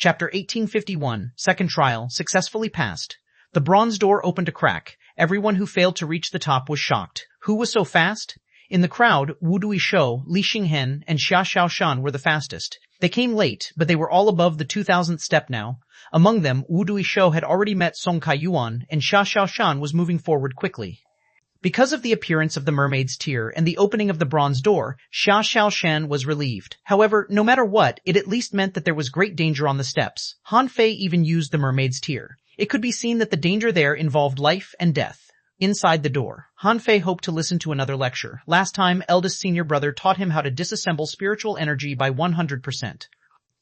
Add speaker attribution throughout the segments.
Speaker 1: Chapter 1851, Second Trial, successfully passed. The bronze door opened a crack. Everyone who failed to reach the top was shocked. Who was so fast? In the crowd, Wu Duishou, Li Xinghen, and xuanhuan were the fastest. They came late, but they were all above the 2000th step now. Among them, Wu Duishou had already met Song Kaiyuan, and xuanhuan was moving forward quickly. Because of the appearance of the mermaid's tear and the opening of the bronze door, xuanhuan was relieved. However, no matter what, it at least meant that there was great danger on the steps. Han Fei even used the mermaid's tear. It could be seen that the danger there involved life and death. Inside the door, Han Fei hoped to listen to another lecture. Last time, eldest senior brother taught him how to disassemble spiritual energy by 100%.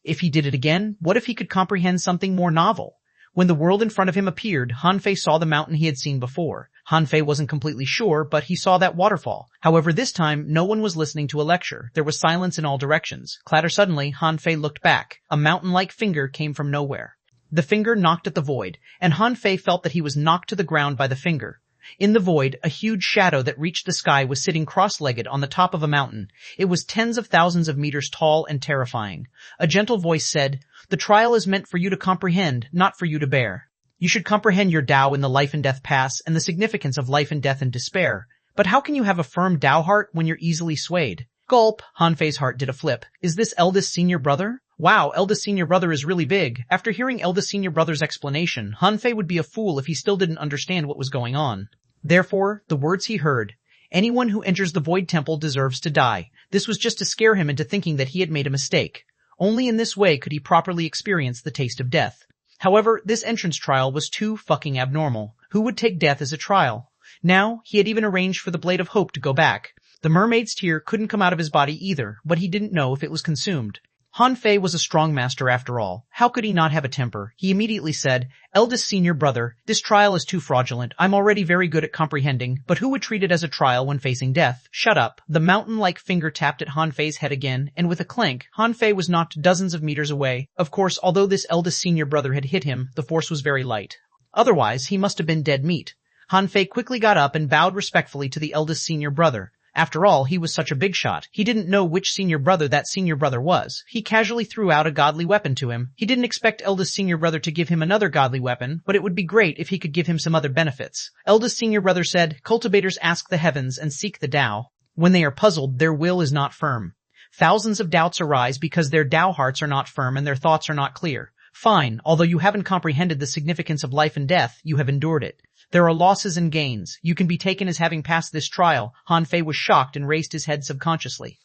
Speaker 1: If he did it again, what if he could comprehend something more novel? When the world in front of him appeared, Han Fei saw the mountain he had seen before. Han Fei wasn't completely sure, but he saw that waterfall. However, this time, no one was listening to a lecture. There was silence in all directions. Clatter suddenly, Han Fei looked back. A mountain-like finger came from nowhere. The finger knocked at the void, and Han Fei felt that he was knocked to the ground by the finger. In the void, a huge shadow that reached the sky was sitting cross-legged on the top of a mountain. It was tens of thousands of meters tall and terrifying. A gentle voice said, "The trial is meant for you to comprehend, not for you to bear. You should comprehend your Tao in the life and death pass and the significance of life and death and despair. But how can you have a firm Tao heart when you're easily swayed?" Gulp, Han Fei's heart did a flip. Is this eldest senior brother? Wow, eldest senior brother is really big. After hearing eldest senior brother's explanation, Han Fei would be a fool if he still didn't understand what was going on. Therefore, the words he heard, anyone who enters the Void Temple deserves to die. This was just to scare him into thinking that he had made a mistake. Only in this way could he properly experience the taste of death. However, this entrance trial was too fucking abnormal. Who would take death as a trial? Now, he had even arranged for the Blade of Hope to go back. The mermaid's tear couldn't come out of his body either, but he didn't know if it was consumed. Han Fei was a strong master after all. How could he not have a temper? He immediately said, "Eldest senior brother, this trial is too fraudulent. I'm already very good at comprehending, but who would treat it as a trial when facing death?" Shut up. The mountain-like finger tapped at Han Fei's head again, and with a clank, Han Fei was knocked dozens of meters away. Of course, although this eldest senior brother had hit him, the force was very light. Otherwise, he must have been dead meat. Han Fei quickly got up and bowed respectfully to the eldest senior brother. After all, he was such a big shot. He didn't know which senior brother that senior brother was. He casually threw out a godly weapon to him. He didn't expect eldest senior brother to give him another godly weapon, but it would be great if he could give him some other benefits. Eldest senior brother said, "Cultivators ask the heavens and seek the Tao. When they are puzzled, their will is not firm. Thousands of doubts arise because their Tao hearts are not firm and their thoughts are not clear. Fine, although you haven't comprehended the significance of life and death, you have endured it. There are losses and gains. You can be taken as having passed this trial." Han Fei was shocked and raised his head subconsciously.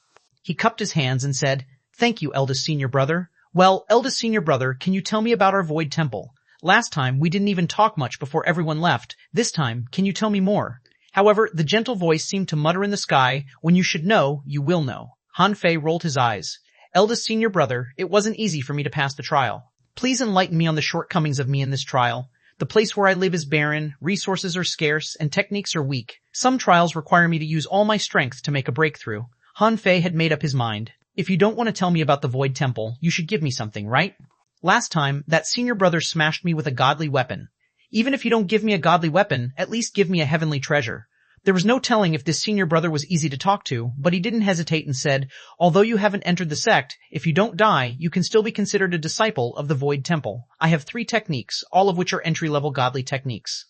Speaker 1: He cupped his hands and said, "Thank you, eldest senior brother. Well, eldest senior brother, can you tell me about our Void Temple? Last time, we didn't even talk much before everyone left. This time, can you tell me more?" However, the gentle voice seemed to mutter in the sky, "When you should know, you will know." Han Fei rolled his eyes. "Eldest senior brother, it wasn't easy for me to pass the trial. Please enlighten me on the shortcomings of me in this trial. The place where I live is barren, resources are scarce, and techniques are weak. Some trials require me to use all my strength to make a breakthrough." Han Fei had made up his mind. "If you don't want to tell me about the Void Temple, you should give me something, right? Last time, that senior brother smashed me with a godly weapon. Even if you don't give me a godly weapon, at least give me a heavenly treasure." There was no telling if this senior brother was easy to talk to, but he didn't hesitate and said, "Although you haven't entered the sect, if you don't die, you can still be considered a disciple of the Void Temple. I have 3 techniques, all of which are entry-level godly techniques.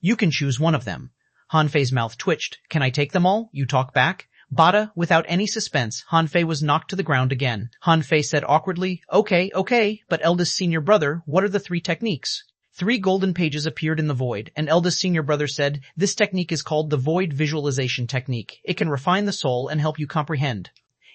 Speaker 1: You can choose one of them." Han Fei's mouth twitched. "Can I take them all?" You talk back. Bada, without any suspense, Han Fei was knocked to the ground again. Han Fei said awkwardly, Okay, but eldest senior brother, what are the 3 techniques?" 3 golden pages appeared in the void, and eldest senior brother said, "This technique is called the Void Visualization Technique. It can refine the soul and help you comprehend.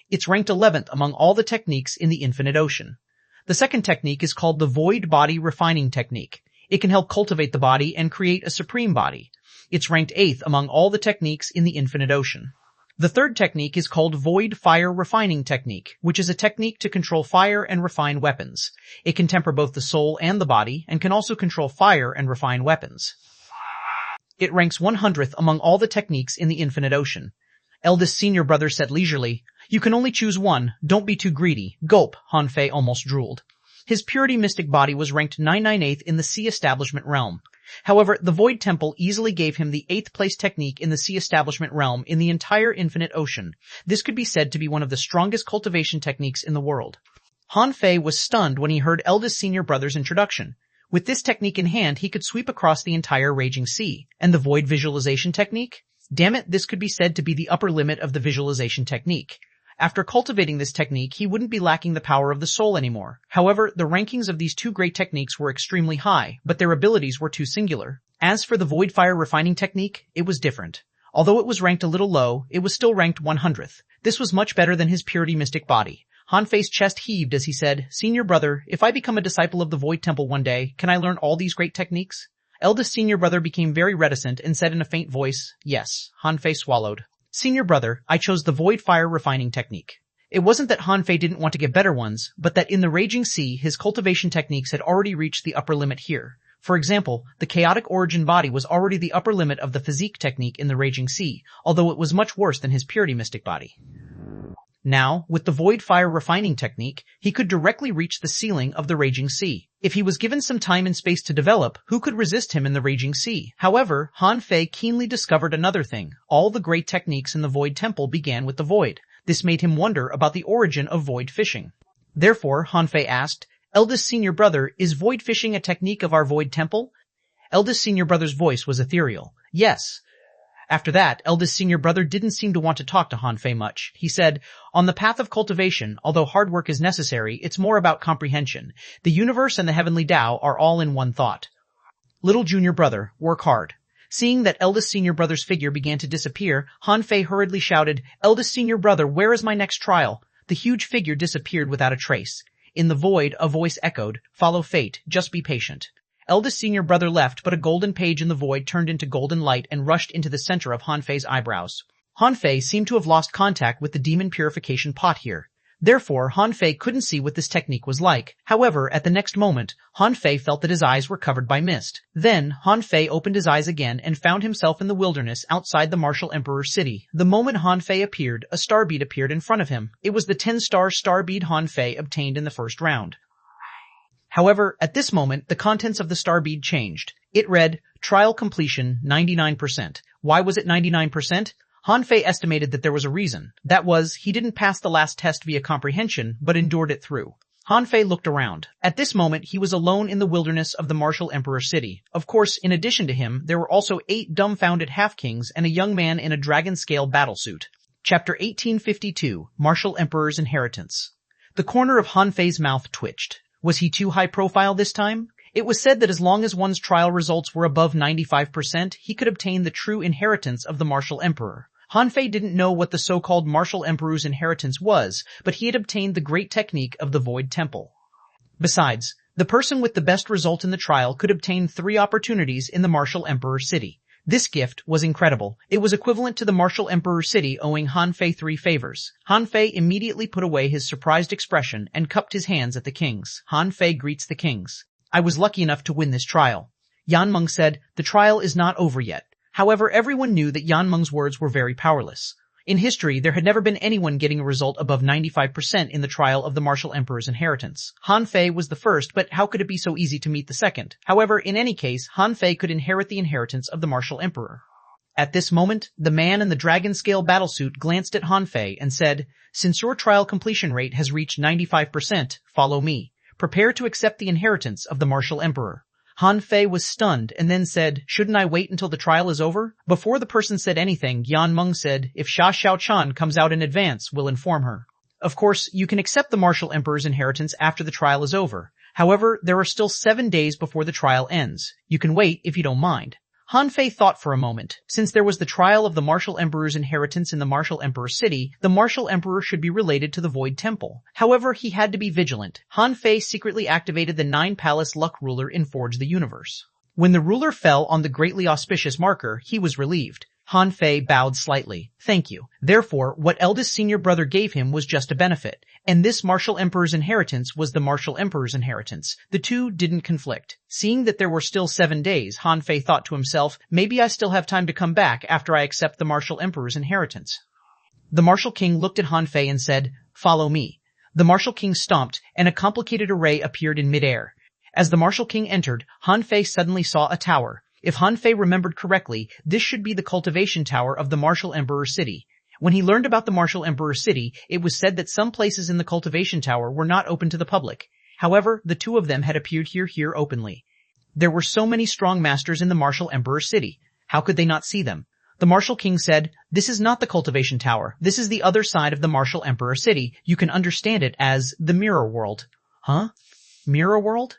Speaker 1: It's ranked 11th among all the techniques in the infinite ocean. The second technique is called the Void Body Refining Technique. It can help cultivate the body and create a supreme body. It's ranked 8th among all the techniques in the infinite ocean. The third technique is called Void Fire Refining Technique, which is a technique to control fire and refine weapons. It can temper both the soul and the body, and can also control fire and refine weapons. It ranks 100th among all the techniques in the infinite ocean." Eldest senior brother said leisurely, "You can only choose one. Don't be too greedy." Gulp, Han Fei almost drooled. His purity mystic body was ranked 998th in the Sea Establishment realm. However, the Void Temple easily gave him the 8th place technique in the Sea Establishment realm in the entire infinite ocean. This could be said to be one of the strongest cultivation techniques in the world. Han Fei was stunned when he heard eldest senior brother's introduction. With this technique in hand, he could sweep across the entire raging sea. And the void visualization technique? Damn it, this could be said to be the upper limit of the visualization technique. After cultivating this technique, he wouldn't be lacking the power of the soul anymore. However, the rankings of these two great techniques were extremely high, but their abilities were too singular. As for the void fire refining technique, it was different. Although it was ranked a little low, it was still ranked 100th. This was much better than his purity mystic body. Han Fei's chest heaved as he said, "Senior brother, if I become a disciple of the Void Temple one day, can I learn all these great techniques?" Eldest senior brother became very reticent and said in a faint voice, "Yes." Han Fei swallowed. "Senior brother, I chose the void fire refining technique." It wasn't that Han Fei didn't want to get better ones, but that in the raging sea, his cultivation techniques had already reached the upper limit here. For example, the chaotic origin body was already the upper limit of the physique technique in the raging sea, although it was much worse than his purity mystic body. Now, with the void fire refining technique, he could directly reach the ceiling of the raging sea. If he was given some time and space to develop, who could resist him in the raging sea? However, Han Fei keenly discovered another thing. All the great techniques in the Void Temple began with the void. This made him wonder about the origin of void fishing. Therefore, Han Fei asked, "Eldest senior brother, is void fishing a technique of our Void Temple?" Eldest senior brother's voice was ethereal. "Yes." After that, eldest senior brother didn't seem to want to talk to Han Fei much. He said, "On the path of cultivation, although hard work is necessary, it's more about comprehension. The universe and the heavenly Tao are all in one thought. Little junior brother, work hard." Seeing that eldest senior brother's figure began to disappear, Han Fei hurriedly shouted, "Eldest senior brother, where is my next trial?" The huge figure disappeared without a trace. In the void, a voice echoed, "Follow fate, just be patient." Eldest senior brother left, but a golden page in the void turned into golden light and rushed into the center of Han Fei's eyebrows. Han Fei seemed to have lost contact with the demon purification pot here. Therefore, Han Fei couldn't see what this technique was like. However, at the next moment, Han Fei felt that his eyes were covered by mist. Then, Han Fei opened his eyes again and found himself in the wilderness outside the Martial Emperor's city. The moment Han Fei appeared, a star bead appeared in front of him. It was the 10-star star bead Han Fei obtained in the first round. However, at this moment, the contents of the star bead changed. It read, "Trial completion, 99%. Why was it 99%? Han Fei estimated that there was a reason. That was, he didn't pass the last test via comprehension, but endured it through. Han Fei looked around. At this moment, he was alone in the wilderness of the Martial Emperor city. Of course, in addition to him, there were also 8 dumbfounded half-kings and a young man in a dragon-scale battlesuit. Chapter 1852, Martial Emperor's Inheritance. The corner of Han Fei's mouth twitched. Was he too high profile this time? It was said that as long as one's trial results were above 95%, he could obtain the true inheritance of the Martial Emperor. Han Fei didn't know what the so-called Martial Emperor's inheritance was, but he had obtained the great technique of the Void Temple. Besides, the person with the best result in the trial could obtain 3 opportunities in the Martial Emperor city. This gift was incredible. It was equivalent to the Martial Emperor city owing Han Fei 3 favors. Han Fei immediately put away his surprised expression and cupped his hands at the kings. Han Fei greets the kings. "I was lucky enough to win this trial." Yan Meng said, "The trial is not over yet." However, everyone knew that Yan Meng's words were very powerless. In history, there had never been anyone getting a result above 95% in the trial of the Martial Emperor's inheritance. Han Fei was the first, but how could it be so easy to meet the second? However, in any case, Han Fei could inherit the inheritance of the Martial Emperor. At this moment, the man in the dragon-scale battlesuit glanced at Han Fei and said, "Since your trial completion rate has reached 95%, follow me. Prepare to accept the inheritance of the Martial Emperor." Han Fei was stunned and then said, "Shouldn't I wait until the trial is over?" Before the person said anything, Yan Meng said, "If Xia Xiaochan comes out in advance, we'll inform her." Of course, you can accept the Martial Emperor's inheritance after the trial is over. However, there are still 7 days before the trial ends. You can wait if you don't mind. Han Fei thought for a moment. Since there was the trial of the Martial Emperor's inheritance in the Martial Emperor city, the Martial Emperor should be related to the Void Temple. However, he had to be vigilant. Han Fei secretly activated the 9-Palace Luck Ruler in Forge the Universe. When the ruler fell on the greatly auspicious marker, he was relieved. Han Fei bowed slightly. "Thank you." Therefore, what eldest senior brother gave him was just a benefit. And this Martial Emperor's inheritance was the Martial Emperor's inheritance. The two didn't conflict. Seeing that there were still 7 days, Han Fei thought to himself, maybe I still have time to come back after I accept the Martial Emperor's inheritance. The Martial King looked at Han Fei and said, "Follow me." The Martial King stomped, and a complicated array appeared in midair. As the Martial King entered, Han Fei suddenly saw a tower. If Han Fei remembered correctly, this should be the Cultivation Tower of the Martial Emperor city. When he learned about the Martial Emperor city, it was said that some places in the Cultivation Tower were not open to the public. However, the two of them had appeared here openly. There were so many strong masters in the Martial Emperor city. How could they not see them? The Martial King said, "This is not the Cultivation Tower. This is the other side of the Martial Emperor city. You can understand it as the Mirror World." Huh? Mirror World?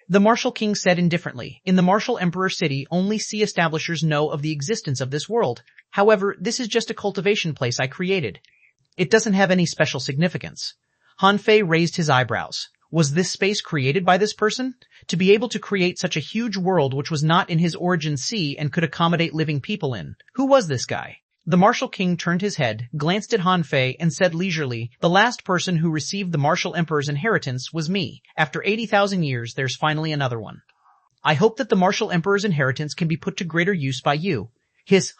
Speaker 1: The Martial King said indifferently, "In the Martial Emperor city, only sea establishers know of the existence of this world. However, this is just a cultivation place I created. It doesn't have any special significance." Han Fei raised his eyebrows. Was this space created by this person? To be able to create such a huge world which was not in his origin sea and could accommodate living people in. Who was this guy? The Martial King turned his head, glanced at Han Fei, and said leisurely, "The last person who received the Martial Emperor's inheritance was me. After 80,000 years, there's finally another one. I hope that the Martial Emperor's inheritance can be put to greater use by you."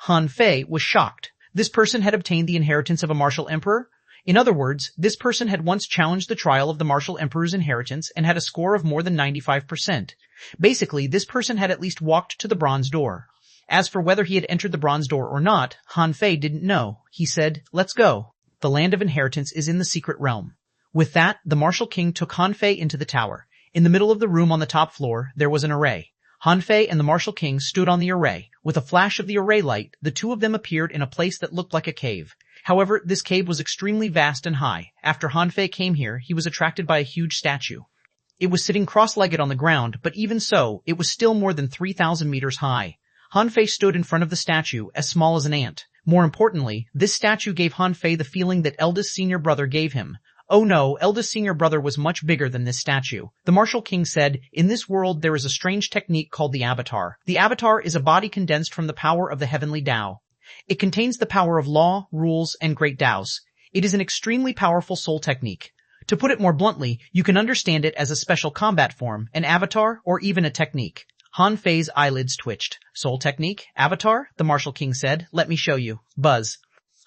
Speaker 1: Han Fei was shocked. This person had obtained the inheritance of a Martial Emperor? In other words, this person had once challenged the trial of the Martial Emperor's inheritance and had a score of more than 95%. Basically, this person had at least walked to the bronze door. As for whether he had entered the bronze door or not, Han Fei didn't know. He said, "Let's go. The land of inheritance is in the secret realm." With that, the Martial King took Han Fei into the tower. In the middle of the room on the top floor, there was an array. Han Fei and the Martial King stood on the array. With a flash of the array light, the two of them appeared in a place that looked like a cave. However, this cave was extremely vast and high. After Han Fei came here, he was attracted by a huge statue. It was sitting cross-legged on the ground, but even so, it was still more than 3,000 meters high. Han Fei stood in front of the statue, as small as an ant. More importantly, this statue gave Han Fei the feeling that eldest senior brother gave him. Oh no, eldest senior brother was much bigger than this statue. The Martial King said, "In this world there is a strange technique called the Avatar. The Avatar is a body condensed from the power of the heavenly Tao. It contains the power of law, rules, and great Taos. It is an extremely powerful soul technique. To put it more bluntly, you can understand it as a special combat form, an avatar, or even a technique." Han Fei's eyelids twitched. "Soul technique? Avatar?" the Martial King said. "Let me show you." Buzz.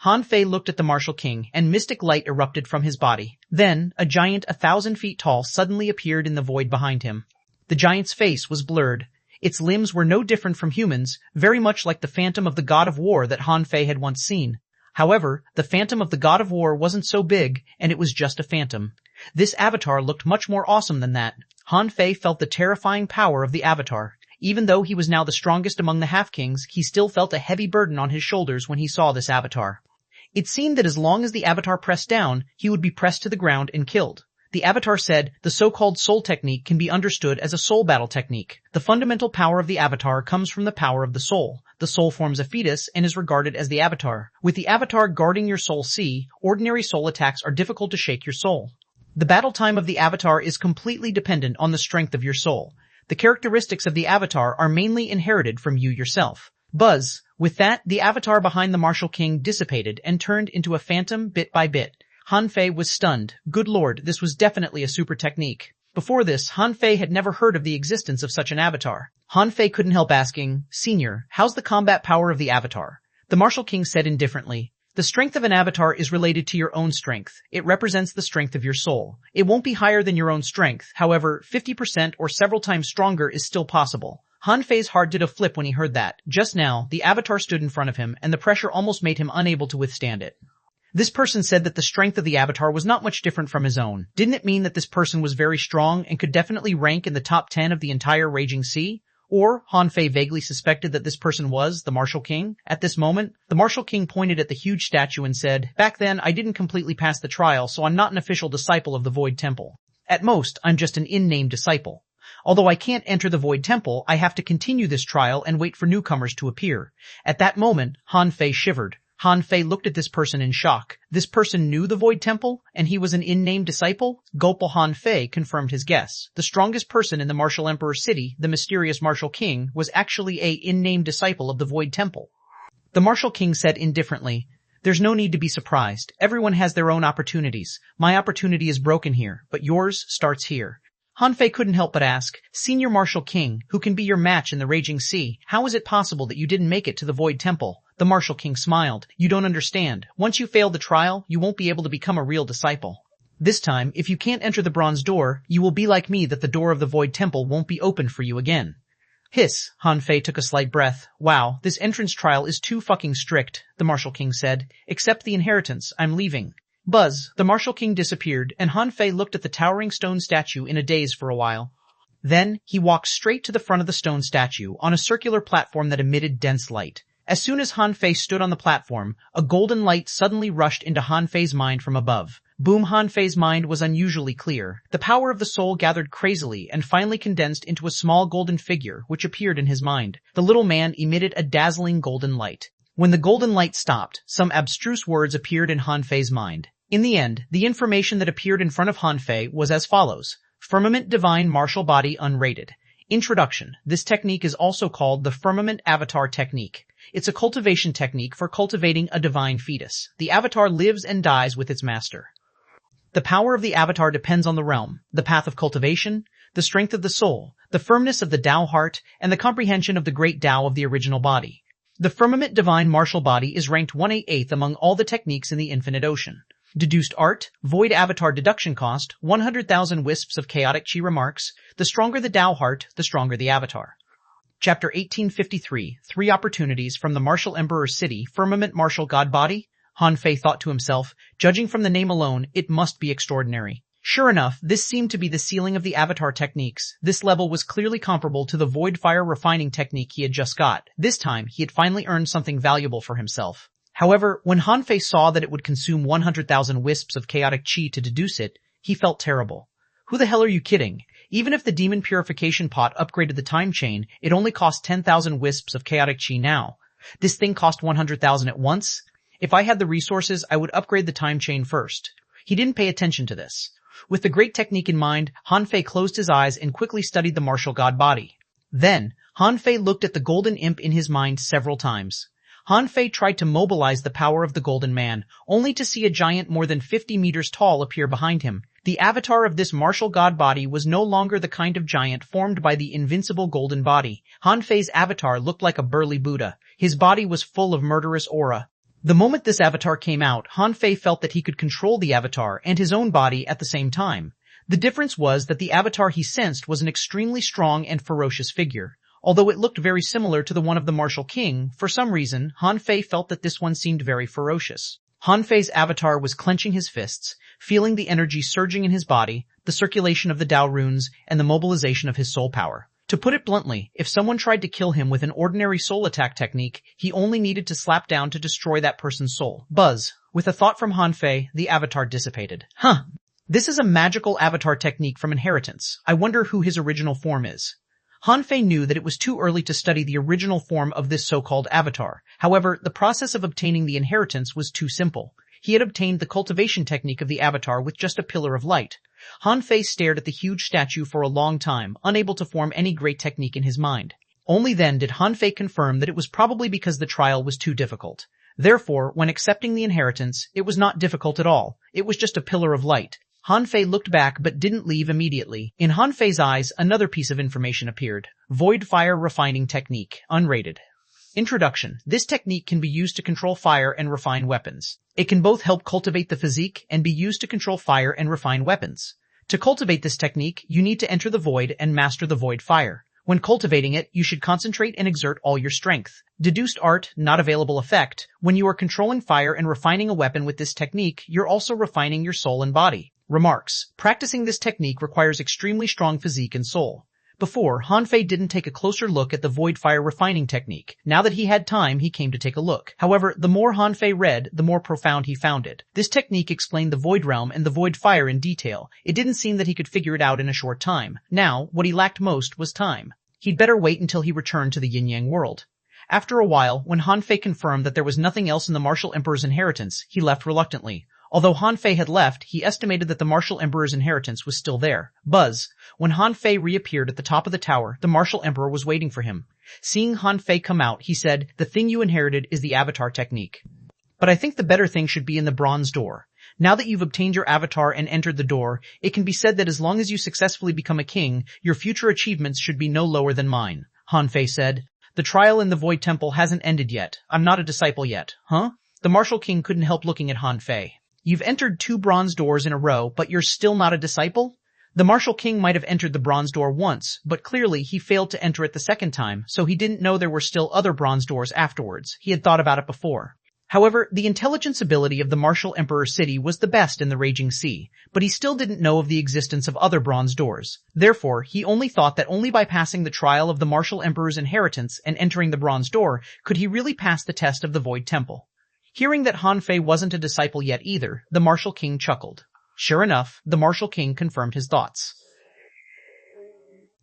Speaker 1: Han Fei looked at the Martial King, and mystic light erupted from his body. Then, a giant 1,000 feet tall suddenly appeared in the void behind him. The giant's face was blurred. Its limbs were no different from humans, very much like the phantom of the god of war that Han Fei had once seen. However, the phantom of the god of war wasn't so big, and it was just a phantom. This avatar looked much more awesome than that. Han Fei felt the terrifying power of the avatar. Even though he was now the strongest among the half-kings, he still felt a heavy burden on his shoulders when he saw this avatar. It seemed that as long as the avatar pressed down, he would be pressed to the ground and killed. The avatar said, "The so-called soul technique can be understood as a soul battle technique. The fundamental power of the avatar comes from the power of the soul. The soul forms a fetus and is regarded as the avatar. With the avatar guarding your soul sea, ordinary soul attacks are difficult to shake your soul. The battle time of the avatar is completely dependent on the strength of your soul. The characteristics of the avatar are mainly inherited from you yourself." Buzz. With that, the avatar behind the Martial King dissipated and turned into a phantom bit by bit. Han Fei was stunned. Good lord, this was definitely a super technique. Before this, Han Fei had never heard of the existence of such an avatar. Han Fei couldn't help asking, "Senior, how's the combat power of the avatar?" The Martial King said indifferently, "The strength of an avatar is related to your own strength. It represents the strength of your soul. It won't be higher than your own strength. However, 50% or several times stronger is still possible." Han Fei's heart did a flip when he heard that. Just now, the avatar stood in front of him, and the pressure almost made him unable to withstand it. This person said that the strength of the avatar was not much different from his own. Didn't it mean that this person was very strong and could definitely rank in the top 10 of the entire Raging Sea? Or, Han Fei vaguely suspected that this person was the Martial King. At this moment, the Martial King pointed at the huge statue and said, "Back then, I didn't completely pass the trial, so I'm not an official disciple of the Void Temple. At most, I'm just an in-name disciple. Although I can't enter the Void Temple, I have to continue this trial and wait for newcomers to appear." At that moment, Han Fei shivered. Han Fei looked at this person in shock. This person knew the Void Temple, and he was an in-name disciple? Gulpal Han Fei confirmed his guess. The strongest person in the Martial Emperor city, the mysterious Martial King, was actually a in-name disciple of the Void Temple. The Martial King said indifferently, "There's no need to be surprised. Everyone has their own opportunities. My opportunity is broken here, but yours starts here." Han Fei couldn't help but ask, "Senior Martial King, who can be your match in the Raging Sea, how is it possible that you didn't make it to the Void Temple?" The Martial King smiled. "You don't understand. Once you fail the trial, you won't be able to become a real disciple. This time, if you can't enter the bronze door, you will be like me that the door of the Void Temple won't be opened for you again." Hiss, Han Fei took a slight breath. Wow, this entrance trial is too fucking strict, the Martial King said. Accept the inheritance, I'm leaving. Buzz, the Martial King disappeared, and Han Fei looked at the towering stone statue in a daze for a while. Then, he walked straight to the front of the stone statue, on a circular platform that emitted dense light. As soon as Han Fei stood on the platform, a golden light suddenly rushed into Han Fei's mind from above. Boom! Han Fei's mind was unusually clear. The power of the soul gathered crazily and finally condensed into a small golden figure which appeared in his mind. The little man emitted a dazzling golden light. When the golden light stopped, some abstruse words appeared in Han Fei's mind. In the end, the information that appeared in front of Han Fei was as follows. Firmament Divine Martial Body Unrated. Introduction. This technique is also called the Firmament Avatar Technique. It's a cultivation technique for cultivating a divine fetus. The avatar lives and dies with its master. The power of the avatar depends on the realm, the path of cultivation, the strength of the soul, the firmness of the Tao heart, and the comprehension of the great Tao of the original body. The Firmament Divine Martial Body is ranked 1/8 among all the techniques in the Infinite Ocean. Deduced art, void avatar deduction cost, 100,000 wisps of chaotic chi remarks, the stronger the Tao heart, the stronger the avatar. Chapter 1853, 3 opportunities from the Martial Emperor's city, Firmament Martial God Body? Han Fei thought to himself, judging from the name alone, it must be extraordinary. Sure enough, this seemed to be the ceiling of the avatar techniques. This level was clearly comparable to the void fire refining technique he had just got. This time, he had finally earned something valuable for himself. However, when Han Fei saw that it would consume 100,000 wisps of chaotic chi to deduce it, he felt terrible. Who the hell are you kidding? Even if the demon purification pot upgraded the time chain, it only cost 10,000 wisps of chaotic chi now. This thing cost 100,000 at once? If I had the resources, I would upgrade the time chain first. He didn't pay attention to this. With the great technique in mind, Han Fei closed his eyes and quickly studied the martial god body. Then, Han Fei looked at the golden imp in his mind several times. Han Fei tried to mobilize the power of the golden man, only to see a giant more than 50 meters tall appear behind him. The avatar of this martial god body was no longer the kind of giant formed by the invincible golden body. Han Fei's avatar looked like a burly Buddha. His body was full of murderous aura. The moment this avatar came out, Han Fei felt that he could control the avatar and his own body at the same time. The difference was that the avatar he sensed was an extremely strong and ferocious figure. Although it looked very similar to the one of the Martial King, for some reason, Han Fei felt that this one seemed very ferocious. Han Fei's avatar was clenching his fists, feeling the energy surging in his body, the circulation of the Tao runes, and the mobilization of his soul power. To put it bluntly, if someone tried to kill him with an ordinary soul attack technique, he only needed to slap down to destroy that person's soul. Buzz. With a thought from Han Fei, the avatar dissipated. This is a magical avatar technique from inheritance. I wonder who his original form is. Han Fei knew that it was too early to study the original form of this so-called avatar. However, the process of obtaining the inheritance was too simple. He had obtained the cultivation technique of the avatar with just a pillar of light. Han Fei stared at the huge statue for a long time, unable to form any great technique in his mind. Only then did Han Fei confirm that it was probably because the trial was too difficult. Therefore, when accepting the inheritance, it was not difficult at all. It was just a pillar of light. Han Fei looked back but didn't leave immediately. In Han Fei's eyes, another piece of information appeared. Void Fire Refining Technique, unrated. Introduction. This technique can be used to control fire and refine weapons. It can both help cultivate the physique and be used to control fire and refine weapons. To cultivate this technique, you need to enter the void and master the void fire. When cultivating it, you should concentrate and exert all your strength. Deduced art, not available effect. When you are controlling fire and refining a weapon with this technique, you're also refining your soul and body. Remarks. Practicing this technique requires extremely strong physique and soul. Before, Han Fei didn't take a closer look at the void fire refining technique. Now that he had time, he came to take a look. However, the more Han Fei read, the more profound he found it. This technique explained the void realm and the void fire in detail. It didn't seem that he could figure it out in a short time. Now, what he lacked most was time. He'd better wait until he returned to the yin-yang world. After a while, when Han Fei confirmed that there was nothing else in the Martial Emperor's inheritance, he left reluctantly. Although Han Fei had left, he estimated that the Martial Emperor's inheritance was still there. Buzz. When Han Fei reappeared at the top of the tower, the Martial Emperor was waiting for him. Seeing Han Fei come out, he said, "The thing you inherited is the avatar technique. But I think the better thing should be in the bronze door. Now that you've obtained your avatar and entered the door, it can be said that as long as you successfully become a king, your future achievements should be no lower than mine." Han Fei said, "The trial in the Void Temple hasn't ended yet. I'm not a disciple yet." Huh? The Martial King couldn't help looking at Han Fei. "You've entered 2 bronze doors in a row, but you're still not a disciple?" The Martial King might have entered the bronze door once, but clearly he failed to enter it the second time, so he didn't know there were still other bronze doors afterwards. He had thought about it before. However, the intelligence ability of the Martial Emperor City was the best in the Raging Sea, but he still didn't know of the existence of other bronze doors. Therefore, he only thought that only by passing the trial of the Martial Emperor's inheritance and entering the bronze door could he really pass the test of the Void Temple. Hearing that Han Fei wasn't a disciple yet either, the Martial King chuckled. Sure enough, the Martial King confirmed his thoughts.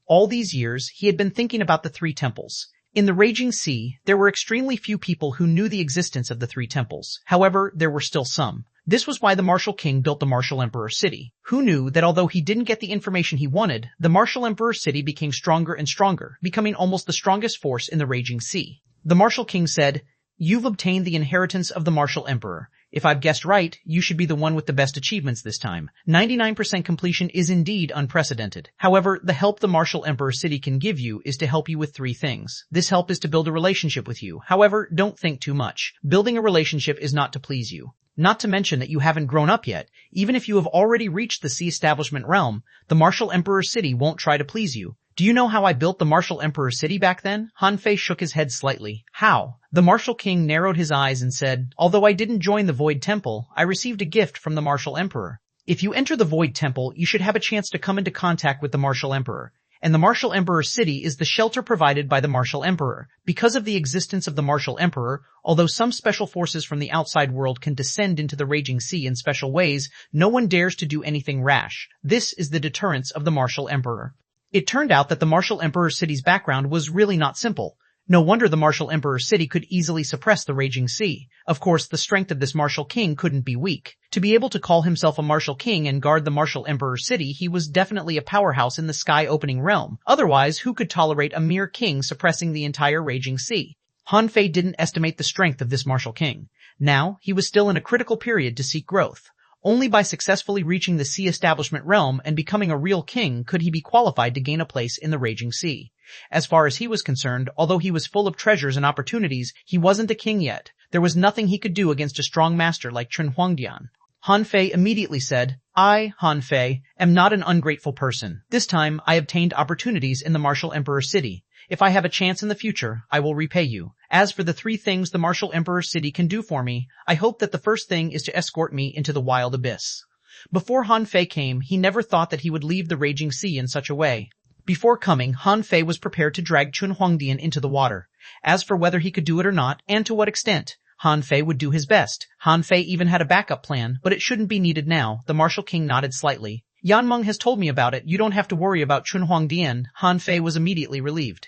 Speaker 1: All these years, he had been thinking about the three temples. In the Raging Sea, there were extremely few people who knew the existence of the three temples. However, there were still some. This was why the Martial King built the Martial Emperor City. Who knew that although he didn't get the information he wanted, the Martial Emperor City became stronger and stronger, becoming almost the strongest force in the Raging Sea. The Martial King said, "You've obtained the inheritance of the Martial Emperor. If I've guessed right, you should be the one with the best achievements this time. 99% completion is indeed unprecedented. However, the help the Martial Emperor City can give you is to help you with three things. This help is to build a relationship with you. However, don't think too much. Building a relationship is not to please you. Not to mention that you haven't grown up yet. Even if you have already reached the Sea Establishment realm, the Martial Emperor City won't try to please you. Do you know how I built the Martial Emperor City back then?" Han Fei shook his head slightly. "How?" The Martial King narrowed his eyes and said, "Although I didn't join the Void Temple, I received a gift from the Martial Emperor. If you enter the Void Temple, you should have a chance to come into contact with the Martial Emperor. And the Martial Emperor City is the shelter provided by the Martial Emperor. Because of the existence of the Martial Emperor, although some special forces from the outside world can descend into the Raging Sea in special ways, no one dares to do anything rash. This is the deterrence of the Martial Emperor." It turned out that the Martial Emperor City's background was really not simple. No wonder the Martial Emperor City could easily suppress the Raging Sea. Of course, the strength of this Martial King couldn't be weak. To be able to call himself a Martial King and guard the Martial Emperor City, he was definitely a powerhouse in the sky-opening realm. Otherwise, who could tolerate a mere king suppressing the entire Raging Sea? Han Fei didn't estimate the strength of this Martial King. Now, he was still in a critical period to seek growth. Only by successfully reaching the Sea Establishment realm and becoming a real king could he be qualified to gain a place in the Raging Sea. As far as he was concerned, although he was full of treasures and opportunities, he wasn't a king yet. There was nothing he could do against a strong master like xuanhuan. Han Fei immediately said, "I, Han Fei, am not an ungrateful person. This time I obtained opportunities in the Martial Emperor City. If I have a chance in the future, I will repay you. As for the three things the Martial Emperor City can do for me, I hope that the first thing is to escort me into the wild abyss." Before Han Fei came, he never thought that he would leave the Raging Sea in such a way. Before coming, Han Fei was prepared to drag xuanhuan into the water. As for whether he could do it or not, and to what extent, Han Fei would do his best. Han Fei even had a backup plan, but it shouldn't be needed now. The Martial King nodded slightly. "Yan Meng has told me about it. You don't have to worry about xuanhuan." Han Fei was immediately relieved.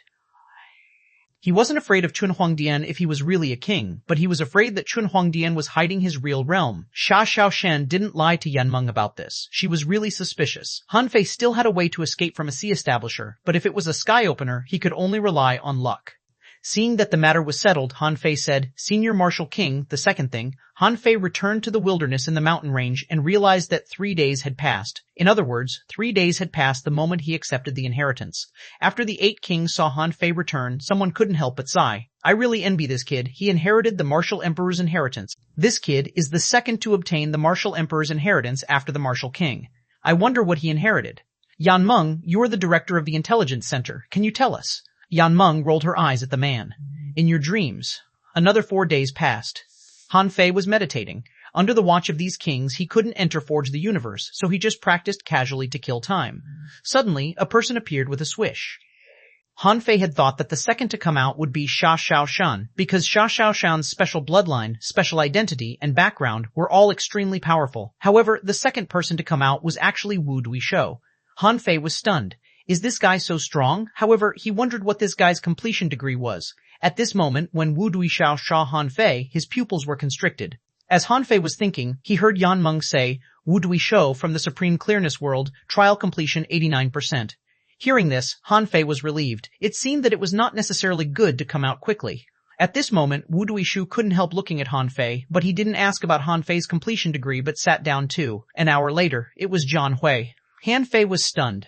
Speaker 1: He wasn't afraid of xuanhuan if he was really a king, but he was afraid that xuanhuan was hiding his real realm. Xia Xiaoshan didn't lie to Yan Meng about this. She was really suspicious. Han Fei still had a way to escape from a sea establisher, but if it was a sky opener, he could only rely on luck. Seeing that the matter was settled, Han Fei said, "Senior Martial King, the second thing." Han Fei returned to the wilderness in the mountain range and realized that 3 days had passed. In other words, 3 days had passed the moment he accepted the inheritance. After the 8 kings saw Han Fei return, someone couldn't help but sigh. "I really envy this kid. He inherited the Martial Emperor's inheritance. This kid is the second to obtain the Martial Emperor's inheritance after the Martial King. I wonder what he inherited." "Yan Meng, you're the director of the Intelligence Center. Can you tell us?" Yan Meng rolled her eyes at the man. "In your dreams." Another 4 days passed. Han Fei was meditating. Under the watch of these kings, he couldn't enter Forge the Universe, so he just practiced casually to kill time. Suddenly, a person appeared with a swish. Han Fei had thought that the second to come out would be Xia Xiaoshan, because Xia Xiaoshan's special bloodline, special identity, and background were all extremely powerful. However, the second person to come out was actually Wu Duishou. Han Fei was stunned. Is this guy so strong? However, he wondered what this guy's completion degree was. At this moment, when Wu Duishou saw Han Fei, his pupils were constricted. As Han Fei was thinking, he heard Yan Meng say, "Wu Duishou from the Supreme Clearness World, trial completion 89%. Hearing this, Han Fei was relieved. It seemed that it was not necessarily good to come out quickly. At this moment, Wu Duishou couldn't help looking at Han Fei, but he didn't ask about Han Fei's completion degree but sat down too. An hour later, it was Zhang Hui. Han Fei was stunned.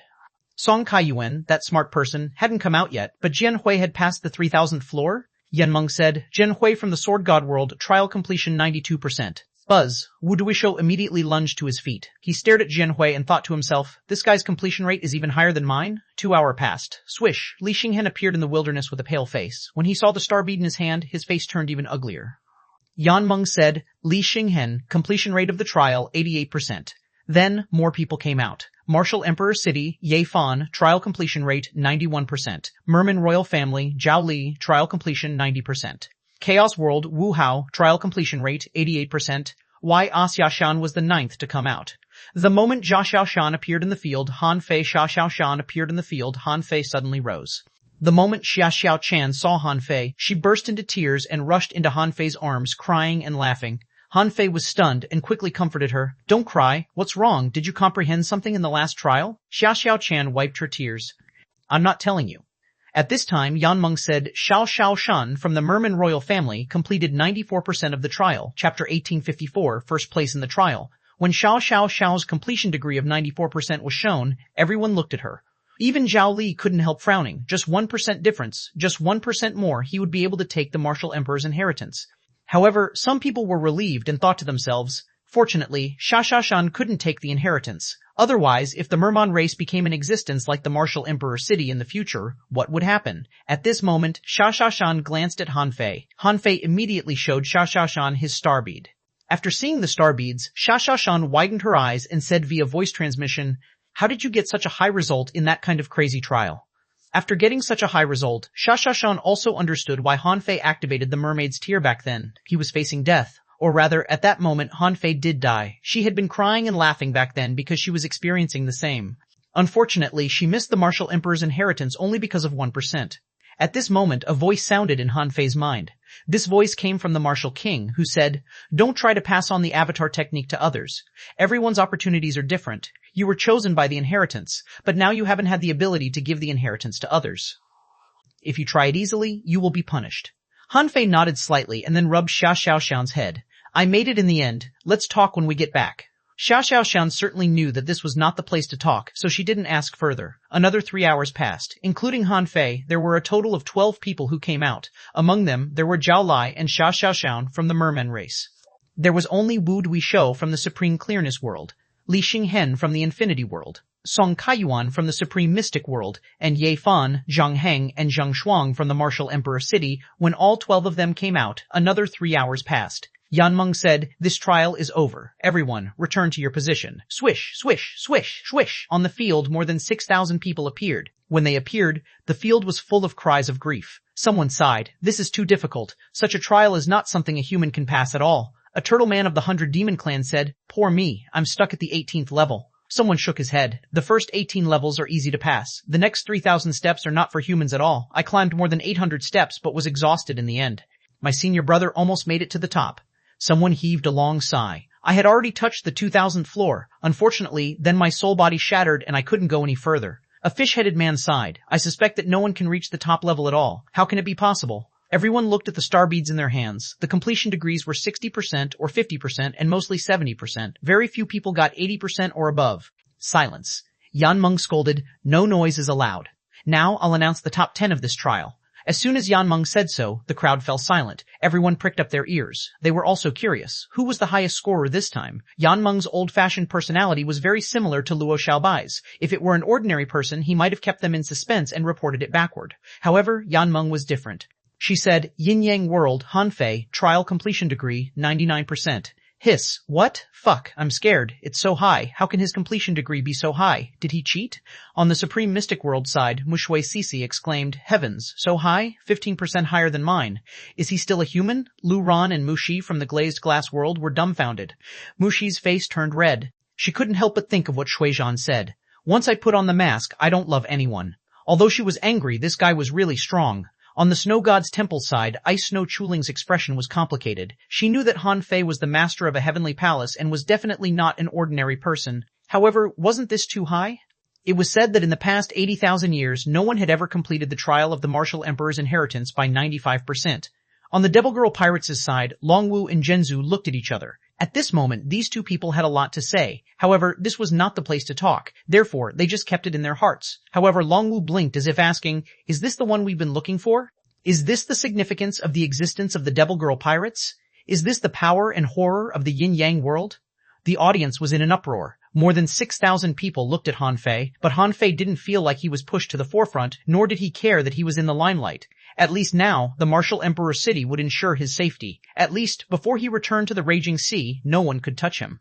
Speaker 1: Song Kaiyuan, that smart person, hadn't come out yet, but Jian Hui had passed the 3000th floor? Yan Meng said, "Jian Hui from the Sword God World, trial completion 92%. Buzz, Wu Duisho immediately lunged to his feet. He stared at Jianhui and thought to himself, this guy's completion rate is even higher than mine? 2 hours passed. Swish, Li Xinghen appeared in the wilderness with a pale face. When he saw the star bead in his hand, his face turned even uglier. Yan Meng said, Li Xinghen, completion rate of the trial, 88%. Then, more people came out. Martial Emperor City, Ye Fan, trial completion rate, 91%. Merman Royal Family, Zhao Li, trial completion, 90%. Chaos World, Wu Hao, trial completion rate, 88%. Wai Xiaoshan was the 9th to come out. The moment Jia Xiaoshan appeared in the field, Han Fei Xia Xiaoshan appeared in the field, Han Fei suddenly rose. The moment Xia Xiaochan saw Han Fei, she burst into tears and rushed into Han Fei's arms, crying and laughing. Han Fei was stunned and quickly comforted her. Don't cry. What's wrong? Did you comprehend something in the last trial? Xia Xiaochan wiped her tears. I'm not telling you. At this time, Yan Meng said, Xiao Xiaoshan from the Merman royal family completed 94% of the trial, chapter 1854, first place in the trial. When Xiao Xiao's completion degree of 94% was shown, everyone looked at her. Even Zhao Li couldn't help frowning. Just 1% difference, just 1% more, he would be able to take the martial emperor's inheritance. However, some people were relieved and thought to themselves, fortunately, Xia Xiaoshan couldn't take the inheritance. Otherwise, if the Merman race became in existence like the martial emperor city in the future, what would happen? At this moment, Xia Xiaoshan glanced at Han Fei. Han Fei immediately showed Xia Xiaoshan his star bead. After seeing the star beads, Xia Xiaoshan widened her eyes and said via voice transmission, how did you get such a high result in that kind of crazy trial? After getting such a high result, Xia Xiaoshan also understood why Han Fei activated the mermaid's tear back then. He was facing death. Or rather, at that moment, Han Fei did die. She had been crying and laughing back then because she was experiencing the same. Unfortunately, she missed the martial emperor's inheritance only because of 1%. At this moment, a voice sounded in Han Fei's mind. This voice came from the martial king, who said, don't try to pass on the avatar technique to others. Everyone's opportunities are different. You were chosen by the inheritance, but now you haven't had the ability to give the inheritance to others. If you try it easily, you will be punished. Han Fei nodded slightly and then rubbed Xia Xiaoshan's head. I made it in the end. Let's talk when we get back. Xia Xiaoshan certainly knew that this was not the place to talk, so she didn't ask further. Another 3 hours passed. Including Han Fei, there were a total of 12 people who came out. Among them, there were Zhao Lai and Xia Xiaoshan from the Merman race. There was only Wu Duisho from the Supreme Clearness world, Li Xinghen from the Infinity world, Song Kaiyuan from the Supreme Mystic world, and Ye Fan, Zhang Heng, and Zhang Shuang from the Martial Emperor City. When all 12 of them came out, another 3 hours passed. Yan Meng said, this trial is over. Everyone, return to your position. Swish, swish, swish, swish. On the field, more than 6,000 people appeared. When they appeared, the field was full of cries of grief. Someone sighed. This is too difficult. Such a trial is not something a human can pass at all. A turtle man of the 100 Demon Clan said, poor me, I'm stuck at the 18th level. Someone shook his head. The first 18 levels are easy to pass. The next 3,000 steps are not for humans at all. I climbed more than 800 steps but was exhausted in the end. My senior brother almost made it to the top. Someone heaved a long sigh. I had already touched the 2,000th floor. Unfortunately, then my soul body shattered and I couldn't go any further. A fish-headed man sighed. I suspect that no one can reach the top level at all. How can it be possible? Everyone looked at the star beads in their hands. The completion degrees were 60% or 50% and mostly 70%. Very few people got 80% or above. Silence. Yan Meng scolded, no noise is allowed. Now I'll announce the top 10 of this trial. As soon as Yan Meng said so, the crowd fell silent. Everyone pricked up their ears. They were also curious. Who was the highest scorer this time? Yan Meng's old-fashioned personality was very similar to Luo Xiaobai's. If it were an ordinary person, he might have kept them in suspense and reported it backward. However, Yan Meng was different. She said, Yin Yang World, Han Fei, trial completion degree, 99%. Hiss, what? Fuck, I'm scared. It's so high. How can his completion degree be so high? Did he cheat? On the Supreme Mystic World side, Mushui Sisi exclaimed, heavens, so high? 15% higher than mine. Is he still a human? Lu Ran and Mushi from the Glazed Glass World were dumbfounded. Mushi's face turned red. She couldn't help but think of what Shuizhan said. Once I put on the mask, I don't love anyone. Although she was angry, this guy was really strong. On the Snow God's temple side, Ice Snow Chuling's expression was complicated. She knew that Han Fei was the master of a heavenly palace and was definitely not an ordinary person. However, wasn't this too high? It was said that in the past 80,000 years, no one had ever completed the trial of the Martial Emperor's inheritance by 95%. On the Devil Girl Pirates' side, Longwu and Zhenzu looked at each other. At this moment, these two people had a lot to say. However, this was not the place to talk. Therefore, they just kept it in their hearts. However, Longwu blinked as if asking, is this the one we've been looking for? Is this the significance of the existence of the Devil Girl Pirates? Is this the power and horror of the yin-yang world? The audience was in an uproar. More than 6,000 people looked at Han Fei, but Han Fei didn't feel like he was pushed to the forefront, nor did he care that he was in the limelight. At least now, the martial Emperor city would ensure his safety. At least, before he returned to the raging sea, no one could touch him.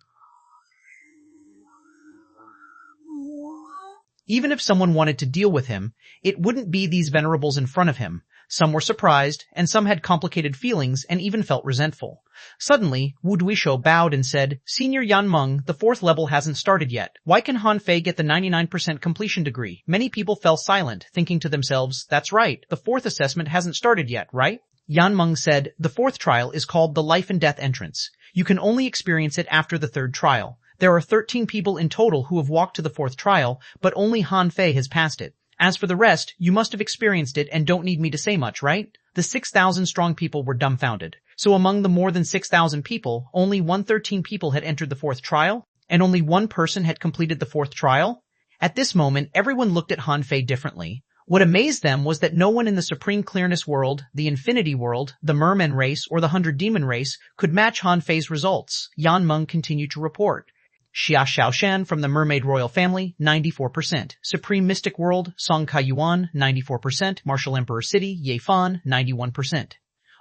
Speaker 1: Even if someone wanted to deal with him, it wouldn't be these venerables in front of him. Some were surprised, and some had complicated feelings and even felt resentful. Suddenly, Wu Duisho bowed and said, "Senior Yan Meng, the 4th level hasn't started yet. Why can Han Fei get the 99% completion degree?" Many people fell silent, thinking to themselves, "That's right, the 4th assessment hasn't started yet, right?" Yan Meng said, "The 4th trial is called the Life and Death Entrance. You can only experience it after the 3rd trial. There are 13 people in total who have walked to the 4th trial, but only Han Fei has passed it. As for the rest, you must have experienced it and don't need me to say much, right?" The 6,000 strong people were dumbfounded. So among the more than 6,000 people, only 113 people had entered the 4th trial, and only one person had completed the 4th trial? At this moment, everyone looked at Han Fei differently. What amazed them was that no one in the Supreme Clearness world, the Infinity world, the Merman race, or the 100 Demon race could match Han Fei's results. Yan Meng continued to report. Xuanhuan from the Mermaid Royal Family, 94%. Supreme Mystic World, Song Kaiyuan, 94%. Martial Emperor City, Yefan, 91%.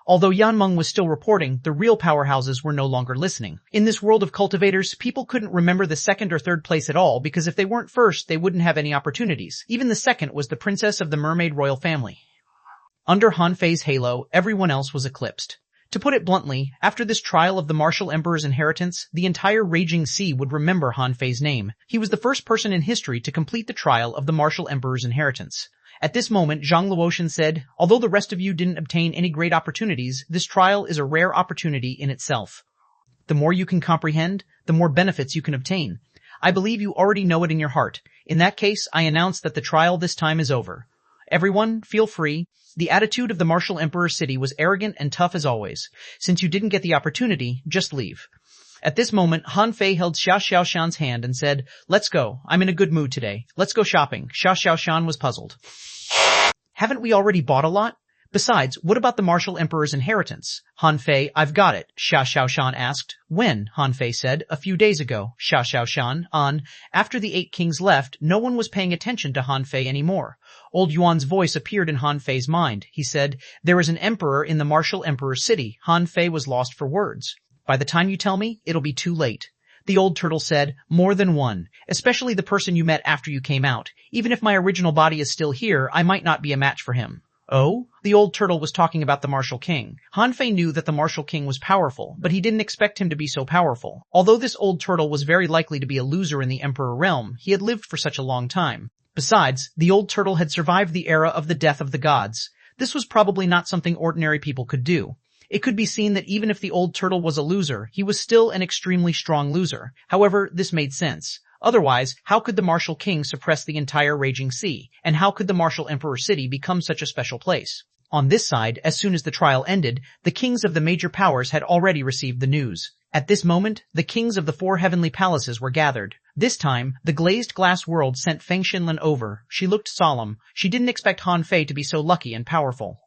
Speaker 1: Although Yan Meng was still reporting, the real powerhouses were no longer listening. In this world of cultivators, people couldn't remember the 2nd or 3rd place at all because if they weren't first, they wouldn't have any opportunities. Even the 2nd was the Princess of the Mermaid Royal Family. Under Han Fei's halo, everyone else was eclipsed. To put it bluntly, after this trial of the Martial Emperor's inheritance, the entire Raging Sea would remember Han Fei's name. He was the first person in history to complete the trial of the Martial Emperor's inheritance. At this moment, Zhang Luotian said, "Although the rest of you didn't obtain any great opportunities, this trial is a rare opportunity in itself. The more you can comprehend, the more benefits you can obtain. I believe you already know it in your heart. In that case, I announce that the trial this time is over. Everyone, feel free." The attitude of the Martial Emperor city was arrogant and tough as always. "Since you didn't get the opportunity, just leave." At this moment, Han Fei held Xia Xiaoshan's hand and said, "Let's go. I'm in a good mood today. Let's go shopping." Xia Xiaoshan was puzzled. "Haven't we already bought a lot? Besides, what about the Martial Emperor's inheritance?" "Han Fei, I've got it," Xia Xiaoshan asked. "When?" Han Fei said. "A few days ago." Xia Xiaoshan, after the 8 kings left, no one was paying attention to Han Fei anymore. Old Yuan's voice appeared in Han Fei's mind. He said, "There is an emperor in the Martial Emperor's city." Han Fei was lost for words. "By the time you tell me, it'll be too late." The old turtle said, "More than one, especially the person you met after you came out. Even if my original body is still here, I might not be a match for him." "Oh?" The old turtle was talking about the Martial King. Han Fei knew that the Martial King was powerful, but he didn't expect him to be so powerful. Although this old turtle was very likely to be a loser in the Emperor realm, he had lived for such a long time. Besides, the old turtle had survived the era of the death of the gods. This was probably not something ordinary people could do. It could be seen that even if the old turtle was a loser, he was still an extremely strong loser. However, this made sense. Otherwise, how could the Martial King suppress the entire Raging Sea? And how could the Martial Emperor city become such a special place? On this side, as soon as the trial ended, the kings of the major powers had already received the news. At this moment, the kings of the 4 heavenly palaces were gathered. This time, the glazed glass world sent Feng Xinlan over. She looked solemn. She didn't expect Han Fei to be so lucky and powerful.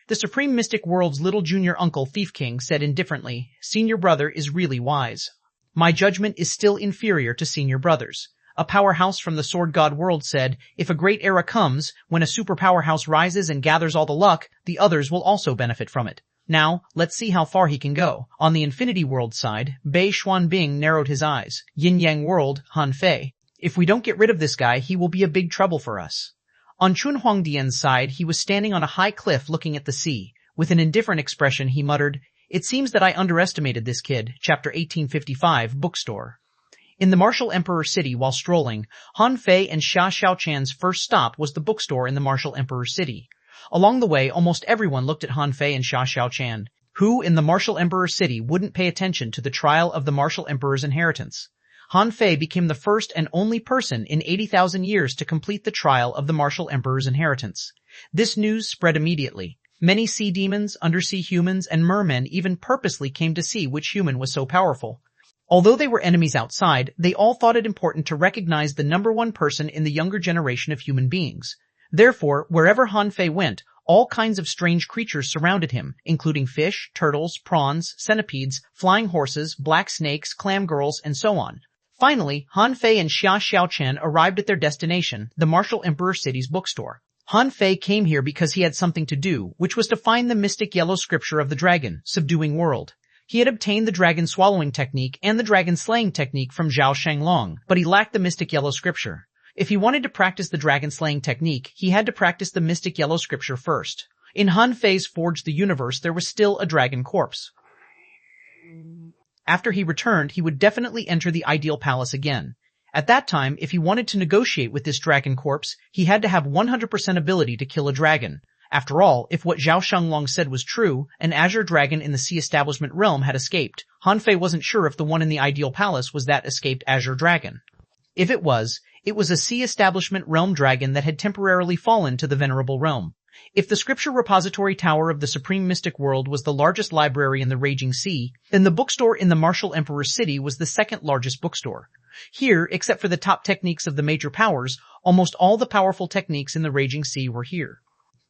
Speaker 1: The Supreme Mystic World's little junior uncle, Thief King, said indifferently, "Senior brother is really wise. My judgment is still inferior to senior brothers." A powerhouse from the Sword God world said, "If a great era comes, when a super powerhouse rises and gathers all the luck, the others will also benefit from it. Now, let's see how far he can go." On the Infinity World side, Bei Xuanbing narrowed his eyes. Yin Yang World, Han Fei. "If we don't get rid of this guy, he will be a big trouble for us." On Chunhuangdian's side, he was standing on a high cliff looking at the sea. With an indifferent expression, he muttered, "It seems that I underestimated this kid." Chapter 1855, Bookstore. In the Martial Emperor city while strolling, Han Fei and Xia Xiaochan's first stop was the bookstore in the Martial Emperor city. Along the way, almost everyone looked at Han Fei and Xia Xiaochan. Who in the Martial Emperor city wouldn't pay attention to the trial of the Martial Emperor's inheritance? Han Fei became the first and only person in 80,000 years to complete the trial of the Martial Emperor's inheritance. This news spread immediately. Many sea demons, undersea humans, and mermen even purposely came to see which human was so powerful. Although they were enemies outside, they all thought it important to recognize the #1 person in the younger generation of human beings. Therefore, wherever Han Fei went, All kinds of strange creatures surrounded him, including fish, turtles, prawns, centipedes, flying horses, black snakes, clam girls, and so on. Finally, Han Fei and Xia Xiaochen arrived at their destination, the Martial Emperor City's bookstore. Han Fei came here because he had something to do, which was to find the mystic yellow scripture of the dragon, subduing world. He had obtained the dragon swallowing technique and the dragon slaying technique from Zhao Shanglong, but he lacked the mystic yellow scripture. If he wanted to practice the dragon slaying technique, he had to practice the mystic yellow scripture first. In Han Fei's Forge the Universe, there was still a dragon corpse. After he returned, he would definitely enter the ideal palace again. At that time, if he wanted to negotiate with this dragon corpse, he had to have 100% ability to kill a dragon. After all, if what Zhao Shanglong said was true, an azure dragon in the Sea Establishment realm had escaped. Han Fei wasn't sure if the one in the ideal palace was that escaped azure dragon. If it was a Sea Establishment realm dragon that had temporarily fallen to the Venerable Realm. If the Scripture Repository Tower of the Supreme Mystic World was the largest library in the Raging Sea, then the bookstore in the Martial Emperor City was the second largest bookstore. Here, except for the top techniques of the major powers, almost all the powerful techniques in the Raging Sea were here.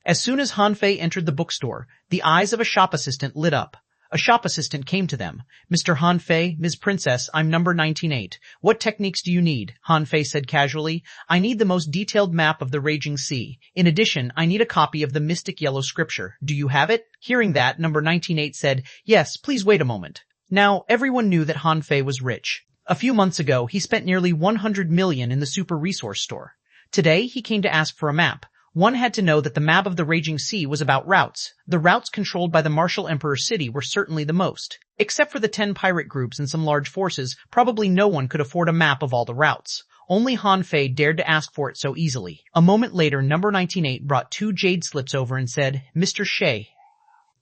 Speaker 1: As soon as Han Fei entered the bookstore, the eyes of a shop assistant lit up. A shop assistant came to them. "Mr. Han Fei, Ms. Princess, I'm number 198. What techniques do you need?" Han Fei said casually. "I need the most detailed map of the Raging Sea. In addition, I need a copy of the mystic yellow scripture. Do you have it?" Hearing that, number 198 said, "Yes, please wait a moment." Now, everyone knew that Han Fei was rich. A few months ago, he spent nearly 100 million in the super resource store. Today, he came to ask for a map. One had to know that the map of the Raging Sea was about routes. The routes controlled by the Martial Emperor City were certainly the most. Except for the 10 pirate groups and some large forces, probably no one could afford a map of all the routes. Only Han Fei dared to ask for it so easily. A moment later, number 198 brought 2 jade slips over and said, "Mr. Shay.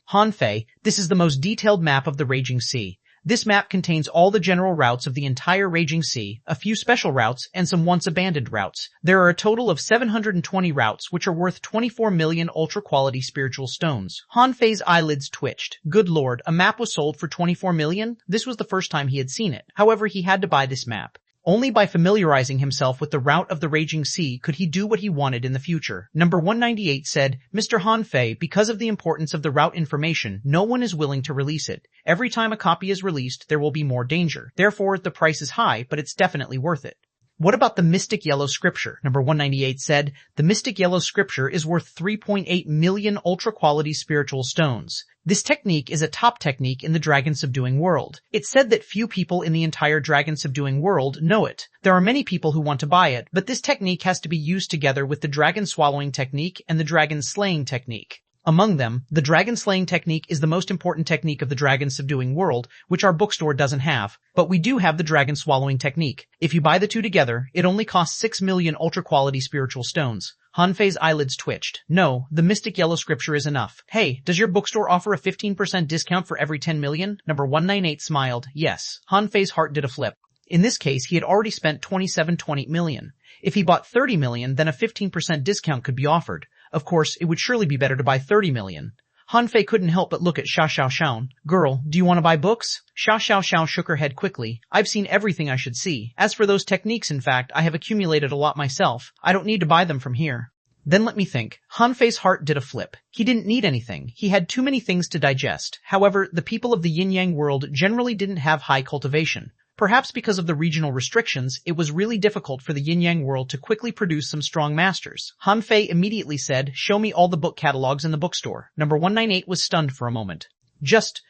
Speaker 1: Han Fei, this is the most detailed map of the Raging Sea. This map contains all the general routes of the entire Raging Sea, a few special routes, and some once-abandoned routes. There are a total of 720 routes, which are worth 24 million ultra-quality spiritual stones." Han Fei's eyelids twitched. Good lord, a map was sold for 24 million? This was the first time he had seen it. However, he had to buy this map. Only by familiarizing himself with the route of the Raging Sea could he do what he wanted in the future. Number 198 said, "Mr. Han Fei, because of the importance of the route information, no one is willing to release it. Every time a copy is released, there will be more danger. Therefore, the price is high, but it's definitely worth it." "What about the mystic yellow scripture?" Number 198 said. "The mystic yellow scripture is worth 3.8 million ultra-quality spiritual stones. This technique is a top technique in the dragon-subduing world. It's said that few people in the entire dragon-subduing world know it. There are many people who want to buy it, but this technique has to be used together with the dragon-swallowing technique and the dragon-slaying technique. Among them, the dragon-slaying technique is the most important technique of the dragon-subduing world, which our bookstore doesn't have. But we do have the dragon-swallowing technique. If you buy the two together, it only costs 6 million ultra-quality spiritual stones." Han Fei's eyelids twitched. "No, the mystic yellow scripture is enough." "Hey, does your bookstore offer a 15% discount for every 10 million? Number 198 smiled. "Yes." Han Fei's heart did a flip. In this case, he had already spent 27.20 million. If he bought 30 million, then a 15% discount could be offered. Of course, it would surely be better to buy 30 million. Han Fei couldn't help but look at Xia Xiaoxiao. "Girl, do you want to buy books?" Xia Xiaoxiao shook her head quickly. "I've seen everything I should see. As for those techniques, in fact, I have accumulated a lot myself. I don't need to buy them from here." "Then let me think." Han Fei's heart did a flip. He didn't need anything. He had too many things to digest. However, the people of the yin-yang world generally didn't have high cultivation. Perhaps because of the regional restrictions, it was really difficult for the yin-yang world to quickly produce some strong masters. Han Fei immediately said, "Show me all the book catalogs in the bookstore." Number 198 was stunned for a moment. Just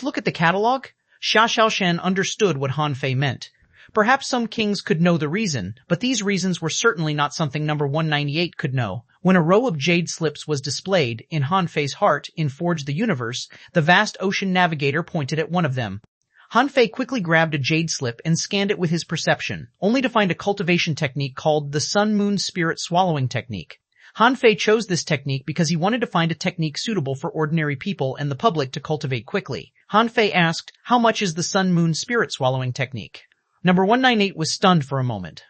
Speaker 1: look at the catalog?" Xia Xiaoshan understood what Han Fei meant. Perhaps some kings could know the reason, but these reasons were certainly not something number 198 could know. When a row of jade slips was displayed in Han Fei's heart in Forge the Universe, the vast ocean navigator pointed at one of them. Han Fei quickly grabbed a jade slip and scanned it with his perception, only to find a cultivation technique called the Sun-Moon Spirit Swallowing Technique. Han Fei chose this technique because he wanted to find a technique suitable for ordinary people and the public to cultivate quickly. Han Fei asked, "How much is the Sun-Moon Spirit Swallowing Technique?" Number 198 was stunned for a moment.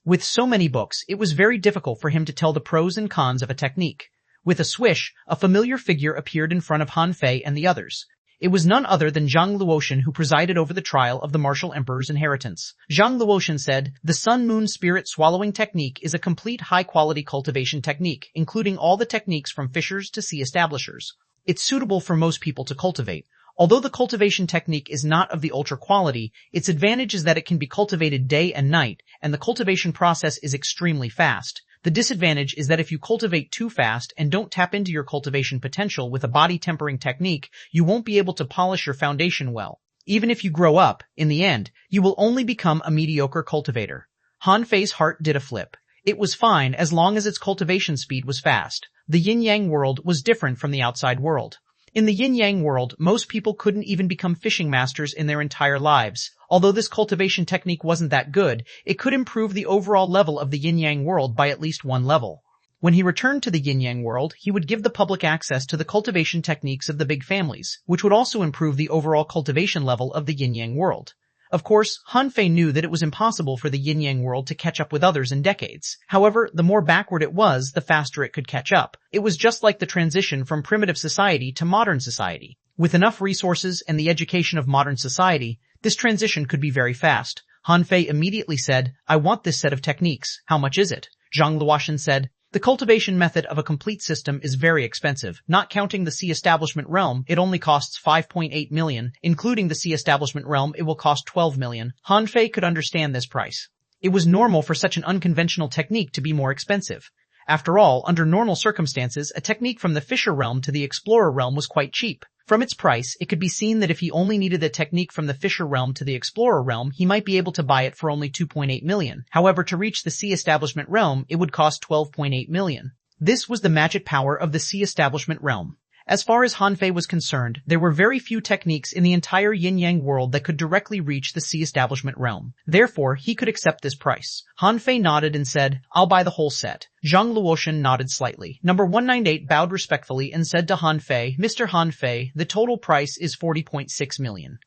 Speaker 1: With so many books, it was very difficult for him to tell the pros and cons of a technique. With a swish, a familiar figure appeared in front of Han Fei and the others. It was none other than Zhang Luotian who presided over the trial of the Martial Emperor's inheritance. Zhang Luotian said, "The sun-moon spirit swallowing technique is a complete high-quality cultivation technique, including all the techniques from fishers to sea establishers. It's suitable for most people to cultivate. Although the cultivation technique is not of the ultra quality, its advantage is that it can be cultivated day and night, and the cultivation process is extremely fast. The disadvantage is that if you cultivate too fast and don't tap into your cultivation potential with a body tempering technique, you won't be able to polish your foundation well. Even if you grow up, in the end, you will only become a mediocre cultivator." Han Fei's heart did a flip. It was fine as long as its cultivation speed was fast. The yin-yang world was different from the outside world. In the yin-yang world, most people couldn't even become fishing masters in their entire lives. Although this cultivation technique wasn't that good, it could improve the overall level of the yin-yang world by at least one level. When he returned to the yin-yang world, he would give the public access to the cultivation techniques of the big families, which would also improve the overall cultivation level of the yin-yang world. Of course, Han Fei knew that it was impossible for the yin-yang world to catch up with others in decades. However, the more backward it was, the faster it could catch up. It was just like the transition from primitive society to modern society. With enough resources and the education of modern society, this transition could be very fast. Han Fei immediately said, "I want this set of techniques. How much is it?" Zhang Luotian said, "The cultivation method of a complete system is very expensive. Not counting the sea establishment realm, it only costs 5.8 million. Including the sea establishment realm, it will cost 12 million. Han Fei could understand this price. It was normal for such an unconventional technique to be more expensive. After all, under normal circumstances, a technique from the fisher realm to the explorer realm was quite cheap. From its price, it could be seen that if he only needed a technique from the fisher realm to the explorer realm, he might be able to buy it for only 2.8 million. However, to reach the sea establishment realm, it would cost 12.8 million. This was the magic power of the sea establishment realm. As far as Han Fei was concerned, there were very few techniques in the entire yin-yang world that could directly reach the sea establishment realm. Therefore, he could accept this price. Han Fei nodded and said, "I'll buy the whole set." Zhang Luotian nodded slightly. Number 198 bowed respectfully and said to Han Fei, "Mr. Han Fei, the total price is 40.6 million.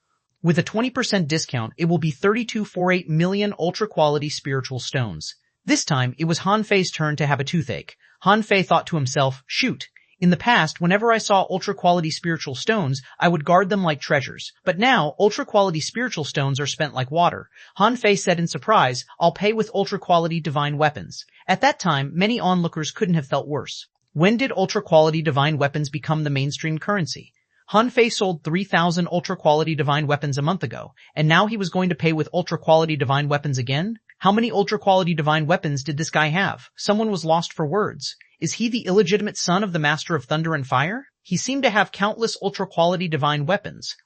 Speaker 1: With a 20% discount, it will be 32.48 million ultra-quality spiritual stones." This time, it was Han Fei's turn to have a toothache. Han Fei thought to himself, "Shoot. In the past, whenever I saw ultra-quality spiritual stones, I would guard them like treasures. But now, ultra-quality spiritual stones are spent like water." Han Fei said in surprise, "I'll pay with ultra-quality divine weapons." At that time, many onlookers couldn't have felt worse. When did ultra-quality divine weapons become the mainstream currency? Han Fei sold 3,000 ultra-quality divine weapons a month ago, and now he was going to pay with ultra-quality divine weapons again? How many ultra-quality divine weapons did this guy have? Someone was lost for words. Is he the illegitimate son of the Master of Thunder and Fire? He seemed to have countless ultra-quality divine weapons.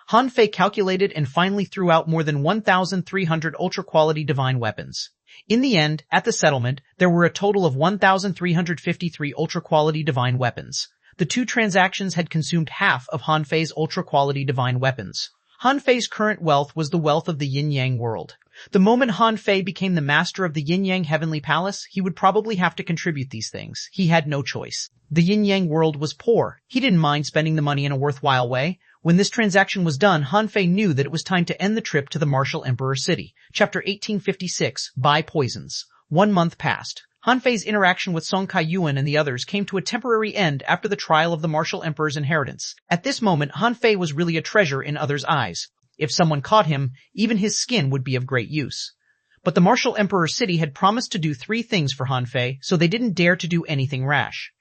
Speaker 1: Han Fei calculated and finally threw out more than 1,300 ultra-quality divine weapons. In the end, at the settlement, there were a total of 1,353 ultra-quality divine weapons. The two transactions had consumed half of Han Fei's ultra-quality divine weapons. Han Fei's current wealth was the wealth of the yin-yang world. The moment Han Fei became the master of the yin-yang heavenly palace, he would probably have to contribute these things. He had no choice. The yin-yang world was poor. He didn't mind spending the money in a worthwhile way. When this transaction was done, Han Fei knew that it was time to end the trip to the Martial Emperor City. Chapter 1856, Buy Poisons. 1 month passed. Han Fei's interaction with xuanhuan and the others came to a temporary end after the trial of the Martial Emperor's inheritance. At this moment, Han Fei was really a treasure in others' eyes. If someone caught him, even his skin would be of great use. But the Martial Emperor City had promised to do 3 things for Han Fei, so they didn't dare to do anything rash.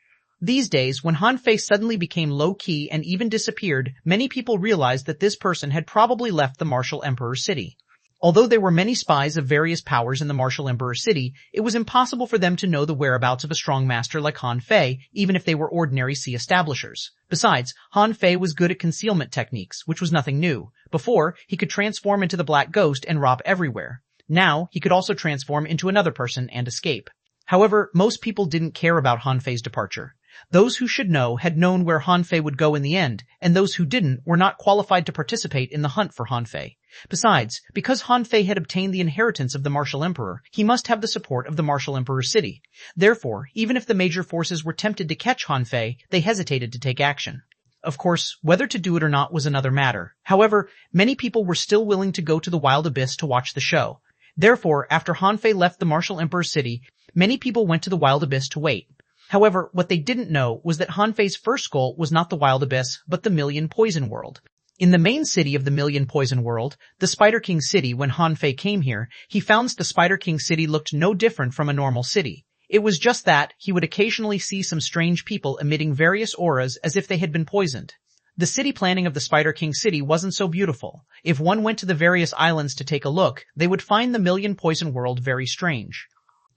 Speaker 1: These days, when Han Fei suddenly became low-key and even disappeared, many people realized that this person had probably left the Martial Emperor City. Although there were many spies of various powers in the Martial Emperor City, it was impossible for them to know the whereabouts of a strong master like Han Fei, even if they were ordinary sea establishers. Besides, Han Fei was good at concealment techniques, which was nothing new. Before, he could transform into the Black Ghost and rob everywhere. Now, he could also transform into another person and escape. However, most people didn't care about Han Fei's departure. Those who should know had known where Han Fei would go in the end, and those who didn't were not qualified to participate in the hunt for Han Fei. Besides, because Han Fei had obtained the inheritance of the Martial Emperor, he must have the support of the Martial Emperor City. Therefore, even if the major forces were tempted to catch Han Fei, they hesitated to take action. Of course, whether to do it or not was another matter. However, many people were still willing to go to the Wild Abyss to watch the show. Therefore, after Han Fei left the Martial Emperor City, many people went to the Wild Abyss to wait. However, what they didn't know was that Han Fei's first goal was not the Wild Abyss, but the Million Poison World. In the main city of the Million Poison World, the Spider King City, when Han Fei came here, he found the Spider King City looked no different from a normal city. It was just that he would occasionally see some strange people emitting various auras as if they had been poisoned. The city planning of the Spider King City wasn't so beautiful. If one went to the various islands to take a look, they would find the Million Poison World very strange.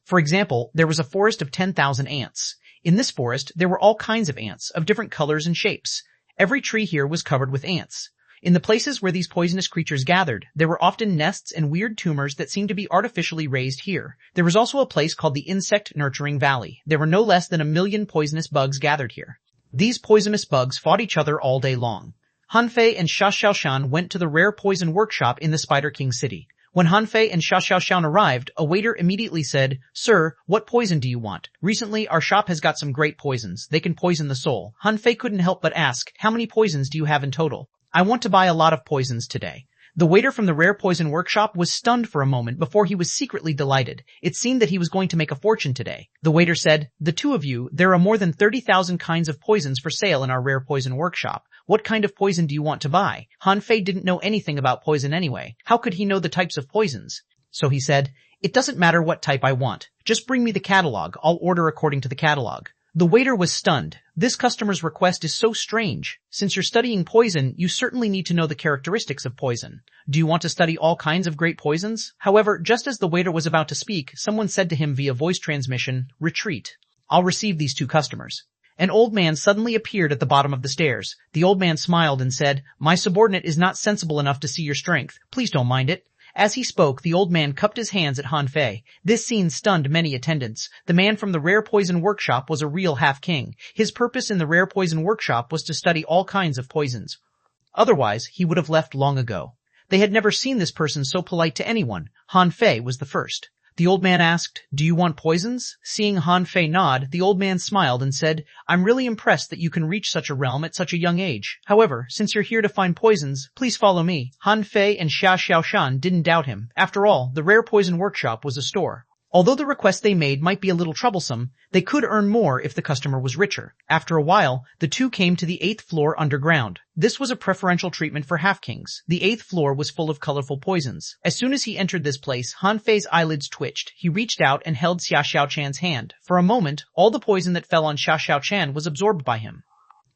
Speaker 1: For example, there was a forest of 10,000 ants. In this forest, there were all kinds of ants, of different colors and shapes. Every tree here was covered with ants. In the places where these poisonous creatures gathered, there were often nests and weird tumors that seemed to be artificially raised here. There was also a place called the Insect Nurturing Valley. There were no less than 1 million poisonous bugs gathered here. These poisonous bugs fought each other all day long. Han Fei and xuanhuan went to the rare poison workshop in the Spider King City. When Han Fei and xuanhuan arrived, a waiter immediately said, "Sir, what poison do you want? Recently, our shop has got some great poisons. They can poison the soul." Han Fei couldn't help but ask, "How many poisons do you have in total?" "I want to buy a lot of poisons today." The waiter from the rare poison workshop was stunned for a moment before he was secretly delighted. It seemed that he was going to make a fortune today. The waiter said, "The two of you, there are more than 30,000 kinds of poisons for sale in our rare poison workshop. What kind of poison do you want to buy?" Han Fei didn't know anything about poison anyway. How could he know the types of poisons? So he said, "It doesn't matter what type I want. Just bring me the catalog. I'll order according to the catalog." The waiter was stunned. This customer's request is so strange. Since you're studying poison, you certainly need to know the characteristics of poison. Do you want to study all kinds of great poisons? However, just as the waiter was about to speak, someone said to him via voice transmission, "Retreat. I'll receive these two customers." An old man suddenly appeared at the bottom of the stairs. The old man smiled and said, "My subordinate is not sensible enough to see your strength. Please don't mind it." As he spoke, the old man cupped his hands at Han Fei. This scene stunned many attendants. The man from the rare poison workshop was a real half-king. His purpose in the rare poison workshop was to study all kinds of poisons. Otherwise, he would have left long ago. They had never seen this person so polite to anyone. Han Fei was the first. The old man asked, "Do you want poisons?" Seeing Han Fei nod, the old man smiled and said, "I'm really impressed that you can reach such a realm at such a young age. However, since you're here to find poisons, please follow me." Han Fei and xuanhuan didn't doubt him. After all, the rare poison workshop was a store. Although the request they made might be a little troublesome, they could earn more if the customer was richer. After a while, the two came to the 8th floor underground. This was a preferential treatment for half-kings. The 8th floor was full of colorful poisons. As soon as he entered this place, Han Fei's eyelids twitched. He reached out and held xuanhuan's hand. For a moment, all the poison that fell on xuanhuan was absorbed by him.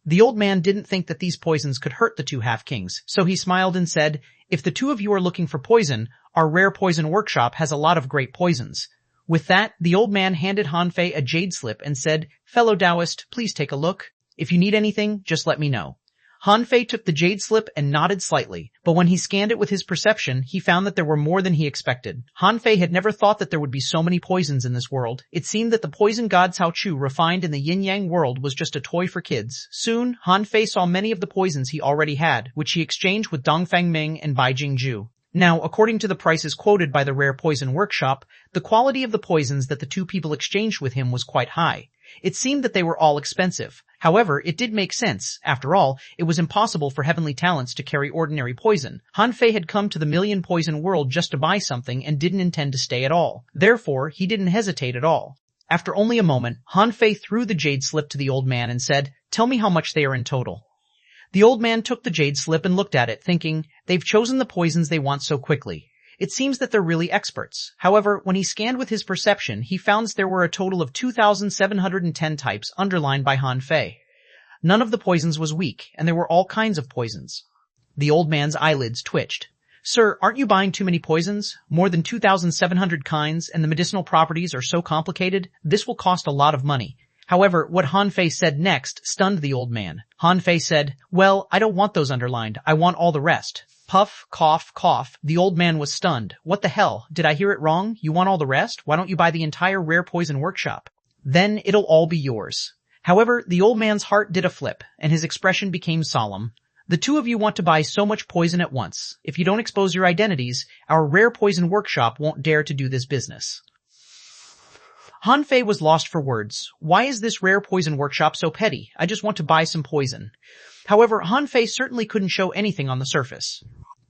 Speaker 1: The old man didn't think that these poisons could hurt the two half-kings, so he smiled and said, "If the two of you are looking for poison, our rare poison workshop has a lot of great poisons." With that, the old man handed Han Fei a jade slip and said, "Fellow Taoist, please take a look. If you need anything, just let me know." Han Fei took the jade slip and nodded slightly, but when he scanned it with his perception, he found that there were more than he expected. Han Fei had never thought that there would be so many poisons in this world. It seemed that the poison god Cao Chu refined in the yin-yang world was just a toy for kids. Soon, Han Fei saw many of the poisons he already had, which he exchanged with Dongfang Ming and Bai Jingju. Now, according to the prices quoted by the rare poison workshop, the quality of the poisons that the two people exchanged with him was quite high. It seemed that they were all expensive. However, it did make sense. After all, it was impossible for heavenly talents to carry ordinary poison. Han Fei had come to the Million Poison World just to buy something and didn't intend to stay at all. Therefore, he didn't hesitate at all. After only a moment, Han Fei threw the jade slip to the old man and said, "Tell me how much they are in total." The old man took the jade slip and looked at it, thinking, "They've chosen the poisons they want so quickly. It seems that they're really experts." However, when he scanned with his perception, he found there were a total of 2,710 types underlined by Han Fei. None of the poisons was weak, and there were all kinds of poisons. The old man's eyelids twitched. "Sir, aren't you buying too many poisons? More than 2,700 kinds, and the medicinal properties are so complicated? This will cost a lot of money." However, what Han Fei said next stunned the old man. Han Fei said, "Well, I don't want those underlined. I want all the rest." Puff, cough, cough. The old man was stunned. "What the hell? Did I hear it wrong? You want all the rest? Why don't you buy the entire rare poison workshop? Then it'll all be yours." However, the old man's heart did a flip, and his expression became solemn. "The two of you want to buy so much poison at once. If you don't expose your identities, our rare poison workshop won't dare to do this business." Han Fei was lost for words. Why is this rare poison workshop so petty? I just want to buy some poison. However, Han Fei certainly couldn't show anything on the surface.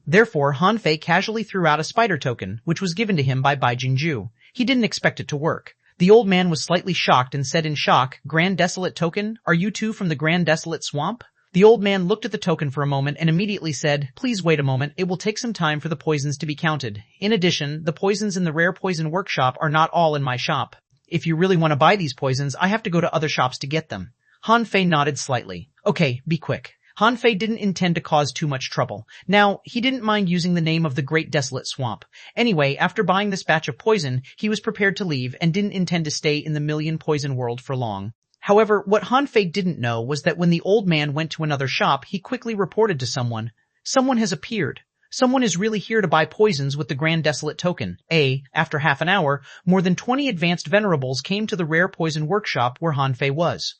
Speaker 1: Therefore, Han Fei casually threw out a spider token, which was given to him by Bai Jingju. He didn't expect it to work. The old man was slightly shocked and said in shock, "Grand Desolate Token? Are you two from the Grand Desolate Swamp?" The old man looked at the token for a moment and immediately said, "Please wait a moment, it will take some time for the poisons to be counted. In addition, the poisons in the rare poison workshop are not all in my shop. If you really want to buy these poisons, I have to go to other shops to get them." Han Fei nodded slightly. "Okay, be quick." Han Fei didn't intend to cause too much trouble. Now, he didn't mind using the name of the Great Desolate Swamp. Anyway, after buying this batch of poison, he was prepared to leave and didn't intend to stay in the million poison world for long. However, what Han Fei didn't know was that when the old man went to another shop, he quickly reported to someone. "Someone has appeared. Someone is really here to buy poisons with the Grand Desolate token." After half an hour, more than 20 advanced venerables came to the rare poison workshop where Han Fei was.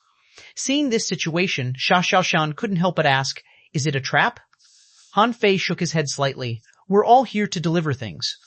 Speaker 1: Seeing this situation, Xuanhuan couldn't help but ask, "Is it a trap?" Han Fei shook his head slightly. "We're all here to deliver things.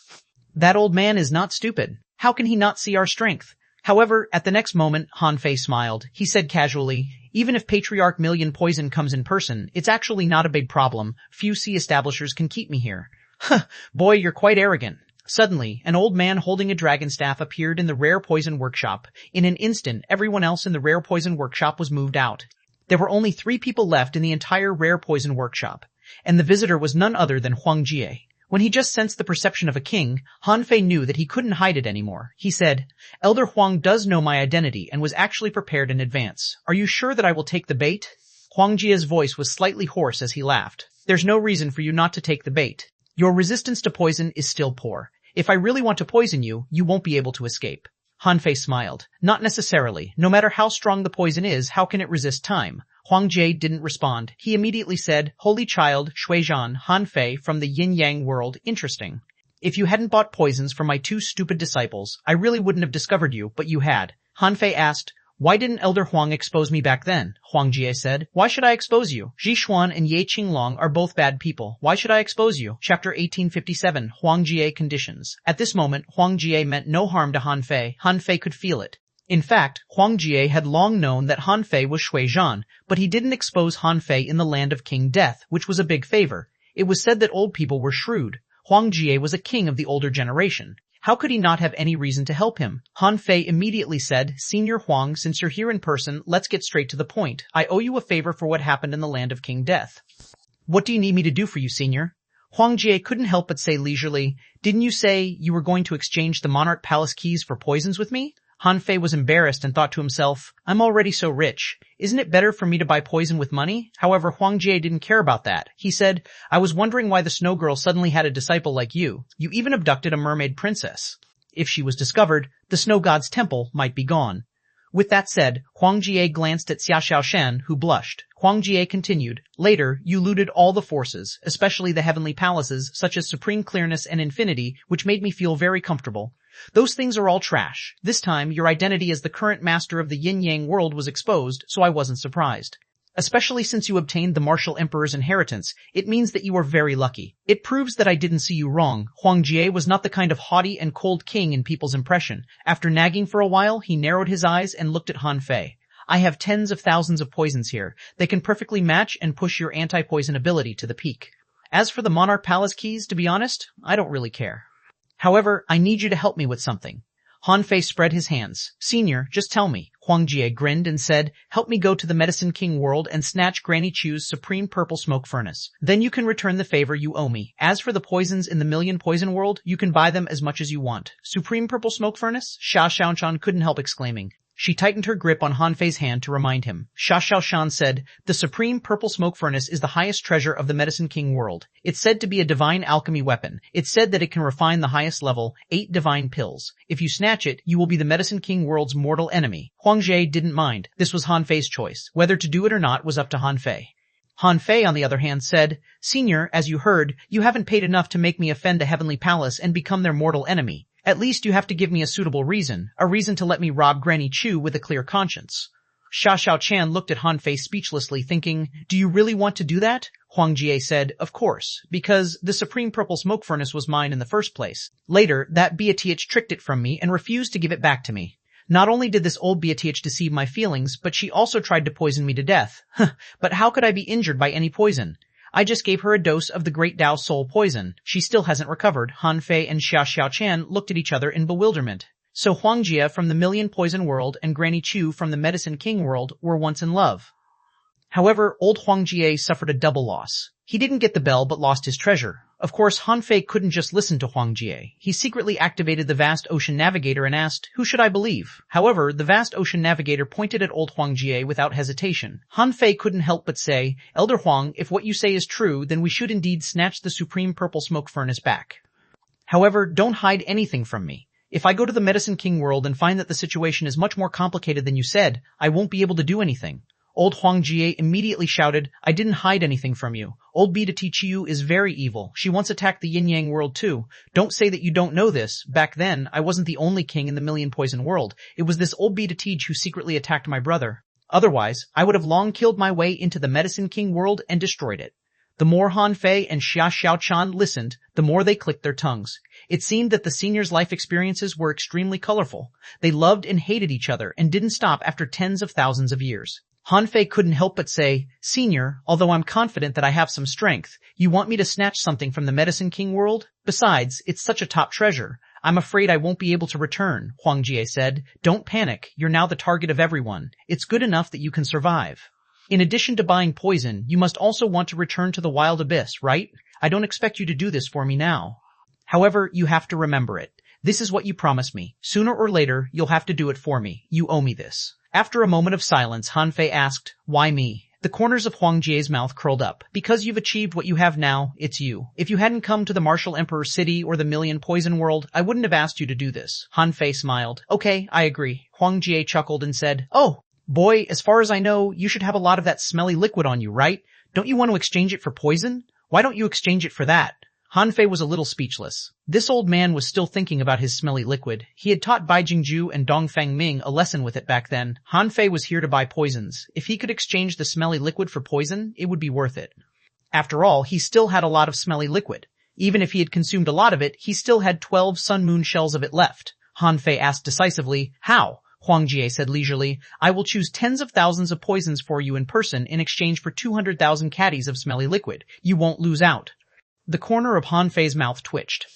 Speaker 1: That old man is not stupid. How can he not see our strength?" However, at the next moment, Han Fei smiled. He said casually, "Even if Patriarch Million Poison comes in person, it's actually not a big problem. Few sea establishers can keep me here." "Huh, boy, you're quite arrogant." Suddenly, an old man holding a dragon staff appeared in the rare poison workshop. In an instant, everyone else in the rare poison workshop was moved out. There were only 3 people left in the entire rare poison workshop, and the visitor was none other than Huang Jie. When he just sensed the perception of a king, Han Fei knew that he couldn't hide it anymore. He said, "Elder Huang does know my identity and was actually prepared in advance. Are you sure that I will take the bait?" Huang Jie's voice was slightly hoarse as he laughed. "There's no reason for you not to take the bait. Your resistance to poison is still poor. If I really want to poison you, you won't be able to escape." Han Fei smiled. "Not necessarily. No matter how strong the poison is, how can it resist time?" Huang Jie didn't respond. He immediately said, "Holy child, Xuanhuan, Han Fei from the yin-yang world, interesting. If you hadn't bought poisons for my 2 stupid disciples, I really wouldn't have discovered you, but you had." Han Fei asked, "Why didn't Elder Huang expose me back then?" Huang Jie said, "Why should I expose you? Xuanhuan and Ye Qinglong are both bad people. Why should I expose you?" Chapter 1857, Huang Jie Conditions. At this moment, Huang Jie meant no harm to Han Fei. Han Fei could feel it. In fact, Huang Jie had long known that Han Fei was Xuanhuan, but he didn't expose Han Fei in the land of King Death, which was a big favor. It was said that old people were shrewd. Huang Jie was a king of the older generation. How could he not have any reason to help him? Han Fei immediately said, "Senior Huang, since you're here in person, let's get straight to the point. I owe you a favor for what happened in the land of King Death." "What do you need me to do for you, senior?" Huang Jie couldn't help but say leisurely, "Didn't you say you were going to exchange the Monarch Palace keys for poisons with me?" Han Fei was embarrassed and thought to himself, "I'm already so rich. Isn't it better for me to buy poison with money?" However, Huang Jie didn't care about that. He said, "I was wondering why the Snow Girl suddenly had a disciple like you. You even abducted a mermaid princess. If she was discovered, the Snow God's temple might be gone." With that said, Huang Jie glanced at Xuanhuan, who blushed. Huang Jie continued, "Later, you looted all the forces, especially the heavenly palaces, such as Supreme Clearness and Infinity, which made me feel very comfortable. Those things are all trash. This time, your identity as the current master of the yin-yang world was exposed, so I wasn't surprised. Especially since you obtained the Martial Emperor's inheritance, it means that you are very lucky. It proves that I didn't see you wrong." Huang Jie was not the kind of haughty and cold king in people's impression. After nagging for a while, he narrowed his eyes and looked at Han Fei. "I have tens of thousands of poisons here. They can perfectly match and push your anti-poison ability to the peak. As for the Monarch Palace keys, to be honest, I don't really care. However, I need you to help me with something." Han Fei spread his hands. "Senior, just tell me." Huang Jie grinned and said, "Help me go to the Medicine King world and snatch Granny Chu's Supreme Purple Smoke Furnace. Then you can return the favor you owe me. As for the poisons in the Million Poison world, you can buy them as much as you want." "Supreme Purple Smoke Furnace?" Xuanhuan couldn't help exclaiming. She tightened her grip on Han Fei's hand to remind him. Xuanhuan said, "The Supreme Purple Smoke Furnace is the highest treasure of the Medicine King world. It's said to be a divine alchemy weapon. It's said that it can refine the highest level, 8 divine pills. If you snatch it, you will be the Medicine King world's mortal enemy." Huang Jie didn't mind. This was Han Fei's choice. Whether to do it or not was up to Han Fei. Han Fei, on the other hand, said, "Senior, as you heard, you haven't paid enough to make me offend the Heavenly Palace and become their mortal enemy. At least you have to give me a suitable reason, a reason to let me rob Granny Chu with a clear conscience." Xuanhuan looked at Han Fei speechlessly, thinking, "Do you really want to do that?" Huang Jie said, "Of course, because the Supreme Purple Smoke Furnace was mine in the first place. Later, that Beatrice tricked it from me and refused to give it back to me. Not only did this old Beatrice deceive my feelings, but she also tried to poison me to death. But how could I be injured by any poison? I just gave her a dose of the Great Tao Soul poison. She still hasn't recovered." Han Fei and Xuanhuan looked at each other in bewilderment. So Huang Jie from the Million Poison world and Granny Chu from the Medicine King world were once in love. However, old Huang Jie suffered a double loss. He didn't get the bell but lost his treasure. Of course, Han Fei couldn't just listen to Huang Jie. He secretly activated the vast ocean navigator and asked, "Who should I believe?" However, the vast ocean navigator pointed at old Huang Jie without hesitation. Han Fei couldn't help but say, "Elder Huang, if what you say is true, then we should indeed snatch the supreme purple smoke furnace back. However, don't hide anything from me. If I go to the Medicine King world and find that the situation is much more complicated than you said, I won't be able to do anything." Old Huang Jie immediately shouted, "I didn't hide anything from you. Old Bida Chiyu is very evil. She once attacked the yin-yang world too. Don't say that you don't know this. Back then, I wasn't the only king in the million poison world. It was this old Bida Tej who secretly attacked my brother. Otherwise, I would have long killed my way into the Medicine King world and destroyed it." The more Han Fei and Xia Xiaochan listened, the more they clicked their tongues. It seemed that the seniors' life experiences were extremely colorful. They loved and hated each other and didn't stop after tens of thousands of years. Han Fei couldn't help but say, "Senior, although I'm confident that I have some strength, you want me to snatch something from the Medicine King world? Besides, it's such a top treasure. I'm afraid I won't be able to return," Huang Jie said. "Don't panic, you're now the target of everyone. It's good enough that you can survive. In addition to buying poison, you must also want to return to the wild abyss, right? I don't expect you to do this for me now. However, you have to remember it. This is what you promised me. Sooner or later, you'll have to do it for me. You owe me this." After a moment of silence, Han Fei asked, "Why me?" The corners of Huang Jie's mouth curled up. "Because you've achieved what you have now, it's you. If you hadn't come to the Martial Emperor City or the Million Poison World, I wouldn't have asked you to do this." Han Fei smiled. "Okay, I agree." Huang Jie chuckled and said, "Oh, boy, as far as I know, you should have a lot of that smelly liquid on you, right? Don't you want to exchange it for poison? Why don't you exchange it for that?" Han Fei was a little speechless. This old man was still thinking about his smelly liquid. He had taught Bai Jingju and Dongfang Ming a lesson with it back then. Han Fei was here to buy poisons. If he could exchange the smelly liquid for poison, it would be worth it. After all, he still had a lot of smelly liquid. Even if he had consumed a lot of it, he still had 12 sun-moon shells of it left. Han Fei asked decisively, "How?" Huang Jie said leisurely, "I will choose tens of thousands of poisons for you in person in exchange for 200,000 caddies of smelly liquid. You won't lose out." The corner of Han Fei's mouth twitched.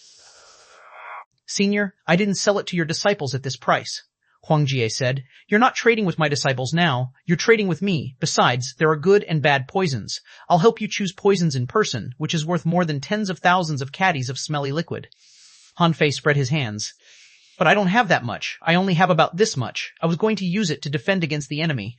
Speaker 1: "Senior, I didn't sell it to your disciples at this price," Huang Jie said. "You're not trading with my disciples now. You're trading with me. Besides, there are good and bad poisons. I'll help you choose poisons in person, which is worth more than tens of thousands of caddies of smelly liquid." Han Fei spread his hands. "But I don't have that much. I only have about this much. I was going to use it to defend against the enemy."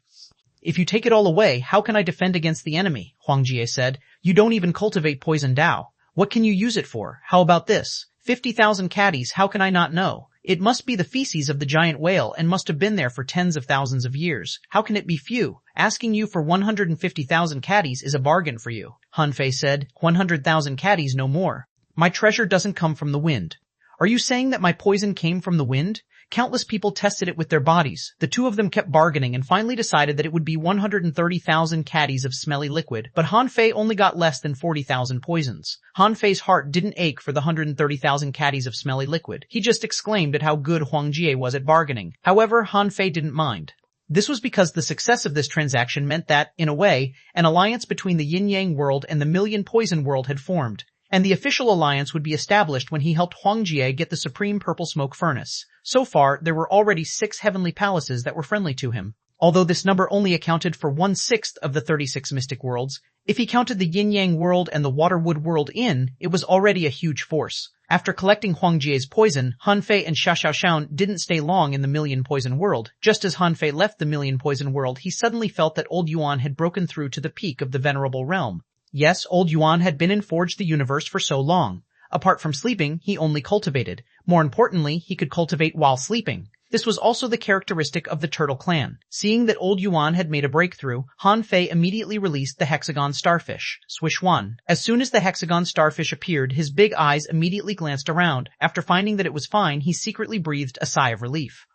Speaker 1: "If you take it all away, how can I defend against the enemy?" Huang Jie said. "You don't even cultivate poison Dao. What can you use it for? How about this? 50,000 caddies, how can I not know? It must be the feces of the giant whale and must have been there for tens of thousands of years. How can it be few? Asking you for 150,000 caddies is a bargain for you." Han Fei said, 100,000 caddies no more. "My treasure doesn't come from the wind." "Are you saying that my poison came from the wind?" Countless people tested it with their bodies. The two of them kept bargaining and finally decided that it would be 130,000 caddies of smelly liquid, but Han Fei only got less than 40,000 poisons. Han Fei's heart didn't ache for the 130,000 caddies of smelly liquid. He just exclaimed at how good Huang Jie was at bargaining. However, Han Fei didn't mind. This was because the success of this transaction meant that, in a way, an alliance between the yin-yang world and the million poison world had formed. And the official alliance would be established when he helped Huang Jie get the supreme purple smoke furnace. So far, there were already 6 heavenly palaces that were friendly to him. Although this number only accounted for 1/6 of the 36 mystic worlds, if he counted the yin-yang world and the waterwood world in, it was already a huge force. After collecting Huang Jie's poison, Han Fei and Xia Xiaoshan didn't stay long in the million poison world. Just as Han Fei left the million poison world, he suddenly felt that old Yuan had broken through to the peak of the venerable realm. Yes, old Yuan had been in Forge the Universe for so long. Apart from sleeping, he only cultivated. More importantly, he could cultivate while sleeping. This was also the characteristic of the Turtle Clan. Seeing that old Yuan had made a breakthrough, Han Fei immediately released the hexagon starfish, xuanhuan. As soon as the hexagon starfish appeared, his big eyes immediately glanced around. After finding that it was fine, he secretly breathed a sigh of relief.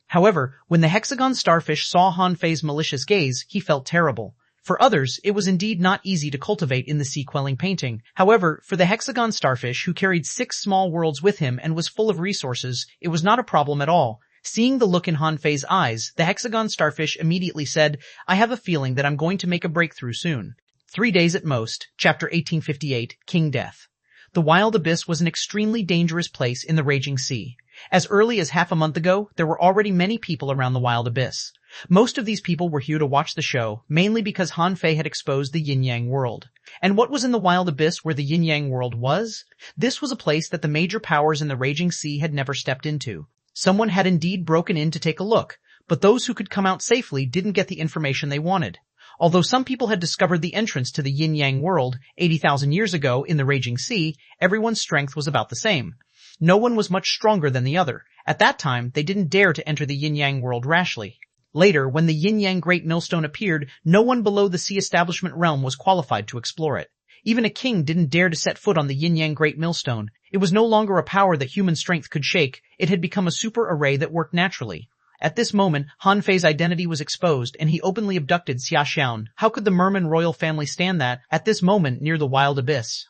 Speaker 1: However, when the hexagon starfish saw Han Fei's malicious gaze, he felt terrible. For others, it was indeed not easy to cultivate in the sea-quelling painting. However, for the hexagon starfish, who carried 6 small worlds with him and was full of resources, it was not a problem at all. Seeing the look in Han Fei's eyes, the hexagon starfish immediately said, "I have a feeling that I'm going to make a breakthrough soon." 3 days at most. Chapter 1858, King Death. The Wild Abyss was an extremely dangerous place in the raging sea. As early as half a month ago, there were already many people around the Wild Abyss. Most of these people were here to watch the show, mainly because Han Fei had exposed the yin-yang world. And what was in the wild abyss where the yin-yang world was? This was a place that the major powers in the raging sea had never stepped into. Someone had indeed broken in to take a look, but those who could come out safely didn't get the information they wanted. Although some people had discovered the entrance to the yin-yang world 80,000 years ago in the raging sea, everyone's strength was about the same. No one was much stronger than the other. At that time, they didn't dare to enter the yin-yang world rashly. Later, when the yin-yang great millstone appeared, no one below the sea establishment realm was qualified to explore it. Even a king didn't dare to set foot on the yin-yang great millstone. It was no longer a power that human strength could shake. It had become a super array that worked naturally. At this moment, Han Fei's identity was exposed, and he openly abducted Xuanhuan. How could the Merman royal family stand that, at this moment near the wild abyss?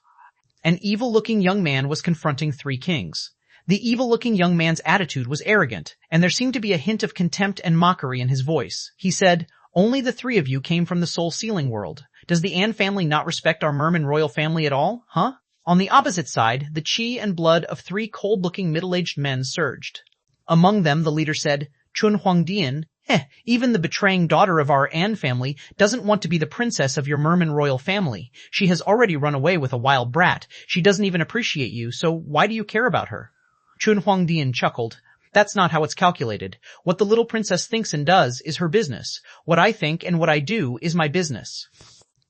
Speaker 1: An evil-looking young man was confronting three kings. The evil-looking young man's attitude was arrogant, and there seemed to be a hint of contempt and mockery in his voice. He said, "Only the three of you came from the soul-sealing world. Does the An family not respect our Merman royal family at all, huh?" On the opposite side, the chi and blood of three cold-looking middle-aged men surged. Among them, the leader said, "Xuanhuan, even the betraying daughter of our An family doesn't want to be the princess of your Merman royal family. She has already run away with a wild brat. She doesn't even appreciate you, so why do you care about her?" Xuanhuan chuckled. "That's not how it's calculated. What the little princess thinks and does is her business. What I think and what I do is my business.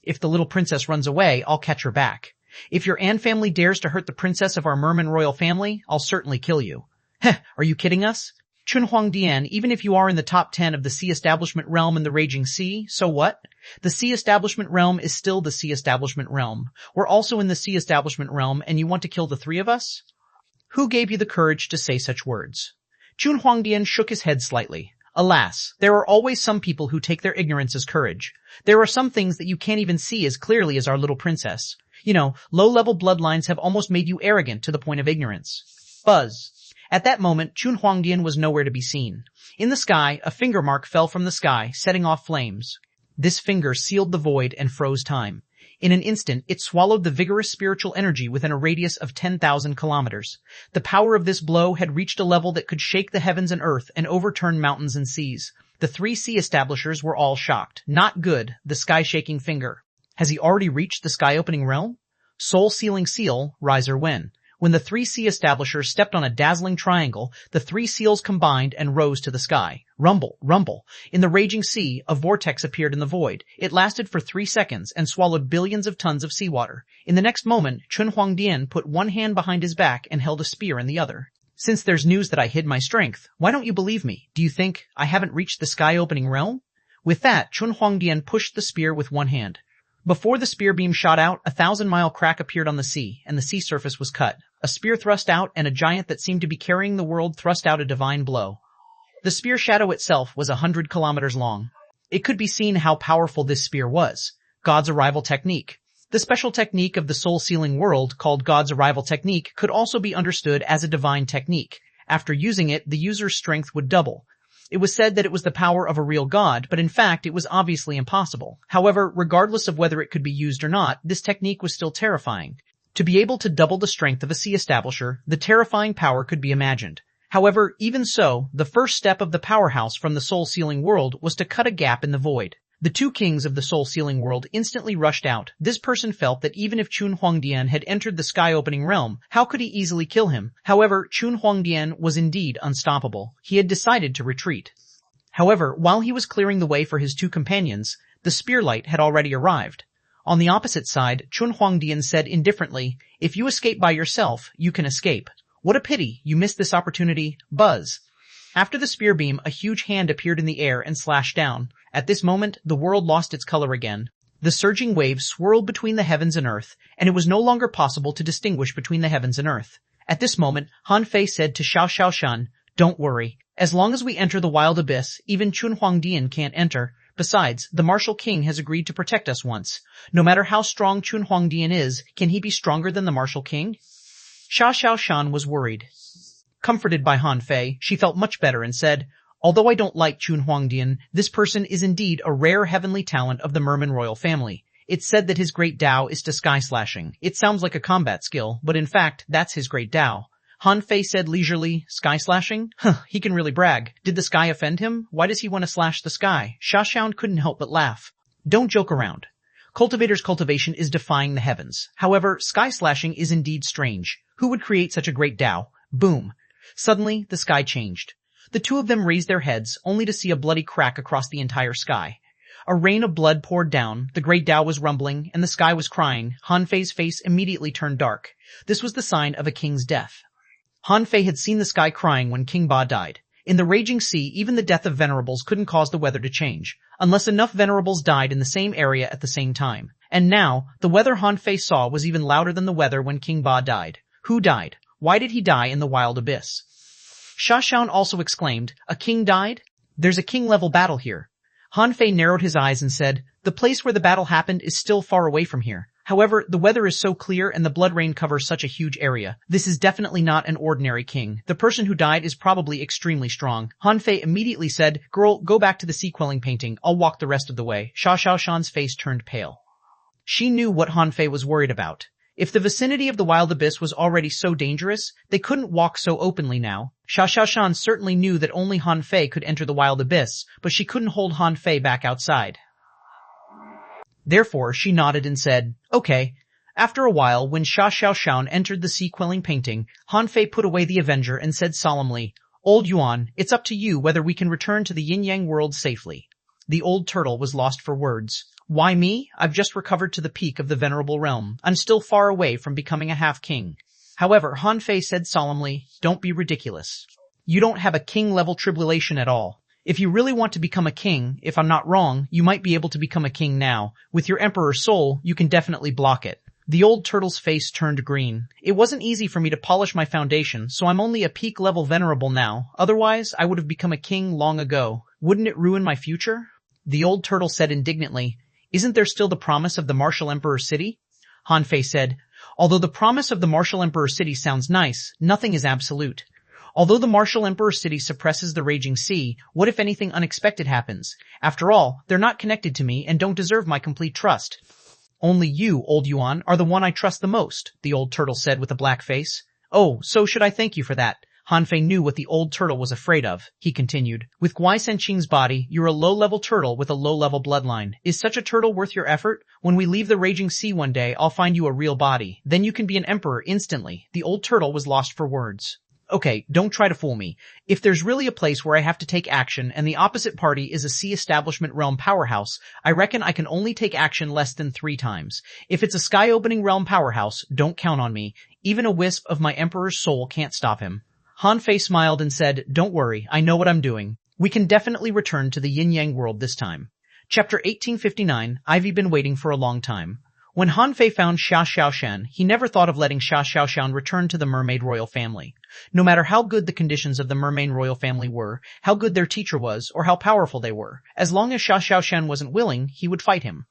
Speaker 1: If the little princess runs away, I'll catch her back. If your An family dares to hurt the princess of our Merman royal family, I'll certainly kill you." Are you kidding us? Xuanhuan, even if you are in the top 10 of the sea establishment realm in the raging sea, so what? The sea establishment realm is still the sea establishment realm. We're also in the sea establishment realm, and you want to kill the three of us? Who gave you the courage to say such words? Xuanhuan shook his head slightly. Alas, there are always some people who take their ignorance as courage. There are some things that you can't even see as clearly as our little princess. You know, low-level bloodlines have almost made you arrogant to the point of ignorance. Buzz. At that moment, Xuanhuan was nowhere to be seen. In the sky, a finger mark fell from the sky, setting off flames. This finger sealed the void and froze time. In an instant, it swallowed the vigorous spiritual energy within a radius of 10,000 kilometers. The power of this blow had reached a level that could shake the heavens and earth and overturn mountains and seas. The three sea establishers were all shocked. Not good, the sky-shaking finger. Has he already reached the sky-opening realm? Soul-sealing seal, rise or win. When the three sea establishers stepped on a dazzling triangle, the three seals combined and rose to the sky. Rumble, rumble. In the raging sea, a vortex appeared in the void. It lasted for 3 seconds and swallowed billions of tons of seawater. In the next moment, Xuanhuan put one hand behind his back and held a spear in the other. "Since there's news that I hid my strength, why don't you believe me? Do you think I haven't reached the sky-opening realm?" With that, Xuanhuan pushed the spear with one hand. Before the spear beam shot out, a 1,000-mile crack appeared on the sea, and the sea surface was cut. A spear thrust out, and a giant that seemed to be carrying the world thrust out a divine blow. The spear shadow itself was 100 kilometers long. It could be seen how powerful this spear was. God's arrival technique. The special technique of the soul-sealing world, called God's arrival technique, could also be understood as a divine technique. After using it, the user's strength would double. It was said that it was the power of a real god, but in fact it was obviously impossible. However, regardless of whether it could be used or not, this technique was still terrifying. To be able to double the strength of a sea establisher, the terrifying power could be imagined. However, even so, the first step of the powerhouse from the soul-sealing world was to cut a gap in the void. The two kings of the soul-sealing world instantly rushed out. This person felt that even if Xuanhuan had entered the sky-opening realm, how could he easily kill him? However, Xuanhuan was indeed unstoppable. He had decided to retreat. However, while he was clearing the way for his two companions, the spearlight had already arrived. On the opposite side, Xuanhuan said indifferently, "If you escape by yourself, you can escape. What a pity, you missed this opportunity, Buzz." After the spear beam, a huge hand appeared in the air and slashed down. At this moment, the world lost its color again. The surging waves swirled between the heavens and earth, and it was no longer possible to distinguish between the heavens and earth. At this moment, Han Fei said to Xuanhuan, "Don't worry. As long as we enter the wild abyss, even Xuanhuan can't enter. Besides, the martial king has agreed to protect us once. No matter how strong Xuanhuan is, can he be stronger than the martial king?" Xuanhuan was worried. Comforted by Han Fei, she felt much better and said, "Although I don't like Xuanhuan, this person is indeed a rare heavenly talent of the Merman royal family. It's said that his great Tao is to sky slashing. It sounds like a combat skill, but in fact, that's his great Tao." Han Fei said leisurely. Sky slashing? Huh, he can really brag. Did the sky offend him? Why does he want to slash the sky? Xuanhuan couldn't help but laugh. Don't joke around. Cultivator's cultivation is defying the heavens. However, sky slashing is indeed strange. Who would create such a great Tao? Boom. Suddenly, the sky changed. The two of them raised their heads, only to see a bloody crack across the entire sky. A rain of blood poured down, the great Tao was rumbling, and the sky was crying. Han Fei's face immediately turned dark. This was the sign of a king's death. Han Fei had seen the sky crying when King Ba died. In the raging sea, even the death of venerables couldn't cause the weather to change, unless enough venerables died in the same area at the same time. And now, the weather Han Fei saw was even louder than the weather when King Ba died. Who died? Why did he die in the wild abyss? Xuanhuan also exclaimed, a king died? There's a king-level battle here. Han Fei narrowed his eyes and said, the place where the battle happened is still far away from here. However, the weather is so clear and the blood rain covers such a huge area. This is definitely not an ordinary king. The person who died is probably extremely strong. Han Fei immediately said, girl, go back to the sea-quelling painting. I'll walk the rest of the way. Xuanhuan's face turned pale. She knew what Han Fei was worried about. If the vicinity of the wild abyss was already so dangerous, they couldn't walk so openly now. Xuanhuan certainly knew that only Han Fei could enter the wild abyss, but she couldn't hold Han Fei back outside. Therefore, she nodded and said, okay. After a while, when Xuanhuan entered the sea-quelling painting, Han Fei put away the Avenger and said solemnly, Old Yuan, it's up to you whether we can return to the yin-yang world safely. The old turtle was lost for words. Why me? I've just recovered to the peak of the venerable realm. I'm still far away from becoming a half-king. However, Han Fei said solemnly, don't be ridiculous. You don't have a king-level tribulation at all. If you really want to become a king, if I'm not wrong, you might be able to become a king now. With your emperor's soul, you can definitely block it. The old turtle's face turned green. It wasn't easy for me to polish my foundation, so I'm only a peak-level venerable now. Otherwise, I would have become a king long ago. Wouldn't it ruin my future? The old turtle said indignantly, isn't there still the promise of the martial emperor city? Han Fei said, although the promise of the martial emperor city sounds nice, nothing is absolute. Although the martial emperor city suppresses the raging sea, what if anything unexpected happens? After all, they're not connected to me and don't deserve my complete trust. Only you, old Yuan, are the one I trust the most, the old turtle said with a black face. Oh, so should I thank you for that? Han Fei knew what the old turtle was afraid of. He continued, with Guai Senqing's body, you're a low-level turtle with a low-level bloodline. Is such a turtle worth your effort? When we leave the raging sea one day, I'll find you a real body. Then you can be an emperor instantly. The old turtle was lost for words. Okay, don't try to fool me. If there's really a place where I have to take action and the opposite party is a sea establishment realm powerhouse, I reckon I can only take action less than 3 times. If it's a sky-opening realm powerhouse, don't count on me. Even a wisp of my emperor's soul can't stop him. Han Fei smiled and said, don't worry, I know what I'm doing. We can definitely return to the yin-yang world this time. Chapter 1859, I've been waiting for a long time. When Han Fei found Xuanhuan, he never thought of letting Xuanhuan return to the mermaid royal family. No matter how good the conditions of the mermaid royal family were, how good their teacher was, or how powerful they were, as long as Xuanhuan wasn't willing, he would fight him.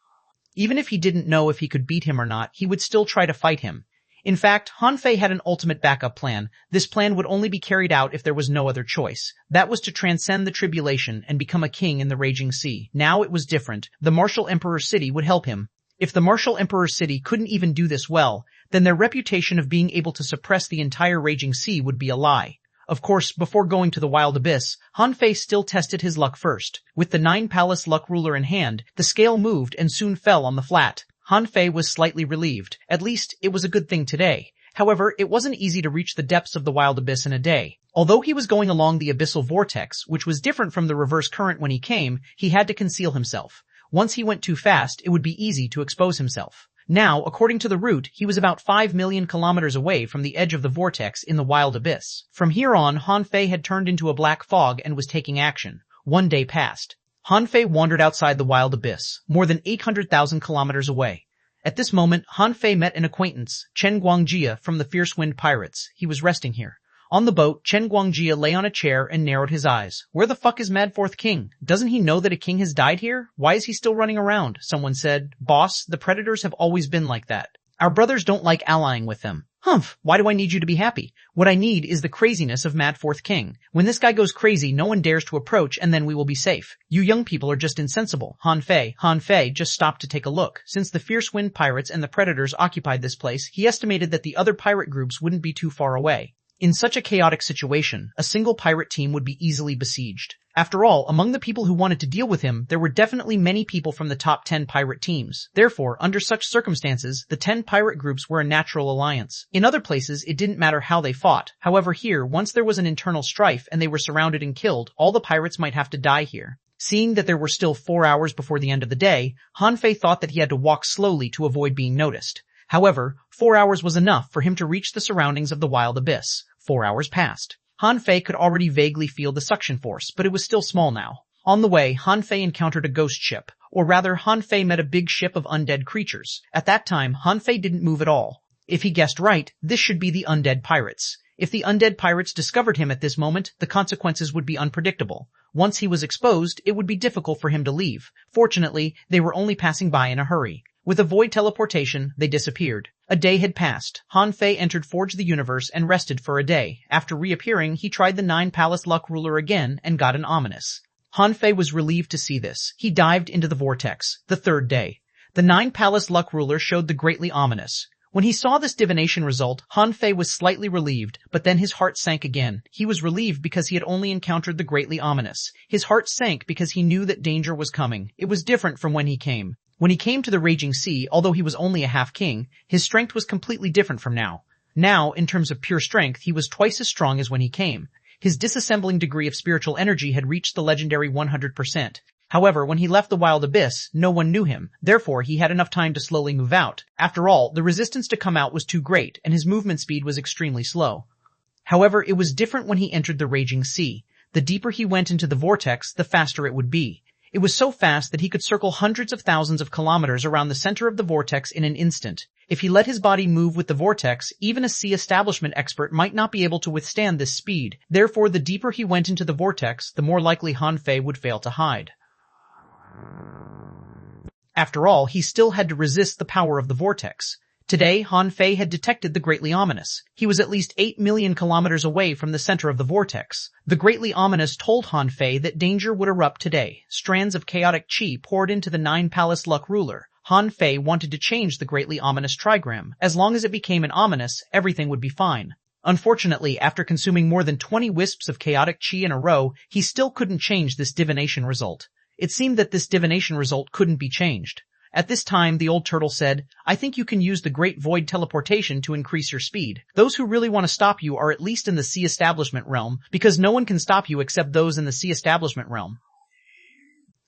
Speaker 1: Even if he didn't know if he could beat him or not, he would still try to fight him. In fact, Han Fei had an ultimate backup plan. This plan would only be carried out if there was no other choice. That was to transcend the tribulation and become a king in the raging sea. Now it was different. The martial emperor city would help him. If the martial emperor city couldn't even do this well, then their reputation of being able to suppress the entire raging sea would be a lie. Of course, before going to the wild abyss, Han Fei still tested his luck first. With the 9-palace luck ruler in hand, the scale moved and soon fell on the flat. Han Fei was slightly relieved. At least, it was a good thing today. However, it wasn't easy to reach the depths of the wild abyss in a day. Although he was going along the abyssal vortex, which was different from the reverse current when he came, he had to conceal himself. Once he went too fast, it would be easy to expose himself. Now, according to the route, he was about 5 million kilometers away from the edge of the vortex in the wild abyss. From here on, Han Fei had turned into a black fog and was taking action. 1 day passed. Han Fei wandered outside the wild abyss, more than 800,000 kilometers away. At this moment, Han Fei met an acquaintance, Chen Guangjia from the Fierce Wind Pirates. He was resting here. On the boat, Chen Guangjia lay on a chair and narrowed his eyes. Where the fuck is Mad Fourth King? Doesn't he know that a king has died here? Why is he still running around? Someone said, Boss, the predators have always been like that. Our brothers don't like allying with them. Humph, why do I need you to be happy? What I need is the craziness of Mad Fourth King. When this guy goes crazy, no one dares to approach and then we will be safe. You young people are just insensible. Han Fei just stopped to take a look. Since the Fierce Wind Pirates and the Predators occupied this place, he estimated that the other pirate groups wouldn't be too far away. In such a chaotic situation, a single pirate team would be easily besieged. After all, among the people who wanted to deal with him, there were definitely many people from the top 10 pirate teams. Therefore, under such circumstances, the 10 pirate groups were a natural alliance. In other places, it didn't matter how they fought. However, here, once there was an internal strife and they were surrounded and killed, all the pirates might have to die here. Seeing that there were still 4 hours before the end of the day, Han Fei thought that he had to walk slowly to avoid being noticed. However, 4 hours was enough for him to reach the surroundings of the wild abyss. 4 hours passed. Han Fei could already vaguely feel the suction force, but it was still small now. On the way, Han Fei encountered a ghost ship, or rather, Han Fei met a big ship of undead creatures. At that time, Han Fei didn't move at all. If he guessed right, this should be the undead pirates. If the undead pirates discovered him at this moment, the consequences would be unpredictable. Once he was exposed, it would be difficult for him to leave. Fortunately, they were only passing by in a hurry. With a void teleportation, they disappeared. A day had passed. Han Fei entered Forge the Universe and rested for a day. After reappearing, he tried the 9 Palace Luck Ruler again and got an ominous. Han Fei was relieved to see this. He dived into the vortex. The 3rd day. The 9 Palace Luck Ruler showed the greatly ominous. When he saw this divination result, Han Fei was slightly relieved, but then his heart sank again. He was relieved because he had only encountered the greatly ominous. His heart sank because he knew that danger was coming. It was different from when he came. When he came to the Raging Sea, although he was only a half-king, his strength was completely different from now. Now, in terms of pure strength, he was twice as strong as when he came. His disassembling degree of spiritual energy had reached the legendary 100%. However, when he left the wild abyss, no one knew him. Therefore, he had enough time to slowly move out. After all, the resistance to come out was too great, and his movement speed was extremely slow. However, it was different when he entered the Raging Sea. The deeper he went into the vortex, the faster it would be. It was so fast that he could circle hundreds of thousands of kilometers around the center of the vortex in an instant. If he let his body move with the vortex, even a sea establishment expert might not be able to withstand this speed. Therefore, the deeper he went into the vortex, the more likely Han Fei would fail to hide. After all, he still had to resist the power of the vortex. Today, Han Fei had detected the greatly ominous. He was at least 8 million kilometers away from the center of the vortex. The greatly ominous told Han Fei that danger would erupt today. Strands of chaotic chi poured into the 9 Palace Luck Ruler. Han Fei wanted to change the greatly ominous trigram. As long as it became an ominous, everything would be fine. Unfortunately, after consuming more than 20 wisps of chaotic chi in a row, he still couldn't change this divination result. It seemed that this divination result couldn't be changed. At this time, the old turtle said, "I think you can use the Great Void Teleportation to increase your speed. Those who really want to stop you are at least in the Sea Establishment realm, because no one can stop you except those in the Sea Establishment realm."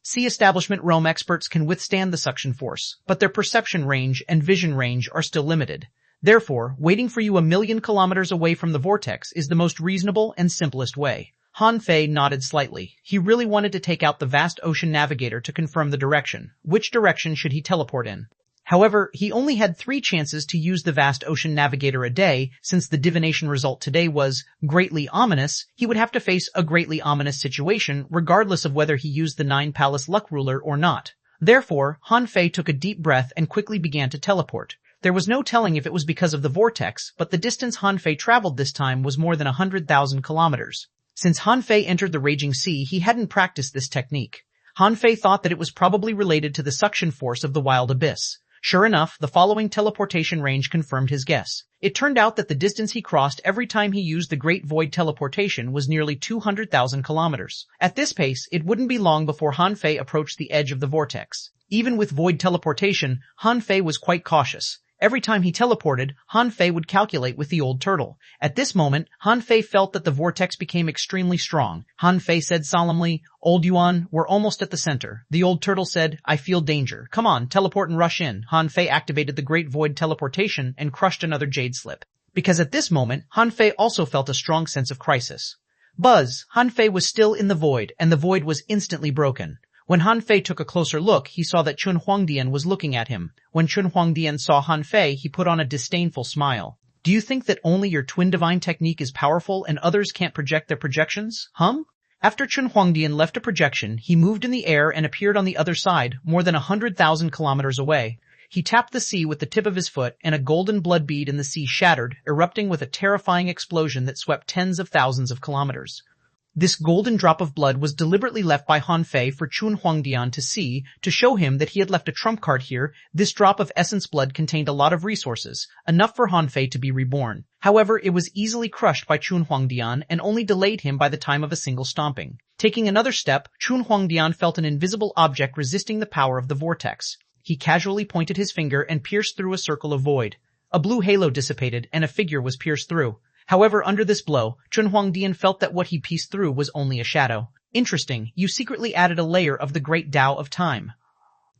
Speaker 1: Sea Establishment realm experts can withstand the suction force, but their perception range and vision range are still limited. Therefore, waiting for you 1,000,000 kilometers away from the vortex is the most reasonable and simplest way. Han Fei nodded slightly. He really wanted to take out the vast ocean navigator to confirm the direction. Which direction should he teleport in? However, he only had 3 chances to use the vast ocean navigator a day. Since the divination result today was greatly ominous, he would have to face a greatly ominous situation regardless of whether he used the 9 Palace Luck Ruler or not. Therefore, Han Fei took a deep breath and quickly began to teleport. There was no telling if it was because of the vortex, but the distance Han Fei traveled this time was more than 100,000 kilometers. Since Han Fei entered the Raging Sea, he hadn't practiced this technique. Han Fei thought that it was probably related to the suction force of the wild abyss. Sure enough, the following teleportation range confirmed his guess. It turned out that the distance he crossed every time he used the Great Void Teleportation was nearly 200,000 kilometers. At this pace, it wouldn't be long before Han Fei approached the edge of the vortex. Even with Void Teleportation, Han Fei was quite cautious. Every time he teleported, Han Fei would calculate with the old turtle. At this moment, Han Fei felt that the vortex became extremely strong. Han Fei said solemnly, "Old Yuan, we're almost at the center." The old turtle said, "I feel danger. Come on, teleport and rush in." Han Fei activated the Great Void Teleportation and crushed another jade slip. Because at this moment, Han Fei also felt a strong sense of crisis. Buzz! Han Fei was still in the void, and the void was instantly broken. When Han Fei took a closer look, he saw that xuanhuan was looking at him. When xuanhuan saw Han Fei, he put on a disdainful smile. "Do you think that only your twin divine technique is powerful and others can't project their projections? After xuanhuan left a projection, he moved in the air and appeared on the other side, more than 100,000 kilometers away. He tapped the sea with the tip of his foot, and a golden blood bead in the sea shattered, erupting with a terrifying explosion that swept tens of thousands of kilometers. This golden drop of blood was deliberately left by Han Fei for Xuanhuan to see, to show him that he had left a trump card here. This drop of essence blood contained a lot of resources, enough for Han Fei to be reborn. However, it was easily crushed by Xuanhuan and only delayed him by the time of a single stomping. Taking another step, Xuanhuan felt an invisible object resisting the power of the vortex. He casually pointed his finger and pierced through a circle of void. A blue halo dissipated and a figure was pierced through. However, under this blow, Xuanhuan felt that what he pieced through was only a shadow. Interesting, you secretly added a layer of the great Tao of time.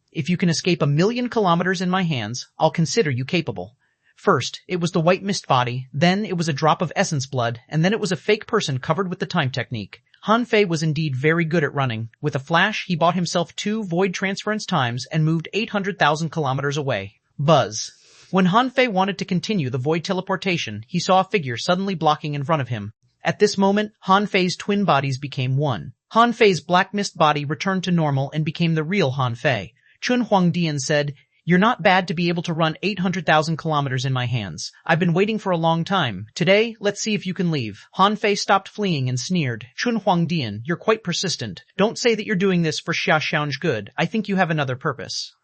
Speaker 1: If you can escape 1,000,000 kilometers in my hands, I'll consider you capable. First, it was the white mist body, then it was a drop of essence blood, and then it was a fake person covered with the time technique. Han Fei was indeed very good at running. With a flash, he bought himself 2 void transference times and moved 800,000 kilometers away. Buzz. When Han Fei wanted to continue the void teleportation, he saw a figure suddenly blocking in front of him. At this moment, Han Fei's twin bodies became one. Han Fei's black mist body returned to normal and became the real Han Fei. Xuanhuan said, "You're not bad to be able to run 800,000 kilometers in my hands. I've been waiting for a long time. Today, let's see if you can leave." Han Fei stopped fleeing and sneered, "Xuanhuan, you're quite persistent. Don't say that you're doing this for Xiaoxiang's good. I think you have another purpose."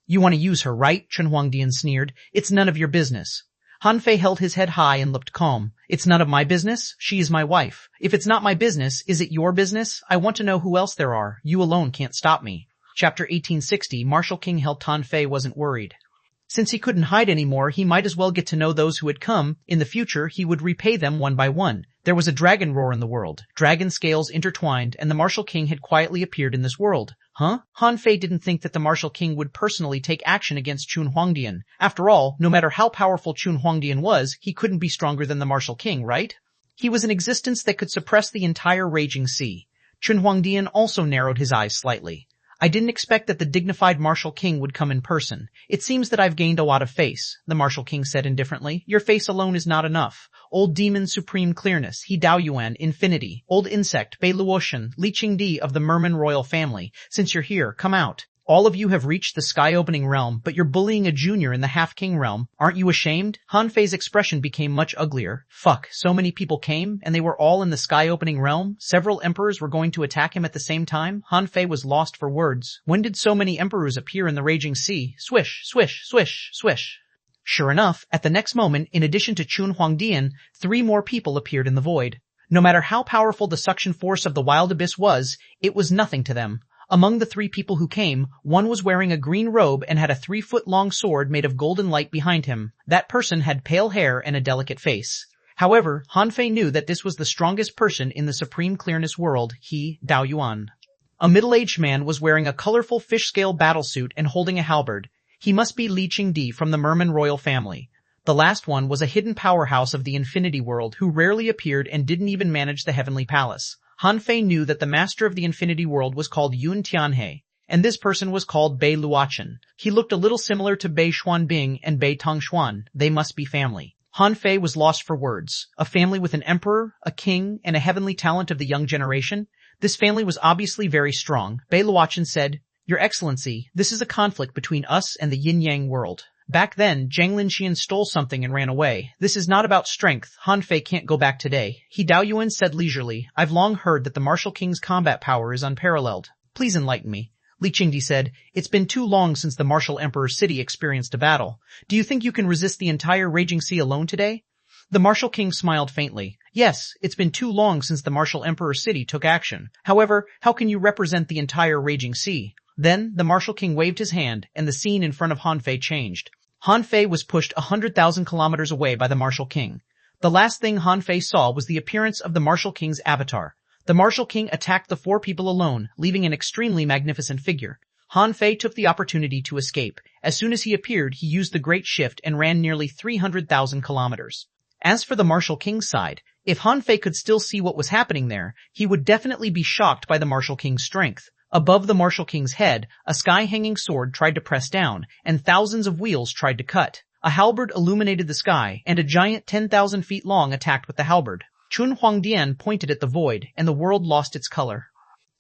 Speaker 1: "You want to use her, right?" Xuanhuan sneered. "It's none of your business." Han Fei held his head high and looked calm. "It's none of my business? She is my wife. If it's not my business, is it your business? I want to know who else there are. You alone can't stop me." Chapter 1860, Marshal King helped Han Fei wasn't worried. Since he couldn't hide anymore, he might as well get to know those who had come. In the future, he would repay them one by one. There was a dragon roar in the world. Dragon scales intertwined, and the Marshal King had quietly appeared in this world. Huh? Han Fei didn't think that the Marshal King would personally take action against Xuanhuan. After all, no matter how powerful Xuanhuan was, he couldn't be stronger than the Marshal King, right? He was an existence that could suppress the entire raging sea. Xuanhuan also narrowed his eyes slightly. "I didn't expect that the dignified Marshal King would come in person. It seems that I've gained a lot of face," the Marshal King said indifferently. "Your face alone is not enough. Old demon supreme clearness, He Daoyuan, infinity. Old insect, Bei Luotian, Li Qingdi of the Merman royal family. Since you're here, come out. All of you have reached the sky-opening realm, but you're bullying a junior in the half-king realm. Aren't you ashamed?" Han Fei's expression became much uglier. Fuck, so many people came, and they were all in the sky-opening realm? Several emperors were going to attack him at the same time? Han Fei was lost for words. When did so many emperors appear in the raging sea? Swish, swish, swish, swish. Sure enough, at the next moment, in addition to Xuanhuan, 3 more people appeared in the void. No matter how powerful the suction force of the wild abyss was, it was nothing to them. Among the 3 people who came, one was wearing a green robe and had a 3-foot-long sword made of golden light behind him. That person had pale hair and a delicate face. However, Han Fei knew that this was the strongest person in the supreme clearness world, He Daoyuan. A middle-aged man was wearing a colorful fish-scale battlesuit and holding a halberd. He must be Li Qingdi from the Merman royal family. The last one was a hidden powerhouse of the infinity world who rarely appeared and didn't even manage the heavenly palace. Han Fei knew that the master of the infinity world was called Yun Tianhe, and this person was called Bei Luotian. He looked a little similar to Bei Xuanbing and Bei Tongshuan. They must be family. Han Fei was lost for words. A family with an emperor, a king, and a heavenly talent of the young generation? This family was obviously very strong. Bei Luotian said, "Your Excellency, this is a conflict between us and the yin-yang world. Back then, Zhang Linxian stole something and ran away. This is not about strength. Han Fei can't go back today." He Daoyuan said leisurely, "I've long heard that the Marshal King's combat power is unparalleled. Please enlighten me." Li Qingdi said, "It's been too long since the Martial Emperor's city experienced a battle. Do you think you can resist the entire raging sea alone today?" The Martial King smiled faintly. "Yes, it's been too long since the Martial Emperor's city took action. However, how can you represent the entire raging sea?" Then, the Martial King waved his hand, and the scene in front of Han Fei changed. Han Fei was pushed 100,000 kilometers away by the Martial King. The last thing Han Fei saw was the appearance of the Martial King's avatar. The Martial King attacked the 4 people alone, leaving an extremely magnificent figure. Han Fei took the opportunity to escape. As soon as he appeared, he used the Great Shift and ran nearly 300,000 kilometers. As for the Martial King's side, if Han Fei could still see what was happening there, he would definitely be shocked by the Martial King's strength. Above the Martial King's head, a sky-hanging sword tried to press down, and thousands of wheels tried to cut. A halberd illuminated the sky, and a giant 10,000 feet long attacked with the halberd. Xuanhuan pointed at the void, and the world lost its color.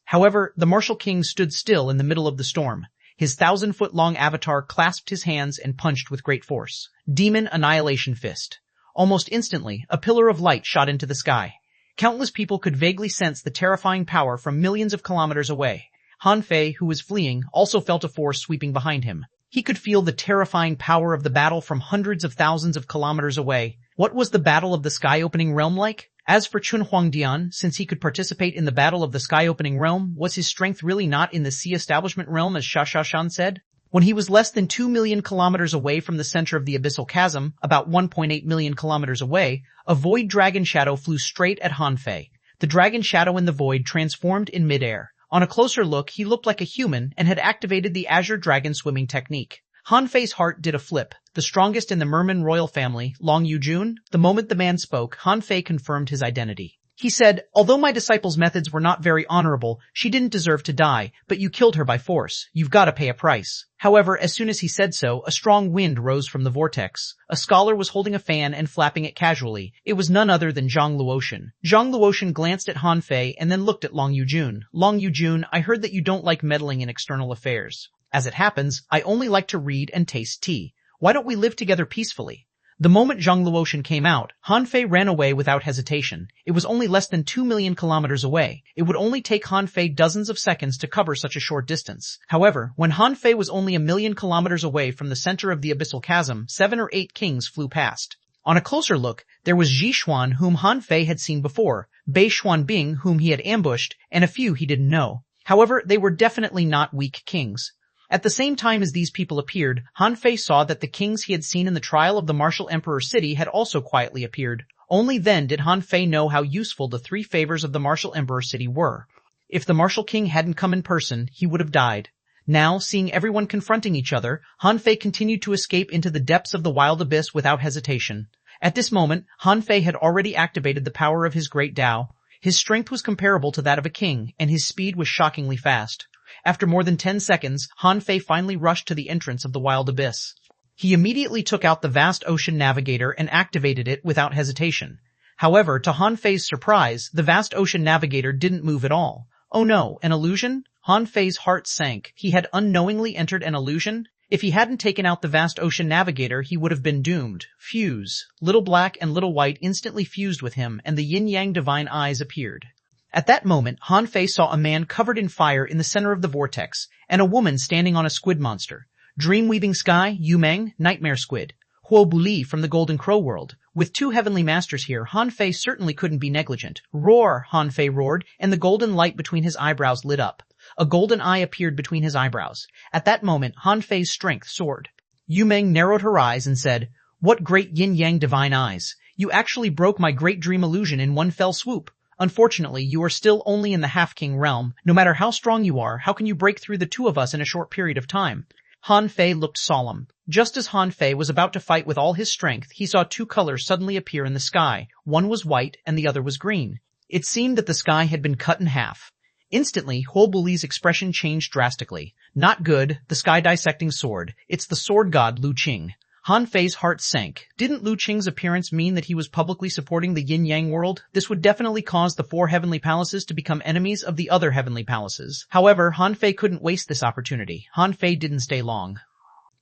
Speaker 1: However, the Martial King stood still in the middle of the storm. His 1,000-foot-long avatar clasped his hands and punched with great force. Demon Annihilation Fist. Almost instantly, a pillar of light shot into the sky. Countless people could vaguely sense the terrifying power from millions of kilometers away. Han Fei, who was fleeing, also felt a force sweeping behind him. He could feel the terrifying power of the battle from hundreds of thousands of kilometers away. What was the Battle of the Sky-Opening Realm like? As for Xuanhuan, since he could participate in the Battle of the Sky-Opening Realm, was his strength really not in the Sea Establishment Realm as Xuanhuan said? When he was less than 2 million kilometers away from the center of the abyssal chasm, about 1.8 million kilometers away, a void dragon shadow flew straight at Han Fei. The dragon shadow in the void transformed in midair. On a closer look, he looked like a human and had activated the Azure Dragon swimming technique. Han Fei's heart did a flip. The strongest in the Merman royal family, Long Yujun. The moment the man spoke, Han Fei confirmed his identity. He said, "Although my disciple's methods were not very honorable, she didn't deserve to die, but you killed her by force. You've got to pay a price." However, as soon as he said so, a strong wind rose from the vortex. A scholar was holding a fan and flapping it casually. It was none other than Zhang Luotian. Zhang Luotian glanced at Han Fei and then looked at Long Yujun. "Long Yujun, I heard that you don't like meddling in external affairs. As it happens, I only like to read and taste tea. Why don't we live together peacefully?" The moment Zhang Luotian came out, Han Fei ran away without hesitation. It was only less than 2 million kilometers away. It would only take Han Fei dozens of seconds to cover such a short distance. However, when Han Fei was only 1 million kilometers away from the center of the abyssal chasm, 7 or 8 kings flew past. On a closer look, there was Xuanhuan, whom Han Fei had seen before, Bai Xuanbing, whom he had ambushed, and a few he didn't know. However, they were definitely not weak kings. At the same time as these people appeared, Han Fei saw that the kings he had seen in the trial of the Martial Emperor City had also quietly appeared. Only then did Han Fei know how useful the 3 favors of the Martial Emperor City were. If the Martial King hadn't come in person, he would have died. Now, seeing everyone confronting each other, Han Fei continued to escape into the depths of the wild abyss without hesitation. At this moment, Han Fei had already activated the power of his great Tao. His strength was comparable to that of a king, and his speed was shockingly fast. After more than 10 seconds, Han Fei finally rushed to the entrance of the wild abyss. He immediately took out the vast ocean navigator and activated it without hesitation. However, to Han Fei's surprise, the vast ocean navigator didn't move at all. Oh no, an illusion? Han Fei's heart sank. He had unknowingly entered an illusion? If he hadn't taken out the vast ocean navigator, he would have been doomed. Fuse. Little Black and Little White instantly fused with him, and the yin-yang divine eyes appeared. At that moment, Han Fei saw a man covered in fire in the center of the vortex, and a woman standing on a squid monster. Dream-weaving sky, Yumeng, nightmare squid. Huo Buli from the Golden Crow world. With 2 heavenly masters here, Han Fei certainly couldn't be negligent. Roar, Han Fei roared, and the golden light between his eyebrows lit up. A golden eye appeared between his eyebrows. At that moment, Han Fei's strength soared. Yumeng narrowed her eyes and said, "What great yin-yang divine eyes. You actually broke my great dream illusion in one fell swoop. Unfortunately, you are still only in the half-king realm. No matter how strong you are, how can you break through the 2 of us in a short period of time?" Han Fei looked solemn. Just as Han Fei was about to fight with all his strength, he saw 2 colors suddenly appear in the sky. One was white and the other was green. It seemed that the sky had been cut in half. Instantly, Huo Buli's expression changed drastically. "Not good, the sky-dissecting sword. It's the sword god Lu Qing." Han Fei's heart sank. Didn't Lu Qing's appearance mean that he was publicly supporting the yin-yang world? This would definitely cause the 4 heavenly palaces to become enemies of the other heavenly palaces. However, Han Fei couldn't waste this opportunity. Han Fei didn't stay long.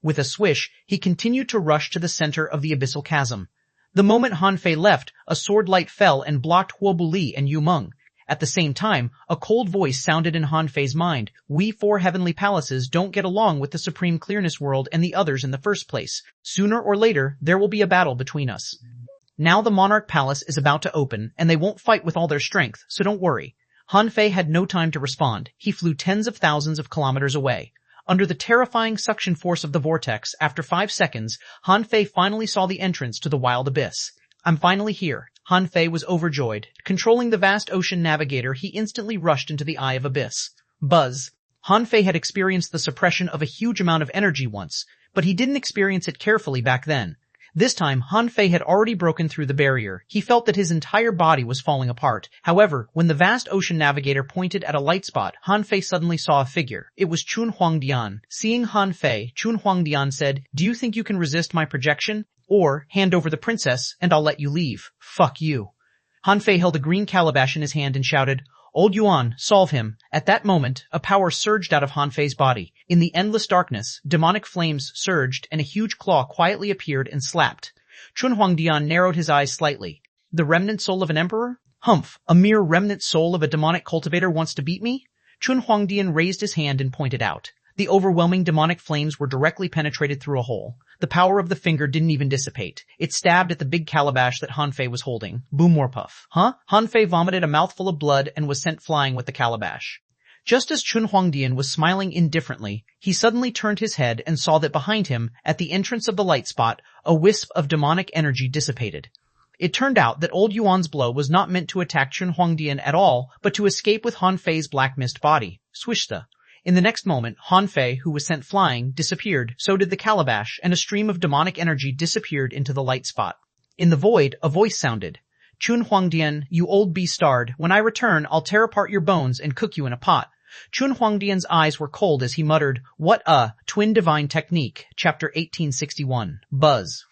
Speaker 1: With a swish, he continued to rush to the center of the abyssal chasm. The moment Han Fei left, a sword light fell and blocked Huo Buli and Yu Meng. At the same time, a cold voice sounded in Han Fei's mind. "We 4 heavenly palaces don't get along with the Supreme Clearness world and the others in the first place. Sooner or later, there will be a battle between us. Now the Monarch Palace is about to open, and they won't fight with all their strength, so don't worry." Han Fei had no time to respond. He flew tens of thousands of kilometers away. Under the terrifying suction force of the vortex, after 5 seconds, Han Fei finally saw the entrance to the wild abyss. "I'm finally here." Han Fei was overjoyed. Controlling the vast ocean navigator, he instantly rushed into the eye of abyss. Buzz. Han Fei had experienced the suppression of a huge amount of energy once, but he didn't experience it carefully back then. This time, Han Fei had already broken through the barrier. He felt that his entire body was falling apart. However, when the vast ocean navigator pointed at a light spot, Han Fei suddenly saw a figure. It was Xuanhuan. Seeing Han Fei, Xuanhuan said, "Do you think you can resist my projection? Or, hand over the princess, and I'll let you leave. Fuck you." Han Fei held a green calabash in his hand and shouted, "Old Yuan, solve him." At that moment, a power surged out of Han Fei's body. In the endless darkness, demonic flames surged and a huge claw quietly appeared and slapped. Xuanhuan narrowed his eyes slightly. "The remnant soul of an emperor?" Humph, a mere remnant soul of a demonic cultivator wants to beat me? Xuanhuan raised his hand and pointed out. The overwhelming demonic flames were directly penetrated through a hole. The power of the finger didn't even dissipate. It stabbed at the big calabash that Hanfei was holding. Boom, more puff. Huh? Hanfei vomited a mouthful of blood and was sent flying with the calabash. Just as Xuanhuan was smiling indifferently, he suddenly turned his head and saw that behind him, at the entrance of the light spot, a wisp of demonic energy dissipated. It turned out that old Yuan's blow was not meant to attack Xuanhuan at all, but to escape with Hanfei's black mist body. Swishta. In the next moment, Hanfei, who was sent flying, disappeared, so did the calabash, and a stream of demonic energy disappeared into the light spot. In the void, a voice sounded. Xuanhuan, you old bastard, when I return, I'll tear apart your bones and cook you in a pot. Xuanhuan's eyes were cold as he muttered, what a twin divine technique, chapter 1861. Buzz.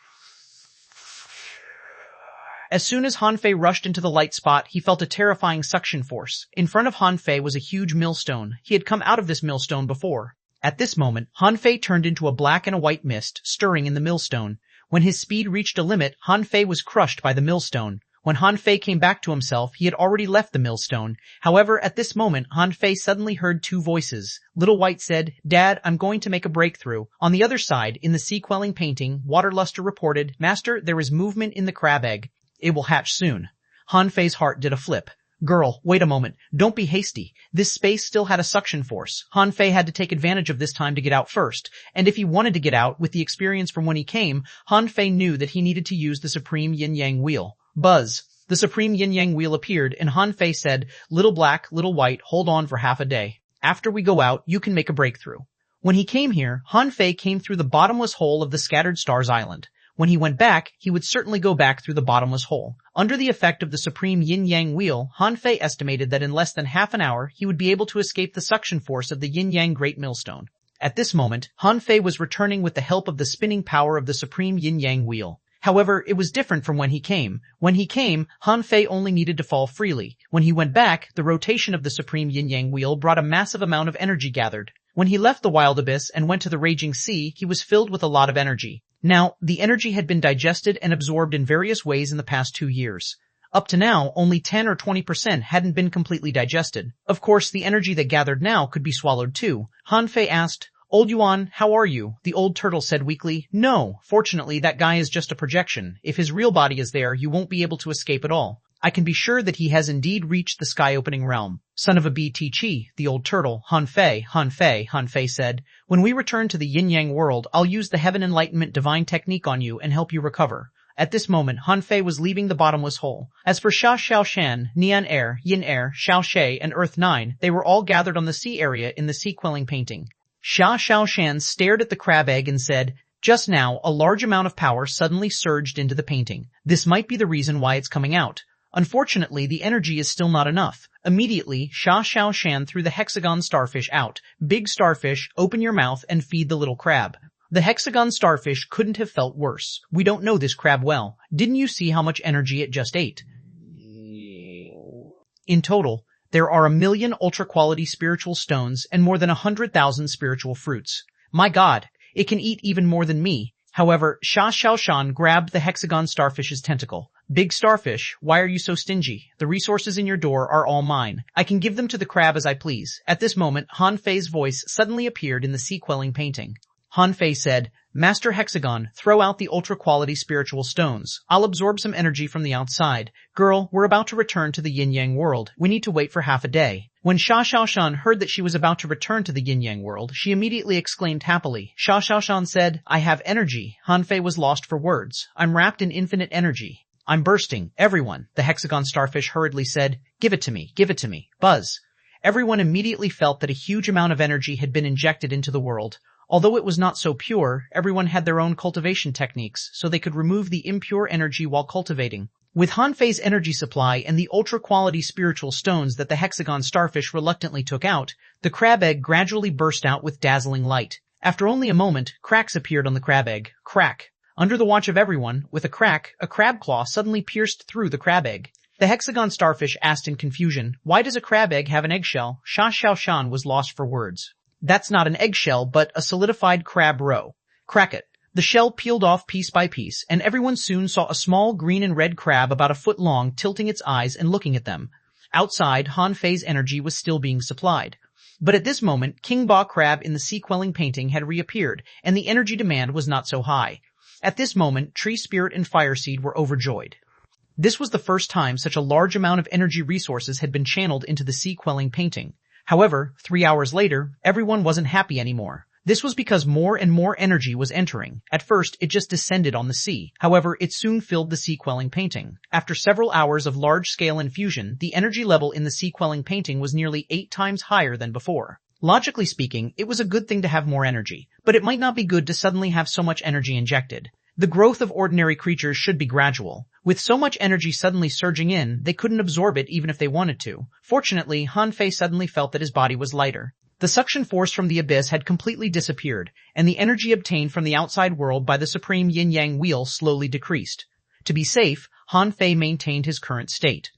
Speaker 1: As soon as Hanfei rushed into the light spot, he felt a terrifying suction force. In front of Hanfei was a huge millstone. He had come out of this millstone before. At this moment, Hanfei turned into a black and a white mist, stirring in the millstone. When his speed reached a limit, Hanfei was crushed by the millstone. When Hanfei came back to himself, he had already left the millstone. However, at this moment, Hanfei suddenly heard two voices. Little White said, Dad, I'm going to make a breakthrough. On the other side, in the sea quelling painting, Waterluster reported, Master, there is movement in the crab egg. It will hatch soon. Hanfei's heart did a flip. Girl, wait a moment. Don't be hasty. This space still had a suction force. Hanfei had to take advantage of this time to get out first. And if he wanted to get out, with the experience from when he came, Hanfei knew that he needed to use the Supreme Yin-Yang Wheel. Buzz. The Supreme Yin-Yang Wheel appeared, and Hanfei said, Little Black, Little White, hold on for half a day. After we go out, you can make a breakthrough. When he came here, Hanfei came through the bottomless hole of the Scattered Stars Island. When he went back, he would certainly go back through the bottomless hole. Under the effect of the Supreme Yin-Yang Wheel, Hanfei estimated that in less than half an hour, he would be able to escape the suction force of the Yin-Yang Great Millstone. At this moment, Hanfei was returning with the help of the spinning power of the Supreme Yin-Yang Wheel. However, it was different from when he came. When he came, Hanfei only needed to fall freely. When he went back, the rotation of the Supreme Yin-Yang Wheel brought a massive amount of energy gathered. When he left the Wild Abyss and went to the Raging Sea, he was filled with a lot of energy. Now, the energy had been digested and absorbed in various ways in the past 2 years. Up to now, only 10 or 20% hadn't been completely digested. Of course, the energy that gathered now could be swallowed too. Hanfei asked, Old Yuan, how are you? The old turtle said weakly, No, fortunately that guy is just a projection. If his real body is there, you won't be able to escape at all. I can be sure that he has indeed reached the sky-opening realm. Son of a BTC, the old turtle, Hanfei said, When we return to the yin-yang world, I'll use the heaven enlightenment divine technique on you and help you recover. At this moment, Hanfei was leaving the bottomless hole. As for Xiaoshan, Nian Air, Yin Air, Xiaoshe, and Earth 9, they were all gathered on the sea area in the sea quelling painting. Xiaoshan stared at the crab egg and said, Just now, a large amount of power suddenly surged into the painting. This might be the reason why it's coming out. Unfortunately, the energy is still not enough. Immediately, Xiaoshan threw the hexagon starfish out. Big starfish, open your mouth and feed the little crab. The hexagon starfish couldn't have felt worse. We don't know this crab well. Didn't you see how much energy it just ate? In total, there are 1 million ultra-quality spiritual stones and more than 100,000 spiritual fruits. My God, it can eat even more than me. However, Xiaoshan grabbed the hexagon starfish's tentacle. Big starfish, why are you so stingy? The resources in your door are all mine. I can give them to the crab as I please. At this moment, Hanfei's voice suddenly appeared in the sea quelling painting. Hanfei said, Master Hexagon, throw out the ultra-quality spiritual stones. I'll absorb some energy from the outside. Girl, we're about to return to the yin-yang world. We need to wait for half a day. When Xiaoshan heard that she was about to return to the yin-yang world, she immediately exclaimed happily. Xiaoshan said, I have energy. Hanfei was lost for words. I'm wrapped in infinite energy. I'm bursting. Everyone, the hexagon starfish hurriedly said, Give it to me. Give it to me. Buzz. Everyone immediately felt that a huge amount of energy had been injected into the world. Although it was not so pure, everyone had their own cultivation techniques, so they could remove the impure energy while cultivating. With Hanfei's energy supply and the ultra-quality spiritual stones that the hexagon starfish reluctantly took out, the crab egg gradually burst out with dazzling light. After only a moment, cracks appeared on the crab egg. Crack. Under the watch of everyone, with a crack, a crab claw suddenly pierced through the crab egg. The hexagon starfish asked in confusion, Why does a crab egg have an eggshell? Xiaoshan was lost for words. That's not an eggshell, but a solidified crab roe. Crack it. The shell peeled off piece by piece, and everyone soon saw a small green and red crab about a foot long tilting its eyes and looking at them. Outside, Han Fei's energy was still being supplied. But at this moment, King Ba Crab in the sea-quelling painting had reappeared, and the energy demand was not so high. At this moment, Tree Spirit and Fire Seed were overjoyed. This was the first time such a large amount of energy resources had been channeled into the sea-quelling painting. However, 3 hours later, everyone wasn't happy anymore. This was because more and more energy was entering. At first, it just descended on the sea. However, it soon filled the sea-quelling painting. After several hours of large-scale infusion, the energy level in the sea-quelling painting was nearly 8 times higher than before. Logically speaking, it was a good thing to have more energy, but it might not be good to suddenly have so much energy injected. The growth of ordinary creatures should be gradual. With so much energy suddenly surging in, they couldn't absorb it even if they wanted to. Fortunately, Han Fei suddenly felt that his body was lighter. The suction force from the abyss had completely disappeared, and the energy obtained from the outside world by the supreme yin-yang wheel slowly decreased. To be safe, Han Fei maintained his current state.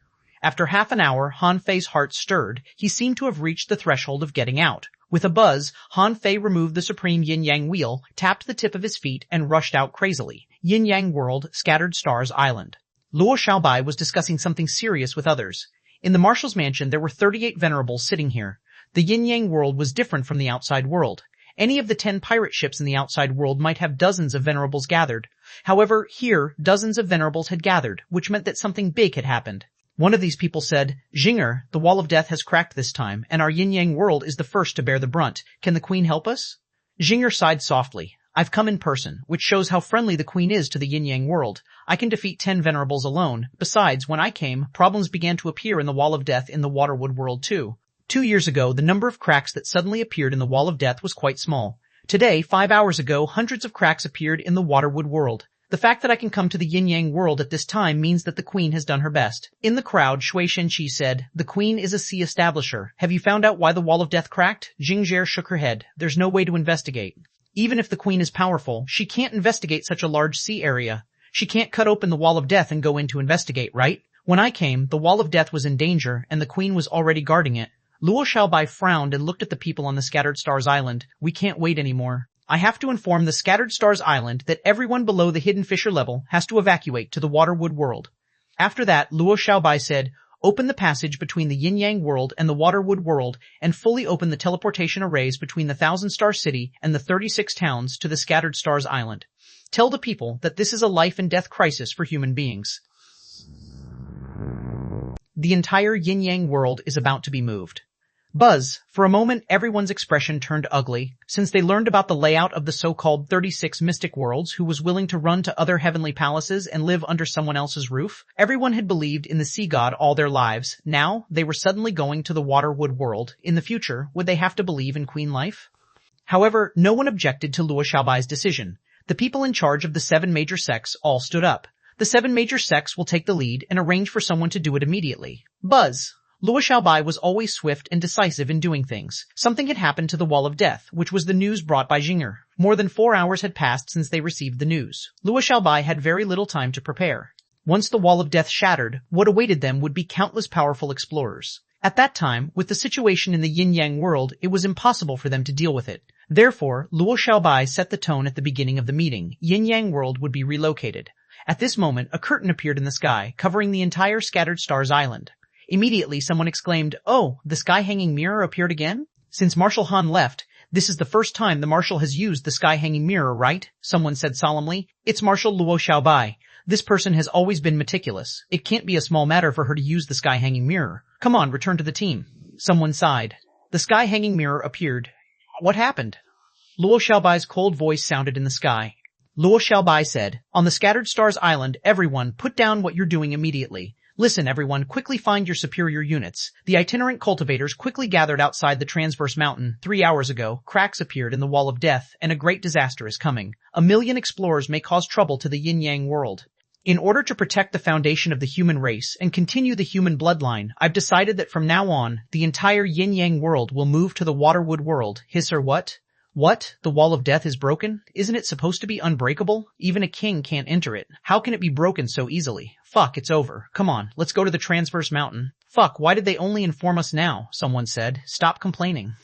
Speaker 1: After half an hour, Han Fei's heart stirred. He seemed to have reached the threshold of getting out. With a buzz, Han Fei removed the supreme yin-yang wheel, tapped the tip of his feet, and rushed out crazily. Yin-yang World, Scattered Stars Island. Luo Xiaobai was discussing something serious with others. In the Marshal's mansion, there were 38 venerables sitting here. The yin-yang world was different from the outside world. Any of the 10 pirate ships in the outside world might have dozens of venerables gathered. However, here, dozens of venerables had gathered, which meant that something big had happened. One of these people said, "Jinger, the wall of death has cracked this time, and our yin-yang world is the first to bear the brunt. Can the queen help us?" Jinger sighed softly. "I've come in person, which shows how friendly the queen is to the yin-yang world. I can defeat 10 venerables alone. Besides, when I came, problems began to appear in the wall of death in the Waterwood world too. 2 years ago, the number of cracks that suddenly appeared in the wall of death was quite small. Today, 5 hours ago, hundreds of cracks appeared in the Waterwood world. The fact that I can come to the yin-yang world at this time means that the queen has done her best." In the crowd, Shui Shenqi said, "The queen is a sea establisher. Have you found out why the wall of death cracked?" Jingzhe shook her head. "There's no way to investigate. Even if the queen is powerful, she can't investigate such a large sea area. She can't cut open the wall of death and go in to investigate, right? When I came, the wall of death was in danger, and the queen was already guarding it." Luo Xiaobai frowned and looked at the people on the Scattered Stars Island. "We can't wait anymore. I have to inform the Scattered Stars Island that everyone below the Hidden Fisher level has to evacuate to the Waterwood world." After that, Luo Xiaobai said, "Open the passage between the Yin-Yang world and the Waterwood world and fully open the teleportation arrays between the Thousand Star City and the 36 towns to the Scattered Stars Island. Tell the people that this is a life and death crisis for human beings. The entire Yin-Yang world is about to be moved." Buzz. For a moment, everyone's expression turned ugly. Since they learned about the layout of the so-called 36 mystic worlds, who was willing to run to other heavenly palaces and live under someone else's roof, everyone had believed in the sea god all their lives. Now, they were suddenly going to the Waterwood world. In the future, would they have to believe in queen life? However, no one objected to Luo Xiaobai's decision. The people in charge of the 7 major sects all stood up. The 7 major sects will take the lead and arrange for someone to do it immediately. Buzz. Luo Xiaobai was always swift and decisive in doing things. Something had happened to the Wall of Death, which was the news brought by Jinger. More than 4 hours had passed since they received the news. Luo Xiaobai had very little time to prepare. Once the Wall of Death shattered, what awaited them would be countless powerful explorers. At that time, with the situation in the yin-yang world, it was impossible for them to deal with it. Therefore, Luo Xiaobai set the tone at the beginning of the meeting. Yin-yang world would be relocated. At this moment, a curtain appeared in the sky, covering the entire Scattered Stars Island. Immediately, someone exclaimed, "Oh, the sky-hanging mirror appeared again?" Since Marshal Han left, this is the first time the Marshal has used the sky-hanging mirror, right? Someone said solemnly. "It's Marshal Luo Xiaobai. This person has always been meticulous. It can't be a small matter for her to use the sky-hanging mirror. Come on, return to the team." Someone sighed. The sky-hanging mirror appeared. "What happened?" Luo Xiaobai's cold voice sounded in the sky. Luo Xiaobai said, "On the Scattered Stars Island, everyone, put down what you're doing immediately. Listen, everyone, quickly find your superior units." The itinerant cultivators quickly gathered outside the transverse mountain. 3 hours ago, cracks appeared in the Wall of Death, and a great disaster is coming. 1,000,000 explorers may cause trouble to the yin-yang world. In order to protect the foundation of the human race and continue the human bloodline, I've decided that from now on, the entire yin-yang world will move to the Waterwood world. Hiss or what? What? The Wall of Death is broken? Isn't it supposed to be unbreakable? Even a king can't enter it. How can it be broken so easily? Fuck, it's over. Come on, let's go to the transverse mountain. Fuck, why did they only inform us now? Someone said. Stop complaining.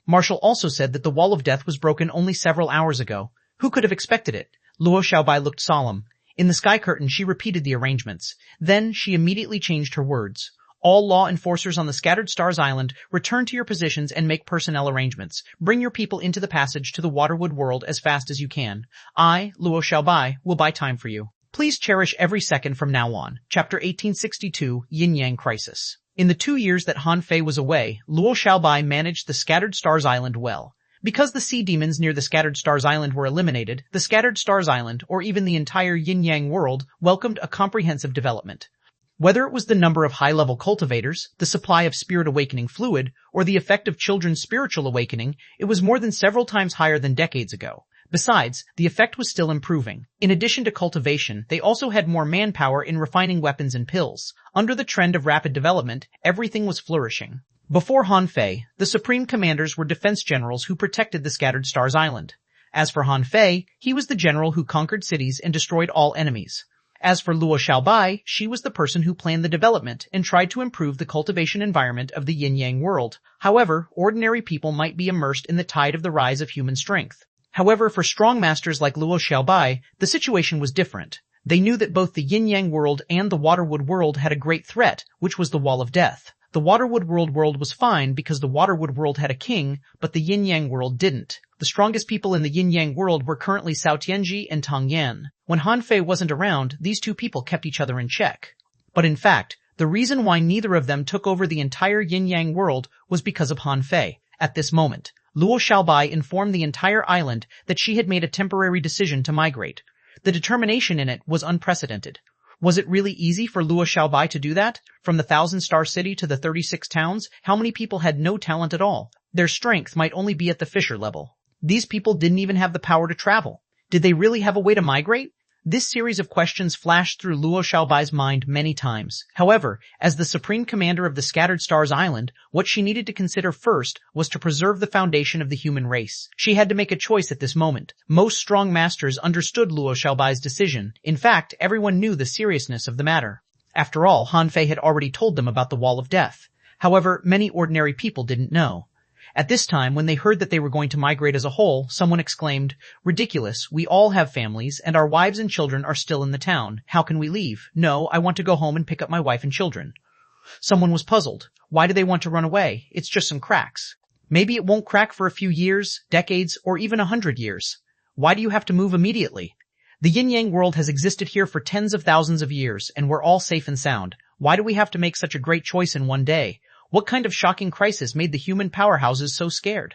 Speaker 1: Marshall also said that the Wall of Death was broken only several hours ago. Who could have expected it? Luo Xiaobai looked solemn. In the sky curtain she repeated the arrangements. Then she immediately changed her words. All law enforcers on the Scattered Stars Island, return to your positions and make personnel arrangements. Bring your people into the passage to the Waterwood world as fast as you can. I, Luo Xiaobai, will buy time for you. Please cherish every second from now on. Chapter 1862, Yin-Yang Crisis. In the 2 years that Han Fei was away, Luo Xiaobai managed the Scattered Stars Island well. Because the sea demons near the Scattered Stars Island were eliminated, the Scattered Stars Island, or even the entire Yin-Yang world, welcomed a comprehensive development. Whether it was the number of high-level cultivators, the supply of spirit awakening fluid, or the effect of children's spiritual awakening, it was more than several times higher than decades ago. Besides, the effect was still improving. In addition to cultivation, they also had more manpower in refining weapons and pills. Under the trend of rapid development, everything was flourishing. Before Han Fei, the supreme commanders were defense generals who protected the Scattered Stars Island. As for Han Fei, he was the general who conquered cities and destroyed all enemies. As for Luo Xiaobai, she was the person who planned the development and tried to improve the cultivation environment of the yin-yang world. However, ordinary people might be immersed in the tide of the rise of human strength. However, for strong masters like Luo Xiaobai, the situation was different. They knew that both the yin-yang world and the Waterwood world had a great threat, which was the Wall of Death. The Waterwood world was fine because the Waterwood world had a king, but the yin-yang world didn't. The strongest people in the yin-yang world were currently Cao Tianji and Tang Yan. When Han Fei wasn't around, these two people kept each other in check. But in fact, the reason why neither of them took over the entire yin-yang world was because of Han Fei. At this moment, Luo Xiaobai informed the entire island that she had made a temporary decision to migrate. The determination in it was unprecedented. Was it really easy for Luo Xiaobai to do that? From the 1,000-star city to the 36 towns, how many people had no talent at all? Their strength might only be at the fisher level. These people didn't even have the power to travel. Did they really have a way to migrate? This series of questions flashed through Luo Xiaobai's mind many times. However, as the supreme commander of the Scattered Stars Island, what she needed to consider first was to preserve the foundation of the human race. She had to make a choice at this moment. Most strong masters understood Luo Xiaobai's decision. In fact, everyone knew the seriousness of the matter. After all, Han Fei had already told them about the Wall of Death. However, many ordinary people didn't know. At this time, when they heard that they were going to migrate as a whole, someone exclaimed, "Ridiculous, we all have families, and our wives and children are still in the town. How can we leave? No, I want to go home and pick up my wife and children." Someone was puzzled. Why do they want to run away? It's just some cracks. Maybe it won't crack for a few years, decades, or even 100 years. Why do you have to move immediately? The yin-yang world has existed here for tens of thousands of years, and we're all safe and sound. Why do we have to make such a great choice in one day? What kind of shocking crisis made the human powerhouses so scared?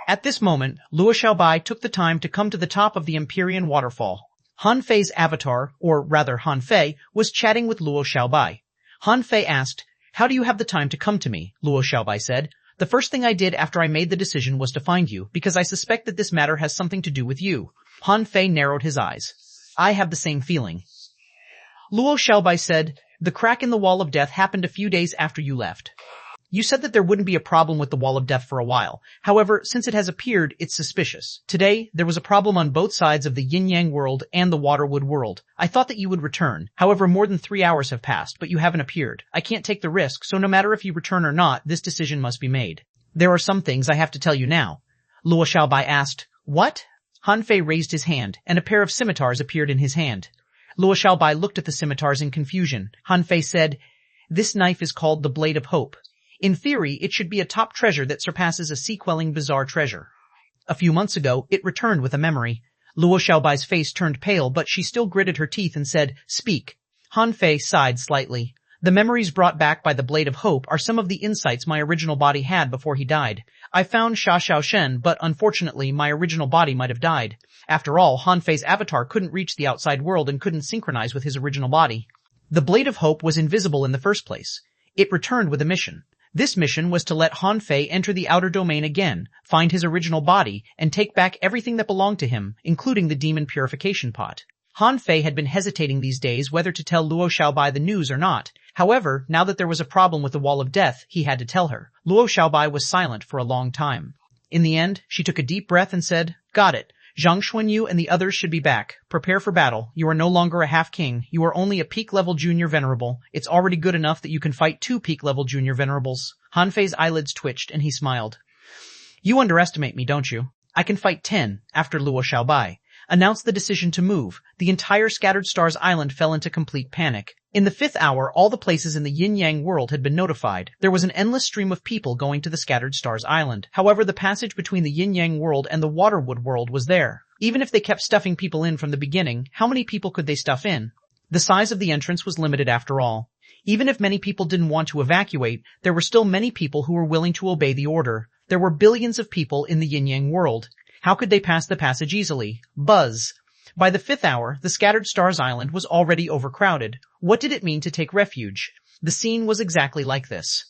Speaker 1: At this moment, Luo Xiaobai took the time to come to the top of the Empyrean waterfall. Han Fei's avatar, or rather Han Fei, was chatting with Luo Xiaobai. Han Fei asked, "How do you have the time to come to me?" Luo Xiaobai said, "The first thing I did after I made the decision was to find you, because I suspect that this matter has something to do with you." Han Fei narrowed his eyes. "I have the same feeling." Luo Xiaobai said, "The crack in the Wall of Death happened a few days after you left. You said that there wouldn't be a problem with the Wall of Death for a while. However, since it has appeared, it's suspicious. Today, there was a problem on both sides of the yin-yang world and the Waterwood world. I thought that you would return. However, more than 3 hours have passed, but you haven't appeared. I can't take the risk, so no matter if you return or not, this decision must be made. There are some things I have to tell you now." Luo Xiaobai asked, "What?" Han Fei raised his hand, and a pair of scimitars appeared in his hand. Luo Xiaobai looked at the scimitars in confusion. Han Fei said, "This knife is called the Blade of Hope. In theory, it should be a top treasure that surpasses a sea-quelling bizarre treasure. A few months ago, it returned with a memory." Luo Xiaobai's face turned pale, but she still gritted her teeth and said, "Speak." Han Fei sighed slightly. "The memories brought back by the Blade of Hope are some of the insights my original body had before he died. I found Xiao Shen, but unfortunately my original body might have died. After all, Han Fei's avatar couldn't reach the outside world and couldn't synchronize with his original body. The Blade of Hope was invisible in the first place. It returned with a mission. This mission was to let Han Fei enter the outer domain again, find his original body, and take back everything that belonged to him, including the demon purification pot. Han Fei had been hesitating these days whether to tell Luo Xiaobai the news or not. However, now that there was a problem with the Wall of Death, he had to tell her. Luo Xiaobai was silent for a long time. In the end, she took a deep breath and said, "Got it. Zhang Xuanyu and the others should be back. Prepare for battle. You are no longer a half-king. You are only a peak-level junior venerable. It's already good enough that you can fight 2 peak-level junior venerables." Han Fei's eyelids twitched and he smiled. You underestimate me, don't you? I can fight 10, after Luo Xiaobai announced the decision to move. The entire Scattered Stars Island fell into complete panic. In the 5th hour, all the places in the yin-yang world had been notified. There was an endless stream of people going to the Scattered Stars Island. However, the passage between the yin-yang world and the Waterwood world was there. Even if they kept stuffing people in from the beginning, how many people could they stuff in? The size of the entrance was limited after all. Even if many people didn't want to evacuate, there were still many people who were willing to obey the order. There were billions of people in the yin-yang world. How could they pass the passage easily? Buzz. By the 5th hour, the Scattered Stars Island was already overcrowded. What did it mean to take refuge? The scene was exactly like this.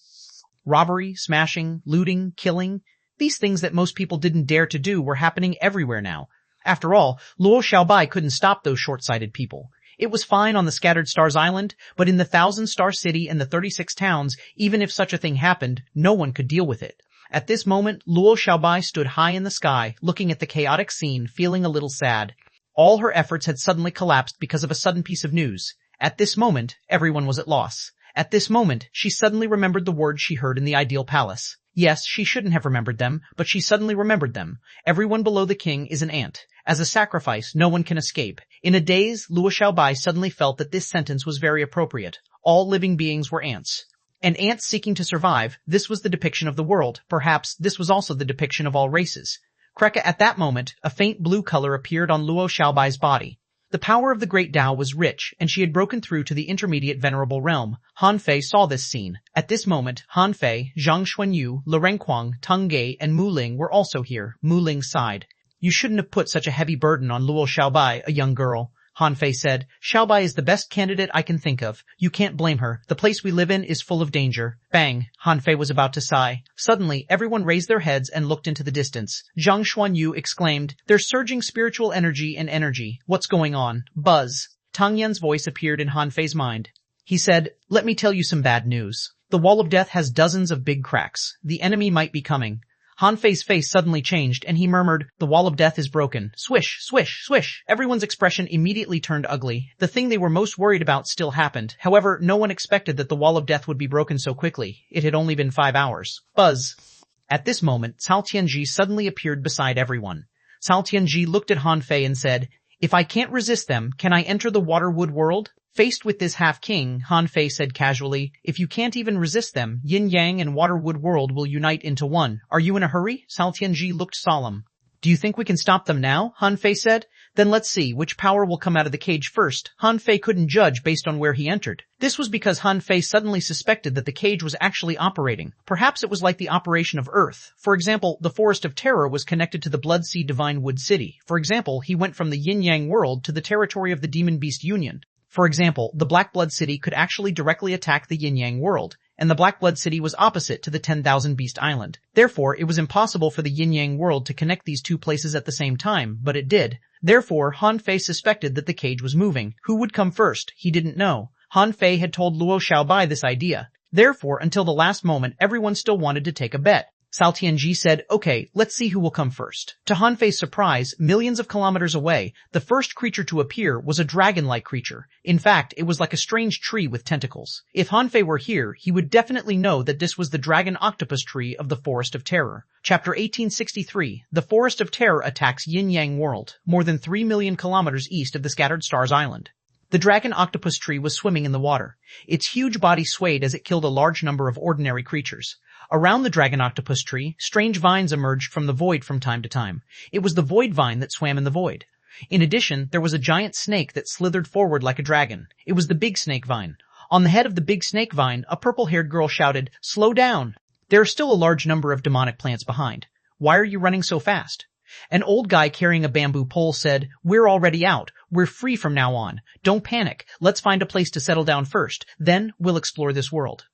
Speaker 1: Robbery, smashing, looting, killing. These things that most people didn't dare to do were happening everywhere now. After all, Luo Xiaobai couldn't stop those short-sighted people. It was fine on the Scattered Stars Island, but in the 1,000-star city and the 36 towns, even if such a thing happened, no one could deal with it. At this moment, Luo Xiaobai stood high in the sky, looking at the chaotic scene, feeling a little sad. All her efforts had suddenly collapsed because of a sudden piece of news. At this moment, everyone was at loss. At this moment, she suddenly remembered the words she heard in the ideal palace. Yes, she shouldn't have remembered them, but she suddenly remembered them. Everyone below the king is an ant. As a sacrifice, no one can escape. In a daze, Luo Xiaobai suddenly felt that this sentence was very appropriate. All living beings were ants. And ants seeking to survive, this was the depiction of the world. Perhaps this was also the depiction of all races. Kreka, at that moment, a faint blue color appeared on Luo Xiaobai's body. The power of the Great Tao was rich, and she had broken through to the intermediate venerable realm. Han Fei saw this scene. At this moment, Han Fei, Zhang Xuanyu, Le Renquang, Teng Ge, and Mu Ling were also here. Mu Ling sighed. You shouldn't have put such a heavy burden on Luo Xiaobai, a young girl. Han Fei said, Xiaobai is the best candidate I can think of. You can't blame her. The place we live in is full of danger. Bang! Han Fei was about to sigh. Suddenly, everyone raised their heads and looked into the distance. Zhang Xuanyu exclaimed, There's surging spiritual energy and energy. What's going on? Buzz. Tang Yan's voice appeared in Han Fei's mind. He said, Let me tell you some bad news. The wall of death has dozens of big cracks. The enemy might be coming. Han Fei's face suddenly changed, and he murmured, The wall of death is broken. Swish, swish, swish. Everyone's expression immediately turned ugly. The thing they were most worried about still happened. However, no one expected that the wall of death would be broken so quickly. It had only been 5 hours. Buzz. At this moment, Cao Tianji suddenly appeared beside everyone. Cao Tianji looked at Han Fei and said, If I can't resist them, can I enter the Waterwood world? Faced with this half-king, Han Fei said casually, If you can't even resist them, Yin-Yang and Waterwood world will unite into one. Are you in a hurry? Cao Tianji looked solemn. Do you think we can stop them now? Han Fei said. Then let's see which power will come out of the cage first. Han Fei couldn't judge based on where he entered. This was because Han Fei suddenly suspected that the cage was actually operating. Perhaps it was like the operation of Earth. For example, the Forest of Terror was connected to the Blood Sea Divine Wood City. For example, he went from the Yin-Yang world to the territory of the Demon Beast Union. For example, the Black Blood City could actually directly attack the Yin-Yang world, and the Black Blood City was opposite to the 10,000 Beast Island. Therefore, it was impossible for the Yin-Yang world to connect these two places at the same time, but it did. Therefore, Han Fei suspected that the cage was moving. Who would come first? He didn't know. Han Fei had told Luo Xiaobai this idea. Therefore, until the last moment, everyone still wanted to take a bet. Cao Tianji said, Okay, let's see who will come first. To Han Fei's surprise, millions of kilometers away, the first creature to appear was a dragon-like creature. In fact, it was like a strange tree with tentacles. If Han Fei were here, he would definitely know that this was the dragon octopus tree of the Forest of Terror. Chapter 1863, The Forest of Terror attacks Yin-Yang world, more than 3 million kilometers east of the Scattered Stars Island. The dragon octopus tree was swimming in the water. Its huge body swayed as it killed a large number of ordinary creatures. Around the dragon octopus tree, strange vines emerged from the void from time to time. It was the void vine that swam in the void. In addition, there was a giant snake that slithered forward like a dragon. It was the big snake vine. On the head of the big snake vine, a purple-haired girl shouted, Slow down! There are still a large number of demonic plants behind. Why are you running so fast? An old guy carrying a bamboo pole said, We're already out. We're free from now on. Don't panic. Let's find a place to settle down first. Then we'll explore this world.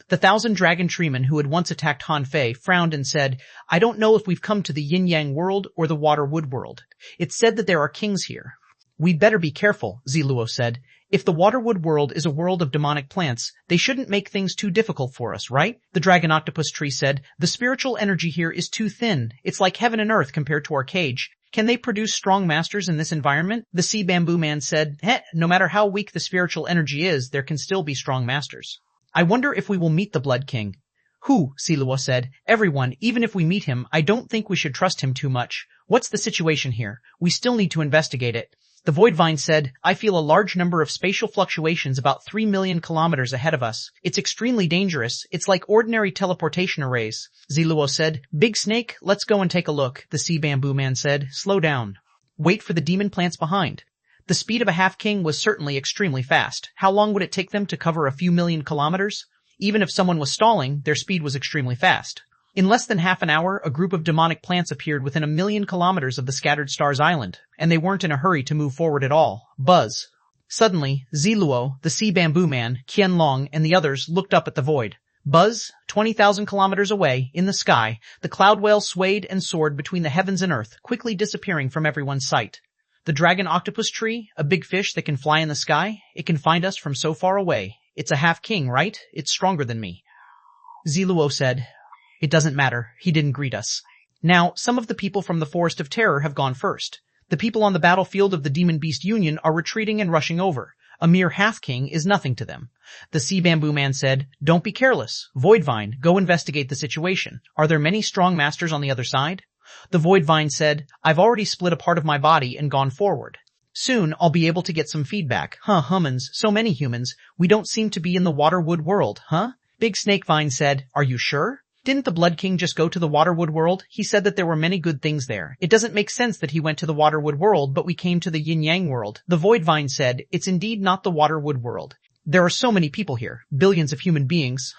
Speaker 1: The 1,000 dragon treemen who had once attacked Han Fei frowned and said, I don't know if we've come to the Yin-Yang world or the Waterwood world. It's said that there are kings here. We'd better be careful, Ziluo said. If the Waterwood world is a world of demonic plants, they shouldn't make things too difficult for us, right? The dragon octopus tree said, The spiritual energy here is too thin. It's like heaven and earth compared to our cage. Can they produce strong masters in this environment? The sea bamboo man said, No matter how weak the spiritual energy is, there can still be strong masters. I wonder if we will meet the Blood King. Who, Siluo said. Everyone, even if we meet him, I don't think we should trust him too much. What's the situation here? We still need to investigate it. The Voidvine said, I feel a large number of spatial fluctuations about 3 million kilometers ahead of us. It's extremely dangerous. It's like ordinary teleportation arrays. Ziluo said, Big Snake, let's go and take a look. The Sea Bamboo Man said, slow down. Wait for the demon plants behind. The speed of a half-king was certainly extremely fast. How long would it take them to cover a few million kilometers? Even if someone was stalling, their speed was extremely fast. In less than half an hour, a group of demonic plants appeared within 1 million kilometers of the Scattered Stars Island, and they weren't in a hurry to move forward at all. Buzz. Suddenly, Ziluo, the Sea Bamboo Man, Qianlong, and the others looked up at the void. Buzz, 20,000 kilometers away, in the sky, the cloud whale swayed and soared between the heavens and earth, quickly disappearing from everyone's sight. The dragon octopus tree, a big fish that can fly in the sky, it can find us from so far away. It's a half-king, right? It's stronger than me. Ziluo said, It doesn't matter. He didn't greet us. Now, some of the people from the Forest of Terror have gone first. The people on the battlefield of the Demon Beast Union are retreating and rushing over. A mere half-king is nothing to them. The Sea Bamboo Man said, Don't be careless. Voidvine, go investigate the situation. Are there many strong masters on the other side? The Voidvine said, I've already split a part of my body and gone forward. Soon I'll be able to get some feedback. Humans, so many humans. We don't seem to be in the Waterwood world, huh? Big Snakevine said, Are you sure? Didn't the Blood King just go to the Waterwood world? He said that there were many good things there. It doesn't make sense that he went to the Waterwood world, but we came to the Yin-Yang world. The Voidvine said, It's indeed not the Waterwood world. There are so many people here. Billions of human beings.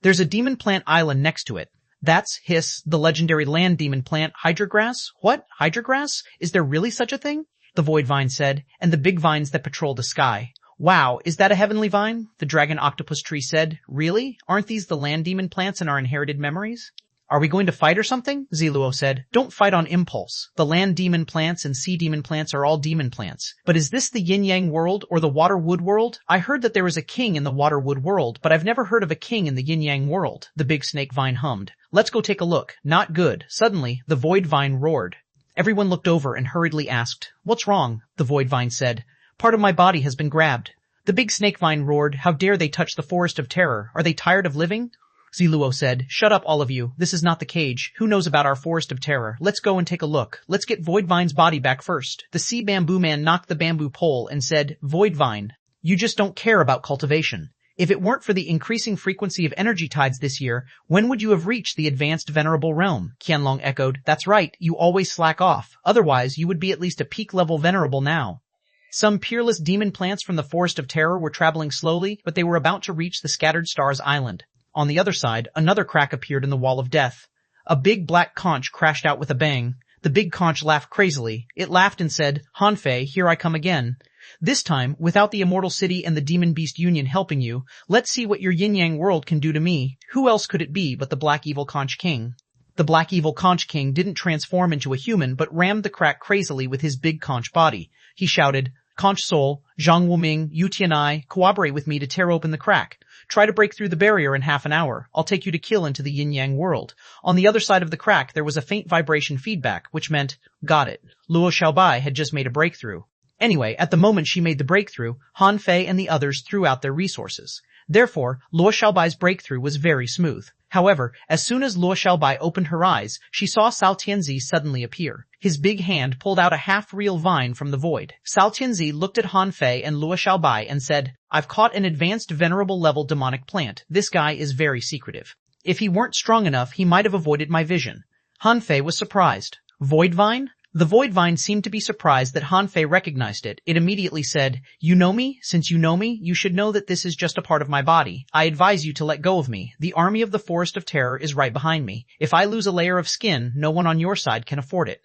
Speaker 1: There's a demon plant island next to it. That's the legendary land demon plant, Hydragrass? What? Hydragrass? Is there really such a thing? The Voidvine said, and the big vines that patrol the sky. Wow, is that a heavenly vine? The dragon octopus tree said, Really? Aren't these the land demon plants in our inherited memories? Are we going to fight or something? Ziluo said, Don't fight on impulse. The land demon plants and sea demon plants are all demon plants. But is this the yin-yang world or the waterwood world? I heard that there is a king in the waterwood world, but I've never heard of a king in the yin-yang world. The big snake vine hummed. Let's go take a look. Not good. Suddenly, the void vine roared. Everyone looked over and hurriedly asked, What's wrong? The void vine said, Part of my body has been grabbed. The big snake vine roared, How dare they touch the Forest of Terror? Are they tired of living? Ziluo said, Shut up, all of you. This is not the cage. Who knows about our Forest of Terror? Let's go and take a look. Let's get Voidvine's body back first. The Sea Bamboo Man knocked the bamboo pole and said, Voidvine, you just don't care about cultivation. If it weren't for the increasing frequency of energy tides this year, when would you have reached the advanced venerable realm? Qianlong echoed, That's right, you always slack off. Otherwise, you would be at least a peak-level venerable now. Some peerless demon plants from the Forest of Terror were traveling slowly, but they were about to reach the Scattered Stars Island. On the other side, another crack appeared in the wall of death. A big black conch crashed out with a bang. The big conch laughed crazily. It laughed and said, Hanfei, here I come again. This time, without the Immortal City and the Demon Beast Union helping you, let's see what your yin-yang world can do to me. Who else could it be but the Black Evil Conch King? The Black Evil Conch King didn't transform into a human, but rammed the crack crazily with his big conch body. He shouted, Conch Soul, Zhang Wuming, Yu Tianai, cooperate with me to tear open the crack. Try to break through the barrier in half an hour. I'll take you to kill into the yin-yang world. On the other side of the crack, there was a faint vibration feedback, which meant, got it. Luo Xiaobai had just made a breakthrough. Anyway, at the moment she made the breakthrough, Han Fei and the others threw out their resources. Therefore, Luo Xiaobai's breakthrough was very smooth. However, as soon as Luo Xiaobai opened her eyes, she saw Cao Tianzi suddenly appear. His big hand pulled out a half-real vine from the void. Cao Tianzi looked at Han Fei and Luo Xiaobai and said, I've caught an advanced venerable level demonic plant. This guy is very secretive. If he weren't strong enough, he might have avoided my vision. Han Fei was surprised. Void vine? The void vine seemed to be surprised that Han Fei recognized it. It immediately said, You know me? Since you know me, you should know that this is just a part of my body. I advise you to let go of me. The army of the Forest of Terror is right behind me. If I lose a layer of skin, no one on your side can afford it.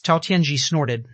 Speaker 1: Cao Tianji snorted.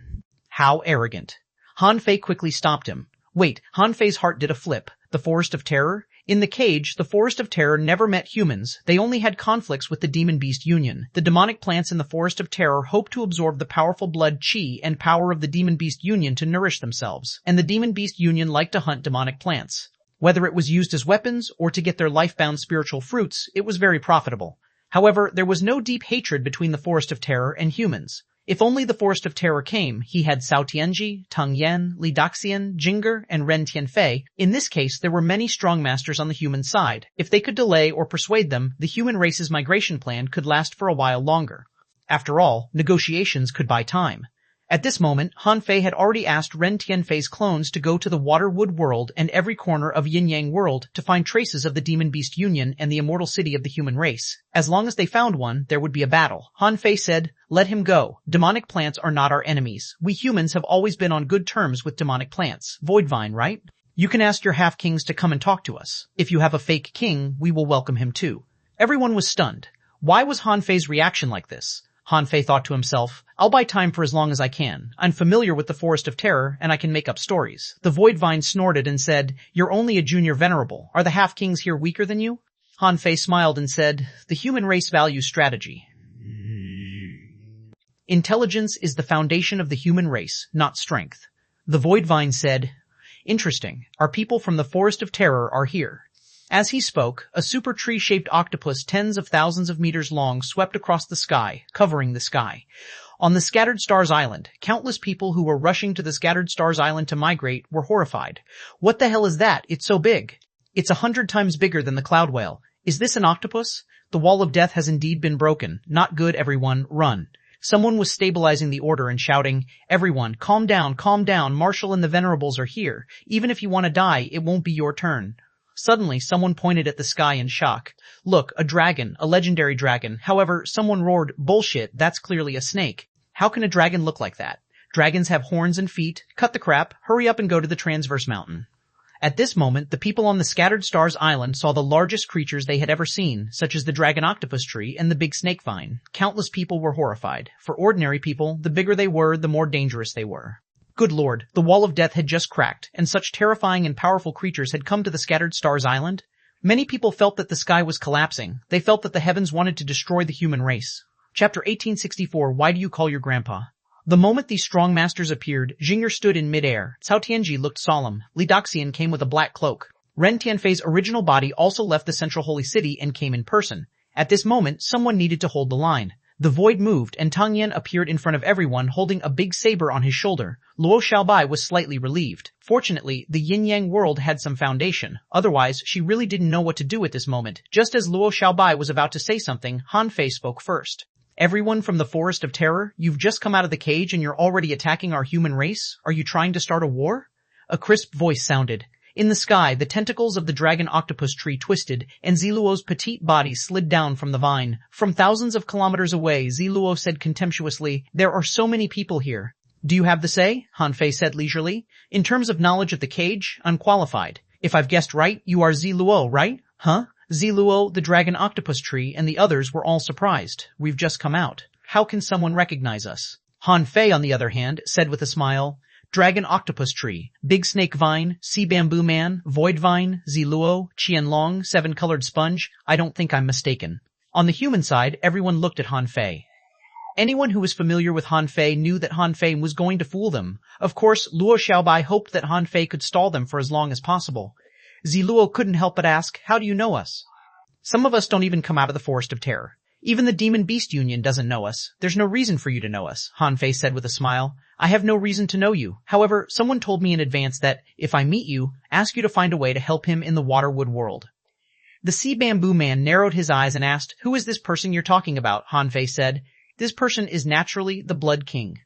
Speaker 1: How arrogant. Han Fei quickly stopped him. Wait, Han Fei's heart did a flip. The Forest of Terror? In the cage, the Forest of Terror never met humans. They only had conflicts with the Demon Beast Union. The demonic plants in the Forest of Terror hoped to absorb the powerful blood chi and power of the Demon Beast Union to nourish themselves. And the Demon Beast Union liked to hunt demonic plants. Whether it was used as weapons or to get their life-bound spiritual fruits, it was very profitable. However, there was no deep hatred between the Forest of Terror and humans. If only the Forest of Terror came, he had Cao Tianji, Tang Yan, Li Daxian, Jinger, and Ren Tianfei. In this case, there were many strong masters on the human side. If they could delay or persuade them, the human race's migration plan could last for a while longer. After all, negotiations could buy time. At this moment, Han Fei had already asked Ren Tianfei's clones to go to the Water-Wood world and every corner of Yin-Yang world to find traces of the Demon-Beast Union and the immortal city of the human race. As long as they found one, there would be a battle. Han Fei said, "Let him go. Demonic plants are not our enemies. We humans have always been on good terms with demonic plants. Voidvine, right? You can ask your half-kings to come and talk to us. If you have a fake king, we will welcome him too." Everyone was stunned. Why was Han Fei's reaction like this? Han Fei thought to himself, "I'll buy time for as long as I can. I'm familiar with the Forest of Terror, and I can make up stories." The Voidvine snorted and said, "You're only a junior venerable. Are the half-kings here weaker than you?" Han Fei smiled and said, "The human race values strategy. Intelligence is the foundation of the human race, not strength." The Voidvine said, "Interesting. Our people from the Forest of Terror are here." As he spoke, a super tree-shaped octopus tens of thousands of meters long swept across the sky, covering the sky. On the Scattered Stars Island, countless people who were rushing to the Scattered Stars Island to migrate were horrified. "What the hell is that? It's so big. It's 100 times bigger than the cloud whale. Is this an octopus? The wall of death has indeed been broken. Not good, everyone. Run." Someone was stabilizing the order and shouting, "Everyone, calm down, Marshall and the Venerables are here. Even if you want to die, it won't be your turn." Suddenly, someone pointed at the sky in shock. "Look, a dragon, a legendary dragon." However, someone roared, "Bullshit, that's clearly a snake. How can a dragon look like that? Dragons have horns and feet. Cut the crap, hurry up and go to the Transverse Mountain." At this moment, the people on the Scattered Stars Island saw the largest creatures they had ever seen, such as the dragon octopus tree and the big snake vine. Countless people were horrified. For ordinary people, the bigger they were, the more dangerous they were. Good lord, the wall of death had just cracked, and such terrifying and powerful creatures had come to the Scattered Stars Island. Many people felt that the sky was collapsing. They felt that the heavens wanted to destroy the human race. Chapter 1864, Why Do You Call Your Grandpa? The moment these strong masters appeared, Jinger stood in midair. Cao Tianji looked solemn. Li Daxian came with a black cloak. Ren Tianfei's original body also left the central holy city and came in person. At this moment, someone needed to hold the line. The void moved, and Tang Yan appeared in front of everyone holding a big saber on his shoulder. Luo Xiaobai was slightly relieved. Fortunately, the yin-yang world had some foundation. Otherwise, she really didn't know what to do at this moment. Just as Luo Xiaobai was about to say something, Han Fei spoke first. "Everyone from the Forest of Terror, you've just come out of the cage and you're already attacking our human race? Are you trying to start a war?" A crisp voice sounded. In the sky, the tentacles of the dragon octopus tree twisted, and Ziluo's petite body slid down from the vine. From thousands of kilometers away, Ziluo said contemptuously, "There are so many people here." "Do you have the say?" Han Fei said leisurely. "In terms of knowledge of the cage, unqualified. If I've guessed right, you are Ziluo, right?" "Huh?" Ziluo, the dragon octopus tree, and the others were all surprised. "We've just come out. How can someone recognize us?" Han Fei, on the other hand, said with a smile, "Dragon octopus tree, big snake vine, sea bamboo man, void vine, Ziluo, Qianlong, seven-colored sponge. I don't think I'm mistaken." On the human side, everyone looked at Han Fei. Anyone who was familiar with Han Fei knew that Han Fei was going to fool them. Of course, Luo Xiaobai hoped that Han Fei could stall them for as long as possible. Ziluo couldn't help but ask, "How do you know us?" "Some of us don't even come out of the Forest of Terror. Even the Demon Beast Union doesn't know us. There's no reason for you to know us," Han Fei said with a smile. "I have no reason to know you. However, someone told me in advance that, if I meet you, ask you to find a way to help him in the Waterwood world." The sea bamboo man narrowed his eyes and asked, "Who is this person you're talking about?" Han Fei said, "This person is naturally the Blood King."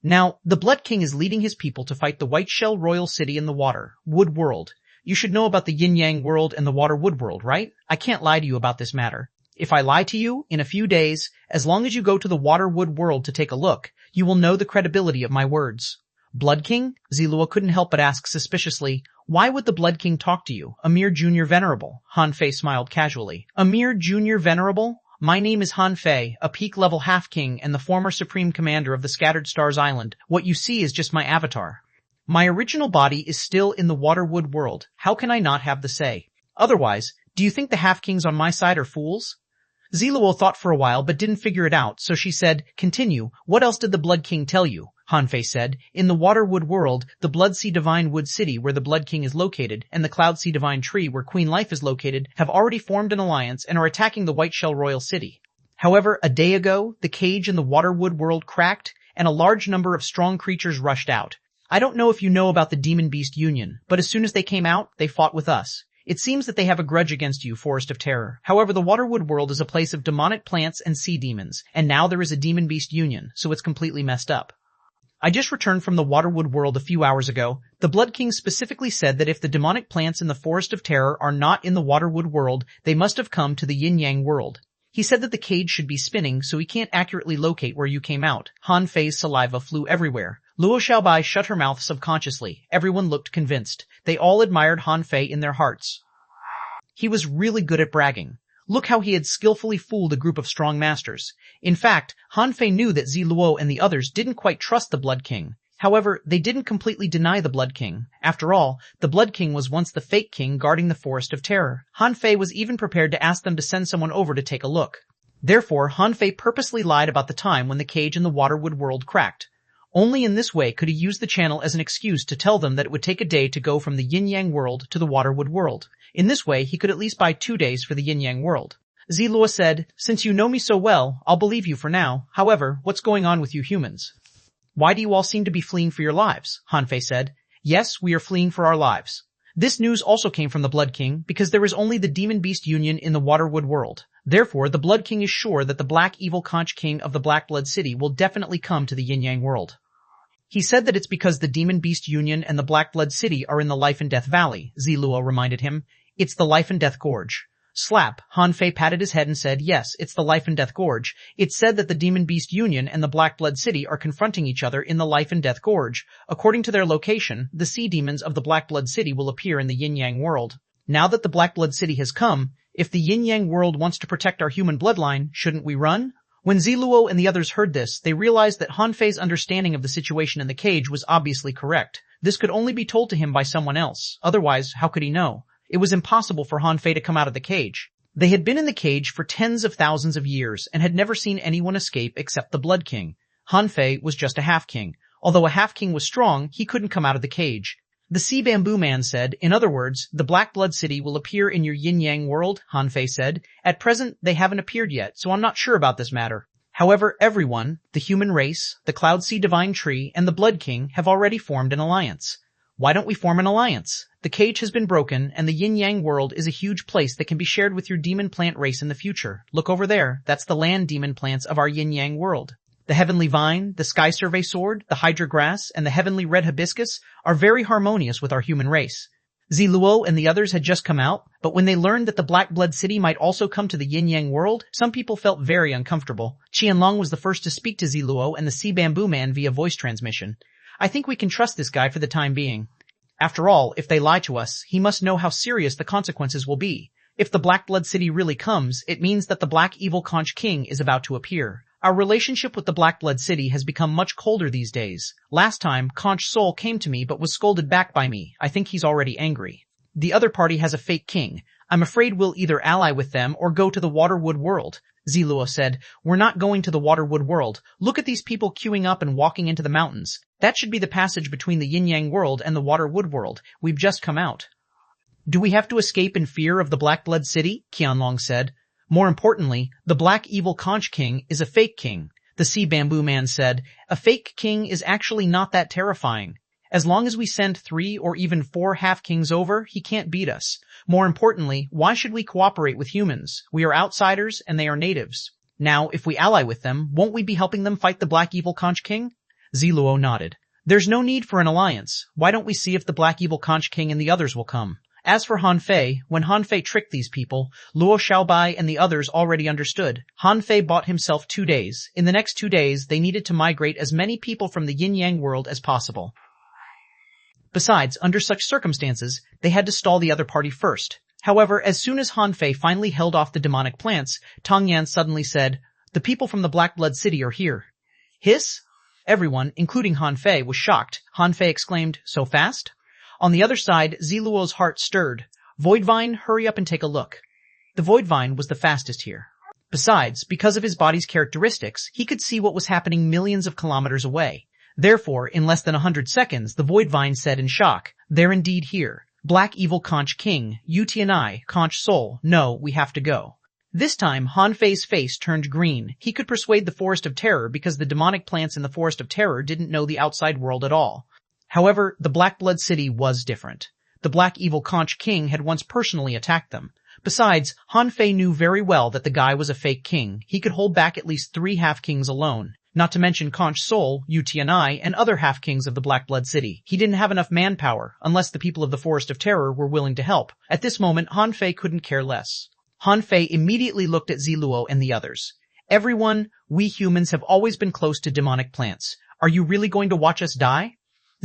Speaker 1: Now, the Blood King is leading his people to fight the White Shell Royal City in the Wood world. You should know about the Yin-Yang world and the Waterwood world, right? I can't lie to you about this matter. If I lie to you, in a few days, as long as you go to the Waterwood world to take a look, you will know the credibility of my words. "Blood King?" Ziluo couldn't help but ask suspiciously, "Why would the Blood King talk to you? A mere junior venerable." Han Fei smiled casually. "A mere junior venerable? My name is Han Fei, a peak-level half-king and the former supreme commander of the Scattered Stars Island. What you see is just my avatar. My original body is still in the Waterwood world. How can I not have the say? Otherwise, do you think the half-kings on my side are fools?" Ziluo thought for a while but didn't figure it out, so she said, "Continue. What else did the Blood King tell you?" Han Fei said, "In the Waterwood world, the Blood Sea Divine Wood City where the Blood King is located, and the Cloud Sea Divine Tree where Queen Life is located, have already formed an alliance and are attacking the White Shell Royal City." However, a day ago, the cage in the Waterwood world cracked, and a large number of strong creatures rushed out. I don't know if you know about the Demon Beast Union, but as soon as they came out, they fought with us. It seems that they have a grudge against you, Forest of Terror. However, the Waterwood world is a place of demonic plants and sea demons, and now there is a Demon Beast Union, so it's completely messed up. I just returned from the Waterwood world a few hours ago. The Blood King specifically said that if the demonic plants in the Forest of Terror are not in the Waterwood world, they must have come to the Yin-Yang world. He said that the cage should be spinning, so he can't accurately locate where you came out. Han Fei's saliva flew everywhere. Luo Xiaobai shut her mouth subconsciously. Everyone looked convinced. They all admired Han Fei in their hearts. He was really good at bragging. Look how he had skillfully fooled a group of strong masters. In fact, Han Fei knew that Ziluo and the others didn't quite trust the Blood King. However, they didn't completely deny the Blood King. After all, the Blood King was once the fake king guarding the Forest of Terror. Han Fei was even prepared to ask them to send someone over to take a look. Therefore, Han Fei purposely lied about the time when the cage in the Waterwood world cracked. Only in this way could he use the channel as an excuse to tell them that it would take a day to go from the Yin-Yang world to the Waterwood world. In this way, he could at least buy 2 days for the Yin-Yang world. Ziluo said, "Since you know me so well, I'll believe you for now. However, what's going on with you humans? Why do you all seem to be fleeing for your lives?" Han Fei said. "Yes, we are fleeing for our lives." This news also came from the Blood King, because there is only the Demon Beast Union in the Waterwood world. Therefore, the Blood King is sure that the Black Evil Conch King of the Black Blood City will definitely come to the Yin-Yang world. He said that it's because the Demon Beast Union and the Black Blood City are in the Life and Death Valley, Ziluo reminded him. It's the Life and Death Gorge. Slap, Han Fei patted his head and said, "Yes, it's the Life and Death Gorge. It's said that the Demon Beast Union and the Black Blood City are confronting each other in the Life and Death Gorge. According to their location, the sea demons of the Black Blood City will appear in the Yin-Yang world. Now that the Black Blood City has come, if the Yin-Yang world wants to protect our human bloodline, shouldn't we run?" When Ziluo and the others heard this, they realized that Han Fei's understanding of the situation in the cage was obviously correct. This could only be told to him by someone else. Otherwise, how could he know? It was impossible for Han Fei to come out of the cage. They had been in the cage for tens of thousands of years and had never seen anyone escape except the Blood King. Han Fei was just a half-king. Although a half-king was strong, he couldn't come out of the cage. The Sea Bamboo Man said, "In other words, the Black Blood City will appear in your Yin-Yang world," Han Fei said. "At present, they haven't appeared yet, so I'm not sure about this matter. However, everyone, the human race, the Cloud Sea Divine Tree, and the Blood King have already formed an alliance. Why don't we form an alliance? The cage has been broken, and the Yin-Yang world is a huge place that can be shared with your demon plant race in the future. Look over there, that's the land demon plants of our Yin-Yang world. The Heavenly Vine, the Sky Survey Sword, the Hydra Grass, and the Heavenly Red Hibiscus are very harmonious with our human race." Ziluo and the others had just come out, but when they learned that the Black Blood City might also come to the Yin-Yang world, some people felt very uncomfortable. Qianlong was the first to speak to Ziluo and the Sea Bamboo Man via voice transmission. "I think we can trust this guy for the time being. After all, if they lie to us, he must know how serious the consequences will be. If the Black Blood City really comes, it means that the Black Evil Conch King is about to appear. Our relationship with the Black Blood City has become much colder these days. Last time, Conch Soul came to me but was scolded back by me. I think he's already angry. The other party has a fake king. I'm afraid we'll either ally with them or go to the Waterwood world." Ziluo said, "We're not going to the Waterwood world. Look at these people queuing up and walking into the mountains. That should be the passage between the Yin-Yang world and the Waterwood world. We've just come out." "Do we have to escape in fear of the Black Blood City?" Qianlong said. "More importantly, the Black Evil Conch King is a fake king." The Sea Bamboo Man said, "A fake king is actually not that terrifying. As long as we send 3 or even 4 half-kings over, he can't beat us. More importantly, why should we cooperate with humans? We are outsiders and they are natives. Now, if we ally with them, won't we be helping them fight the Black Evil Conch King?" Ziluo nodded. "There's no need for an alliance. Why don't we see if the Black Evil Conch King and the others will come?" As for Han Fei, when Han Fei tricked these people, Luo Xiaobai and the others already understood. Han Fei bought himself 2 days. In the next 2 days, they needed to migrate as many people from the Yin-Yang world as possible. Besides, under such circumstances, they had to stall the other party first. However, as soon as Han Fei finally held off the demonic plants, Tong Yan suddenly said, "The people from the Black Blood City are here." Hiss? Everyone, including Han Fei, was shocked. Han Fei exclaimed, "So fast?" On the other side, Ziluo's heart stirred. "Voidvine, hurry up and take a look." The Voidvine was the fastest here. Besides, because of his body's characteristics, he could see what was happening millions of kilometers away. Therefore, in less than 100 seconds, the Voidvine said in shock, "They're indeed here. Black Evil Conch King, Yu Tianai, Conch Soul, no, we have to go." This time, Han Fei's face turned green. He could persuade the Forest of Terror because the demonic plants in the Forest of Terror didn't know the outside world at all. However, the Black Blood City was different. The Black Evil Conch King had once personally attacked them. Besides, Han Fei knew very well that the guy was a fake king. He could hold back at least 3 half-kings alone. Not to mention Conch Soul, Utianai, and other half-kings of the Black Blood City. He didn't have enough manpower, unless the people of the Forest of Terror were willing to help. At this moment, Han Fei couldn't care less. Han Fei immediately looked at Ziluo and the others. Everyone, we humans have always been close to demonic plants. Are you really going to watch us die?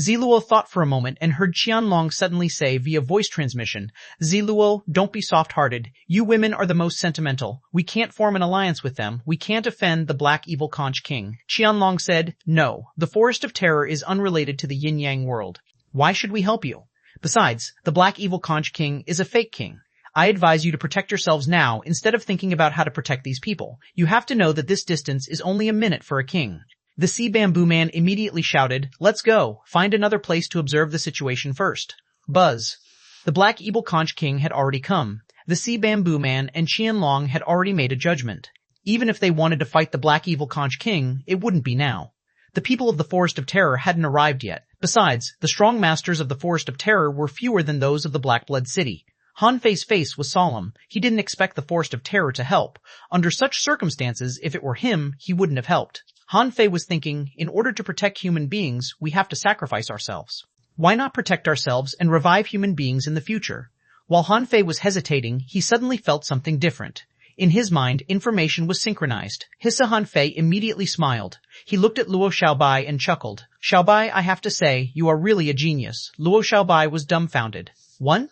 Speaker 1: Ziluo thought for a moment and heard Qianlong suddenly say via voice transmission, Ziluo, don't be soft-hearted. You women are the most sentimental. We can't form an alliance with them. We can't offend the Black Evil Conch King. Qianlong said, no, the Forest of Terror is unrelated to the yin-yang world. Why should we help you? Besides, the Black Evil Conch King is a fake king. I advise you to protect yourselves now instead of thinking about how to protect these people. You have to know that this distance is only a minute for a king. The Sea Bamboo Man immediately shouted, let's go, find another place to observe the situation first. Buzz. The Black Evil Conch King had already come. The Sea Bamboo Man and Qianlong had already made a judgment. Even if they wanted to fight the Black Evil Conch King, it wouldn't be now. The people of the Forest of Terror hadn't arrived yet. Besides, the strong masters of the Forest of Terror were fewer than those of the Black Blood City. Han Fei's face was solemn. He didn't expect the Forest of Terror to help. Under such circumstances, if it were him, he wouldn't have helped. Han Fei was thinking, in order to protect human beings, we have to sacrifice ourselves. Why not protect ourselves and revive human beings in the future? While Han Fei was hesitating, he suddenly felt something different. In his mind, information was synchronized. Hissa Han Fei immediately smiled. He looked at Luo Xiaobai and chuckled. Xiaobai, I have to say, you are really a genius. Luo Xiaobai was dumbfounded. What?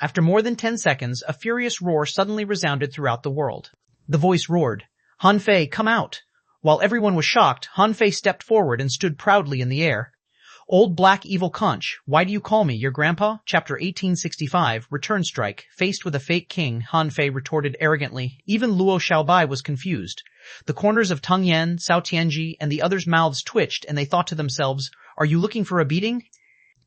Speaker 1: After more than 10 seconds, a furious roar suddenly resounded throughout the world. The voice roared, Han Fei, come out! While everyone was shocked, Han Fei stepped forward and stood proudly in the air. Old Black Evil Conch, why do you call me your grandpa? Chapter 1865, Return Strike. Faced with a fake king, Han Fei retorted arrogantly. Even Luo Xiaobai was confused. The corners of Teng Yan, Cao Tianji, and the others' mouths twitched, and they thought to themselves, are you looking for a beating?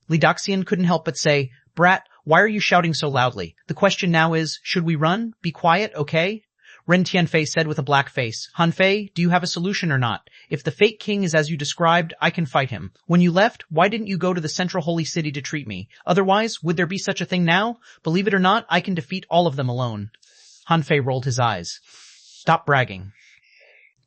Speaker 1: Li Daxian couldn't help but say, Brat, why are you shouting so loudly? The question now is, should we run? Be quiet, okay? Ren Tianfei said with a black face, Han Fei, do you have a solution or not? If the fake king is as you described, I can fight him. When you left, why didn't you go to the central holy city to treat me? Otherwise, would there be such a thing now? Believe it or not, I can defeat all of them alone. Han Fei rolled his eyes. Stop bragging.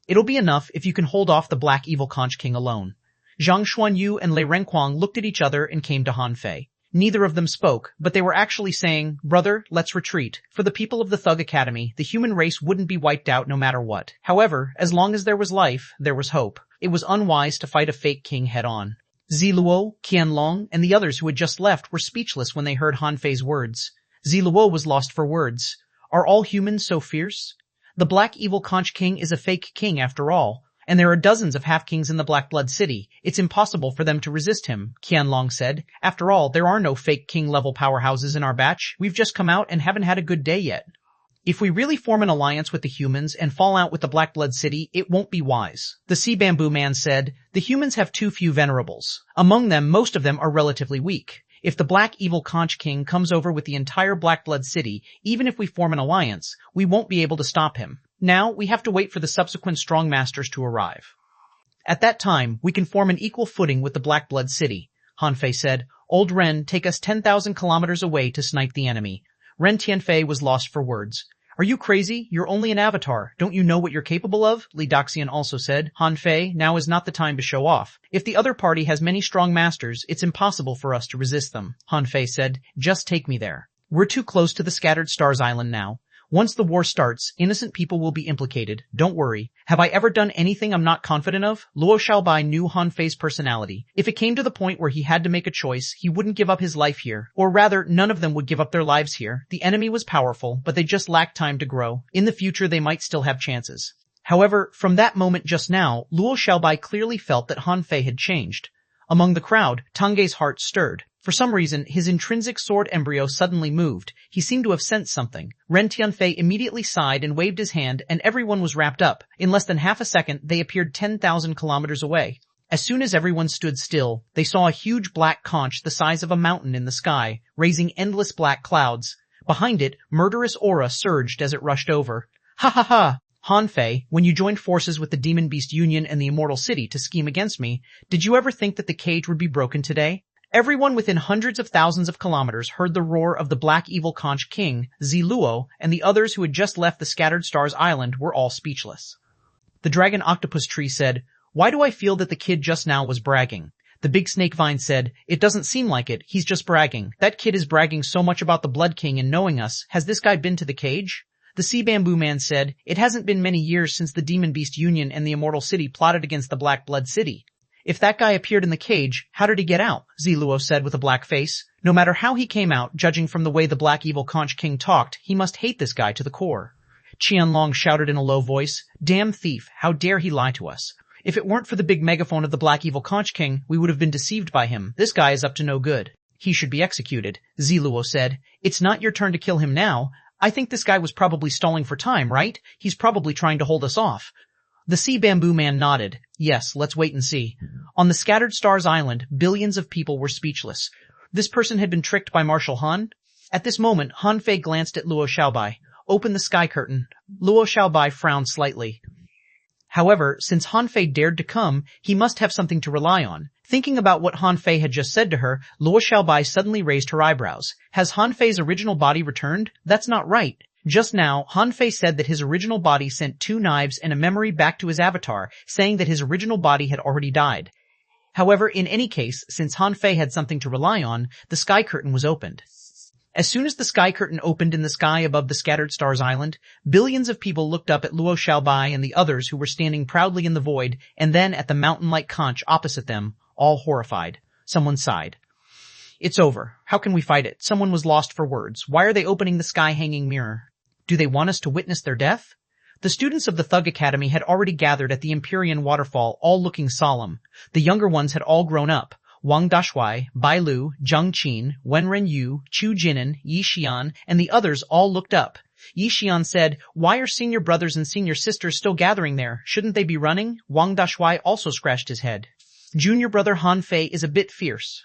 Speaker 1: It'll be enough if you can hold off the Black Evil Conch King alone. Zhang Xuanyu and Lei Renquang looked at each other and came to Han Fei. Neither of them spoke, but they were actually saying, brother, let's retreat. For the people of the Thug Academy, the human race wouldn't be wiped out no matter what. However, as long as there was life, there was hope. It was unwise to fight a fake king head-on. Ziluo, Qianlong, and the others who had just left were speechless when they heard Han Fei's words. Ziluo was lost for words. Are all humans so fierce? The Black Evil Conch King is a fake king after all. And there are dozens of half-kings in the Black Blood City. It's impossible for them to resist him, Qianlong said. After all, there are no fake king-level powerhouses in our batch. We've just come out and haven't had a good day yet. If we really form an alliance with the humans and fall out with the Black Blood City, it won't be wise. The Sea Bamboo Man said, the humans have too few venerables. Among them, most of them are relatively weak. If the Black Evil Conch King comes over with the entire Black Blood City, even if we form an alliance, we won't be able to stop him. Now, we have to wait for the subsequent strong masters to arrive. At that time, we can form an equal footing with the Black Blood City. Han Fei said, Old Ren, take us 10,000 kilometers away to snipe the enemy. Ren Tianfei was lost for words. Are you crazy? You're only an avatar. Don't you know what you're capable of? Li Daxian also said, Han Fei, now is not the time to show off. If the other party has many strong masters, it's impossible for us to resist them. Han Fei said, just take me there. We're too close to the Scattered Stars Island now. Once the war starts, innocent people will be implicated. Don't worry. Have I ever done anything I'm not confident of? Luo Xiaobai knew Han Fei's personality. If it came to the point where he had to make a choice, he wouldn't give up his life here. Or rather, none of them would give up their lives here. The enemy was powerful, but they just lacked time to grow. In the future, they might still have chances. However, from that moment just now, Luo Xiaobai clearly felt that Han Fei had changed. Among the crowd, Tangei's heart stirred. For some reason, his intrinsic sword embryo suddenly moved. He seemed to have sensed something. Ren Tianfei immediately sighed and waved his hand, and everyone was wrapped up. In less than half a second, they appeared 10,000 kilometers away. As soon as everyone stood still, they saw a huge black conch the size of a mountain in the sky, raising endless black clouds. Behind it, murderous aura surged as it rushed over. Ha ha ha! Han Fei, when you joined forces with the Demon Beast Union and the Immortal City to scheme against me, did you ever think that the cage would be broken today? Everyone within hundreds of thousands of kilometers heard the roar of the black evil conch king, Ziluo, and the others who had just left the Scattered Stars Island were all speechless. The dragon octopus tree said, "Why do I feel that the kid just now was bragging?" The big snake vine said, "It doesn't seem like it, he's just bragging. That kid is bragging so much about the Blood King and knowing us. Has this guy been to the cage?" The sea bamboo man said, "It hasn't been many years since the Demon Beast Union and the Immortal City plotted against the Black Blood City. If that guy appeared in the cage, how did he get out?" Ziluo said with a black face. "No matter how he came out, judging from the way the Black Evil Conch King talked, he must hate this guy to the core." Qianlong shouted in a low voice, "Damn thief, how dare he lie to us? If it weren't for the big megaphone of the Black Evil Conch King, we would have been deceived by him. This guy is up to no good. He should be executed." Ziluo said, "It's not your turn to kill him now. I think this guy was probably stalling for time, right? He's probably trying to hold us off." The sea bamboo man nodded. "Yes, let's wait and see." On the Scattered Stars Island, billions of people were speechless. This person had been tricked by Marshal Han? At this moment, Han Fei glanced at Luo Xiaobai. "Open the sky curtain." Luo Xiaobai frowned slightly. However, since Han Fei dared to come, he must have something to rely on. Thinking about what Han Fei had just said to her, Luo Xiaobai suddenly raised her eyebrows. Has Han Fei's original body returned? That's not right. Just now, Han Fei said that his original body sent 2 knives and a memory back to his avatar, saying that his original body had already died. However, in any case, since Han Fei had something to rely on, the sky curtain was opened. As soon as the sky curtain opened in the sky above the Scattered Stars Island, billions of people looked up at Luo Xiaobai and the others who were standing proudly in the void, and then at the mountain-like conch opposite them, all horrified. Someone sighed. "It's over. How can we fight it?" Someone was lost for words. Why are they opening the sky-hanging mirror? Do they want us to witness their death? The students of the Thug Academy had already gathered at the Empyrean waterfall, all looking solemn. The younger ones had all grown up. Wang Dashuai, Bai Lu, Zheng Qin, Wen Renyu, Chu Jinan, Yi Xian, and the others all looked up. Yi Xian said, "Why are senior brothers and senior sisters still gathering there? Shouldn't they be running?" Wang Dashuai also scratched his head. "Junior brother Han Fei is a bit fierce.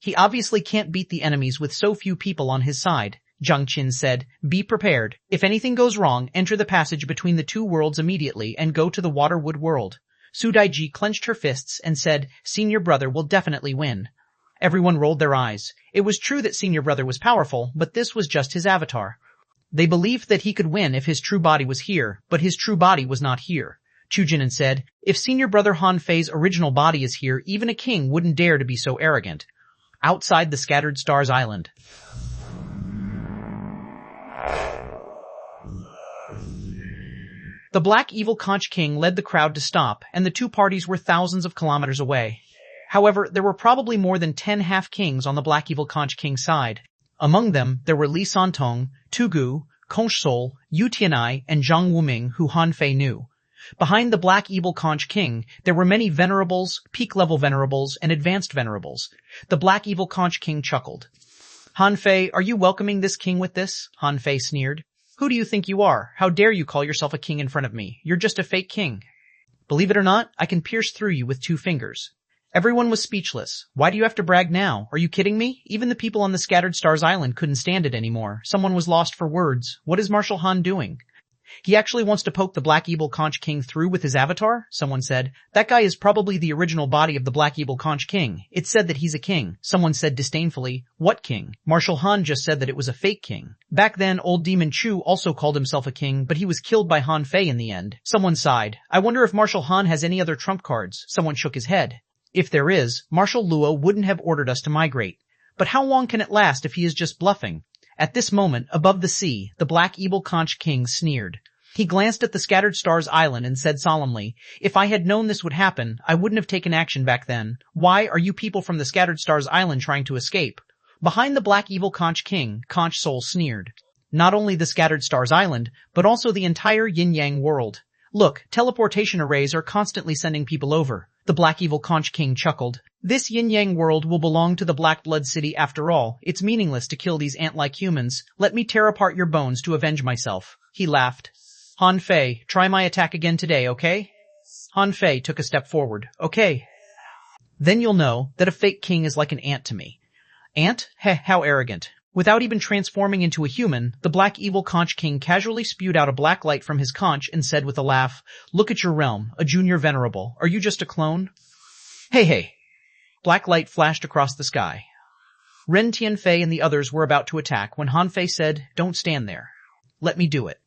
Speaker 1: He obviously can't beat the enemies with so few people on his side." Zheng Qin said, "Be prepared. If anything goes wrong, enter the passage between the 2 worlds immediately and go to the Waterwood world." Su Daiji clenched her fists and said, "Senior brother will definitely win." Everyone rolled their eyes. It was true that senior brother was powerful, but this was just his avatar. They believed that he could win if his true body was here, but his true body was not here. Chu Jinan said, "If senior brother Han Fei's original body is here, even a king wouldn't dare to be so arrogant." Outside the Scattered Stars Island. The Black Evil Conch King led the crowd to stop, and the 2 parties were thousands of kilometers away. However, there were probably more than 10 half-kings on the Black Evil Conch King's side. Among them, there were Li Santong, Tugu, Conch Sol, Yu Tianai, and Zhang Wuming, who Han Fei knew. Behind the Black Evil Conch King, there were many venerables, peak-level venerables, and advanced venerables. The Black Evil Conch King chuckled. "Han Fei, are you welcoming this king with this?" Han Fei sneered. "Who do you think you are? How dare you call yourself a king in front of me? You're just a fake king. Believe it or not, I can pierce through you with 2 fingers." Everyone was speechless. "Why do you have to brag now? Are you kidding me?" Even the people on the Scattered Stars Island couldn't stand it anymore. Someone was lost for words. What is Marshal Han doing? "He actually wants to poke the Black Evil Conch King through with his avatar?" Someone said. "That guy is probably the original body of the Black Evil Conch King. It said that he's a king." Someone said disdainfully, "What king? Marshal Han just said that it was a fake king." Back then, old Demon Chu also called himself a king, but he was killed by Han Fei in the end. Someone sighed. "I wonder if Marshal Han has any other trump cards." Someone shook his head. "If there is, Marshal Luo wouldn't have ordered us to migrate. But how long can it last if he is just bluffing?" At this moment, above the sea, the Black Evil Conch King sneered. He glanced at the Scattered Stars Island and said solemnly, "If I had known this would happen, I wouldn't have taken action back then. Why are you people from the Scattered Stars Island trying to escape?" Behind the Black Evil Conch King, Conch Soul sneered. "Not only the Scattered Stars Island, but also the entire Yin-Yang world. Look, teleportation arrays are constantly sending people over." The Black Evil Conch King chuckled. "This Yin-Yang world will belong to the Black Blood City after all. It's meaningless to kill these ant-like humans. Let me tear apart your bones to avenge myself." He laughed. "Han Fei, try my attack again today, okay?" Han Fei took a step forward. "Okay." "Then you'll know that a fake king is like an ant to me." "Ant? Heh, how arrogant. Without even transforming into a human, the black evil conch king casually spewed out a black light from his conch and said with a laugh, "Look at your realm, a junior venerable. Are you just a clone?" Hey. Black light flashed across the sky. Ren Tianfei and the others were about to attack when Han Fei said, "Don't stand there. Let me do it."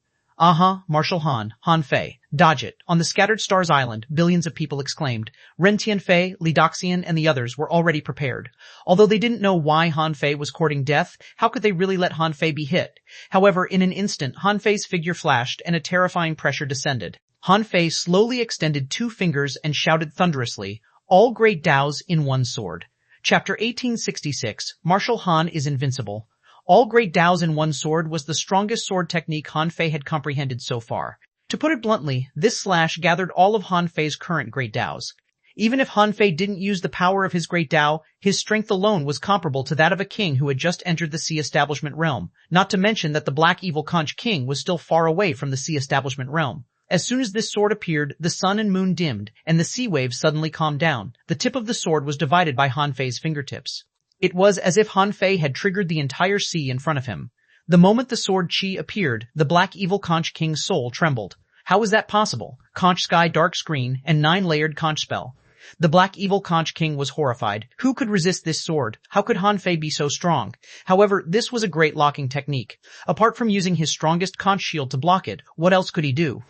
Speaker 1: Marshal Han Fei, dodge it. On the scattered stars island, billions of people exclaimed. Ren Tianfei, Li Doxian, and the others were already prepared. Although they didn't know why Han Fei was courting death, how could they really let Han Fei be hit? However, in an instant, Han Fei's figure flashed and a terrifying pressure descended. Han Fei slowly extended 2 fingers and shouted thunderously, "All great Daos in one sword." Chapter 1866, Marshal Han is invincible. All great Daos in one sword was the strongest sword technique Han Fei had comprehended so far. To put it bluntly, this slash gathered all of Han Fei's current great Daos. Even if Han Fei didn't use the power of his great Dao, his strength alone was comparable to that of a king who had just entered the Sea Establishment realm, not to mention that the Black Evil Conch King was still far away from the Sea Establishment realm. As soon as this sword appeared, the sun and moon dimmed, and the sea waves suddenly calmed down. The tip of the sword was divided by Han Fei's fingertips. It was as if Han Fei had triggered the entire sea in front of him. The moment the sword chi appeared, the Black Evil Conch King's soul trembled. How was that possible? Conch Sky Dark Screen and 9-layered conch spell. The Black Evil Conch King was horrified. Who could resist this sword? How could Han Fei be so strong? However, this was a great locking technique. Apart from using his strongest conch shield to block it, what else could he do?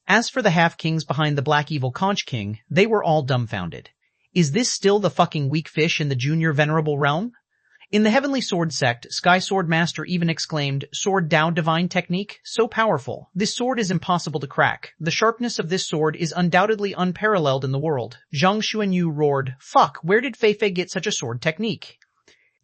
Speaker 1: As for the half-kings behind the Black Evil Conch King, they were all dumbfounded. Is this still the fucking weak fish in the junior venerable realm? In the Heavenly Sword sect, Sky Sword Master even exclaimed, "Sword Dao divine technique? So powerful. This sword is impossible to crack. The sharpness of this sword is undoubtedly unparalleled in the world." Zhang Xuanyu roared, "Fuck, where did Fei Fei get such a sword technique?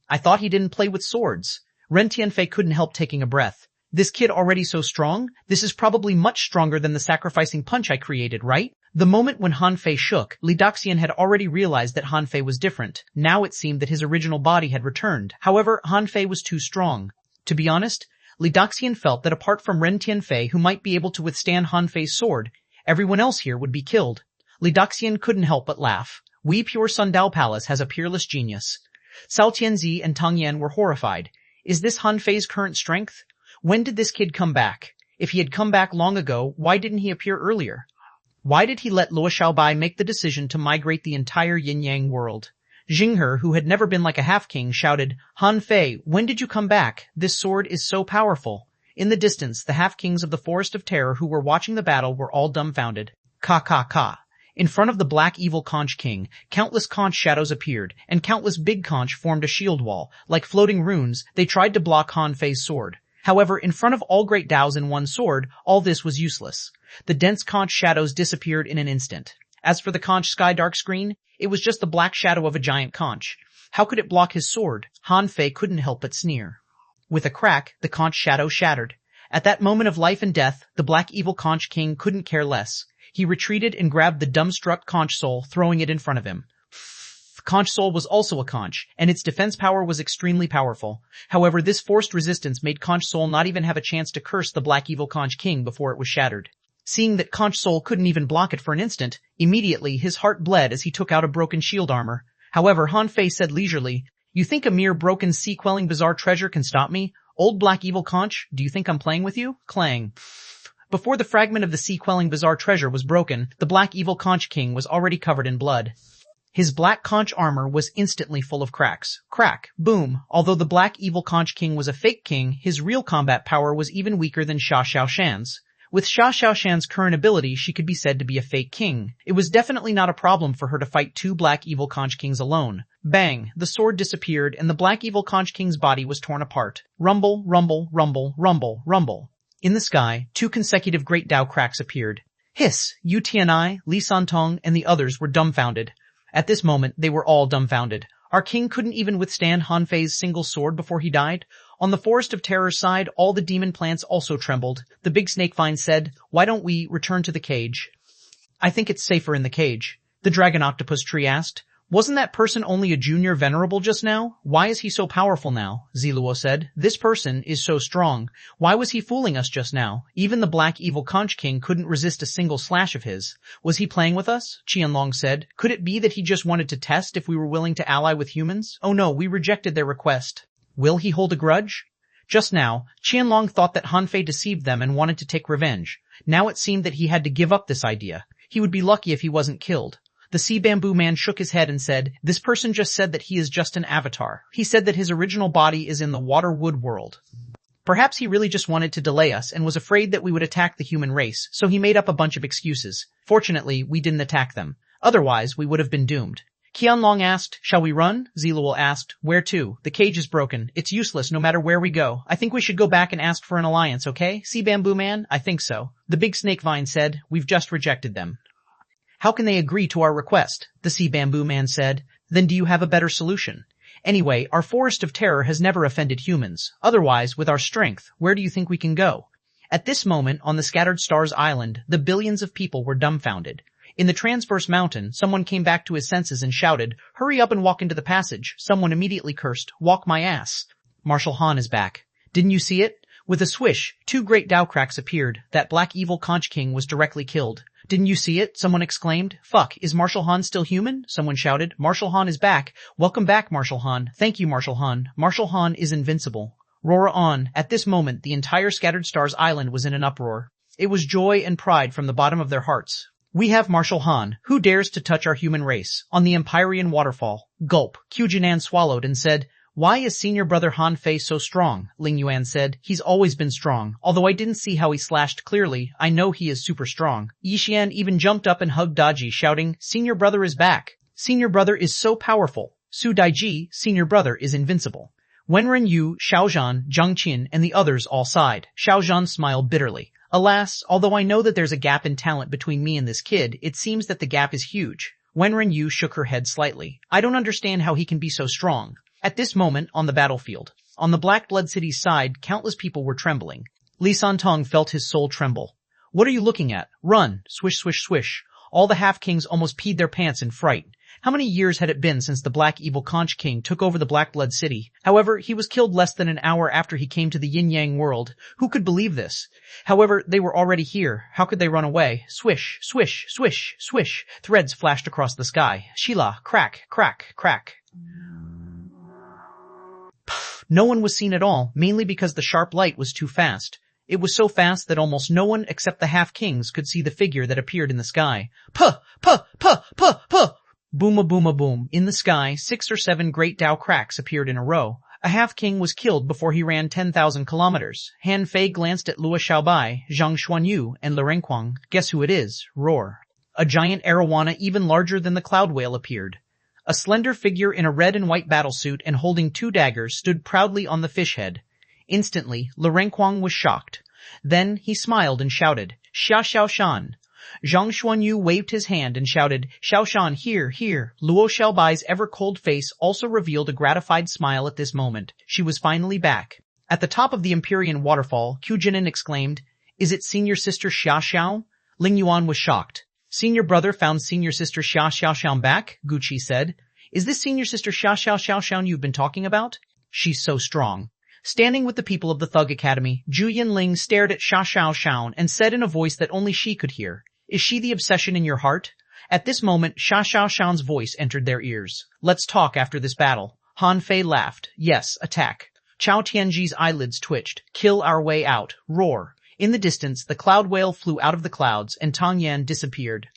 Speaker 1: I thought he didn't play with swords." Ren Tianfei couldn't help taking a breath. This kid already so strong? This is probably much stronger than the sacrificing punch I created, right? The moment when Han Fei shook, Li Doxian had already realized that Han Fei was different. Now it seemed that his original body had returned. However, Han Fei was too strong. To be honest, Li Doxian felt that apart from Ren Tianfei, who might be able to withstand Han Fei's sword, everyone else here would be killed. Li Doxian couldn't help but laugh. We Pure Sundao Palace has a peerless genius. Cao Tianzi and Tang Yan were horrified. Is this Han Fei's current strength? When did this kid come back? If he had come back long ago, why didn't he appear earlier? Why did he let Luo Xiaobai make the decision to migrate the entire yin-yang world? Jinghe, who had never been like a half-king, shouted, "Han Fei, when did you come back? This sword is so powerful." In the distance, the half-kings of the Forest of Terror who were watching the battle were all dumbfounded. Ka. In front of the Black Evil Conch King, countless conch shadows appeared, and countless big conch formed a shield wall. Like floating runes, they tried to block Han Fei's sword. However, in front of all great Daos in one sword, all this was useless. The dense conch shadows disappeared in an instant. As for the conch sky dark screen, it was just the black shadow of a giant conch. How could it block his sword? Han Fei couldn't help but sneer. With a crack, the conch shadow shattered. At that moment of life and death, the Black Evil Conch King couldn't care less. He retreated and grabbed the dumbstruck conch soul, throwing it in front of him. Conch Soul was also a conch, and its defense power was extremely powerful. However, this forced resistance made Conch Soul not even have a chance to curse the Black Evil Conch King before it was shattered. Seeing that Conch Soul couldn't even block it for an instant, immediately his heart bled as he took out a broken shield armor. However, Han Fei said leisurely, "You think a mere broken sea-quelling bizarre treasure can stop me? Old Black Evil Conch, do you think I'm playing with you?" Clang. Before the fragment of the sea-quelling bizarre treasure was broken, the Black Evil Conch King was already covered in blood. His black conch armor was instantly full of cracks. Crack. Boom. Although the Black Evil Conch King was a fake king, his real combat power was even weaker than Xia Xiaoshan's. With Xia Xiaoshan's current ability, she could be said to be a fake king. It was definitely not a problem for her to fight 2 Black Evil Conch Kings alone. Bang. The sword disappeared, and the Black Evil Conch King's body was torn apart. Rumble, rumble, rumble, rumble, rumble. In the sky, 2 consecutive Great Dao cracks appeared. Hiss. Yu Tianai, Li Santong, and the others were dumbfounded. At this moment, they were all dumbfounded. Our king couldn't even withstand Han Fei's single sword before he died. On the Forest of Terror's side, all the demon plants also trembled. The big snake vine said, "Why don't we return to the cage?" "I think it's safer in the cage," the dragon octopus tree asked. "Wasn't that person only a junior venerable just now? Why is he so powerful now?" Ziluo said. "This person is so strong. Why was he fooling us just now? Even the Black Evil Conch King couldn't resist a single slash of his. Was he playing with us?" Qianlong said. "Could it be that he just wanted to test if we were willing to ally with humans? Oh no, we rejected their request." Will he hold a grudge? Just now, Qianlong thought that Han Fei deceived them and wanted to take revenge. Now it seemed that he had to give up this idea. He would be lucky if he wasn't killed. The sea bamboo man shook his head and said, "This person just said that he is just an avatar. He said that his original body is in the water wood world. Perhaps he really just wanted to delay us and was afraid that we would attack the human race, so he made up a bunch of excuses. Fortunately, we didn't attack them. Otherwise, we would have been doomed." Qianlong asked, "Shall we run?" Ziluo asked, "Where to? The cage is broken. It's useless no matter where we go. I think we should go back and ask for an alliance, okay? Sea bamboo man? I think so." The big snake vine said, "We've just rejected them." "How can they agree to our request?" the sea bamboo man said. "Then do you have a better solution? Anyway, our forest of terror has never offended humans. Otherwise, with our strength, where do you think we can go?" At this moment, on the Scattered Stars Island, the billions of people were dumbfounded. In the transverse mountain, someone came back to his senses and shouted, "Hurry up and walk into the passage." Someone immediately cursed, "Walk my ass." Marshal Han is back. Didn't you see it? With a swish, 2 great Dao cracks appeared. That black evil conch king was directly killed. "Didn't you see it?" someone exclaimed. "Fuck, is Marshal Han still human?" someone shouted. "Marshal Han is back. Welcome back, Marshal Han." "Thank you, Marshal Han. Marshal Han is invincible." Roar on. At this moment, the entire Scattered Stars Island was in an uproar. It was joy and pride from the bottom of their hearts. "We have Marshal Han. Who dares to touch our human race?" On the Empyrean waterfall. Gulp. Qianlong swallowed and said, "Why is senior brother Han Fei so strong?" Ling Yuan said, "He's always been strong. Although I didn't see how he slashed clearly, I know he is super strong." Yixian even jumped up and hugged Daji, shouting, "Senior brother is back. Senior brother is so powerful." Su Daiji, senior brother is invincible. Wenren Yu, Xiaozhan, Zhang Qin, and the others all sighed. Xiaozhan smiled bitterly. "Alas, although I know that there's a gap in talent between me and this kid, it seems that the gap is huge." Wenren Yu shook her head slightly. "I don't understand how he can be so strong." At this moment, on the battlefield, on the Black Blood City's side, countless people were trembling. Li Santong felt his soul tremble. "What are you looking at? Run!" Swish, swish, swish. All the half-kings almost peed their pants in fright. How many years had it been since the Black Evil Conch King took over the Black Blood City? However, he was killed less than an hour after he came to the Yin-Yang world. Who could believe this? However, they were already here. How could they run away? Swish, swish, swish, swish. Threads flashed across the sky. Sheila, crack, crack, crack. No one was seen at all, mainly because the sharp light was too fast. It was so fast that almost no one except the half-kings could see the figure that appeared in the sky. Puh! Puh! Puh! Puh! Puh! Boom-a-boom-a-boom. In the sky, 6 or 7 great Dao cracks appeared in a row. A half-king was killed before he ran 10,000 kilometers. Han Fei glanced at Luo Xiaobai, Zhang Xuanyu, and Li Renquang. Guess who it is? Roar. A giant arowana even larger than the cloud whale appeared. A slender figure in a red and white battlesuit and holding 2 daggers stood proudly on the fish head. Instantly, Li Renquang was shocked. Then he smiled and shouted, "Xia Xiaoshan." Zhang Xuanyu waved his hand and shouted, "Xiaoshan, here, here." Luo Xiaobai's ever-cold face also revealed a gratified smile at this moment. She was finally back. At the top of the Empyrean waterfall, Qianlong exclaimed, "Is it senior sister Xia Xiao?" Ling Yuan was shocked. "Senior brother found senior sister Xia Xiaoshan back?" Guqi said. "Is this senior sister Xia Xiaoshan you've been talking about? She's so strong." Standing with the people of the Thug Academy, Zhu Yinling stared at Xia Xiaoshan and said in a voice that only she could hear, "Is she the obsession in your heart?" At this moment, Xia Xiaoshan's voice entered their ears. "Let's talk after this battle." Han Fei laughed. "Yes, attack." Chao Tianji's eyelids twitched. "Kill our way out." Roar. In the distance, the cloud whale flew out of the clouds and Tang Yan disappeared.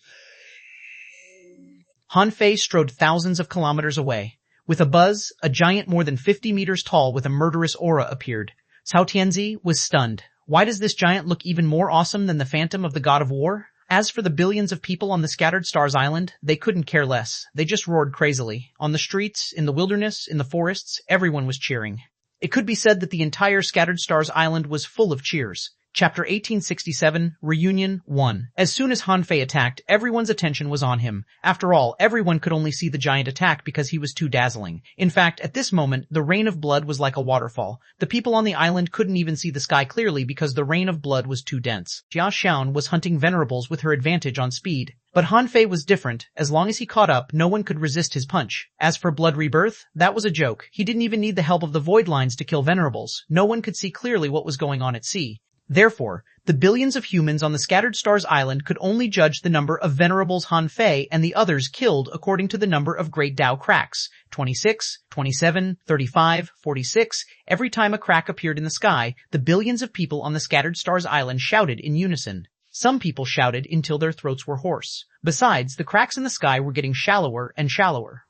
Speaker 1: Han Fei strode thousands of kilometers away. With a buzz, a giant more than 50 meters tall with a murderous aura appeared. Cao Tianzi was stunned. Why does this giant look even more awesome than the phantom of the god of war? As for the billions of people on the Scattered Stars Island, they couldn't care less. They just roared crazily. On the streets, in the wilderness, in the forests, everyone was cheering. It could be said that the entire Scattered Stars Island was full of cheers. Chapter 1867, Reunion 1. As soon as Han Fei attacked, everyone's attention was on him. After all, everyone could only see the giant attack because he was too dazzling. In fact, at this moment, the rain of blood was like a waterfall. The people on the island couldn't even see the sky clearly because the rain of blood was too dense. Jia Xiaon was hunting venerables with her advantage on speed. But Han Fei was different. As long as he caught up, no one could resist his punch. As for blood rebirth, that was a joke. He didn't even need the help of the void lines to kill venerables. No one could see clearly what was going on at sea. Therefore, the billions of humans on the Scattered Stars Island could only judge the number of venerables Han Fei and the others killed according to the number of Great Dao cracks. 26, 27, 35, 46. Every time a crack appeared in the sky, the billions of people on the Scattered Stars Island shouted in unison. Some people shouted until their throats were hoarse. Besides, the cracks in the sky were getting shallower and shallower.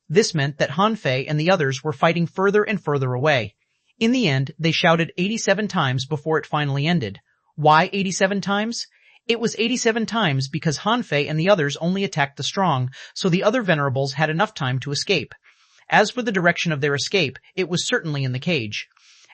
Speaker 1: This meant that Han Fei and the others were fighting further and further away. In the end, they shouted 87 times before it finally ended. Why 87 times? It was 87 times because Han Fei and the others only attacked the strong, so the other venerables had enough time to escape. As for the direction of their escape, it was certainly in the cage.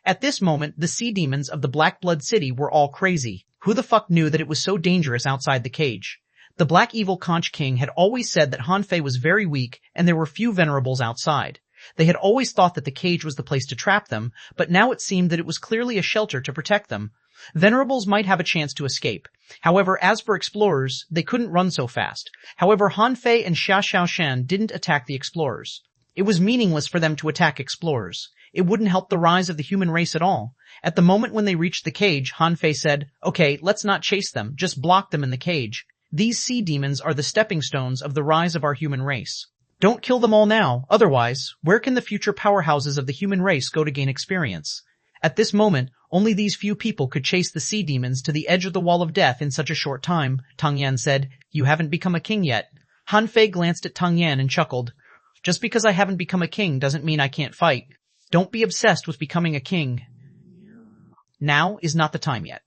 Speaker 1: At this moment, the sea demons of the Black Blood City were all crazy. Who the fuck knew that it was so dangerous outside the cage? The Black Evil Conch King had always said that Han Fei was very weak and there were few venerables outside. They had always thought that the cage was the place to trap them, but now it seemed that it was clearly a shelter to protect them. Venerables might have a chance to escape. However, as for explorers, they couldn't run so fast. However, Han Fei and xuanhuan didn't attack the explorers. It was meaningless for them to attack explorers. It wouldn't help the rise of the human race at all. At the moment when they reached the cage, Han Fei said, "Okay, let's not chase them, just block them in the cage. These sea demons are the stepping stones of the rise of our human race. Don't kill them all now, otherwise, where can the future powerhouses of the human race go to gain experience?" At this moment, only these few people could chase the sea demons to the edge of the wall of death in such a short time. Tang Yan said, "You haven't become a king yet." Han Fei glanced at Tang Yan and chuckled. "Just because I haven't become a king doesn't mean I can't fight. Don't be obsessed with becoming a king. Now is not the time yet."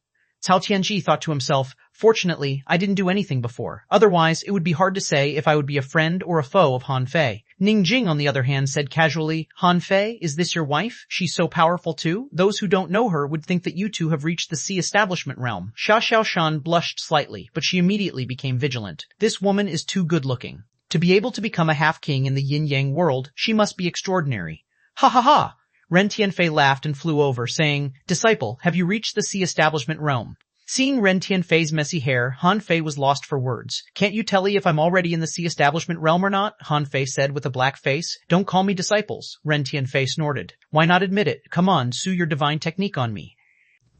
Speaker 1: Cao Tianji thought to himself, "Fortunately, I didn't do anything before. Otherwise, it would be hard to say if I would be a friend or a foe of Han Fei." Ning Jing, on the other hand, said casually, "Han Fei, is this your wife? She's so powerful too? Those who don't know her would think that you two have reached the sea establishment realm." Xuanhuan blushed slightly, but she immediately became vigilant. This woman is too good-looking. To be able to become a half-king in the yin-yang world, she must be extraordinary. "Ha ha ha!" Ren Tianfei laughed and flew over, saying, "Disciple, have you reached the sea establishment realm?" Seeing Ren Tianfei's messy hair, Han Fei was lost for words. "Can't you tell me if I'm already in the sea establishment realm or not?" Han Fei said with a black face. "Don't call me disciples," Ren Tianfei snorted. "Why not admit it? Come on, sue your divine technique on me.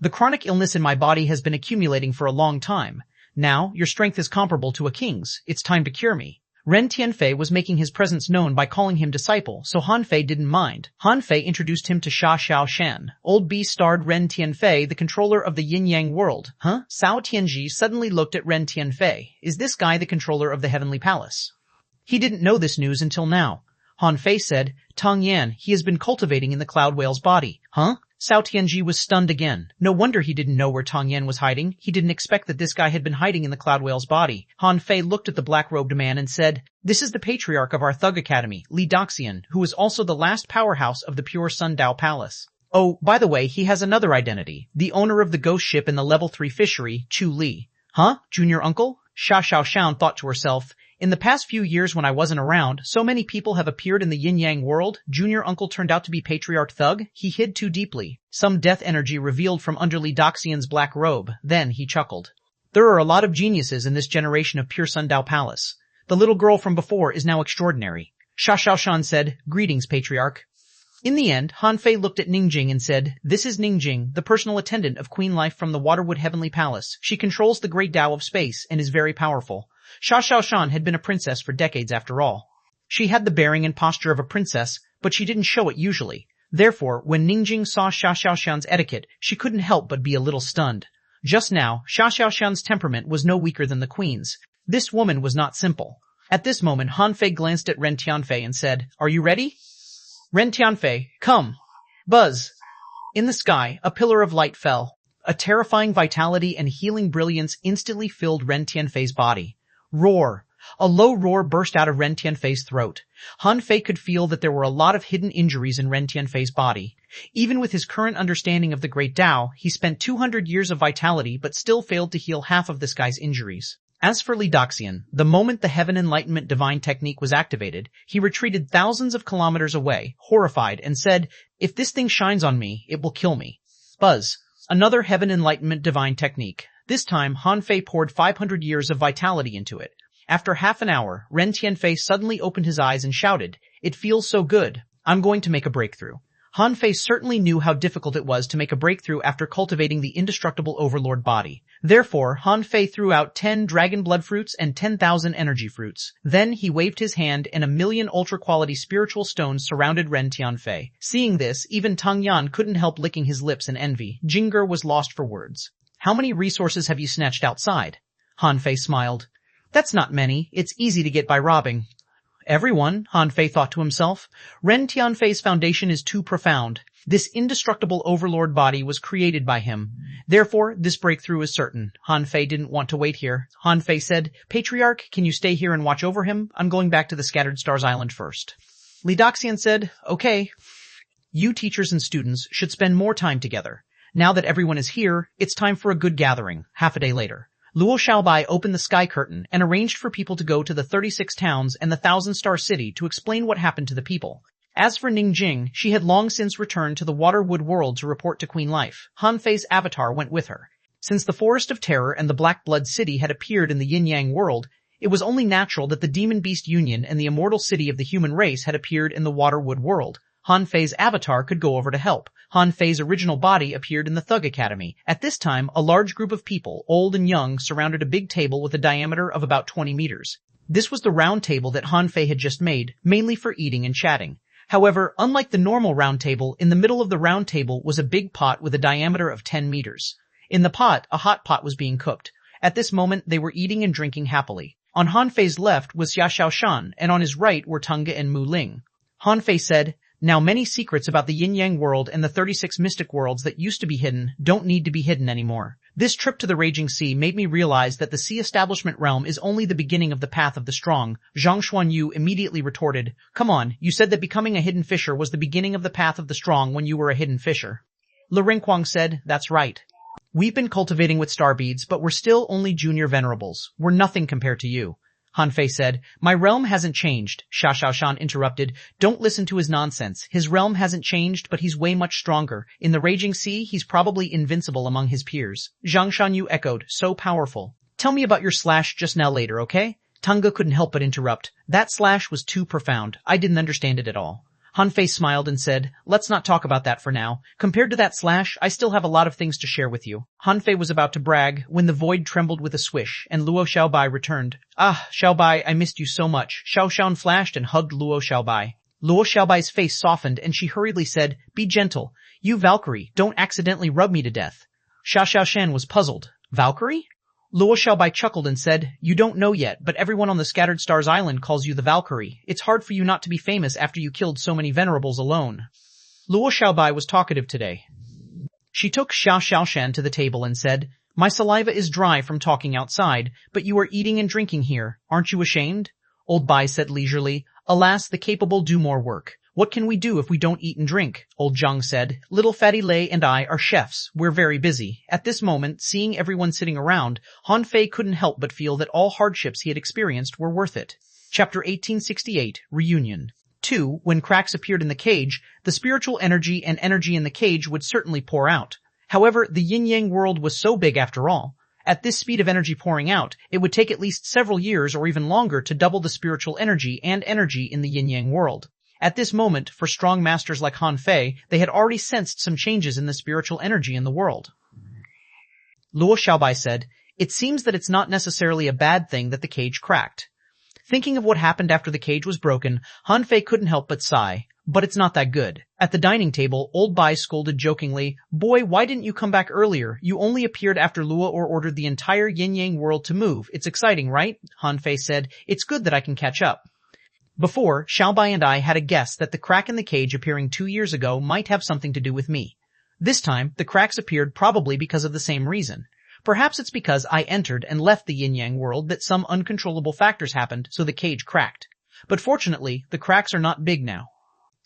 Speaker 1: The chronic illness in my body has been accumulating for a long time. Now, your strength is comparable to a king's. It's time to cure me." Ren Tianfei was making his presence known by calling him disciple, so Han Fei didn't mind. Han Fei introduced him to Xuanhuan. Old B starred Ren Tianfei, the controller of the yin-yang world. Huh? Cao Tianji suddenly looked at Ren Tianfei. Is this guy the controller of the Heavenly Palace? He didn't know this news until now. Han Fei said, "Tang Yan, he has been cultivating in the cloud whale's body." Huh? Cao Tianji was stunned again. No wonder he didn't know where Tang Yan was hiding. He didn't expect that this guy had been hiding in the cloud whale's body. Han Fei looked at the black-robed man and said, "This is the patriarch of our Thug Academy, Li Daxian, who is also the last powerhouse of the pure Sundao Palace. Oh, by the way, he has another identity, the owner of the ghost ship in the level 3 fishery, Chu Li." Huh? Junior uncle? Xuanhuan thought to herself, "In the past few years when I wasn't around, so many people have appeared in the yin-yang world. Junior uncle turned out to be Patriarch Thug. He hid too deeply." Some death energy revealed from under Li Daxian's black robe. Then he chuckled. "There are a lot of geniuses in this generation of pure Sundao Palace. The little girl from before is now extraordinary." Xuanhuan said, "Greetings, Patriarch." In the end, Han Fei looked at Ningjing and said, "This is Ningjing, the personal attendant of Queen Life from the Waterwood Heavenly Palace. She controls the great Tao of space and is very powerful." Xuanhuan had been a princess for decades after all. She had the bearing and posture of a princess, but she didn't show it usually. Therefore, when Ningjing saw Xuanhuan's etiquette, she couldn't help but be a little stunned. Just now, Xuanhuan's temperament was no weaker than the queen's. This woman was not simple. At this moment, Han Fei glanced at Ren Tianfei and said, "Are you ready?" "Ren Tianfei, come." Buzz. In the sky, a pillar of light fell. A terrifying vitality and healing brilliance instantly filled Ren Tianfei's body. Roar. A low roar burst out of Ren Tianfei's throat. Han Fei could feel that there were a lot of hidden injuries in Ren Tianfei's body. Even with his current understanding of the Great Tao, he spent 200 years of vitality but still failed to heal half of this guy's injuries. As for Li Daxian, the moment the Heaven Enlightenment divine technique was activated, he retreated thousands of kilometers away, horrified, and said, "If this thing shines on me, it will kill me." Buzz. Another Heaven Enlightenment divine technique. This time, Han Fei poured 500 years of vitality into it. After half an hour, Ren Tianfei suddenly opened his eyes and shouted, "It feels so good. I'm going to make a breakthrough." Han Fei certainly knew how difficult it was to make a breakthrough after cultivating the indestructible overlord body. Therefore, Han Fei threw out 10 dragon blood fruits and 10,000 energy fruits. Then he waved his hand and 1,000,000 ultra-quality spiritual stones surrounded Ren Tianfei. Seeing this, even Tang Yan couldn't help licking his lips in envy. Jinger was lost for words. How many resources have you snatched outside? Han Fei smiled. That's not many. It's easy to get by robbing. Everyone, Han Fei thought to himself. Ren Tianfei's foundation is too profound. This indestructible overlord body was created by him. Therefore, this breakthrough is certain. Han Fei didn't want to wait here. Han Fei said, Patriarch, can you stay here and watch over him? I'm going back to the Scattered Stars Island first. Li Daxian said, okay. You teachers and students should spend more time together. Now that everyone is here, it's time for a good gathering. Half a day later. Luo Xiaobai opened the sky curtain and arranged for people to go to the 36 towns and the 1,000-star city to explain what happened to the people. As for Ning Jing, she had long since returned to the Waterwood world to report to Queen Life. Han Fei's avatar went with her. Since the Forest of Terror and the Black Blood City had appeared in the Yin-Yang world, it was only natural that the Demon Beast Union and the Immortal City of the Human Race had appeared in the Waterwood world. Han Fei's avatar could go over to help. Han Fei's original body appeared in the Thug Academy. At this time, a large group of people, old and young, surrounded a big table with a diameter of about 20 meters. This was the round table that Han Fei had just made, mainly for eating and chatting. However, unlike the normal round table, in the middle of the round table was a big pot with a diameter of 10 meters. In the pot, a hot pot was being cooked. At this moment, they were eating and drinking happily. On Han Fei's left was Xia Xiaoshan, and on his right were Tunga and Mu Ling. Han Fei said, now many secrets about the Yin-Yang world and the 36 mystic worlds that used to be hidden don't need to be hidden anymore. This trip to the Raging Sea made me realize that the Sea Establishment realm is only the beginning of the path of the strong. Zhang Xuanyu immediately retorted, come on, you said that becoming a hidden fisher was the beginning of the path of the strong when you were a hidden fisher. Le Ringquang said, that's right. We've been cultivating with star beads, but we're still only junior venerables. We're nothing compared to you. Han Fei said, my realm hasn't changed. Xia Xiaoshan interrupted, don't listen to his nonsense. His realm hasn't changed, but he's way much stronger. In the Raging Sea, he's probably invincible among his peers. Zhang Shanyu echoed, so powerful. Tell me about your slash just now later, okay? Tunga couldn't help but interrupt. That slash was too profound. I didn't understand it at all. Han Fei smiled and said, let's not talk about that for now. Compared to that slash, I still have a lot of things to share with you. Han Fei was about to brag when the void trembled with a swish, and Luo Xiaobai returned. Ah, Xiaobai, I missed you so much. Xiao Xiaon flashed and hugged Luo Xiaobai. Luo Xiaobai's face softened and she hurriedly said, be gentle. You Valkyrie, don't accidentally rub me to death. Xia Xiaoshan was puzzled. Valkyrie? Luo Xiaobai chuckled and said, you don't know yet, but everyone on the Scattered Stars Island calls you the Valkyrie. It's hard for you not to be famous after you killed so many venerables alone. Luo Xiaobai was talkative today. She took Xia Xiaoshan to the table and said, my saliva is dry from talking outside, but you are eating and drinking here. Aren't you ashamed? Old Bai said leisurely, alas, the capable do more work. What can we do if we don't eat and drink? Old Zhang said, little Fatty Lei and I are chefs. We're very busy. At this moment, seeing everyone sitting around, Han Fei couldn't help but feel that all hardships he had experienced were worth it. Chapter 1868, Reunion. 2. When cracks appeared in the cage, the spiritual energy and energy in the cage would certainly pour out. However, the yin-yang world was so big after all. At this speed of energy pouring out, it would take at least several years or even longer to double the spiritual energy and energy in the yin-yang world. At this moment, for strong masters like Han Fei, they had already sensed some changes in the spiritual energy in the world. Luo Xiaobai said, it seems that it's not necessarily a bad thing that the cage cracked. Thinking of what happened after the cage was broken, Han Fei couldn't help but sigh. But it's not that good. At the dining table, Old Bai scolded jokingly, boy, why didn't you come back earlier? You only appeared after Luo ordered the entire yin-yang world to move. It's exciting, right? Han Fei said, it's good that I can catch up. Before, Xiaobai and I had a guess that the crack in the cage appearing 2 years ago might have something to do with me. This time, the cracks appeared probably because of the same reason. Perhaps it's because I entered and left the yin-yang world that some uncontrollable factors happened, so the cage cracked. But fortunately, the cracks are not big now.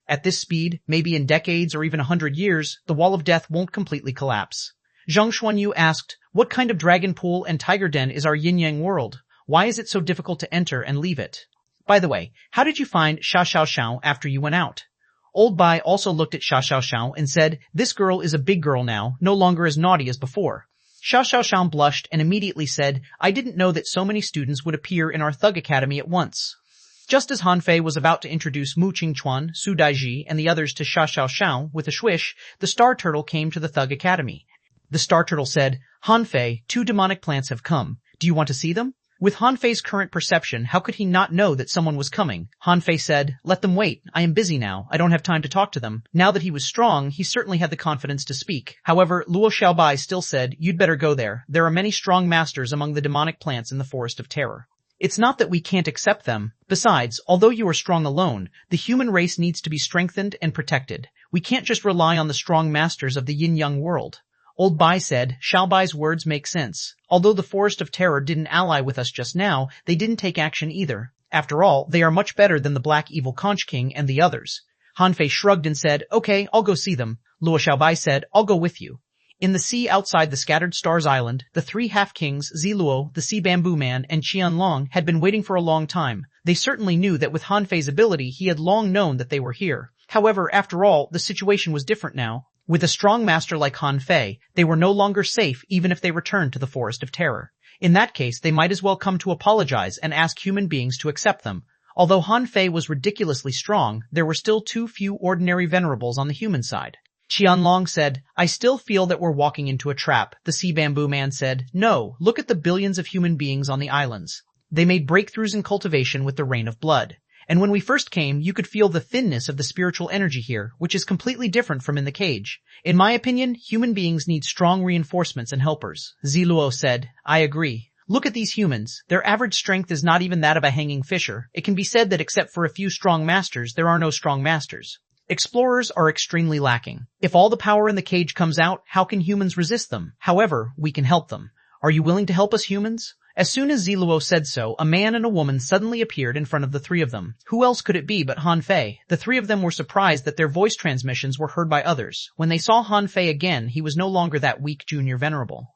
Speaker 1: At this speed, maybe in decades or even 100 years, the wall of death won't completely collapse. Zhang Xuanyu asked, what kind of dragon pool and tiger den is our yin-yang world? Why is it so difficult to enter and leave it? By the way, how did you find Xia Xiaoshan after you went out? Old Bai also looked at Xia Xiaoshan and said, this girl is a big girl now, no longer as naughty as before. Xia Xiaoshan blushed and immediately said, I didn't know that so many students would appear in our Thug Academy at once. Just as Han Fei was about to introduce Mu Qingchuan, Su Daiji, and the others to Sha Xiao Xiao with a swish, the Star Turtle came to the Thug Academy. The Star Turtle said, Han Fei, 2 demonic plants have come. Do you want to see them? With Han Fei's current perception, how could he not know that someone was coming? Han Fei said, let them wait. I am busy now. I don't have time to talk to them. Now that he was strong, he certainly had the confidence to speak. However, Luo Xiaobai still said, you'd better go there. There are many strong masters among the demonic plants in the Forest of Terror. It's not that we can't accept them. Besides, although you are strong alone, the human race needs to be strengthened and protected. We can't just rely on the strong masters of the yin-yang world. Old Bai said, Xiaobai's words make sense. Although the Forest of Terror didn't ally with us just now, they didn't take action either. After all, they are much better than the Black Evil Conch King and the others. Han Fei shrugged and said, okay, I'll go see them. Luo Xiaobai said, I'll go with you. In the sea outside the Scattered Stars Island, the 3 half-kings, Ziluo, the Sea Bamboo Man, and Qianlong had been waiting for a long time. They certainly knew that with Han Fei's ability, he had long known that they were here. However, after all, the situation was different now. With a strong master like Han Fei, they were no longer safe even if they returned to the Forest of Terror. In that case, they might as well come to apologize and ask human beings to accept them. Although Han Fei was ridiculously strong, there were still too few ordinary venerables on the human side. Qianlong said, I still feel that we're walking into a trap. The Sea Bamboo Man said, no, look at the billions of human beings on the islands. They made breakthroughs in cultivation with the rain of blood. And when we first came, you could feel the thinness of the spiritual energy here, which is completely different from in the cage. In my opinion, human beings need strong reinforcements and helpers. Ziluo said, I agree. Look at these humans. Their average strength is not even that of a hanging fisher. It can be said that except for a few strong masters, there are no strong masters. Explorers are extremely lacking. If all the power in the cage comes out, how can humans resist them? However, we can help them. Are you willing to help us humans? As soon as Ziluo said so, a man and a woman suddenly appeared in front of the 3 of them. Who else could it be but Han Fei? The 3 of them were surprised that their voice transmissions were heard by others. When they saw Han Fei again, he was no longer that weak junior venerable.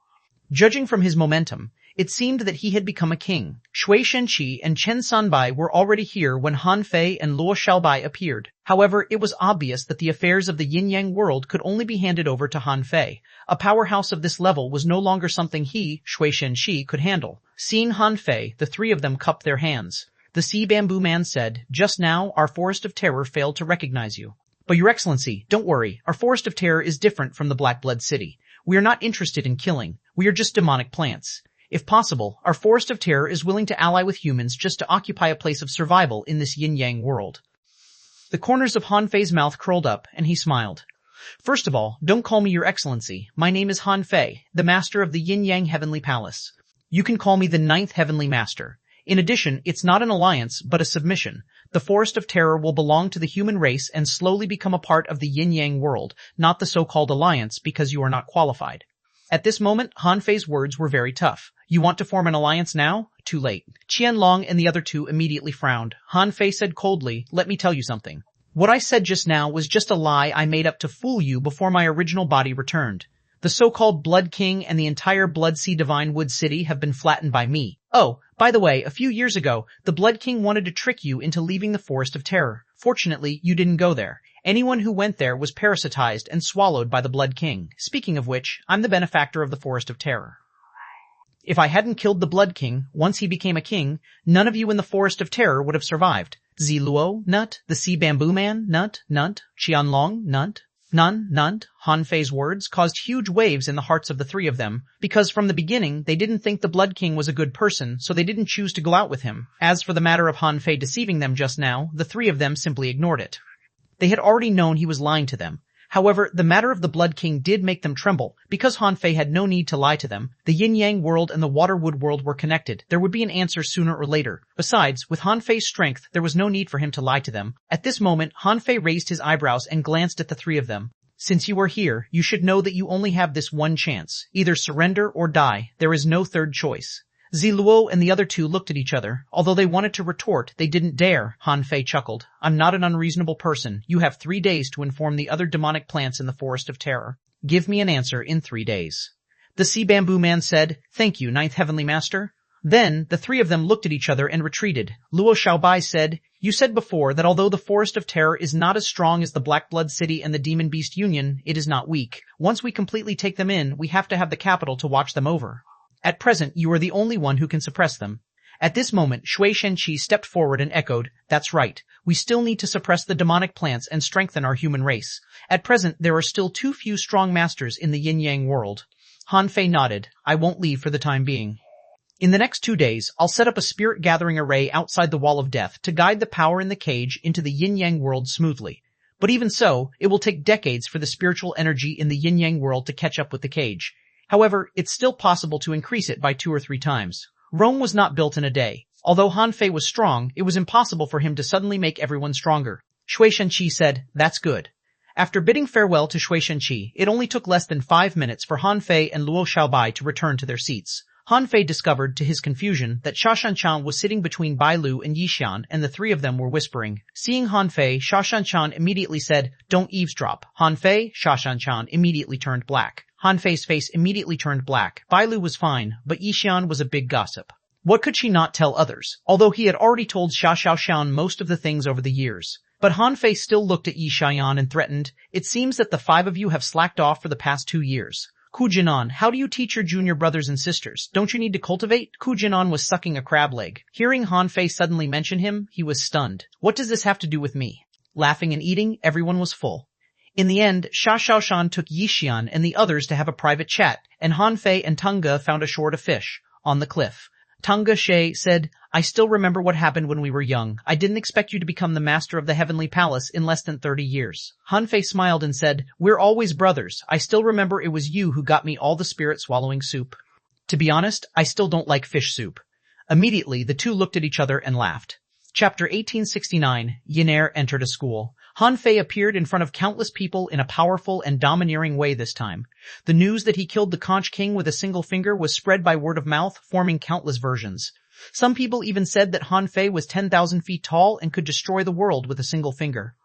Speaker 1: Judging from his momentum, it seemed that he had become a king. Shui Shenqi and Chen Sanbai were already here when Han Fei and Luo Xiaobai appeared. However, it was obvious that the affairs of the yin-yang world could only be handed over to Han Fei. A powerhouse of this level was no longer something he, Shui Shenqi, could handle. Seeing Han Fei, the 3 of them cupped their hands. The Sea Bamboo Man said, just now, our Forest of Terror failed to recognize you. But Your Excellency, don't worry. Our Forest of Terror is different from the Black Blood City. We are not interested in killing. We are just demonic plants. If possible, our Forest of Terror is willing to ally with humans just to occupy a place of survival in this yin-yang world. The corners of Han Fei's mouth curled up, and he smiled. First of all, don't call me Your Excellency. My name is Han Fei, the Master of the Yin-Yang Heavenly Palace. You can call me the 9th Heavenly Master. In addition, it's not an alliance, but a submission. The Forest of Terror will belong to the human race and slowly become a part of the yin-yang world, not the so-called alliance, because you are not qualified. At this moment, Han Fei's words were very tough. You want to form an alliance now? Too late. Qianlong and the other 2 immediately frowned. Han Fei said coldly, let me tell you something. What I said just now was just a lie I made up to fool you before my original body returned. The so-called Blood King and the entire Blood Sea Divine Wood City have been flattened by me. Oh, by the way, a few years ago, the Blood King wanted to trick you into leaving the Forest of Terror. Fortunately, you didn't go there. Anyone who went there was parasitized and swallowed by the Blood King. Speaking of which, I'm the benefactor of the Forest of Terror. If I hadn't killed the Blood King, once he became a king, none of you in the Forest of Terror would have survived. Ziluo, nut. The Sea Bamboo Man, nut. Qianlong, nut. None. Han Fei's words caused huge waves in the hearts of the 3 of them, because from the beginning they didn't think the Blood King was a good person, so they didn't choose to go out with him. As for the matter of Han Fei deceiving them just now, the 3 of them simply ignored it. They had already known he was lying to them. However, the matter of the Blood King did make them tremble. Because Han Fei had no need to lie to them, the yin-yang world and the water-wood world were connected. There would be an answer sooner or later. Besides, with Han Fei's strength, there was no need for him to lie to them. At this moment, Han Fei raised his eyebrows and glanced at the 3 of them. Since you are here, you should know that you only have this one chance. Either surrender or die. There is no third choice. Ziluo and the other 2 looked at each other. Although they wanted to retort, they didn't dare. Han Fei chuckled. I'm not an unreasonable person. You have 3 days to inform the other demonic plants in the Forest of Terror. Give me an answer in 3 days. The Sea Bamboo Man said, thank you, 9th Heavenly Master. Then, the 3 of them looked at each other and retreated. Luo Xiaobai said, you said before that although the Forest of Terror is not as strong as the Black Blood City and the Demon Beast Union, it is not weak. Once we completely take them in, we have to have the capital to watch them over. At present, you are the only one who can suppress them. At this moment, Shui-Shen-Chi stepped forward and echoed, "That's right. We still need to suppress the demonic plants and strengthen our human race. At present, there are still too few strong masters in the yin-yang world." Han Fei nodded. "I won't leave for the time being. In the next 2 days, I'll set up a spirit gathering array outside the Wall of Death to guide the power in the cage into the yin-yang world smoothly. But even so, it will take decades for the spiritual energy in the yin-yang world to catch up with the cage. However, it's still possible to increase it by 2 or 3 times. Rome was not built in a day. Although Han Fei was strong, it was impossible for him to suddenly make everyone stronger." Shui-Shen-Chi said, "That's good." After bidding farewell to Shui-Shen-Chi, it only took less than 5 minutes for Han Fei and Luo Xiaobai to return to their seats. Han Fei discovered, to his confusion, that Sha Shanshan was sitting between Bai Lu and Yixian, and the 3 of them were whispering. Seeing Han Fei, Sha Shanshan immediately said, "Don't eavesdrop." Han Fei, Sha Shanshan immediately turned black. Han Fei's face immediately turned black. Bai Lu was fine, but Yixian was a big gossip. What could she not tell others? Although he had already told Sha Shaoshan most of the things over the years. But Han Fei still looked at Yixian and threatened, "It seems that the 5 of you have slacked off for the past 2 years. Ku Jinan, how do you teach your junior brothers and sisters? Don't you need to cultivate?" Ku Jinan was sucking a crab leg. Hearing Han Fei suddenly mention him, he was stunned. "What does this have to do with me?" Laughing and eating, everyone was full. In the end, Sha Shaoshan took Yixian and the others to have a private chat, and Han Fei and Tunga found a shore to fish, on the cliff. Tunga She said, "I still remember what happened when we were young. I didn't expect you to become the master of the Heavenly Palace in less than 30 years. Han Fei smiled and said, "We're always brothers. I still remember it was you who got me all the spirit-swallowing soup. To be honest, I still don't like fish soup." Immediately, the two looked at each other and laughed. Chapter 1869, Yinair entered a school. Han Fei appeared in front of countless people in a powerful and domineering way this time. The news that he killed the Conch King with a single finger was spread by word of mouth, forming countless versions. Some people even said that Han Fei was 10,000 feet tall and could destroy the world with a single finger.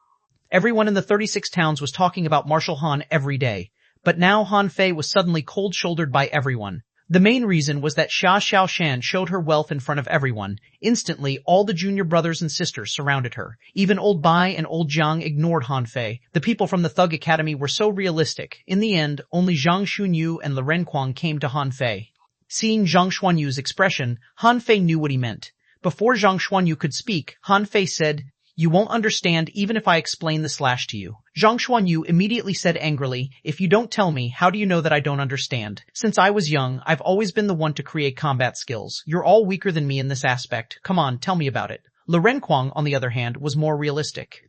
Speaker 1: Everyone in the 36 towns was talking about Marshal Han every day. But now Han Fei was suddenly cold-shouldered by everyone. The main reason was that Xia Xiaoshan showed her wealth in front of everyone. Instantly, all the junior brothers and sisters surrounded her. Even old Bai and old Jiang ignored Han Fei. The people from the Thug Academy were so realistic. In the end, only Zhang Xunyu and Le Renquang came to Han Fei. Seeing Zhang Xuanyu's expression, Han Fei knew what he meant. Before Zhang Xuanyu could speak, Han Fei said, "You won't understand even if I explain the slash to you." Zhang Xuanyu immediately said angrily, "If you don't tell me, how do you know that I don't understand? Since I was young, I've always been the one to create combat skills. You're all weaker than me in this aspect. Come on, tell me about it." Le Renquang, on the other hand, was more realistic.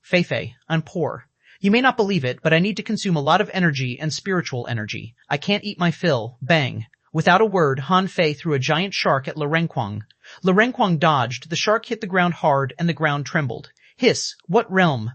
Speaker 1: "Fei, I'm poor. You may not believe it, but I need to consume a lot of energy and spiritual energy. I can't eat my fill." Bang. Without a word, Han Fei threw a giant shark at Le Renquang. Le Renquang dodged, the shark hit the ground hard, and the ground trembled. Hiss, what realm?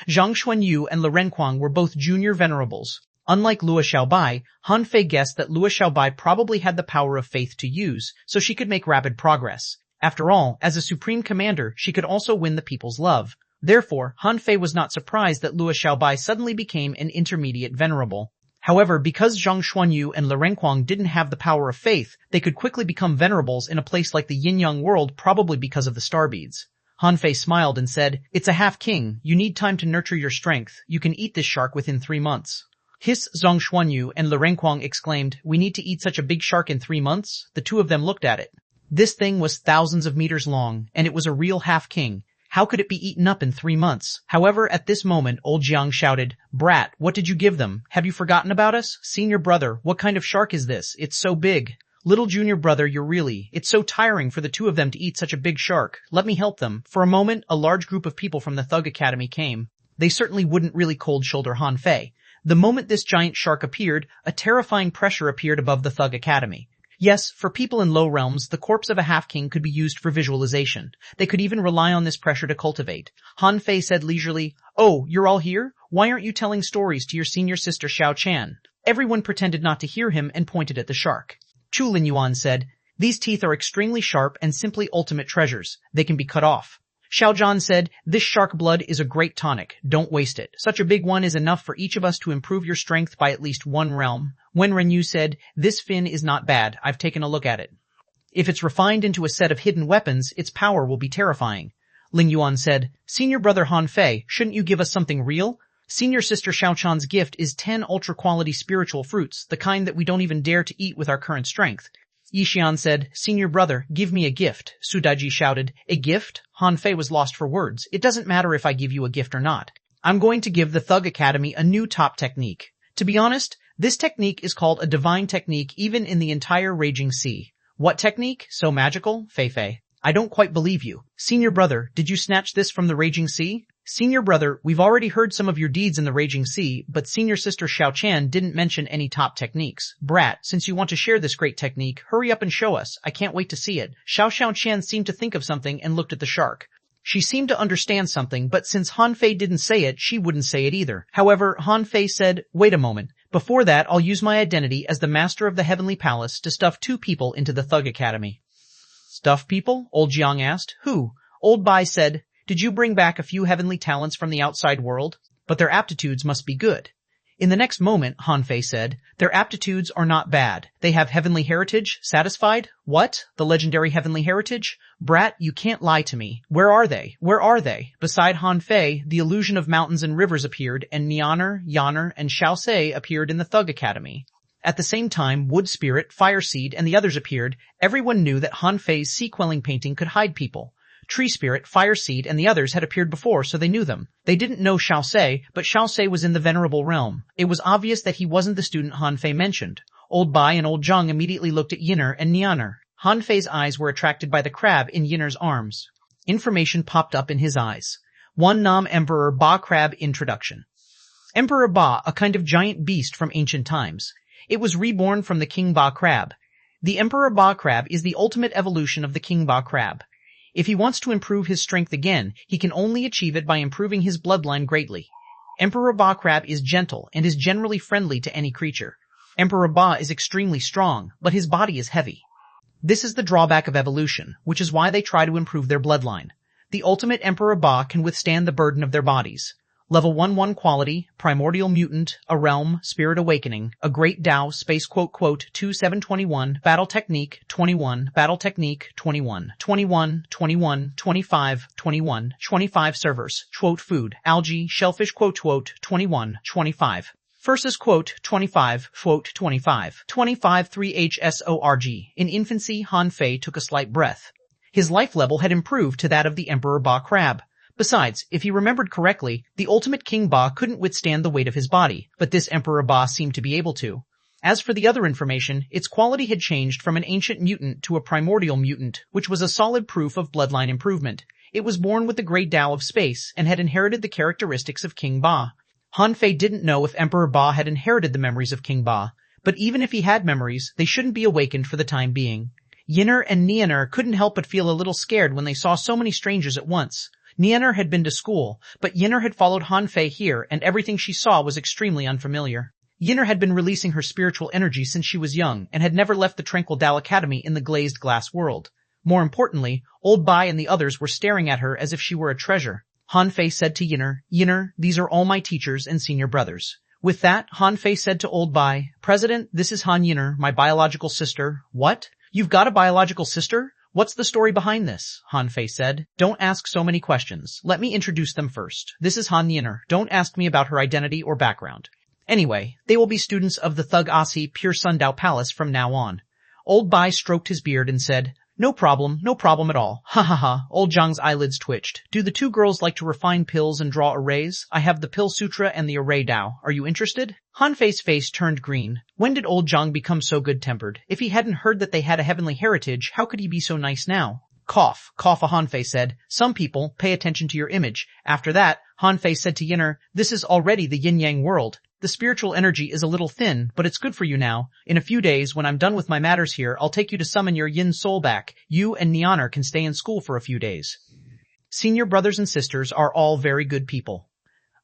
Speaker 1: Zhang Xuanyu and Le Renquang were both junior venerables. Unlike Luo Xiaobai, Han Fei guessed that Luo Xiaobai probably had the power of faith to use, so she could make rapid progress. After all, as a supreme commander, she could also win the people's love. Therefore, Han Fei was not surprised that Luo Xiaobai suddenly became an intermediate venerable. However, because Zhang Xuanyu and Le Renquang didn't have the power of faith, they could quickly become venerables in a place like the yin-yang world, probably because of the star beads. Han Fei smiled and said, "It's a half-king. You need time to nurture your strength. You can eat this shark within 3 months." Hiss, Zhang Xuanyu and Le Renquang exclaimed, "We need to eat such a big shark in 3 months? The two of them looked at it. This thing was thousands of meters long, and it was a real half-king. How could it be eaten up in 3 months? However, at this moment, old Jiang shouted, "Brat, what did you give them? Have you forgotten about us? Senior brother, what kind of shark is this? It's so big." "Little junior brother, it's so tiring for the two of them to eat such a big shark. Let me help them." For a moment, a large group of people from the Thug Academy came. They certainly wouldn't really cold shoulder Han Fei. The moment this giant shark appeared, a terrifying pressure appeared above the Thug Academy. Yes, for people in low realms, the corpse of a half-king could be used for visualization. They could even rely on this pressure to cultivate. Han Fei said leisurely, "Oh, you're all here? Why aren't you telling stories to your senior sister Xiao Chan?" Everyone pretended not to hear him and pointed at the shark. Chu Linyuan said, "These teeth are extremely sharp and simply ultimate treasures. They can be cut off." Xiao Zhan said, "This shark blood is a great tonic. Don't waste it. Such a big one is enough for each of us to improve your strength by at least 1 realm. Wen Renyu said, "This fin is not bad. I've taken a look at it. If it's refined into a set of hidden weapons, its power will be terrifying." Ling Yuan said, "Senior brother Han Fei, shouldn't you give us something real? Senior sister Xiao Chan's gift is 10 ultra-quality spiritual fruits, the kind that we don't even dare to eat with our current strength. Yixian said. Senior brother, give me a gift, Sudaiji shouted. A gift? Han Fei was lost for words. It doesn't matter if I give you a gift or not. I'm going to give the Thug Academy a new top technique. To be honest, this technique is called a divine technique even in the entire Raging Sea. What technique? So magical? Fei Fei. I don't quite believe you. Senior brother, did you snatch this from the Raging Sea? Senior brother, we've already heard some of your deeds in the Raging Sea, but senior sister Xiaochan didn't mention any top techniques. Brat, since you want to share this great technique, hurry up and show us. I can't wait to see it. Xiaochan seemed to think of something and looked at the shark. She seemed to understand something, but since Han Fei didn't say it, she wouldn't say it either. However, Han Fei said, wait a moment. Before that, I'll use my identity as the master of the Heavenly Palace to stuff 2 people into the Thug Academy. Stuff people? Old Jiang asked. Who? Old Bai said, did you bring back a few heavenly talents from the outside world? But their aptitudes must be good. In the next moment, Han Fei said, their aptitudes are not bad. They have heavenly heritage. Satisfied? What? The legendary heavenly heritage? Brat, you can't lie to me. Where are they? Where are they? Beside Han Fei, the illusion of mountains and rivers appeared, and Nianer, Yaner, and Xiaosei appeared in the Thug Academy. At the same time, Wood Spirit, Fire Seed, and the others appeared. Everyone knew that Han Fei's sea quelling painting could hide people. Tree Spirit, Fire Seed, and the others had appeared before, so they knew them. They didn't know Xiaosei, but Xiaosei was in the Venerable Realm. It was obvious that he wasn't the student Han Fei mentioned. Old Bai and Old Zhang immediately looked at Yinner and Nianer. Han Fei's eyes were attracted by the crab in Yinner's arms. Information popped up in his eyes. 1 Nam Emperor Ba Crab Introduction. Emperor Ba, a kind of giant beast from ancient times. It was reborn from the King Ba crab. The Emperor Ba crab is the ultimate evolution of the King Ba crab. If he wants to improve his strength again, he can only achieve it by improving his bloodline greatly. Emperor Ba crab is gentle and is generally friendly to any creature. Emperor Ba is extremely strong, but his body is heavy. This is the drawback of evolution, which is why they try to improve their bloodline. The ultimate Emperor Ba can withstand the burden of their bodies. Level 1-1 quality, Primordial Mutant, a Realm, Spirit Awakening, a Great Tao, Space quote quote 2721, Battle Technique, 21, Battle Technique, 21, 21, 21, 25, 21, 25 servers, quote food, algae, shellfish quote quote, 21, 25. Versus quote 25, quote 25, 25 3HSORG. In infancy, Han Fei took a slight breath. His life level had improved to that of the Emperor Ba crab. Besides, if he remembered correctly, the ultimate King Ba couldn't withstand the weight of his body, but this Emperor Ba seemed to be able to. As for the other information, its quality had changed from an ancient mutant to a primordial mutant, which was a solid proof of bloodline improvement. It was born with the Great Tao of space and had inherited the characteristics of King Ba. Han Fei didn't know if Emperor Ba had inherited the memories of King Ba, but even if he had memories, they shouldn't be awakened for the time being. Yinner and Nianer couldn't help but feel a little scared when they saw so many strangers at once. Nianer had been to school, but Yinner had followed Han Fei here, and everything she saw was extremely unfamiliar. Yinner had been releasing her spiritual energy since she was young, and had never left the Tranquil Tao Academy in the glazed glass world. More importantly, Old Bai and the others were staring at her as if she were a treasure. Han Fei said to Yinner, Yinner, these are all my teachers and senior brothers. With that, Han Fei said to Old Bai, President, this is Han Yinner, my biological sister. What? You've got a biological sister? What's the story behind this? Han Fei said. Don't ask so many questions. Let me introduce them first. This is Han Yinner. Don't ask me about her identity or background. Anyway, they will be students of the Thug Asi Pure Sundao Palace from now on. Old Bai stroked his beard and said, no problem at all. Ha ha ha. Old Zhang's eyelids twitched. Do the 2 girls like to refine pills and draw arrays? I have the Pill Sutra and the Array Tao. Are you interested? Han Fei's face turned green. When did Old Zhang become so good-tempered? If he hadn't heard that they had a heavenly heritage, how could he be so nice now? Cough, Han Fei said. Some people pay attention to your image. After that, Han Fei said to Yinner, this is already the yin-yang world. The spiritual energy is a little thin, but it's good for you now. In a few days, when I'm done with my matters here, I'll take you to summon your yin soul back. You and Nianer can stay in school for a few days. Senior brothers and sisters are all very good people.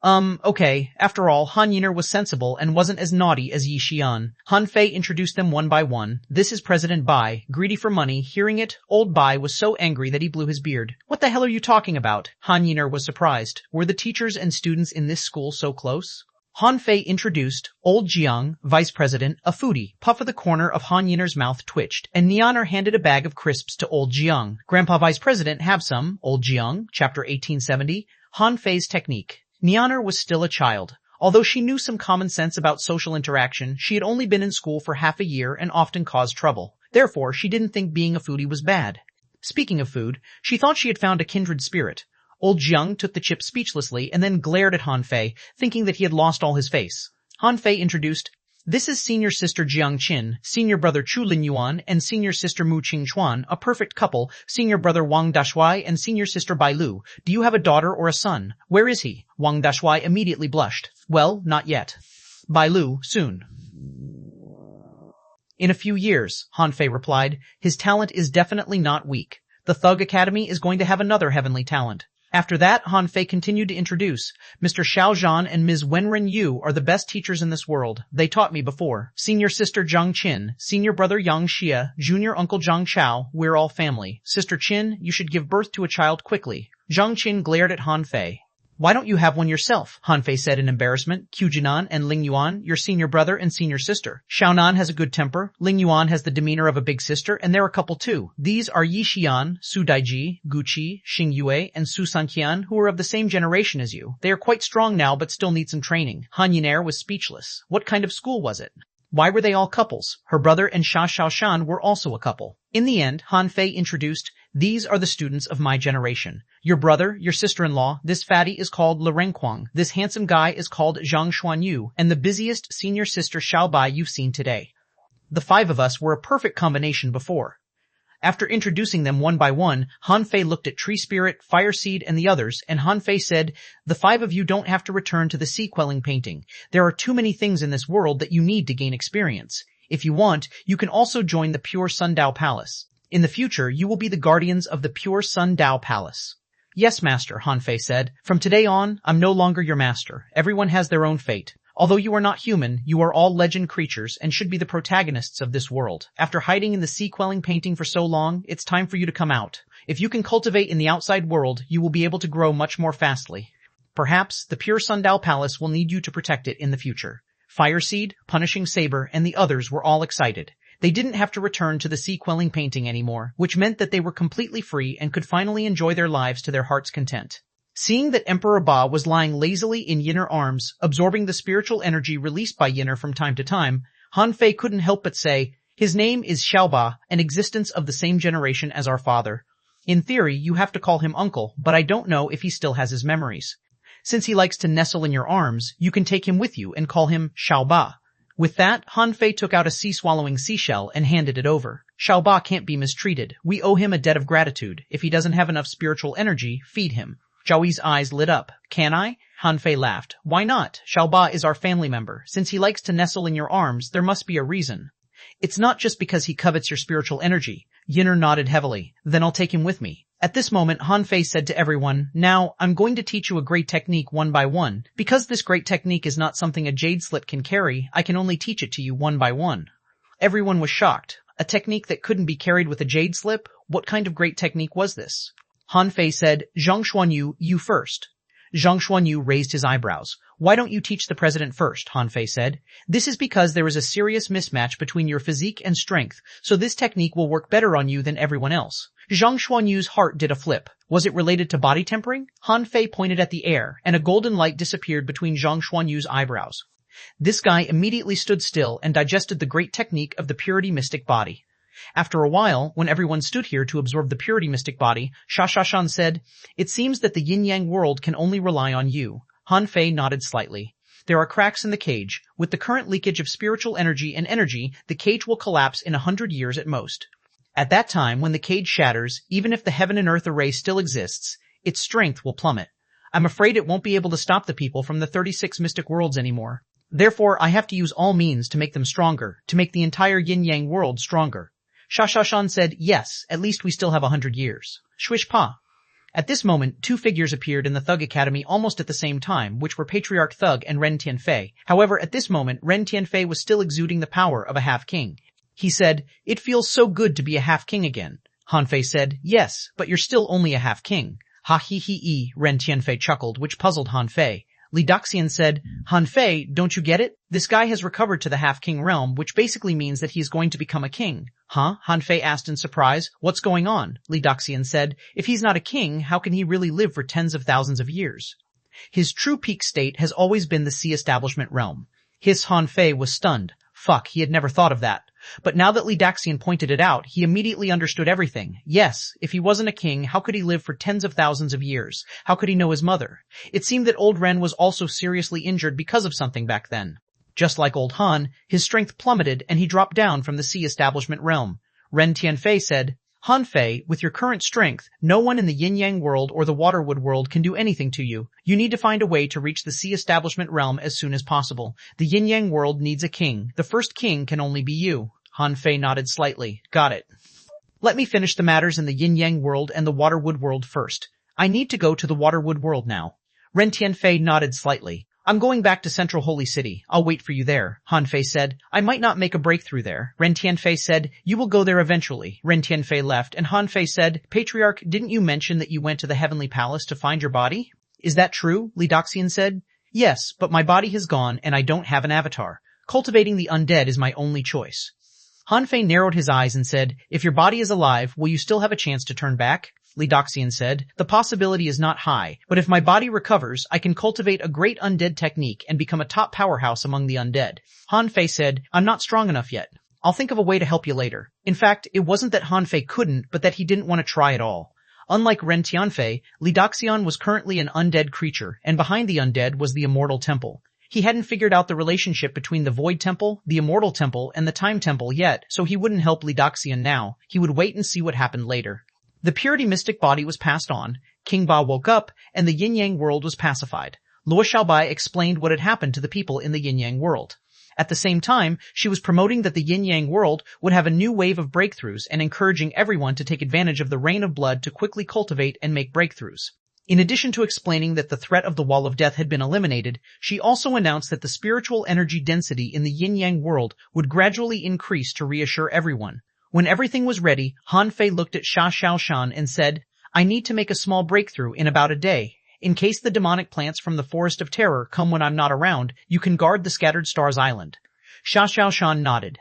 Speaker 1: Okay. After all, Han Yinner was sensible and wasn't as naughty as Yi Xian. Han Fei introduced them one by one. This is President Bai, greedy for money. Hearing it, Old Bai was so angry that he blew his beard. What the hell are you talking about? Han Yinner was surprised. Were the teachers and students in this school so close? Han Fei introduced Old Jiang, Vice President, a foodie. Puff of the corner of Han Yinner's mouth twitched, and Nianer handed a bag of crisps to Old Jiang. Grandpa Vice President, have some. Old Jiang, Chapter 1870, Han Fei's Technique. Nianer was still a child. Although she knew some common sense about social interaction, she had only been in school for half a year and often caused trouble. Therefore, she didn't think being a foodie was bad. Speaking of food, she thought she had found a kindred spirit. Old Jiang took the chip speechlessly and then glared at Han Fei, thinking that he had lost all his face. Han Fei introduced, "This is senior sister Jiang Qin, senior brother Chu Linyuan, and senior sister Mu Qingchuan, a perfect couple, senior brother Wang Dashuai and senior sister Bai Lu. Do you have a daughter or a son? Where is he?" Wang Dashuai immediately blushed. "Well, not yet. Bai Lu, soon." "In a few years," Han Fei replied. "His talent is definitely not weak. The Thug Academy is going to have another heavenly talent." After that, Han Fei continued to introduce, "Mr. Xiao Zhan and Ms. Wenren Yu are the best teachers in this world. They taught me before. Senior sister Zhang Qin, senior brother Yang Xia, junior uncle Zhang Chao, we're all family. Sister Qin, you should give birth to a child quickly." Zhang Qin glared at Han Fei. "Why don't you have one yourself?" Han Fei said in embarrassment. "Qu Jinan and Ling Yuan, your senior brother and senior sister. Xiaonan has a good temper, Ling Yuan has the demeanor of a big sister, and they're a couple too. These are Yi Xian, Su Daiji, Gu Qi, Xing Yue, and Su Sanqian, who are of the same generation as you. They are quite strong now, but still need some training." Han Yinair was speechless. What kind of school was it? Why were they all couples? Her brother and Sha Shaoshan were also a couple. In the end, Han Fei introduced, "These are the students of my generation. Your brother, your sister-in-law, this fatty is called Le Renquang, this handsome guy is called Zhang Xuanyu, and the busiest senior sister Xiaobai you've seen today. The five of us were a perfect combination before." After introducing them one by one, Han Fei looked at Tree Spirit, Fire Seed, and the others, and Han Fei said, "The five of you don't have to return to the sea quelling painting. There are too many things in this world that you need to gain experience. If you want, you can also join the Pure Sundao Palace. In the future, you will be the guardians of the Pure Sundao Palace." "Yes, master," Han Fei said. "From today on, I'm no longer your master. Everyone has their own fate. Although you are not human, you are all legend creatures and should be the protagonists of this world. After hiding in the sea quelling painting for so long, it's time for you to come out. If you can cultivate in the outside world, you will be able to grow much more fastly. Perhaps the Pure Sundao Palace will need you to protect it in the future." Fire Seed, Punishing Saber, and the others were all excited. They didn't have to return to the sea quelling painting anymore, which meant that they were completely free and could finally enjoy their lives to their heart's content. Seeing that Emperor Ba was lying lazily in Yinner arms, absorbing the spiritual energy released by Yinner from time to time, Han Fei couldn't help but say, "His name is Xiaoba, an existence of the same generation as our father. In theory, you have to call him uncle, but I don't know if he still has his memories. Since he likes to nestle in your arms, you can take him with you and call him Xiaoba." With that, Han Fei took out a sea-swallowing seashell and handed it over. "Xiaoba can't be mistreated. We owe him a debt of gratitude. If he doesn't have enough spiritual energy, feed him." Zhao eyes lit up. "Can I?" Han Fei laughed. "Why not? Xiaoba is our family member. Since he likes to nestle in your arms, there must be a reason." "It's not just because he covets your spiritual energy." Yinner nodded heavily. "Then I'll take him with me." At this moment, Han Fei said to everyone, "Now, I'm going to teach you a great technique one by one. Because this great technique is not something a jade slip can carry, I can only teach it to you one by one." Everyone was shocked. A technique that couldn't be carried with a jade slip? What kind of great technique was this? Han Fei said, "Zhang Xuanyu, you first." Zhang Xuanyu raised his eyebrows. "Why don't you teach the president first?" Han Fei said. "This is because there is a serious mismatch between your physique and strength, so this technique will work better on you than everyone else." Zhang Xuanyu's heart did a flip. Was it related to body tempering? Han Fei pointed at the air, and a golden light disappeared between Zhang Xuanyu's eyebrows. This guy immediately stood still and digested the great technique of the purity mystic body. After a while, when everyone stood here to absorb the purity mystic body, Sha Shashan said, "It seems that the yin-yang world can only rely on you." Han Fei nodded slightly. "There are cracks in the cage. With the current leakage of spiritual energy and energy, the cage will collapse in 100 years at most. At that time, when the cage shatters, even if the heaven and earth array still exists, its strength will plummet. I'm afraid it won't be able to stop the people from the 36 mystic worlds anymore. Therefore, I have to use all means to make them stronger, to make the entire yin-yang world stronger." Sha Shashan said, "Yes, at least we still have 100 years. Swish pa." At this moment, two figures appeared in the Thug Academy almost at the same time, which were Patriarch Thug and Ren Tianfei. However, at this moment, Ren Tianfei was still exuding the power of a half-king. He said, "It feels so good to be a half-king again." Han Fei said, "Yes, but you're still only a half-king." "Ha he he," Ren Tianfei chuckled, which puzzled Han Fei. Li Daxian said, "Han Fei, don't you get it? This guy has recovered to the half-king realm, which basically means that he is going to become a king." "Huh?" Han Fei asked in surprise. "What's going on?" Li Daxian said, "If he's not a king, how can he really live for tens of thousands of years?" His true peak state has always been the sea establishment realm. Han Fei was stunned. Fuck, he had never thought of that. But now that Li Daxian pointed it out, he immediately understood everything. Yes, if he wasn't a king, how could he live for tens of thousands of years? How could he know his mother? It seemed that old Ren was also seriously injured because of something back then. Just like old Han, his strength plummeted and he dropped down from the Sea Establishment realm. Ren Tianfei said, Han Fei, with your current strength, no one in the yin-yang world or the waterwood world can do anything to you. You need to find a way to reach the Sea Establishment realm as soon as possible. The yin-yang world needs a king. The first king can only be you. Han Fei nodded slightly. Got it. Let me finish the matters in the yin-yang world and the waterwood world first. I need to go to the waterwood world now. Ren Tianfei nodded slightly. I'm going back to Central Holy City. I'll wait for you there. Han Fei said, I might not make a breakthrough there. Ren Tianfei said, you will go there eventually. Ren Tianfei left and Han Fei said, Patriarch, didn't you mention that you went to the Heavenly Palace to find your body? Is that true? Li Daxian said. Yes, but my body has gone and I don't have an avatar. Cultivating the undead is my only choice. Han Fei narrowed his eyes and said, if your body is alive, will you still have a chance to turn back? Li Daxian said, the possibility is not high, but if my body recovers, I can cultivate a great undead technique and become a top powerhouse among the undead. Han Fei said, I'm not strong enough yet. I'll think of a way to help you later. In fact, it wasn't that Han Fei couldn't, but that he didn't want to try at all. Unlike Ren Tianfei, Li Daxian was currently an undead creature, and behind the undead was the Immortal Temple. He hadn't figured out the relationship between the Void Temple, the Immortal Temple, and the Time Temple yet, so he wouldn't help Li Daxian now. He would wait and see what happened later. The Purity Mystic body was passed on, King Ba woke up, and the yin-yang world was pacified. Luo Xiaobai explained what had happened to the people in the yin-yang world. At the same time, she was promoting that the yin-yang world would have a new wave of breakthroughs and encouraging everyone to take advantage of the rain of blood to quickly cultivate and make breakthroughs. In addition to explaining that the threat of the Wall of Death had been eliminated, she also announced that the spiritual energy density in the yin-yang world would gradually increase to reassure everyone. When everything was ready, Han Fei looked at Sha Xiaoshan and said, I need to make a small breakthrough in about a day. In case the demonic plants from the Forest of Terror come when I'm not around, you can guard the Scattered Stars Island. Sha Xiaoshan nodded.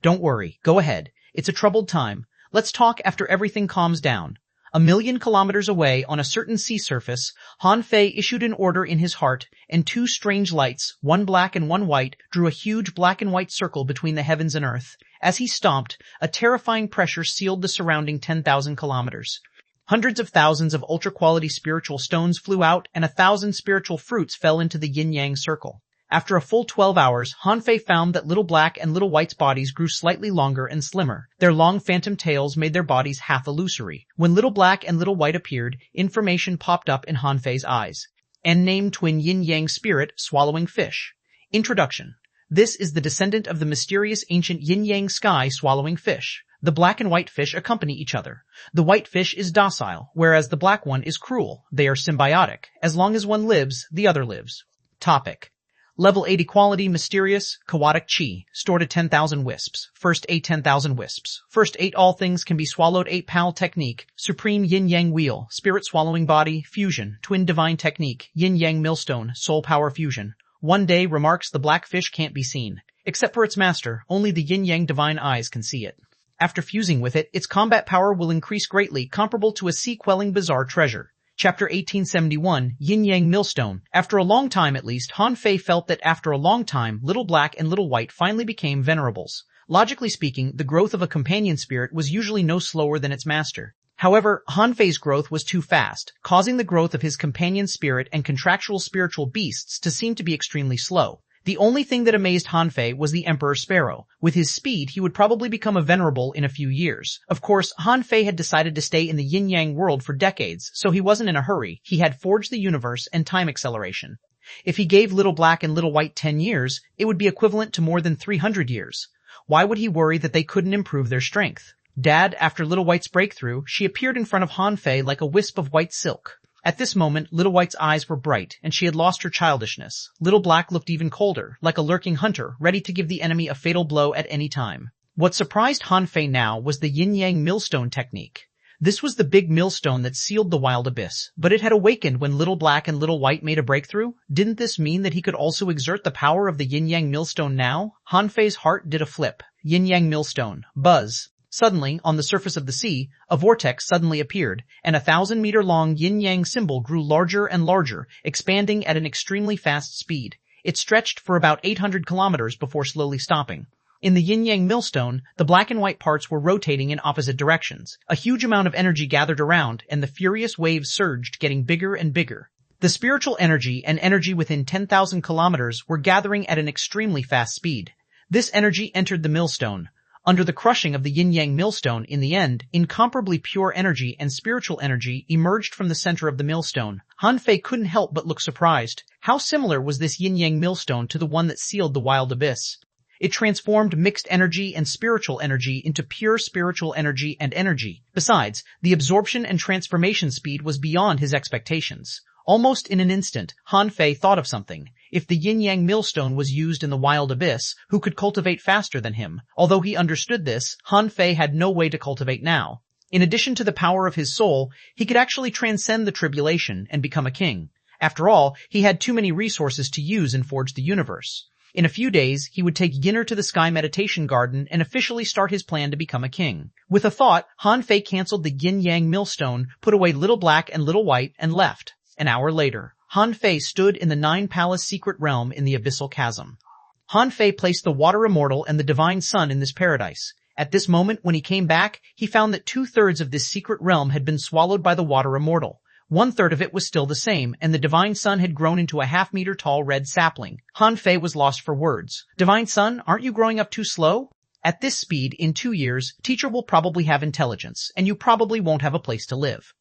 Speaker 1: Don't worry, go ahead. It's a troubled time. Let's talk after everything calms down. 1,000,000 kilometers away on a certain sea surface, Han Fei issued an order in his heart, and two strange lights, one black and one white, drew a huge black and white circle between the heavens and earth. As he stomped, a terrifying pressure sealed the surrounding 10,000 kilometers. Hundreds of thousands of ultra-quality spiritual stones flew out, and 1,000 spiritual fruits fell into the yin-yang circle. After a full 12 hours, Han Fei found that Little Black and Little White's bodies grew slightly longer and slimmer. Their long phantom tails made their bodies half illusory. When Little Black and Little White appeared, information popped up in Han Fei's eyes. And named twin yin-yang spirit, swallowing fish. Introduction. This is the descendant of the mysterious ancient yin-yang sky swallowing fish. The black and white fish accompany each other. The white fish is docile, whereas the black one is cruel. They are symbiotic. As long as one lives, the other lives. Topic. Level 8 Equality Mysterious Chaotic Chi. Stored at 10,000 wisps. First 8 10,000 wisps. First 8 All things can be swallowed 8 Pal Technique. Supreme Yin-Yang Wheel. Spirit Swallowing Body. Fusion. Twin Divine Technique. Yin-Yang Millstone. Soul Power Fusion. One day remarks the black fish can't be seen. Except for its master, only the yin-yang divine eyes can see it. After fusing with it, its combat power will increase greatly, comparable to a sea-quelling bizarre treasure. Chapter 1871, Yin-Yang Millstone. After a long time at least, Han Fei felt that after a long time, Little Black and Little White finally became venerables. Logically speaking, the growth of a companion spirit was usually no slower than its master. However, Han Fei's growth was too fast, causing the growth of his companion spirit and contractual spiritual beasts to seem to be extremely slow. The only thing that amazed Han Fei was the Emperor Sparrow. With his speed, he would probably become a venerable in a few years. Of course, Han Fei had decided to stay in the yin-yang world for decades, so he wasn't in a hurry. He had forged the universe and time acceleration. If he gave Little Black and Little White 10 years, it would be equivalent to more than 300 years. Why would he worry that they couldn't improve their strength? Dad, after Little White's breakthrough, she appeared in front of Han Fei like a wisp of white silk. At this moment, Little White's eyes were bright, and she had lost her childishness. Little Black looked even colder, like a lurking hunter, ready to give the enemy a fatal blow at any time. What surprised Han Fei now was the yin-yang millstone technique. This was the big millstone that sealed the wild abyss, but it had awakened when Little Black and Little White made a breakthrough. Didn't this mean that he could also exert the power of the yin-yang millstone now? Han Fei's heart did a flip. Yin-yang millstone. Buzz. Suddenly, on the surface of the sea, a vortex suddenly appeared, and a 1,000-meter-long yin-yang symbol grew larger and larger, expanding at an extremely fast speed. It stretched for about 800 kilometers before slowly stopping. In the yin-yang millstone, the black and white parts were rotating in opposite directions. A huge amount of energy gathered around, and the furious waves surged, getting bigger and bigger. The spiritual energy and energy within 10,000 kilometers were gathering at an extremely fast speed. This energy entered the millstone. Under the crushing of the yin-yang millstone, in the end, incomparably pure energy and spiritual energy emerged from the center of the millstone. Han Fei couldn't help but look surprised. How similar was this yin-yang millstone to the one that sealed the wild abyss? It transformed mixed energy and spiritual energy into pure spiritual energy and energy. Besides, the absorption and transformation speed was beyond his expectations. Almost in an instant, Han Fei thought of something. If the yin-yang millstone was used in the wild abyss, who could cultivate faster than him? Although he understood this, Han Fei had no way to cultivate now. In addition to the power of his soul, he could actually transcend the tribulation and become a king. After all, he had too many resources to use and forge the universe. In a few days, he would take Yinner to the Sky Meditation Garden and officially start his plan to become a king. With a thought, Han Fei canceled the yin-yang millstone, put away Little Black and Little White, and left. An hour later, Han Fei stood in the Nine-Palace secret realm in the Abyssal Chasm. Han Fei placed the Water Immortal and the Divine Sun in this paradise. At this moment, when he came back, he found that 2/3 of this secret realm had been swallowed by the Water Immortal. 1/3 of it was still the same, and the Divine Sun had grown into a half-meter tall red sapling. Han Fei was lost for words. Divine Sun, aren't you growing up too slow? At this speed, in 2 years, Teacher will probably have intelligence, and you probably won't have a place to live.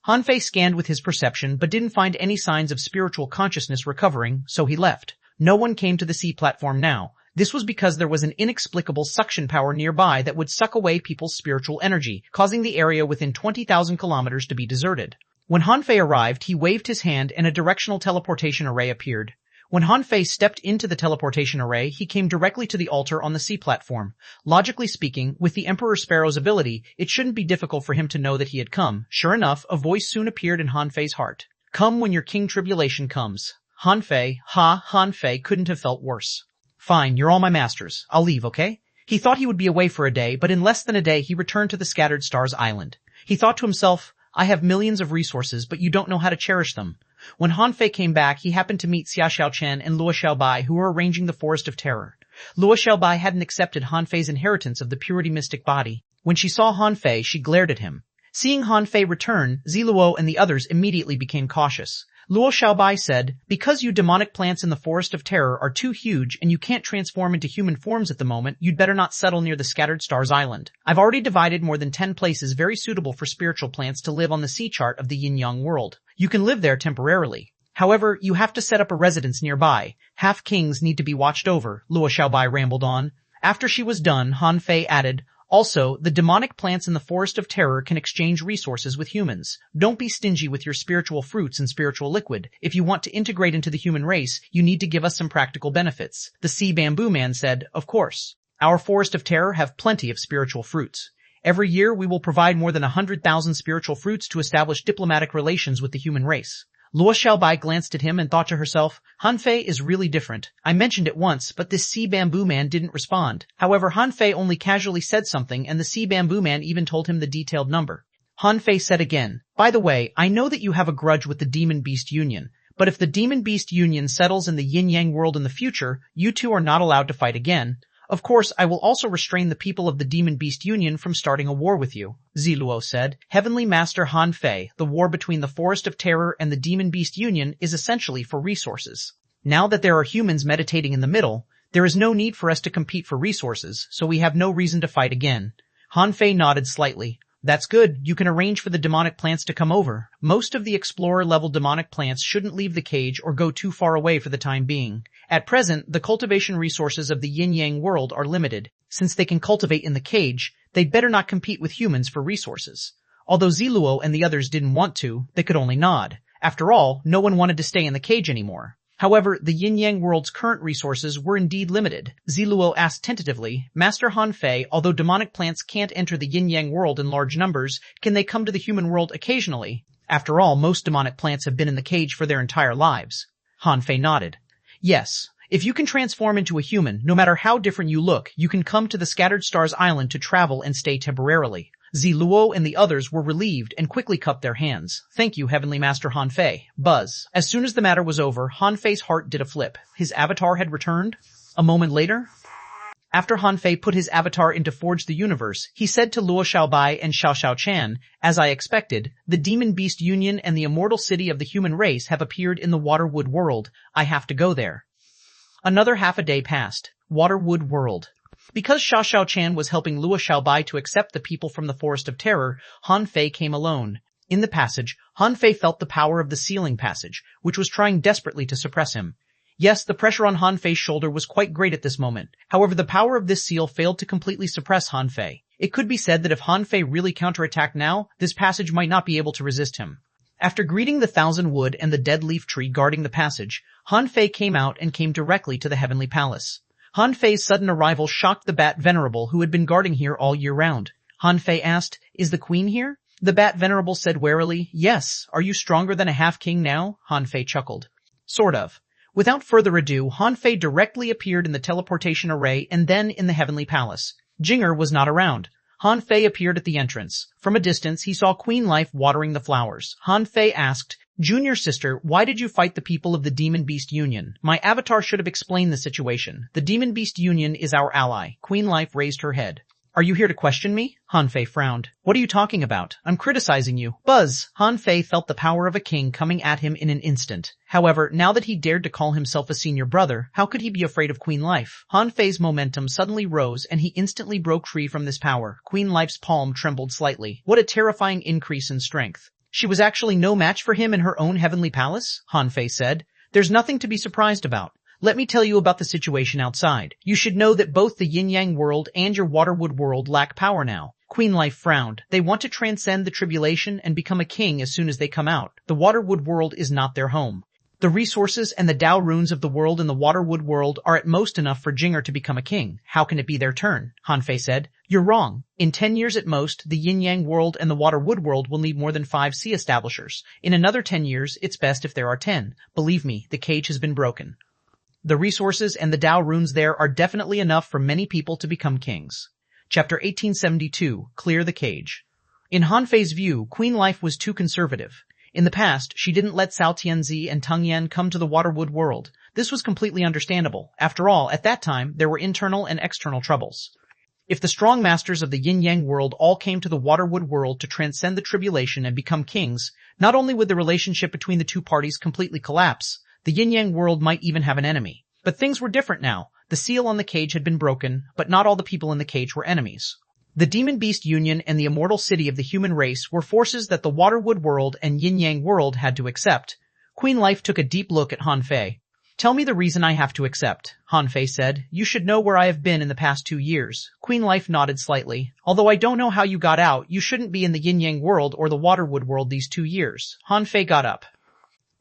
Speaker 1: Han Fei scanned with his perception, but didn't find any signs of spiritual consciousness recovering, so he left. No one came to the sea platform now. This was because there was an inexplicable suction power nearby that would suck away people's spiritual energy, causing the area within 20,000 kilometers to be deserted. When Han Fei arrived, he waved his hand and a directional teleportation array appeared. When Han Fei stepped into the teleportation array, he came directly to the altar on the sea platform. Logically speaking, with the Emperor Sparrow's ability, it shouldn't be difficult for him to know that he had come. Sure enough, a voice soon appeared in Han Fei's heart. Come when your King Tribulation comes. Han Fei couldn't have felt worse. Fine, you're all my masters. I'll leave, okay? He thought he would be away for a day, but in less than a day he returned to the Scattered Stars Island. He thought to himself, I have millions of resources, but you don't know how to cherish them. When Han Fei came back, he happened to meet Xia Xiaochen and Luo Xiaobai, who were arranging the Forest of Terror. Luo Xiaobai hadn't accepted Han Fei's inheritance of the purity mystic body. When she saw Han Fei, she glared at him. Seeing Han Fei return, Ziluo and the others immediately became cautious. Luo Xiaobai said, because you demonic plants in the Forest of Terror are too huge and you can't transform into human forms at the moment, you'd better not settle near the Scattered Stars Island. I've already divided more than 10 places very suitable for spiritual plants to live on the sea chart of the yin-yang world. You can live there temporarily. However, you have to set up a residence nearby. Half-kings need to be watched over, Luo Xiaobai rambled on. After she was done, Han Fei added, also, the demonic plants in the Forest of Terror can exchange resources with humans. Don't be stingy with your spiritual fruits and spiritual liquid. If you want to integrate into the human race, you need to give us some practical benefits. The Sea Bamboo Man said, of course. Our Forest of Terror have plenty of spiritual fruits. Every year we will provide more than 100,000 spiritual fruits to establish diplomatic relations with the human race. Luo Xiaobai glanced at him and thought to herself, Han Fei is really different. I mentioned it once, but this Sea Bamboo Man didn't respond. However, Han Fei only casually said something and the Sea Bamboo Man even told him the detailed number. Han Fei said again, by the way, I know that you have a grudge with the Demon Beast Union, but if the Demon Beast Union settles in the yin-yang world in the future, you two are not allowed to fight again. Of course, I will also restrain the people of the Demon Beast Union from starting a war with you, Ziluo said. Heavenly Master Han Fei, the war between the Forest of Terror and the Demon Beast Union is essentially for resources. Now that there are humans meditating in the middle, there is no need for us to compete for resources, so we have no reason to fight again. Han Fei nodded slightly. That's good. You can arrange for the demonic plants to come over. Most of the explorer-level demonic plants shouldn't leave the cage or go too far away for the time being. At present, the cultivation resources of the yin-yang world are limited. Since they can cultivate in the cage, they'd better not compete with humans for resources. Although Ziluo and the others didn't want to, they could only nod. After all, no one wanted to stay in the cage anymore. However, the yin-yang world's current resources were indeed limited. Ziluo asked tentatively, Master Han Fei, although demonic plants can't enter the yin-yang world in large numbers, can they come to the human world occasionally? After all, most demonic plants have been in the cage for their entire lives. Han Fei nodded. Yes. If you can transform into a human, no matter how different you look, you can come to the Scattered Stars Island to travel and stay temporarily. Ziluo and the others were relieved and quickly cupped their hands. Thank you, Heavenly Master Han Fei. Buzz. As soon as the matter was over, Han Fei's heart did a flip. His avatar had returned. A moment later, After Han Fei put his avatar into Forge the Universe, he said to Luo Xiaobai and Xiao Xiaochan, "As I expected, the Demon Beast Union and the immortal city of the human race have appeared in the Waterwood world. I have to go there." Another half a day passed. Waterwood world. Because Xiao Xiaochan was helping Luo Xiaobai to accept the people from the Forest of Terror, Han Fei came alone. In the passage, Han Fei felt the power of the sealing passage, which was trying desperately to suppress him. Yes, the pressure on Han Fei's shoulder was quite great at this moment. However, the power of this seal failed to completely suppress Han Fei. It could be said that if Han Fei really counterattacked now, this passage might not be able to resist him. After greeting the Thousand Wood and the dead leaf tree guarding the passage, Han Fei came out and came directly to the Heavenly Palace. Han Fei's sudden arrival shocked the Bat Venerable who had been guarding here all year round. Han Fei asked, "Is the Queen here?" The Bat Venerable said warily, "Yes. Are you stronger than a half-king now?" Han Fei chuckled. Sort of. Without further ado, Han Fei directly appeared in the teleportation array and then in the Heavenly Palace. Jinger was not around. Han Fei appeared at the entrance. From a distance, he saw Queen Life watering the flowers. Han Fei asked, "Junior sister, why did you fight the people of the Demon Beast Union?" "My avatar should have explained the situation. The Demon Beast Union is our ally." Queen Life raised her head. "Are you here to question me?" Han Fei frowned. "What are you talking about? I'm criticizing you." Buzz! Han Fei felt the power of a king coming at him in an instant. However, now that he dared to call himself a senior brother, how could he be afraid of Queen Life? Han Fei's momentum suddenly rose and he instantly broke free from this power. Queen Life's palm trembled slightly. What a terrifying increase in strength. She was actually no match for him in her own heavenly palace? Han Fei said. "There's nothing to be surprised about. Let me tell you about the situation outside. You should know that both the Yin-Yang world and your Waterwood world lack power now." Queen Life frowned. "They want to transcend the tribulation and become a king as soon as they come out. The Waterwood world is not their home. The resources and the Tao runes of the world in the Waterwood world are at most enough for Jinger to become a king. How can it be their turn?" Han Fei said. "You're wrong. In 10 years at most, the Yin-Yang world and the Waterwood world will need more than 5 sea establishers. In another 10 years, it's best if there are 10. Believe me, the cage has been broken. The resources and the Tao runes there are definitely enough for many people to become kings." Chapter 1872, Clear the Cage. In Han Fei's view, Queen Life was too conservative. In the past, she didn't let Cao Tianzi and Teng Yan come to the Waterwood world. This was completely understandable. After all, at that time, there were internal and external troubles. If the strong masters of the Yin-Yang world all came to the Waterwood world to transcend the tribulation and become kings, not only would the relationship between the two parties completely collapse, the Yin-Yang world might even have an enemy. But things were different now. The seal on the cage had been broken, but not all the people in the cage were enemies. The Demon Beast Union and the immortal city of the human race were forces that the Waterwood world and Yin-Yang world had to accept. Queen Life took a deep look at Han Fei. "Tell me the reason I have to accept," Han Fei said. "You should know where I have been in the past 2 years. Queen Life nodded slightly. "Although I don't know how you got out, you shouldn't be in the Yin-Yang world or the Waterwood world these 2 years. Han Fei got up.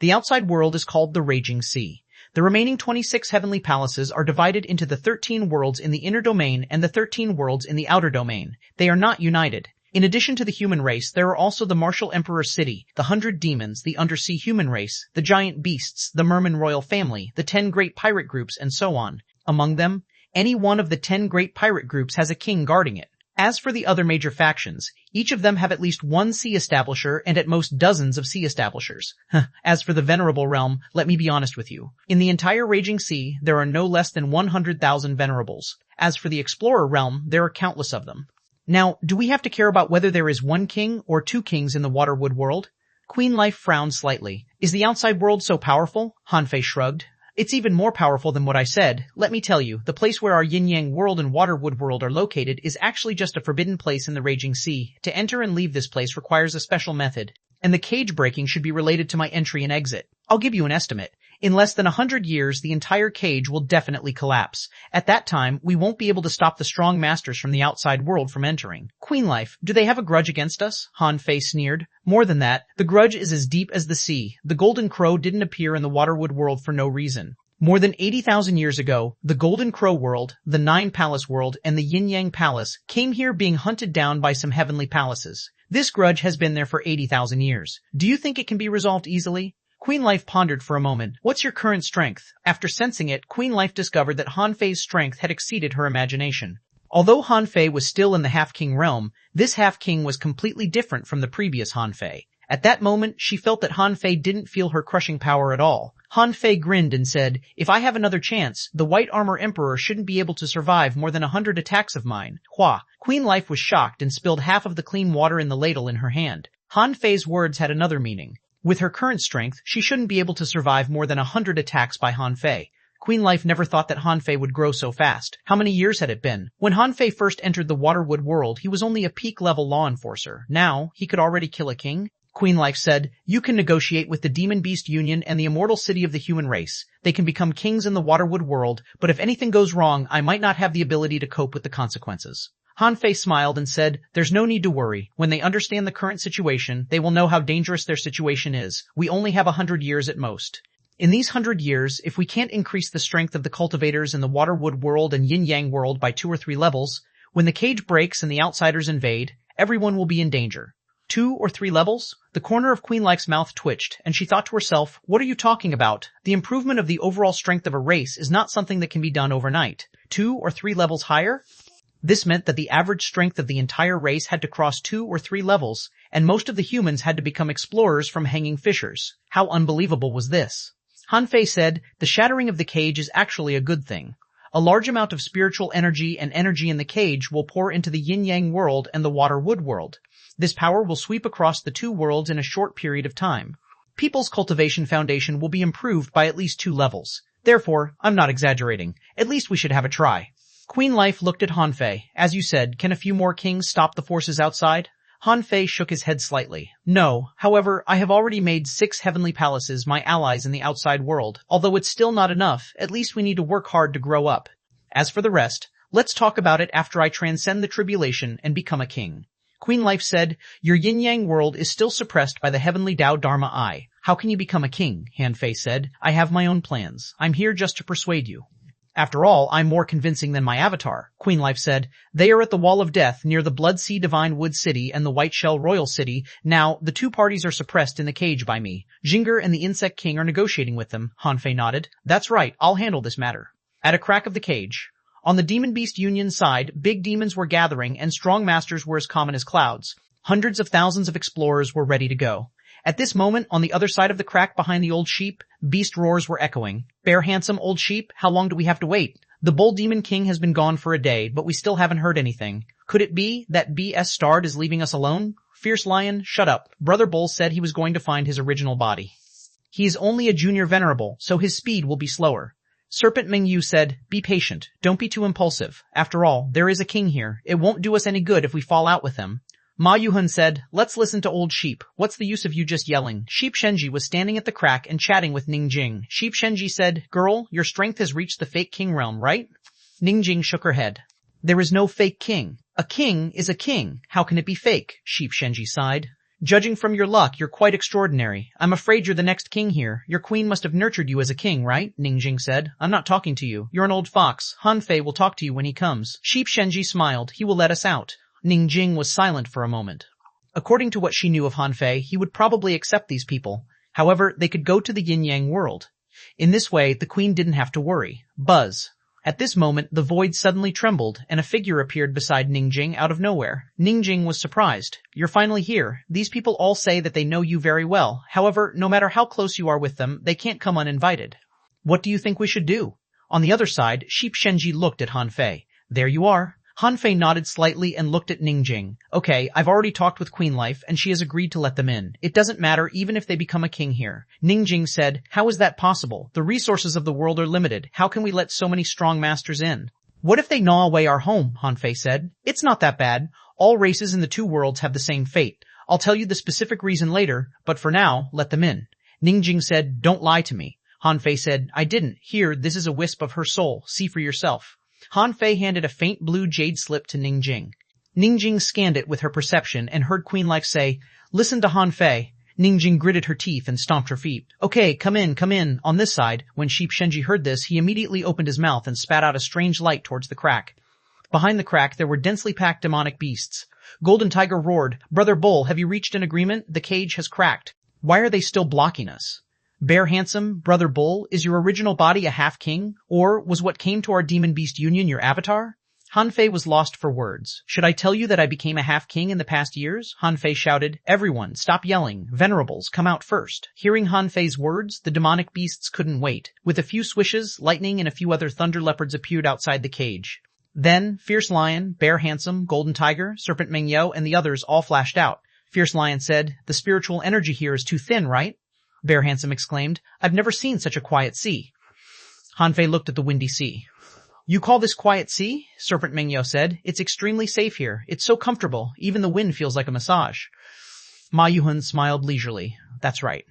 Speaker 1: "The outside world is called the Raging Sea. The remaining 26 heavenly palaces are divided into the 13 worlds in the inner domain and the 13 worlds in the outer domain. They are not united. In addition to the human race, there are also the Martial Emperor City, the 100 Demons, the Undersea Human Race, the Giant Beasts, the Merman Royal Family, the 10 Great Pirate Groups, and so on. Among them, any one of the 10 Great Pirate Groups has a king guarding it. As for the other major factions, each of them have at least 1 sea establisher and at most dozens of sea establishers. As for the Venerable Realm, let me be honest with you. In the entire Raging Sea, there are no less than 100,000 Venerables. As for the Explorer Realm, there are countless of them. Now, do we have to care about whether there is 1 king or 2 kings in the Waterwood world?" Queen Life frowned slightly. "Is the outside world so powerful?" Han Fei shrugged. "It's even more powerful than what I said. Let me tell you, the place where our Yin-Yang world and Waterwood world are located is actually just a forbidden place in the Raging Sea. To enter and leave this place requires a special method, and the cage breaking should be related to my entry and exit. I'll give you an estimate. In less than 100 years, the entire cage will definitely collapse. At that time, we won't be able to stop the strong masters from the outside world from entering." "Queen Life, do they have a grudge against us?" Han Fei sneered. "More than that, the grudge is as deep as the sea. The Golden Crow didn't appear in the Waterwood world for no reason. More than 80,000 years ago, the Golden Crow world, the 9 Palace world, and the Yin-Yang Palace came here being hunted down by some heavenly palaces. This grudge has been there for 80,000 years. Do you think it can be resolved easily?" Queen Life pondered for a moment. "What's your current strength?" After sensing it, Queen Life discovered that Han Fei's strength had exceeded her imagination. Although Han Fei was still in the half-king realm, this half-king was completely different from the previous Han Fei. At that moment, she felt that Han Fei didn't feel her crushing power at all. Han Fei grinned and said, if I have another chance, the White Armor Emperor shouldn't be able to survive more than 100 attacks of mine. Hua. Queen Life was shocked and spilled half of the clean water in the ladle in her hand. Han Fei's words had another meaning. With her current strength, she shouldn't be able to survive more than 100 attacks by Han Fei. Queen Life never thought that Han Fei would grow so fast. How many years had it been? When Han Fei first entered the Waterwood world, he was only a peak-level law enforcer. Now, he could already kill a king? Queen Life said, you can negotiate with the Demon Beast Union and the immortal city of the human race. They can become kings in the Waterwood world, but if anything goes wrong, I might not have the ability to cope with the consequences. Han Fei smiled and said, there's no need to worry. When they understand the current situation, they will know how dangerous their situation is. We only have 100 years at most. In these 100 years, if we can't increase the strength of the cultivators in the Waterwood world and Yin-Yang world by 2 or 3 levels, when the cage breaks and the outsiders invade, everyone will be in danger. 2 or 3 levels? The corner of Queen Life's mouth twitched, and she thought to herself, what are you talking about? The improvement of the overall strength of a race is not something that can be done overnight. 2 or 3 levels higher? This meant that the average strength of the entire race had to cross 2 or 3 levels, and most of the humans had to become explorers from hanging fishers. How unbelievable was this? Han Fei said, the shattering of the cage is actually a good thing. A large amount of spiritual energy and energy in the cage will pour into the Yin-Yang world and the Waterwood world. This power will sweep across the 2 worlds in a short period of time. People's Cultivation Foundation will be improved by at least 2 levels. Therefore, I'm not exaggerating. At least we should have a try. Queen Life looked at Han Fei. As you said, can a few more kings stop the forces outside? Han Fei shook his head slightly. No, however, I have already made 6 heavenly palaces my allies in the outside world. Although it's still not enough, at least we need to work hard to grow up. As for the rest, let's talk about it after I transcend the tribulation and become a king. Queen Life said, your yin-yang world is still suppressed by the heavenly Tao Dharma Eye. How can you become a king? Han Fei said, I have my own plans. I'm here just to persuade you. After all, I'm more convincing than my avatar. Queen Life said, they are at the Wall of Death near the Blood Sea Divine Wood City and the White Shell Royal City. Now, the 2 parties are suppressed in the cage by me. Jinger and the Insect King are negotiating with them. Han Fei nodded. That's right, I'll handle this matter. At a crack of the cage. On the Demon Beast Union side, big demons were gathering and strong masters were as common as clouds. Hundreds of thousands of explorers were ready to go. At this moment, on the other side of the crack behind the old sheep, beast roars were echoing. Bear handsome old sheep, how long do we have to wait? The Bull Demon King has been gone for a day, but we still haven't heard anything. Could it be that B.S. Starred is leaving us alone? Fierce Lion, shut up. Brother Bull said he was going to find his original body. He is only a junior venerable, so his speed will be slower. Serpent Mingyu said, be patient, don't be too impulsive. After all, there is a king here. It won't do us any good if we fall out with him. Ma Yuhun said, let's listen to old sheep. What's the use of you just yelling? Sheep Shenji was standing at the crack and chatting with Ningjing. Sheep Shenji said, girl, your strength has reached the fake king realm, right? Ningjing shook her head. There is no fake king. A king is a king. How can it be fake? Sheep Shenji sighed. Judging from your luck, you're quite extraordinary. I'm afraid you're the next king here. Your queen must have nurtured you as a king, right? Ningjing said. I'm not talking to you. You're an old fox. Han Fei will talk to you when he comes. Sheep Shenji smiled. He will let us out. Ningjing was silent for a moment. According to what she knew of Han Fei, he would probably accept these people. However, they could go to the yin-yang world. In this way, the queen didn't have to worry. Buzz. At this moment, the void suddenly trembled, and a figure appeared beside Ningjing out of nowhere. Ningjing was surprised. You're finally here. These people all say that they know you very well. However, no matter how close you are with them, they can't come uninvited. What do you think we should do? On the other side, Sheep Shenji looked at Han Fei. There you are. Han Fei nodded slightly and looked at Ningjing. Okay, I've already talked with Queen Life, and she has agreed to let them in. It doesn't matter even if they become a king here. Ningjing said, how is that possible? The resources of the world are limited. How can we let so many strong masters in? What if they gnaw away our home? Han Fei said. It's not that bad. All races in the 2 worlds have the same fate. I'll tell you the specific reason later, but for now, let them in. Ningjing said, don't lie to me. Han Fei said, I didn't. Here, this is a wisp of her soul. See for yourself. Han Fei handed a faint blue jade slip to Ningjing. Ningjing scanned it with her perception and heard Queen Life say, listen to Han Fei. Ningjing gritted her teeth and stomped her feet. Okay, come in, on this side. When Sheep Shenji heard this, he immediately opened his mouth and spat out a strange light towards the crack. Behind the crack, there were densely packed demonic beasts. Golden Tiger roared, Brother Bull, have you reached an agreement? The cage has cracked. Why are they still blocking us? Bear Handsome, Brother Bull, is your original body a half-king? Or was what came to our Demon Beast Union your avatar? Han Fei was lost for words. Should I tell you that I became a half-king in the past years? Han Fei shouted. Everyone, stop yelling. Venerables, come out first. Hearing Han Fei's words, the demonic beasts couldn't wait. With a few swishes, lightning and a few other thunder leopards appeared outside the cage. Then, Fierce Lion, Bear Handsome, Golden Tiger, Serpent Mengyo, and the others all flashed out. Fierce Lion said, the spiritual energy here is too thin, right? Bear Handsome exclaimed, I've never seen such a quiet sea. Han Fei looked at the windy sea. You call this quiet sea? Serpent Mengyo said. It's extremely safe here. It's so comfortable. Even the wind feels like a massage. Ma Yuhun smiled leisurely. That's right.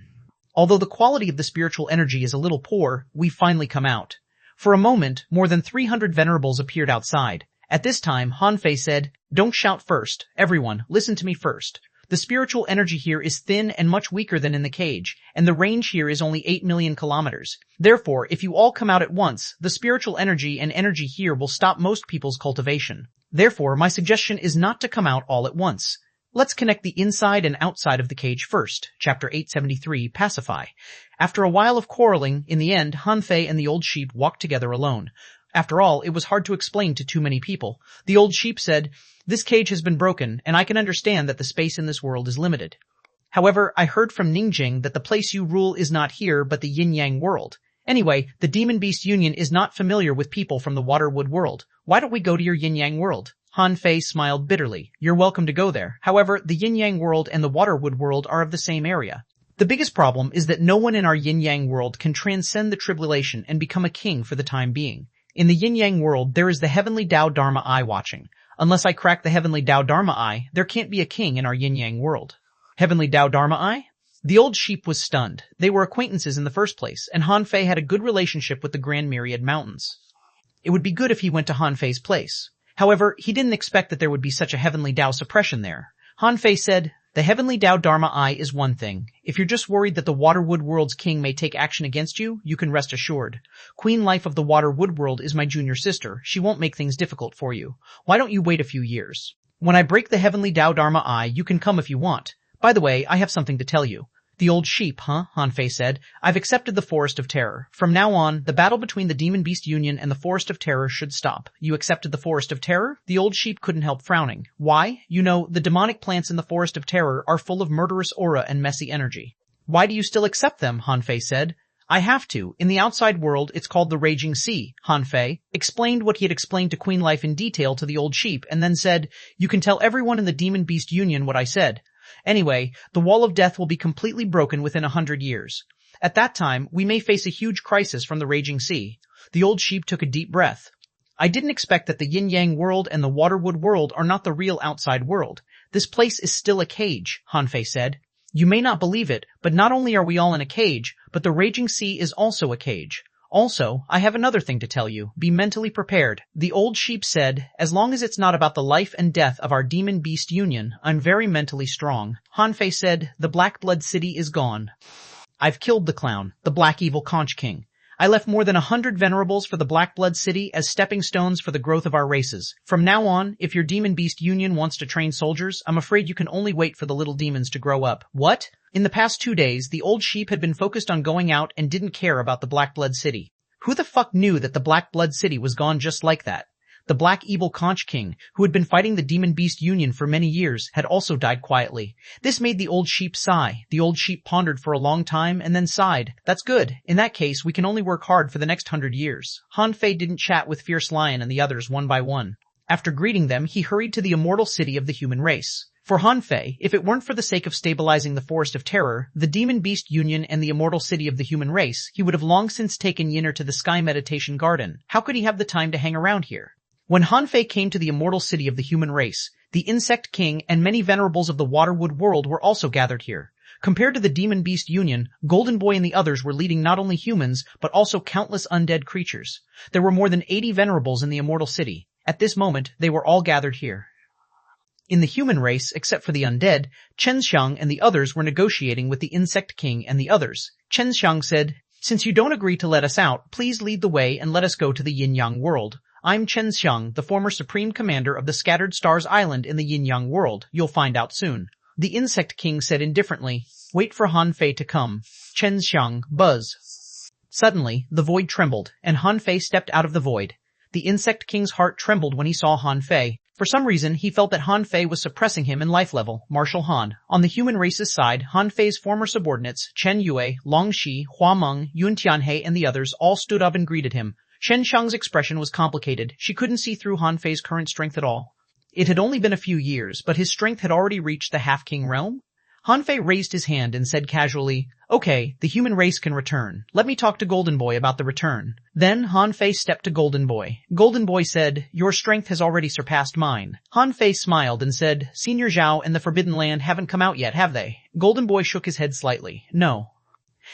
Speaker 1: Although the quality of the spiritual energy is a little poor, we've finally come out. For a moment, more than 300 venerables appeared outside. At this time, Han Fei said, Don't shout first. Everyone, listen to me first. The spiritual energy here is thin and much weaker than in the cage, and the range here is only 8 million kilometers. Therefore, if you all come out at once, the spiritual energy and energy here will stop most people's cultivation. Therefore, my suggestion is not to come out all at once. Let's connect the inside and outside of the cage first. Chapter 873, Pacify. After a while of quarreling, in the end, Han Fei and the old sheep walked together alone. After all, it was hard to explain to too many people. The old sheep said, This cage has been broken, and I can understand that the space in this world is limited. However, I heard from Ningjing that the place you rule is not here, but the yin-yang world. Anyway, the Demon-Beast Union is not familiar with people from the Waterwood world. Why don't we go to your yin-yang world? Han Fei smiled bitterly. You're welcome to go there. However, the yin-yang world and the Waterwood world are of the same area. The biggest problem is that no one in our yin-yang world can transcend the tribulation and become a king for the time being. In the yin-yang world, there is the heavenly Tao Dharma Eye watching. Unless I crack the heavenly Tao Dharma Eye, there can't be a king in our yin-yang world. Heavenly Tao Dharma Eye? The old sheep was stunned. They were acquaintances in the first place, and Han Fei had a good relationship with the Grand Myriad Mountains. It would be good if he went to Han Fei's place. However, he didn't expect that there would be such a heavenly Tao suppression there. Han Fei said, The heavenly Tao Dharma Eye is one thing. If you're just worried that the Waterwood world's king may take action against you, you can rest assured. Queen Life of the Waterwood world is my junior sister. She won't make things difficult for you. Why don't you wait a few years? When I break the heavenly Tao Dharma Eye, you can come if you want. By the way, I have something to tell you. The old sheep, huh? Han Fei said. I've accepted the Forest of Terror. From now on, the battle between the Demon Beast Union and the Forest of Terror should stop. You accepted the Forest of Terror? The old sheep couldn't help frowning. Why? You know, the demonic plants in the Forest of Terror are full of murderous aura and messy energy. Why do you still accept them? Han Fei said. I have to. In the outside world, it's called the Raging Sea. Han Fei explained what he had explained to Queen Life in detail to the old sheep and then said, You can tell everyone in the Demon Beast Union what I said. Anyway, the wall of death will be completely broken within 100 years. At that time, we may face a huge crisis from the Raging Sea. The old sheep took a deep breath. I didn't expect that the yin-yang world and the Waterwood world are not the real outside world. This place is still a cage, Han Fei said. You may not believe it, but not only are we all in a cage, but the Raging Sea is also a cage. Also, I have another thing to tell you. Be mentally prepared. The old sheep said, as long as it's not about the life and death of our Demon Beast Union, I'm very mentally strong. Han Fei said, the Black Blood City is gone. I've killed the clown, the Black Evil Conch King. I left more than 100 venerables for the Black Blood City as stepping stones for the growth of our races. From now on, if your Demon Beast Union wants to train soldiers, I'm afraid you can only wait for the little demons to grow up. What? In the past 2 days, the old sheep had been focused on going out and didn't care about the Black Blood City. Who the fuck knew that the Black Blood City was gone just like that? The Black Evil Conch King, who had been fighting the Demon Beast Union for many years, had also died quietly. This made the old sheep sigh. The old sheep pondered for a long time and then sighed. That's good. In that case, we can only work hard for the next 100 years. Han Fei didn't chat with Fierce Lion and the others one by one. After greeting them, he hurried to the immortal city of the human race. For Han Fei, if it weren't for the sake of stabilizing the Forest of Terror, the Demon Beast Union and the immortal city of the human race, he would have long since taken Yinner to the Sky Meditation Garden. How could he have the time to hang around here? When Han Fei came to the immortal city of the human race, the Insect King and many venerables of the Waterwood world were also gathered here. Compared to the Demon Beast Union, Golden Boy and the others were leading not only humans, but also countless undead creatures. There were more than 80 venerables in the immortal city. At this moment, they were all gathered here. In the human race, except for the undead, Chen Xiang and the others were negotiating with the Insect King and the others. Chen Xiang said, Since you don't agree to let us out, please lead the way and let us go to the Yin-Yang world. I'm Chen Xiang, the former Supreme Commander of the Scattered Stars Island in the Yin-Yang world. You'll find out soon. The Insect King said indifferently, Wait for Han Fei to come. Chen Xiang, buzz. Suddenly, the void trembled, and Han Fei stepped out of the void. The Insect King's heart trembled when he saw Han Fei. For some reason, he felt that Han Fei was suppressing him in life level. Marshal Han. On the human race's side, Han Fei's former subordinates, Chen Yue, Long Shi, Hua Meng, Yun Tianhe, and the others all stood up and greeted him. Shen Xiang's expression was complicated. She couldn't see through Han Fei's current strength at all. It had only been a few years, but his strength had already reached the half-king realm? Han Fei raised his hand and said casually, "Okay, the human race can return. Let me talk to Golden Boy about the return." Then Han Fei stepped to Golden Boy. Golden Boy said, "Your strength has already surpassed mine." Han Fei smiled and said, "Senior Zhao and the Forbidden Land haven't come out yet, have they?" Golden Boy shook his head slightly. "No.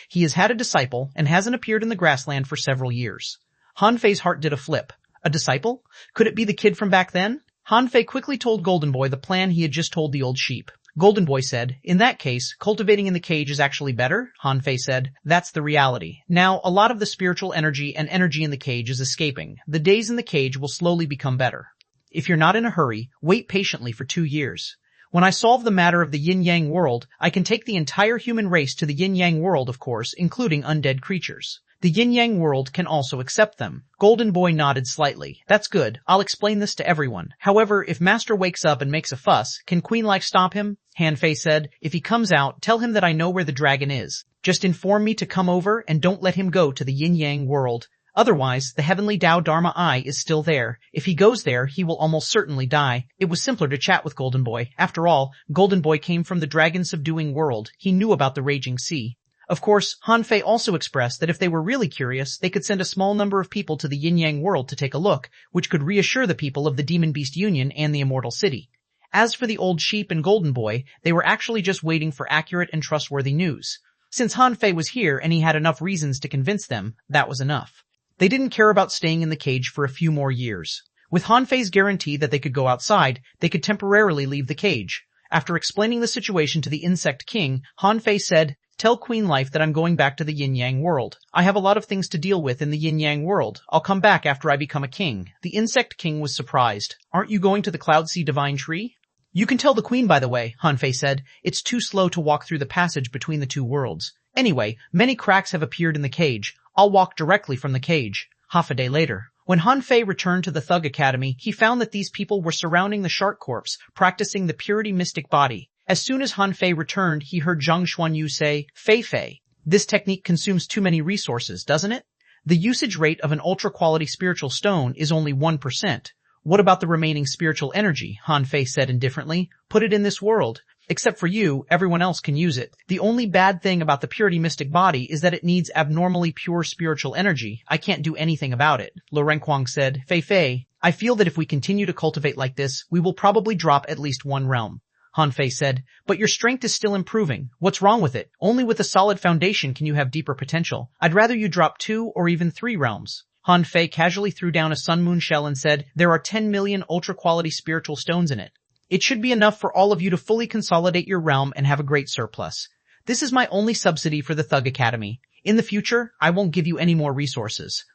Speaker 1: He has had a disciple and hasn't appeared in the grassland for several years." Han Fei's heart did a flip. A disciple? Could it be the kid from back then? Han Fei quickly told Golden Boy the plan he had just told the old sheep. Golden Boy said, "In that case, cultivating in the cage is actually better?" Han Fei said, "That's the reality. Now, a lot of the spiritual energy and energy in the cage is escaping. The days in the cage will slowly become better. If you're not in a hurry, wait patiently for 2 years. When I solve the matter of the yin-yang world, I can take the entire human race to the yin-yang world, of course, including undead creatures. The yin-yang world can also accept them." Golden Boy nodded slightly. "That's good. I'll explain this to everyone. However, if Master wakes up and makes a fuss, can Queen Life stop him?" Han Fei said, "If he comes out, tell him that I know where the dragon is. Just inform me to come over and don't let him go to the yin-yang world. Otherwise, the heavenly Tao Dharma Eye is still there. If he goes there, he will almost certainly die." It was simpler to chat with Golden Boy. After all, Golden Boy came from the dragon-subduing world. He knew about the raging sea. Of course, Han Fei also expressed that if they were really curious, they could send a small number of people to the yin-yang world to take a look, which could reassure the people of the Demon Beast Union and the Immortal City. As for the old sheep and Golden Boy, they were actually just waiting for accurate and trustworthy news. Since Han Fei was here and he had enough reasons to convince them, that was enough. They didn't care about staying in the cage for a few more years. With Han Fei's guarantee that they could go outside, they could temporarily leave the cage. After explaining the situation to the Insect King, Han Fei said, "Tell Queen Life that I'm going back to the yin-yang world. I have a lot of things to deal with in the yin-yang world. I'll come back after I become a king." The Insect King was surprised. "Aren't you going to the Cloud Sea Divine Tree?" "You can tell the Queen, by the way," Han Fei said. "It's too slow to walk through the passage between the two worlds. Anyway, many cracks have appeared in the cage. I'll walk directly from the cage." Half a day later, when Han Fei returned to the Thug Academy, he found that these people were surrounding the shark corpse, practicing the purity mystic body. As soon as Han Fei returned, he heard Zhang Xuanyu say, "Fei Fei, this technique consumes too many resources, doesn't it? The usage rate of an ultra-quality spiritual stone is only 1%. What about the remaining spiritual energy?" Han Fei said indifferently. "Put it in this world. Except for you, everyone else can use it. The only bad thing about the purity mystic body is that it needs abnormally pure spiritual energy. I can't do anything about it." Lo Renquang said, "Fei Fei, I feel that if we continue to cultivate like this, we will probably drop at least 1 realm. Han Fei said, "But your strength is still improving. What's wrong with it? Only with a solid foundation can you have deeper potential. I'd rather you drop 2 or even 3 realms. Han Fei casually threw down a sun moon shell and said, "There are 10 million ultra-quality spiritual stones in it. It should be enough for all of you to fully consolidate your realm and have a great surplus. This is my only subsidy for the Thug Academy. In the future, I won't give you any more resources."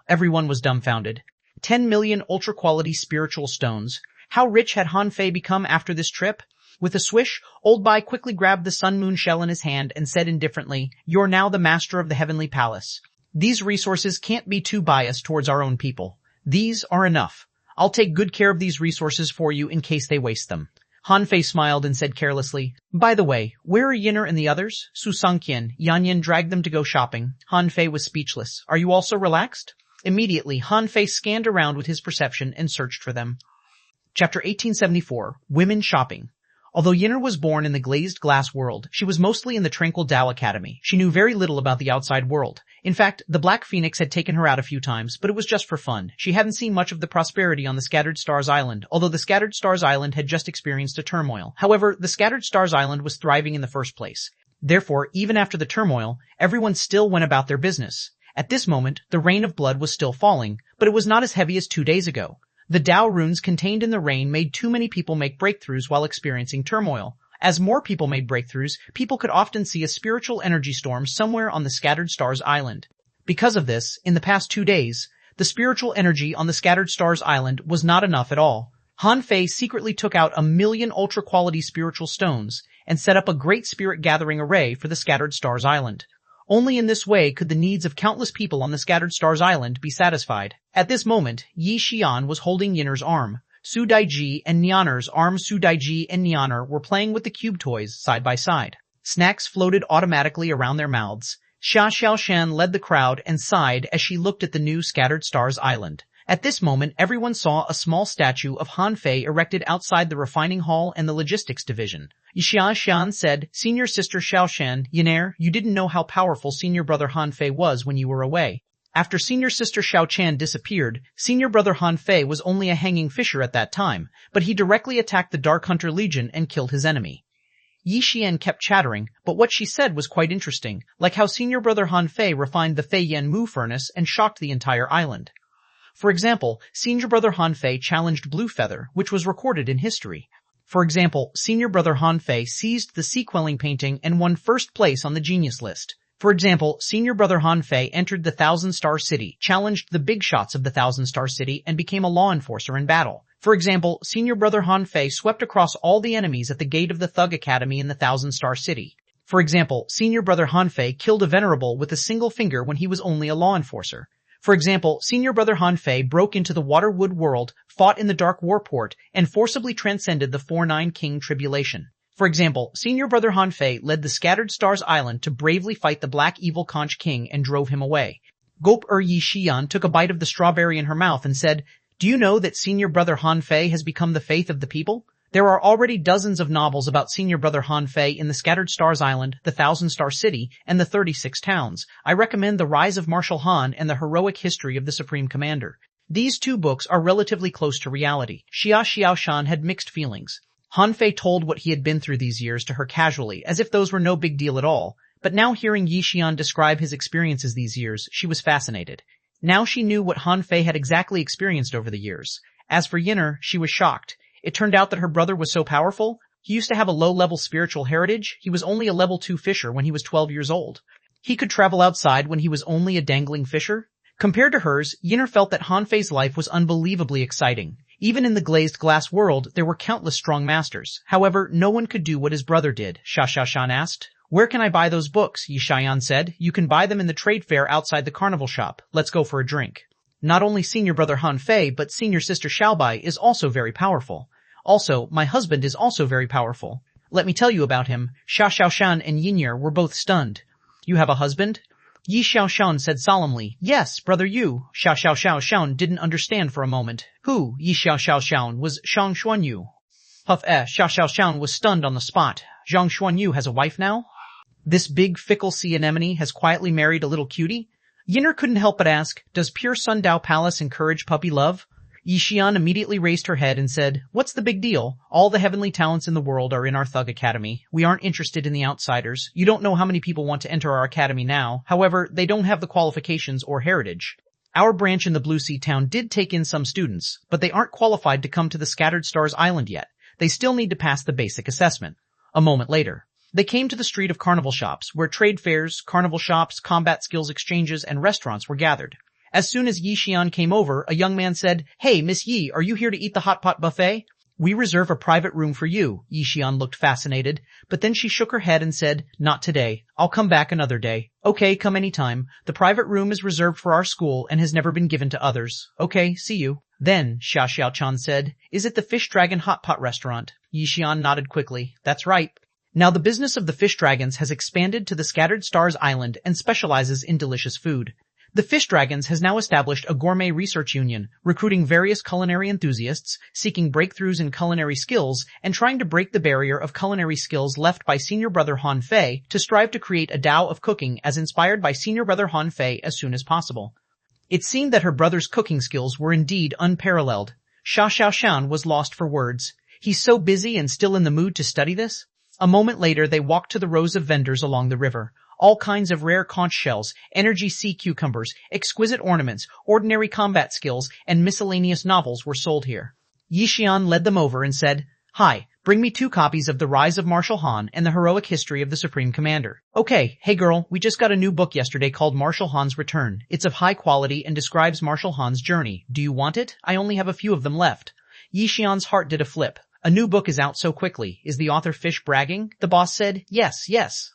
Speaker 1: Everyone was dumbfounded. 10 million ultra-quality spiritual stones. How rich had Han Fei become after this trip? With a swish, Old Bai quickly grabbed the sun moon shell in his hand and said indifferently, "You're now the master of the Heavenly Palace. These resources can't be too biased towards our own people. These are enough. I'll take good care of these resources for you in case they waste them." Han Fei smiled and said carelessly, "By the way, where are Yinner and the others?" Su Sangqian, Yanyan dragged them to go shopping. Han Fei was speechless. "Are you also relaxed?" Immediately, Han Fei scanned around with his perception and searched for them. Chapter 1874, Women Shopping. Although Yinner was born in the glazed glass world, she was mostly in the Tranquil Tao Academy. She knew very little about the outside world. In fact, the Black Phoenix had taken her out a few times, but it was just for fun. She hadn't seen much of the prosperity on the Scattered Stars Island, although the Scattered Stars Island had just experienced a turmoil. However, the Scattered Stars Island was thriving in the first place. Therefore, even after the turmoil, everyone still went about their business. At this moment, the rain of blood was still falling, but it was not as heavy as 2 days ago. The Tao runes contained in the rain made too many people make breakthroughs while experiencing turmoil. As more people made breakthroughs, people could often see a spiritual energy storm somewhere on the Scattered Stars Island. Because of this, in the past 2 days, the spiritual energy on the Scattered Stars Island was not enough at all. Han Fei secretly took out 1 million ultra-quality spiritual stones and set up a great spirit gathering array for the Scattered Stars Island. Only in this way could the needs of countless people on the Scattered Stars Island be satisfied. At this moment, Yi Xian was holding Yinner's arm. Su Daiji and Nianer's arm. Su Daiji and Nianer were playing with the cube toys side by side. Snacks floated automatically around their mouths. Xia Xiaoshan led the crowd and sighed as she looked at the new Scattered Stars Island. At this moment, everyone saw a small statue of Han Fei erected outside the refining hall and the logistics division. Xia Xian said, "Senior sister Xiaoshan, Yinner, you didn't know how powerful senior brother Han Fei was when you were away." After senior sister Xiao Chan disappeared, senior brother Han Fei was only a hanging fisher at that time, but he directly attacked the Dark Hunter Legion and killed his enemy. Yi Xian kept chattering, but what she said was quite interesting, like how senior brother Han Fei refined the Fei Yan Mu furnace and shocked the entire island. For example, senior brother Han Fei challenged Blue Feather, which was recorded in history. For example, senior brother Han Fei seized the sea quelling painting and won first place on the genius list. For example, senior brother Han Fei entered the Thousand Star City, challenged the big shots of the Thousand Star City, and became a law enforcer in battle. For example, senior brother Han Fei swept across all the enemies at the gate of the Thug Academy in the Thousand Star City. For example, senior brother Han Fei killed a venerable with a single finger when he was only a law enforcer. For example, senior brother Han Fei broke into the Waterwood world, fought in the Dark Warport, and forcibly transcended the 4-9 King Tribulation. For example, senior brother Han Fei led the Scattered Stars Island to bravely fight the Black Evil Conch King and drove him away. Yi Xian took a bite of the strawberry in her mouth and said, "Do you know that senior brother Han Fei has become the faith of the people? There are already dozens of novels about senior brother Han Fei in the Scattered Stars Island, the Thousand Star City, and the 36 Towns. I recommend The Rise of Marshal Han and The Heroic History of the Supreme Commander. These two books are relatively close to reality." Xia Xiaoshan had mixed feelings. Han Fei told what he had been through these years to her casually, as if those were no big deal at all, but now hearing Yi Xian describe his experiences these years, she was fascinated. Now she knew what Han Fei had exactly experienced over the years. As for Yinner, she was shocked. It turned out that her brother was so powerful. He used to have a low-level spiritual heritage. He was only a level 2 fisher when he was 12 years old. He could travel outside when he was only a dangling fisher. Compared to hers, Yinner felt that Han Fei's life was unbelievably exciting. Even in the glazed glass world, there were countless strong masters. However, no one could do what his brother did. Xia Xiaoshan asked. "Where can I buy those books?" Yi Xian said. "You can buy them in the trade fair outside the carnival shop. Let's go for a drink." Not only senior brother Han Fei, but senior sister Xiaobai is also very powerful. Also, my husband is also very powerful. Let me tell you about him. Xia Xiaoshan and Yinyer were both stunned. "You have a husband?" Yi Xiaoshan said solemnly. "Yes, brother Yu." Xia Xiaoshan didn't understand for a moment. "Who?" Yi Xiaoshan was xuanhuan. Xia Xiaoshan was stunned on the spot. Xuanhuan has a wife now? This big, fickle sea anemone has quietly married a little cutie? Yinner couldn't help but ask, "Does pure Sundao Palace encourage puppy love?" Yi Xian immediately raised her head and said, "What's the big deal? All the heavenly talents in the world are in our Thug Academy. We aren't interested in the outsiders. You don't know how many people want to enter our academy now. However, they don't have the qualifications or heritage. Our branch in the Blue Sea town did take in some students, but they aren't qualified to come to the Scattered Stars Island yet. They still need to pass the basic assessment." A moment later, they came to the street of carnival shops, where trade fairs, carnival shops, combat skills exchanges, and restaurants were gathered. As soon as Yi Xian came over, a young man said, "Hey, Miss Yi, are you here to eat the hot pot buffet? We reserve a private room for you." Yi Xian looked fascinated, but then she shook her head and said, "Not today. I'll come back another day." "Okay, come anytime. The private room is reserved for our school and has never been given to others." "Okay, see you." Then, Xia Xiaochan said, "Is it the Fish Dragon Hot Pot restaurant?" Yi Xian nodded quickly. "That's right." Now the business of the Fish Dragons has expanded to the Scattered Stars Island and specializes in delicious food. The Fish Dragons has now established a gourmet research union, recruiting various culinary enthusiasts, seeking breakthroughs in culinary skills, and trying to break the barrier of culinary skills left by senior brother Han Fei to strive to create a Tao of cooking as inspired by senior brother Han Fei as soon as possible. It seemed that her brother's cooking skills were indeed unparalleled. Xia Xiaoshan was lost for words. He's so busy and still in the mood to study this? A moment later they walked to the rows of vendors along the river. All kinds of rare conch shells, energy sea cucumbers, exquisite ornaments, ordinary combat skills, and miscellaneous novels were sold here. Yi Xian led them over and said, "Hi, bring me 2 copies of The Rise of Marshal Han and The Heroic History of the Supreme Commander." "Okay, hey girl, we just got a new book yesterday called Marshal Han's Return. It's of high quality and describes Marshal Han's journey. Do you want it? I only have a few of them left." Yi Xian's heart did a flip. A new book is out so quickly. Is the author fish bragging? The boss said, "Yes, yes.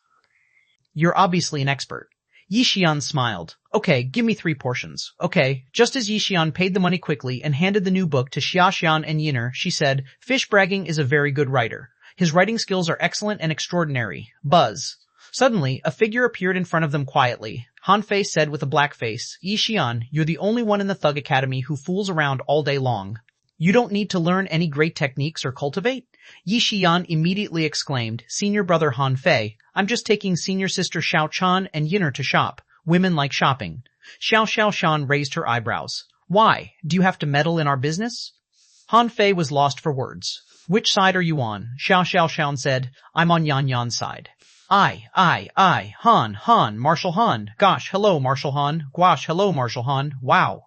Speaker 1: You're obviously an expert." Yixian smiled. Okay, give me 3 portions. Okay. Just as Yixian paid the money quickly and handed the new book to Xiaoxian and Yinner, she said, Fish Bragging is a very good writer. His writing skills are excellent and extraordinary. Buzz. Suddenly, a figure appeared in front of them quietly. Han Fei said with a black face, Yixian, you're the only one in the Thug Academy who fools around all day long. You don't need to learn any great techniques or cultivate? Yixian immediately exclaimed, Senior brother Han Fei, I'm just taking senior sister Xiao Chan and Yinner to shop. Women like shopping. Xiao Shan raised her eyebrows. Why? Do you have to meddle in our business? Han Fei was lost for words. Which side are you on? Xiao Shan said, I'm on Yan Yan's side. I, Han, Marshal Han. Gosh, hello, Marshal Han. Gosh, hello, Marshal Han. Wow.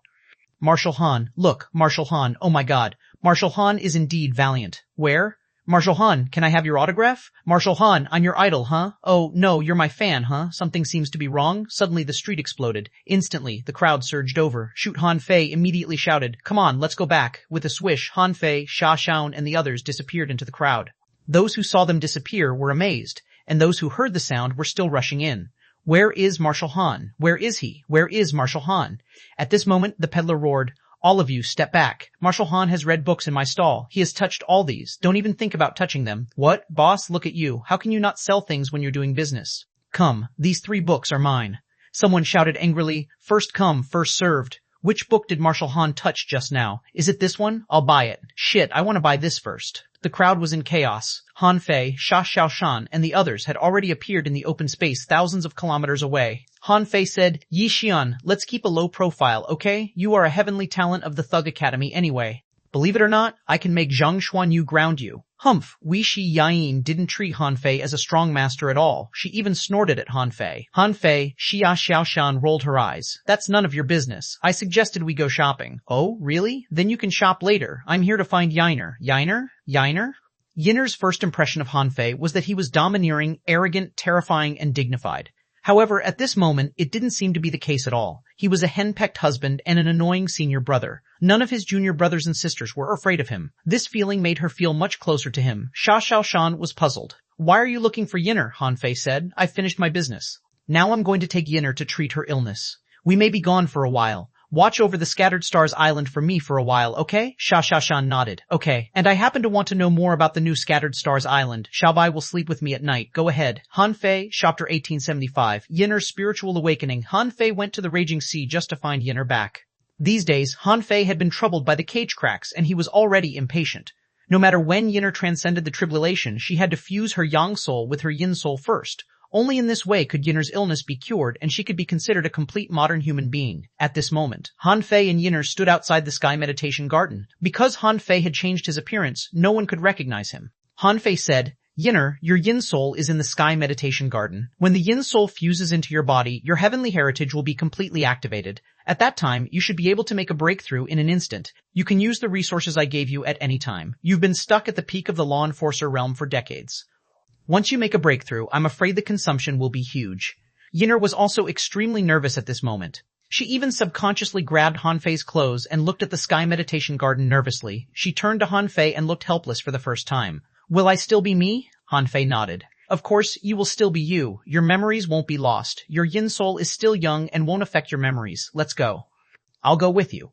Speaker 1: Marshal Han, look, Marshal Han, oh my god. Marshal Han is indeed valiant. Where? Marshal Han, can I have your autograph? Marshal Han, I'm your idol, huh? Oh, no, you're my fan, huh? Something seems to be wrong. Suddenly the street exploded. Instantly, the crowd surged over. Shoot Han Fei immediately shouted, come on, let's go back. With a swish, Han Fei, Xia Xiaon, and the others disappeared into the crowd. Those who saw them disappear were amazed, and those who heard the sound were still rushing in. Where is Marshal Han? Where is he? Where is Marshal Han? At this moment, the peddler roared, all of you, step back. Marshal Han has read books in my stall. He has touched all these. Don't even think about touching them. What? Boss, look at you. How can you not sell things when you're doing business? Come, these 3 books are mine. Someone shouted angrily, first come, first served. Which book did Marshal Han touch just now? Is it this one? I'll buy it. Shit, I want to buy this first. The crowd was in chaos. Han Fei, Xiao Shan, and the others had already appeared in the open space thousands of kilometers away. Han Fei said, Yixian, let's keep a low profile, okay? You are a heavenly talent of the Thug Academy anyway. Believe it or not, I can make xuanhuan ground you. Humph, Wei Shi Yain didn't treat Han Fei as a strong master at all. She even snorted at Han Fei. Han Fei, Xia Xiaoshan rolled her eyes. That's none of your business. I suggested we go shopping. Oh, really? Then you can shop later. I'm here to find Yinner. Yinner? Yinner's first impression of Han Fei was that he was domineering, arrogant, terrifying, and dignified. However, at this moment, it didn't seem to be the case at all. He was a henpecked husband and an annoying senior brother. None of his junior brothers and sisters were afraid of him. This feeling made her feel much closer to him. Xiao Shan was puzzled. Why are you looking for Yinner? Han Fei said. I finished my business. Now I'm going to take Yinner to treat her illness. We may be gone for a while. Watch over the Scattered Stars Island for me for a while, okay? Xiao Shan nodded. Okay. And I happen to want to know more about the new Scattered Stars Island. Xiaobai will sleep with me at night. Go ahead. Han Fei, Chapter 1875. Yinner's Spiritual Awakening. Han Fei went to the Raging Sea just to find Yinner back. These days, Han Fei had been troubled by the cage cracks, and he was already impatient. No matter when Yinner transcended the tribulation, she had to fuse her Yang soul with her Yin soul first. Only in this way could Yinner's illness be cured, and she could be considered a complete modern human being. At this moment, Han Fei and Yinner stood outside the Sky Meditation Garden. Because Han Fei had changed his appearance, no one could recognize him. Han Fei said, Yinner, your Yin soul is in the Sky Meditation Garden. When the Yin soul fuses into your body, your heavenly heritage will be completely activated. At that time, you should be able to make a breakthrough in an instant. You can use the resources I gave you at any time. You've been stuck at the peak of the law enforcer realm for decades. Once you make a breakthrough, I'm afraid the consumption will be huge. Yinner was also extremely nervous at this moment. She even subconsciously grabbed Han Fei's clothes and looked at the Sky Meditation Garden nervously. She turned to Han Fei and looked helpless for the first time. Will I still be me? Han Fei nodded. Of course, you will still be you. Your memories won't be lost. Your Yin soul is still young and won't affect your memories. Let's go. I'll go with you.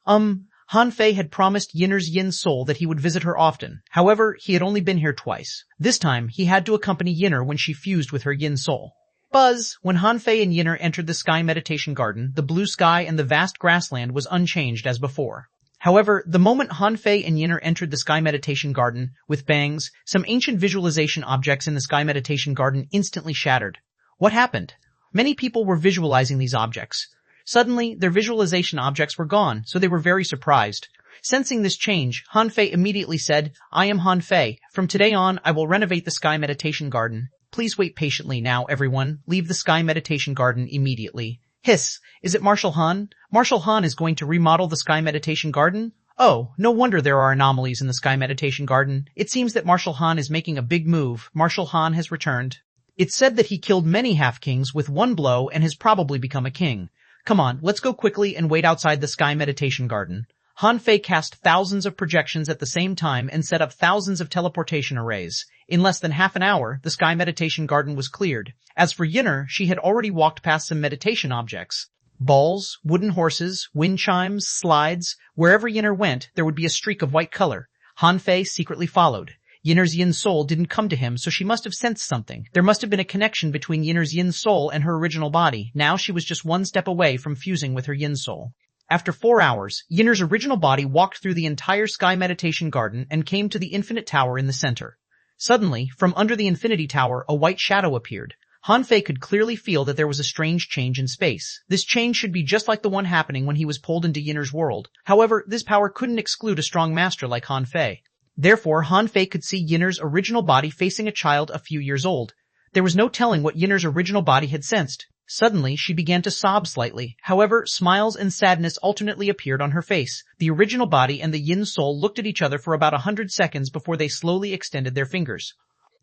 Speaker 1: Han Fei had promised Yinner's Yin soul that he would visit her often. However, he had only been here twice. This time, he had to accompany Yinner when she fused with her Yin soul. Buzz! When Han Fei and Yinner entered the Sky Meditation Garden, the blue sky and the vast grassland was unchanged as before. However, the moment Han Fei and Yinner entered the Sky Meditation Garden, with bangs, some ancient visualization objects in the Sky Meditation Garden instantly shattered. What happened? Many people were visualizing these objects. Suddenly, their visualization objects were gone, so they were very surprised. Sensing this change, Han Fei immediately said, I am Han Fei. From today on, I will renovate the Sky Meditation Garden. Please wait patiently now, everyone. Leave the Sky Meditation Garden immediately. Hiss! Is it Marshal Han? Marshal Han is going to remodel the Sky Meditation Garden? Oh, no wonder there are anomalies in the Sky Meditation Garden. It seems that Marshal Han is making a big move. Marshal Han has returned. It's said that he killed many half-kings with one blow and has probably become a king. Come on, let's go quickly and wait outside the Sky Meditation Garden. Han Fei cast thousands of projections at the same time and set up thousands of teleportation arrays. In less than half an hour, the sky meditation garden was cleared. As for Yinner, she had already walked past some meditation objects. Balls, wooden horses, wind chimes, slides. Wherever Yinner went, there would be a streak of white color. Han Fei secretly followed. Yinner's yin soul didn't come to him, so she must have sensed something. There must have been a connection between Yinner's yin soul and her original body. Now she was just one step away from fusing with her yin soul. After 4 hours, Yinner's original body walked through the entire sky meditation garden and came to the infinite tower in the center. Suddenly, from under the infinity tower, a white shadow appeared. Han Fei could clearly feel that there was a strange change in space. This change should be just like the one happening when he was pulled into Yinner's world. However, this power couldn't exclude a strong master like Han Fei. Therefore, Han Fei could see Yinner's original body facing a child a few years old. There was no telling what Yinner's original body had sensed. Suddenly, she began to sob slightly. However, smiles and sadness alternately appeared on her face. The original body and the yin soul looked at each other for about 100 seconds before they slowly extended their fingers.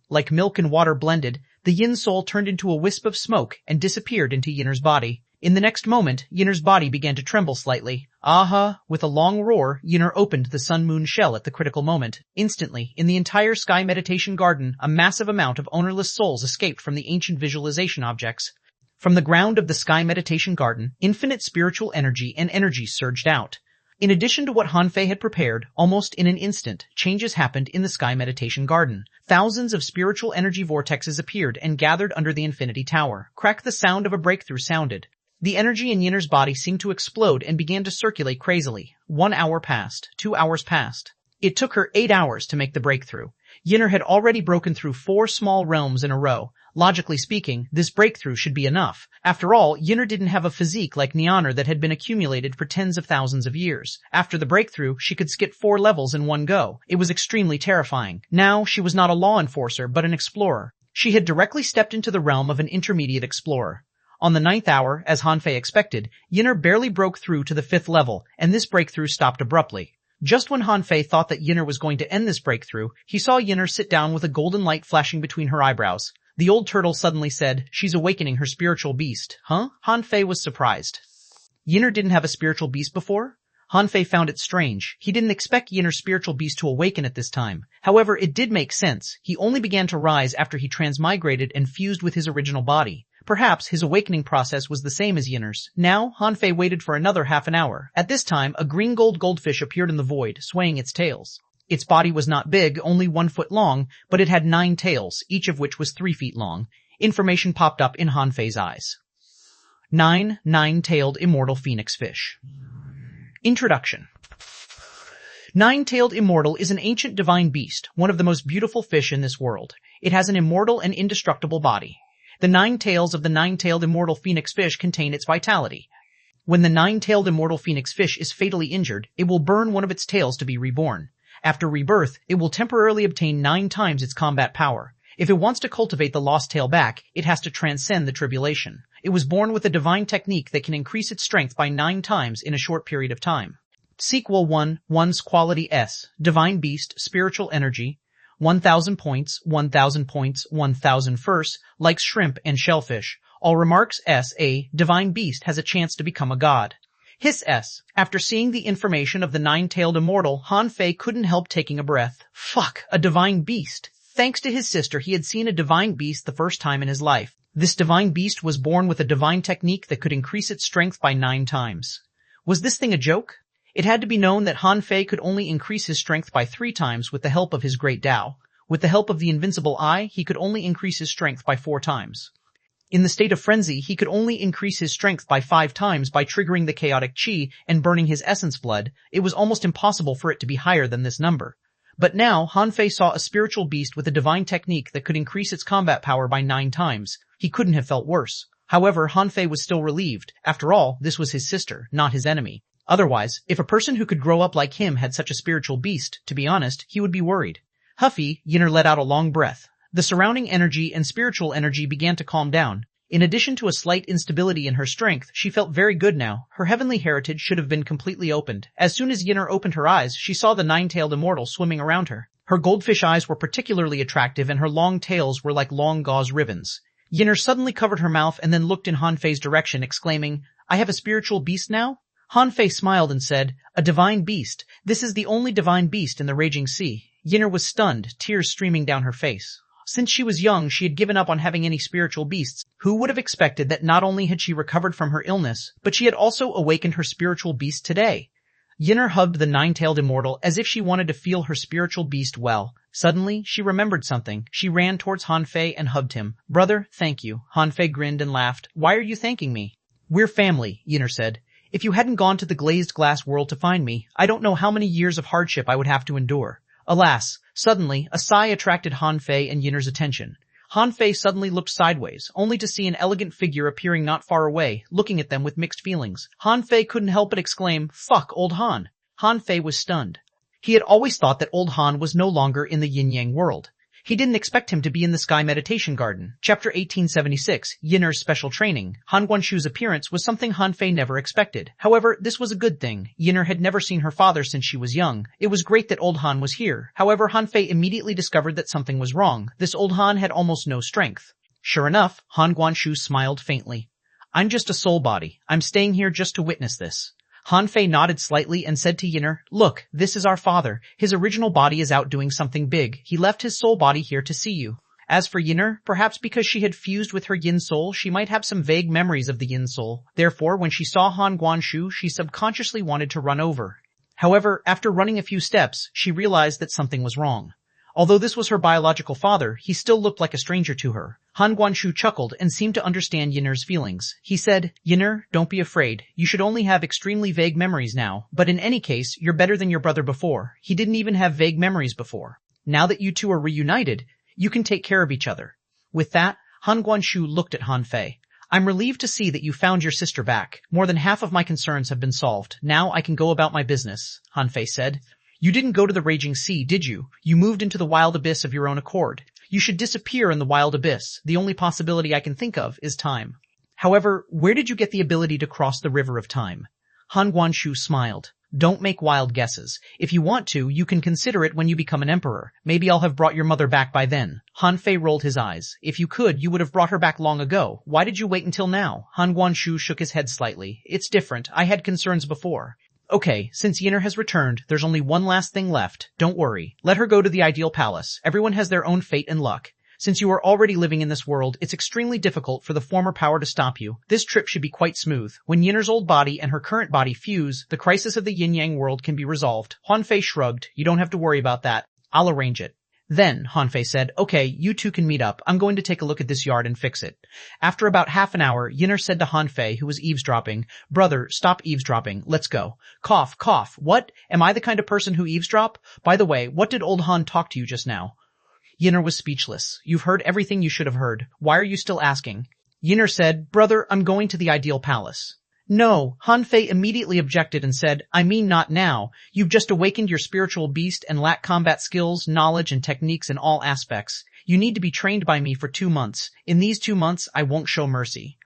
Speaker 1: Like milk and water blended, the yin soul turned into a wisp of smoke and disappeared into Yinner's body. In the next moment, Yinner's body began to tremble slightly. Aha! With a long roar, Yinner opened the sun-moon shell at the critical moment. Instantly, in the entire sky meditation garden, a massive amount of ownerless souls escaped from the ancient visualization objects. From the ground of the sky meditation garden, infinite spiritual energy and energy surged out. In addition to what Han Fei had prepared, almost in an instant, changes happened in the sky meditation garden. Thousands of spiritual energy vortexes appeared and gathered under the infinity tower. Crack, the sound of a breakthrough sounded. The energy in Yinner's body seemed to explode and began to circulate crazily. 1 hour passed. 2 hours passed. It took her 8 hours to make the breakthrough. Yinner had already broken through 4 small realms in a row. Logically speaking, this breakthrough should be enough. After all, Yinner didn't have a physique like Nianer that had been accumulated for tens of thousands of years. After the breakthrough, she could skip 4 levels in one go. It was extremely terrifying. Now, she was not a law enforcer, but an explorer. She had directly stepped into the realm of an intermediate explorer. On the 9th hour, as Han Fei expected, Yinner barely broke through to the 5th level, and this breakthrough stopped abruptly. Just when Han Fei thought that Yinner was going to end this breakthrough, he saw Yinner sit down with a golden light flashing between her eyebrows. The old turtle suddenly said, "She's awakening her spiritual beast." Huh? Han Fei was surprised. Yinner didn't have a spiritual beast before? Han Fei found it strange. He didn't expect Yinner's spiritual beast to awaken at this time. However, it did make sense. He only began to rise after he transmigrated and fused with his original body. Perhaps his awakening process was the same as Yinner's. Now, Han Fei waited for another half an hour. At this time, a green gold goldfish appeared in the void, swaying its tails. Its body was not big, only 1 foot long, but it had 9 tails, each of which was 3 feet long. Information popped up in Han Fei's eyes. 9 nine-tailed immortal phoenix fish. Introduction. Nine-tailed immortal is an ancient divine beast, one of the most beautiful fish in this world. It has an immortal and indestructible body. The 9 tails of the 9-tailed immortal phoenix fish contain its vitality. When the 9-tailed immortal phoenix fish is fatally injured, it will burn one of its tails to be reborn. After rebirth, it will temporarily obtain 9 times its combat power. If it wants to cultivate the lost tail back, it has to transcend the tribulation. It was born with a divine technique that can increase its strength by 9 times in a short period of time. Sequel 1, one's quality S, divine beast, spiritual energy, 1,000 points, 1,000 points, 1,000 first, likes shrimp and shellfish. All remarks S, a divine beast has a chance to become a god. His S. After seeing the information of the 9-tailed immortal, Han Fei couldn't help taking a breath. Fuck, a divine beast. Thanks to his sister, he had seen a divine beast the first time in his life. This divine beast was born with a divine technique that could increase its strength by 9 times. Was this thing a joke? It had to be known that Han Fei could only increase his strength by 3 times with the help of his great Tao. With the help of the invincible eye, he could only increase his strength by 4 times. In the state of frenzy, he could only increase his strength by 5 times by triggering the chaotic chi and burning his essence blood. It was almost impossible for it to be higher than this number. But now, Han Fei saw a spiritual beast with a divine technique that could increase its combat power by 9 times. He couldn't have felt worse. However, Han Fei was still relieved. After all, this was his sister, not his enemy. Otherwise, if a person who could grow up like him had such a spiritual beast, to be honest, he would be worried. Huffy, Yinner let out a long breath. The surrounding energy and spiritual energy began to calm down. In addition to a slight instability in her strength, she felt very good now. Her heavenly heritage should have been completely opened. As soon as Yinner opened her eyes, she saw the 9-tailed immortal swimming around her. Her goldfish eyes were particularly attractive and her long tails were like long gauze ribbons. Yinner suddenly covered her mouth and then looked in Han Fei's direction, exclaiming, "I have a spiritual beast now?" Han Fei smiled and said, "A divine beast. This is the only divine beast in the raging sea." Yinner was stunned, tears streaming down her face. Since she was young, she had given up on having any spiritual beasts. Who would have expected that not only had she recovered from her illness, but she had also awakened her spiritual beast today? Yinner hugged the nine-tailed immortal as if she wanted to feel her spiritual beast well. Suddenly, she remembered something. She ran towards Han Fei and hugged him. Brother, thank you. Han Fei grinned and laughed. Why are you thanking me? We're family, Yinner said. If you hadn't gone to the glazed glass world to find me, I don't know how many years of hardship I would have to endure. Alas, suddenly, a sigh attracted Han Fei and Yinner's attention. Han Fei suddenly looked sideways, only to see an elegant figure appearing not far away, looking at them with mixed feelings. Han Fei couldn't help but exclaim, "Fuck, old Han." Han Fei was stunned. He had always thought that old Han was no longer in the yin-yang world. He didn't expect him to be in the Sky Meditation Garden. Chapter 1876, Yinner's Special Training. Han Guanshu's appearance was something Han Fei never expected. However, this was a good thing. Yinner had never seen her father since she was young. It was great that old Han was here. However, Han Fei immediately discovered that something was wrong. This old Han had almost no strength. Sure enough, Han Guanshu smiled faintly. I'm just a soul body. I'm staying here just to witness this. Han Fei nodded slightly and said to Yinner, Look, this is our father. His original body is out doing something big. He left his soul body here to see you. As for Yinner, perhaps because she had fused with her yin soul, she might have some vague memories of the yin soul. Therefore, when she saw Han Guanshu, she subconsciously wanted to run over. However, after running a few steps, she realized that something was wrong. Although this was her biological father, he still looked like a stranger to her. Han Guanshu chuckled and seemed to understand Yinner's feelings. He said, Yinner, don't be afraid. You should only have extremely vague memories now, but in any case, you're better than your brother before. He didn't even have vague memories before. Now that you two are reunited, you can take care of each other. With that, Han Guanshu looked at Han Fei. I'm relieved to see that you found your sister back. More than half of my concerns have been solved. Now I can go about my business, Han Fei said. You didn't go to the raging sea, did you? You moved into the wild abyss of your own accord. You should disappear in the wild abyss. The only possibility I can think of is time. However, where did you get the ability to cross the river of time? Han Guanshu smiled. Don't make wild guesses. If you want to, you can consider it when you become an emperor. Maybe I'll have brought your mother back by then. Han Fei rolled his eyes. If you could, you would have brought her back long ago. Why did you wait until now? Han Guanshu shook his head slightly. It's different. I had concerns before. Okay, since Yinner has returned, there's only one last thing left. Don't worry. Let her go to the ideal palace. Everyone has their own fate and luck. Since you are already living in this world, it's extremely difficult for the former power to stop you. This trip should be quite smooth. When Yinner's old body and her current body fuse, the crisis of the yin-yang world can be resolved. Han Fei shrugged. You don't have to worry about that. I'll arrange it. Then, Han Fei said, okay, you two can meet up. I'm going to take a look at this yard and fix it. After about half an hour, Yinner said to Han Fei, who was eavesdropping, Brother, stop eavesdropping. Let's go. Cough, cough. What? Am I the kind of person who eavesdrop? By the way, what did old Han talk to you just now? Yinner was speechless. You've heard everything you should have heard. Why are you still asking? Yinner said, Brother, I'm going to the ideal palace. No, Han Fei immediately objected and said, I mean not now. You've just awakened your spiritual beast and lack combat skills, knowledge, and techniques in all aspects. You need to be trained by me for 2 months. In these 2 months, I won't show mercy.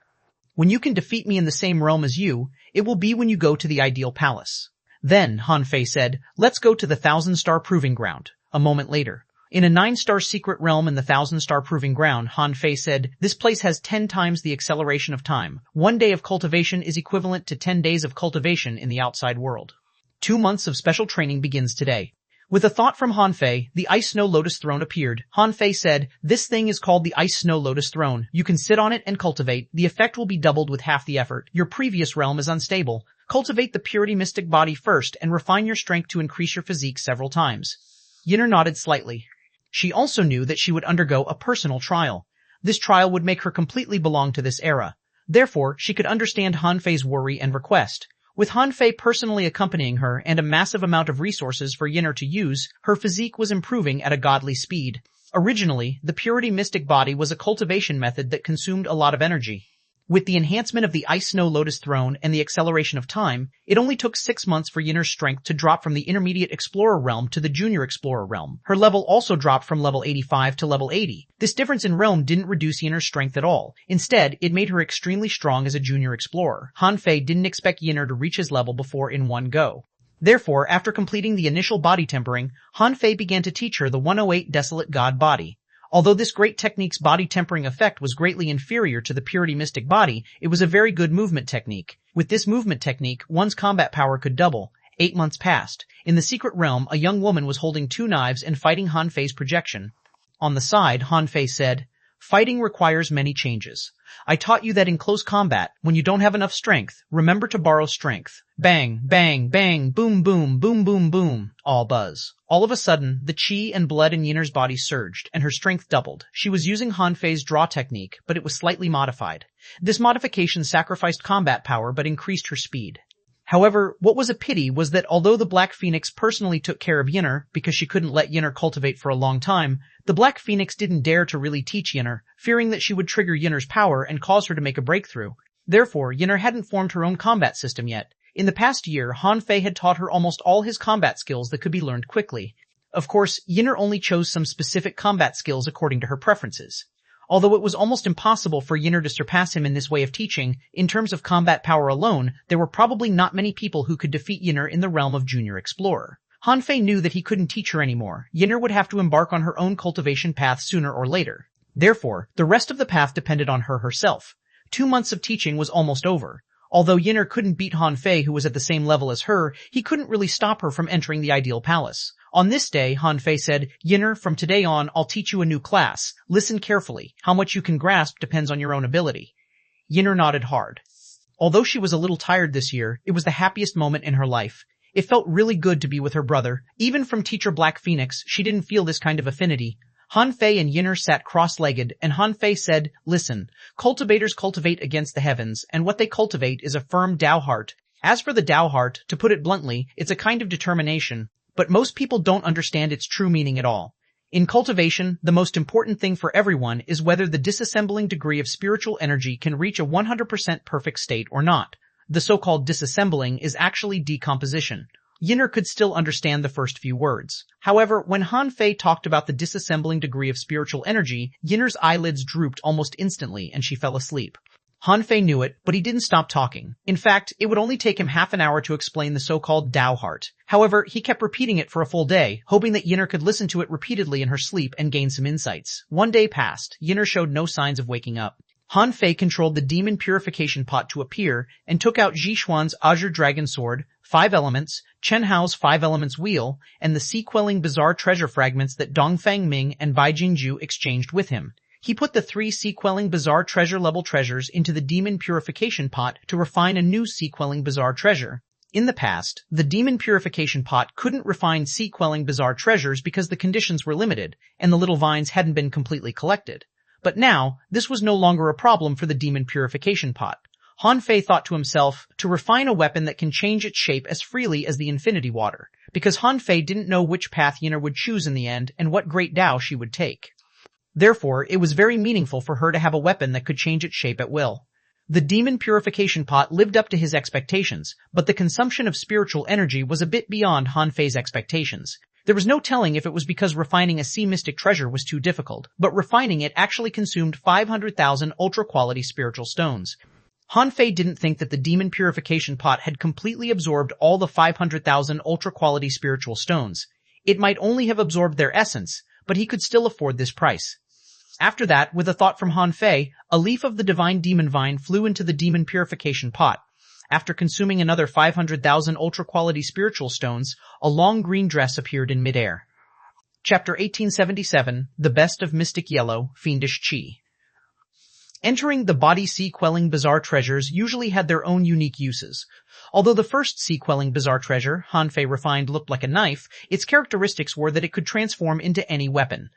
Speaker 1: When you can defeat me in the same realm as you, it will be when you go to the ideal palace. Then, Han Fei said, let's go to the 1,000-star proving ground. A moment later. In a 9-star secret realm in the 1,000-star proving ground, Han Fei said, this place has 10 times the acceleration of time. 1 day of cultivation is equivalent to 10 days of cultivation in the outside world. 2 months of special training begins today. With a thought from Han Fei, the Ice Snow Lotus Throne appeared. Han Fei said, this thing is called the Ice Snow Lotus Throne. You can sit on it and cultivate. The effect will be doubled with half the effort. Your previous realm is unstable. Cultivate the purity mystic body first and refine your strength to increase your physique several times. Yinner nodded slightly. She also knew that she would undergo a personal trial. This trial would make her completely belong to this era. Therefore, she could understand Han Fei's worry and request. With Han Fei personally accompanying her and a massive amount of resources for Yinner to use, her physique was improving at a godly speed. Originally, the purity mystic body was a cultivation method that consumed a lot of energy. With the enhancement of the Ice Snow Lotus Throne and the acceleration of time, it only took 6 months for Yinner's strength to drop from the Intermediate Explorer realm to the Junior Explorer realm. Her level also dropped from level 85 to level 80. This difference in realm didn't reduce Yinner's strength at all. Instead, it made her extremely strong as a Junior Explorer. Han Fei didn't expect Yinner to reach his level before in one go. Therefore, after completing the initial body tempering, Han Fei began to teach her the 108 Desolate God body. Although this great technique's body tempering effect was greatly inferior to the purity mystic body, it was a very good movement technique. With this movement technique, one's combat power could double. 8 months passed. In the secret realm, a young woman was holding 2 knives and fighting Han Fei's projection. On the side, Han Fei said, "Fighting requires many changes. I taught you that in close combat, when you don't have enough strength, remember to borrow strength." Bang, bang, bang, boom, boom, boom, boom, boom. All buzz. All of a sudden, the chi and blood in Yinner's body surged, and her strength doubled. She was using Han Fei's draw technique, but it was slightly modified. This modification sacrificed combat power but increased her speed. However, what was a pity was that although the Black Phoenix personally took care of Yinner because she couldn't let Yinner cultivate for a long time, the Black Phoenix didn't dare to really teach Yinner, fearing that she would trigger Yinner's power and cause her to make a breakthrough. Therefore, Yinner hadn't formed her own combat system yet. In the past year, Han Fei had taught her almost all his combat skills that could be learned quickly. Of course, Yinner only chose some specific combat skills according to her preferences. Although it was almost impossible for Yinner to surpass him in this way of teaching, in terms of combat power alone, there were probably not many people who could defeat Yinner in the realm of Junior Explorer. Han Fei knew that he couldn't teach her anymore. Yinner would have to embark on her own cultivation path sooner or later. Therefore, the rest of the path depended on her herself. 2 months of teaching was almost over. Although Yinner couldn't beat Han Fei, who was at the same level as her, he couldn't really stop her from entering the ideal palace. On this day, Han Fei said, "Yinner, from today on, I'll teach you a new class. Listen carefully. How much you can grasp depends on your own ability." Yinner nodded hard. Although she was a little tired this year, it was the happiest moment in her life. It felt really good to be with her brother. Even from Teacher Black Phoenix, she didn't feel this kind of affinity. Han Fei and Yinner sat cross-legged, and Han Fei said, "Listen, cultivators cultivate against the heavens, and what they cultivate is a firm Tao heart. As for the Tao heart, to put it bluntly, it's a kind of determination, but most people don't understand its true meaning at all. In cultivation, the most important thing for everyone is whether the disassembling degree of spiritual energy can reach a 100% perfect state or not. The so-called disassembling is actually decomposition." Yinner could still understand the first few words. However, when Han Fei talked about the disassembling degree of spiritual energy, Yinner's eyelids drooped almost instantly and she fell asleep. Han Fei knew it, but he didn't stop talking. In fact, it would only take him half an hour to explain the so-called Tao heart. However, he kept repeating it for a full day, hoping that Yinner could listen to it repeatedly in her sleep and gain some insights. 1 day passed. Yinner showed no signs of waking up. Han Fei controlled the demon purification pot to appear and took out Xuanhuan's Azure Dragon Sword, 5 elements, Chen Hao's 5 elements wheel, and the sea-quelling bizarre treasure fragments that Dongfang Ming and Bai Jingju exchanged with him. He put the 3 sea-quelling bizarre treasure-level treasures into the demon purification pot to refine a new sea-quelling bizarre treasure. In the past, the demon purification pot couldn't refine sea-quelling bizarre treasures because the conditions were limited, and the little vines hadn't been completely collected. But now, this was no longer a problem for the demon purification pot. Han Fei thought to himself, to refine a weapon that can change its shape as freely as the infinity water, because Han Fei didn't know which path Yinner would choose in the end and what great Tao she would take. Therefore, it was very meaningful for her to have a weapon that could change its shape at will. The demon purification pot lived up to his expectations, but the consumption of spiritual energy was a bit beyond Han Fei's expectations. There was no telling if it was because refining a sea mystic treasure was too difficult, but refining it actually consumed 500,000 ultra-quality spiritual stones. Han Fei didn't think that the demon purification pot had completely absorbed all the 500,000 ultra-quality spiritual stones. It might only have absorbed their essence, but he could still afford this price. After that, with a thought from Han Fei, a leaf of the divine demon vine flew into the demon purification pot. After consuming another 500,000 ultra-quality spiritual stones, a long green dress appeared in midair. Chapter 1877, The Best of Mystic Yellow, Fiendish Chi. Entering the body sea-quelling bizarre treasures usually had their own unique uses. Although the first sea-quelling bizarre treasure, Han Fei refined, looked like a knife, its characteristics were that it could transform into any weapon.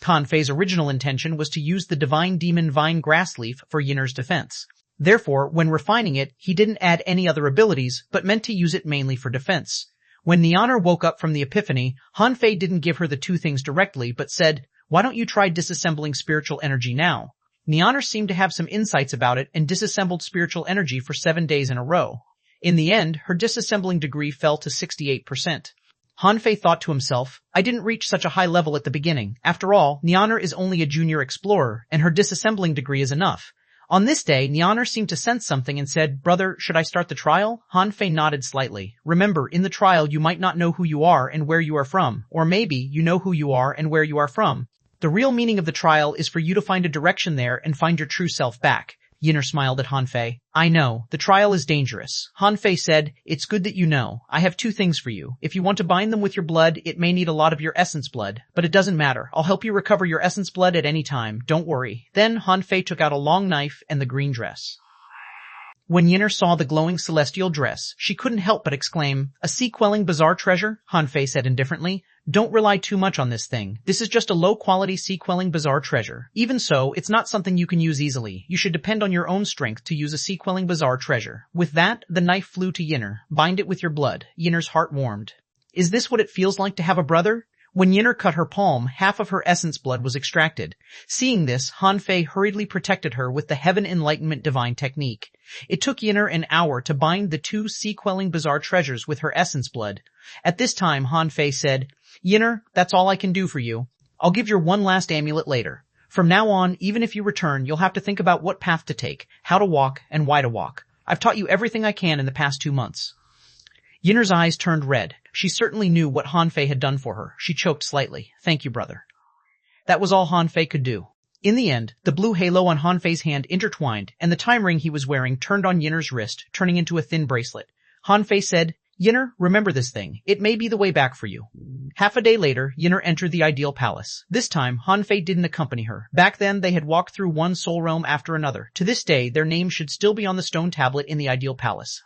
Speaker 1: Han Fei's original intention was to use the divine demon vine grass leaf for Yinner's defense. Therefore, when refining it, he didn't add any other abilities, but meant to use it mainly for defense. When Nianer woke up from the epiphany, Han Fei didn't give her the 2 things directly, but said, "Why don't you try disassembling spiritual energy now?" Nianer seemed to have some insights about it and disassembled spiritual energy for 7 days in a row. In the end, her disassembling degree fell to 68%. Han Fei thought to himself, I didn't reach such a high level at the beginning. After all, Nianer is only a junior explorer, and her disassembling degree is enough. On this day, Nianer seemed to sense something and said, "Brother, should I start the trial?" Han Fei nodded slightly. Remember, in the trial you might not know who you are and where you are from, or maybe you know who you are and where you are from. The real meaning of the trial is for you to find a direction there and find your true self back. Yinner smiled at Han Fei. I know, the trial is dangerous. Han Fei said, it's good that you know. I have two things for you. If you want to bind them with your blood, it may need a lot of your essence blood, but it doesn't matter. I'll help you recover your essence blood at any time. Don't worry. Then Han Fei took out a long knife and the green dress. When Yinner saw the glowing celestial dress, she couldn't help but exclaim, a sea-quelling bizarre treasure? Han Fei said indifferently. Don't rely too much on this thing. This is just a low-quality sea-quelling bizarre treasure. Even so, it's not something you can use easily. You should depend on your own strength to use a sea-quelling bizarre treasure. With that, the knife flew to Yinner. Bind it with your blood. Yinner's heart warmed. Is this what it feels like to have a brother? When Yinner cut her palm, half of her essence blood was extracted. Seeing this, Han Fei hurriedly protected her with the Heaven Enlightenment divine technique. It took Yinner an hour to bind the two sea-quelling bizarre treasures with her essence blood. At this time, Han Fei said, Yinner, that's all I can do for you. I'll give your one last amulet later. From now on, even if you return, you'll have to think about what path to take, how to walk, and why to walk. I've taught you everything I can in the past 2 months. Yinner's eyes turned red. She certainly knew what Han Fei had done for her. She choked slightly. Thank you, brother. That was all Han Fei could do. In the end, the blue halo on Han Fei's hand intertwined, and the time ring he was wearing turned on Yinner's wrist, turning into a thin bracelet. Han Fei said, Yinner, remember this thing. It may be the way back for you. Half a day later, Yinner entered the ideal palace. This time, Han Fei didn't accompany her. Back then, they had walked through one soul realm after another. To this day, their names should still be on the stone tablet in the ideal palace.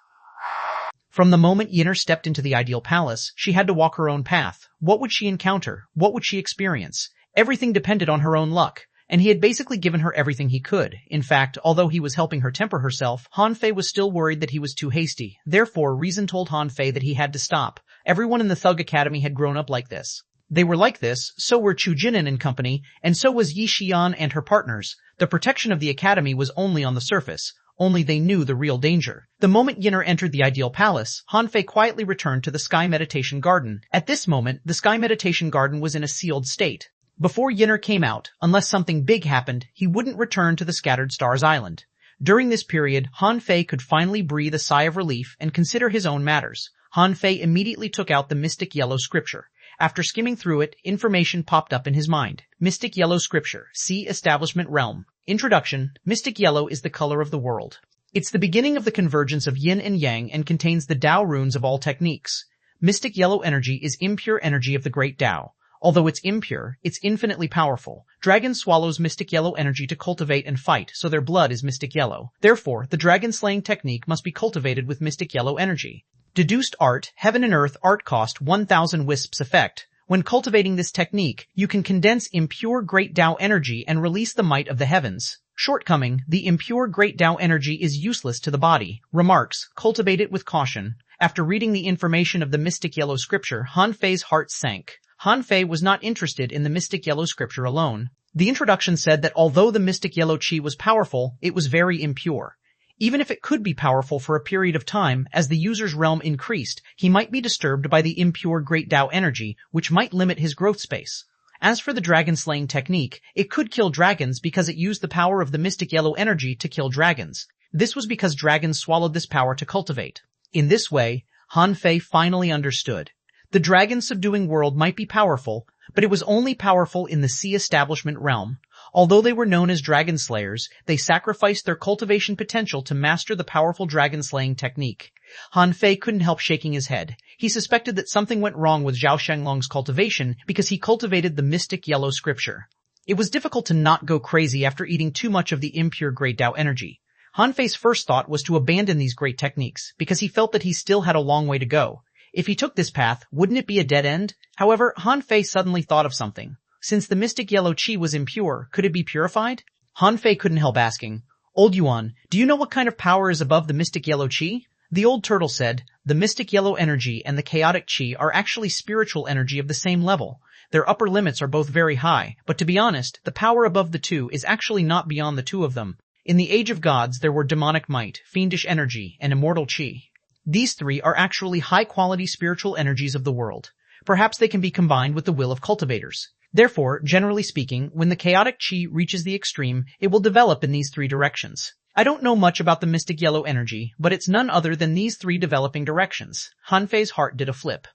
Speaker 1: From the moment Yinner stepped into the ideal palace, she had to walk her own path. What would she encounter? What would she experience? Everything depended on her own luck. And he had basically given her everything he could. In fact, although he was helping her temper herself, Han Fei was still worried that he was too hasty. Therefore, reason told Han Fei that he had to stop. Everyone in the Thug Academy had grown up like this. They were like this, so were Chu Jinan and company, and so was Yi Xian and her partners. The protection of the academy was only on the surface. Only they knew the real danger. The moment Yinner entered the ideal palace, Han Fei quietly returned to the Sky Meditation Garden. At this moment, the Sky Meditation Garden was in a sealed state. Before Yinner came out, unless something big happened, he wouldn't return to the Scattered Stars Island. During this period, Han Fei could finally breathe a sigh of relief and consider his own matters. Han Fei immediately took out the Mystic Yellow Scripture. After skimming through it, information popped up in his mind. Mystic Yellow Scripture, Sea Establishment Realm. Introduction. Mystic Yellow is the color of the world. It's the beginning of the convergence of yin and yang and contains the Tao runes of all techniques. Mystic Yellow energy is impure energy of the great Tao. Although it's impure, it's infinitely powerful. Dragon swallows mystic yellow energy to cultivate and fight, so their blood is mystic yellow. Therefore, the dragon slaying technique must be cultivated with mystic yellow energy. Deduced art, Heaven and Earth art cost 1000 wisps effect. When cultivating this technique, you can condense impure great Tao energy and release the might of the heavens. Shortcoming, the impure great Tao energy is useless to the body. Remarks, cultivate it with caution. After reading the information of the mystic yellow scripture, Han Fei's heart sank. Han Fei was not interested in the mystic yellow scripture alone. The introduction said that although the mystic yellow chi was powerful, it was very impure. Even if it could be powerful for a period of time, as the user's realm increased, he might be disturbed by the impure great Tao energy, which might limit his growth space. As for the dragon slaying technique, it could kill dragons because it used the power of the mystic yellow energy to kill dragons. This was because dragons swallowed this power to cultivate. In this way, Han Fei finally understood. The dragon subduing world might be powerful, but it was only powerful in the sea establishment realm. Although they were known as dragon slayers, they sacrificed their cultivation potential to master the powerful dragon slaying technique. Han Fei couldn't help shaking his head. He suspected that something went wrong with Zhao Shenglong's cultivation because he cultivated the mystic yellow scripture. It was difficult to not go crazy after eating too much of the impure great Tao energy. Han Fei's first thought was to abandon these great techniques because he felt that he still had a long way to go. If he took this path, wouldn't it be a dead end? However, Han Fei suddenly thought of something. Since the mystic yellow chi was impure, could it be purified? Han Fei couldn't help asking, Old Yuan, do you know what kind of power is above the mystic yellow chi? The old turtle said, the mystic yellow energy and the chaotic chi are actually spiritual energy of the same level. Their upper limits are both very high, but to be honest, the power above the two is actually not beyond the two of them. In the age of gods, there were demonic might, fiendish energy, and immortal chi. These three are actually high-quality spiritual energies of the world. Perhaps they can be combined with the will of cultivators. Therefore, generally speaking, when the chaotic chi reaches the extreme, it will develop in these three directions. I don't know much about the mystic yellow energy, but it's none other than these three developing directions. Han Fei's heart did a flip.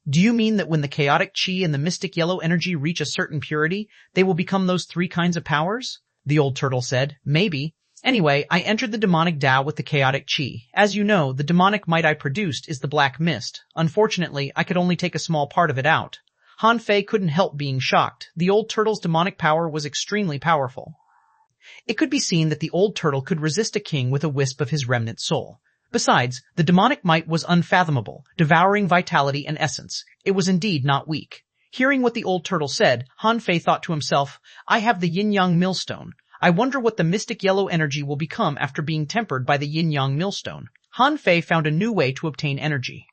Speaker 1: Do you mean that when the chaotic chi and the mystic yellow energy reach a certain purity, they will become those three kinds of powers? The old turtle said, maybe. Anyway, I entered the demonic Tao with the chaotic Qi. As you know, the demonic might I produced is the black mist. Unfortunately, I could only take a small part of it out. Han Fei couldn't help being shocked. The old turtle's demonic power was extremely powerful. It could be seen that the old turtle could resist a king with a wisp of his remnant soul. Besides, the demonic might was unfathomable, devouring vitality and essence. It was indeed not weak. Hearing what the old turtle said, Han Fei thought to himself, I have the yin-yang millstone. I wonder what the mystic yellow energy will become after being tempered by the yin-yang millstone. Han Fei found a new way to obtain energy.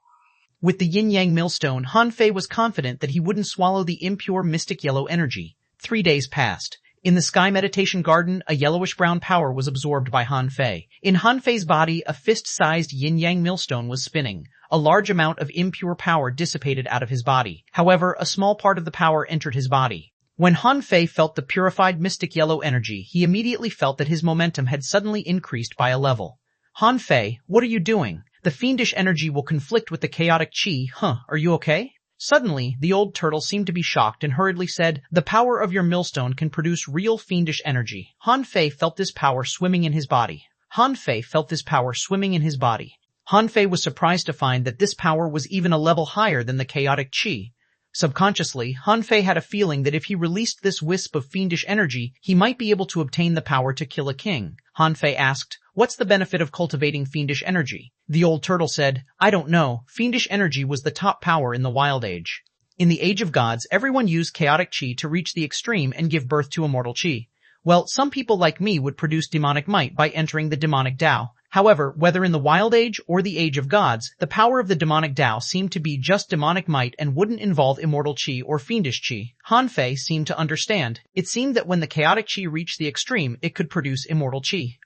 Speaker 1: With the yin-yang millstone, Han Fei was confident that he wouldn't swallow the impure mystic yellow energy. 3 days passed. In the sky meditation garden, a yellowish-brown power was absorbed by Han Fei. In Han Fei's body, a fist-sized yin-yang millstone was spinning. A large amount of impure power dissipated out of his body. However, a small part of the power entered his body. When Han Fei felt the purified mystic yellow energy, he immediately felt that his momentum had suddenly increased by a level. Han Fei, what are you doing? The fiendish energy will conflict with the chaotic Qi. Are you okay? Suddenly, the old turtle seemed to be shocked and hurriedly said, the power of your millstone can produce real fiendish energy. Han Fei felt this power swimming in his body. Han Fei felt this power swimming in his body. Han Fei was surprised to find that this power was even a level higher than the chaotic Qi. Subconsciously, Han Fei had a feeling that if he released this wisp of fiendish energy, he might be able to obtain the power to kill a king. Han Fei asked, what's the benefit of cultivating fiendish energy? The old turtle said, I don't know. Fiendish energy was the top power in the Wild Age. In the Age of Gods, everyone used chaotic Qi to reach the extreme and give birth to immortal Qi. Well, some people like me would produce demonic might by entering the demonic Tao. However, whether in the Wild Age or the Age of Gods, the power of the demonic Tao seemed to be just demonic might and wouldn't involve immortal Qi or fiendish Qi. Han Fei seemed to understand. It seemed that when the chaotic Qi reached the extreme, it could produce immortal Qi.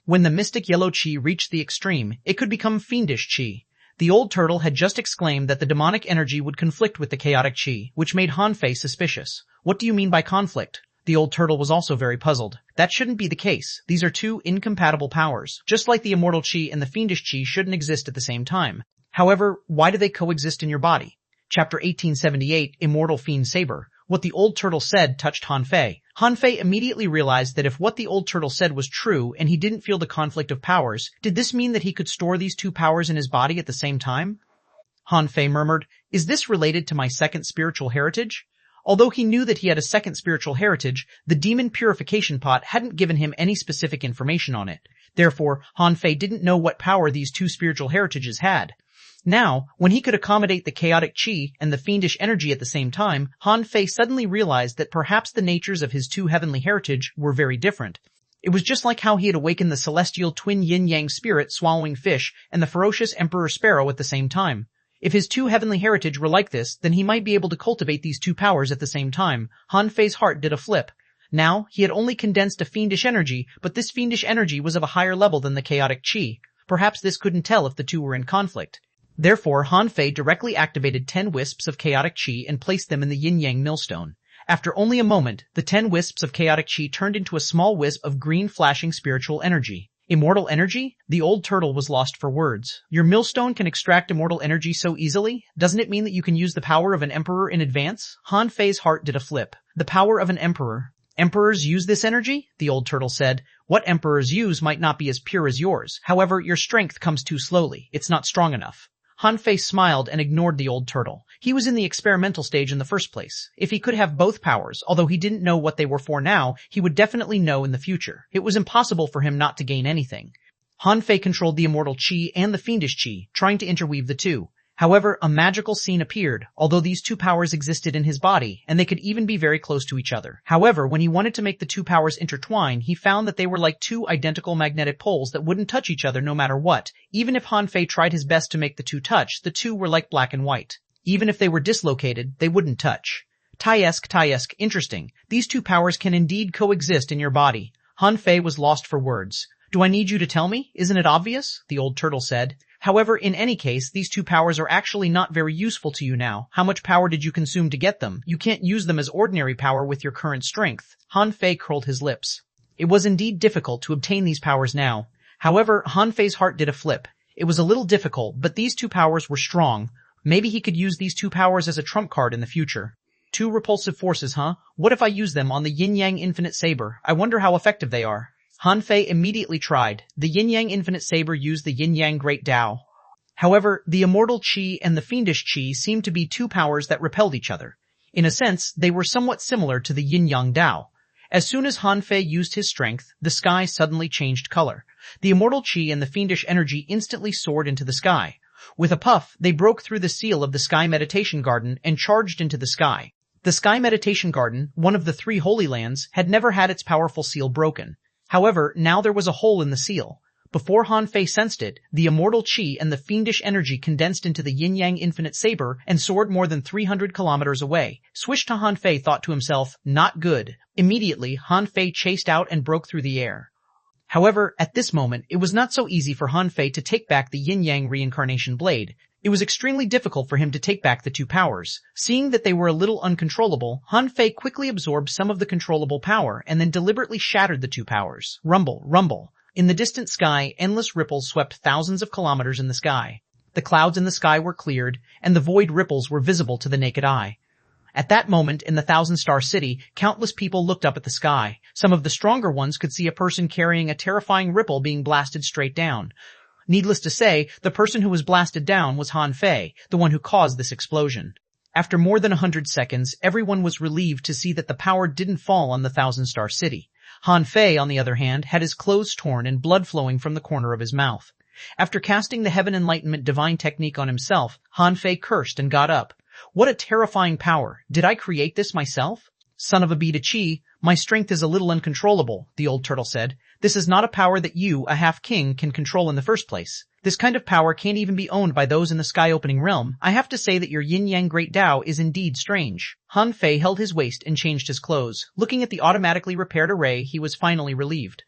Speaker 1: When the mystic yellow Qi reached the extreme, it could become fiendish Qi. The old turtle had just exclaimed that the demonic energy would conflict with the chaotic Qi, which made Han Fei suspicious. What do you mean by conflict? The old turtle was also very puzzled. That shouldn't be the case. These are two incompatible powers. Just like the immortal Qi and the fiendish Qi shouldn't exist at the same time. However, why do they coexist in your body? Chapter 1878, Immortal Fiend Saber. What the old turtle said touched Han Fei. Han Fei immediately realized that if what the old turtle said was true and he didn't feel the conflict of powers, did this mean that he could store these two powers in his body at the same time? Han Fei murmured, is this related to my second spiritual heritage? Although he knew that he had a second spiritual heritage, the demon purification pot hadn't given him any specific information on it. Therefore, Han Fei didn't know what power these two spiritual heritages had. Now, when he could accommodate the chaotic Qi and the fiendish energy at the same time, Han Fei suddenly realized that perhaps the natures of his two heavenly heritage were very different. It was just like how he had awakened the celestial twin yin-yang spirit swallowing fish and the ferocious emperor sparrow at the same time. If his two heavenly heritage were like this, then he might be able to cultivate these two powers at the same time. Han Fei's heart did a flip. Now, he had only condensed a fiendish energy, but this fiendish energy was of a higher level than the chaotic Qi. Perhaps this couldn't tell if the two were in conflict. Therefore, Han Fei directly activated 10 wisps of chaotic Qi and placed them in the yin-yang millstone. After only a moment, the 10 wisps of chaotic Qi turned into a small wisp of green flashing spiritual energy. Immortal energy? The old turtle was lost for words. Your millstone can extract immortal energy so easily? Doesn't it mean that you can use the power of an emperor in advance? Han Fei's heart did a flip. The power of an emperor. Emperors use this energy? The old turtle said. What emperors use might not be as pure as yours. However, your strength comes too slowly. It's not strong enough. Han Fei smiled and ignored the old turtle. He was in the experimental stage in the first place. If he could have both powers, although he didn't know what they were for now, he would definitely know in the future. It was impossible for him not to gain anything. Han Fei controlled the immortal Qi and the fiendish Qi, trying to interweave the two. However, a magical scene appeared, although these two powers existed in his body, and they could even be very close to each other. However, when he wanted to make the two powers intertwine, he found that they were like two identical magnetic poles that wouldn't touch each other no matter what. Even if Han Fei tried his best to make the two touch, the two were like black and white. Even if they were dislocated, they wouldn't touch. Tiesk, interesting. These two powers can indeed coexist in your body. Han Fei was lost for words. Do I need you to tell me? Isn't it obvious? The old turtle said. However, in any case, these two powers are actually not very useful to you now. How much power did you consume to get them? You can't use them as ordinary power with your current strength. Han Fei curled his lips. It was indeed difficult to obtain these powers now. However, Han Fei's heart did a flip. It was a little difficult, but these two powers were strong. Maybe he could use these two powers as a trump card in the future. Two repulsive forces, huh? What if I use them on the yin-yang infinite saber? I wonder how effective they are. Han Fei immediately tried. The yin-yang infinite saber used the yin-yang great Tao. However, the immortal Qi and the fiendish Qi seemed to be two powers that repelled each other. In a sense, they were somewhat similar to the yin-yang Tao. As soon as Han Fei used his strength, the sky suddenly changed color. The immortal Qi and the fiendish energy instantly soared into the sky. With a puff, they broke through the seal of the Sky Meditation Garden and charged into the sky. The Sky Meditation Garden, one of the 3 Holy Lands, had never had its powerful seal broken. However, now there was a hole in the seal. Before Han Fei sensed it, the immortal Qi and the fiendish energy condensed into the yin-yang infinite saber and soared more than 300 kilometers away. Swish to Han Fei thought to himself, not good. Immediately, Han Fei chased out and broke through the air. However, at this moment, it was not so easy for Han Fei to take back the yin-yang reincarnation blade. It was extremely difficult for him to take back the 2 powers. Seeing that they were a little uncontrollable, Han Fei quickly absorbed some of the controllable power and then deliberately shattered the 2 powers. Rumble, rumble. In the distant sky, endless ripples swept thousands of kilometers in the sky. The clouds in the sky were cleared, and the void ripples were visible to the naked eye. At that moment, in the Thousand-Star City, countless people looked up at the sky. Some of the stronger ones could see a person carrying a terrifying ripple being blasted straight down. Needless to say, the person who was blasted down was Han Fei, the one who caused this explosion. After more than 100 seconds, everyone was relieved to see that the power didn't fall on the Thousand-Star City. Han Fei, on the other hand, had his clothes torn and blood flowing from the corner of his mouth. After casting the Heaven Enlightenment divine technique on himself, Han Fei cursed and got up. What a terrifying power! Did I create this myself? Son of a beta Qi, my strength is a little uncontrollable, the old turtle said. This is not a power that you, a half-king, can control in the first place. This kind of power can't even be owned by those in the sky-opening realm. I have to say that your yin-yang great Tao is indeed strange. Han Fei held his waist and changed his clothes. Looking at the automatically repaired array, he was finally relieved.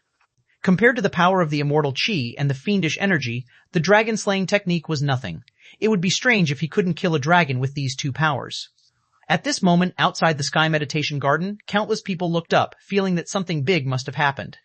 Speaker 1: Compared to the power of the immortal Qi and the fiendish energy, the dragon-slaying technique was nothing. It would be strange if he couldn't kill a dragon with these 2 powers. At this moment, outside the Sky Meditation Garden, countless people looked up, feeling that something big must have happened.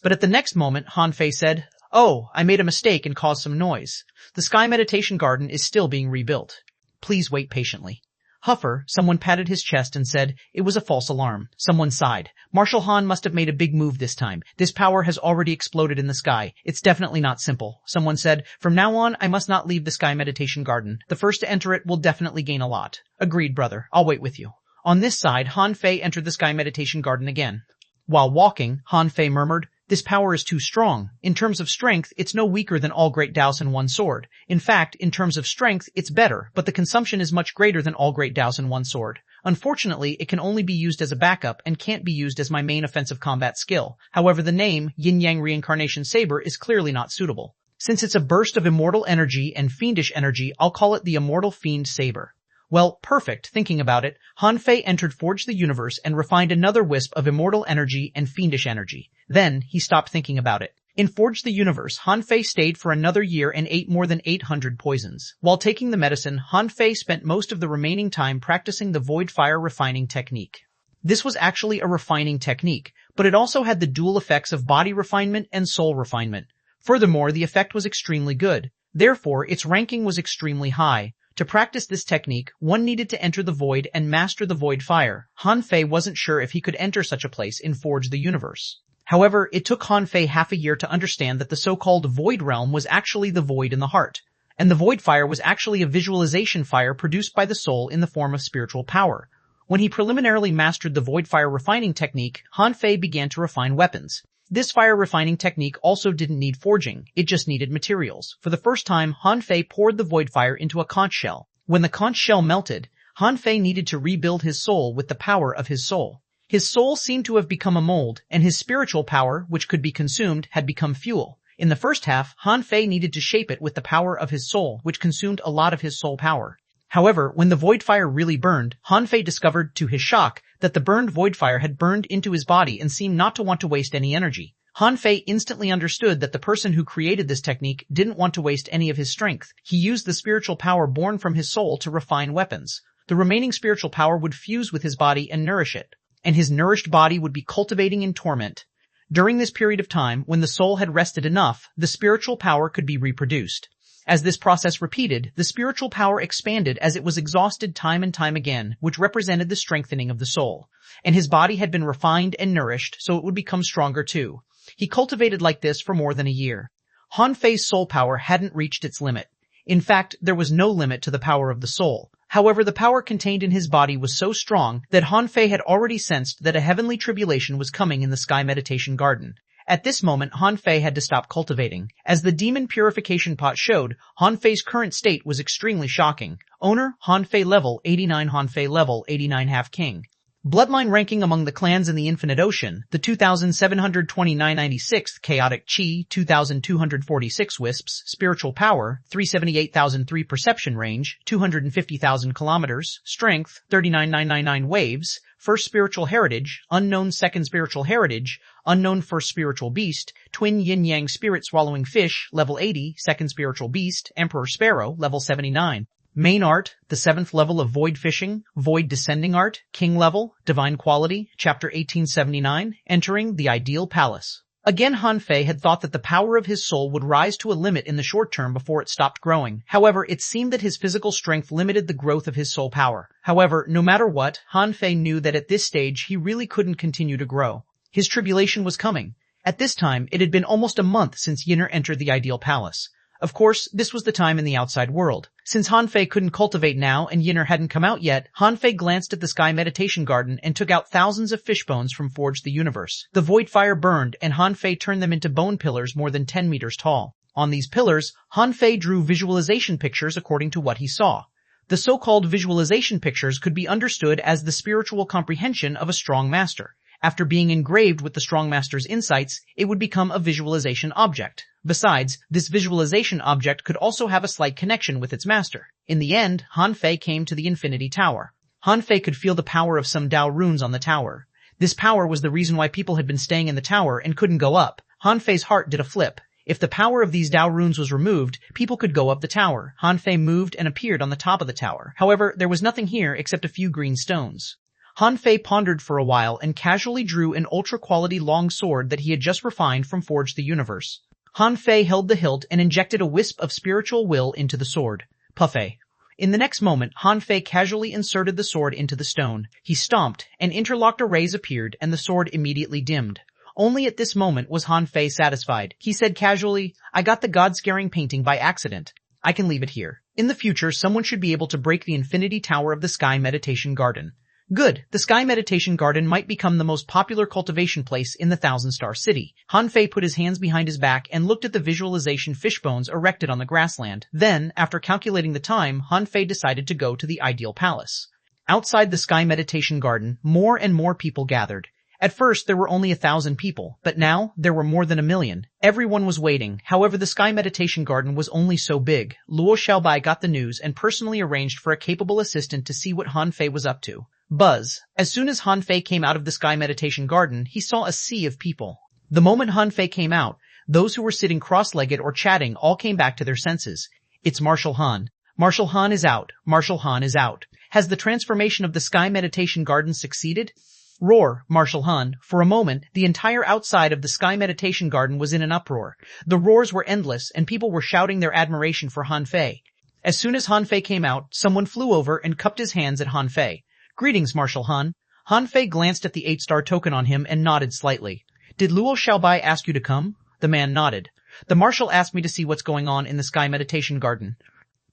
Speaker 1: But at the next moment, Han Fei said, "Oh, I made a mistake and caused some noise. The Sky Meditation Garden is still being rebuilt. Please wait patiently." Huffer, someone patted his chest and said, "It was a false alarm." Someone sighed. "Marshal Han must have made a big move this time. This power has already exploded in the sky. It's definitely not simple." Someone said, "From now on, I must not leave the Sky Meditation Garden. The first to enter it will definitely gain a lot." "Agreed, brother. I'll wait with you." On this side, Han Fei entered the Sky Meditation Garden again. While walking, Han Fei murmured, "This power is too strong. In terms of strength, it's no weaker than all great Daos in one sword. In fact, in terms of strength, it's better, but the consumption is much greater than all great Daos in one sword. Unfortunately, it can only be used as a backup and can't be used as my main offensive combat skill. However, the name, Yin-Yang Reincarnation Saber, is clearly not suitable. Since it's a burst of immortal energy and fiendish energy, I'll call it the Immortal Fiend Saber." Well, perfect. Thinking about it, Han Fei entered Forge the Universe and refined another wisp of immortal energy and fiendish energy. Then, he stopped thinking about it. In Forge the Universe, Han Fei stayed for another year and ate more than 800 poisons. While taking the medicine, Han Fei spent most of the remaining time practicing the Void Fire refining technique. This was actually a refining technique, but it also had the dual effects of body refinement and soul refinement. Furthermore, the effect was extremely good. Therefore, its ranking was extremely high. To practice this technique, one needed to enter the void and master the void fire. Han Fei wasn't sure if he could enter such a place in Forge the Universe. However, it took Han Fei half a year to understand that the so-called void realm was actually the void in the heart, and the void fire was actually a visualization fire produced by the soul in the form of spiritual power. When he preliminarily mastered the void fire refining technique, Han Fei began to refine weapons. This fire refining technique also didn't need forging, it just needed materials. For the first time, Han Fei poured the void fire into a conch shell. When the conch shell melted, Han Fei needed to rebuild his soul with the power of his soul. His soul seemed to have become a mold, and his spiritual power, which could be consumed, had become fuel. In the first half, Han Fei needed to shape it with the power of his soul, which consumed a lot of his soul power. However, when the void fire really burned, Han Fei discovered, to his shock, that the burned void fire had burned into his body and seemed not to want to waste any energy. Han Fei instantly understood that the person who created this technique didn't want to waste any of his strength. He used the spiritual power born from his soul to refine weapons. The remaining spiritual power would fuse with his body and nourish it, and his nourished body would be cultivating in torment. During this period of time, when the soul had rested enough, the spiritual power could be reproduced. As this process repeated, the spiritual power expanded as it was exhausted time and time again, which represented the strengthening of the soul. And his body had been refined and nourished, so it would become stronger too. He cultivated like this for more than a year. Han Fei's soul power hadn't reached its limit. In fact, there was no limit to the power of the soul. However, the power contained in his body was so strong that Han Fei had already sensed that a heavenly tribulation was coming in the Sky Meditation Garden. At this moment, Han Fei had to stop cultivating. As the demon purification pot showed, Han Fei's current state was extremely shocking. Owner, Han Fei level 89, Han Fei level 89 half king. Bloodline ranking among the clans in the Infinite Ocean, the 2729/96th Chaotic Chi, 2246 Wisps, Spiritual Power, 378,003 Perception Range, 250,000 kilometers, Strength, 39,999 Waves, First Spiritual Heritage, Unknown Second Spiritual Heritage, Unknown First Spiritual Beast, Twin Yin-Yang Spirit Swallowing Fish, level 80, Second Spiritual Beast, Emperor Sparrow, level 79. Main Art, the 7th level of Void Fishing, Void Descending Art, King level, Divine Quality, Chapter 1879, Entering the Ideal Palace. Again, Han Fei had thought that the power of his soul would rise to a limit in the short term before it stopped growing. However, it seemed that his physical strength limited the growth of his soul power. However, no matter what, Han Fei knew that at this stage he really couldn't continue to grow. His tribulation was coming. At this time, it had been almost a month since Yinner entered the Ideal Palace. Of course, this was the time in the outside world. Since Han Fei couldn't cultivate now and Yinner hadn't come out yet, Han Fei glanced at the Sky Meditation Garden and took out thousands of fish bones from Forge the Universe. The void fire burned and Han Fei turned them into bone pillars more than 10 meters tall. On these pillars, Han Fei drew visualization pictures according to what he saw. The so-called visualization pictures could be understood as the spiritual comprehension of a strong master. After being engraved with the strong master's insights, it would become a visualization object. Besides, this visualization object could also have a slight connection with its master. In the end, Han Fei came to the Infinity Tower. Han Fei could feel the power of some Dao runes on the tower. This power was the reason why people had been staying in the tower and couldn't go up. Han Fei's heart did a flip. If the power of these Dao runes was removed, people could go up the tower. Han Fei moved and appeared on the top of the tower. However, there was nothing here except a few green stones. Han Fei pondered for a while and casually drew an ultra-quality long sword that he had just refined from Forge the Universe. Han Fei held the hilt and injected a wisp of spiritual will into the sword. Puffet. In the next moment, Han Fei casually inserted the sword into the stone. He stomped, and interlocked arrays appeared, and the sword immediately dimmed. Only at this moment was Han Fei satisfied. He said casually, "I got the god-scaring painting by accident. I can leave it here. In the future, someone should be able to break the Infinity Tower of the Sky Meditation Garden." Good. The Sky Meditation Garden might become the most popular cultivation place in the Thousand-Star City. Han Fei put his hands behind his back and looked at the visualization fish bones erected on the grassland. Then, after calculating the time, Han Fei decided to go to the Ideal Palace. Outside the Sky Meditation Garden, more and more people gathered. At first, there were only 1,000 people, but now, there were more than 1,000,000. Everyone was waiting. However, the Sky Meditation Garden was only so big. Luo Xiaobai got the news and personally arranged for a capable assistant to see what Han Fei was up to. Buzz. As soon as Han Fei came out of the Sky Meditation Garden, he saw a sea of people. The moment Han Fei came out, those who were sitting cross-legged or chatting all came back to their senses. It's Marshal Han. Marshal Han is out. Marshal Han is out. Has the transformation of the Sky Meditation Garden succeeded? Roar, Marshal Han. For a moment, the entire outside of the Sky Meditation Garden was in an uproar. The roars were endless, and people were shouting their admiration for Han Fei. As soon as Han Fei came out, someone flew over and cupped his hands at Han Fei. Greetings, Marshal Han. Han Fei glanced at the 8-star token on him and nodded slightly. Did Luo Xiaobai ask you to come? The man nodded. The Marshal asked me to see what's going on in the Sky Meditation Garden.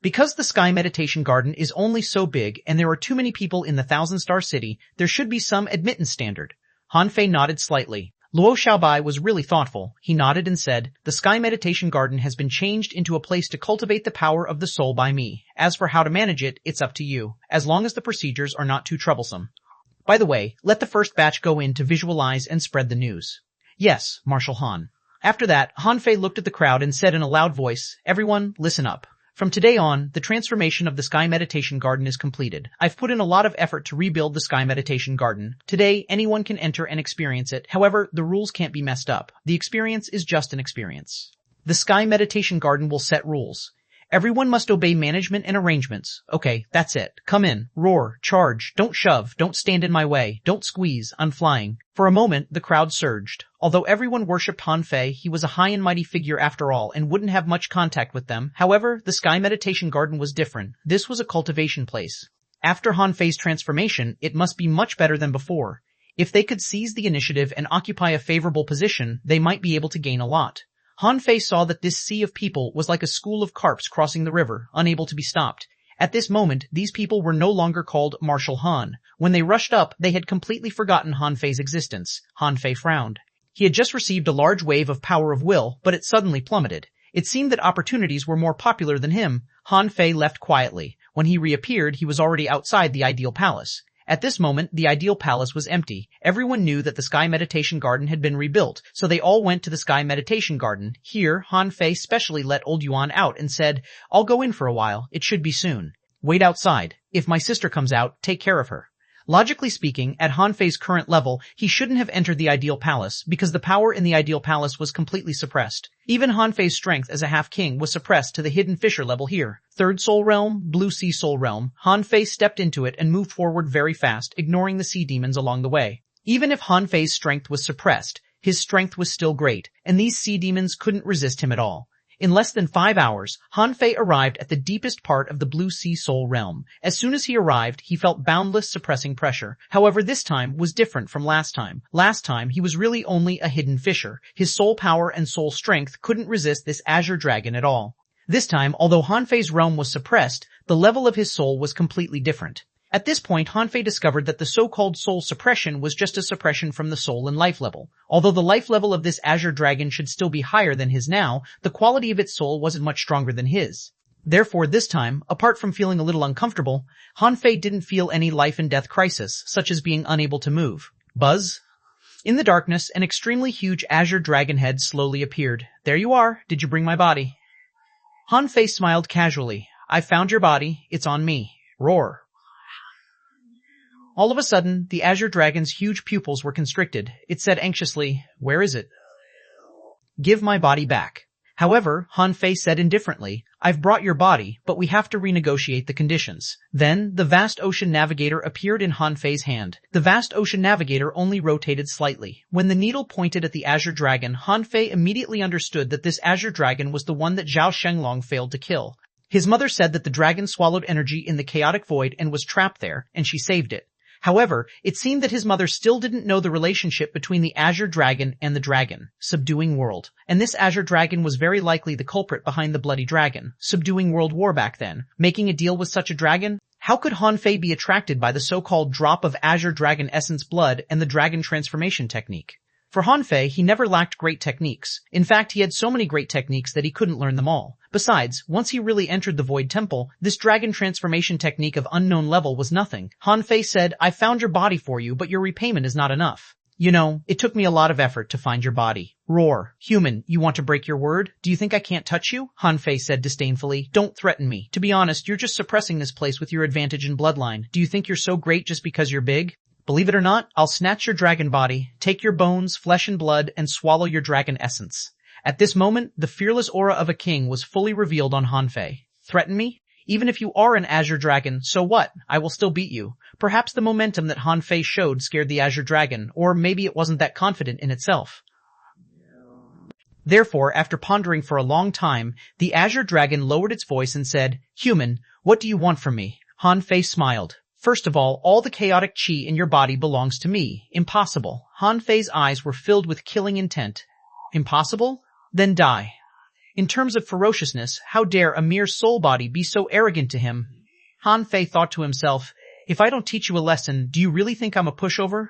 Speaker 1: Because the Sky Meditation Garden is only so big and there are too many people in the Thousand-Star City, there should be some admittance standard. Han Fei nodded slightly. Luo Xiaobai was really thoughtful. He nodded and said, "The Sky Meditation Garden has been changed into a place to cultivate the power of the soul by me. As for how to manage it, it's up to you, as long as the procedures are not too troublesome. By the way, let the first batch go in to visualize and spread the news." "Yes, Marshal Han." After that, Han Fei looked at the crowd and said in a loud voice, "Everyone, listen up. From today on, the transformation of the Sky Meditation Garden is completed. I've put in a lot of effort to rebuild the Sky Meditation Garden. Today, anyone can enter and experience it. However, the rules can't be messed up. The experience is just an experience. The Sky Meditation Garden will set rules. Everyone must obey management and arrangements. Okay, that's it. Come in. Roar. Charge. Don't shove. Don't stand in my way. Don't squeeze. I'm flying." For a moment, the crowd surged. Although everyone worshipped Han Fei, he was a high and mighty figure after all and wouldn't have much contact with them. However, the Sky Meditation Garden was different. This was a cultivation place. After Han Fei's transformation, it must be much better than before. If they could seize the initiative and occupy a favorable position, they might be able to gain a lot. Han Fei saw that this sea of people was like a school of carps crossing the river, unable to be stopped. At this moment, these people were no longer called Marshal Han. When they rushed up, they had completely forgotten Han Fei's existence. Han Fei frowned. He had just received a large wave of power of will, but it suddenly plummeted. It seemed that opportunities were more popular than him. Han Fei left quietly. When he reappeared, he was already outside the ideal palace. At this moment, the ideal palace was empty. Everyone knew that the Sky Meditation Garden had been rebuilt, so they all went to the Sky Meditation Garden. Here, Han Fei specially let Old Yuan out and said, "I'll go in for a while. It should be soon. Wait outside. If my sister comes out, take care of her." Logically speaking, at Han Fei's current level, he shouldn't have entered the ideal palace, because the power in the ideal palace was completely suppressed. Even Han Fei's strength as a half-king was suppressed to the hidden fisher level here. Third soul realm, blue sea soul realm. Han Fei stepped into it and moved forward very fast, ignoring the sea demons along the way. Even if Han Fei's strength was suppressed, his strength was still great, and these sea demons couldn't resist him at all. In less than 5 hours, Han Fei arrived at the deepest part of the Blue Sea Soul Realm. As soon as he arrived, he felt boundless suppressing pressure. However, this time was different from last time. Last time, he was really only a hidden fisher. His soul power and soul strength couldn't resist this azure dragon at all. This time, although Han Fei's realm was suppressed, the level of his soul was completely different. At this point, Han Fei discovered that the so-called soul suppression was just a suppression from the soul and life level. Although the life level of this azure dragon should still be higher than his now, the quality of its soul wasn't much stronger than his. Therefore, this time, apart from feeling a little uncomfortable, Han Fei didn't feel any life and death crisis, such as being unable to move. Buzz? In the darkness, an extremely huge azure dragon head slowly appeared. "There you are. Did you bring my body?" Han Fei smiled casually. "I found your body. It's on me." Roar. All of a sudden, the azure dragon's huge pupils were constricted. It said anxiously, "Where is it?" "Give my body back." However, Han Fei said indifferently, "I've brought your body, but we have to renegotiate the conditions." Then, the vast ocean navigator appeared in Han Fei's hand. The vast ocean navigator only rotated slightly. When the needle pointed at the azure dragon, Han Fei immediately understood that this azure dragon was the one that Zhao Shenglong failed to kill. His mother said that the dragon swallowed energy in the chaotic void and was trapped there, and she saved it. However, it seemed that his mother still didn't know the relationship between the azure dragon and the dragon, subduing world. And this azure dragon was very likely the culprit behind the bloody dragon, subduing world war back then. Making a deal with such a dragon? How could Han Fei be attracted by the so-called drop of azure dragon essence blood and the dragon transformation technique? For Han Fei, he never lacked great techniques. In fact, he had so many great techniques that he couldn't learn them all. Besides, once he really entered the Void Temple, this dragon transformation technique of unknown level was nothing. Han Fei said, "I found your body for you, but your repayment is not enough. You know, it took me a lot of effort to find your body." Roar. "Human, you want to break your word? Do you think I can't touch you?" Han Fei said disdainfully. "Don't threaten me. To be honest, you're just suppressing this place with your advantage in bloodline. Do you think you're so great just because you're big? Believe it or not, I'll snatch your dragon body, take your bones, flesh and blood, and swallow your dragon essence." At this moment, the fearless aura of a king was fully revealed on Han Fei. "Threaten me? Even if you are an azure dragon, so what? I will still beat you." Perhaps the momentum that Han Fei showed scared the azure dragon, or maybe it wasn't that confident in itself. Therefore, after pondering for a long time, the azure dragon lowered its voice and said, "Human, what do you want from me?" Han Fei smiled. "First of all the chaotic chi in your body belongs to me. Impossible." Han Fei's eyes were filled with killing intent. "Impossible? Then die." In terms of ferociousness, how dare a mere soul body be so arrogant to him? Han Fei thought to himself, "If I don't teach you a lesson, do you really think I'm a pushover?"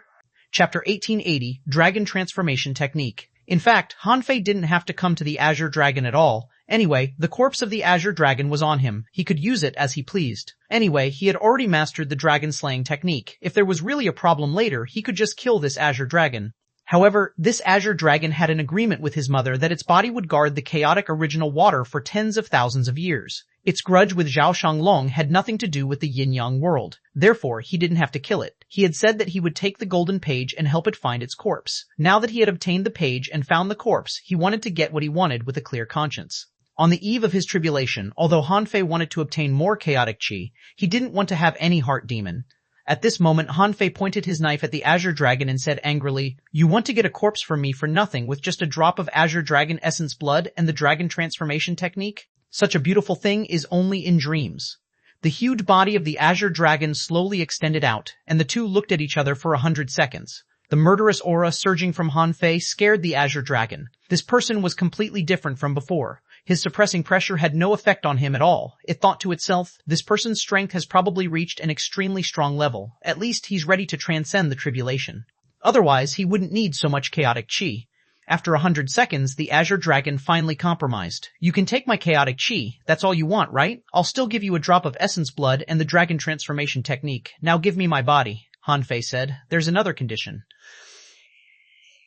Speaker 1: Chapter 1880, Dragon Transformation Technique. In fact, Han Fei didn't have to come to the azure dragon at all. Anyway, the corpse of the azure dragon was on him. He could use it as he pleased. Anyway, he had already mastered the dragon slaying technique. If there was really a problem later, he could just kill this azure dragon. However, this azure dragon had an agreement with his mother that its body would guard the chaotic original water for tens of thousands of years. Its grudge with Zhao Shenglong had nothing to do with the yin-yang world. Therefore, he didn't have to kill it. He had said that he would take the golden page and help it find its corpse. Now that he had obtained the page and found the corpse, he wanted to get what he wanted with a clear conscience. On the eve of his tribulation, although Han Fei wanted to obtain more chaotic chi, he didn't want to have any heart demon. At this moment, Han Fei pointed his knife at the azure dragon and said angrily, "You want to get a corpse from me for nothing with just a drop of azure dragon essence blood and the dragon transformation technique? Such a beautiful thing is only in dreams." The huge body of the azure dragon slowly extended out, and the two looked at each other for 100 seconds. The murderous aura surging from Han Fei scared the Azure Dragon. This person was completely different from before. His suppressing pressure had no effect on him at all. It thought to itself, this person's strength has probably reached an extremely strong level. At least he's ready to transcend the tribulation. Otherwise, he wouldn't need so much chaotic chi. After 100 seconds, the Azure Dragon finally compromised. You can take my chaotic chi. That's all you want, right? I'll still give you a drop of essence blood and the dragon transformation technique. Now give me my body, Han Fei said. There's another condition.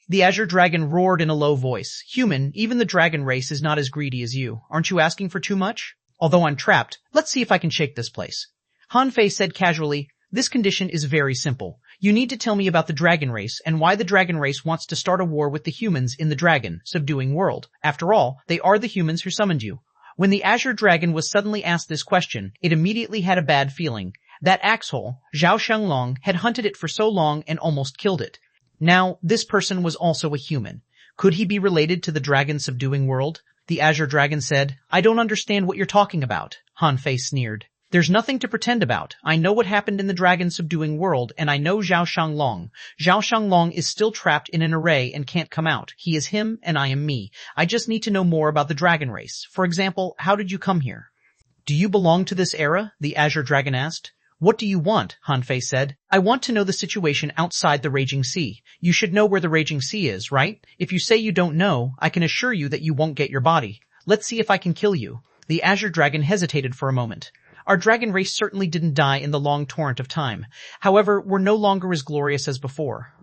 Speaker 1: The Azure Dragon roared in a low voice. Human, even the dragon race is not as greedy as you. Aren't you asking for too much? Although I'm trapped, let's see if I can shake this place. Han Fei said casually, this condition is very simple. You need to tell me about the dragon race and why the dragon race wants to start a war with the humans in the dragon, subduing world. After all, they are the humans who summoned you. When the Azure Dragon was suddenly asked this question, it immediately had a bad feeling. That axhole, xuanhuan, had hunted it for so long and almost killed it. Now, this person was also a human. Could he be related to the dragon subduing world? The Azure Dragon said, I don't understand what you're talking about. Han Fei sneered. There's nothing to pretend about. I know what happened in the dragon subduing world, and I know Zhao Shanglong. Zhao Shanglong is still trapped in an array and can't come out. He is him, and I am me. I just need to know more about the dragon race. For example, how did you come here? Do you belong to this era? The Azure Dragon asked. What do you want? Han Fei said. I want to know the situation outside the Raging Sea. You should know where the Raging Sea is, right? If you say you don't know, I can assure you that you won't get your body. Let's see if I can kill you. The Azure Dragon hesitated for a moment. Our dragon race certainly didn't die in the long torrent of time. However, we're no longer as glorious as before.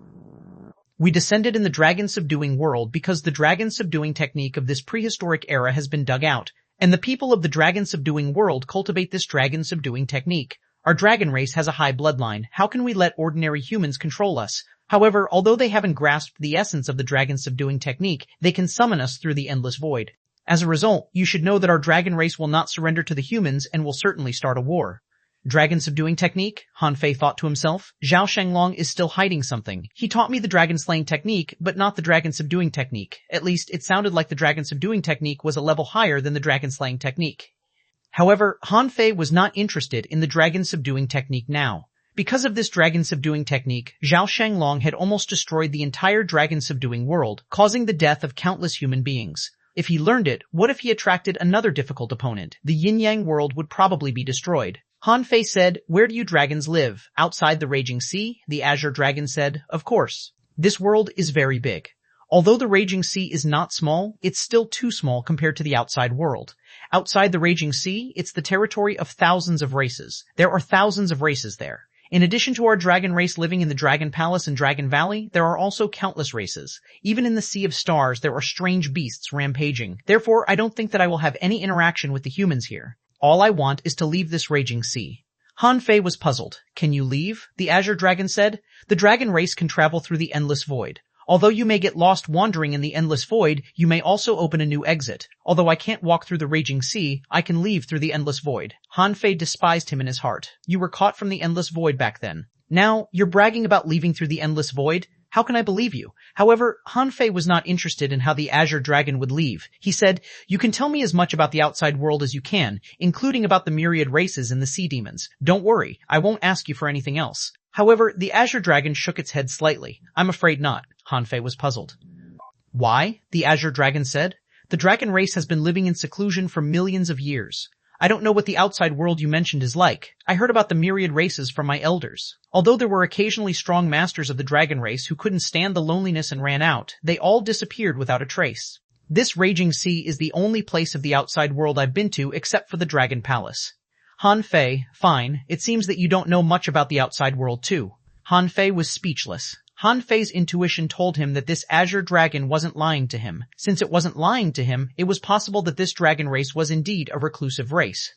Speaker 1: We descended in the dragon subduing world because the dragon subduing technique of this prehistoric era has been dug out, and the people of the dragon subduing world cultivate this dragon subduing technique. Our dragon race has a high bloodline. How can we let ordinary humans control us? However, although they haven't grasped the essence of the dragon subduing technique, they can summon us through the endless void. As a result, you should know that our dragon race will not surrender to the humans and will certainly start a war. Dragon subduing technique? Han Fei thought to himself. Zhao Shanglong is still hiding something. He taught me the dragon slaying technique, but not the dragon subduing technique. At least, it sounded like the dragon subduing technique was a level higher than the dragon slaying technique. However, Han Fei was not interested in the dragon subduing technique now. Because of this dragon subduing technique, Zhao Shanglong had almost destroyed the entire dragon subduing world, causing the death of countless human beings. If he learned it, what if he attracted another difficult opponent? The yin-yang world would probably be destroyed. Han Fei said, where do you dragons live? Outside the Raging Sea? The Azure Dragon said, of course. This world is very big. Although the Raging Sea is not small, it's still too small compared to the outside world. Outside the Raging Sea, it's the territory of thousands of races. There are thousands of races there. In addition to our dragon race living in the Dragon Palace and Dragon Valley, there are also countless races. Even in the Sea of Stars, there are strange beasts rampaging. Therefore, I don't think that I will have any interaction with the humans here. All I want is to leave this Raging Sea. Han Fei was puzzled. Can you leave? The Azure Dragon said. The dragon race can travel through the endless void. Although you may get lost wandering in the endless void, you may also open a new exit. Although I can't walk through the Raging Sea, I can leave through the endless void. Han Fei despised him in his heart. You were caught from the endless void back then. Now, you're bragging about leaving through the endless void? How can I believe you? However, Han Fei was not interested in how the Azure Dragon would leave. He said, you can tell me as much about the outside world as you can, including about the myriad races and the sea demons. Don't worry, I won't ask you for anything else. However, the Azure Dragon shook its head slightly. I'm afraid not. Han Fei was puzzled. Why? The Azure Dragon said. The dragon race has been living in seclusion for millions of years. I don't know what the outside world you mentioned is like. I heard about the myriad races from my elders. Although there were occasionally strong masters of the dragon race who couldn't stand the loneliness and ran out, they all disappeared without a trace. This Raging Sea is the only place of the outside world I've been to except for the Dragon Palace. Han Fei, fine. It seems that you don't know much about the outside world too. Han Fei was speechless. Han Fei's intuition told him that this Azure Dragon wasn't lying to him. Since it wasn't lying to him, it was possible that this dragon race was indeed a reclusive race.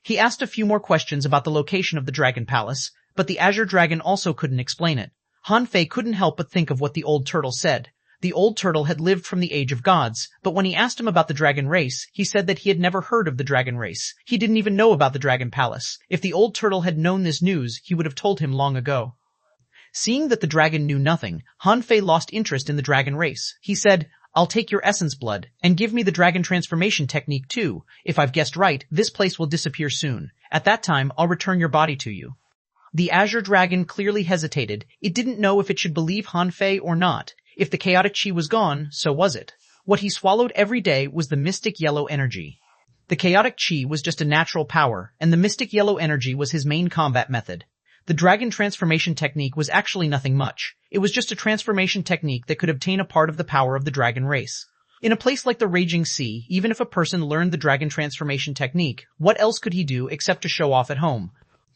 Speaker 1: He asked a few more questions about the location of the Dragon Palace, but the Azure Dragon also couldn't explain it. Han Fei couldn't help but think of what the old turtle said. The old turtle had lived from the age of gods, but when he asked him about the dragon race, he said that he had never heard of the dragon race. He didn't even know about the Dragon Palace. If the old turtle had known this news, he would have told him long ago. Seeing that the dragon knew nothing, Han Fei lost interest in the dragon race. He said, I'll take your essence blood, and give me the dragon transformation technique too. If I've guessed right, this place will disappear soon. At that time, I'll return your body to you. The Azure Dragon clearly hesitated. It didn't know if it should believe Han Fei or not. If the chaotic chi was gone, so was it. What he swallowed every day was the mystic yellow energy. The chaotic chi was just a natural power, and the mystic yellow energy was his main combat method. The dragon transformation technique was actually nothing much. It was just a transformation technique that could obtain a part of the power of the dragon race. In a place like the Raging Sea, even if a person learned the dragon transformation technique, what else could he do except to show off at home?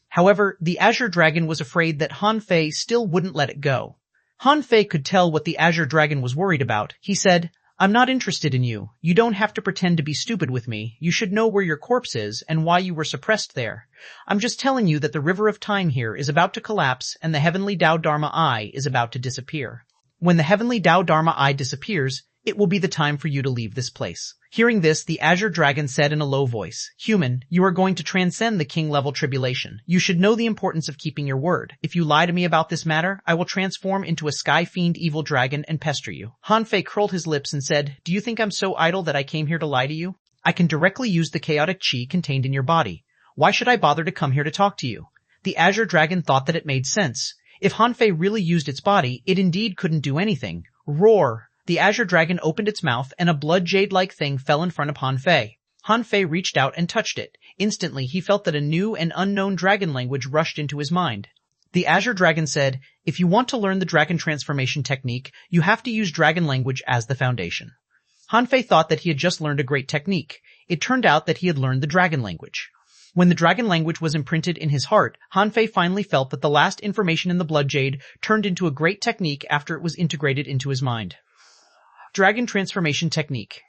Speaker 1: However, the Azure Dragon was afraid that Han Fei still wouldn't let it go. Han Fei could tell what the Azure Dragon was worried about. He said, "I'm not interested in you. You don't have to pretend to be stupid with me. You should know where your corpse is and why you were suppressed there. I'm just telling you that the river of time here is about to collapse and the heavenly Tao Dharma Eye is about to disappear. When the heavenly Tao Dharma Eye disappears, it will be the time for you to leave this place." Hearing this, the Azure Dragon said in a low voice, "Human, you are going to transcend the king-level tribulation. You should know the importance of keeping your word. If you lie to me about this matter, I will transform into a sky-fiend evil dragon and pester you." Han Fei curled his lips and said, "Do you think I'm so idle that I came here to lie to you? I can directly use the chaotic chi contained in your body. Why should I bother to come here to talk to you?" The Azure Dragon thought that it made sense. If Han Fei really used its body, it indeed couldn't do anything. Roar! The Azure Dragon opened its mouth and a blood jade-like thing fell in front of Han Fei. Han Fei reached out and touched it. Instantly, he felt that a new and unknown dragon language rushed into his mind. The Azure Dragon said, "If you want to learn the dragon transformation technique, you have to use dragon language as the foundation." Han Fei thought that he had just learned a great technique. It turned out that he had learned the dragon language. When the dragon language was imprinted in his heart, Han Fei finally felt that the last information in the blood jade turned into a great technique after it was integrated into his mind. Dragon Transformation Technique.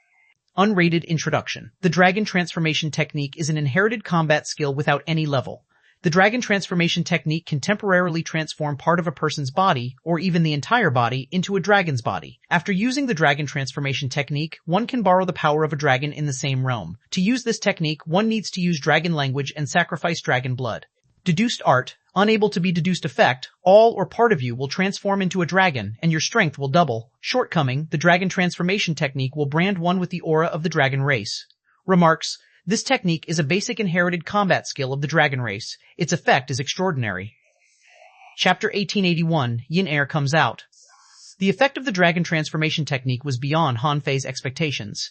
Speaker 1: Unrated Introduction. The Dragon Transformation Technique is an inherited combat skill without any level. The Dragon Transformation Technique can temporarily transform part of a person's body, or even the entire body, into a dragon's body. After using the Dragon Transformation Technique, one can borrow the power of a dragon in the same realm. To use this technique, one needs to use dragon language and sacrifice dragon blood. Deduced art. Unable to be deduced effect, all or part of you will transform into a dragon, and your strength will double. Shortcoming, the dragon transformation technique will brand one with the aura of the dragon race. Remarks, this technique is a basic inherited combat skill of the dragon race. Its effect is extraordinary. Chapter 1881, Yin Air comes out. The effect of the dragon transformation technique was beyond Han Fei's expectations.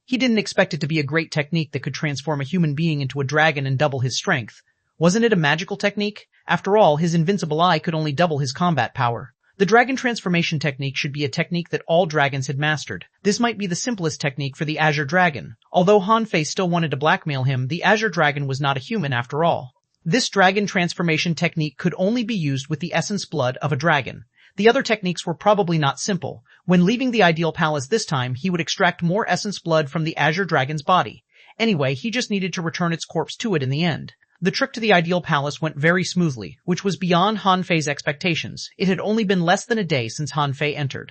Speaker 1: He didn't expect it to be a great technique that could transform a human being into a dragon and double his strength. Wasn't it a magical technique? After all, his invincible eye could only double his combat power. The dragon transformation technique should be a technique that all dragons had mastered. This might be the simplest technique for the Azure Dragon. Although Han Fei still wanted to blackmail him, the Azure Dragon was not a human after all. This dragon transformation technique could only be used with the essence blood of a dragon. The other techniques were probably not simple. When leaving the Ideal Palace this time, he would extract more essence blood from the Azure Dragon's body. Anyway, he just needed to return its corpse to it in the end. The trip to the Ideal Palace went very smoothly, which was beyond Han Fei's expectations. It had only been less than a day since Han Fei entered.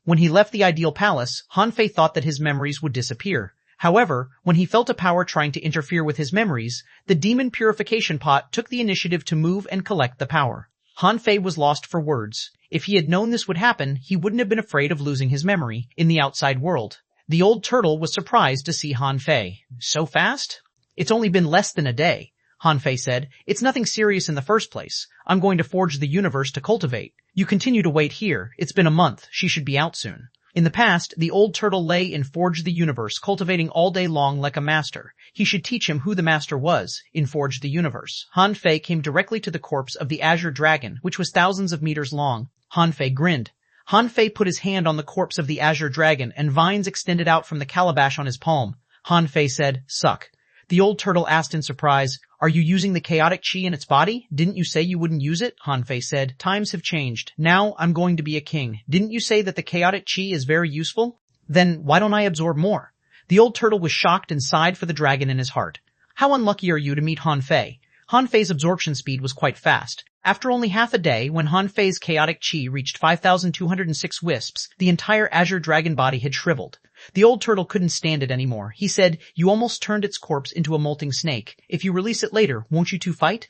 Speaker 1: When he left the Ideal Palace, Han Fei thought that his memories would disappear. However, when he felt a power trying to interfere with his memories, the Demon Purification Pot took the initiative to move and collect the power. Han Fei was lost for words. If he had known this would happen, he wouldn't have been afraid of losing his memory in the outside world. The old turtle was surprised to see Han Fei. So fast? It's only been less than a day. Han Fei said, "It's nothing serious in the first place. I'm going to forge the universe to cultivate. You continue to wait here. It's been a month. She should be out soon." In the past, the old turtle lay in Forge the Universe, cultivating all day long like a master. He should teach him who the master was, in Forge the Universe. Han Fei came directly to the corpse of the Azure Dragon, which was thousands of meters long. Han Fei grinned. Han Fei put his hand on the corpse of the Azure Dragon, and vines extended out from the calabash on his palm. Han Fei said, "Suck." The old turtle asked in surprise, "Are you using the chaotic chi in its body? Didn't you say you wouldn't use it?" Han Fei said, "Times have changed. Now I'm going to be a king. Didn't you say that the chaotic chi is very useful? Then why don't I absorb more?" The old turtle was shocked and sighed for the dragon in his heart. How unlucky are you to meet Han Fei? Han Fei's absorption speed was quite fast. After only half a day, when Han Fei's chaotic chi reached 5,206 wisps, the entire Azure Dragon body had shriveled. The old turtle couldn't stand it anymore. He said, "You almost turned its corpse into a molting snake. If you release it later, won't you two fight?"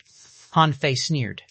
Speaker 1: Han Fei sneered.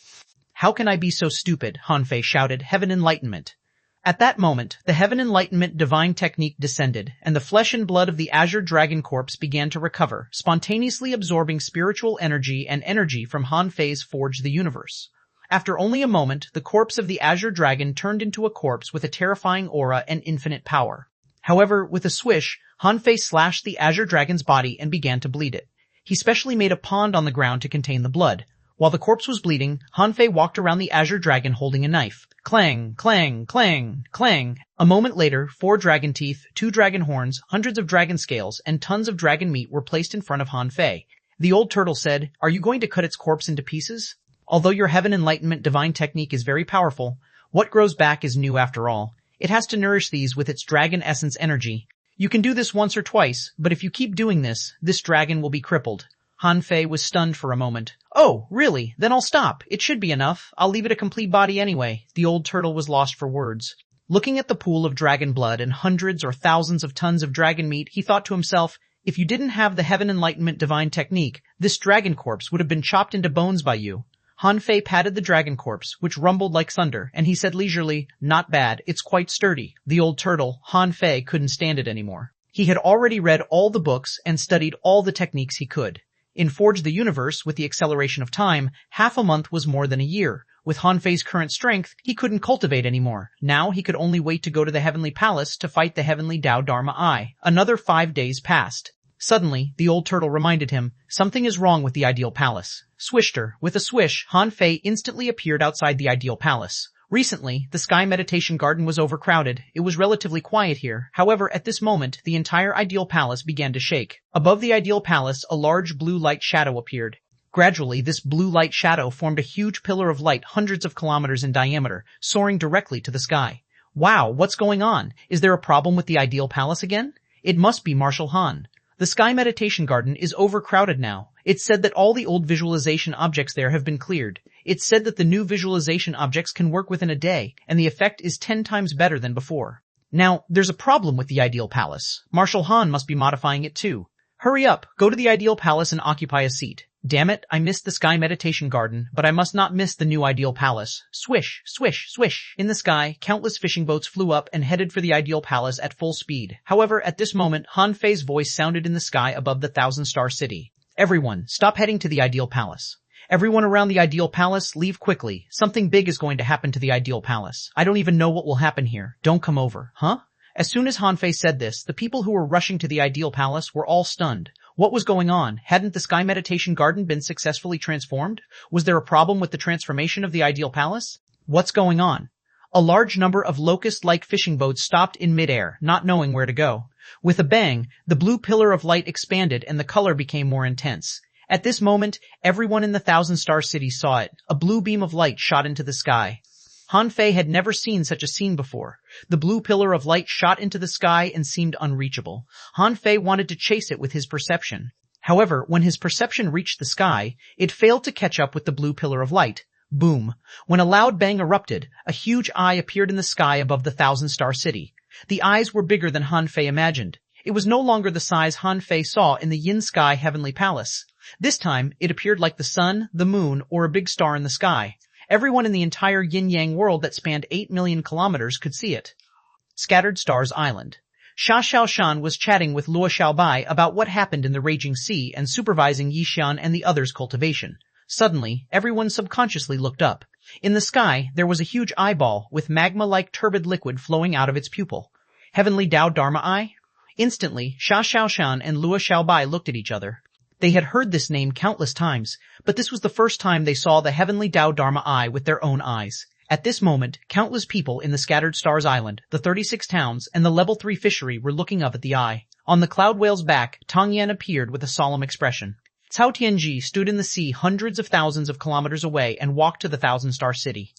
Speaker 1: "How can I be so stupid?" Han Fei shouted, "Heaven Enlightenment." At that moment, the Heaven Enlightenment divine technique descended, and the flesh and blood of the Azure Dragon corpse began to recover, spontaneously absorbing spiritual energy and energy from Han Fei's Forge the Universe. After only a moment, the corpse of the azure dragon turned into a corpse with a terrifying aura and infinite power. However, with a swish, Han Fei slashed the azure dragon's body and began to bleed it. He specially made a pond on the ground to contain the blood. While the corpse was bleeding, Han Fei walked around the azure dragon holding a knife. Clang, clang, clang, clang. A moment later, 4 dragon teeth, 2 dragon horns, hundreds of dragon scales, and tons of dragon meat were placed in front of Han Fei. The old turtle said, "Are you going to cut its corpse into pieces? Although your heaven enlightenment divine technique is very powerful, what grows back is new after all. It has to nourish these with its dragon essence energy. You can do this once or twice, but if you keep doing this dragon will be crippled." Han Fei was stunned for a moment. "Oh, really? Then I'll stop. It should be enough. I'll leave it a complete body anyway." The old turtle was lost for words. Looking at the pool of dragon blood and hundreds or thousands of tons of dragon meat, he thought to himself, if you didn't have the heaven enlightenment divine technique, this dragon corpse would have been chopped into bones by you. Han Fei patted the dragon corpse, which rumbled like thunder, and he said leisurely, "Not bad, it's quite sturdy." The old turtle, Han Fei, couldn't stand it anymore. He had already read all the books and studied all the techniques he could. In Forge the Universe, with the acceleration of time, half a month was more than a year. With Han Fei's current strength, he couldn't cultivate anymore. Now he could only wait to go to the Heavenly Palace to fight the Heavenly Tao Dharma Eye. Another 5 days passed. Suddenly, the old turtle reminded him, something is wrong with the Ideal Palace. Swished her. With a swish, Han Fei instantly appeared outside the Ideal Palace. Recently, the Sky Meditation Garden was overcrowded. It was relatively quiet here. However, at this moment, the entire Ideal Palace began to shake. Above the Ideal Palace, a large blue light shadow appeared. Gradually, this blue light shadow formed a huge pillar of light hundreds of kilometers in diameter, soaring directly to the sky. Wow, what's going on? Is there a problem with the Ideal Palace again? It must be Marshal Han. The Sky Meditation Garden is overcrowded now. It's said that all the old visualization objects there have been cleared. It's said that the new visualization objects can work within a day, and the effect is 10 times better than before. Now, there's a problem with the Ideal Palace. Marshal Han must be modifying it too. Hurry up, go to the Ideal Palace and occupy a seat. Damn it, I missed the Sky Meditation Garden, but I must not miss the new Ideal Palace. Swish, swish, swish. In the sky, countless fishing boats flew up and headed for the Ideal Palace at full speed. However, at this moment, Han Fei's voice sounded in the sky above the Thousand-Star City. Everyone, stop heading to the Ideal Palace. Everyone around the Ideal Palace, leave quickly. Something big is going to happen to the Ideal Palace. I don't even know what will happen here. Don't come over. Huh? As soon as Han Fei said this, the people who were rushing to the Ideal Palace were all stunned. What was going on? Hadn't the Sky Meditation Garden been successfully transformed? Was there a problem with the transformation of the Ideal Palace? What's going on? A large number of locust-like fishing boats stopped in midair, not knowing where to go. With a bang, the blue pillar of light expanded and the color became more intense. At this moment, everyone in the Thousand-Star City saw it. A blue beam of light shot into the sky. Han Fei had never seen such a scene before. The blue pillar of light shot into the sky and seemed unreachable. Han Fei wanted to chase it with his perception. However, when his perception reached the sky, it failed to catch up with the blue pillar of light. Boom. When a loud bang erupted, a huge eye appeared in the sky above the Thousand-Star City. The eyes were bigger than Han Fei imagined. It was no longer the size Han Fei saw in the Yin Sky Heavenly Palace. This time, it appeared like the sun, the moon, or a big star in the sky. Everyone in the entire yin-yang world that spanned 8 million kilometers could see it. Scattered Stars Island. Xia Xiaoshan was chatting with Luo Xiaobai about what happened in the Raging Sea and supervising Yixian and the others' cultivation. Suddenly, everyone subconsciously looked up. In the sky, there was a huge eyeball with magma-like turbid liquid flowing out of its pupil. Heavenly Tao Dharma Eye? Instantly, Xia Xiaoshan and Luo Xiaobai looked at each other. They had heard this name countless times, but this was the first time they saw the Heavenly Tao Dharma Eye with their own eyes. At this moment, countless people in the Scattered Stars Island, the 36 towns, and the Level 3 fishery were looking up at the eye. On the cloud whale's back, Tang Yan appeared with a solemn expression. Cao Tianji stood in the sea hundreds of thousands of kilometers away and walked to the Thousand-Star City.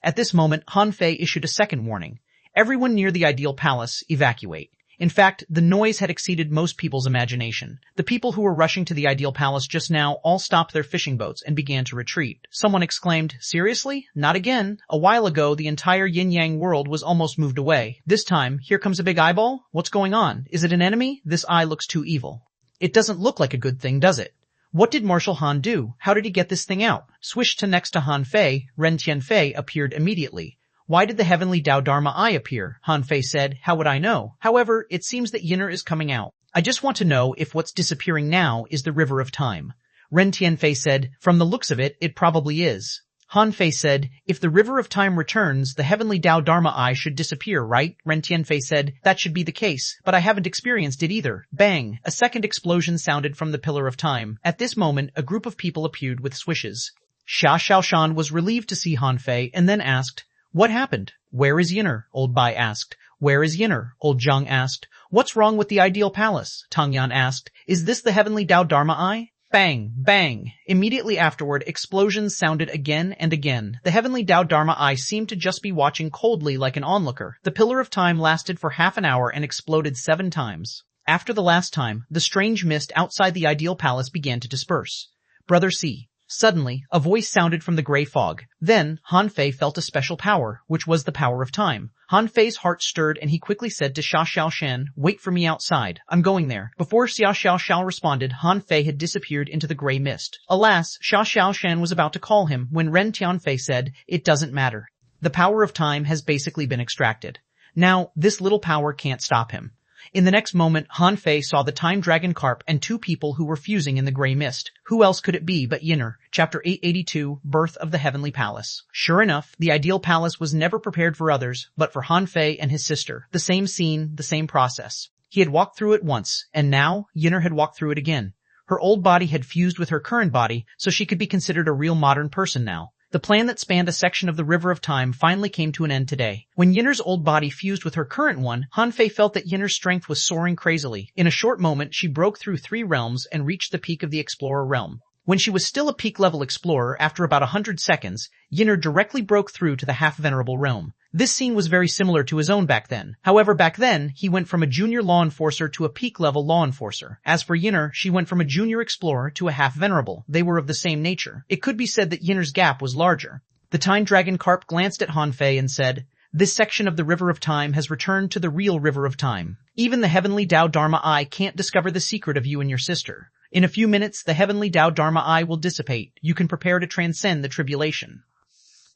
Speaker 1: At this moment, Han Fei issued a second warning. Everyone near the Ideal Palace, evacuate. In fact, the noise had exceeded most people's imagination. The people who were rushing to the Ideal Palace just now all stopped their fishing boats and began to retreat. Someone exclaimed, "Seriously? Not again? A while ago, the entire yin-yang world was almost moved away. This time, here comes a big eyeball? What's going on? Is it an enemy? This eye looks too evil." It doesn't look like a good thing, does it? What did Marshal Han do? How did he get this thing out? Swished to next to Han Fei, Ren Tianfei appeared immediately. Why did the Heavenly Tao Dharma Eye appear? Han Fei said. How would I know? However, it seems that Yinner is coming out. I just want to know if what's disappearing now is the River of Time. Ren Tianfei said, from the looks of it, it probably is. Han Fei said, if the river of time returns, the heavenly Tao Dharma Eye should disappear, right? Ren Tianfei said, that should be the case, but I haven't experienced it either. Bang! A second explosion sounded from the pillar of time. At this moment, a group of people appeared with swishes. Xuanhuan was relieved to see Han Fei and then asked, what happened? Where is Yinner? Old Bai asked. Where is Yinner? Old Zhang asked. What's wrong with the ideal palace? Tang Yan asked. Is this the heavenly Tao Dharma Eye? Bang! Bang! Immediately afterward, explosions sounded again and again. The heavenly Tao Dharma Eye seemed to just be watching coldly like an onlooker. The pillar of time lasted for half an hour and exploded 7 times. After the last time, the strange mist outside the ideal palace began to disperse. Brother C. Suddenly, a voice sounded from the gray fog. Then, Han Fei felt a special power, which was the power of time. Han Fei's heart stirred and he quickly said to Xia Xiaoshan, wait for me outside. I'm going there. Before Xia Xiaoshan responded, Han Fei had disappeared into the gray mist. Alas, Xia Xiaoshan was about to call him when Ren Tianfei said, it doesn't matter. The power of time has basically been extracted. Now, this little power can't stop him. In the next moment, Han Fei saw the time dragon carp and 2 people who were fusing in the gray mist. Who else could it be but Yinner? Chapter 882, Birth of the Heavenly Palace. Sure enough, the ideal palace was never prepared for others, but for Han Fei and his sister. The same scene, the same process. He had walked through it once, and now, Yinner had walked through it again. Her old body had fused with her current body, so she could be considered a real modern person now. The plan that spanned a section of the River of Time finally came to an end today. When Yinner's old body fused with her current one, Han Fei felt that Yinner's strength was soaring crazily. In a short moment, she broke through 3 realms and reached the peak of the Explorer realm. When she was still a peak-level explorer, after about 100 seconds, Yinner directly broke through to the half-venerable realm. This scene was very similar to his own back then. However, back then, he went from a junior law enforcer to a peak-level law enforcer. As for Yinner, she went from a junior explorer to a half-venerable. They were of the same nature. It could be said that Yinner's gap was larger. The Time Dragon Carp glanced at Han Fei and said, this section of the River of Time has returned to the real River of Time. Even the heavenly Tao Dharma Eye can't discover the secret of you and your sister. In a few minutes, the heavenly Tao Dharma Eye will dissipate. You can prepare to transcend the tribulation.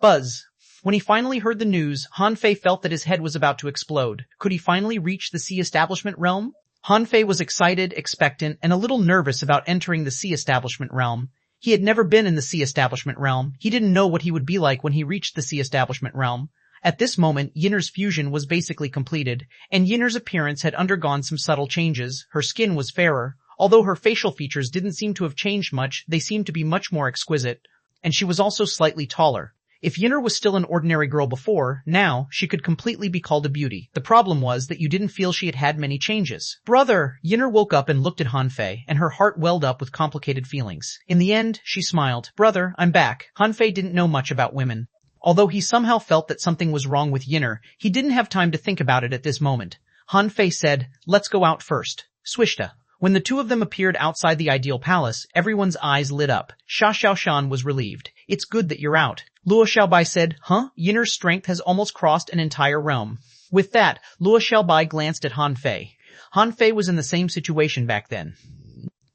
Speaker 1: Buzz. When he finally heard the news, Han Fei felt that his head was about to explode. Could he finally reach the Sea Establishment realm? Han Fei was excited, expectant, and a little nervous about entering the Sea Establishment realm. He had never been in the Sea Establishment realm. He didn't know what he would be like when he reached the Sea Establishment realm. At this moment, Yinner's fusion was basically completed, and Yinner's appearance had undergone some subtle changes. Her skin was fairer. Although her facial features didn't seem to have changed much, they seemed to be much more exquisite. And she was also slightly taller. If Yinner was still an ordinary girl before, now, she could completely be called a beauty. The problem was that you didn't feel she had had many changes. Brother! Yinner woke up and looked at Han Fei, and her heart welled up with complicated feelings. In the end, she smiled. Brother, I'm back. Han Fei didn't know much about women. Although he somehow felt that something was wrong with Yinner, he didn't have time to think about it at this moment. Han Fei said, let's go out first. Swishta. When the 2 of them appeared outside the ideal palace, everyone's eyes lit up. Xia Xiaoshan was relieved. It's good that you're out. Luo Xiaobai said, huh? Yinner's strength has almost crossed an entire realm. With that, Luo Xiaobai glanced at Han Fei. Han Fei was in the same situation back then.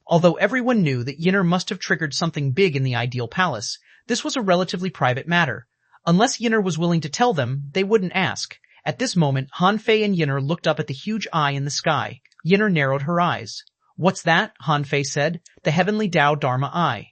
Speaker 1: Although everyone knew that Yinner must have triggered something big in the ideal palace, this was a relatively private matter. Unless Yinner was willing to tell them, they wouldn't ask. At this moment, Han Fei and Yinner looked up at the huge eye in the sky. Yinner narrowed her eyes. What's that? Han Fei said. The heavenly Tao Dharma Eye.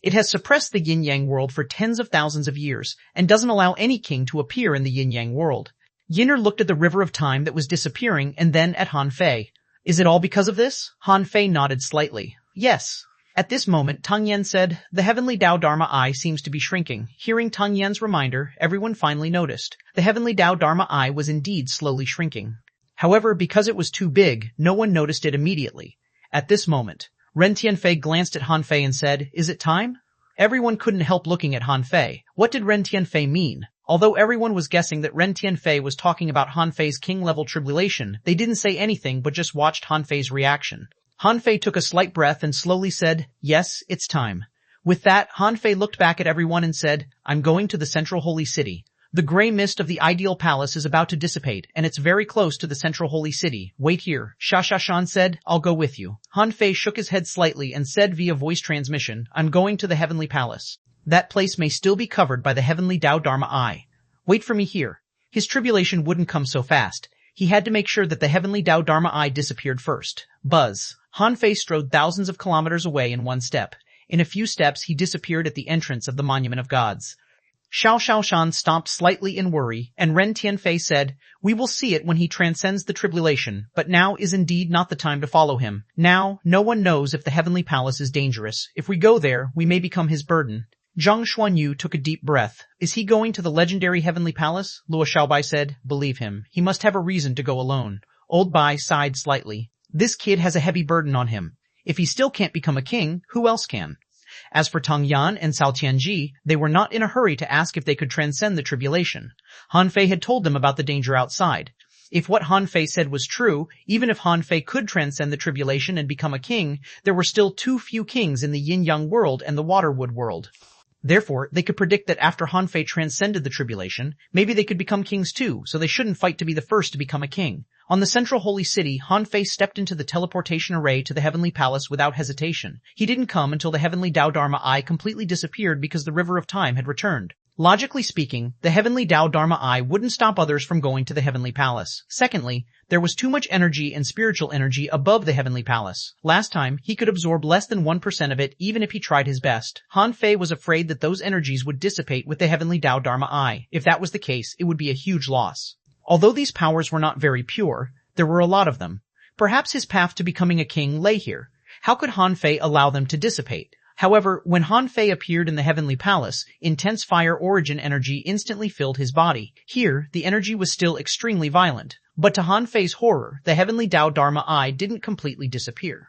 Speaker 1: It has suppressed the yin-yang world for tens of thousands of years, and doesn't allow any king to appear in the yin-yang world. Yinner looked at the river of time that was disappearing and then at Han Fei. Is it all because of this? Han Fei nodded slightly. Yes. At this moment, Tang Yan said, the heavenly Tao Dharma Eye seems to be shrinking. Hearing Tang Yan's reminder, everyone finally noticed. The heavenly Tao Dharma Eye was indeed slowly shrinking. However, because it was too big, no one noticed it immediately. At this moment, Ren Tianfei glanced at Han Fei and said, is it time? Everyone couldn't help looking at Han Fei. What did Ren Tianfei mean? Although everyone was guessing that Ren Tianfei was talking about Han Fei's king-level tribulation, they didn't say anything but just watched Han Fei's reaction. Han Fei took a slight breath and slowly said, yes, it's time. With that, Han Fei looked back at everyone and said, I'm going to the central holy city. The gray mist of the ideal palace is about to dissipate, and it's very close to the central holy city. Wait here. Xia Xiaoshan said, I'll go with you. Han Fei shook his head slightly and said via voice transmission, I'm going to the heavenly palace. That place may still be covered by the heavenly Tao Dharma Eye. Wait for me here. His tribulation wouldn't come so fast. He had to make sure that the heavenly Tao Dharma Eye disappeared first. Buzz. Han Fei strode thousands of kilometers away in one step. In a few steps, he disappeared at the entrance of the Monument of Gods. Xuanhuan stopped slightly in worry, and Ren Tianfei said, "We will see it when he transcends the tribulation, but now is indeed not the time to follow him. Now, no one knows if the heavenly palace is dangerous. If we go there, we may become his burden." Zhang Xuanyu took a deep breath. "Is he going to the legendary heavenly palace?" Luo Xiaobai said. "Believe him. He must have a reason to go alone." Old Bai sighed slightly. "This kid has a heavy burden on him. If he still can't become a king, who else can?" As for Tang Yan and Cao Tianji, they were not in a hurry to ask if they could transcend the tribulation. Han Fei had told them about the danger outside. If what Han Fei said was true, even if Han Fei could transcend the tribulation and become a king, there were still too few kings in the yin-yang world and the waterwood world. Therefore, they could predict that after Han Fei transcended the tribulation, maybe they could become kings too, so they shouldn't fight to be the first to become a king. On the central holy city, Han Fei stepped into the teleportation array to the heavenly palace without hesitation. He didn't come until the heavenly Dao Dharma Eye completely disappeared because the river of time had returned. Logically speaking, the heavenly Dao Dharma Eye wouldn't stop others from going to the heavenly palace. Secondly, there was too much energy and spiritual energy above the heavenly palace. Last time, he could absorb less than 1% of it even if he tried his best. Han Fei was afraid that those energies would dissipate with the heavenly Dao Dharma Eye. If that was the case, it would be a huge loss. Although these powers were not very pure, there were a lot of them. Perhaps his path to becoming a king lay here. How could Han Fei allow them to dissipate? However, when Han Fei appeared in the heavenly palace, intense fire origin energy instantly filled his body. Here, the energy was still extremely violent. But to Han Fei's horror, the heavenly Dao Dharma Eye didn't completely disappear.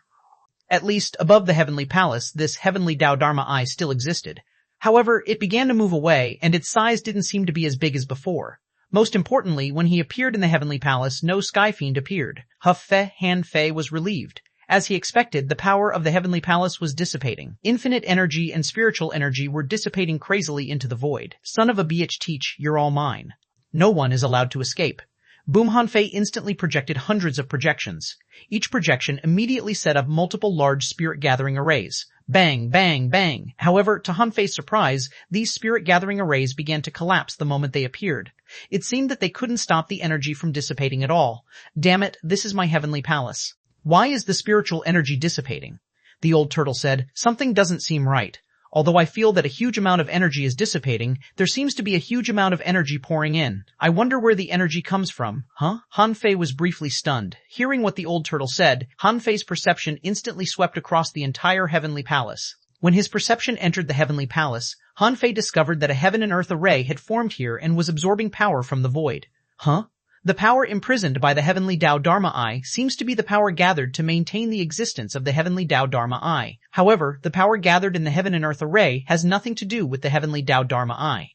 Speaker 1: At least, above the heavenly palace, this heavenly Dao Dharma Eye still existed. However, it began to move away, and its size didn't seem to be as big as before. Most importantly, when he appeared in the heavenly palace, no sky fiend appeared. Han Fei was relieved. As he expected, the power of the heavenly palace was dissipating. Infinite energy and spiritual energy were dissipating crazily into the void. Son of a bitch, teach, you're all mine. No one is allowed to escape. Boom. Han Fei instantly projected hundreds of projections. Each projection immediately set up multiple large spirit-gathering arrays. Bang, bang, bang. However, to Han Fei's surprise, these spirit-gathering arrays began to collapse the moment they appeared. It seemed that they couldn't stop the energy from dissipating at all. Damn it, this is my heavenly palace. Why is the spiritual energy dissipating? The old turtle said, something doesn't seem right. Although I feel that a huge amount of energy is dissipating, there seems to be a huge amount of energy pouring in. I wonder where the energy comes from. Huh? Han Fei was briefly stunned. Hearing what the old turtle said, Han Fei's perception instantly swept across the entire heavenly palace. When his perception entered the heavenly palace, Han Fei discovered that a heaven and earth array had formed here and was absorbing power from the void. Huh? The power imprisoned by the heavenly Dao Dharma Eye seems to be the power gathered to maintain the existence of the heavenly Dao Dharma Eye. However, the power gathered in the heaven and earth array has nothing to do with the heavenly Dao Dharma Eye.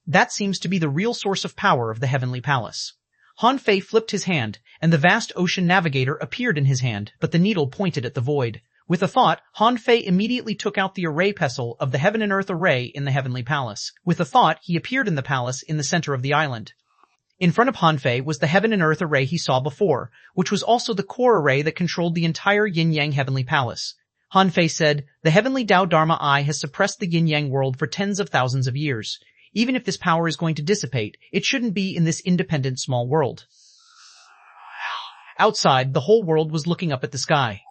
Speaker 1: That seems to be the real source of power of the heavenly palace. Han Fei flipped his hand, and the vast ocean navigator appeared in his hand, but the needle pointed at the void. With a thought, Han Fei immediately took out the array pestle of the heaven and earth array in the heavenly palace. With a thought, he appeared in the palace in the center of the island. In front of Han Fei was the heaven and earth array he saw before, which was also the core array that controlled the entire yin-yang heavenly palace. Han Fei said, the heavenly Dao Dharma Eye has suppressed the yin-yang world for tens of thousands of years. Even if this power is going to dissipate, it shouldn't be in this independent small world. Outside, the whole world was looking up at the sky.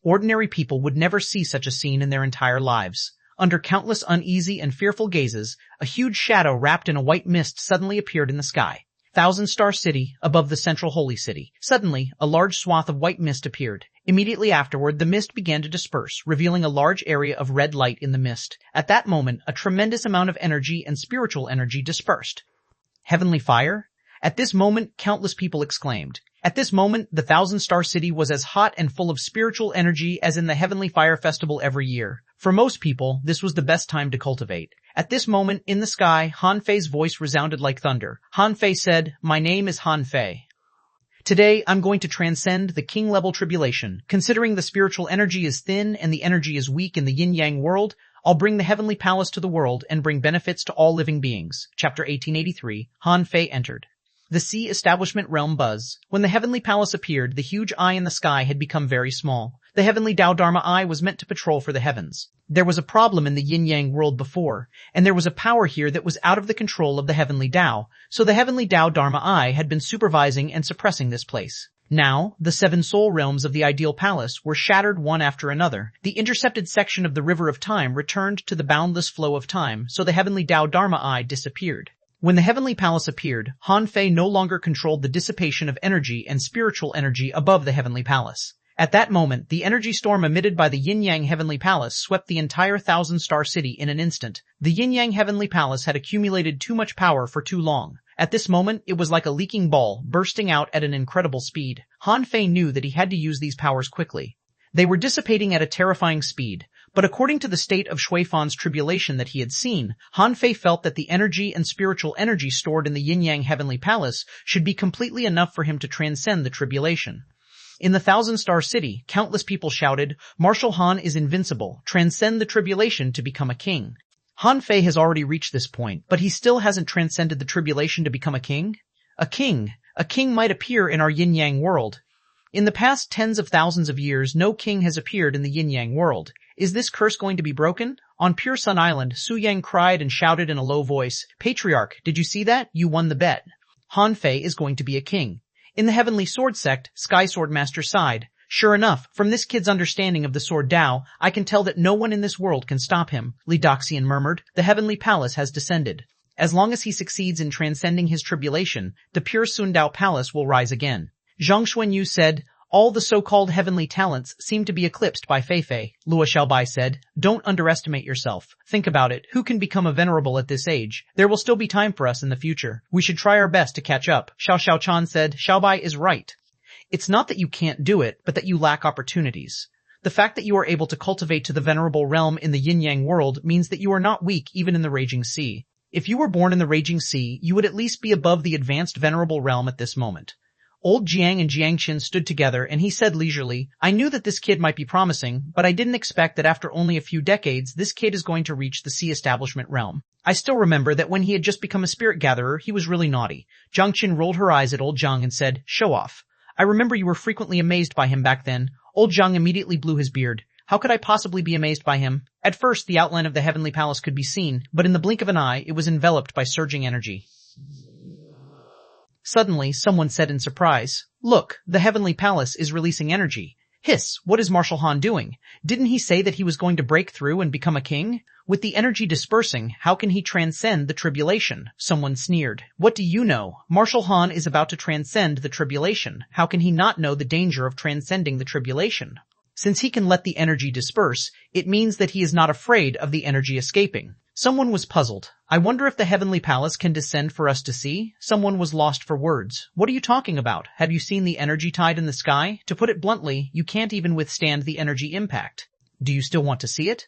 Speaker 1: Ordinary people would never see such a scene in their entire lives. Under countless uneasy and fearful gazes, a huge shadow wrapped in a white mist suddenly appeared in the sky. Thousand-Star City, above the central holy city. Suddenly, a large swath of white mist appeared. Immediately afterward, the mist began to disperse, revealing a large area of red light in the mist. At that moment, a tremendous amount of energy and spiritual energy dispersed. Heavenly fire? At this moment, countless people exclaimed. At this moment, the Thousand-Star City was as hot and full of spiritual energy as in the Heavenly Fire Festival every year. For most people, this was the best time to cultivate. At this moment, in the sky, Han Fei's voice resounded like thunder. Han Fei said, my name is Han Fei. Today, I'm going to transcend the king-level tribulation. Considering the spiritual energy is thin and the energy is weak in the yin-yang world, I'll bring the heavenly palace to the world and bring benefits to all living beings. Chapter 1883, Han Fei entered. The sea establishment realm buzz. When the heavenly palace appeared, the huge eye in the sky had become very small. The heavenly Dao Dharma Eye was meant to patrol for the heavens. There was a problem in the yin-yang world before, and there was a power here that was out of the control of the heavenly Dao, so the heavenly Dao Dharma Eye had been supervising and suppressing this place. Now, the 7 soul realms of the ideal palace were shattered one after another. The intercepted section of the river of time returned to the boundless flow of time, so the heavenly Tao Dharma Eye disappeared. When the heavenly palace appeared, Han Fei no longer controlled the dissipation of energy and spiritual energy above the heavenly palace. At that moment, the energy storm emitted by the Yin-Yang Heavenly Palace swept the entire thousand-star city in an instant. The Yin-Yang Heavenly Palace had accumulated too much power for too long. At this moment, it was like a leaking ball, bursting out at an incredible speed. Han Fei knew that he had to use these powers quickly. They were dissipating at a terrifying speed, but according to the state of Xuanhuan's tribulation that he had seen, Han Fei felt that the energy and spiritual energy stored in the Yin-Yang Heavenly Palace should be completely enough for him to transcend the tribulation. In the thousand-star city, countless people shouted, "Marshal Han is invincible. Transcend the tribulation to become a king." Han Fei has already reached this point, but he still hasn't transcended the tribulation to become a king? A king might appear in our yin-yang world. In the past tens of thousands of years, no king has appeared in the yin-yang world. Is this curse going to be broken? On Pure Sun Island, Su Yang cried and shouted in a low voice, "Patriarch, did you see that? You won the bet. Han Fei is going to be a king." In the Heavenly Sword Sect, Sky Sword Master sighed. "Sure enough, from this kid's understanding of the Sword Tao, I can tell that no one in this world can stop him." Li Doxian murmured, "The Heavenly Palace has descended. As long as he succeeds in transcending his tribulation, the Pure Sun Tao Palace will rise again." Zhang Xuanyu said, "All the so-called heavenly talents seem to be eclipsed by Feifei." Luo Xiaobai said, "Don't underestimate yourself. Think about it. Who can become a venerable at this age? There will still be time for us in the future. We should try our best to catch up." Xiao Xiaochan said, "Xiaobai is right. It's not that you can't do it, but that you lack opportunities. The fact that you are able to cultivate to the venerable realm in the yin-yang world means that you are not weak even in the raging sea. If you were born in the raging sea, you would at least be above the advanced venerable realm at this moment." Old Jiang and Jiangqin stood together and he said leisurely, "I knew that this kid might be promising, but I didn't expect that after only a few decades, this kid is going to reach the sea establishment realm. I still remember that when he had just become a spirit gatherer, he was really naughty." Jiangqin rolled her eyes at old Jiang and said, "Show off. I remember you were frequently amazed by him back then." Old Jiang immediately blew his beard. "How could I possibly be amazed by him?" At first, the outline of the heavenly palace could be seen, but in the blink of an eye, it was enveloped by surging energy. Suddenly, someone said in surprise, "Look, the heavenly palace is releasing energy." Hiss, what is Marshal Han doing? Didn't he say that he was going to break through and become a king? With the energy dispersing, how can he transcend the tribulation? Someone sneered. What do you know? Marshal Han is about to transcend the tribulation. How can he not know the danger of transcending the tribulation? Since he can let the energy disperse, it means that he is not afraid of the energy escaping. Someone was puzzled. "I wonder if the heavenly palace can descend for us to see?" Someone was lost for words. "What are you talking about? Have you seen the energy tide in the sky? To put it bluntly, you can't even withstand the energy impact. Do you still want to see it?"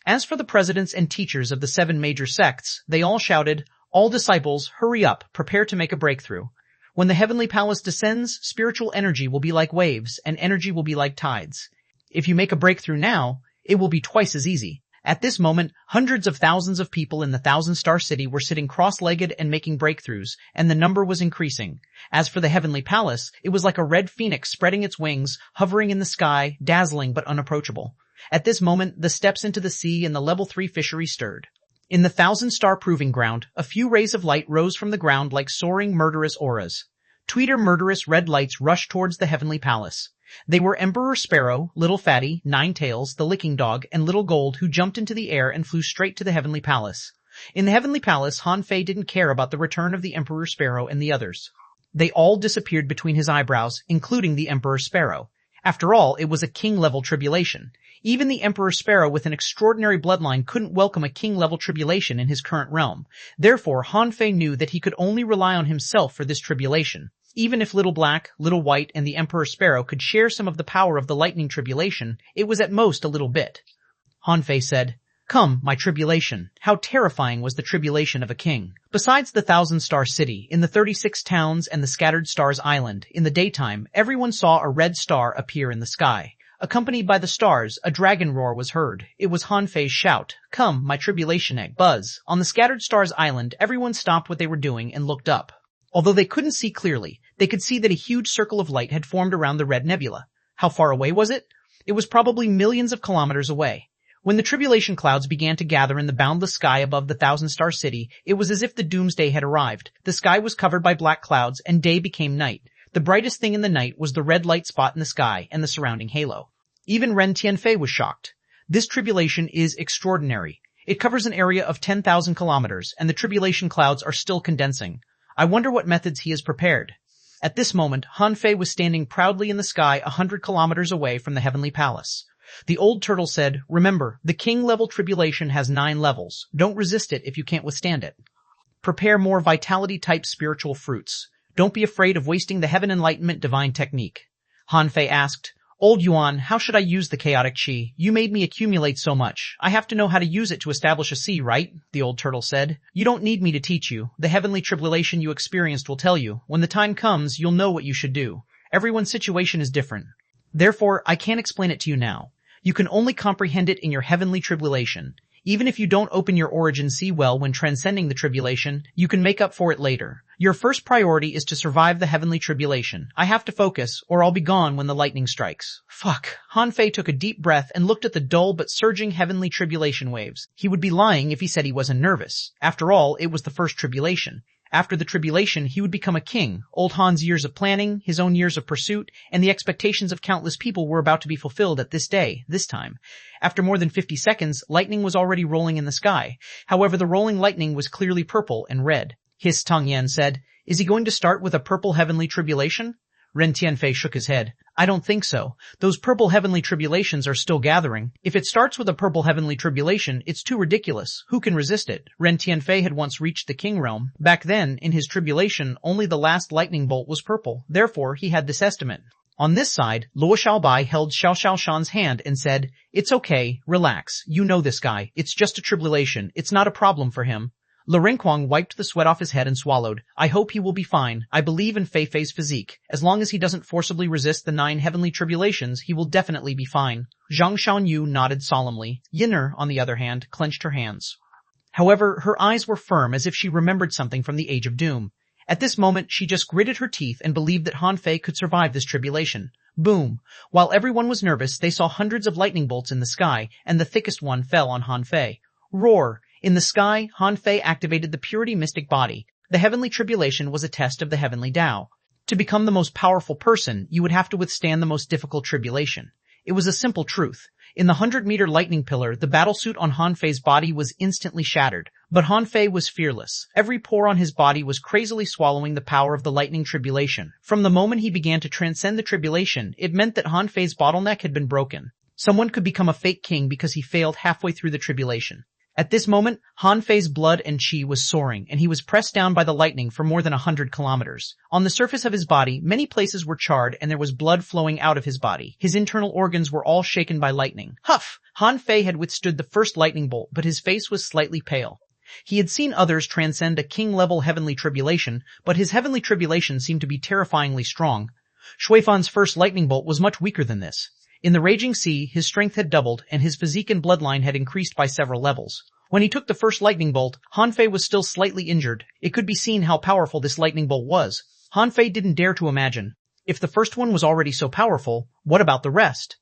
Speaker 1: As for the presidents and teachers of the 7 major sects, they all shouted, "All disciples, hurry up, prepare to make a breakthrough. When the heavenly palace descends, spiritual energy will be like waves, and energy will be like tides. If you make a breakthrough now, it will be twice as easy." At this moment, hundreds of thousands of people in the thousand-star city were sitting cross-legged and making breakthroughs, and the number was increasing. As for the heavenly palace, it was like a red phoenix spreading its wings, hovering in the sky, dazzling but unapproachable. At this moment, the steps into the sea and the level 3 fishery stirred. In the thousand-star proving ground, a few rays of light rose from the ground like soaring murderous auras. Tweeter murderous red lights rushed towards the heavenly palace. They were Emperor Sparrow, Little Fatty, Nine Tails, the Licking Dog, and Little Gold, who jumped into the air and flew straight to the heavenly palace. In the heavenly palace, Han Fei didn't care about the return of the Emperor Sparrow and the others. They all disappeared between his eyebrows, including the Emperor Sparrow. After all, it was a king-level tribulation. Even the Emperor Sparrow with an extraordinary bloodline couldn't welcome a king-level tribulation in his current realm. Therefore, Han Fei knew that he could only rely on himself for this tribulation. Even if Little Black, Little White, and the Emperor Sparrow could share some of the power of the lightning tribulation, it was at most a little bit. Han Fei said, "Come, my tribulation." How terrifying was the tribulation of a king. Besides the thousand-star city, in the 36 towns and the scattered stars island, in the daytime, everyone saw a red star appear in the sky. Accompanied by the stars, a dragon roar was heard. It was Han Fei's shout, "Come, my tribulation egg." Buzz. On the scattered stars island, everyone stopped what they were doing and looked up. Although they couldn't see clearly, they could see that a huge circle of light had formed around the red nebula. How far away was it? It was probably millions of kilometers away. When the tribulation clouds began to gather in the boundless sky above the thousand-star city, it was as if the doomsday had arrived. The sky was covered by black clouds, and day became night. The brightest thing in the night was the red light spot in the sky and the surrounding halo. Even Ren Tianfei was shocked. This tribulation is extraordinary. It covers an area of 10,000 kilometers, and the tribulation clouds are still condensing. I wonder what methods he has prepared. At this moment, Han Fei was standing proudly in the sky 100 kilometers away from the heavenly palace. The old turtle said, "Remember, the king-level tribulation has 9 levels. Don't resist it if you can't withstand it. Prepare more vitality-type spiritual fruits. Don't be afraid of wasting the heaven enlightenment divine technique." Han Fei asked, "Old Yuan, how should I use the chaotic chi? You made me accumulate so much. I have to know how to use it to establish a sea, right?" The old turtle said. "You don't need me to teach you. The heavenly tribulation you experienced will tell you. When the time comes, you'll know what you should do. Everyone's situation is different. Therefore, I can't explain it to you now. You can only comprehend it in your heavenly tribulation. Even if you don't open your origin sea well when transcending the tribulation, you can make up for it later. Your first priority is to survive the heavenly tribulation. I have to focus, or I'll be gone when the lightning strikes." Fuck. Han Fei took a deep breath and looked at the dull but surging heavenly tribulation waves. He would be lying if he said he wasn't nervous. After all, it was the first tribulation. After the tribulation, he would become a king. Old Han's years of planning, his own years of pursuit, and the expectations of countless people were about to be fulfilled at this day, this time. After more than 50 seconds, lightning was already rolling in the sky. However, the rolling lightning was clearly purple and red. His Tong Yan said, "Is he going to start with a purple heavenly tribulation?" Ren Tianfei shook his head. "I don't think so. Those purple heavenly tribulations are still gathering. If it starts with a purple heavenly tribulation, it's too ridiculous. Who can resist it?" Ren Tianfei had once reached the king realm. Back then, in his tribulation, only the last lightning bolt was purple. Therefore, he had this estimate. On this side, Luo Xiaobai held Xiao Xiaoshan's hand and said, "It's okay. Relax. You know this guy. It's just a tribulation. It's not a problem for him." Le Renquang wiped the sweat off his head and swallowed. "I hope he will be fine. I believe in Fei Fei's physique. As long as he doesn't forcibly resist the 9 heavenly tribulations, he will definitely be fine." Zhang Xiaoyu nodded solemnly. Yin'er, on the other hand, clenched her hands. However, her eyes were firm as if she remembered something from the Age of Doom. At this moment, she just gritted her teeth and believed that Han Fei could survive this tribulation. Boom! While everyone was nervous, they saw hundreds of lightning bolts in the sky, and the thickest one fell on Han Fei. Roar! In the sky, Han Fei activated the purity mystic body. The heavenly tribulation was a test of the heavenly Tao. To become the most powerful person, you would have to withstand the most difficult tribulation. It was a simple truth. In the 100-meter lightning pillar, the battlesuit on Han Fei's body was instantly shattered. But Han Fei was fearless. Every pore on his body was crazily swallowing the power of the lightning tribulation. From the moment he began to transcend the tribulation, it meant that Han Fei's bottleneck had been broken. Someone could become a fake king because he failed halfway through the tribulation. At this moment, Han Fei's blood and chi was soaring, and he was pressed down by the lightning for more than 100 kilometers. On the surface of his body, many places were charred and there was blood flowing out of his body. His internal organs were all shaken by lightning. Huff! Han Fei had withstood the first lightning bolt, but his face was slightly pale. He had seen others transcend a king-level heavenly tribulation, but his heavenly tribulation seemed to be terrifyingly strong. Xuanhuan's first lightning bolt was much weaker than this. In the raging sea, his strength had doubled, and his physique and bloodline had increased by several levels. When he took the first lightning bolt, Han Fei was still slightly injured. It could be seen how powerful this lightning bolt was. Han Fei didn't dare to imagine. If the first one was already so powerful, what about the rest?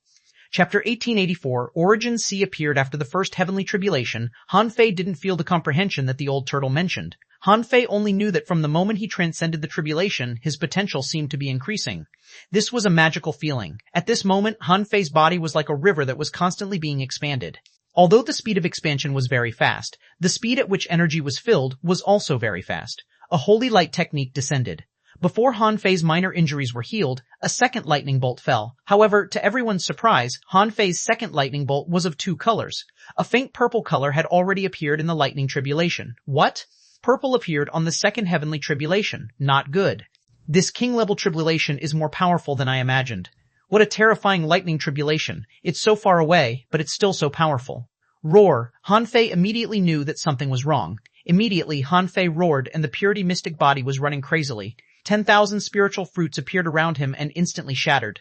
Speaker 1: Chapter 1884, Origin Sea appeared after the first heavenly tribulation. Han Fei didn't feel the comprehension that the old turtle mentioned. Han Fei only knew that from the moment he transcended the tribulation, his potential seemed to be increasing. This was a magical feeling. At this moment, Han Fei's body was like a river that was constantly being expanded. Although the speed of expansion was very fast, the speed at which energy was filled was also very fast. A holy light technique descended. Before Han Fei's minor injuries were healed, a second lightning bolt fell. However, to everyone's surprise, Han Fei's second lightning bolt was of 2 colors. A faint purple color had already appeared in the lightning tribulation. What? Purple appeared on the second heavenly tribulation. Not good. This king-level tribulation is more powerful than I imagined. What a terrifying lightning tribulation. It's so far away, but it's still so powerful. Roar! Han Fei immediately knew that something was wrong. Immediately, Han Fei roared and the purity mystic body was running crazily. 10,000 spiritual fruits appeared around him and instantly shattered.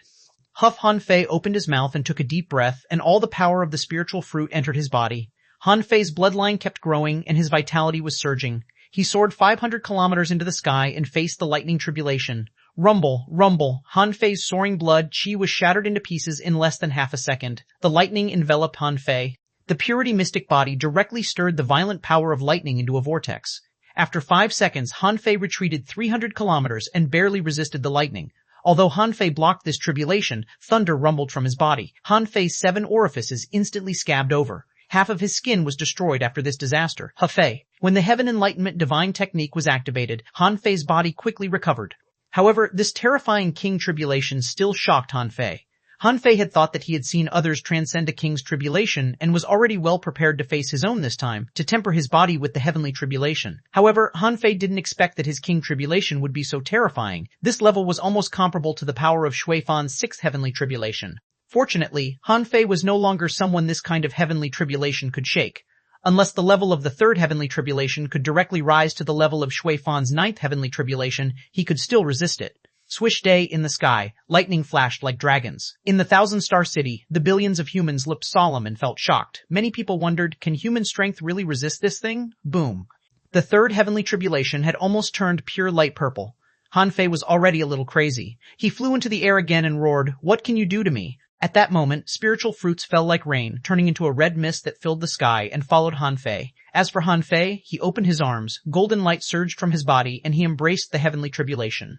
Speaker 1: Huff! Han Fei opened his mouth and took a deep breath, and all the power of the spiritual fruit entered his body. Han Fei's bloodline kept growing and his vitality was surging. He soared 500 kilometers into the sky and faced the lightning tribulation. Rumble, rumble. Han Fei's soaring blood chi was shattered into pieces in less than half a second. The lightning enveloped Han Fei. The purity mystic body directly stirred the violent power of lightning into a vortex. After 5 seconds, Han Fei retreated 300 kilometers and barely resisted the lightning. Although Han Fei blocked this tribulation, thunder rumbled from his body. Han Fei's 7 orifices instantly scabbed over. Half of his skin was destroyed after this disaster. Ha Fei. When the Heaven Enlightenment divine technique was activated, Han Fei's body quickly recovered. However, this terrifying king tribulation still shocked Han Fei. Han Fei had thought that he had seen others transcend a king's tribulation and was already well prepared to face his own this time, to temper his body with the heavenly tribulation. However, Han Fei didn't expect that his king tribulation would be so terrifying. This level was almost comparable to the power of xuanhuan's 6th heavenly tribulation. Fortunately, Han Fei was no longer someone this kind of heavenly tribulation could shake. Unless the level of the 3rd heavenly tribulation could directly rise to the level of xuanhuan's 9th heavenly tribulation, he could still resist it. Swish day in the sky, lightning flashed like dragons. In the 1,000-star city, the billions of humans looked solemn and felt shocked. Many people wondered, can human strength really resist this thing? Boom. The 3rd heavenly tribulation had almost turned pure light purple. Han Fei was already a little crazy. He flew into the air again and roared, "What can you do to me?" At that moment, spiritual fruits fell like rain, turning into a red mist that filled the sky and followed Han Fei. As for Han Fei, he opened his arms, golden light surged from his body, and he embraced the heavenly tribulation.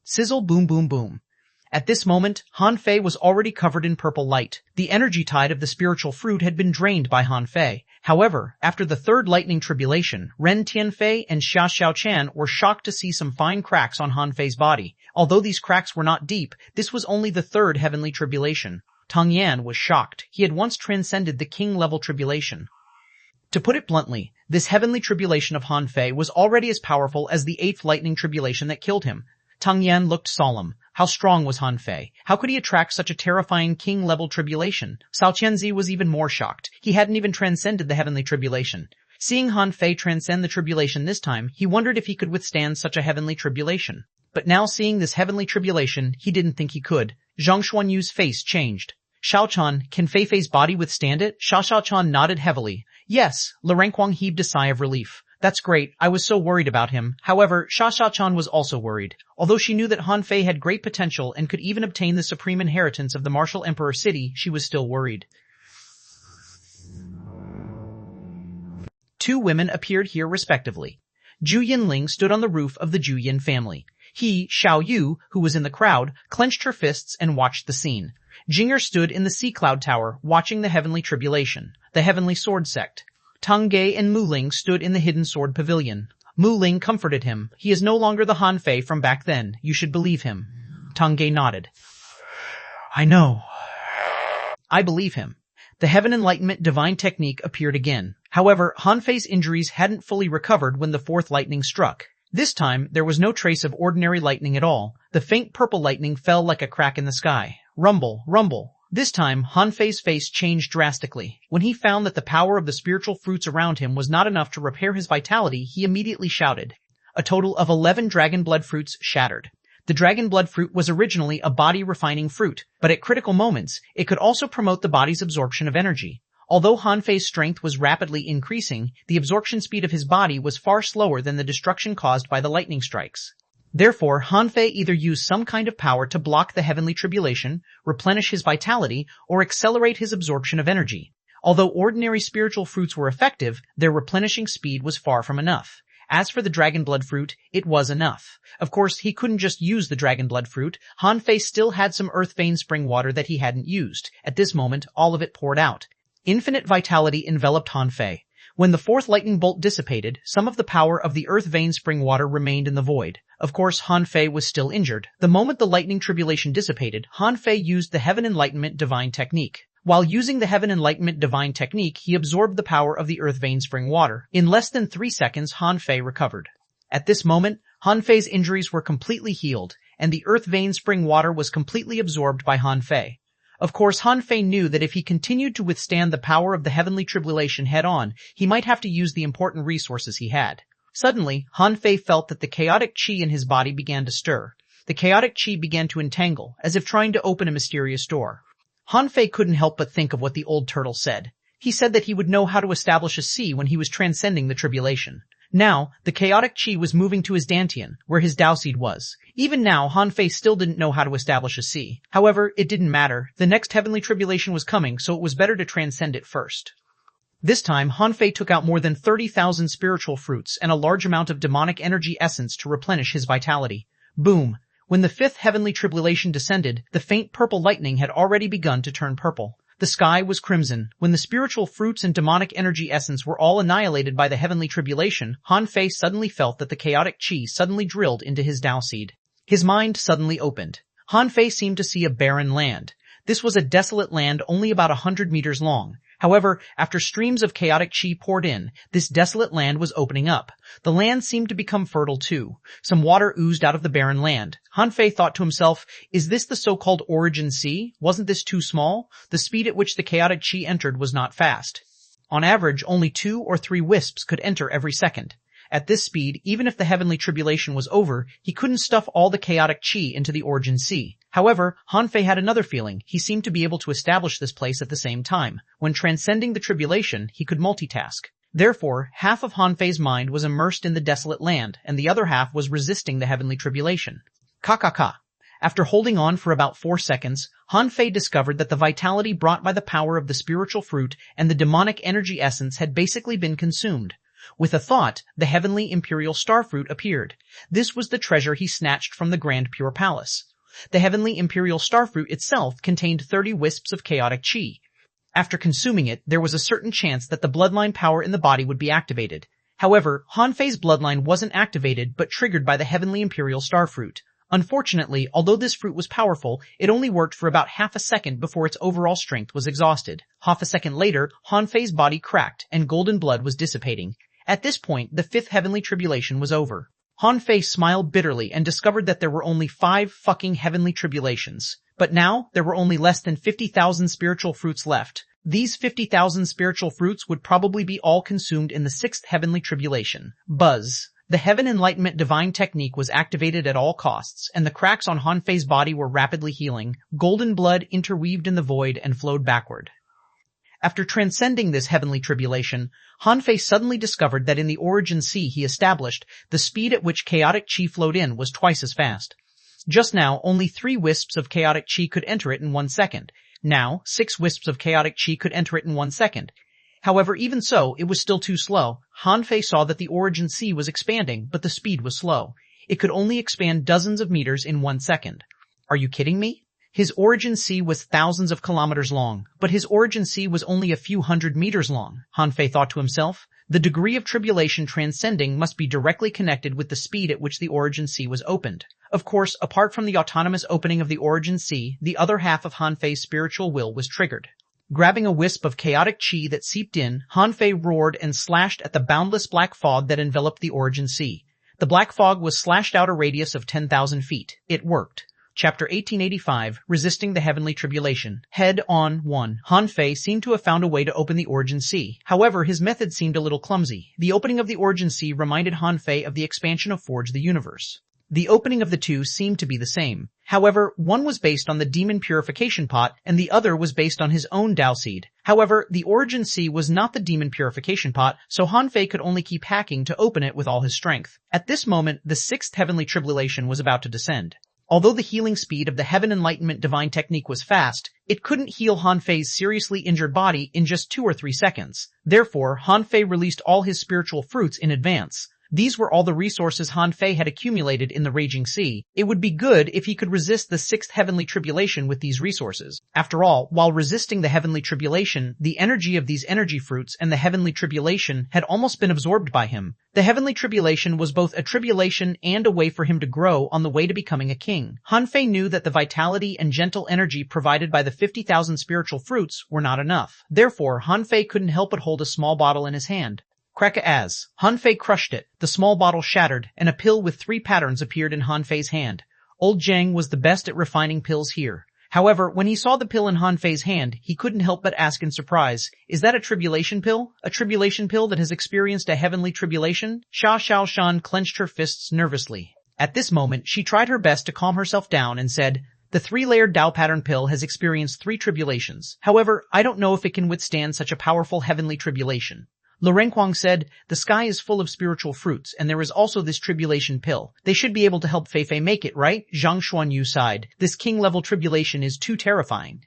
Speaker 1: Sizzle boom boom boom. At this moment, Han Fei was already covered in purple light. The energy tide of the spiritual fruit had been drained by Han Fei. However, after the 3rd lightning tribulation, Ren Tianfei and Xia Xiaoqian were shocked to see some fine cracks on Han Fei's body. Although these cracks were not deep, this was only the 3rd heavenly tribulation. Tang Yan was shocked. He had once transcended the king-level tribulation. To put it bluntly, this heavenly tribulation of Han Fei was already as powerful as the 8th lightning tribulation that killed him. Tang Yan looked solemn. How strong was Han Fei? How could he attract such a terrifying king-level tribulation? Cao Qianzi was even more shocked. He hadn't even transcended the heavenly tribulation. Seeing Han Fei transcend the tribulation this time, he wondered if he could withstand such a heavenly tribulation. But now seeing this heavenly tribulation, he didn't think he could. Zhang Xuanyu's face changed. Xiaochan, can Fei Fei's body withstand it? Xiaochan nodded heavily. Yes, Renquang heaved a sigh of relief. That's great, I was so worried about him. However, Xiaochan was also worried. Although she knew that Han Fei had great potential and could even obtain the supreme inheritance of the martial emperor city, she was still worried. 2 women appeared here respectively. Zhu Yinling stood on the roof of the Zhu Yin family. He, Xiao Yu, who was in the crowd, clenched her fists and watched the scene. Jinger stood in the Sea Cloud Tower, watching the heavenly tribulation, the heavenly sword sect. Tang Ge and Mu Ling stood in the hidden sword pavilion. Mu Ling comforted him. He is no longer the Han Fei from back then. You should believe him. Tang Ge nodded. I know. I believe him. The Heaven Enlightenment divine technique appeared again. However, Han Fei's injuries hadn't fully recovered when the 4th lightning struck. This time, there was no trace of ordinary lightning at all. The faint purple lightning fell like a crack in the sky. Rumble, rumble. This time, Han Fei's face changed drastically. When he found that the power of the spiritual fruits around him was not enough to repair his vitality, he immediately shouted. A total of 11 dragon blood fruits shattered. The dragon blood fruit was originally a body-refining fruit, but at critical moments, it could also promote the body's absorption of energy. Although Han Fei's strength was rapidly increasing, the absorption speed of his body was far slower than the destruction caused by the lightning strikes. Therefore, Han Fei either used some kind of power to block the heavenly tribulation, replenish his vitality, or accelerate his absorption of energy. Although ordinary spiritual fruits were effective, their replenishing speed was far from enough. As for the dragon blood fruit, it was enough. Of course, he couldn't just use the dragon blood fruit. Han Fei still had some earth vein spring water that he hadn't used. At this moment, all of it poured out. Infinite vitality enveloped Han Fei. When the 4th lightning bolt dissipated, some of the power of the earth vein spring water remained in the void. Of course, Han Fei was still injured. The moment the lightning tribulation dissipated, Han Fei used the Heaven Enlightenment divine technique. While using the Heaven Enlightenment divine technique, he absorbed the power of the earth vein spring water. In less than 3 seconds, Han Fei recovered. At this moment, Han Fei's injuries were completely healed, and the earth vein spring water was completely absorbed by Han Fei. Of course, Han Fei knew that if he continued to withstand the power of the heavenly tribulation head-on, he might have to use the important resources he had. Suddenly, Han Fei felt that the chaotic qi in his body began to stir. The chaotic qi began to entangle, as if trying to open a mysterious door. Han Fei couldn't help but think of what the old turtle said. He said that he would know how to establish a sea when he was transcending the tribulation. Now, the chaotic qi was moving to his dantian, where his Dao seed was. Even now, Han Fei still didn't know how to establish a sea. However, it didn't matter. The next heavenly tribulation was coming, so it was better to transcend it first. This time, Han Fei took out more than 30,000 spiritual fruits and a large amount of demonic energy essence to replenish his vitality. Boom! When the fifth heavenly tribulation descended, the faint purple lightning had already begun to turn purple. The sky was crimson. When the spiritual fruits and demonic energy essence were all annihilated by the heavenly tribulation, Han Fei suddenly felt that the chaotic qi suddenly drilled into his Tao seed. His mind suddenly opened. Han Fei seemed to see a barren land. This was a desolate land only about 100 meters long. However, after streams of chaotic qi poured in, this desolate land was opening up. The land seemed to become fertile too. Some water oozed out of the barren land. Han Fei thought to himself, is this the so-called origin sea? Wasn't this too small? The speed at which the chaotic qi entered was not fast. On average, only 2 or 3 wisps could enter every second. At this speed, even if the heavenly tribulation was over, he couldn't stuff all the chaotic qi into the origin sea. However, Han Fei had another feeling. He seemed to be able to establish this place at the same time. When transcending the tribulation, he could multitask. Therefore, half of Han Fei's mind was immersed in the desolate land, and the other half was resisting the heavenly tribulation. Ka. After holding on for about 4 seconds, Han Fei discovered that the vitality brought by the power of the spiritual fruit and the demonic energy essence had basically been consumed. With a thought, the heavenly imperial starfruit appeared. This was the treasure he snatched from the Grand Pure Palace. The heavenly imperial starfruit itself contained 30 wisps of chaotic qi. After consuming it, there was a certain chance that the bloodline power in the body would be activated. However, Han Fei's bloodline wasn't activated but triggered by the heavenly imperial starfruit. Unfortunately, although this fruit was powerful, it only worked for about half a second before its overall strength was exhausted. Half a second later, Han Fei's body cracked and golden blood was dissipating. At this point, the fifth heavenly tribulation was over. Han Fei smiled bitterly and discovered that there were only 5 fucking heavenly tribulations. But now, there were only less than 50,000 spiritual fruits left. These 50,000 spiritual fruits would probably be all consumed in the 6th heavenly tribulation. Buzz. The heaven enlightenment divine technique was activated at all costs, and the cracks on Han Fei's body were rapidly healing. Golden blood interweaved in the void and flowed backward. After transcending this heavenly tribulation, Han Fei suddenly discovered that in the origin sea he established, the speed at which chaotic qi flowed in was twice as fast. Just now, only 3 wisps of chaotic qi could enter it in 1 second. Now, 6 wisps of chaotic qi could enter it in 1 second. However, even so, it was still too slow. Han Fei saw that the origin sea was expanding, but the speed was slow. It could only expand dozens of meters in 1 second. Are you kidding me? His origin sea was thousands of kilometers long, but his origin sea was only a few hundred meters long, Han Fei thought to himself. The degree of tribulation transcending must be directly connected with the speed at which the origin sea was opened. Of course, apart from the autonomous opening of the origin sea, the other half of Han Fei's spiritual will was triggered. Grabbing a wisp of chaotic qi that seeped in, Han Fei roared and slashed at the boundless black fog that enveloped the origin sea. The black fog was slashed out a radius of 10,000 feet. It worked. Chapter 1885, Resisting the Heavenly Tribulation. Head on 1. Han Fei seemed to have found a way to open the origin sea. However, his method seemed a little clumsy. The opening of the origin sea reminded Han Fei of the expansion of Forge the Universe. The opening of the two seemed to be the same. However, one was based on the demon purification pot, and the other was based on his own Tao seed. However, the origin sea was not the demon purification pot, so Han Fei could only keep hacking to open it with all his strength. At this moment, the 6th heavenly tribulation was about to descend. Although the healing speed of the heaven enlightenment divine technique was fast, it couldn't heal Han Fei's seriously injured body in just 2 or 3 seconds. Therefore, Han Fei released all his spiritual fruits in advance. These were all the resources Han Fei had accumulated in the raging sea. It would be good if he could resist the 6th heavenly tribulation with these resources. After all, while resisting the heavenly tribulation, the energy of these energy fruits and the heavenly tribulation had almost been absorbed by him. The heavenly tribulation was both a tribulation and a way for him to grow on the way to becoming a king. Han Fei knew that the vitality and gentle energy provided by the 50,000 spiritual fruits were not enough. Therefore, Han Fei couldn't help but hold a small bottle in his hand. Crack-a-az. Han Fei crushed it. The small bottle shattered, and a pill with 3 patterns appeared in Han Fei's hand. Old Zhang was the best at refining pills here. However, when he saw the pill in Han Fei's hand, he couldn't help but ask in surprise, "Is that a tribulation pill? A tribulation pill that has experienced a heavenly tribulation?" Xia Xiaoshan clenched her fists nervously. At this moment, she tried her best to calm herself down and said, "The 3-layered Tao pattern pill has experienced 3 tribulations. However, I don't know if it can withstand such a powerful heavenly tribulation." Lu Renquang said, "The sky is full of spiritual fruits, and there is also this tribulation pill. They should be able to help Fei Fei make it, right?" Zhang Xuanyu sighed. "This king-level tribulation is too terrifying."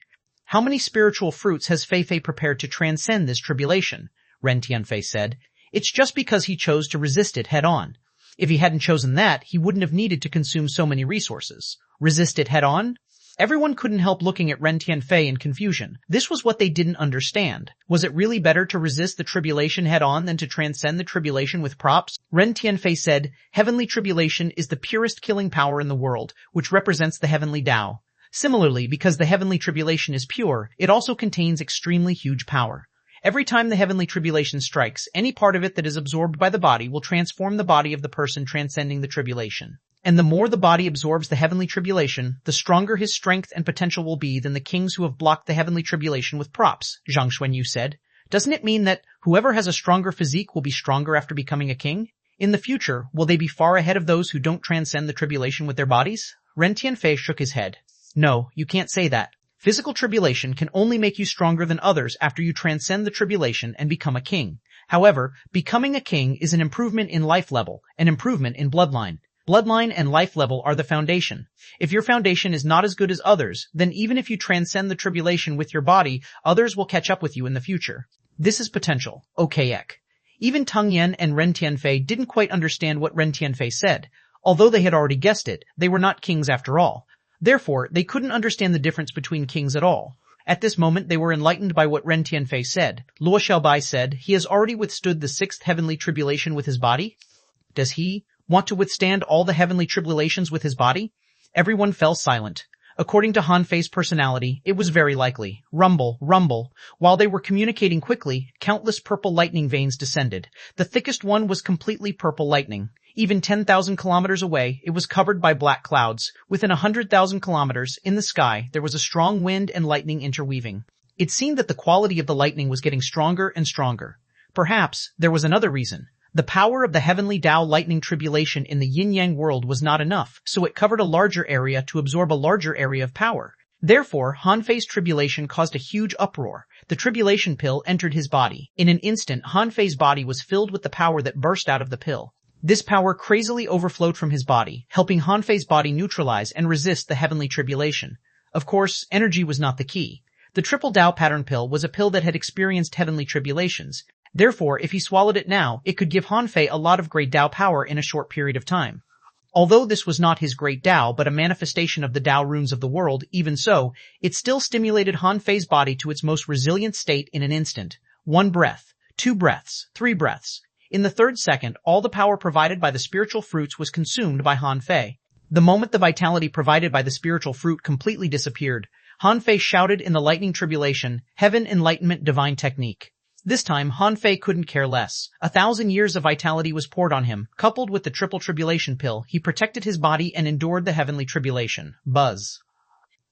Speaker 1: "How many spiritual fruits has Fei Fei prepared to transcend this tribulation?" Ren Tianfei said. "It's just because he chose to resist it head-on." If he hadn't chosen that, he wouldn't have needed to consume so many resources. Resist it head-on? Everyone couldn't help looking at Ren Tianfei in confusion. This was what they didn't understand. Was it really better to resist the tribulation head-on than to transcend the tribulation with props? Ren Tianfei said, "Heavenly tribulation is the purest killing power in the world, which represents the heavenly Tao. Similarly, because the heavenly tribulation is pure, it also contains extremely huge power. Every time the heavenly tribulation strikes, any part of it that is absorbed by the body will transform the body of the person transcending the tribulation. And the more the body absorbs the heavenly tribulation, the stronger his strength and potential will be than the kings who have blocked the heavenly tribulation with props," Zhang Xuanyu said. "Doesn't it mean that whoever has a stronger physique will be stronger after becoming a king? In the future, will they be far ahead of those who don't transcend the tribulation with their bodies?" Ren Tianfei shook his head. "No, you can't say that. Physical tribulation can only make you stronger than others after you transcend the tribulation and become a king. However, becoming a king is an improvement in life level, an improvement in bloodline. Bloodline and life level are the foundation. If your foundation is not as good as others, then even if you transcend the tribulation with your body, others will catch up with you in the future. This is potential. OKek." Even Tang Yan and Ren Tianfei didn't quite understand what Ren Tianfei said. Although they had already guessed it, they were not kings after all. Therefore, they couldn't understand the difference between kings at all. At this moment, they were enlightened by what Ren Tianfei said. Luo Xiaobai said, "He has already withstood the sixth heavenly tribulation with his body? Does he want to withstand all the heavenly tribulations with his body?" Everyone fell silent. According to Han Fei's personality, it was very likely. Rumble, rumble. While they were communicating quickly, countless purple lightning veins descended. The thickest one was completely purple lightning. Even 10,000 kilometers away, it was covered by black clouds. Within 100,000 kilometers, in the sky, there was a strong wind and lightning interweaving. It seemed that the quality of the lightning was getting stronger and stronger. Perhaps there was another reason. The power of the heavenly Tao lightning tribulation in the yin-yang world was not enough, so it covered a larger area to absorb a larger area of power. Therefore, Han Fei's tribulation caused a huge uproar. The tribulation pill entered his body. In an instant, Han Fei's body was filled with the power that burst out of the pill. This power crazily overflowed from his body, helping Han Fei's body neutralize and resist the heavenly tribulation. Of course, energy was not the key. The triple Tao pattern pill was a pill that had experienced heavenly tribulations. Therefore, if he swallowed it now, it could give Han Fei a lot of great Tao power in a short period of time. Although this was not his great Tao, but a manifestation of the Tao runes of the world, even so, it still stimulated Han Fei's body to its most resilient state in an instant. 1 breath, 2 breaths, 3 breaths. In the 3rd second, all the power provided by the spiritual fruits was consumed by Han Fei. The moment the vitality provided by the spiritual fruit completely disappeared, Han Fei shouted in the lightning tribulation, "Heaven, enlightenment, divine technique." This time, Han Fei couldn't care less. 1,000 years of vitality was poured on him. Coupled with the triple tribulation pill, he protected his body and endured the heavenly tribulation. Buzz.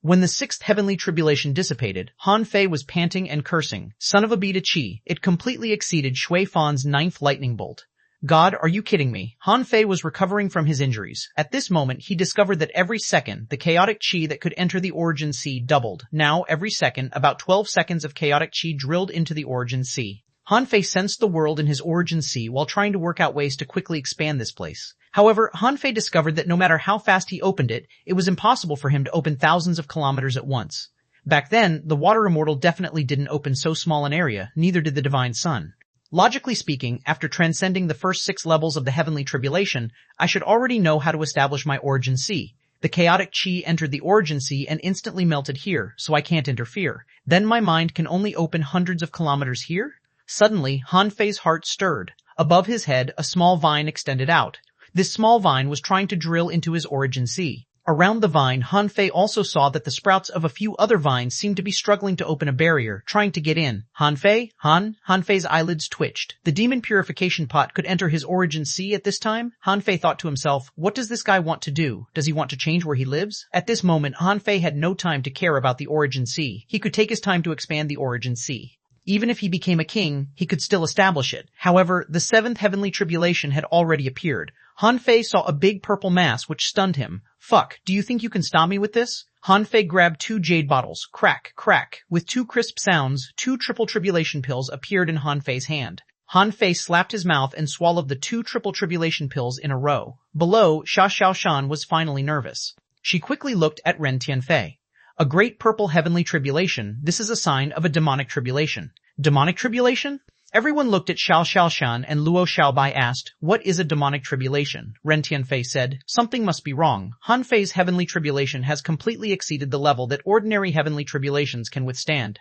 Speaker 1: When the 6th heavenly tribulation dissipated, Han Fei was panting and cursing. Son of a beta chi, it completely exceeded Shui Fan's 9th lightning bolt. God, are you kidding me? Han Fei was recovering from his injuries. At this moment, he discovered that every second, the chaotic chi that could enter the origin sea doubled. Now, every second, about 12 seconds of chaotic chi drilled into the origin sea. Han Fei sensed the world in his origin sea while trying to work out ways to quickly expand this place. However, Han Fei discovered that no matter how fast he opened it, it was impossible for him to open thousands of kilometers at once. Back then, the water immortal definitely didn't open so small an area, neither did the divine sun. Logically speaking, after transcending the first 6 levels of the heavenly tribulation, I should already know how to establish my origin sea. The chaotic chi entered the origin sea and instantly melted here, so I can't interfere. Then my mind can only open hundreds of kilometers here? Suddenly, Han Fei's heart stirred. Above his head, a small vine extended out. This small vine was trying to drill into his origin sea. Around the vine, Han Fei also saw that the sprouts of a few other vines seemed to be struggling to open a barrier, trying to get in. Han Fei's eyelids twitched. The demon purification pot could enter his origin sea at this time? Han Fei thought to himself, what does this guy want to do? Does he want to change where he lives? At this moment, Han Fei had no time to care about the origin sea. He could take his time to expand the origin sea. Even if he became a king, he could still establish it. However, the 7th heavenly tribulation had already appeared. Han Fei saw a big purple mass which stunned him. Fuck, do you think you can stop me with this? Han Fei grabbed 2 jade bottles. Crack, crack. With 2 crisp sounds, 2 triple tribulation pills appeared in Han Fei's hand. Han Fei slapped his mouth and swallowed the 2 triple tribulation pills in a row. Below, Xia Xiaoshan was finally nervous. She quickly looked at Ren Tianfei. A great purple heavenly tribulation, this is a sign of a demonic tribulation. Demonic tribulation? Everyone looked at Xiao Xiaoshan and Luo Xiaobai asked, "What is a demonic tribulation?" Ren Tianfei said, "Something must be wrong. Han Fei's heavenly tribulation has completely exceeded the level that ordinary heavenly tribulations can withstand.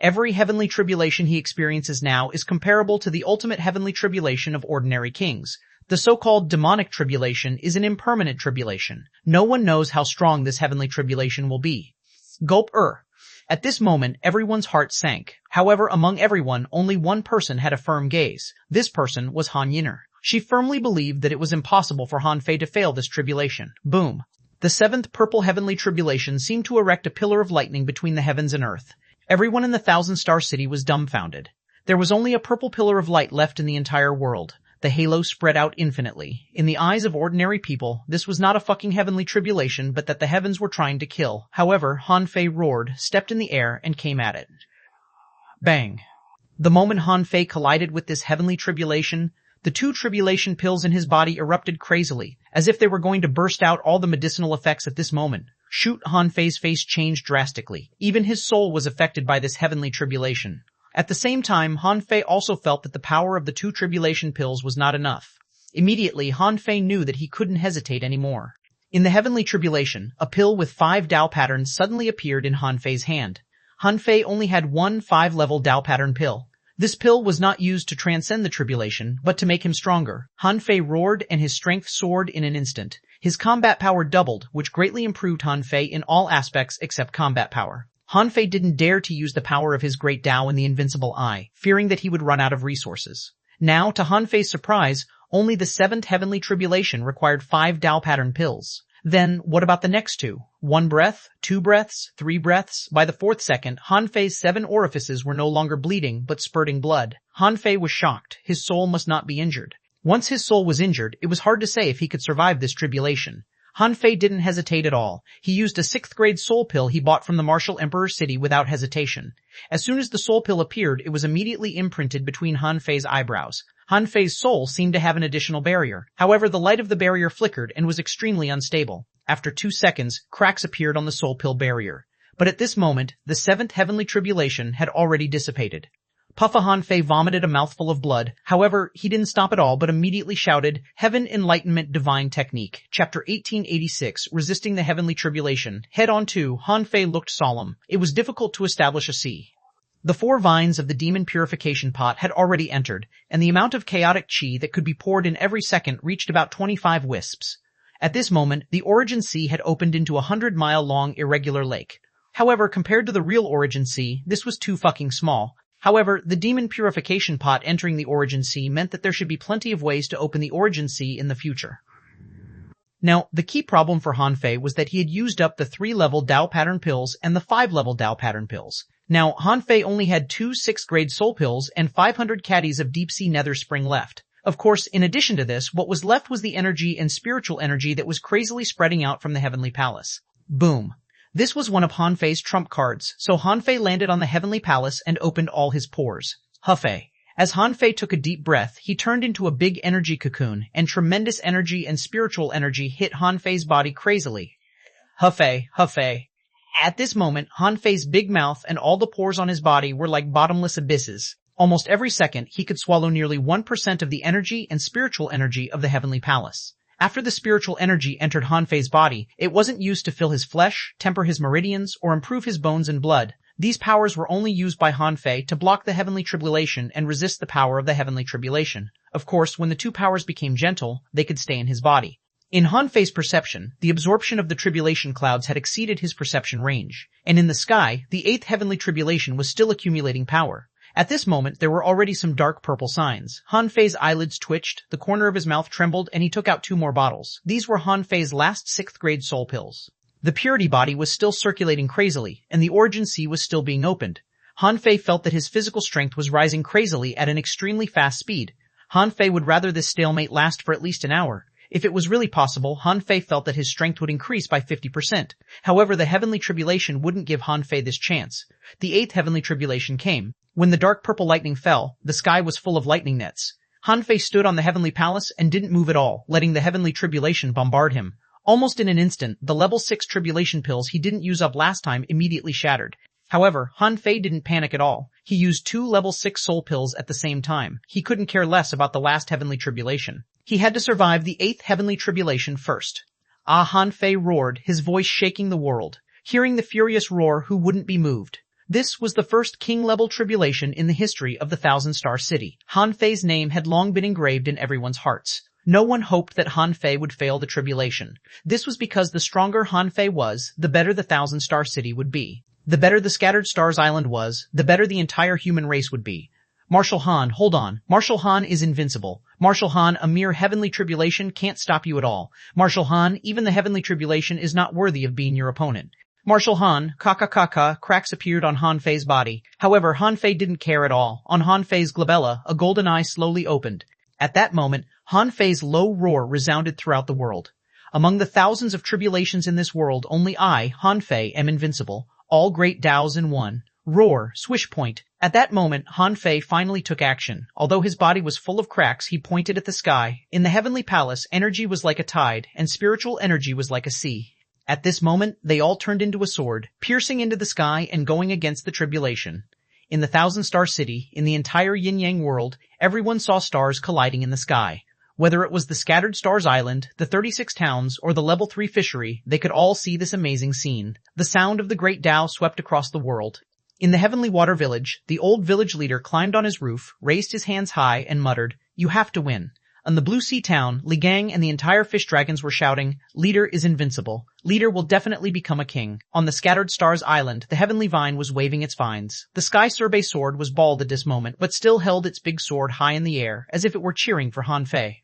Speaker 1: Every heavenly tribulation he experiences now is comparable to the ultimate heavenly tribulation of ordinary kings. The so-called demonic tribulation is an impermanent tribulation. No one knows how strong this heavenly tribulation will be." Gulp. At this moment, everyone's heart sank. However, among everyone, only one person had a firm gaze. This person was Han Yin'er. She firmly believed that it was impossible for Han Fei to fail this tribulation. Boom. The seventh purple heavenly tribulation seemed to erect a pillar of lightning between the heavens and earth. Everyone in the Thousand-Star City was dumbfounded. There was only a purple pillar of light left in the entire world. The halo spread out infinitely. In the eyes of ordinary people, this was not a fucking heavenly tribulation, but that the heavens were trying to kill. However, Han Fei roared, stepped in the air, and came at it. Bang. The moment Han Fei collided with this heavenly tribulation, the 2 tribulation pills in his body erupted crazily, as if they were going to burst out all the medicinal effects at this moment. Shoot, Han Fei's face changed drastically. Even his soul was affected by this heavenly tribulation. At the same time, Han Fei also felt that the power of the 2 tribulation pills was not enough. Immediately, Han Fei knew that he couldn't hesitate anymore. In the heavenly tribulation, a pill with 5 Dao patterns suddenly appeared in Han Fei's hand. Han Fei only had one 5-level Dao pattern pill. This pill was not used to transcend the tribulation, but to make him stronger. Han Fei roared and his strength soared in an instant. His combat power doubled, which greatly improved Han Fei in all aspects except combat power. Han Fei didn't dare to use the power of his great Dao in the invincible eye, fearing that he would run out of resources. Now, to Han Fei's surprise, only the 7th heavenly tribulation required 5 Dao pattern pills. Then, what about the next 2? 1 breath, 2 breaths, 3 breaths? By the 4th second, Han Fei's 7 orifices were no longer bleeding, but spurting blood. Han Fei was shocked. His soul must not be injured. Once his soul was injured, it was hard to say if he could survive this tribulation. Han Fei didn't hesitate at all. He used a 6th grade soul pill he bought from the Martial Emperor City without hesitation. As soon as the soul pill appeared, it was immediately imprinted between Han Fei's eyebrows. Han Fei's soul seemed to have an additional barrier. However, the light of the barrier flickered and was extremely unstable. After 2 seconds, cracks appeared on the soul pill barrier. But at this moment, the 7th heavenly tribulation had already dissipated. Puffa Han Fei vomited a mouthful of blood. However, he didn't stop at all, but immediately shouted, "Heaven Enlightenment Divine Technique." Chapter 1886, Resisting the Heavenly Tribulation. Head on 2, Han Fei looked solemn. It was difficult to establish a C. The 4 vines of the demon purification pot had already entered, and the amount of chaotic chi that could be poured in every second reached about 25 wisps. At this moment, the Origin Sea had opened into a 100-mile-long irregular lake. However, compared to the real Origin Sea, this was too fucking small. However, the demon purification pot entering the Origin Sea meant that there should be plenty of ways to open the Origin Sea in the future. Now, the key problem for Han Fei was that he had used up the 3-level Dao pattern pills and the 5-level Dao pattern pills. Now, Han Fei only had 2 6th grade soul pills and 500 caddies of deep sea nether spring left. Of course, in addition to this, what was left was the energy and spiritual energy that was crazily spreading out from the Heavenly Palace. Boom. This was one of Han Fei's trump cards, so Han Fei landed on the Heavenly Palace and opened all his pores. Huffei. As Han Fei took a deep breath, he turned into a big energy cocoon, and tremendous energy and spiritual energy hit Han Fei's body crazily. Huffei, Huffei. At this moment, Han Fei's big mouth and all the pores on his body were like bottomless abysses. Almost every second, he could swallow nearly 1% of the energy and spiritual energy of the Heavenly Palace. After the spiritual energy entered Han Fei's body, it wasn't used to fill his flesh, temper his meridians, or improve his bones and blood. These powers were only used by Han Fei to block the heavenly tribulation and resist the power of the heavenly tribulation. Of course, when the 2 powers became gentle, they could stay in his body. In Han Fei's perception, the absorption of the tribulation clouds had exceeded his perception range. And in the sky, the 8th heavenly tribulation was still accumulating power. At this moment, there were already some dark purple signs. Han Fei's eyelids twitched, the corner of his mouth trembled, and he took out 2 more bottles. These were Han Fei's last 6th grade soul pills. The purity body was still circulating crazily, and the Origin Sea was still being opened. Han Fei felt that his physical strength was rising crazily at an extremely fast speed. Han Fei would rather this stalemate last for at least an hour. If it was really possible, Han Fei felt that his strength would increase by 50%. However, the heavenly tribulation wouldn't give Han Fei this chance. The 8th heavenly tribulation came. When the dark purple lightning fell, the sky was full of lightning nets. Han Fei stood on the heavenly palace and didn't move at all, letting the heavenly tribulation bombard him. Almost in an instant, the level 6 tribulation pills he didn't use up last time immediately shattered. However, Han Fei didn't panic at all. He used 2 level 6 soul pills at the same time. He couldn't care less about the last heavenly tribulation. He had to survive the 8th heavenly tribulation first. Ah, Han Fei roared, his voice shaking the world. Hearing the furious roar, who wouldn't be moved? This was the first king-level tribulation in the history of the Thousand-Star City. Han Fei's name had long been engraved in everyone's hearts. No one hoped that Han Fei would fail the tribulation. This was because the stronger Han Fei was, the better the Thousand-Star City would be. The better the Scattered Stars Island was, the better the entire human race would be. Marshal Han, hold on. Marshal Han is invincible. Marshal Han, a mere heavenly tribulation can't stop you at all. Marshal Han, even the heavenly tribulation is not worthy of being your opponent. Marshal Han, cracks appeared on Han Fei's body. However, Han Fei didn't care at all. On Han Fei's glabella, a golden eye slowly opened. At that moment, Han Fei's low roar resounded throughout the world. Among the thousands of tribulations in this world, only I, Han Fei, am invincible. All great Taos in one. Roar, swish point. At that moment, Han Fei finally took action. Although his body was full of cracks, he pointed at the sky. In the heavenly palace, energy was like a tide, and spiritual energy was like a sea. At this moment, they all turned into a sword, piercing into the sky and going against the tribulation. In the Thousand-Star City, in the entire Yin-Yang world, everyone saw stars colliding in the sky. Whether it was the Scattered Stars Island, the 36 towns, or the Level 3 fishery, they could all see this amazing scene. The sound of the Great Tao swept across the world. In the Heavenly Water Village, the old village leader climbed on his roof, raised his hands high, and muttered, "You have to win." On the Blue Sea Town, Li Gang and the entire fish dragons were shouting, "Leader is invincible. Leader will definitely become a king." On the Scattered Stars Island, the Heavenly Vine was waving its vines. The Sky Survey sword was bald at this moment, but still held its big sword high in the air, as if it were cheering for Han Fei.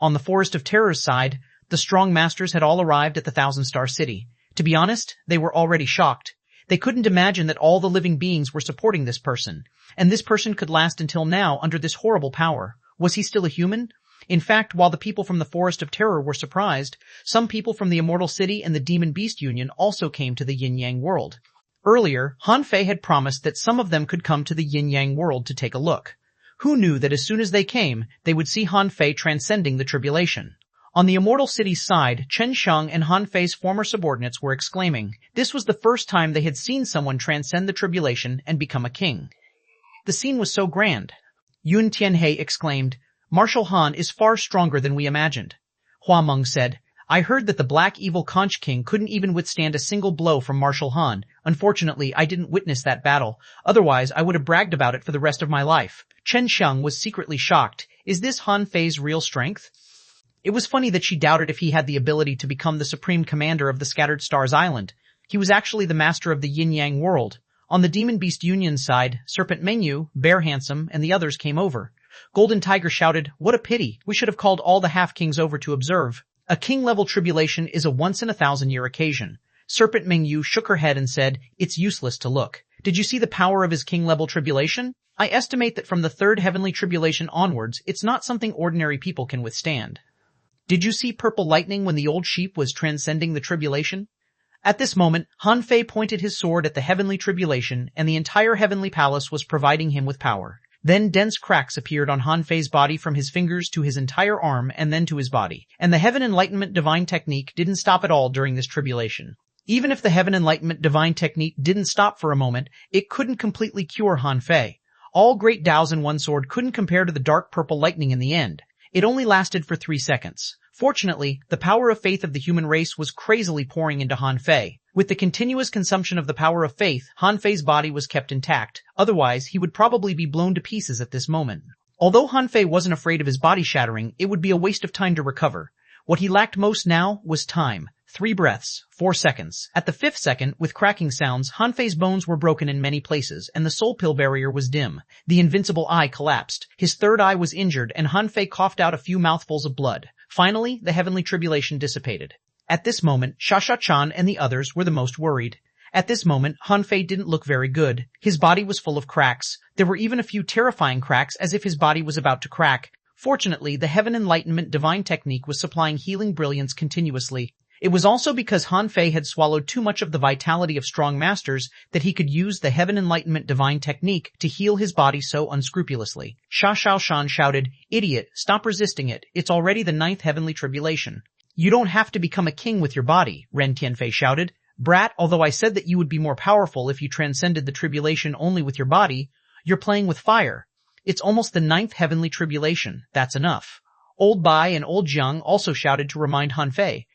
Speaker 1: On the Forest of Terror's side, the strong masters had all arrived at the Thousand-Star City. To be honest, they were already shocked. They couldn't imagine that all the living beings were supporting this person, and this person could last until now under this horrible power. Was he still a human? In fact, while the people from the Forest of Terror were surprised, some people from the Immortal City and the Demon Beast Union also came to the Yin-Yang world. Earlier, Han Fei had promised that some of them could come to the Yin-Yang world to take a look. Who knew that as soon as they came, they would see Han Fei transcending the tribulation? On the Immortal City's side, Chen Xiang and Han Fei's former subordinates were exclaiming. This was the first time they had seen someone transcend the tribulation and become a king. The scene was so grand. Yun Tianhe exclaimed, "Marshal Han is far stronger than we imagined." Hua Meng said, "I heard that the Black Evil Conch King couldn't even withstand a single blow from Marshal Han. Unfortunately, I didn't witness that battle. Otherwise, I would have bragged about it for the rest of my life." Chen Xiang was secretly shocked. Is this Han Fei's real strength? It was funny that she doubted if he had the ability to become the supreme commander of the Scattered Stars Island. He was actually the master of the Yin-Yang world. On the Demon Beast Union's side, Serpent Mengyu, Bear Handsome, and the others came over. Golden Tiger shouted, "What a pity! We should have called all the half-kings over to observe. A king-level tribulation is a once-in-a-thousand-year occasion." Serpent Mengyu shook her head and said, "It's useless to look. Did you see the power of his king-level tribulation? I estimate that from the third heavenly tribulation onwards, it's not something ordinary people can withstand." Did you see purple lightning when the old sheep was transcending the tribulation? At this moment, Han Fei pointed his sword at the heavenly tribulation, and the entire heavenly palace was providing him with power. Then dense cracks appeared on Han Fei's body from his fingers to his entire arm and then to his body. And the Heaven Enlightenment Divine Technique didn't stop at all during this tribulation. Even if the Heaven Enlightenment Divine Technique didn't stop for a moment, it couldn't completely cure Han Fei. All great Taos in one sword couldn't compare to the dark purple lightning in the end. It only lasted for 3 seconds. Fortunately, the power of faith of the human race was crazily pouring into Han Fei. With the continuous consumption of the power of faith, Han Fei's body was kept intact. Otherwise, he would probably be blown to pieces at this moment. Although Han Fei wasn't afraid of his body shattering, it would be a waste of time to recover. What he lacked most now was time. 3 breaths, 4 seconds. At the 5th second, with cracking sounds, Han Fei's bones were broken in many places, and the soul pill barrier was dim. The invincible eye collapsed. His third eye was injured, and Han Fei coughed out a few mouthfuls of blood. Finally, the heavenly tribulation dissipated. At this moment, Sha-Sha-Chan and the others were the most worried. At this moment, Han Fei didn't look very good. His body was full of cracks. There were even a few terrifying cracks as if his body was about to crack. Fortunately, the Heaven Enlightenment Divine Technique was supplying healing brilliance continuously. It was also because Han Fei had swallowed too much of the vitality of strong masters that he could use the Heaven Enlightenment Divine Technique to heal his body so unscrupulously. Sha-Shao-Shan shouted, "Idiot, stop resisting it. It's already the 9th heavenly tribulation." "You don't have to become a king with your body," Ren Tianfei shouted. Brat, although I said that you would be more powerful if you transcended the tribulation only with your body, you're playing with fire. It's almost the 9th heavenly tribulation. That's enough. Old Bai and Old Jiang also shouted to remind Han Fei.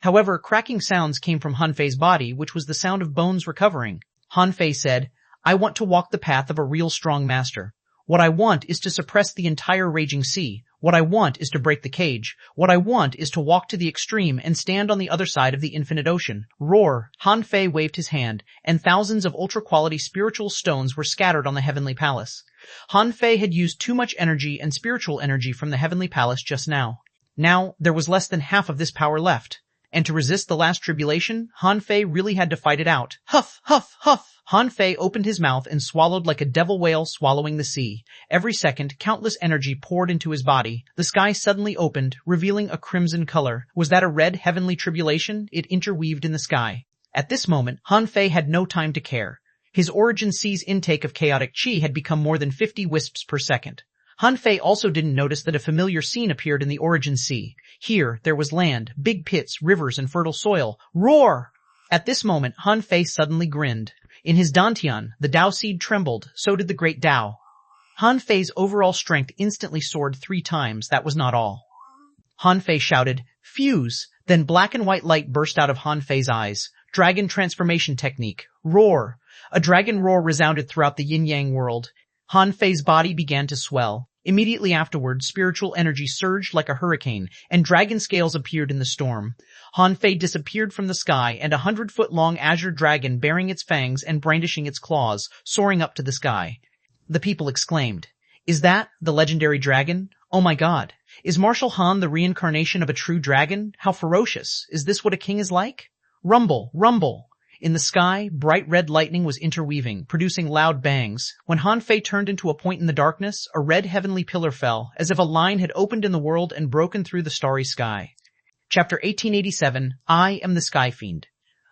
Speaker 1: However, cracking sounds came from Han Fei's body, which was the sound of bones recovering. Han Fei said, I want to walk the path of a real strong master. What I want is to suppress the entire raging sea. What I want is to break the cage. What I want is to walk to the extreme and stand on the other side of the infinite ocean. Roar! Han Fei waved his hand, and thousands of ultra-quality spiritual stones were scattered on the heavenly palace. Han Fei had used too much energy and spiritual energy from the heavenly palace just now. Now, there was less than half of this power left. And to resist the last tribulation, Han Fei really had to fight it out. Huff, huff, huff! Han Fei opened his mouth and swallowed like a devil whale swallowing the sea. Every second, countless energy poured into his body. The sky suddenly opened, revealing a crimson color. Was that a red heavenly tribulation? It interweaved in the sky. At this moment, Han Fei had no time to care. His origin sea's intake of chaotic chi had become more than 50 wisps per second. Han Fei also didn't notice that a familiar scene appeared in the origin sea. Here, there was land, big pits, rivers, and fertile soil. Roar! At this moment, Han Fei suddenly grinned. In his dantian, the Dao seed trembled, so did the great Dao. Han Fei's overall strength instantly soared 3 times. That was not all. Han Fei shouted, Fuse! Then black and white light burst out of Han Fei's eyes. Dragon transformation technique. Roar! A dragon roar resounded throughout the yin-yang world. Han Fei's body began to swell. Immediately afterward, spiritual energy surged like a hurricane, and dragon scales appeared in the storm. Han Fei disappeared from the sky, and a 100-foot-long azure dragon bearing its fangs and brandishing its claws, soaring up to the sky. The people exclaimed, Is that the legendary dragon? Oh my god! Is Marshal Han the reincarnation of a true dragon? How ferocious! Is this what a king is like? Rumble! Rumble! In the sky, bright red lightning was interweaving, producing loud bangs. When Han Fei turned into a point in the darkness, a red heavenly pillar fell, as if a line had opened in the world and broken through the starry sky. Chapter 1887, I am the Sky Fiend.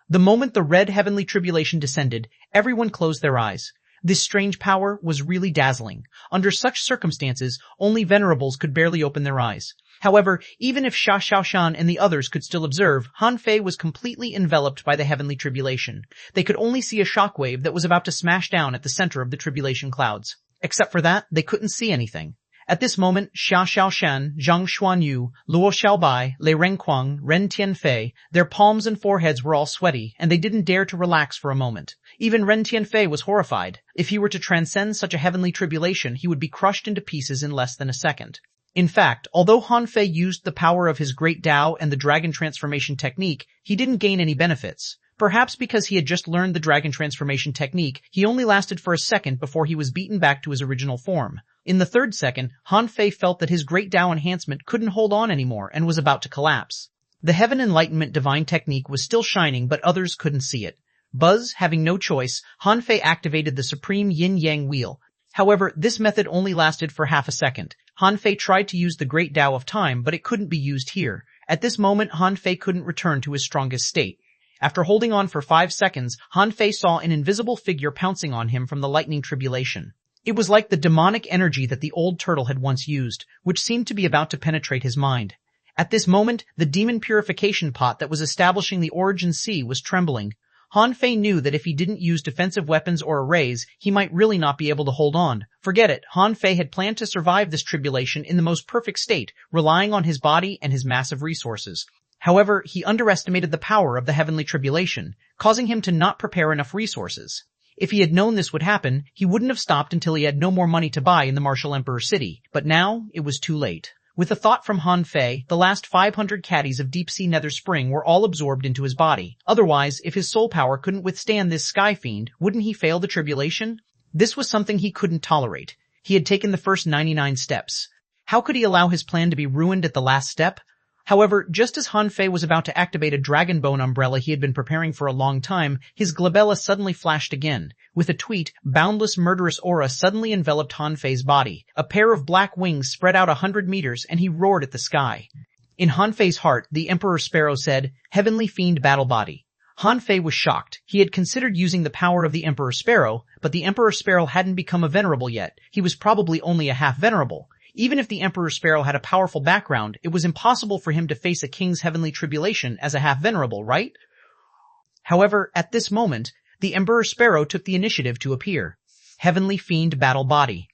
Speaker 1: The moment the red heavenly tribulation descended, everyone closed their eyes. This strange power was really dazzling. Under such circumstances, only venerables could barely open their eyes. However, even if xuanhuan and the others could still observe, Han Fei was completely enveloped by the heavenly tribulation. They could only see a shockwave that was about to smash down at the center of the tribulation clouds. Except for that, they couldn't see anything. At this moment, Xia Xiaoshan, Zhang Xuanyu, Luo Xiaobai, Lei Renquang, Ren Tianfei, their palms and foreheads were all sweaty, and they didn't dare to relax for a moment. Even Ren Tianfei was horrified. If he were to transcend such a heavenly tribulation, he would be crushed into pieces in less than a second. In fact, although Han Fei used the power of his great Dao and the dragon transformation technique, he didn't gain any benefits. Perhaps because he had just learned the dragon transformation technique, he only lasted for a second before he was beaten back to his original form. In the 3rd second, Han Fei felt that his great Dao enhancement couldn't hold on anymore and was about to collapse. The Heaven Enlightenment divine technique was still shining, but others couldn't see it. Buzz, having no choice, Han Fei activated the supreme yin-yang wheel. However, this method only lasted for half a second. Han Fei tried to use the great Dao of time, but it couldn't be used here. At this moment, Han Fei couldn't return to his strongest state. After holding on for 5 seconds, Han Fei saw an invisible figure pouncing on him from the lightning tribulation. It was like the demonic energy that the old turtle had once used, which seemed to be about to penetrate his mind. At this moment, the demon purification pot that was establishing the origin sea was trembling. Han Fei knew that if he didn't use defensive weapons or arrays, he might really not be able to hold on. Forget it, Han Fei had planned to survive this tribulation in the most perfect state, relying on his body and his massive resources. However, he underestimated the power of the heavenly tribulation, causing him to not prepare enough resources. If he had known this would happen, he wouldn't have stopped until he had no more money to buy in the Martial Emperor city. But now, it was too late. With a thought from Han Fei, the last 500 caddies of deep-sea nether spring were all absorbed into his body. Otherwise, if his soul power couldn't withstand this sky fiend, wouldn't he fail the tribulation? This was something he couldn't tolerate. He had taken the first 99 steps. How could he allow his plan to be ruined at the last step? However, just as Han Fei was about to activate a dragon bone umbrella he had been preparing for a long time, his glabella suddenly flashed again. With a tweet, boundless murderous aura suddenly enveloped Han Fei's body. A pair of black wings spread out 100 meters, and he roared at the sky. In Han Fei's heart, the Emperor Sparrow said, "Heavenly Fiend Battle Body." Han Fei was shocked. He had considered using the power of the Emperor Sparrow, but the Emperor Sparrow hadn't become a venerable yet. He was probably only a half venerable. Even if the Emperor Sparrow had a powerful background, it was impossible for him to face a king's heavenly tribulation as a half-venerable, right? However, at this moment, the Emperor Sparrow took the initiative to appear. Heavenly Fiend Battle Body.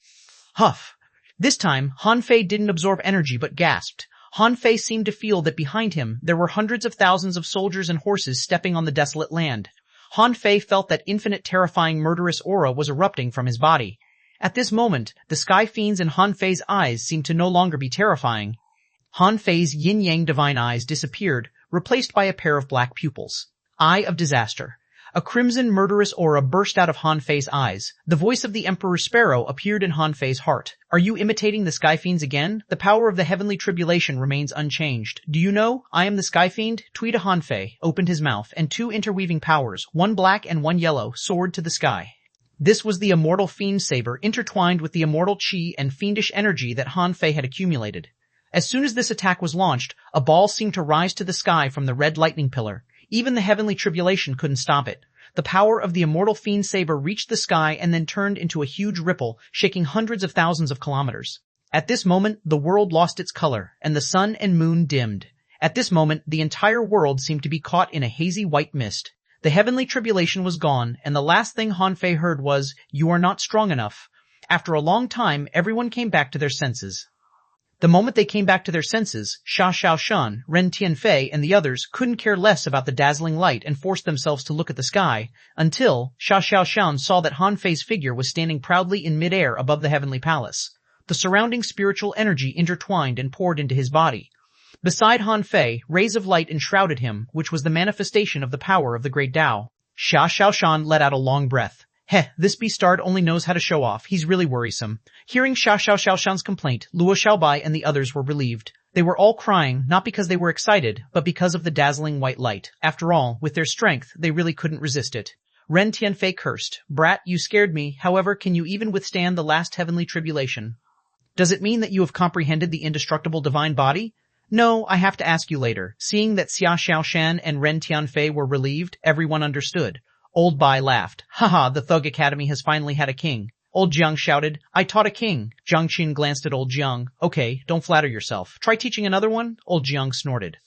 Speaker 1: Huff. This time, Han Fei didn't absorb energy but gasped. Han Fei seemed to feel that behind him there were hundreds of thousands of soldiers and horses stepping on the desolate land. Han Fei felt that infinite terrifying murderous aura was erupting from his body. At this moment, the sky fiends in Han Fei's eyes seemed to no longer be terrifying. Han Fei's yin-yang divine eyes disappeared, replaced by a pair of black pupils. Eye of Disaster. A crimson murderous aura burst out of Han Fei's eyes. The voice of the Emperor Sparrow appeared in Han Fei's heart. Are you imitating the Sky Fiends again? The power of the heavenly tribulation remains unchanged. Do you know? I am the Sky Fiend. Tweeta Han Fei opened his mouth, and two interweaving powers, one black and one yellow, soared to the sky. This was the immortal fiend saber intertwined with the immortal chi and fiendish energy that Han Fei had accumulated. As soon as this attack was launched, a ball seemed to rise to the sky from the red lightning pillar. Even the heavenly tribulation couldn't stop it. The power of the immortal fiend saber reached the sky and then turned into a huge ripple, shaking hundreds of thousands of kilometers. At this moment, the world lost its color, and the sun and moon dimmed. At this moment, the entire world seemed to be caught in a hazy white mist. The heavenly tribulation was gone, and the last thing Han Fei heard was, "You are not strong enough." After a long time, everyone came back to their senses. The moment they came back to their senses, xuanhuan, Ren Tianfei, and the others couldn't care less about the dazzling light and forced themselves to look at the sky, until xuanhuan saw that Han Fei's figure was standing proudly in midair above the heavenly palace. The surrounding spiritual energy intertwined and poured into his body. Beside Han Fei, rays of light enshrouded him, which was the manifestation of the power of the great Tao. Xuanhuan let out a long breath. This beastard only knows how to show off. He's really worrisome. Hearing Xuanhuan's complaint, Luo Xiaobai and the others were relieved. They were all crying, not because they were excited, but because of the dazzling white light. After all, with their strength, they really couldn't resist it. Ren Tianfei cursed. Brat, you scared me. However, can you even withstand the last heavenly tribulation? Does it mean that you have comprehended the indestructible divine body? No, I have to ask you later. Seeing that Xuanhuan and Ren Tianfei were relieved, everyone understood. Old Bai laughed. Haha, the Thug Academy has finally had a king. Old Jiang shouted, I taught a king. Jiang Qin glanced at Old Jiang. Okay, don't flatter yourself. Try teaching another one? Old Jiang snorted.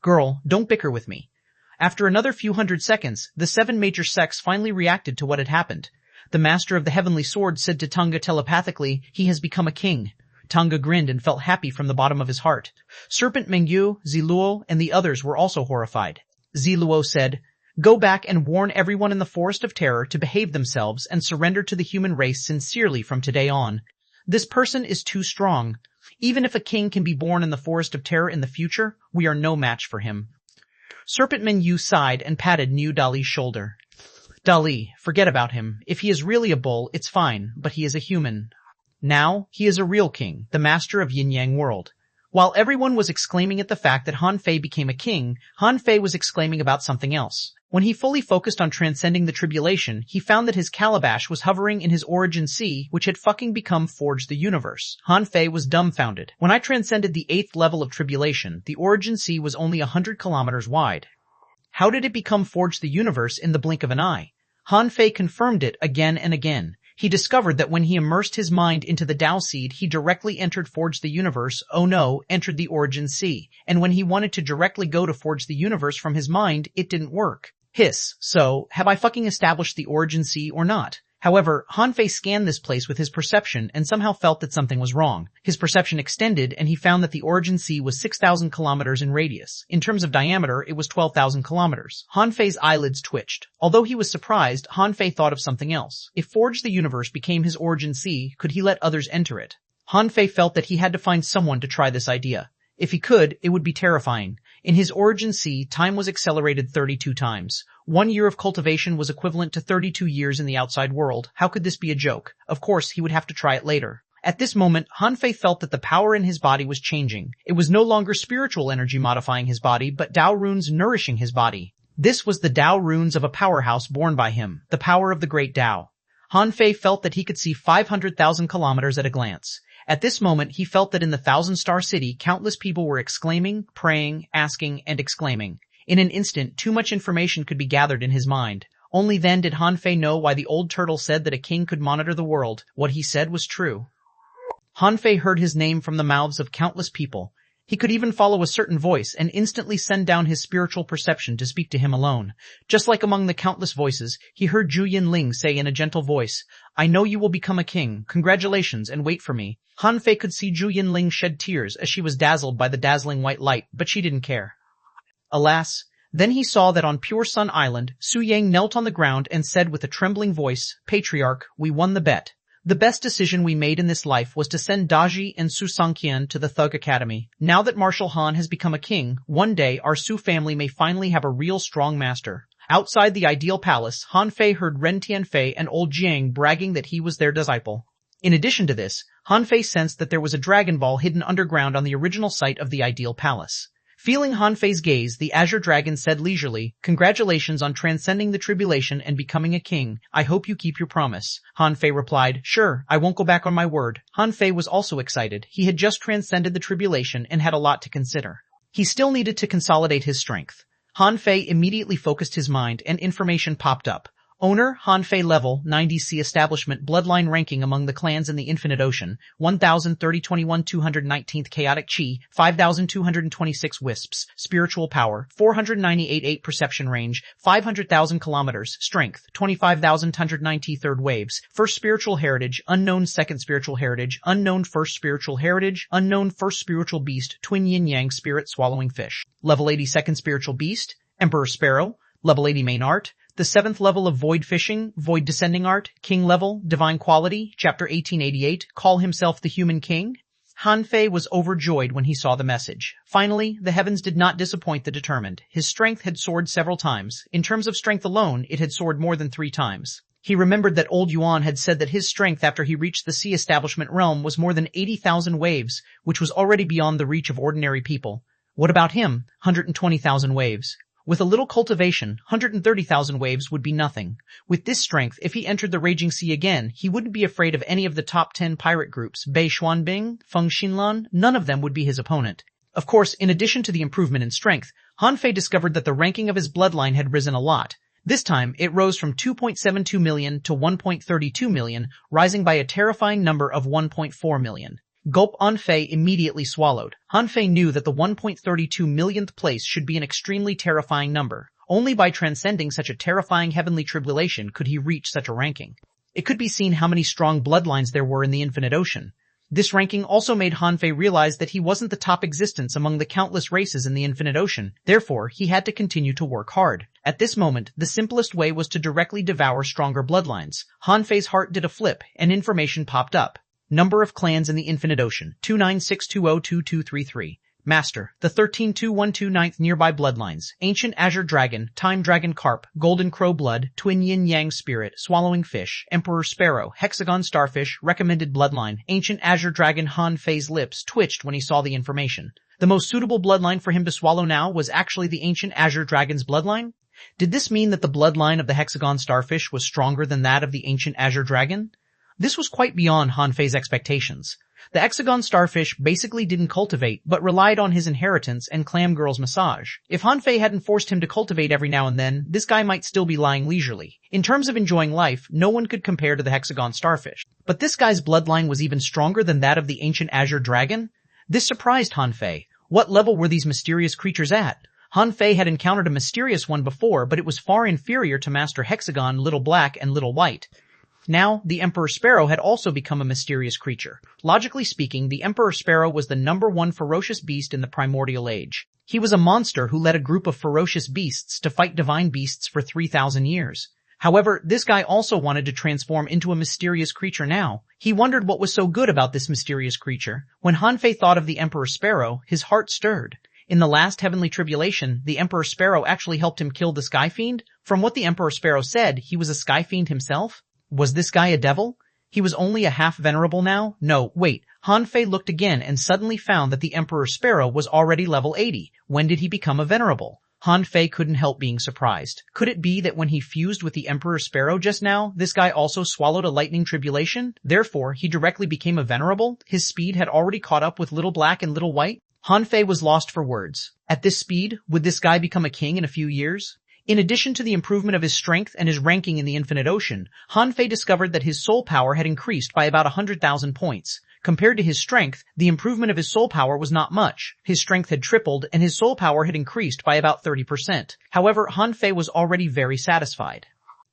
Speaker 1: Girl, don't bicker with me. After another few hundred seconds, the 7 major sects finally reacted to what had happened. The master of the heavenly sword said to Tunga telepathically, he has become a king. Tunga grinned and felt happy from the bottom of his heart. Serpent Mengyu, Ziluo, and the others were also horrified. Ziluo said, Go back and warn everyone in the Forest of Terror to behave themselves and surrender to the human race sincerely from today on. This person is too strong. Even if a king can be born in the Forest of Terror in the future, we are no match for him. Serpent Mengyu sighed and patted Niu Dali's shoulder. Dali, forget about him. If he is really a bull, it's fine, but he is a human. Now, he is a real king, the master of Yin-Yang world. While everyone was exclaiming at the fact that Han Fei became a king, Han Fei was exclaiming about something else. When he fully focused on transcending the tribulation, he found that his calabash was hovering in his origin sea, which had fucking become Forge the Universe. Han Fei was dumbfounded. When I transcended the 8th level of tribulation, the origin sea was only 100 kilometers wide. How did it become Forge the Universe in the blink of an eye? Han Fei confirmed it again and again. He discovered that when he immersed his mind into the Tao Seed, he directly entered Forge the Universe, entered the Origin Sea. And when he wanted to directly go to Forge the Universe from his mind, it didn't work. So, have I fucking established the Origin Sea or not? However, Han Fei scanned this place with his perception and somehow felt that something was wrong. His perception extended and he found that the Origin Sea was 6,000 kilometers in radius. In terms of diameter, it was 12,000 kilometers. Han Fei's eyelids twitched. Although he was surprised, Han Fei thought of something else. If Forge the Universe became his Origin Sea, could he let others enter it? Han Fei felt that he had to find someone to try this idea. If he could, it would be terrifying. In his Origin Sea, time was accelerated 32 times. 1 year of cultivation was equivalent to 32 years in the outside world. How could this be a joke? Of course, he would have to try it later. At this moment, Han Fei felt that the power in his body was changing. It was no longer spiritual energy modifying his body, but Tao runes nourishing his body. This was the Tao runes of a powerhouse born by him, the power of the great Tao. Han Fei felt that he could see 500,000 kilometers at a glance. At this moment, he felt that in the 1,000-star city, countless people were exclaiming, praying, asking, and exclaiming. In an instant, too much information could be gathered in his mind. Only then did Han Fei know why the old turtle said that a king could monitor the world. What he said was true. Han Fei heard his name from the mouths of countless people. He could even follow a certain voice and instantly send down his spiritual perception to speak to him alone. Just like among the countless voices, he heard Zhu Yinling say in a gentle voice, "I know you will become a king. Congratulations, and wait for me." Han Fei could see Zhu Yinling shed tears as she was dazzled by the dazzling white light, but she didn't care. Alas, then he saw that on Pure Sun Island, Su Yang knelt on the ground and said with a trembling voice, "Patriarch, we won the bet. The best decision we made in this life was to send Daji and Su Sangqian to the Thug Academy. Now that Marshal Han has become a king, one day our Su family may finally have a real strong master." Outside the ideal palace, Han Fei heard Ren Tianfei and old Jiang bragging that he was their disciple. In addition to this, Han Fei sensed that there was a Dragon Ball hidden underground on the original site of the ideal palace. Feeling Han Fei's gaze, the Azure Dragon said leisurely, "Congratulations on transcending the tribulation and becoming a king. I hope you keep your promise." Han Fei replied, "Sure, I won't go back on my word." Han Fei was also excited. He had just transcended the tribulation and had a lot to consider. He still needed to consolidate his strength. Han Fei immediately focused his mind and information popped up. Owner, Han Fei level, 90C establishment bloodline ranking among the clans in the Infinite Ocean, 1030-21 219th chaotic chi, 5226 wisps, spiritual power, 498 perception range, 500,000 kilometers, strength, 25,193 waves, first spiritual heritage, unknown second spiritual heritage, unknown first spiritual heritage, unknown first spiritual beast, twin yin-yang spirit swallowing fish. Level 80 second spiritual beast, Emperor Sparrow, level 80 main art, the 7th level of Void Fishing, Void Descending Art, King level, Divine Quality, Chapter 1888, call himself the Human King. Han Fei was overjoyed when he saw the message. Finally, the heavens did not disappoint the determined. His strength had soared several times. In terms of strength alone, it had soared more than 3 times. He remembered that old Yuan had said that his strength after he reached the sea establishment realm was more than 80,000 waves, which was already beyond the reach of ordinary people. What about him? 120,000 waves. With a little cultivation, 130,000 waves would be nothing. With this strength, if he entered the raging sea again, he wouldn't be afraid of any of the top 10 pirate groups. Bei Xuanbing, Feng Xinlan, none of them would be his opponent. Of course, in addition to the improvement in strength, Han Fei discovered that the ranking of his bloodline had risen a lot. This time, it rose from 2.72 million to 1.32 million, rising by a terrifying number of 1.4 million. Gulp. Han Fei immediately swallowed. Han Fei knew that the 1.32 millionth place should be an extremely terrifying number. Only by transcending such a terrifying heavenly tribulation could he reach such a ranking. It could be seen how many strong bloodlines there were in the Infinite Ocean. This ranking also made Han Fei realize that he wasn't the top existence among the countless races in the Infinite Ocean. Therefore, he had to continue to work hard. At this moment, the simplest way was to directly devour stronger bloodlines. Han Fei's heart did a flip, and information popped up. Number of clans in the Infinite Ocean, 296202233. Master, the 13212 nearby bloodlines, Ancient Azure Dragon, Time Dragon Carp, Golden Crow Blood, Twin Yin-Yang Spirit, Swallowing Fish, Emperor Sparrow, Hexagon Starfish, Recommended Bloodline, Ancient Azure Dragon. Han Fei's lips twitched when he saw the information. The most suitable bloodline for him to swallow now was actually the Ancient Azure Dragon's bloodline? Did this mean that the bloodline of the Hexagon Starfish was stronger than that of the Ancient Azure Dragon? This was quite beyond Han Fei's expectations. The Hexagon Starfish basically didn't cultivate, but relied on his inheritance and Clam Girl's massage. If Han Fei hadn't forced him to cultivate every now and then, this guy might still be lying leisurely. In terms of enjoying life, no one could compare to the Hexagon Starfish. But this guy's bloodline was even stronger than that of the Ancient Azure Dragon? This surprised Han Fei. What level were these mysterious creatures at? Han Fei had encountered a mysterious one before, but it was far inferior to Master Hexagon, Little Black, and Little White. Now, the Emperor Sparrow had also become a mysterious creature. Logically speaking, the Emperor Sparrow was the #1 ferocious beast in the primordial age. He was a monster who led a group of ferocious beasts to fight divine beasts for 3,000 years. However, this guy also wanted to transform into a mysterious creature now. He wondered what was so good about this mysterious creature. When Han Fei thought of the Emperor Sparrow, his heart stirred. In the last heavenly tribulation, the Emperor Sparrow actually helped him kill the Sky Fiend. From what the Emperor Sparrow said, he was a Sky Fiend himself. Was this guy a devil? He was only a half-venerable now? No, wait. Han Fei looked again and suddenly found that the Emperor Sparrow was already level 80. When did he become a venerable? Han Fei couldn't help being surprised. Could it be that when he fused with the Emperor Sparrow just now, this guy also swallowed a lightning tribulation? Therefore, he directly became a venerable? His speed had already caught up with Little Black and Little White? Han Fei was lost for words. At this speed, would this guy become a king in a few years? In addition to the improvement of his strength and his ranking in the Infinite Ocean, Han Fei discovered that his soul power had increased by about 100,000 points. Compared to his strength, the improvement of his soul power was not much. His strength had tripled, and his soul power had increased by about 30%. However, Han Fei was already very satisfied.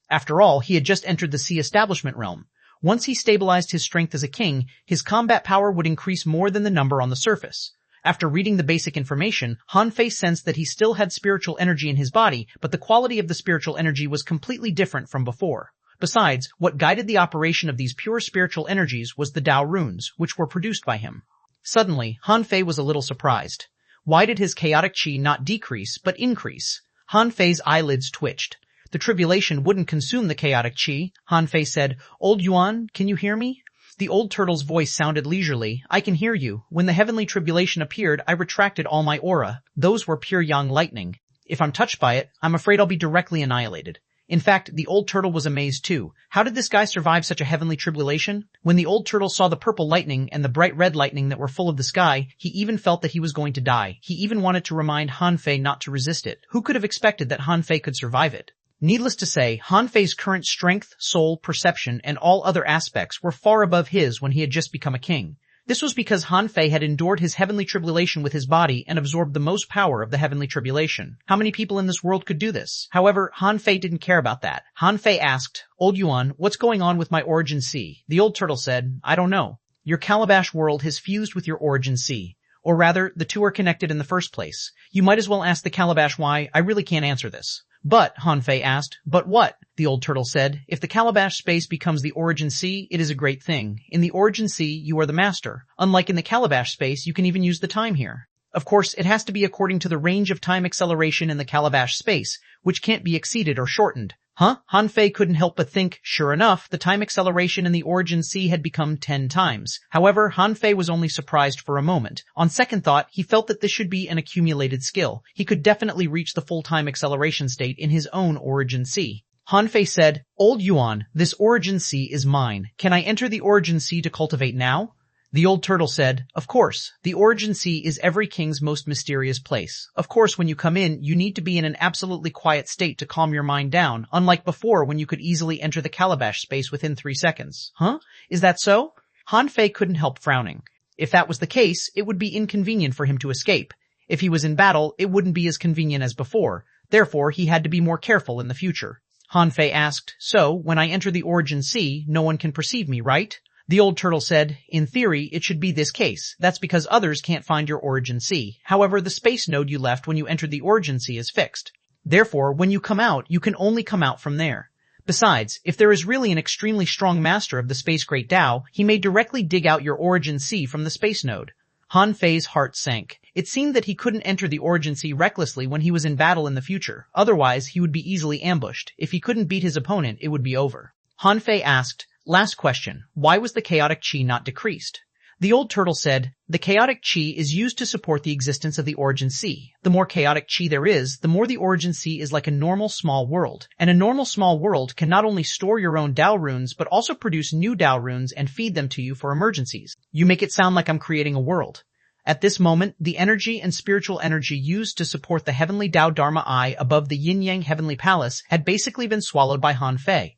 Speaker 1: After all, he had just entered the Sea Establishment realm. Once he stabilized his strength as a king, his combat power would increase more than the number on the surface. After reading the basic information, Han Fei sensed that he still had spiritual energy in his body, but the quality of the spiritual energy was completely different from before. Besides, what guided the operation of these pure spiritual energies was the Tao runes, which were produced by him. Suddenly, Han Fei was a little surprised. Why did his chaotic qi not decrease, but increase? Han Fei's eyelids twitched. The tribulation wouldn't consume the chaotic qi. Han Fei said, "Old Yuan, can you hear me?" The old turtle's voice sounded leisurely. "I can hear you. When the heavenly tribulation appeared, I retracted all my aura. Those were pure yang lightning. If I'm touched by it, I'm afraid I'll be directly annihilated." In fact, the old turtle was amazed too. How did this guy survive such a heavenly tribulation? When the old turtle saw the purple lightning and the bright red lightning that were full of the sky, he even felt that he was going to die. He even wanted to remind Han Fei not to resist it. Who could have expected that Han Fei could survive it? Needless to say, Han Fei's current strength, soul, perception, and all other aspects were far above his when he had just become a king. This was because Han Fei had endured his heavenly tribulation with his body and absorbed the most power of the heavenly tribulation. How many people in this world could do this? However, Han Fei didn't care about that. Han Fei asked, "Old Yuan, what's going on with my origin sea?" The old turtle said, "I don't know. Your calabash world has fused with your origin sea. Or rather, the two are connected in the first place. You might as well ask the calabash why. I really can't answer this." "But," Han Fei asked, "but what?" The old turtle said, "If the calabash space becomes the origin sea, it is a great thing. In the origin sea, you are the master. Unlike in the calabash space, you can even use the time here. Of course, it has to be according to the range of time acceleration in the calabash space, which can't be exceeded or shortened." Huh? Han Fei couldn't help but think, sure enough, the time acceleration in the origin sea had become 10 times. However, Han Fei was only surprised for a moment. On second thought, he felt that this should be an accumulated skill. He could definitely reach the full time acceleration state in his own origin sea. Han Fei said, "Old Yuan, this origin sea is mine. Can I enter the origin sea to cultivate now?" The old turtle said, "Of course. The origin sea is every king's most mysterious place. Of course, when you come in, you need to be in an absolutely quiet state to calm your mind down, unlike before when you could easily enter the calabash space within 3 seconds. Huh? Is that so?" Han Fei couldn't help frowning. If that was the case, it would be inconvenient for him to escape. If he was in battle, it wouldn't be as convenient as before. Therefore, he had to be more careful in the future. Han Fei asked, "So, when I enter the origin sea, no one can perceive me, right?" The old turtle said, "In theory, it should be this case. That's because others can't find your origin sea. However, the space node you left when you entered the origin sea is fixed. Therefore, when you come out, you can only come out from there. Besides, if there is really an extremely strong master of the space great Tao, he may directly dig out your origin sea from the space node." Han Fei's heart sank. It seemed that he couldn't enter the origin sea recklessly when he was in battle in the future. Otherwise, he would be easily ambushed. If he couldn't beat his opponent, it would be over. Han Fei asked, "Last question. Why was the chaotic qi not decreased?" The old turtle said, "The chaotic qi is used to support the existence of the origin sea. The more chaotic qi there is, the more the origin sea is like a normal small world. And a normal small world can not only store your own Tao runes, but also produce new Tao runes and feed them to you for emergencies. You make it sound like I'm creating a world." At this moment, the energy and spiritual energy used to support the heavenly Tao Dharma Eye above the Yin-Yang Heavenly Palace had basically been swallowed by Han Fei.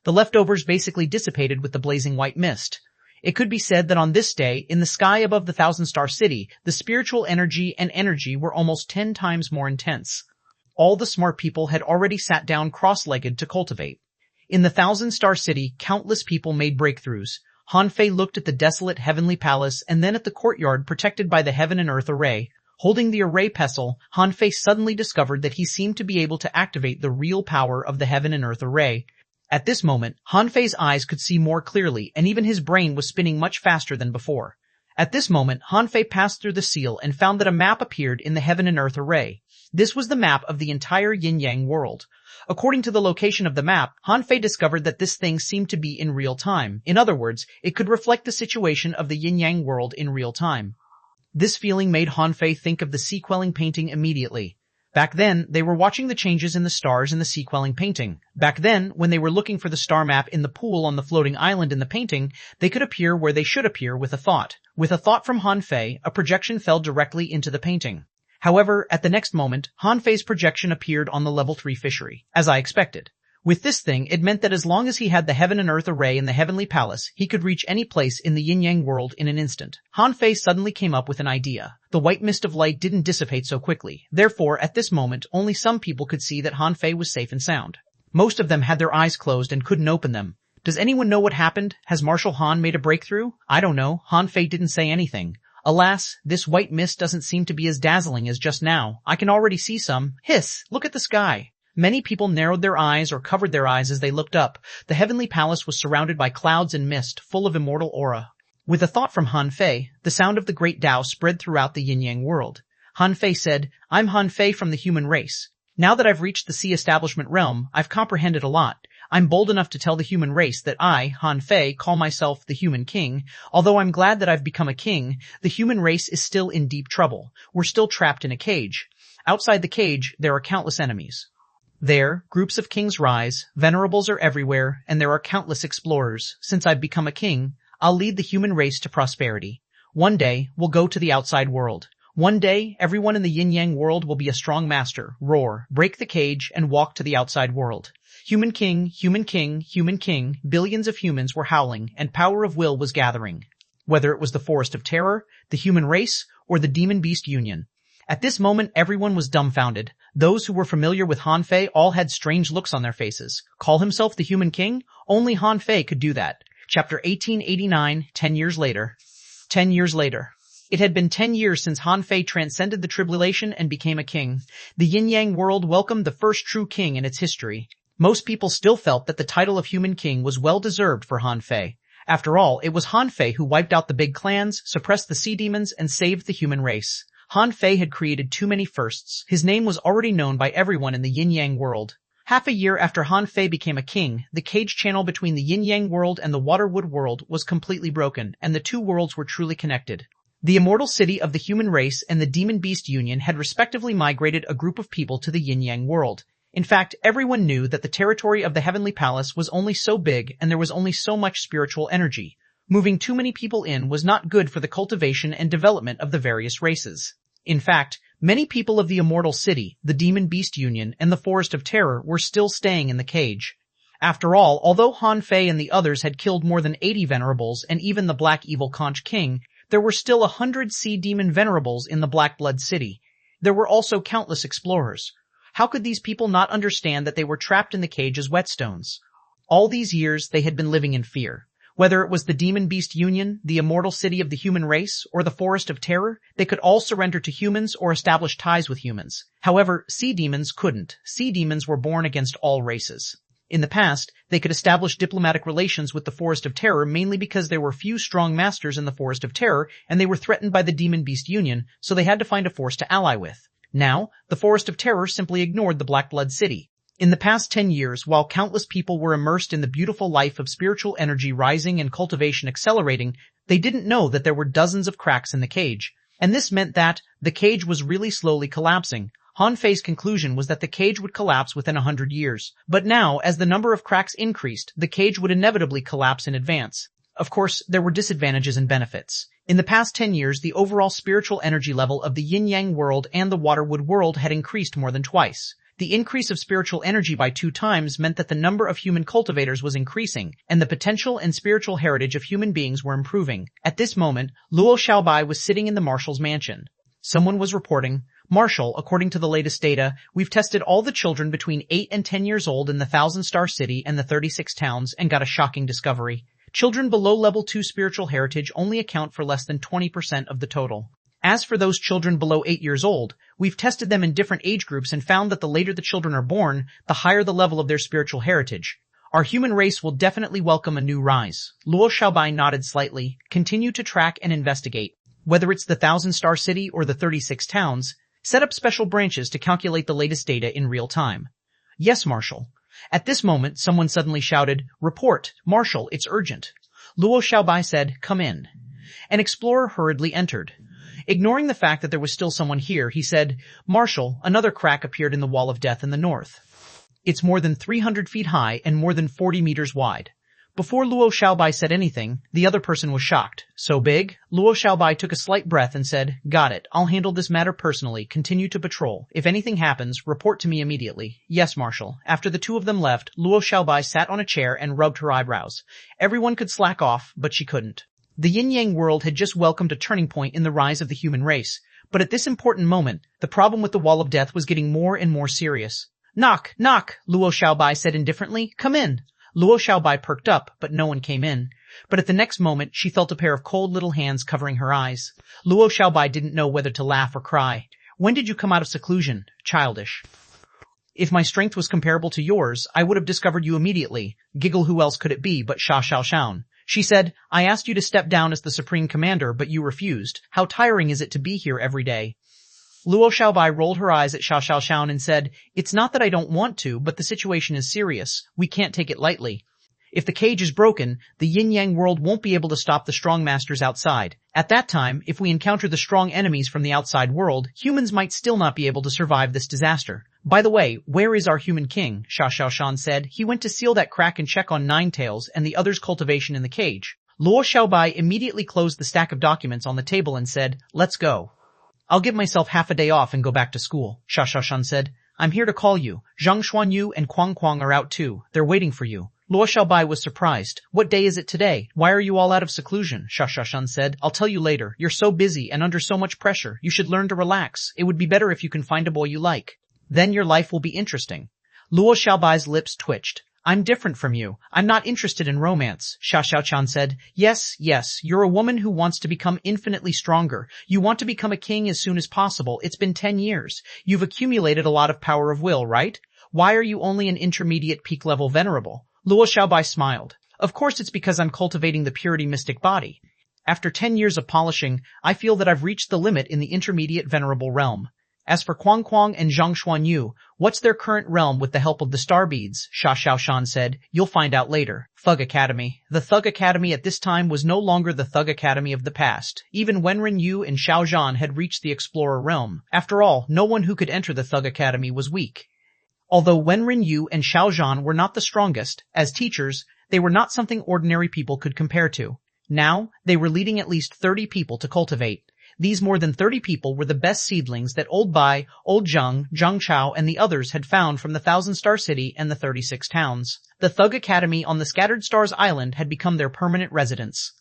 Speaker 1: The leftovers basically dissipated with the blazing white mist. It could be said that on this day, in the sky above the Thousand-Star City, the spiritual energy and energy were almost 10 times more intense. All the smart people had already sat down cross-legged to cultivate. In the Thousand-Star City, countless people made breakthroughs. Han Fei looked at the desolate heavenly palace and then at the courtyard protected by the heaven and earth array. Holding the array pestle, Han Fei suddenly discovered that he seemed to be able to activate the real power of the heaven and earth array. At this moment, Han Fei's eyes could see more clearly, and even his brain was spinning much faster than before. At this moment, Han Fei passed through the seal and found that a map appeared in the heaven and earth array. This was the map of the entire yin-yang world. According to the location of the map, Han Fei discovered that this thing seemed to be in real time. In other words, it could reflect the situation of the yin-yang world in real time. This feeling made Han Fei think of the sea-quelling painting immediately. Back then, they were watching the changes in the stars in the sea-quelling painting. Back then, when they were looking for the star map in the pool on the floating island in the painting, they could appear where they should appear with a thought. With a thought from Han Fei, a projection fell directly into the painting. However, at the next moment, Han Fei's projection appeared on the level 3 fishery, as I expected. With this thing, it meant that as long as he had the heaven and earth array in the heavenly palace, he could reach any place in the yin-yang world in an instant. Han Fei suddenly came up with an idea. The white mist of light didn't dissipate so quickly. Therefore, at this moment, only some people could see that Han Fei was safe and sound. Most of them had their eyes closed and couldn't open them. Does anyone know what happened? Has Marshal Han made a breakthrough? I don't know. Han Fei didn't say anything. Alas, this white mist doesn't seem to be as dazzling as just now. I can already see some. Hiss! Look at the sky. Many people narrowed their eyes or covered their eyes as they looked up. The heavenly palace was surrounded by clouds and mist, full of immortal aura. With a thought from Han Fei, the sound of the great Tao spread throughout the yin-yang world. Han Fei said, I'm Han Fei from the human race. Now that I've reached the sea establishment realm, I've comprehended a lot. I'm bold enough to tell the human race that I, Han Fei, call myself the human king. Although I'm glad that I've become a king, the human race is still in deep trouble. We're still trapped in a cage. Outside the cage, there are countless enemies. There, groups of kings rise, venerables are everywhere, and there are countless explorers. Since I've become a king, I'll lead the human race to prosperity. One day, we'll go to the outside world. One day, everyone in the yin-yang world will be a strong master, roar, break the cage, and walk to the outside world. Human king, human king, human king, billions of humans were howling, and power of will was gathering. Whether it was the Forest of Terror, the human race, or the demon-beast union. At this moment, everyone was dumbfounded. Those who were familiar with Han Fei all had strange looks on their faces. Call himself the human king? Only Han Fei could do that. Chapter 1889, 10 years later. 10 years later. It had been 10 years since Han Fei transcended the tribulation and became a king. The yin-yang world welcomed the first true king in its history. Most people still felt that the title of human king was well deserved for Han Fei. After all, it was Han Fei who wiped out the big clans, suppressed the sea demons, and saved the human race. Han Fei had created too many firsts. His name was already known by everyone in the yin-yang world. Half a year after Han Fei became a king, the cage channel between the yin-yang world and the waterwood world was completely broken, and the two worlds were truly connected. The immortal city of the human race and the demon-beast union had respectively migrated a group of people to the yin-yang world. In fact, everyone knew that the territory of the heavenly palace was only so big and there was only so much spiritual energy. Moving too many people in was not good for the cultivation and development of the various races. In fact, many people of the immortal city, the demon-beast union, and the Forest of Terror were still staying in the cage. After all, although Han Fei and the others had killed more than 80 venerables and even the Black Evil Conch King, there were still 100 sea demon venerables in the Black Blood City. There were also countless explorers. How could these people not understand that they were trapped in the cage as whetstones? All these years they had been living in fear. Whether it was the demon-beast union, the immortal city of the human race, or the Forest of Terror, they could all surrender to humans or establish ties with humans. However, sea demons couldn't. Sea demons were born against all races. In the past, they could establish diplomatic relations with the Forest of Terror mainly because there were few strong masters in the Forest of Terror and they were threatened by the demon-beast union, so they had to find a force to ally with. Now, the Forest of Terror simply ignored the Black Blood City. In the past 10 years, while countless people were immersed in the beautiful life of spiritual energy rising and cultivation accelerating, they didn't know that there were dozens of cracks in the cage. And this meant that the cage was really slowly collapsing. Han Fei's conclusion was that the cage would collapse within 100 years. But now, as the number of cracks increased, the cage would inevitably collapse in advance. Of course, there were disadvantages and benefits. In the past 10 years, the overall spiritual energy level of the yin-yang world and the waterwood world had increased more than twice. The increase of spiritual energy by 2 times meant that the number of human cultivators was increasing, and the potential and spiritual heritage of human beings were improving. At this moment, Luo Xiaobai was sitting in the marshal's mansion. Someone was reporting, Marshal, according to the latest data, we've tested all the children between 8 and 10 years old in the 1,000-star city and the 36 towns and got a shocking discovery. Children below level 2 spiritual heritage only account for less than 20% of the total. As for those children below 8 years old, we've tested them in different age groups and found that the later the children are born, the higher the level of their spiritual heritage. Our human race will definitely welcome a new rise. Luo Xiaobai nodded slightly. Continue to track and investigate. Whether it's the 1,000-star city or the 36 towns, set up special branches to calculate the latest data in real time. Yes, Marshal. At this moment, someone suddenly shouted, Report, Marshal, it's urgent. Luo Xiaobai said, Come in. An explorer hurriedly entered. Ignoring the fact that there was still someone here, he said, Marshal, another crack appeared in the wall of death in the north. It's more than 300 feet high and more than 40 meters wide. Before Luo Xiaobai said anything, the other person was shocked. So big? Luo Xiaobai took a slight breath and said, got it, I'll handle this matter personally, continue to patrol. If anything happens, report to me immediately. Yes, Marshal. After the two of them left, Luo Xiaobai sat on a chair and rubbed her eyebrows. Everyone could slack off, but she couldn't. The yin-yang world had just welcomed a turning point in the rise of the human race. But at this important moment, the problem with the Wall of Death was getting more and more serious. Knock, knock, Luo Xiaobai said indifferently. Come in. Luo Xiaobai perked up, but no one came in. But at the next moment, she felt a pair of cold little hands covering her eyes. Luo Xiaobai didn't know whether to laugh or cry. When did you come out of seclusion? Childish. If my strength was comparable to yours, I would have discovered you immediately. Giggle, who else could it be but xuanhuan? She said, I asked you to step down as the supreme commander, but you refused. How tiring is it to be here every day? Luo Xiaobai rolled her eyes at xuanhuan and said, it's not that I don't want to, but the situation is serious. We can't take it lightly. If the cage is broken, the yin-yang world won't be able to stop the strong masters outside. At that time, if we encounter the strong enemies from the outside world, humans might still not be able to survive this disaster. By the way, where is our human king? Xuanhuan said. He went to seal that crack and check on Ninetails and the other's cultivation in the cage. Luo Xiaobai immediately closed the stack of documents on the table and said, let's go. I'll give myself half a day off and go back to school, Xuanhuan said. I'm here to call you. Zhang Xuanyu and Quang are out too. They're waiting for you. Luo Xiaobai was surprised. What day is it today? Why are you all out of seclusion? Xuanhuan said. I'll tell you later. You're so busy and under so much pressure. You should learn to relax. It would be better if you can find a boy you like. Then your life will be interesting. Luo Xiaobai's lips twitched. I'm different from you. I'm not interested in romance, Xuanhuan said. Yes, you're a woman who wants to become infinitely stronger. You want to become a king as soon as possible. It's been 10 years. You've accumulated a lot of power of will, right? Why are you only an intermediate peak level venerable? Luo Xiaobai smiled. Of course it's because I'm cultivating the purity mystic body. After 10 years of polishing, I feel that I've reached the limit in the intermediate venerable realm. As for Quang and Zhang Xuanyu, what's their current realm with the help of the star beads? Xuanhuan said. You'll find out later. Thug Academy. The Thug Academy at this time was no longer the Thug Academy of the past. Even Wenren Yu and Xiao Zhan had reached the explorer realm. After all, no one who could enter the Thug Academy was weak. Although Wenren Yu and Xiao Zhan were not the strongest, as teachers, they were not something ordinary people could compare to. Now, they were leading at least 30 people to cultivate. These more than 30 people were the best seedlings that Old Bai, Old Zheng, Zhang Chao, and the others had found from the 1,000-star city and the 36 towns. The Thug Academy on the Scattered Stars Island had become their permanent residence.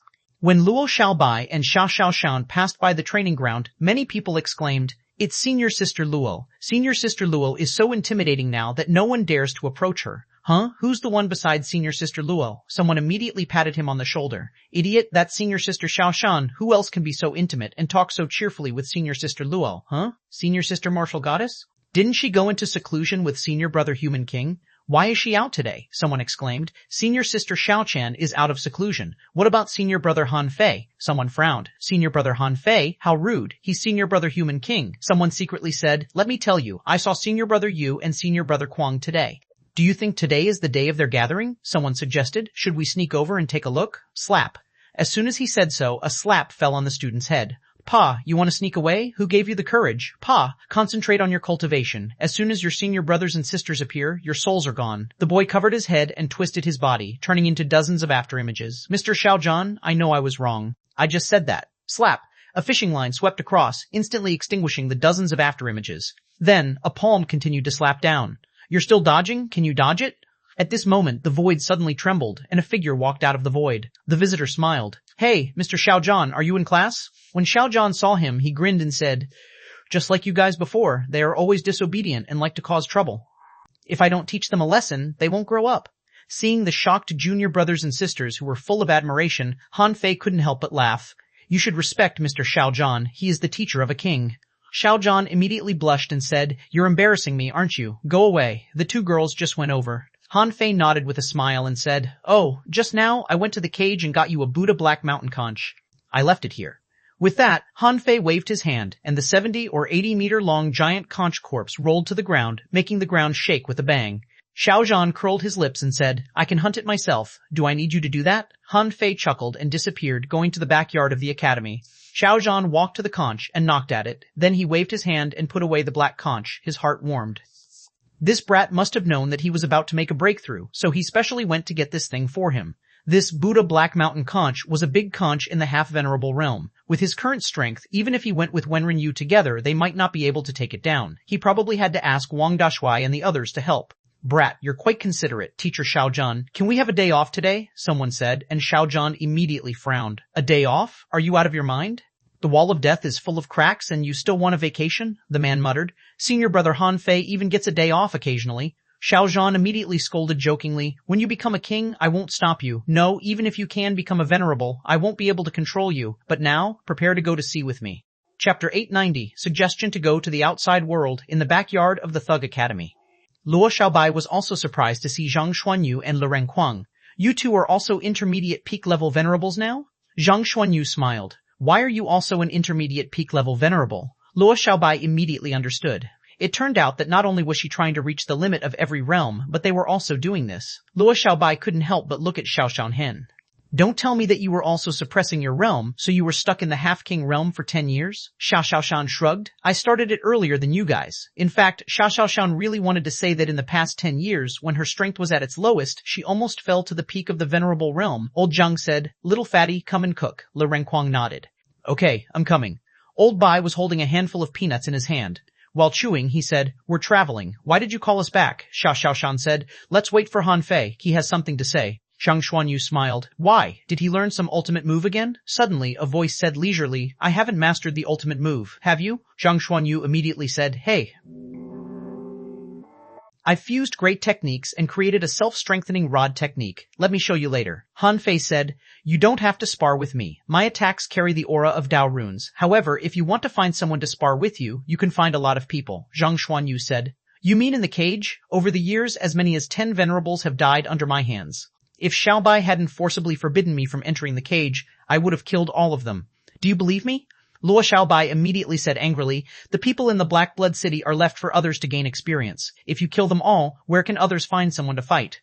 Speaker 1: When Luo Xiaobai and Xuanhuan passed by the training ground, many people exclaimed, it's Senior Sister Luo. Senior Sister Luo is so intimidating now that no one dares to approach her. Huh? Who's the one besides Senior Sister Luo? Someone immediately patted him on the shoulder. Idiot, that's Senior Sister Xiaoshan. Who else can be so intimate and talk so cheerfully with Senior Sister Luo? Huh? Senior Sister Martial Goddess? Didn't she go into seclusion with Senior Brother Human King? Why is she out today? Someone exclaimed. Senior Sister Xiaochan is out of seclusion. What about Senior Brother Han Fei? Someone frowned. Senior Brother Han Fei? How rude. He's Senior Brother Human King. Someone secretly said, let me tell you, I saw Senior Brother Yu and Senior Brother Quang today. Do you think today is the day of their gathering? Someone suggested. Should we sneak over and take a look? Slap. As soon as he said so, a slap fell on the student's head. Pa, you want to sneak away? Who gave you the courage? Pa, concentrate on your cultivation. As soon as your senior brothers and sisters appear, your souls are gone. The boy covered his head and twisted his body, turning into dozens of afterimages. Mr. Xiaozhan, I know I was wrong. I just said that. Slap. A fishing line swept across, instantly extinguishing the dozens of afterimages. Then, a palm continued to slap down. You're still dodging? Can you dodge it? At this moment, the void suddenly trembled, and a figure walked out of the void. The visitor smiled. Hey, Mr. Xiaozhan, are you in class? When Xiaozhan saw him, he grinned and said, just like you guys before, they are always disobedient and like to cause trouble. If I don't teach them a lesson, they won't grow up. Seeing the shocked junior brothers and sisters who were full of admiration, Han Fei couldn't help but laugh. You should respect Mr. Xiaozhan. He is the teacher of a king. Xiaozhan immediately blushed and said, you're embarrassing me, aren't you? Go away. The two girls just went over. Han Fei nodded with a smile and said, oh, just now I went to the cage and got you a Buddha Black Mountain conch. I left it here. With that, Han Fei waved his hand, and the 70 or 80 meter long giant conch corpse rolled to the ground, making the ground shake with a bang. Xiaozhan curled his lips and said, I can hunt it myself. Do I need you to do that? Han Fei chuckled and disappeared, going to the backyard of the academy. Xiaozhan walked to the conch and knocked at it. Then he waved his hand and put away the black conch. His heart warmed. This brat must have known that he was about to make a breakthrough, so he specially went to get this thing for him. This Buddha Black Mountain conch was a big conch in the half-venerable realm. With his current strength, even if he went with Wenren Yu together, they might not be able to take it down. He probably had to ask Wang Dashuai and the others to help. Brat, you're quite considerate, Teacher Xiaozhan. Can we have a day off today? Someone said, and Xiaozhan immediately frowned. A day off? Are you out of your mind? The wall of death is full of cracks and you still want a vacation? The man muttered. Senior brother Han Fei even gets a day off occasionally. Xiaozhan immediately scolded jokingly, when you become a king, I won't stop you. No, even if you can become a venerable, I won't be able to control you. But now, prepare to go to sea with me. Chapter 890, Suggestion to go to the outside world in the backyard of the Thug Academy. Luo Xiaobai was also surprised to see Zhang Xuanyu and Le Renquang. You two are also intermediate peak-level venerables now? Zhang Xuanyu smiled. Why are you also an intermediate peak-level venerable? Luo Xiaobai immediately understood. It turned out that not only was she trying to reach the limit of every realm, but they were also doing this. Luo Xiaobai couldn't help but look at xuanhuan. Don't tell me that you were also suppressing your realm, so you were stuck in the half-king realm for 10 years? Xuanhuan shrugged. I started it earlier than you guys. In fact, Xuanhuan really wanted to say that in the past 10 years, when her strength was at its lowest, she almost fell to the peak of the venerable realm. Old Zhang said, Little fatty, come and cook. Le Renquang nodded. Okay, I'm coming. Old Bai was holding a handful of peanuts in his hand. While chewing, he said, We're traveling. Why did you call us back? Xiaoshan said, Let's wait for Han Fei. He has something to say. Zhang Xuanyu smiled. Why? Did he learn some ultimate move again? Suddenly, a voice said leisurely, I haven't mastered the ultimate move. Have you? Zhang Xuanyu immediately said, Hey. I've fused great techniques and created a self-strengthening rod technique. Let me show you later. Han Fei said, You don't have to spar with me. My attacks carry the aura of Dao runes. However, if you want to find someone to spar with you, you can find a lot of people. Zhang Xuanyu said. You mean in the cage? Over the years, as many as 10 venerables have died under my hands. If Xiaobai hadn't forcibly forbidden me from entering the cage, I would have killed all of them. Do you believe me? Luo Xiaobai immediately said angrily, The people in the Black Blood City are left for others to gain experience. If you kill them all, where can others find someone to fight?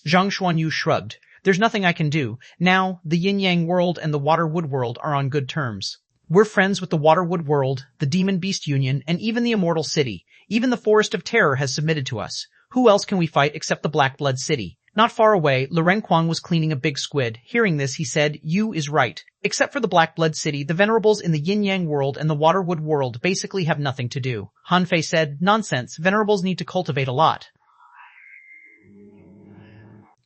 Speaker 1: Zhang Xuanyu shrugged. There's nothing I can do. Now, the Yin-Yang world and the Water-Wood world are on good terms. We're friends with the Water-Wood world, the Demon Beast Union, and even the Immortal City. Even the Forest of Terror has submitted to us. Who else can we fight except the Black Blood City? Not far away, Le Renquang was cleaning a big squid. Hearing this, he said, You is right. Except for the Black Blood City, the venerables in the Yin-Yang world and the Water-Wood world basically have nothing to do. Han Fei said, Nonsense, venerables need to cultivate a lot.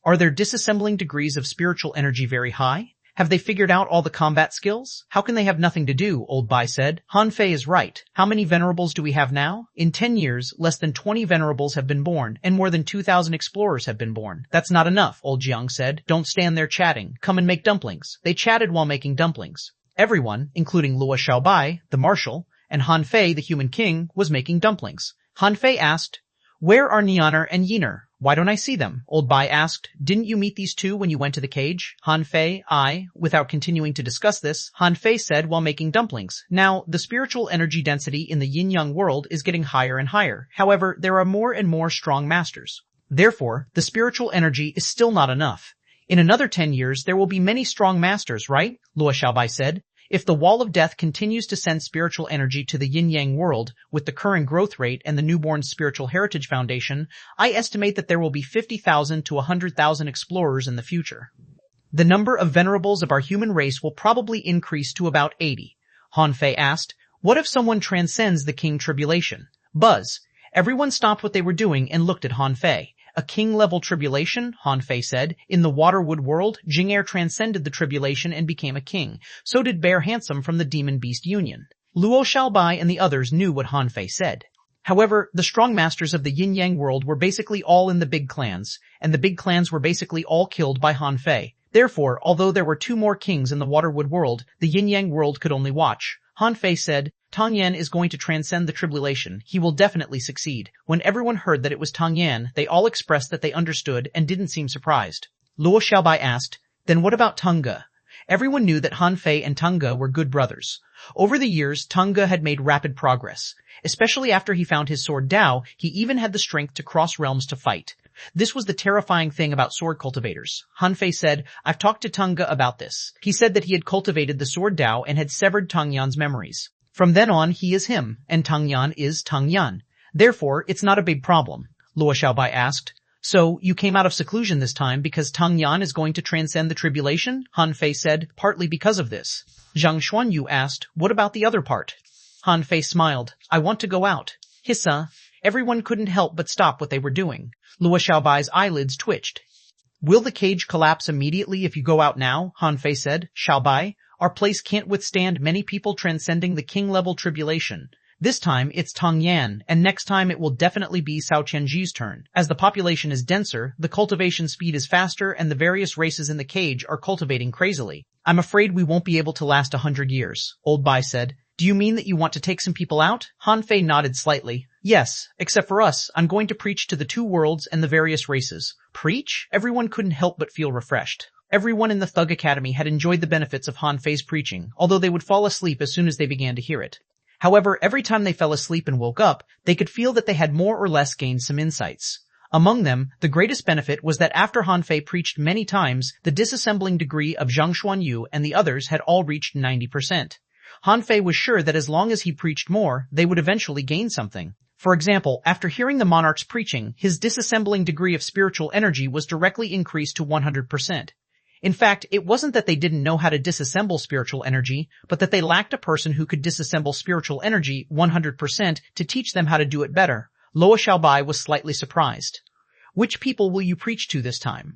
Speaker 1: Are their disassembling degrees of spiritual energy very high? Have they figured out all the combat skills? How can they have nothing to do? Old Bai said. Han Fei is right. How many venerables do we have now? In 10 years, less than 20 venerables have been born, and more than 2,000 explorers have been born. That's not enough, Old Jiang said. Don't stand there chatting. Come and make dumplings. They chatted while making dumplings. Everyone, including Luo Xiaobai, the marshal, and Han Fei, the human king, was making dumplings. Han Fei asked, Where are Nianer and Yiner? Why don't I see them? Old Bai asked. Didn't you meet these two when you went to the cage? Han Fei, without continuing to discuss this, Han Fei said while making dumplings. Now, the spiritual energy density in the yin-yang world is getting higher and higher. However, there are more and more strong masters. Therefore, the spiritual energy is still not enough. In another 10 years, there will be many strong masters, right? Luo Xiaobai said. If the wall of death continues to send spiritual energy to the yin-yang world with the current growth rate and the newborn Spiritual Heritage Foundation, I estimate that there will be 50,000 to 100,000 explorers in the future. The number of venerables of our human race will probably increase to about 80. Han Fei asked, What if someone transcends the King Tribulation? Buzz. Everyone stopped what they were doing and looked at Han Fei. A king-level tribulation, Han Fei said. In the Water-Wood world, Jing'er transcended the tribulation and became a king. So did Bear Handsome from the Demon Beast Union. Luo Xiaobai and the others knew what Han Fei said. However, the strong masters of the yin-yang world were basically all in the big clans, and the big clans were basically all killed by Han Fei. Therefore, although there were 2 more kings in the Water-Wood world, the yin-yang world could only watch. Han Fei said, Tang Yan is going to transcend the tribulation. He will definitely succeed. When everyone heard that it was Tang Yan, they all expressed that they understood and didn't seem surprised. Luo Xiaobai asked, Then what about Tanga? Everyone knew that Han Fei and Tanga were good brothers. Over the years, Tanga had made rapid progress. Especially after he found his sword Dao, he even had the strength to cross realms to fight. This was the terrifying thing about sword cultivators. Han Fei said, I've talked to Tanga about this. He said that he had cultivated the sword Dao and had severed Tang Yan's memories. From then on, he is him, and Tang Yan is Tang Yan. Therefore, it's not a big problem. Luo Xiaobai asked, So, you came out of seclusion this time because Tang Yan is going to transcend the tribulation? Han Fei said, partly because of this. Zhang Xuanyu asked, what about the other part? Han Fei smiled, I want to go out. Hissa. Everyone couldn't help but stop what they were doing. Luo Xiaobai's eyelids twitched. Will the cage collapse immediately if you go out now? Han Fei said. Xiaobai, our place can't withstand many people transcending the king-level tribulation. This time it's Tang Yan, and next time it will definitely be Cao Qianji's turn. As the population is denser, the cultivation speed is faster and the various races in the cage are cultivating crazily. I'm afraid we won't be able to last 100 years, Old Bai said. Do you mean that you want to take some people out? Han Fei nodded slightly. Yes, except for us, I'm going to preach to the two worlds and the various races. Preach? Everyone couldn't help but feel refreshed. Everyone in the Thug Academy had enjoyed the benefits of Han Fei's preaching, although they would fall asleep as soon as they began to hear it. However, every time they fell asleep and woke up, they could feel that they had more or less gained some insights. Among them, the greatest benefit was that after Han Fei preached many times, the disassembling degree of Zhang Xuanyu and the others had all reached 90%. Han Fei was sure that as long as he preached more, they would eventually gain something. For example, after hearing the monarch's preaching, his disassembling degree of spiritual energy was directly increased to 100%. In fact, it wasn't that they didn't know how to disassemble spiritual energy, but that they lacked a person who could disassemble spiritual energy 100% to teach them how to do it better. Luo Xiaobai was slightly surprised. Which people will you preach to this time?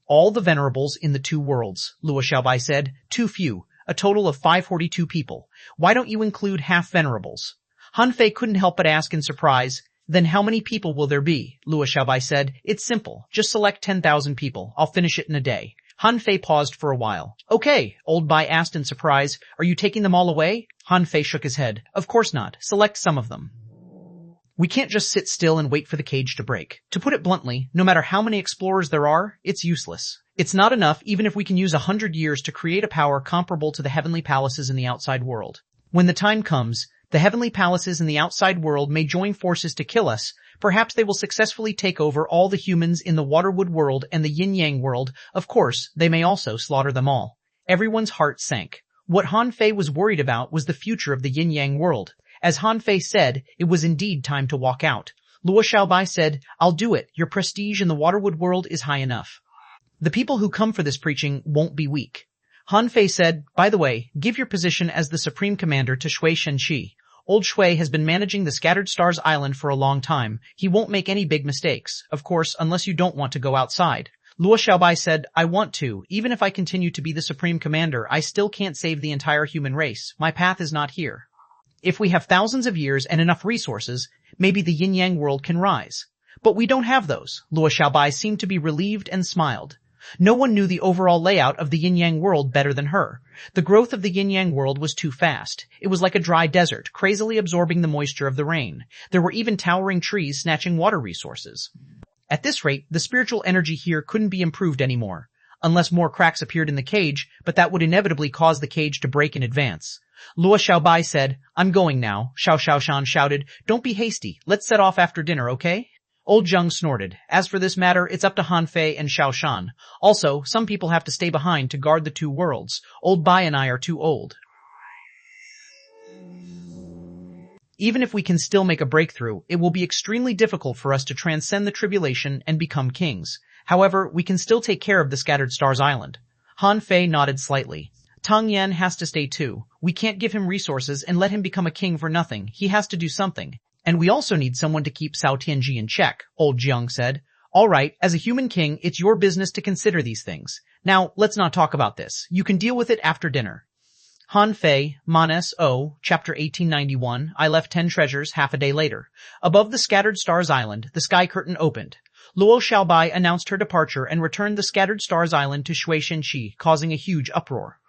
Speaker 1: All the venerables in the two worlds, Luo Xiaobai said. Too few, a total of 542 people. Why don't you include half venerables? Han Fei couldn't help but ask in surprise. Then how many people will there be? Luo Xiaobai said. It's simple. Just select 10,000 people. I'll finish it in a day. Han Fei paused for a while. Okay, Old Bai asked in surprise. Are you taking them all away? Han Fei shook his head. Of course not. Select some of them. We can't just sit still and wait for the cage to break. To put it bluntly, no matter how many explorers there are, it's useless. It's not enough even if we can use 100 years to create a power comparable to the heavenly palaces in the outside world. When the time comes, the heavenly palaces in the outside world may join forces to kill us. Perhaps they will successfully take over all the humans in the Waterwood world and the Yin-Yang world. Of course, they may also slaughter them all. Everyone's heart sank. What Han Fei was worried about was the future of the Yin-Yang world. As Han Fei said, it was indeed time to walk out. Luo Xiaobai said, I'll do it. Your prestige in the Waterwood world is high enough. The people who come for this preaching won't be weak. Han Fei said, by the way, give your position as the Supreme Commander to Shui Shenqi. Old Shui has been managing the Scattered Stars Island for a long time. He won't make any big mistakes, of course, unless you don't want to go outside. Luo Xiaobai said, I want to. Even if I continue to be the Supreme Commander, I still can't save the entire human race. My path is not here. If we have thousands of years and enough resources, maybe the Yin-Yang world can rise. But we don't have those. Luo Xiaobai seemed to be relieved and smiled. No one knew the overall layout of the Yin-Yang world better than her. The growth of the Yin-Yang world was too fast. It was like a dry desert, crazily absorbing the moisture of the rain. There were even towering trees snatching water resources. At this rate, the spiritual energy here couldn't be improved anymore. Unless more cracks appeared in the cage, but that would inevitably cause the cage to break in advance. Luo Xiaobai said, I'm going now. Xiao Xiaoshan shouted, don't be hasty. Let's set off after dinner, okay? Old Zheng snorted. As for this matter, it's up to Han Fei and Xiao Shan. Also, some people have to stay behind to guard the two worlds. Old Bai and I are too old. Even if we can still make a breakthrough, it will be extremely difficult for us to transcend the tribulation and become kings. However, we can still take care of the Scattered Stars Island. Han Fei nodded slightly. Tang Yan has to stay too. We can't give him resources and let him become a king for nothing. He has to do something. And we also need someone to keep Cao Tianji in check, Old Jiang said. All right, as a human king, it's your business to consider these things. Now, let's not talk about this. You can deal with it after dinner. Han Fei, Manes O, Chapter 1891, I left 10 treasures half a day later. Above the Scattered Stars Island, the sky curtain opened. Luo Xiaobai announced her departure and returned the Scattered Stars Island to Shui Shenqi, causing a huge uproar.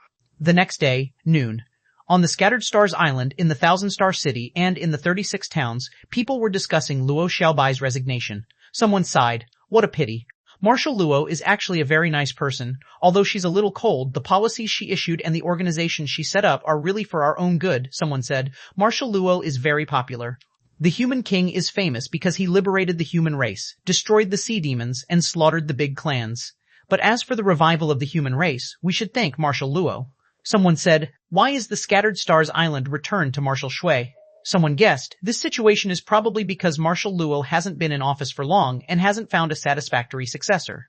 Speaker 1: The next day, noon. On the Scattered Stars Island, in the Thousand Star City, and in the 36 towns, people were discussing Luo Xiaobai's resignation. Someone sighed. What a pity. Marshal Luo is actually a very nice person. Although she's a little cold, the policies she issued and the organization she set up are really for our own good, someone said. Marshal Luo is very popular. The human king is famous because he liberated the human race, destroyed the sea demons, and slaughtered the big clans. But as for the revival of the human race, we should thank Marshal Luo. Someone said, why is the Scattered Stars Island returned to Marshal Shui? Someone guessed, this situation is probably because Marshal Luo hasn't been in office for long and hasn't found a satisfactory successor.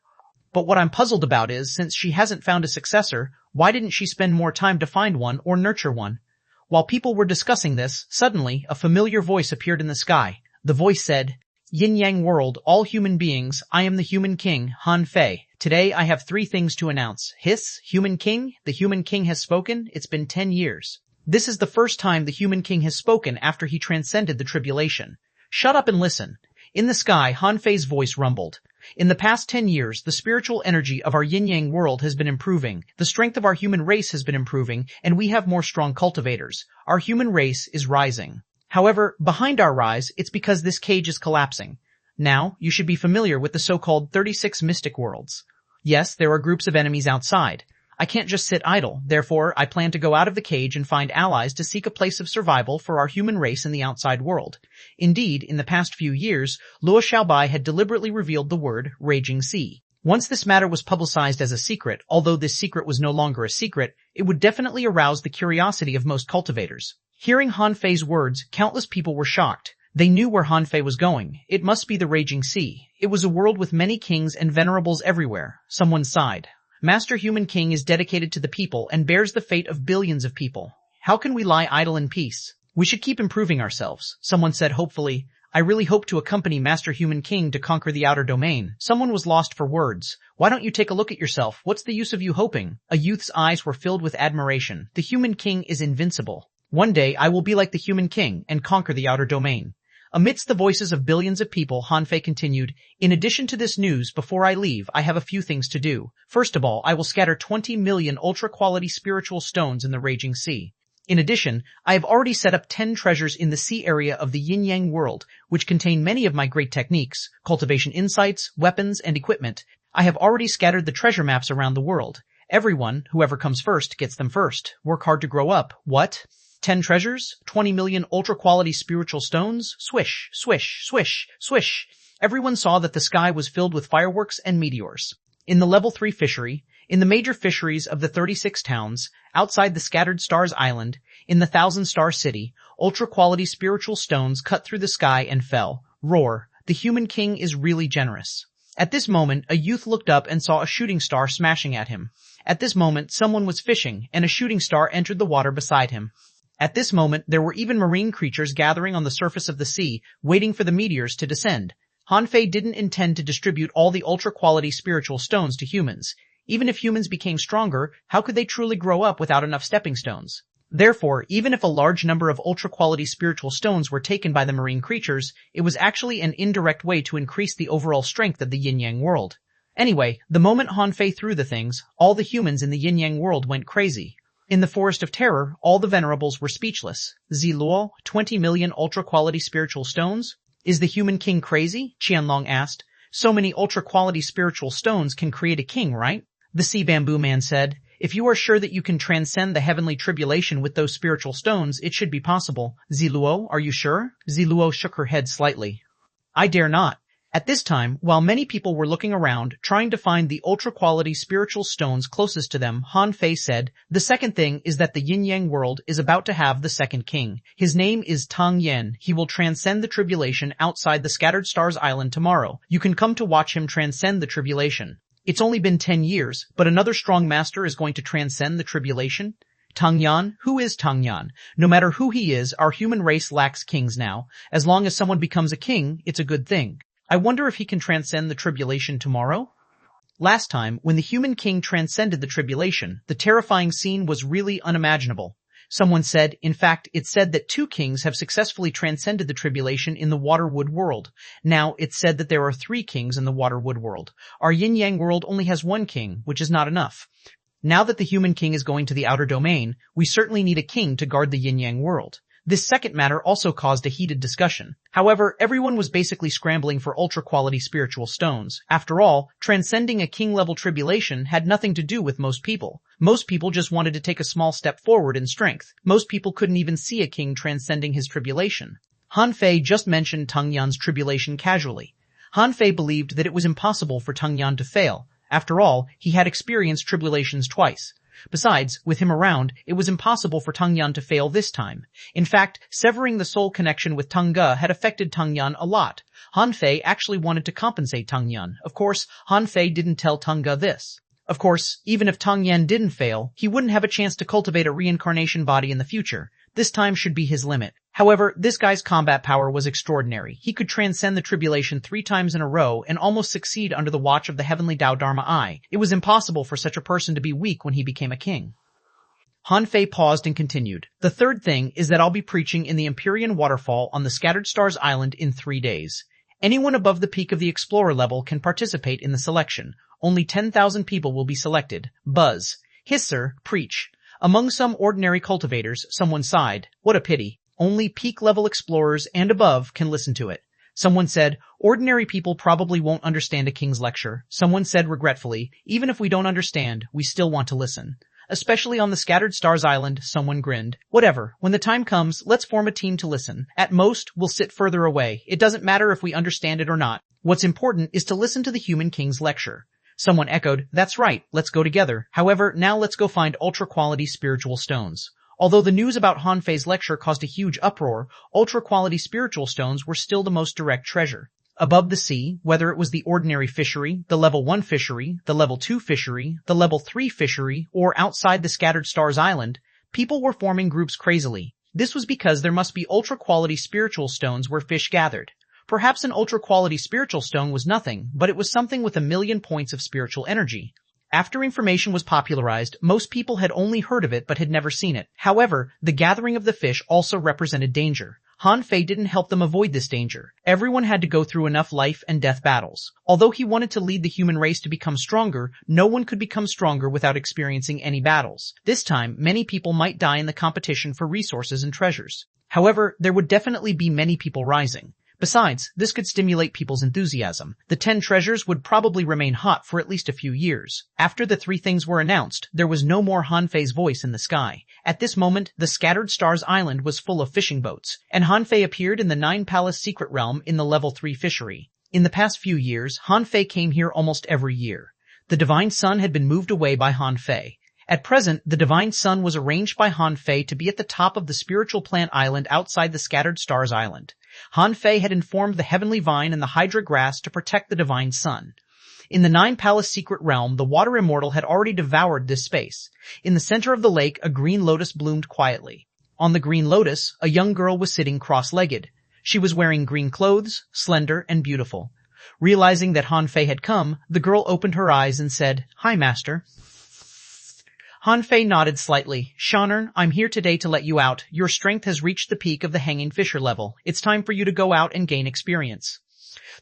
Speaker 1: But what I'm puzzled about is, since she hasn't found a successor, why didn't she spend more time to find one or nurture one? While people were discussing this, suddenly, a familiar voice appeared in the sky. The voice said, Yin-Yang world, all human beings, I am the human king, Han Fei. Today I have 3 things to announce. Hiss, human king, the human king has spoken, it's been 10 years. This is the first time the human king has spoken after he transcended the tribulation. Shut up and listen. In the sky, Han Fei's voice rumbled. In the past 10 years, the spiritual energy of our yin-yang world has been improving, the strength of our human race has been improving, and we have more strong cultivators. Our human race is rising. However, behind our rise, it's because this cage is collapsing. Now, you should be familiar with the so-called 36 mystic worlds. Yes, there are groups of enemies outside. I can't just sit idle, therefore I plan to go out of the cage and find allies to seek a place of survival for our human race in the outside world. Indeed, in the past few years, Luo Xiaobai had deliberately revealed the word Raging Sea. Once this matter was publicized as a secret, although this secret was no longer a secret, it would definitely arouse the curiosity of most cultivators. Hearing Han Fei's words, countless people were shocked. They knew where Han Fei was going. It must be the Raging Sea. It was a world with many kings and venerables everywhere. Someone sighed. Master Human King is dedicated to the people and bears the fate of billions of people. How can we lie idle in peace? We should keep improving ourselves. Someone said hopefully, I really hope to accompany Master Human King to conquer the outer domain. Someone was lost for words. Why don't you take a look at yourself? What's the use of you hoping? A youth's eyes were filled with admiration. The Human King is invincible. One day I will be like the Human King and conquer the outer domain. Amidst the voices of billions of people, Han Fei continued, in addition to this news, before I leave, I have a few things to do. First of all, I will scatter 20 million ultra-quality spiritual stones in the Raging Sea. In addition, I have already set up 10 treasures in the sea area of the yin-yang world, which contain many of my great techniques, cultivation insights, weapons, and equipment. I have already scattered the treasure maps around the world. Everyone, whoever comes first, gets them first. Work hard to grow up. What? 10 treasures? 20 million ultra-quality spiritual stones? Swish, swish, swish, swish. Everyone saw that the sky was filled with fireworks and meteors. In the level 3 fishery, in the major fisheries of the 36 towns, outside the Scattered Stars Island, in the 1,000-star city, ultra-quality spiritual stones cut through the sky and fell. Roar, the Human King is really generous. At this moment, a youth looked up and saw a shooting star smashing at him. At this moment, someone was fishing, and a shooting star entered the water beside him. At this moment, there were even marine creatures gathering on the surface of the sea, waiting for the meteors to descend. Han Fei didn't intend to distribute all the ultra-quality spiritual stones to humans. Even if humans became stronger, how could they truly grow up without enough stepping stones? Therefore, even if a large number of ultra-quality spiritual stones were taken by the marine creatures, it was actually an indirect way to increase the overall strength of the yin-yang world. Anyway, the moment Han Fei threw the things, all the humans in the yin-yang world went crazy. In the Forest of Terror, all the venerables were speechless. Ziluo, 20 million ultra-quality spiritual stones? Is the Human King crazy? Qianlong asked. So many ultra-quality spiritual stones can create a king, right? The Sea Bamboo Man said. If you are sure that you can transcend the heavenly tribulation with those spiritual stones, it should be possible. Ziluo, are you sure? Ziluo shook her head slightly. I dare not. At this time, while many people were looking around, trying to find the ultra-quality spiritual stones closest to them, Han Fei said, the second thing is that the yin-yang world is about to have the second king. His name is Tang Yen. He will transcend the tribulation outside the Scattered Stars Island tomorrow. You can come to watch him transcend the tribulation. It's only been 10 years, but another strong master is going to transcend the tribulation? Tang Yan? Who is Tang Yan? No matter who he is, our human race lacks kings now. As long as someone becomes a king, it's a good thing. I wonder if he can transcend the tribulation tomorrow? Last time, when the Human King transcended the tribulation, the terrifying scene was really unimaginable. Someone said, in fact, it said that 2 kings have successfully transcended the tribulation in the Waterwood world. Now, it's said that there are 3 kings in the Waterwood world. Our yin-yang world only has 1 king, which is not enough. Now that the Human King is going to the outer domain, we certainly need a king to guard the yin-yang world. This second matter also caused a heated discussion. However, everyone was basically scrambling for ultra-quality spiritual stones. After all, transcending a king-level tribulation had nothing to do with most people. Most people just wanted to take a small step forward in strength. Most people couldn't even see a king transcending his tribulation. Han Fei just mentioned Tang Yan's tribulation casually. Han Fei believed that it was impossible for Tang Yan to fail. After all, he had experienced tribulations twice. Besides, with him around, it was impossible for Tang Yan to fail this time. In fact, severing the soul connection with Tang Ge had affected Tang Yan a lot. Han Fei actually wanted to compensate Tang Yan. Of course, Han Fei didn't tell Tang Ge this. Of course, even if Tang Yan didn't fail, he wouldn't have a chance to cultivate a reincarnation body in the future. This time should be his limit. However, this guy's combat power was extraordinary. He could transcend the tribulation 3 times in a row and almost succeed under the watch of the heavenly Tao Dharma Eye. It was impossible for such a person to be weak when he became a king. Han Fei paused and continued. The third thing is that I'll be preaching in the Empyrean Waterfall on the Scattered Stars Island in 3 days. Anyone above the peak of the Explorer level can participate in the selection. Only 10,000 people will be selected. Buzz. Hisser, preach. Among some ordinary cultivators, someone sighed. What a pity. Only peak-level explorers and above can listen to it. Someone said, ordinary people probably won't understand a king's lecture. Someone said regretfully, even if we don't understand, we still want to listen. Especially on the Scattered Stars Island, someone grinned. Whatever, when the time comes, let's form a team to listen. At most, we'll sit further away. It doesn't matter if we understand it or not. What's important is to listen to the human king's lecture. Someone echoed, that's right, let's go together. However, now let's go find ultra-quality spiritual stones. Although the news about Han Fei's lecture caused a huge uproar, ultra-quality spiritual stones were still the most direct treasure. Above the sea, whether it was the ordinary fishery, the level 1 fishery, the level 2 fishery, the level 3 fishery, or outside the Scattered Stars Island, people were forming groups crazily. This was because there must be ultra-quality spiritual stones where fish gathered. Perhaps an ultra-quality spiritual stone was nothing, but it was something with 1,000,000 points of spiritual energy. After information was popularized, most people had only heard of it but had never seen it. However, the gathering of the fish also represented danger. Han Fei didn't help them avoid this danger. Everyone had to go through enough life and death battles. Although he wanted to lead the human race to become stronger, no one could become stronger without experiencing any battles. This time, many people might die in the competition for resources and treasures. However, there would definitely be many people rising. Besides, this could stimulate people's enthusiasm. The 10 treasures would probably remain hot for at least a few years. After the 3 things were announced, there was no more Han Fei's voice in the sky. At this moment, the Scattered Stars Island was full of fishing boats, and Han Fei appeared in the 9 Palace Secret Realm in the level 3 fishery. In the past few years, Han Fei came here almost every year. The Divine Sun had been moved away by Han Fei. At present, the Divine Sun was arranged by Han Fei to be at the top of the spiritual plant island outside the Scattered Stars Island. Han Fei had informed the Heavenly Vine and the Hydra Grass to protect the Divine Sun. In the 9 Palace Secret Realm, the Water Immortal had already devoured this space. In the center of the lake, a green lotus bloomed quietly. On the green lotus, a young girl was sitting cross-legged. She was wearing green clothes, slender and beautiful. Realizing that Han Fei had come, the girl opened her eyes and said, "Hi, Master." Han Fei nodded slightly. "Xuanhuan, I'm here today to let you out. Your strength has reached the peak of the Hanging Fisher level. It's time for you to go out and gain experience."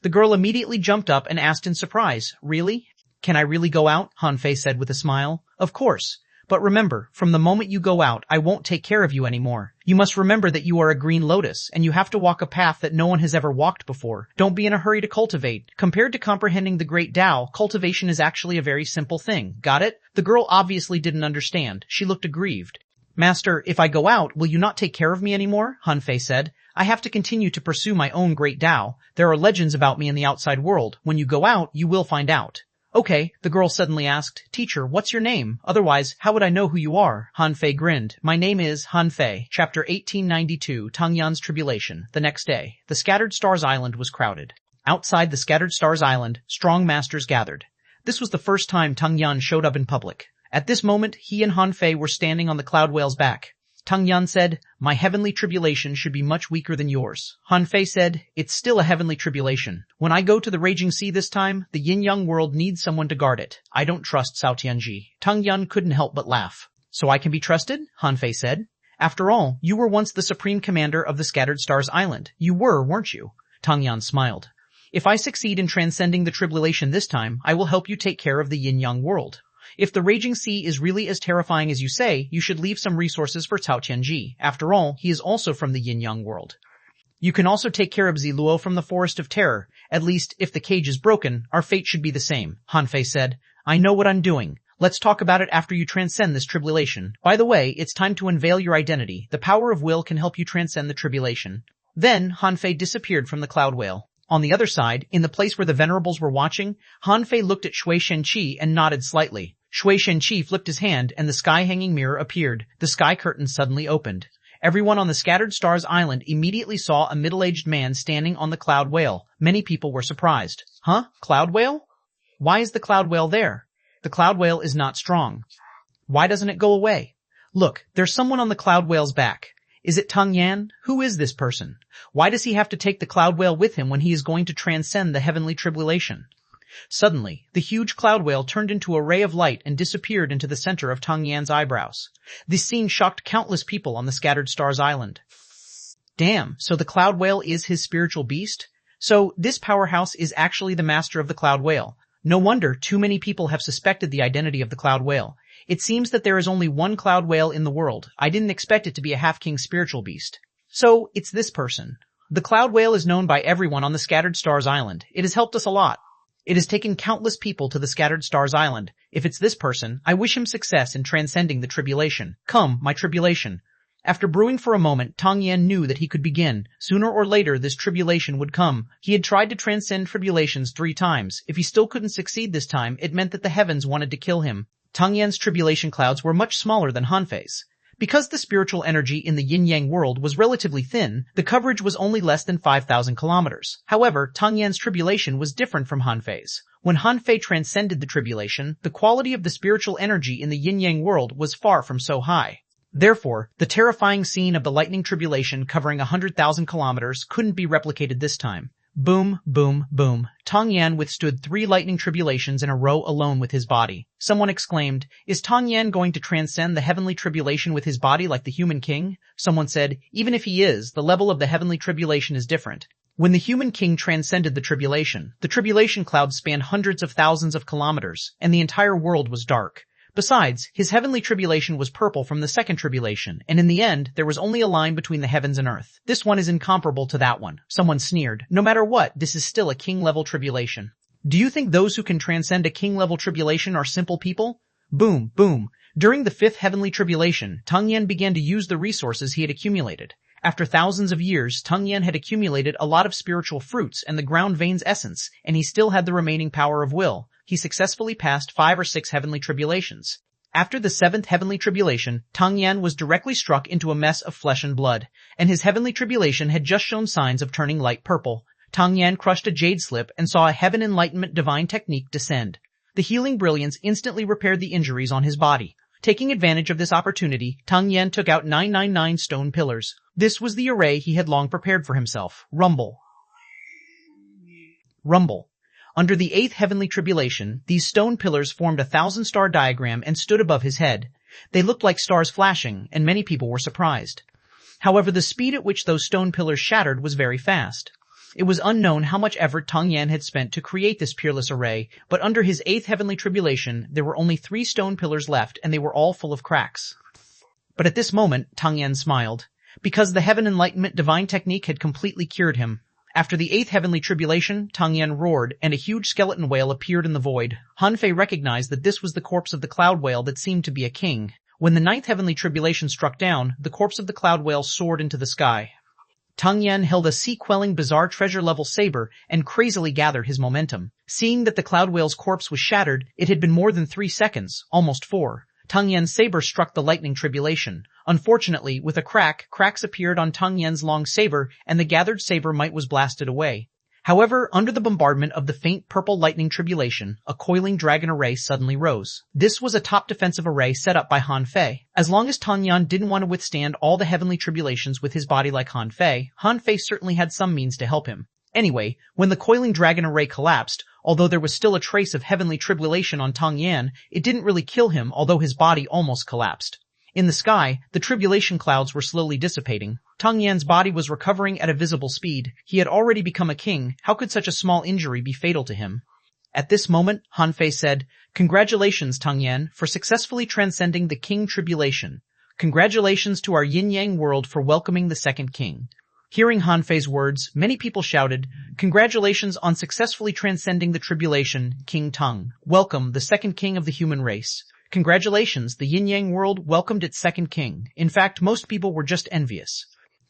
Speaker 1: The girl immediately jumped up and asked in surprise, "Really? Can I really go out?" Han Fei said with a smile. "Of course. But remember, from the moment you go out, I won't take care of you anymore. You must remember that you are a green lotus, and you have to walk a path that no one has ever walked before. Don't be in a hurry to cultivate. Compared to comprehending the great Tao, cultivation is actually a very simple thing. Got it?" The girl obviously didn't understand. She looked aggrieved. "Master, if I go out, will you not take care of me anymore?" Han Fei said. "I have to continue to pursue my own great Tao. There are legends about me in the outside world. When you go out, you will find out." "Okay," the girl suddenly asked. "Teacher, what's your name? Otherwise, how would I know who you are?" Han Fei grinned. "My name is Han Fei." Chapter 1892, Tang Yan's Tribulation. The next day, the Scattered Stars Island was crowded. Outside the Scattered Stars Island, strong masters gathered. This was the first time Tang Yan showed up in public. At this moment, he and Han Fei were standing on the Cloud Whale's back. Tang Yan said, "My heavenly tribulation should be much weaker than yours." Han Fei said, "It's still a heavenly tribulation. When I go to the Raging Sea this time, the yin-yang world needs someone to guard it. I don't trust Cao Tianji." Tang Yan couldn't help but laugh. "So I can be trusted?" Han Fei said. "After all, you were once the supreme commander of the Scattered Stars Island. You were, weren't you?" Tang Yan smiled. "If I succeed in transcending the tribulation this time, I will help you take care of the yin-yang world. If the Raging Sea is really as terrifying as you say, you should leave some resources for Cao Tianji. After all, he is also from the yin-yang world. You can also take care of Ziluo from the Forest of Terror. At least, if the cage is broken, our fate should be the same." Han Fei said, "I know what I'm doing. Let's talk about it after you transcend this tribulation. By the way, it's time to unveil your identity. The power of will can help you transcend the tribulation." Then, Han Fei disappeared from the Cloud Whale. On the other side, in the place where the venerables were watching, Han Fei looked at Shui Shenqi and nodded slightly. Shui flipped his hand and the sky-hanging mirror appeared. The sky curtain suddenly opened. Everyone on the Scattered Stars Island immediately saw a middle-aged man standing on the cloud whale. Many people were surprised. Huh? Cloud whale? Why is the cloud whale there? The cloud whale is not strong. Why doesn't it go away? Look, there's someone on the cloud whale's back. Is it Tang Yan? Who is this person? Why does he have to take the cloud whale with him when he is going to transcend the heavenly tribulation? Suddenly, the huge cloud whale turned into a ray of light and disappeared into the center of Tang Yan's eyebrows. This scene shocked countless people on the Scattered Stars Island. Damn, so the cloud whale is his spiritual beast? So, this powerhouse is actually the master of the cloud whale. No wonder too many people have suspected the identity of the cloud whale. It seems that there is only one cloud whale in the world. I didn't expect it to be a half-king spiritual beast. So, it's this person. The cloud whale is known by everyone on the Scattered Stars Island. It has helped us a lot. It has taken countless people to the Scattered Stars Island. If it's this person, I wish him success in transcending the tribulation. Come, my tribulation. After brewing for a moment, Tang Yan knew that he could begin. Sooner or later, this tribulation would come. He had tried to transcend tribulations 3 times. If he still couldn't succeed this time, it meant that the heavens wanted to kill him. Tang Yan's tribulation clouds were much smaller than Han Fei's. Because the spiritual energy in the yin-yang world was relatively thin, the coverage was only less than 5,000 kilometers. However, Tang Yan's tribulation was different from Han Fei's. When Han Fei transcended the tribulation, the quality of the spiritual energy in the yin-yang world was far from so high. Therefore, the terrifying scene of the lightning tribulation covering 100,000 kilometers couldn't be replicated this time. Boom, boom, boom. Tang Yan withstood 3 lightning tribulations in a row alone with his body. Someone exclaimed, "Is Tang Yan going to transcend the heavenly tribulation with his body like the human king?" Someone said, "Even if he is, the level of the heavenly tribulation is different." When the human king transcended the tribulation clouds spanned hundreds of thousands of kilometers, and the entire world was dark. Besides, his heavenly tribulation was purple from the second tribulation, and in the end, there was only a line between the heavens and earth. This one is incomparable to that one. Someone sneered. No matter what, this is still a king-level tribulation. Do you think those who can transcend a king-level tribulation are simple people? Boom, boom. During the 5th heavenly tribulation, Tang Yan began to use the resources he had accumulated. After thousands of years, Tang Yan had accumulated a lot of spiritual fruits and the ground vein's essence, and he still had the remaining power of will. He successfully passed 5 or 6 heavenly tribulations. After the 7th heavenly tribulation, Tang Yan was directly struck into a mess of flesh and blood, and his heavenly tribulation had just shown signs of turning light purple. Tang Yan crushed a jade slip and saw a heaven enlightenment divine technique descend. The healing brilliance instantly repaired the injuries on his body. Taking advantage of this opportunity, Tang Yan took out 999 stone pillars. This was the array he had long prepared for himself. Rumble. Rumble. Under the 8th heavenly tribulation, these stone pillars formed a 1,000-star diagram and stood above his head. They looked like stars flashing, and many people were surprised. However, the speed at which those stone pillars shattered was very fast. It was unknown how much effort Tang Yan had spent to create this peerless array, but under his 8th heavenly tribulation, there were only 3 stone pillars left, and they were all full of cracks. But at this moment, Tang Yan smiled, because the heaven enlightenment divine technique had completely cured him. After the 8th heavenly tribulation, Tang Yan roared, and a huge skeleton whale appeared in the void. Han Fei recognized that this was the corpse of the cloud whale that seemed to be a king. When the 9th heavenly tribulation struck down, the corpse of the cloud whale soared into the sky. Tang Yan held a sea-quelling bizarre treasure-level saber and crazily gathered his momentum. Seeing that the cloud whale's corpse was shattered, it had been more than 3 seconds, almost 4. Tang Yan's saber struck the lightning tribulation. Unfortunately, with a crack, cracks appeared on Tang Yan's long saber, and the gathered saber might was blasted away. However, under the bombardment of the faint purple lightning tribulation, a coiling dragon array suddenly rose. This was a top defensive array set up by Han Fei. As long as Tang Yan didn't want to withstand all the heavenly tribulations with his body like Han Fei certainly had some means to help him. Anyway, when the coiling dragon array collapsed, although there was still a trace of heavenly tribulation on Tang Yan, it didn't really kill him, although his body almost collapsed. In the sky, the tribulation clouds were slowly dissipating. Tang Yan's body was recovering at a visible speed. He had already become a king. How could such a small injury be fatal to him? At this moment, Han Fei said, "Congratulations, Tang Yan, for successfully transcending the king tribulation. Congratulations to our yin-yang world for welcoming the second king." Hearing Han Fei's words, many people shouted, "Congratulations on successfully transcending the tribulation, King Tang. Welcome, the second king of the human race." Congratulations, the yin-yang world welcomed its second king. In fact, most people were just envious.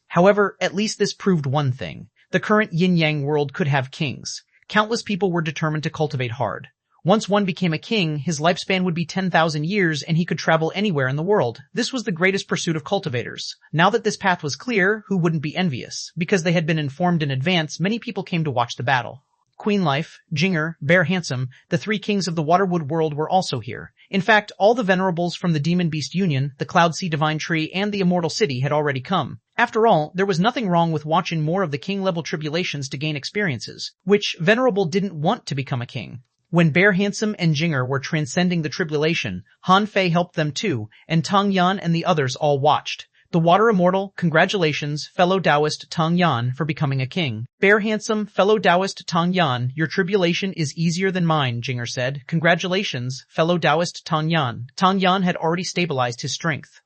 Speaker 1: However, at least this proved one thing. The current yin-yang world could have kings. Countless people were determined to cultivate hard. Once one became a king, his lifespan would be 10,000 years and he could travel anywhere in the world. This was the greatest pursuit of cultivators. Now that this path was clear, who wouldn't be envious? Because they had been informed in advance, many people came to watch the battle. Queen Life, Jinger, Bear Handsome, the three kings of the Waterwood world were also here. In fact, all the venerables from the Demon Beast Union, the Cloud Sea Divine Tree, and the Immortal City had already come. After all, there was nothing wrong with watching more of the king-level tribulations to gain experiences. Which venerable didn't want to become a king? When Bear Handsome and Jinger were transcending the tribulation, Han Fei helped them too, and Tang Yan and the others all watched. The Water Immortal, congratulations, fellow Taoist Tang Yan, for becoming a king. Bear Handsome, fellow Taoist Tang Yan, your tribulation is easier than mine, Jinger said. Congratulations, fellow Taoist Tang Yan. Tang Yan had already stabilized his strength.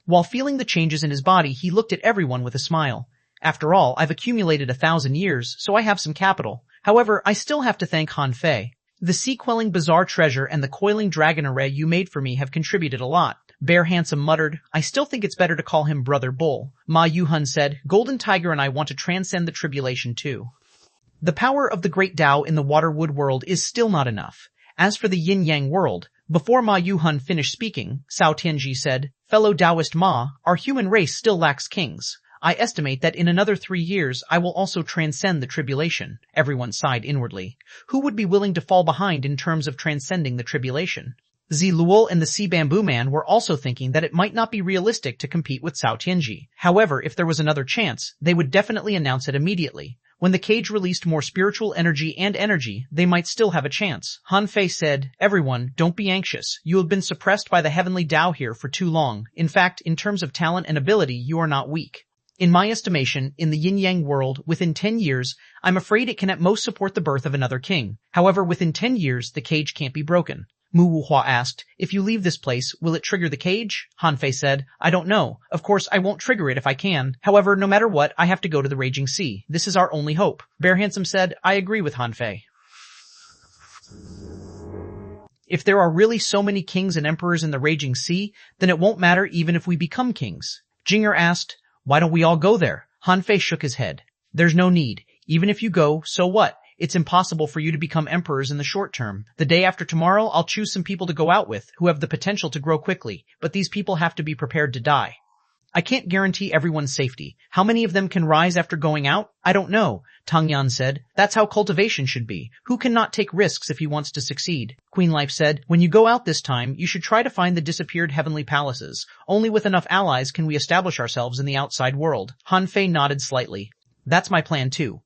Speaker 1: While feeling the changes in his body, he looked at everyone with a smile. After all, I've accumulated 1,000 years, so I have some capital. However, I still have to thank Han Fei. The sea-quelling bizarre treasure and the coiling dragon array you made for me have contributed a lot. Bear Handsome muttered, I still think it's better to call him Brother Bull. Ma Yuhun said, Golden Tiger and I want to transcend the tribulation too. The power of the great Tao in the Waterwood world is still not enough. As for the Yin-Yang world, before Ma Yuhun finished speaking, Cao Tianji said, Fellow Taoist Ma, our human race still lacks kings. I estimate that in another 3 years I will also transcend the tribulation. Everyone sighed inwardly. Who would be willing to fall behind in terms of transcending the tribulation? Zi Luol and the Sea Bamboo Man were also thinking that it might not be realistic to compete with Cao Tianji. However, if there was another chance, they would definitely announce it immediately. When the cage released more spiritual energy and energy, they might still have a chance. Han Fei said, Everyone, don't be anxious. You have been suppressed by the heavenly Tao here for too long. In fact, in terms of talent and ability, you are not weak. In my estimation, in the yin-yang world, within 10 years, I'm afraid it can at most support the birth of another king. However, within 10 years, the cage can't be broken. Mu Wuhua asked, if you leave this place, will it trigger the cage? Han Fei said, I don't know. Of course, I won't trigger it if I can. However, no matter what, I have to go to the Raging Sea. This is our only hope. Bear Handsome said, I agree with Han Fei. If there are really so many kings and emperors in the Raging Sea, then it won't matter even if we become kings. Jinger asked, why don't we all go there? Han Fei shook his head. There's no need. Even if you go, so what? It's impossible for you to become emperors in the short term. The day after tomorrow, I'll choose some people to go out with, who have the potential to grow quickly, but these people have to be prepared to die. I can't guarantee everyone's safety. How many of them can rise after going out? I don't know, Tang Yan said. That's how cultivation should be. Who cannot take risks if he wants to succeed? Queen Life said, when you go out this time, you should try to find the disappeared heavenly palaces. Only with enough allies can we establish ourselves in the outside world. Han Fei nodded slightly. That's my plan too.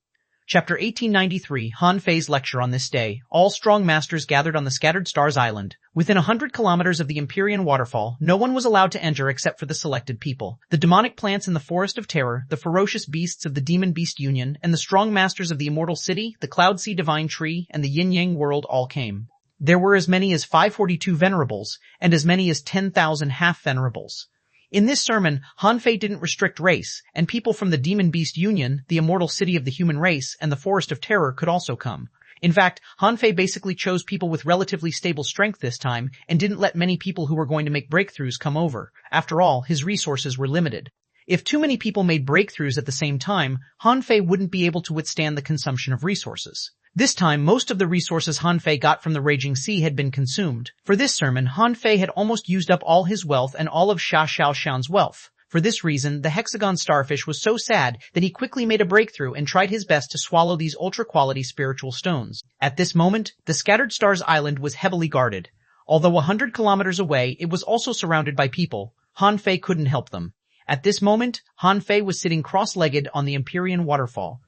Speaker 1: Chapter 1893, Han Fei's lecture on this day. All strong masters gathered on the Scattered Stars Island. Within 100 kilometers of the Empyrean waterfall, no one was allowed to enter except for the selected people. The demonic plants in the Forest of Terror, the ferocious beasts of the Demon Beast Union, and the strong masters of the Immortal City, the Cloud Sea Divine Tree, and the Yin-Yang world all came. There were as many as 542 venerables, and as many as 10,000 half-venerables. In this sermon, Han Fei didn't restrict race, and people from the Demon Beast Union, the Immortal City of the Human Race, and the Forest of Terror could also come. In fact, Han Fei basically chose people with relatively stable strength this time, and didn't let many people who were going to make breakthroughs come over. After all, his resources were limited. If too many people made breakthroughs at the same time, Han Fei wouldn't be able to withstand the consumption of resources. This time, most of the resources Han Fei got from the Raging Sea had been consumed. For this sermon, Han Fei had almost used up all his wealth and all of Xia Xiaoshan's wealth. For this reason, the hexagon starfish was so sad that he quickly made a breakthrough and tried his best to swallow these ultra-quality spiritual stones. At this moment, the Scattered Stars Island was heavily guarded. Although 100 kilometers away, it was also surrounded by people. Han Fei couldn't help them. At this moment, Han Fei was sitting cross-legged on the Empyrean waterfall.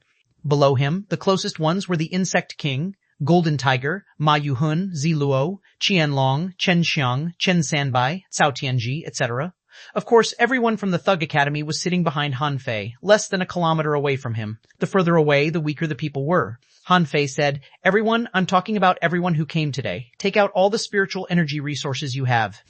Speaker 1: Below him, the closest ones were the Insect King, Golden Tiger, Ma Yuhun, Zi Luo, Qianlong, Chen Xiang, Chen Sanbai, Cao Tianji, etc. Of course, everyone from the Thug Academy was sitting behind Han Fei, less than a kilometer away from him. The further away, the weaker the people were. Han Fei said, everyone, I'm talking about everyone who came today. Take out all the spiritual energy resources you have.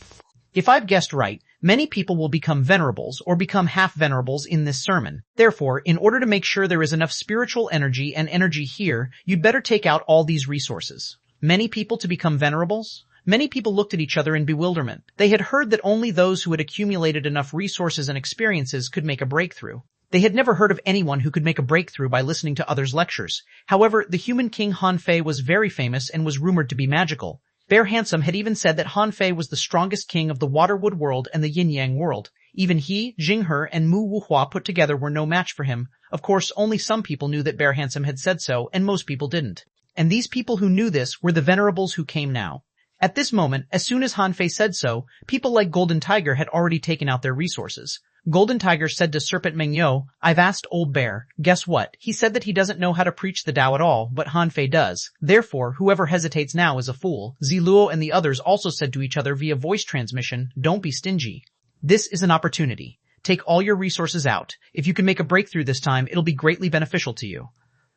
Speaker 1: If I've guessed right, many people will become venerables or become half-venerables in this sermon. Therefore, in order to make sure there is enough spiritual energy and energy here, you'd better take out all these resources. Many people to become venerables? Many people looked at each other in bewilderment. They had heard that only those who had accumulated enough resources and experiences could make a breakthrough. They had never heard of anyone who could make a breakthrough by listening to others' lectures. However, the human king Han Fei was very famous and was rumored to be magical. Bear Handsome had even said that Han Fei was the strongest king of the Waterwood world and the Yin-Yang world. Even he, Jing He, and Mu Wuhua put together were no match for him. Of course, only some people knew that Bear Handsome had said so, and most people didn't. And these people who knew this were the venerables who came now. At this moment, as soon as Han Fei said so, people like Golden Tiger had already taken out their resources. Golden Tiger said to Serpent Mengyo, "I've asked Old Bear. Guess what? He said that he doesn't know how to preach the Tao at all, but Han Fei does. Therefore, whoever hesitates now is a fool." Ziluo and the others also said to each other via voice transmission, "Don't be stingy. This is an opportunity. Take all your resources out. If you can make a breakthrough this time, it'll be greatly beneficial to you."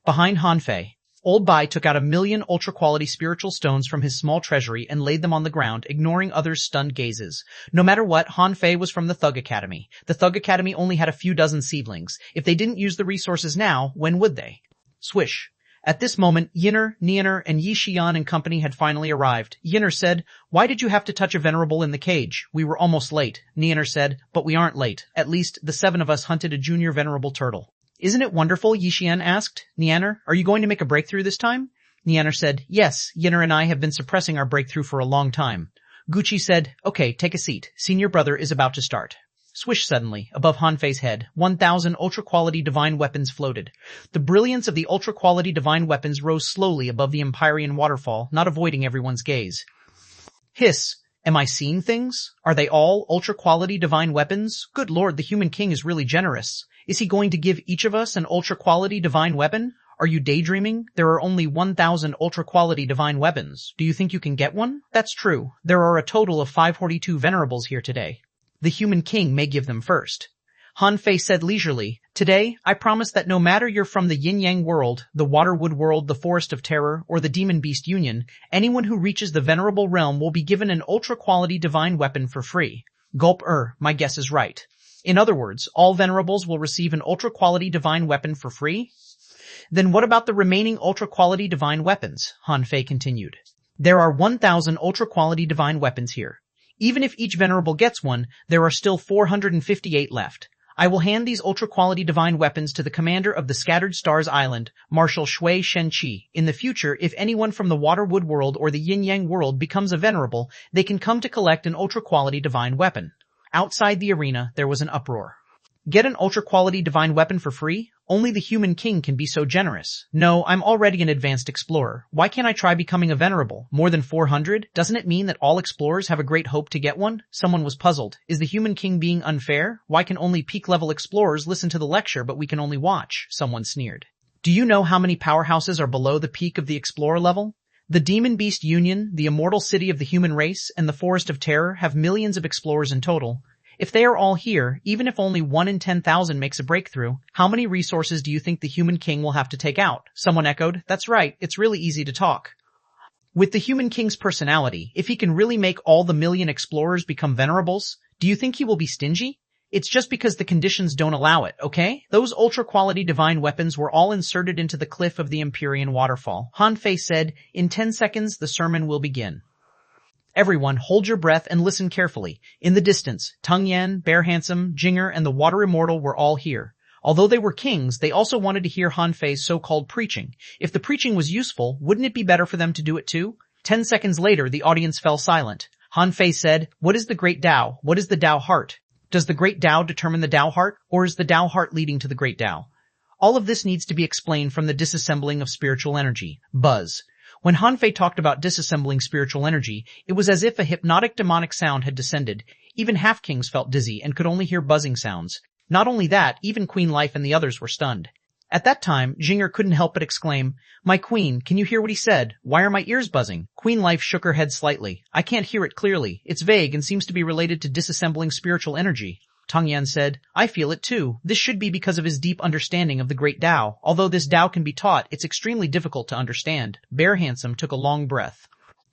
Speaker 1: Behind Han Fei, Old Bai took out 1,000,000 ultra-quality spiritual stones from his small treasury and laid them on the ground, ignoring others' stunned gazes. No matter what, Han Fei was from the Thug Academy. The Thug Academy only had a few dozen seedlings. If they didn't use the resources now, when would they? Swish. At this moment, Yinner, Nianer, and Yi Xian and company had finally arrived. Yinner said, "Why did you have to touch a venerable in the cage? We were almost late." Nianer said, "But we aren't late. At least, the 7 of us hunted a junior venerable turtle." "Isn't it wonderful?" Yi Xian asked. "Nianer, are you going to make a breakthrough this time?" Nianer said, "Yes, Yinner and I have been suppressing our breakthrough for a long time." Gucci said, "Okay, take a seat. Senior brother is about to start." Swish suddenly, above Han Fei's head, 1,000 ultra-quality divine weapons floated. The brilliance of the ultra-quality divine weapons rose slowly above the Empyrean waterfall, not avoiding everyone's gaze. Hiss. Am I seeing things? Are they all ultra-quality divine weapons? Good lord, the human king is really generous. Is he going to give each of us an ultra-quality divine weapon? Are you daydreaming? There are only 1,000 ultra-quality divine weapons. Do you think you can get one? That's true. There are a total of 542 venerables here today. The human king may give them first. Han Fei said leisurely, "Today, I promise that no matter you're from the Yin-Yang world, the Waterwood world, the Forest of Terror, or the Demon Beast Union, anyone who reaches the venerable realm will be given an ultra-quality divine weapon for free." Gulp my guess is right. In other words, all venerables will receive an ultra-quality divine weapon for free? Then what about the remaining ultra-quality divine weapons? Han Fei continued. There are 1,000 ultra-quality divine weapons here. Even if each venerable gets one, there are still 458 left. I will hand these ultra-quality divine weapons to the commander of the Scattered Stars Island, Marshal Shui Shenqi. In the future, if anyone from the Waterwood world or the Yin-Yang world becomes a venerable, they can come to collect an ultra-quality divine weapon. Outside the arena, there was an uproar. Get an ultra-quality divine weapon for free? Only the human king can be so generous. No, I'm already an advanced explorer. Why can't I try becoming a venerable? More than 400? Doesn't it mean that all explorers have a great hope to get one? Someone was puzzled. Is the human king being unfair? Why can only peak-level explorers listen to the lecture but we can only watch? Someone sneered. Do you know how many powerhouses are below the peak of the explorer level? The Demon Beast Union, the immortal city of the human race, and the Forest of Terror have millions of explorers in total. If they are all here, even if only 1 in 10,000 makes a breakthrough, how many resources do you think the human king will have to take out? Someone echoed, "That's right, it's really easy to talk." With the human king's personality, if he can really make all the million explorers become venerables, do you think he will be stingy? It's just because the conditions don't allow it, okay? Those ultra-quality divine weapons were all inserted into the cliff of the Empyrean waterfall. Han Fei said, "In 10 seconds, the sermon will begin. Everyone, hold your breath and listen carefully." In the distance, Tung Yan, Bear Handsome, Jinger, and the Water Immortal were all here. Although they were kings, they also wanted to hear Han Fei's so-called preaching. If the preaching was useful, wouldn't it be better for them to do it too? 10 seconds later, the audience fell silent. Han Fei said, "What is the Great Tao? What is the Tao Heart? Does the Great Tao determine the Tao Heart, or is the Tao Heart leading to the Great Tao?" All of this needs to be explained from the disassembling of spiritual energy. Buzz. When Han Fei talked about disassembling spiritual energy, it was as if a hypnotic demonic sound had descended. Even half-kings felt dizzy and could only hear buzzing sounds. Not only that, even Queen Life and the others were stunned. At that time, Jinger couldn't help but exclaim, "My queen, can you hear what he said? Why are my ears buzzing?" Queen Life shook her head slightly. "I can't hear it clearly. It's vague and seems to be related to disassembling spiritual energy." Tung Yan said, "I feel it too. This should be because of his deep understanding of the Great Tao. Although this Tao can be taught, it's extremely difficult to understand." Bear Handsome took a long breath.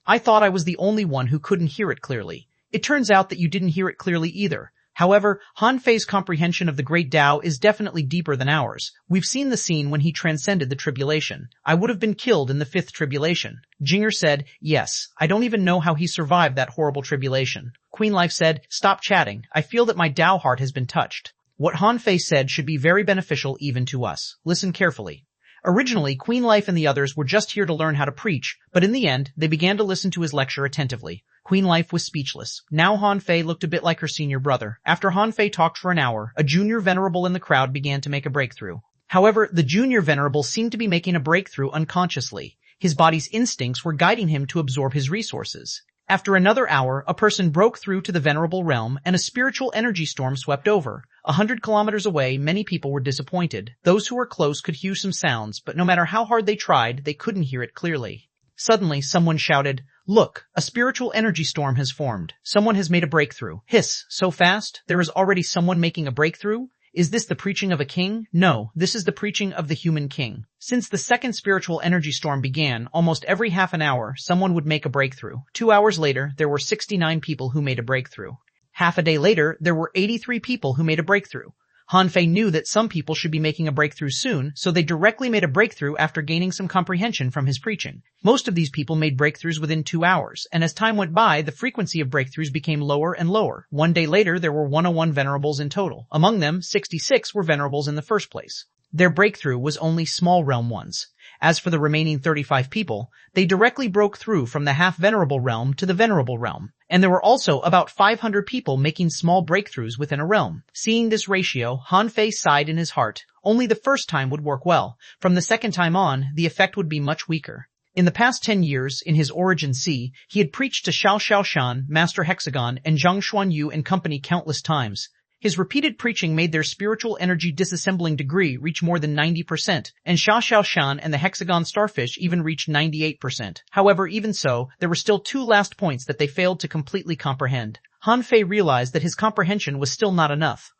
Speaker 1: "I thought I was the only one who couldn't hear it clearly. It turns out that you didn't hear it clearly either. However, Han Fei's comprehension of the Great Tao is definitely deeper than ours. We've seen the scene when he transcended the tribulation. I would have been killed in the 5th tribulation." Jinger said, "Yes, I don't even know how he survived that horrible tribulation." Queen Life said, "Stop chatting. I feel that my Tao heart has been touched." What Han Fei said should be very beneficial even to us. Listen carefully. Originally, Queen Life and the others were just here to learn how to preach, but in the end, they began to listen to his lecture attentively. Queen Life was speechless. Now Han Fei looked a bit like her senior brother. After Han Fei talked for an hour, a junior venerable in the crowd began to make a breakthrough. However, the junior venerable seemed to be making a breakthrough unconsciously. His body's instincts were guiding him to absorb his resources. After another hour, a person broke through to the venerable realm, and a spiritual energy storm swept over. 100 kilometers away, many people were disappointed. Those who were close could hear some sounds, but no matter how hard they tried, they couldn't hear it clearly. Suddenly, someone shouted, "Look, a spiritual energy storm has formed. Someone has made a breakthrough." Hiss, so fast? There is already someone making a breakthrough? Is this the preaching of a king? No, this is the preaching of the human king. Since the second spiritual energy storm began, almost every half an hour, someone would make a breakthrough. 2 hours later, there were 69 people who made a breakthrough. Half a day later, there were 83 people who made a breakthrough. Han Fei knew that some people should be making a breakthrough soon, so they directly made a breakthrough after gaining some comprehension from his preaching. Most of these people made breakthroughs within 2 hours, and as time went by, the frequency of breakthroughs became lower and lower. 1 day later, there were 101 venerables in total. Among them, 66 were venerables in the first place. Their breakthrough was only small realm ones. As for the remaining 35 people, they directly broke through from the half-venerable realm to the venerable realm. And there were also about 500 people making small breakthroughs within a realm. Seeing this ratio, Han Fei sighed in his heart. Only the first time would work well. From the second time on, the effect would be much weaker. In the past 10 years, in his Origin Sea, he had preached to Xuanhuan, Master Hexagon, and Xuanhuan and company countless times. His repeated preaching made their spiritual energy disassembling degree reach more than 90%, and Xuanhuan and the Hexagon Starfish even reached 98%. However, even so, there were still 2 last points that they failed to completely comprehend. Han Fei realized that his comprehension was still not enough.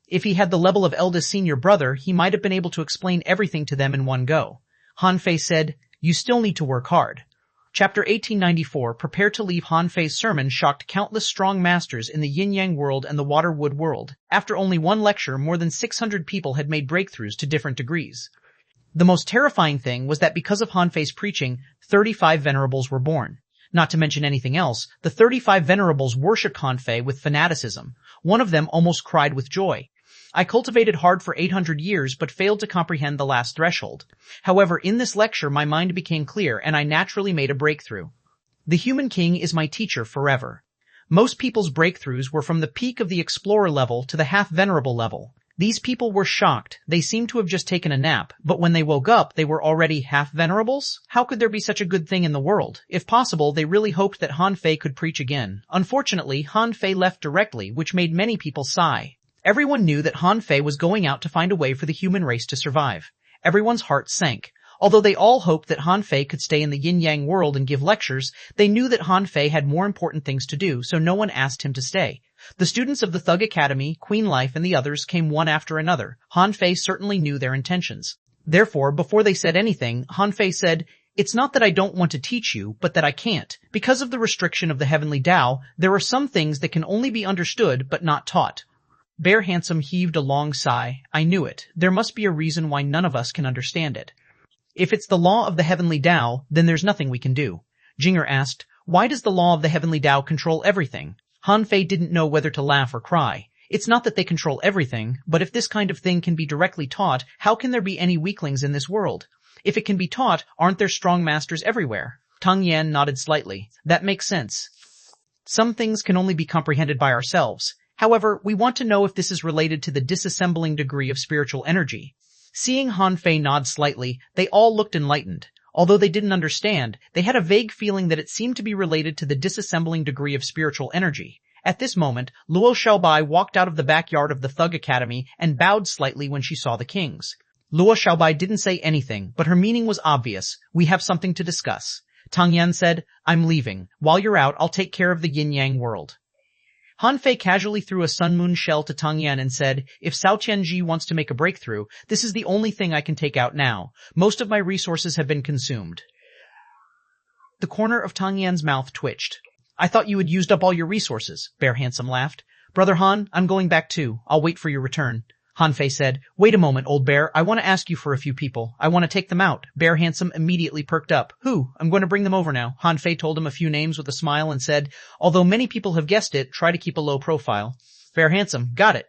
Speaker 1: If he had the level of eldest senior brother, he might have been able to explain everything to them in one go. Han Fei said, "You still need to work hard." Chapter 1894, Prepare to Leave. Han Fei's sermon shocked countless strong masters in the yin-yang world and the water-wood world. After only one lecture, more than 600 people had made breakthroughs to different degrees. The most terrifying thing was that because of Han Fei's preaching, 35 venerables were born. Not to mention anything else, the 35 venerables worshipped Han Fei with fanaticism. One of them almost cried with joy. I cultivated hard for 800 years but failed to comprehend the last threshold. However, in this lecture my mind became clear and I naturally made a breakthrough. The human king is my teacher forever. Most people's breakthroughs were from the peak of the explorer level to the half-venerable level. These people were shocked. They seemed to have just taken a nap, but when they woke up they were already half-venerables? How could there be such a good thing in the world? If possible, they really hoped that Han Fei could preach again. Unfortunately, Han Fei left directly, which made many people sigh. Everyone knew that Han Fei was going out to find a way for the human race to survive. Everyone's heart sank. Although they all hoped that Han Fei could stay in the yin-yang world and give lectures, they knew that Han Fei had more important things to do, so no one asked him to stay. The students of the Thug Academy, Queen Life, and the others came one after another. Han Fei certainly knew their intentions. Therefore, before they said anything, Han Fei said, "It's not that I don't want to teach you, but that I can't. Because of the restriction of the heavenly Tao, there are some things that can only be understood but not taught." Bear Handsome heaved a long sigh. I knew it. There must be a reason why none of us can understand it. If it's the law of the heavenly Tao, then there's nothing we can do. Jinger asked, why does the law of the heavenly Tao control everything? Han Fei didn't know whether to laugh or cry. It's not that they control everything, but if this kind of thing can be directly taught, how can there be any weaklings in this world? If it can be taught, aren't there strong masters everywhere? Tang Yan nodded slightly. That makes sense. Some things can only be comprehended by ourselves. However, we want to know if this is related to the disassembling degree of spiritual energy. Seeing Han Fei nod slightly, they all looked enlightened. Although they didn't understand, they had a vague feeling that it seemed to be related to the disassembling degree of spiritual energy. At this moment, Luo Xiaobai walked out of the backyard of the Thug Academy and bowed slightly when she saw the kings. Luo Xiaobai didn't say anything, but her meaning was obvious. We have something to discuss. Tang Yan said, I'm leaving. While you're out, I'll take care of the yin-yang world. Han Fei casually threw a sun moon shell to Tang Yan and said, if Cao Tianji wants to make a breakthrough, this is the only thing I can take out now. Most of my resources have been consumed. The corner of Tang Yan's mouth twitched. I thought you had used up all your resources, Bear Handsome laughed. Brother Han, I'm going back too. I'll wait for your return. Han Fei said, wait a moment, old bear. I want to ask you for a few people. I want to take them out. Bear Handsome immediately perked up. Who? I'm going to bring them over now. Han Fei told him a few names with a smile and said, although many people have guessed it, try to keep a low profile. Bear Handsome, got it.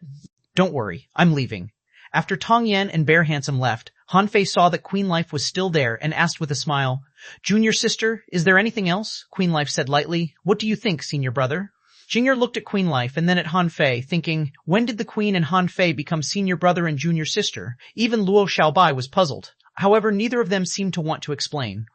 Speaker 1: Don't worry, I'm leaving. After Tong Yan and Bear Handsome left, Han Fei saw that Queen Life was still there and asked with a smile, Junior sister, is there anything else? Queen Life said lightly, What do you think, senior brother? Jing'er looked at Queen Life and then at Han Fei, thinking, when did the Queen and Han Fei become senior brother and junior sister? Even Luo Xiaobai was puzzled. However, neither of them seemed to want to explain.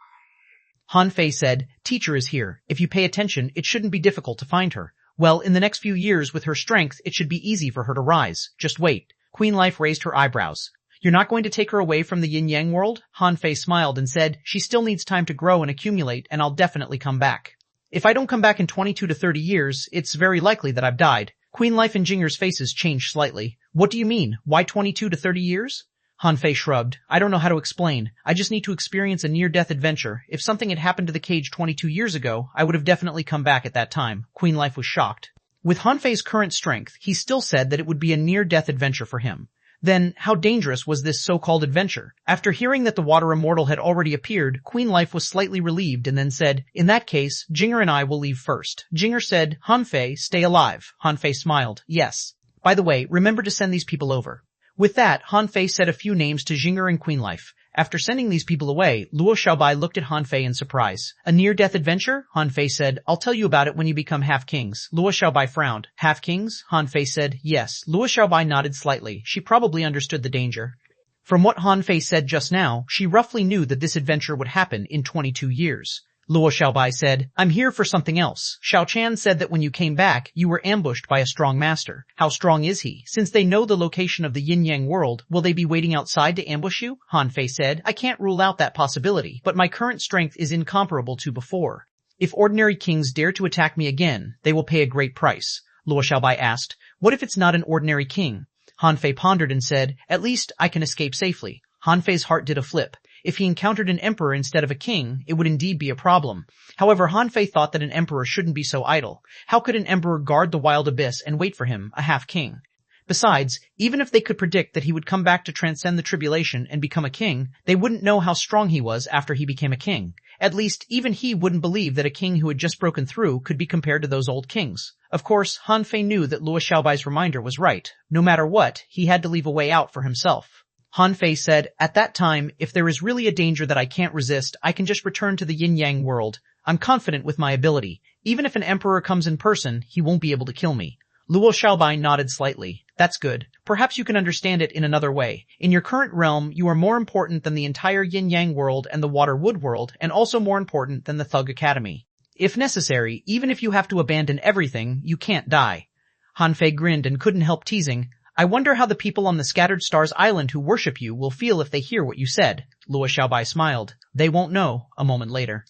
Speaker 1: Han Fei said, Teacher is here. If you pay attention, it shouldn't be difficult to find her. Well, in the next few years, with her strength, it should be easy for her to rise. Just wait. Queen Life raised her eyebrows. You're not going to take her away from the yin-yang world? Han Fei smiled and said, She still needs time to grow and accumulate, and I'll definitely come back. If I don't come back in 22 to 30 years, it's very likely that I've died. Queen Life and Jing'er's faces changed slightly. What do you mean? Why 22 to 30 years? Han Fei shrugged. I don't know how to explain. I just need to experience a near-death adventure. If something had happened to the cage 22 years ago, I would have definitely come back at that time. Queen Life was shocked. With Han Fei's current strength, he still said that it would be a near-death adventure for him. Then, how dangerous was this so-called adventure? After hearing that the water immortal had already appeared, Queen Life was slightly relieved and then said, In that case, Jing'er and I will leave first. Jing'er said, Han Fei, stay alive. Han Fei smiled. Yes. By the way, remember to send these people over. With that, Han Fei said a few names to Jing'er and Queen Life. After sending these people away, Luo Xiaobai looked at Han Fei in surprise. A near-death adventure? Han Fei said, I'll tell you about it when you become half-kings. Luo Xiaobai frowned. Half-kings? Han Fei said, yes. Luo Xiaobai nodded slightly. She probably understood the danger. From what Han Fei said just now, she roughly knew that this adventure would happen in 22 years. Luo Xiaobai said, I'm here for something else. Xiao Chan said that when you came back, you were ambushed by a strong master. How strong is he? Since they know the location of the yin-yang world, will they be waiting outside to ambush you? Han Fei said, I can't rule out that possibility, but my current strength is incomparable to before. If ordinary kings dare to attack me again, they will pay a great price. Luo Xiaobai asked, what if it's not an ordinary king? Han Fei pondered and said, at least I can escape safely. Han Fei's heart did a flip. If he encountered an emperor instead of a king, it would indeed be a problem. However, Han Fei thought that an emperor shouldn't be so idle. How could an emperor guard the wild abyss and wait for him, a half-king? Besides, even if they could predict that he would come back to transcend the tribulation and become a king, they wouldn't know how strong he was after he became a king. At least, even he wouldn't believe that a king who had just broken through could be compared to those old kings. Of course, Han Fei knew that Luo Xiaobai's reminder was right. No matter what, he had to leave a way out for himself. Han Fei said, at that time, if there is really a danger that I can't resist, I can just return to the yin-yang world. I'm confident with my ability. Even if an emperor comes in person, he won't be able to kill me. Luo Xiaobai nodded slightly. That's good. Perhaps you can understand it in another way. In your current realm, you are more important than the entire yin-yang world and the water-wood world, and also more important than the Thug Academy. If necessary, even if you have to abandon everything, you can't die. Han Fei grinned and couldn't help teasing. I wonder how the people on the Scattered Stars Island who worship you will feel if they hear what you said. Luo Xiaobai smiled. They won't know, a moment later.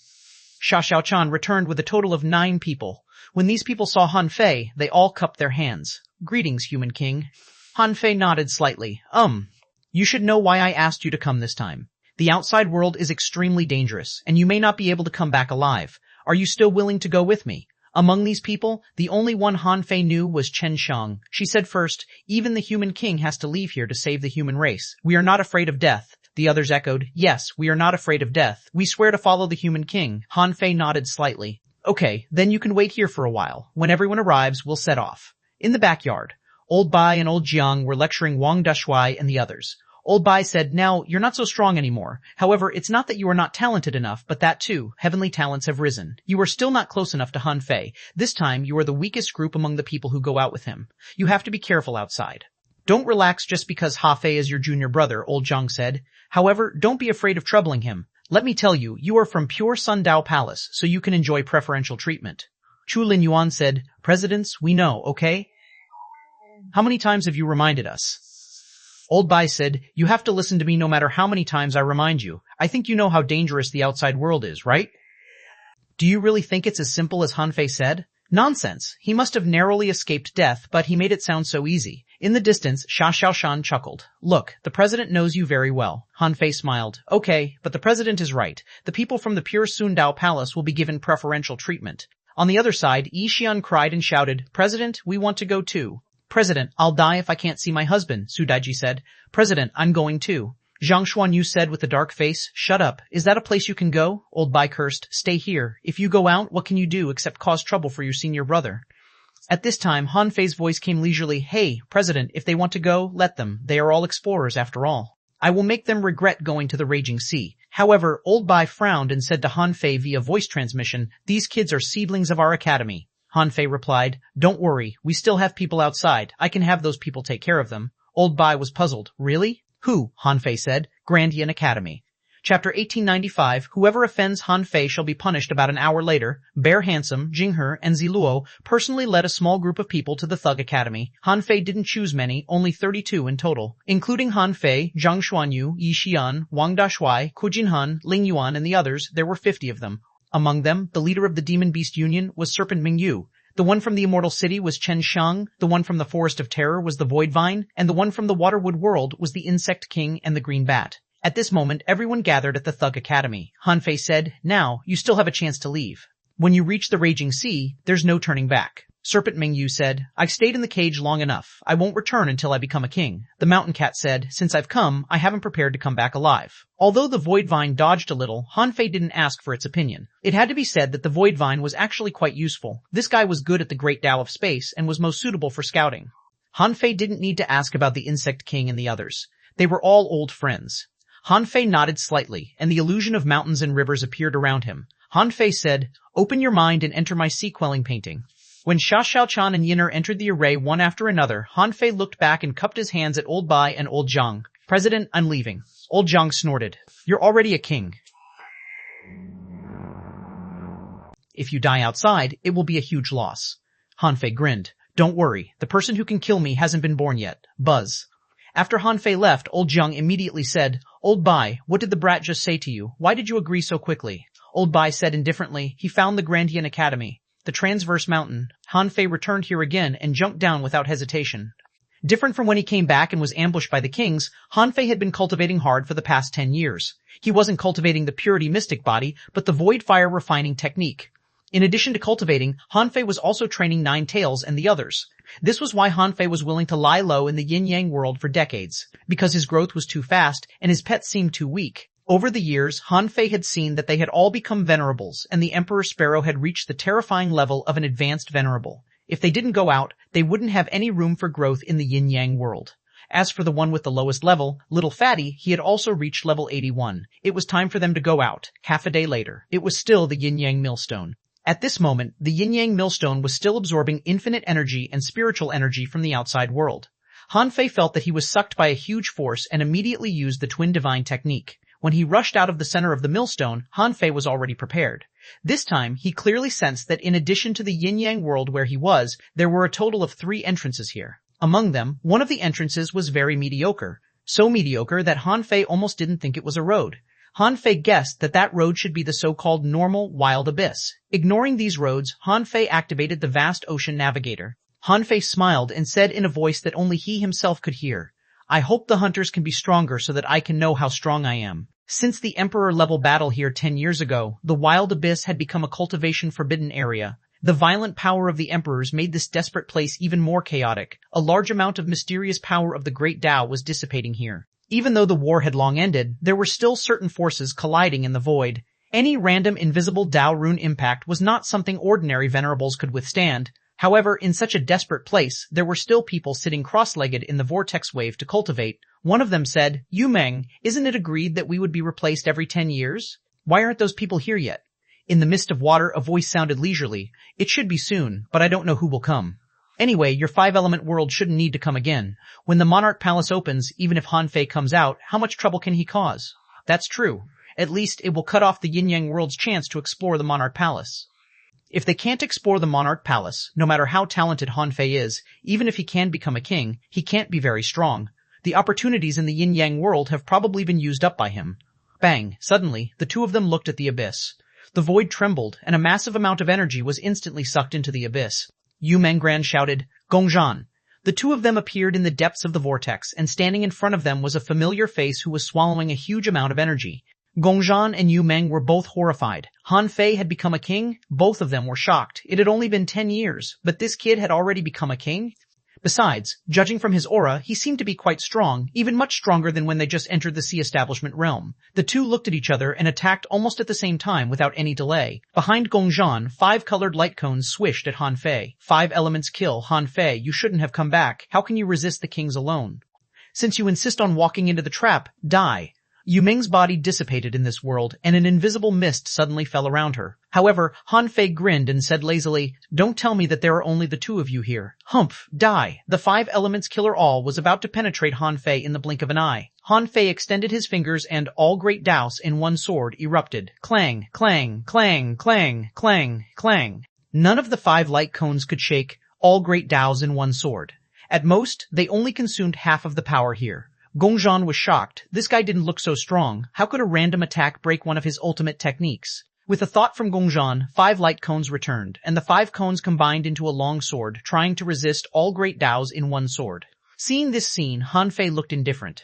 Speaker 1: Sha Xiaochan returned with a total of 9 people. When these people saw Han Fei, they all cupped their hands. Greetings, human king. Han Fei nodded slightly. You should know why I asked you to come this time. The outside world is extremely dangerous, and you may not be able to come back alive. Are you still willing to go with me? Among these people, the only one Han Fei knew was Chen Xiang. She said first, even the human king has to leave here to save the human race. We are not afraid of death. The others echoed, yes, we are not afraid of death. We swear to follow the human king. Han Fei nodded slightly. Okay, then you can wait here for a while. When everyone arrives, we'll set off. In the backyard, Old Bai and Old Jiang were lecturing Wang Dashuai and the others. Old Bai said, now, you're not so strong anymore. However, it's not that you are not talented enough, but that too, heavenly talents have risen. You are still not close enough to Han Fei. This time, you are the weakest group among the people who go out with him. You have to be careful outside. Don't relax just because Ha Fei is your junior brother, Old Jiang said. However, don't be afraid of troubling him. Let me tell you, you are from pure Sundao Palace, so you can enjoy preferential treatment. Chu Lin Yuan said, Presidents, we know, okay? How many times have you reminded us? Old Bai said, you have to listen to me no matter how many times I remind you. I think you know how dangerous the outside world is, right? Do you really think it's as simple as Han Fei said? Nonsense. He must have narrowly escaped death, but he made it sound so easy. In the distance, Sha Xiaoshan chuckled. Look, the president knows you very well. Han Fei smiled. Okay, but the president is right. The people from the pure Sundao Palace will be given preferential treatment. On the other side, Yi Xian cried and shouted, President, we want to go too. President, I'll die if I can't see my husband, Su Daiji said. President, I'm going too. Zhang Xuanyu said with a dark face, shut up. Is that a place you can go? Old Bai cursed. Stay here. If you go out, what can you do except cause trouble for your senior brother? At this time, Han Fei's voice came leisurely. Hey, President, if they want to go, let them. They are all explorers after all. I will make them regret going to the raging sea. However, Old Bai frowned and said to Han Fei via voice transmission, these kids are seedlings of our academy. Han Fei replied, don't worry, we still have people outside. I can have those people take care of them. Old Bai was puzzled. Really? Who? Han Fei said. Grandian Academy. Chapter 1895, whoever offends Han Fei shall be punished. About an hour later, Bear Handsome, Jinghe, and Ziluo personally led a small group of people to the Thug Academy. Han Fei didn't choose many, only 32 in total, including Han Fei, Zhang Xuanyu, Yi Xian, Wang Dashuai, Hu Jinhan, Ling Yuan, and the others. There were 50 of them. Among them, the leader of the Demon Beast Union was Serpent Mingyu. The one from the Immortal City was Chen Xiang, the one from the Forest of Terror was the Void Vine, and the one from the Waterwood World was the Insect King and the Green Bat. At this moment, everyone gathered at the Thug Academy. Han Fei said, now, you still have a chance to leave. When you reach the raging sea, there's no turning back. Serpent Mingyu said, I've stayed in the cage long enough. I won't return until I become a king. The Mountain Cat said, since I've come, I haven't prepared to come back alive. Although the Void Vine dodged a little, Han Fei didn't ask for its opinion. It had to be said that the Void Vine was actually quite useful. This guy was good at the Great Tao of Space and was most suitable for scouting. Han Fei didn't need to ask about the Insect King and the others. They were all old friends. Han Fei nodded slightly, and the illusion of mountains and rivers appeared around him. Han Fei said, open your mind and enter my sea-quelling painting. When Xia Xiaochan and Yin'er entered the array one after another, Han Fei looked back and cupped his hands at Old Bai and Old Zhang. President, I'm leaving. Old Zhang snorted. You're already a king. If you die outside, it will be a huge loss. Han Fei grinned. Don't worry, the person who can kill me hasn't been born yet. Buzz. After Han Fei left, Old Zhang immediately said, Old Bai, what did the brat just say to you? Why did you agree so quickly? Old Bai said indifferently, he found the Grandian Academy, the transverse mountain. Han Fei returned here again and jumped down without hesitation. Different from when he came back and was ambushed by the kings, Han Fei had been cultivating hard for the past 10 years. He wasn't cultivating the purity mystic body, but the void fire refining technique. In addition to cultivating, Han Fei was also training Nine Tails and the others. This was why Han Fei was willing to lie low in the yin-yang world for decades, because his growth was too fast and his pets seemed too weak. Over the years, Han Fei had seen that they had all become venerables, and the Emperor Sparrow had reached the terrifying level of an advanced venerable. If they didn't go out, they wouldn't have any room for growth in the yin-yang world. As for the one with the lowest level, Little Fatty, he had also reached level 81. It was time for them to go out. Half a day later, it was still the yin-yang millstone. At this moment, the yin-yang millstone was still absorbing infinite energy and spiritual energy from the outside world. Han Fei felt that he was sucked by a huge force and immediately used the Twin Divine technique. When he rushed out of the center of the millstone, Han Fei was already prepared. This time, he clearly sensed that in addition to the yin-yang world where he was, there were a total of 3 entrances here. Among them, one of the entrances was very mediocre. So mediocre that Han Fei almost didn't think it was a road. Han Fei guessed that that road should be the so-called normal wild abyss. Ignoring these roads, Han Fei activated the vast ocean navigator. Han Fei smiled and said in a voice that only he himself could hear, I hope the hunters can be stronger so that I can know how strong I am. Since the Emperor-level battle here 10 years ago, the wild abyss had become a cultivation forbidden area. The violent power of the emperors made this desperate place even more chaotic. A large amount of mysterious power of the Great Tao was dissipating here. Even though the war had long ended, there were still certain forces colliding in the void. Any random invisible Tao rune impact was not something ordinary venerables could withstand. However, in such a desperate place, there were still people sitting cross-legged in the vortex wave to cultivate. One of them said, Yu Meng, isn't it agreed that we would be replaced every 10 years? Why aren't those people here yet? In the mist of water, a voice sounded leisurely. It should be soon, but I don't know who will come. Anyway, your 5-element world shouldn't need to come again. When the Monarch Palace opens, even if Han Fei comes out, how much trouble can he cause? That's true. At least it will cut off the yin-yang world's chance to explore the Monarch Palace. If they can't explore the Monarch Palace, no matter how talented Han Fei is, even if he can become a king, he can't be very strong. The opportunities in the yin-yang world have probably been used up by him. Bang! Suddenly, the two of them looked at the abyss. The void trembled, and a massive amount of energy was instantly sucked into the abyss. Yu Mengran shouted, Gongzhan. The two of them appeared in the depths of the vortex, and standing in front of them was a familiar face who was swallowing a huge amount of energy. Gongzhan and Yu Meng were both horrified. Han Fei had become a king? Both of them were shocked. It had only been 10 years, but this kid had already become a king? Besides, judging from his aura, he seemed to be quite strong, even much stronger than when they just entered the sea establishment realm. The two looked at each other and attacked almost at the same time without any delay. Behind Gongzhan, 5 colored light cones swished at Han Fei. 5 elements kill. Han Fei, you shouldn't have come back. How can you resist the kings alone? Since you insist on walking into the trap, die. Yu Ming's body dissipated in this world, and an invisible mist suddenly fell around her. However, Han Fei grinned and said lazily, "Don't tell me that there are only the 2 of you here. Humph, die." The 5 elements killer all was about to penetrate Han Fei in the blink of an eye. Han Fei extended his fingers and all great douse in one sword erupted. Clang, clang, clang, clang, clang, clang. None of the 5 light cones could shake all great douse in one sword. At most, they only consumed half of the power here. Gongzhan was shocked. This guy didn't look so strong. How could a random attack break one of his ultimate techniques? With a thought from Gongzhan, 5 light cones returned, and the 5 cones combined into a long sword, trying to resist all great douse in one sword. Seeing this scene, Han Fei looked indifferent.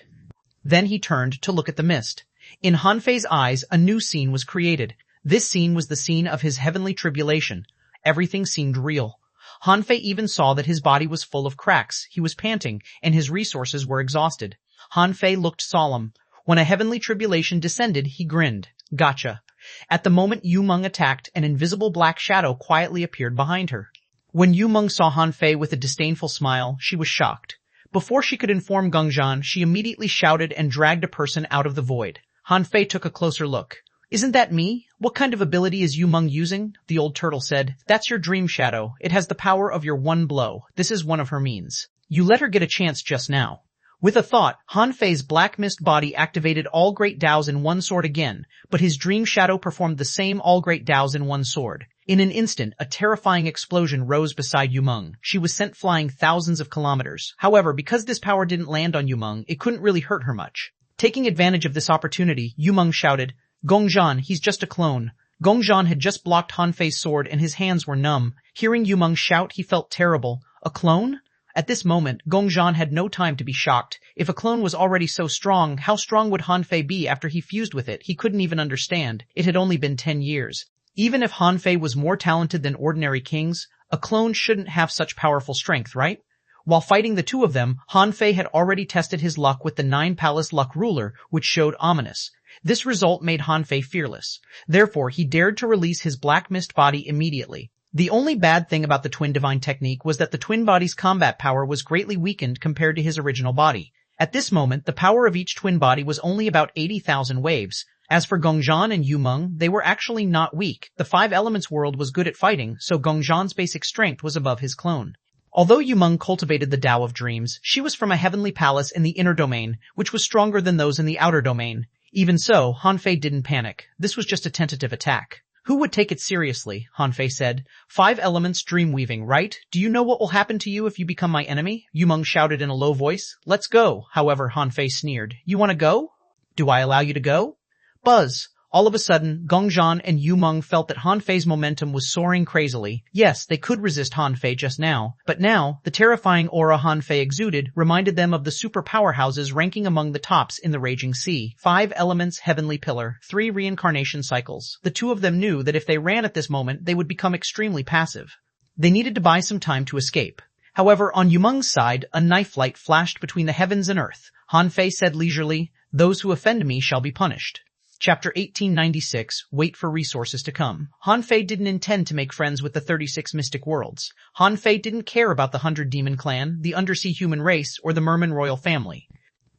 Speaker 1: Then he turned to look at the mist. In Han Fei's eyes, a new scene was created. This scene was the scene of his heavenly tribulation. Everything seemed real. Han Fei even saw that his body was full of cracks. He was panting, and his resources were exhausted. Han Fei looked solemn. When a heavenly tribulation descended, he grinned. Gotcha. At the moment Yu Meng attacked, an invisible black shadow quietly appeared behind her. When Yu Meng saw Han Fei with a disdainful smile, she was shocked. Before she could inform Gongzhan, she immediately shouted and dragged a person out of the void. Han Fei took a closer look. "Isn't that me? What kind of ability is Yu Meng using?" The old turtle said. "That's your dream shadow. It has the power of your one blow. This is one of her means. You let her get a chance just now." With a thought, Han Fei's black mist body activated all great douse in one sword again, but his dream shadow performed the same all great douse in one sword. In an instant, a terrifying explosion rose beside Yu Meng. She was sent flying thousands of kilometers. However, because this power didn't land on Yu Meng, it couldn't really hurt her much. Taking advantage of this opportunity, Yu Meng shouted, "Gongzhan, he's just a clone." Gongzhan had just blocked Han Fei's sword and his hands were numb. Hearing Yu Meng shout, he felt terrible. A clone? At this moment, Gongzhan had no time to be shocked. If a clone was already so strong, how strong would Han Fei be after he fused with it? He couldn't even understand. It had only been 10 years. Even if Han Fei was more talented than ordinary kings, a clone shouldn't have such powerful strength, right? While fighting the 2 of them, Han Fei had already tested his luck with the 9-palace luck ruler, which showed ominous. This result made Han Fei fearless. Therefore, he dared to release his black mist body immediately. The only bad thing about the twin divine technique was that the twin body's combat power was greatly weakened compared to his original body. At this moment, the power of each twin body was only about 80,000 waves. As for Gongzhan and Yu Meng, they were actually not weak. The 5 elements world was good at fighting, so Gongzhan's basic strength was above his clone. Although Yu Meng cultivated the Tao of Dreams, she was from a heavenly palace in the inner domain, which was stronger than those in the outer domain. Even so, Han Fei didn't panic. This was just a tentative attack. "Who would take it seriously?" Han Fei said. 5 elements dream weaving, right? Do you know what will happen to you if you become my enemy?" Yu Meng shouted in a low voice. "Let's go." However, Han Fei sneered. "You want to go? Do I allow you to go?" Buzz. All of a sudden, Gongzhan and Yu Meng felt that Han Fei's momentum was soaring crazily. Yes, they could resist Han Fei just now, but now, the terrifying aura Han Fei exuded reminded them of the super powerhouses ranking among the tops in the raging sea. 5 elements heavenly pillar, 3 reincarnation cycles. The 2 of them knew that if they ran at this moment, they would become extremely passive. They needed to buy some time to escape. However, on Yu Meng's side, a knife light flashed between the heavens and earth. Han Fei said leisurely, "Those who offend me shall be punished." Chapter 1896, Wait for Resources to Come. Han Fei didn't intend to make friends with the 36 mystic worlds. Han Fei didn't care about the 100 Demon Clan, the undersea human race, or the Merman royal family.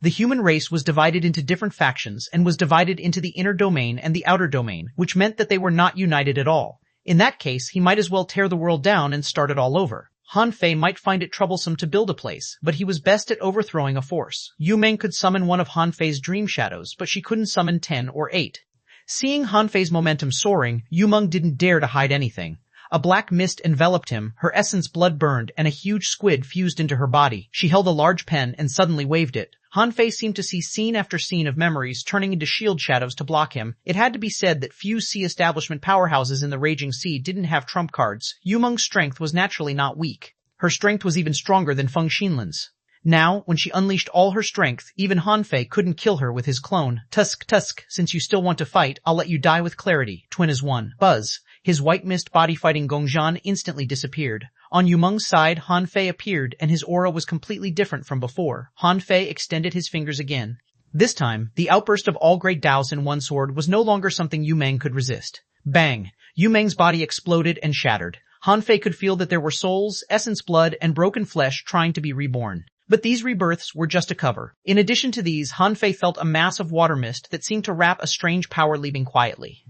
Speaker 1: The human race was divided into different factions and was divided into the inner domain and the outer domain, which meant that they were not united at all. In that case, he might as well tear the world down and start it all over. Han Fei might find it troublesome to build a place, but he was best at overthrowing a force. Yu Meng could summon one of Han Fei's dream shadows, but she couldn't summon 10 or 8. Seeing Han Fei's momentum soaring, Yu Meng didn't dare to hide anything. A black mist enveloped him, her essence blood burned, and a huge squid fused into her body. She held a large pen and suddenly waved it. Han Fei seemed to see scene after scene of memories turning into shield shadows to block him. It had to be said that few sea establishment powerhouses in the raging sea didn't have trump cards. Yu Meng's strength was naturally not weak. Her strength was even stronger than Feng Xinlin's. Now, when she unleashed all her strength, even Han Fei couldn't kill her with his clone. Tusk, since you still want to fight, I'll let you die with clarity. Twin is one. Buzz. His white mist body fighting Gongzhan instantly disappeared. On Yumeng's side, Han Fei appeared, and his aura was completely different from before. Han Fei extended his fingers again. This time, the outburst of all great Daos in one sword was no longer something Yumeng could resist. Bang! Yumeng's body exploded and shattered. Han Fei could feel that there were souls, essence blood, and broken flesh trying to be reborn. But these rebirths were just a cover. In addition to these, Han Fei felt a mass of water mist that seemed to wrap a strange power leaving quietly.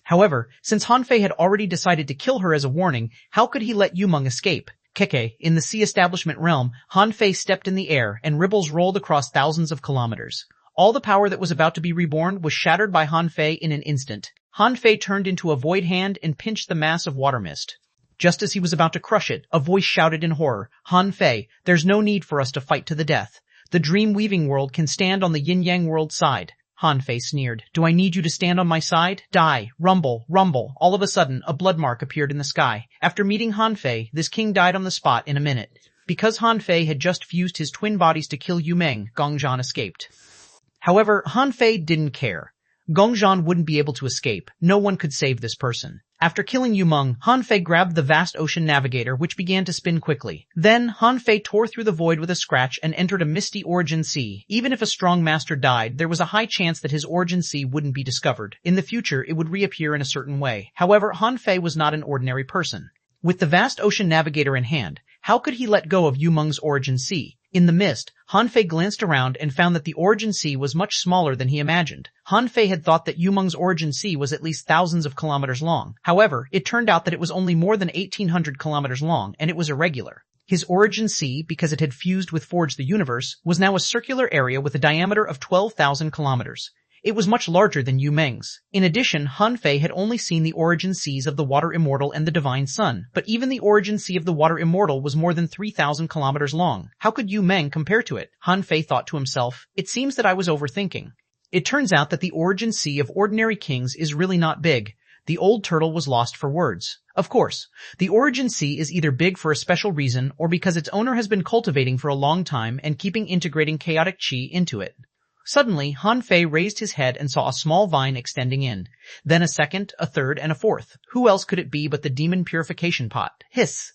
Speaker 1: However, since Han Fei had already decided to kill her as a warning, how could he let Yumeng escape? Keke, in the sea establishment realm, Han Fei stepped in the air, and ripples rolled across thousands of kilometers. All the power that was about to be reborn was shattered by Han Fei in an instant. Han Fei turned into a void hand and pinched the mass of water mist. Just as he was about to crush it, a voice shouted in horror, "Han Fei, there's no need for us to fight to the death. The dream-weaving world can stand on the yin-yang world side." Han Fei sneered. "Do I need you to stand on my side? Die. Rumble, rumble." All of a sudden, a blood mark appeared in the sky. After meeting Han Fei, this king died on the spot in a minute. Because Han Fei had just fused his twin bodies to kill Yumeng, Gongzhan escaped. However, Han Fei didn't care. Gongzhan wouldn't be able to escape. No one could save this person. After killing Yumeng, Han Fei grabbed the vast ocean navigator, which began to spin quickly. Then, Han Fei tore through the void with a scratch and entered a misty origin sea. Even if a strong master died, there was a high chance that his origin sea wouldn't be discovered. In the future, it would reappear in a certain way. However, Han Fei was not an ordinary person. With the vast ocean navigator in hand, how could he let go of Yumeng's origin sea? In the mist, Han Fei glanced around and found that the origin sea was much smaller than he imagined. Han Fei had thought that Yumeng's origin sea was at least thousands of kilometers long. However, it turned out that it was only more than 1,800 kilometers long, and it was irregular. His origin sea, because it had fused with Forge the Universe, was now a circular area with a diameter of 12,000 kilometers. It was much larger than Yumeng's. In addition, Han Fei had only seen the origin seas of the Water Immortal and the Divine Sun, but even the origin sea of the Water Immortal was more than 3,000 kilometers long. How could Yumeng compare to it? Han Fei thought to himself. It seems that I was overthinking. It turns out that the origin sea of ordinary kings is really not big. The old turtle was lost for words. Of course, the origin sea is either big for a special reason or because its owner has been cultivating for a long time and keeping integrating chaotic chi into it. Suddenly, Han Fei raised his head and saw a small vine extending in. Then a second, a third, and a fourth. Who else could it be but the demon purification pot? Hiss!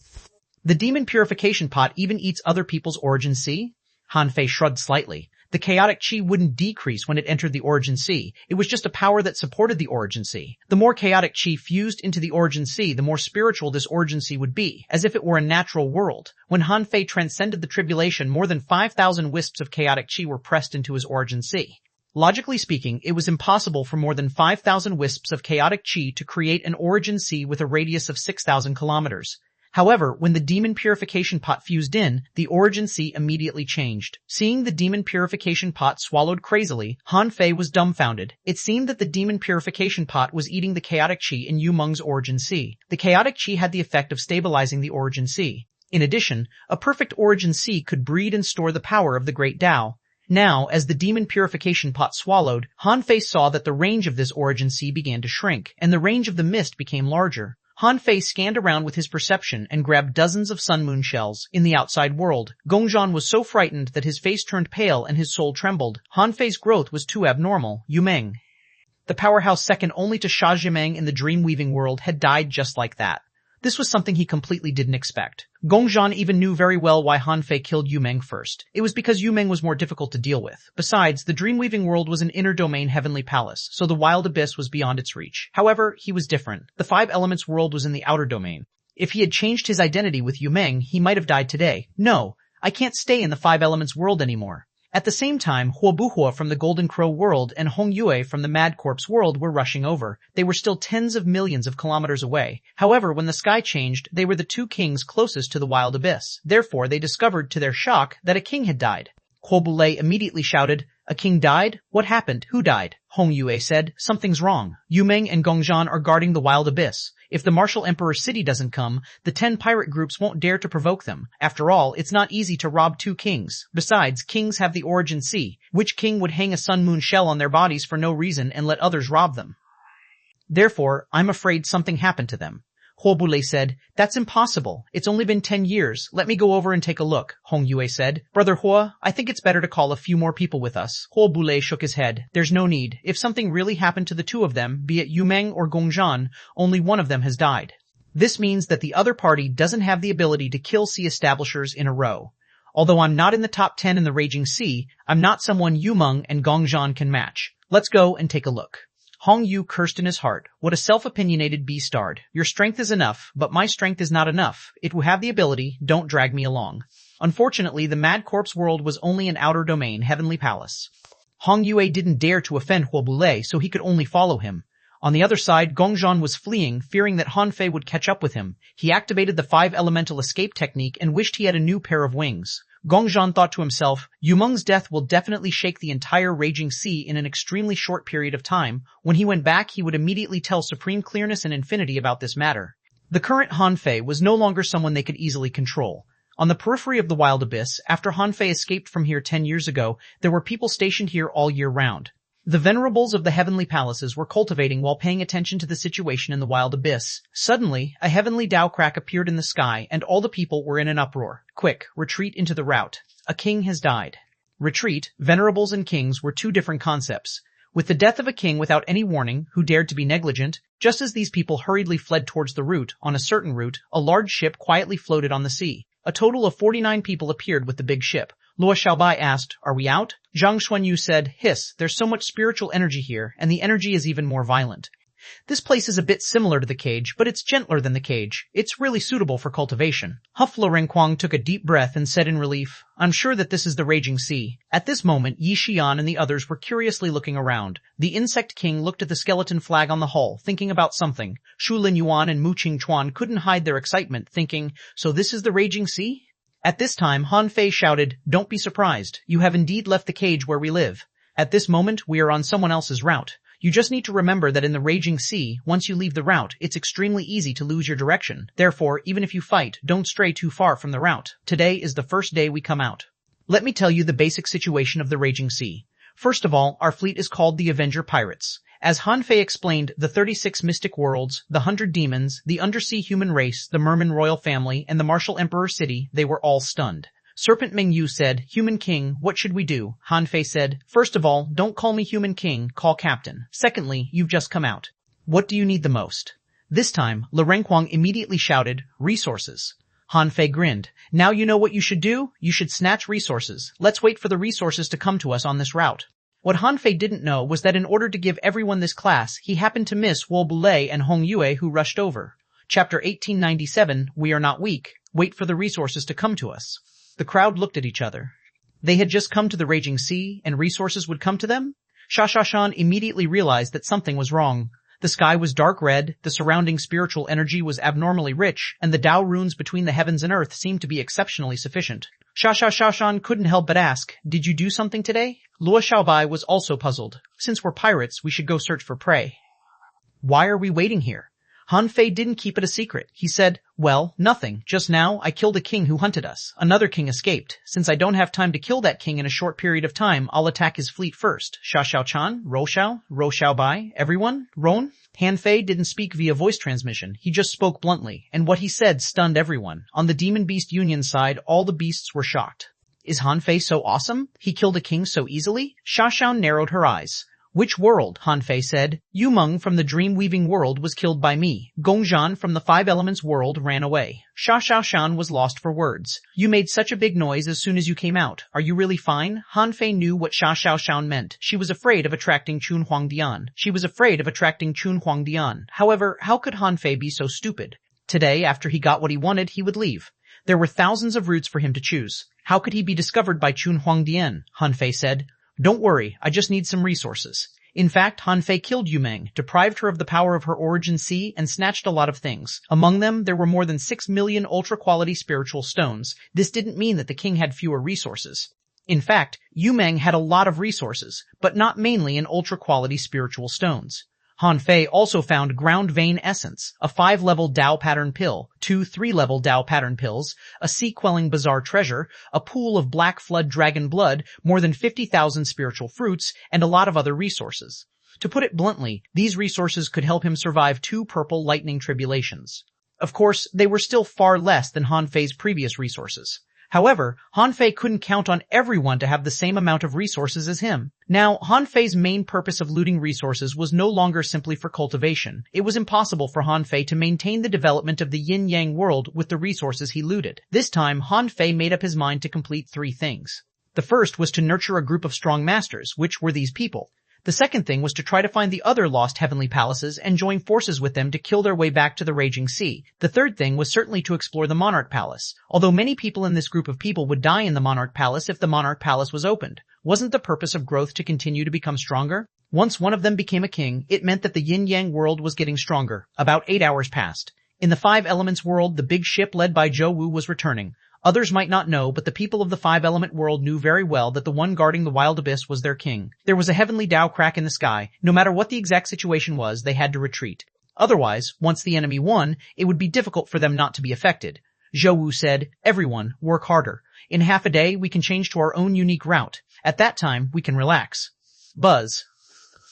Speaker 1: The demon purification pot even eats other people's origin sea? Han Fei shrugged slightly. The chaotic chi wouldn't decrease when it entered the origin sea. It was just a power that supported the origin sea. The more chaotic chi fused into the origin sea, the more spiritual this origin sea would be, as if it were a natural world. When Han Fei transcended the tribulation, more than 5,000 wisps of chaotic chi were pressed into his origin sea. Logically speaking, it was impossible for more than 5,000 wisps of chaotic chi to create an origin sea with a radius of 6,000 kilometers. However, when the demon purification pot fused in, the origin sea immediately changed. Seeing the demon purification pot swallowed crazily, Han Fei was dumbfounded. It seemed that the demon purification pot was eating the chaotic chi in Yumeng's origin sea. The chaotic chi had the effect of stabilizing the origin sea. In addition, a perfect origin sea could breed and store the power of the great Tao. Now, as the demon purification pot swallowed, Han Fei saw that the range of this origin sea began to shrink, and the range of the mist became larger. Han Fei scanned around with his perception and grabbed dozens of sun moon shells. In the outside world, Gongzhan was so frightened that his face turned pale and his soul trembled. Han Fei's growth was too abnormal. Yumeng, the powerhouse second only to Sha Zhimeng in the dream-weaving world, had died just like that. This was something he completely didn't expect. Gongzhan even knew very well why Han Fei killed Yumeng first. It was because Yumeng was more difficult to deal with. Besides, the dream-weaving world was an inner domain heavenly palace, so the wild abyss was beyond its reach. However, he was different. The five elements world was in the outer domain. If he had changed his identity with Yumeng, he might have died today. No, I can't stay in the five elements world anymore. At the same time, Huobuhua from the Golden Crow world and Hong Yue from the Mad Corpse world were rushing over. They were still tens of millions of kilometers away. However, when the sky changed, they were the two kings closest to the wild abyss. Therefore, they discovered to their shock that a king had died. Huobulei immediately shouted, "A king died? What happened? Who died?" Hong Yue said, "Something's wrong. Yumeng and Gongzhan are guarding the wild abyss. If the Martial Emperor's city doesn't come, the 10 pirate groups won't dare to provoke them. After all, it's not easy to rob two kings. Besides, kings have the origin sea. Which king would hang a sun moon shell on their bodies for no reason and let others rob them? Therefore, I'm afraid something happened to them." Huobule said, "That's impossible. It's only been 10 years. Let me go over and take a look," Hongyue said. "Brother Hua, I think it's better to call a few more people with us." Huobule shook his head. "There's no need. If something really happened to the two of them, be it Yumeng or Gongzhan, only one of them has died. This means that the other party doesn't have the ability to kill sea establishers in a row. Although I'm not in the top 10 in the Raging Sea, I'm not someone Yumeng and Gongzhan can match. Let's go and take a look." Hong Yu cursed in his heart. What a self-opinionated beastard. Your strength is enough, but my strength is not enough. If you have the ability, don't drag me along. Unfortunately, the Mad Corpse world was only an outer domain, Heavenly Palace. Hong Yue didn't dare to offend Huobule, so he could only follow him. On the other side, Gongzhan was fleeing, fearing that Han Fei would catch up with him. He activated the 5-elemental escape technique and wished he had a new pair of wings. Gongzhan thought to himself, Yumeng's death will definitely shake the entire Raging Sea in an extremely short period of time. When he went back, he would immediately tell Supreme Clearness and Infinity about this matter. The current Han Fei was no longer someone they could easily control. On the periphery of the Wild Abyss, after Han Fei escaped from here 10 years ago, there were people stationed here all year round. The venerables of the heavenly palaces were cultivating while paying attention to the situation in the Wild Abyss. Suddenly, a heavenly Dao crack appeared in the sky, and all the people were in an uproar. Quick, retreat into the rout. A king has died. Retreat, venerables and kings were two different concepts. With the death of a king without any warning, who dared to be negligent, just as these people hurriedly fled towards the route, on a certain route, a large ship quietly floated on the sea. A total of 49 people appeared with the big ship. Luo Xiaobai asked, "Are we out?" Zhang Xuanyu said, "Hiss, there's so much spiritual energy here, and the energy is even more violent. This place is a bit similar to the cage, but it's gentler than the cage. It's really suitable for cultivation." Hufflo Renquang took a deep breath and said in relief, "I'm sure that this is the Raging Sea." At this moment, Yi Xian and the others were curiously looking around. The Insect King looked at the skeleton flag on the hull, thinking about something. Shu Lin Yuan and Mu Qingchuan couldn't hide their excitement, thinking, "So this is the Raging Sea?" At this time, Han Fei shouted, "Don't be surprised. You have indeed left the cage where we live. At this moment, we are on someone else's route. You just need to remember that in the Raging Sea, once you leave the route, it's extremely easy to lose your direction. Therefore, even if you fight, don't stray too far from the route. Today is the first day we come out. Let me tell you the basic situation of the Raging Sea. First of all, our fleet is called the Avenger Pirates. As Han Fei explained, the 36 mystic worlds, the 100 demons, the undersea human race, the merman royal family, and the martial emperor city, they were all stunned. Serpent Mengyu said, "Human King, what should we do?" Han Fei said, "First of all, don't call me Human King, call Captain. Secondly, you've just come out. What do you need the most?" This time, Lu Renquang immediately shouted, "Resources." Han Fei grinned. "Now you know what you should do? You should snatch resources. Let's wait for the resources to come to us on this route." What Han Fei didn't know was that in order to give everyone this class, he happened to miss Huobule and Hong Yue who rushed over. Chapter 1897, We Are Not Weak. Wait for the resources to come to us. The crowd looked at each other. They had just come to the Raging Sea, and resources would come to them? Shashashan immediately realized that something was wrong. The sky was dark red, the surrounding spiritual energy was abnormally rich, and the Dao runes between the heavens and earth seemed to be exceptionally sufficient. Shashashan couldn't help but ask, "Did you do something today?" Luo Xiaobai was also puzzled. "Since we're pirates, we should go search for prey." "Why are we waiting here?" Han Fei didn't keep it a secret. He said, "Well, nothing. Just now, I killed a king who hunted us. Another king escaped. Since I don't have time to kill that king in a short period of time, I'll attack his fleet first." Sha Xiaochan, Ro Xiaobai, everyone, Ron? Han Fei didn't speak via voice transmission. He just spoke bluntly, and what he said stunned everyone. On the Demon Beast Union side, all the beasts were shocked. Is Han Fei so awesome? He killed a king so easily? Sha Xiao narrowed her eyes. "Which world?" Han Fei said. "Yumeng from the dream-weaving world was killed by me. Gongzhan from the 5 elements world ran away." Sha Xiaoshan was lost for words. "You made such a big noise as soon as you came out. Are you really fine?" Han Fei knew what Sha Xiaoshan meant. She was afraid of attracting Chunhuangdian. However, how could Han Fei be so stupid? Today, after he got what he wanted, he would leave. There were thousands of routes for him to choose. How could he be discovered by Chunhuangdian? Han Fei said. "Don't worry, I just need some resources." In fact, Han Fei killed Yumeng, deprived her of the power of her origin sea, and snatched a lot of things. Among them, there were more than 6 million ultra-quality spiritual stones. This didn't mean that the king had fewer resources. In fact, Yumeng had a lot of resources, but not mainly in ultra-quality spiritual stones. Han Fei also found Ground Vein Essence, a 5-level Dao pattern pill, 2 3-level Dao pattern pills, a sea-quelling bizarre treasure, a pool of black flood dragon blood, more than 50,000 spiritual fruits, and a lot of other resources. To put it bluntly, these resources could help him survive 2 purple lightning tribulations. Of course, they were still far less than Han Fei's previous resources. However, Han Fei couldn't count on everyone to have the same amount of resources as him. Now, Han Fei's main purpose of looting resources was no longer simply for cultivation. It was impossible for Han Fei to maintain the development of the yin-yang world with the resources he looted. This time, Han Fei made up his mind to complete 3 things. The first was to nurture a group of strong masters, which were these people. The second thing was to try to find the other lost heavenly palaces and join forces with them to kill their way back to the raging sea. The third thing was certainly to explore the Monarch Palace. Although many people in this group of people would die in the Monarch Palace if the Monarch Palace was opened, wasn't the purpose of growth to continue to become stronger? Once one of them became a king, it meant that the yin-yang world was getting stronger. About 8 hours passed. In the 5 Elements world, the big ship led by Zhou Wu was returning. Others might not know, but the people of the 5-element world knew very well that the one guarding the wild abyss was their king. There was a heavenly Tao crack in the sky. No matter what the exact situation was, they had to retreat. Otherwise, once the enemy won, it would be difficult for them not to be affected. Zhou Wu said, "Everyone, work harder. In half a day, we can change to our own unique route. At that time, we can relax." Buzz.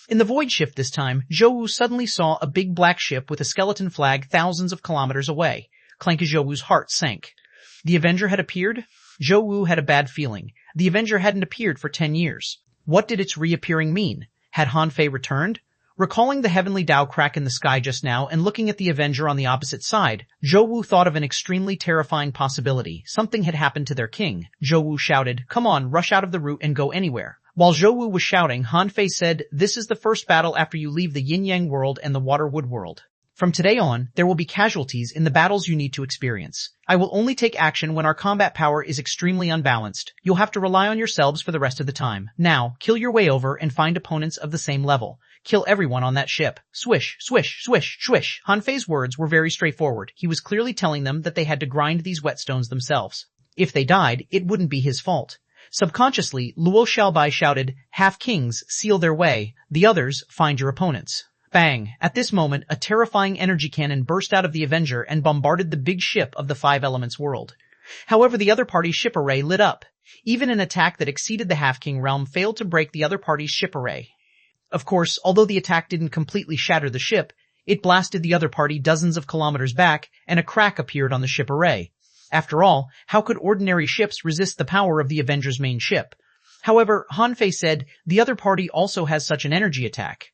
Speaker 1: In the void shift this time, Zhou Wu suddenly saw a big black ship with a skeleton flag thousands of kilometers away. Clank Zhou Wu's heart sank. The Avenger had appeared? Zhou Wu had a bad feeling. The Avenger hadn't appeared for 10 years. What did its reappearing mean? Had Han Fei returned? Recalling the heavenly Tao crack in the sky just now and looking at the Avenger on the opposite side, Zhou Wu thought of an extremely terrifying possibility. Something had happened to their king. Zhou Wu shouted, "Come on, rush out of the route and go anywhere." While Zhou Wu was shouting, Han Fei said, "This is the first battle after you leave the yin-yang world and the water-wood world. From today on, there will be casualties in the battles you need to experience. I will only take action when our combat power is extremely unbalanced. You'll have to rely on yourselves for the rest of the time. Now, kill your way over and find opponents of the same level. Kill everyone on that ship. Swish, swish, swish, swish." Han Fei's words were very straightforward. He was clearly telling them that they had to grind these whetstones themselves. If they died, it wouldn't be his fault. Subconsciously, Luo Xiaobai shouted, "Half-kings, seal their way. The others, find your opponents." Bang! At this moment, a terrifying energy cannon burst out of the Avenger and bombarded the big ship of the 5 Elements world. However, the other party's ship array lit up. Even an attack that exceeded the Half-King realm failed to break the other party's ship array. Of course, although the attack didn't completely shatter the ship, it blasted the other party dozens of kilometers back, and a crack appeared on the ship array. After all, how could ordinary ships resist the power of the Avenger's main ship? However, Han Fei said, the other party also has such an energy attack.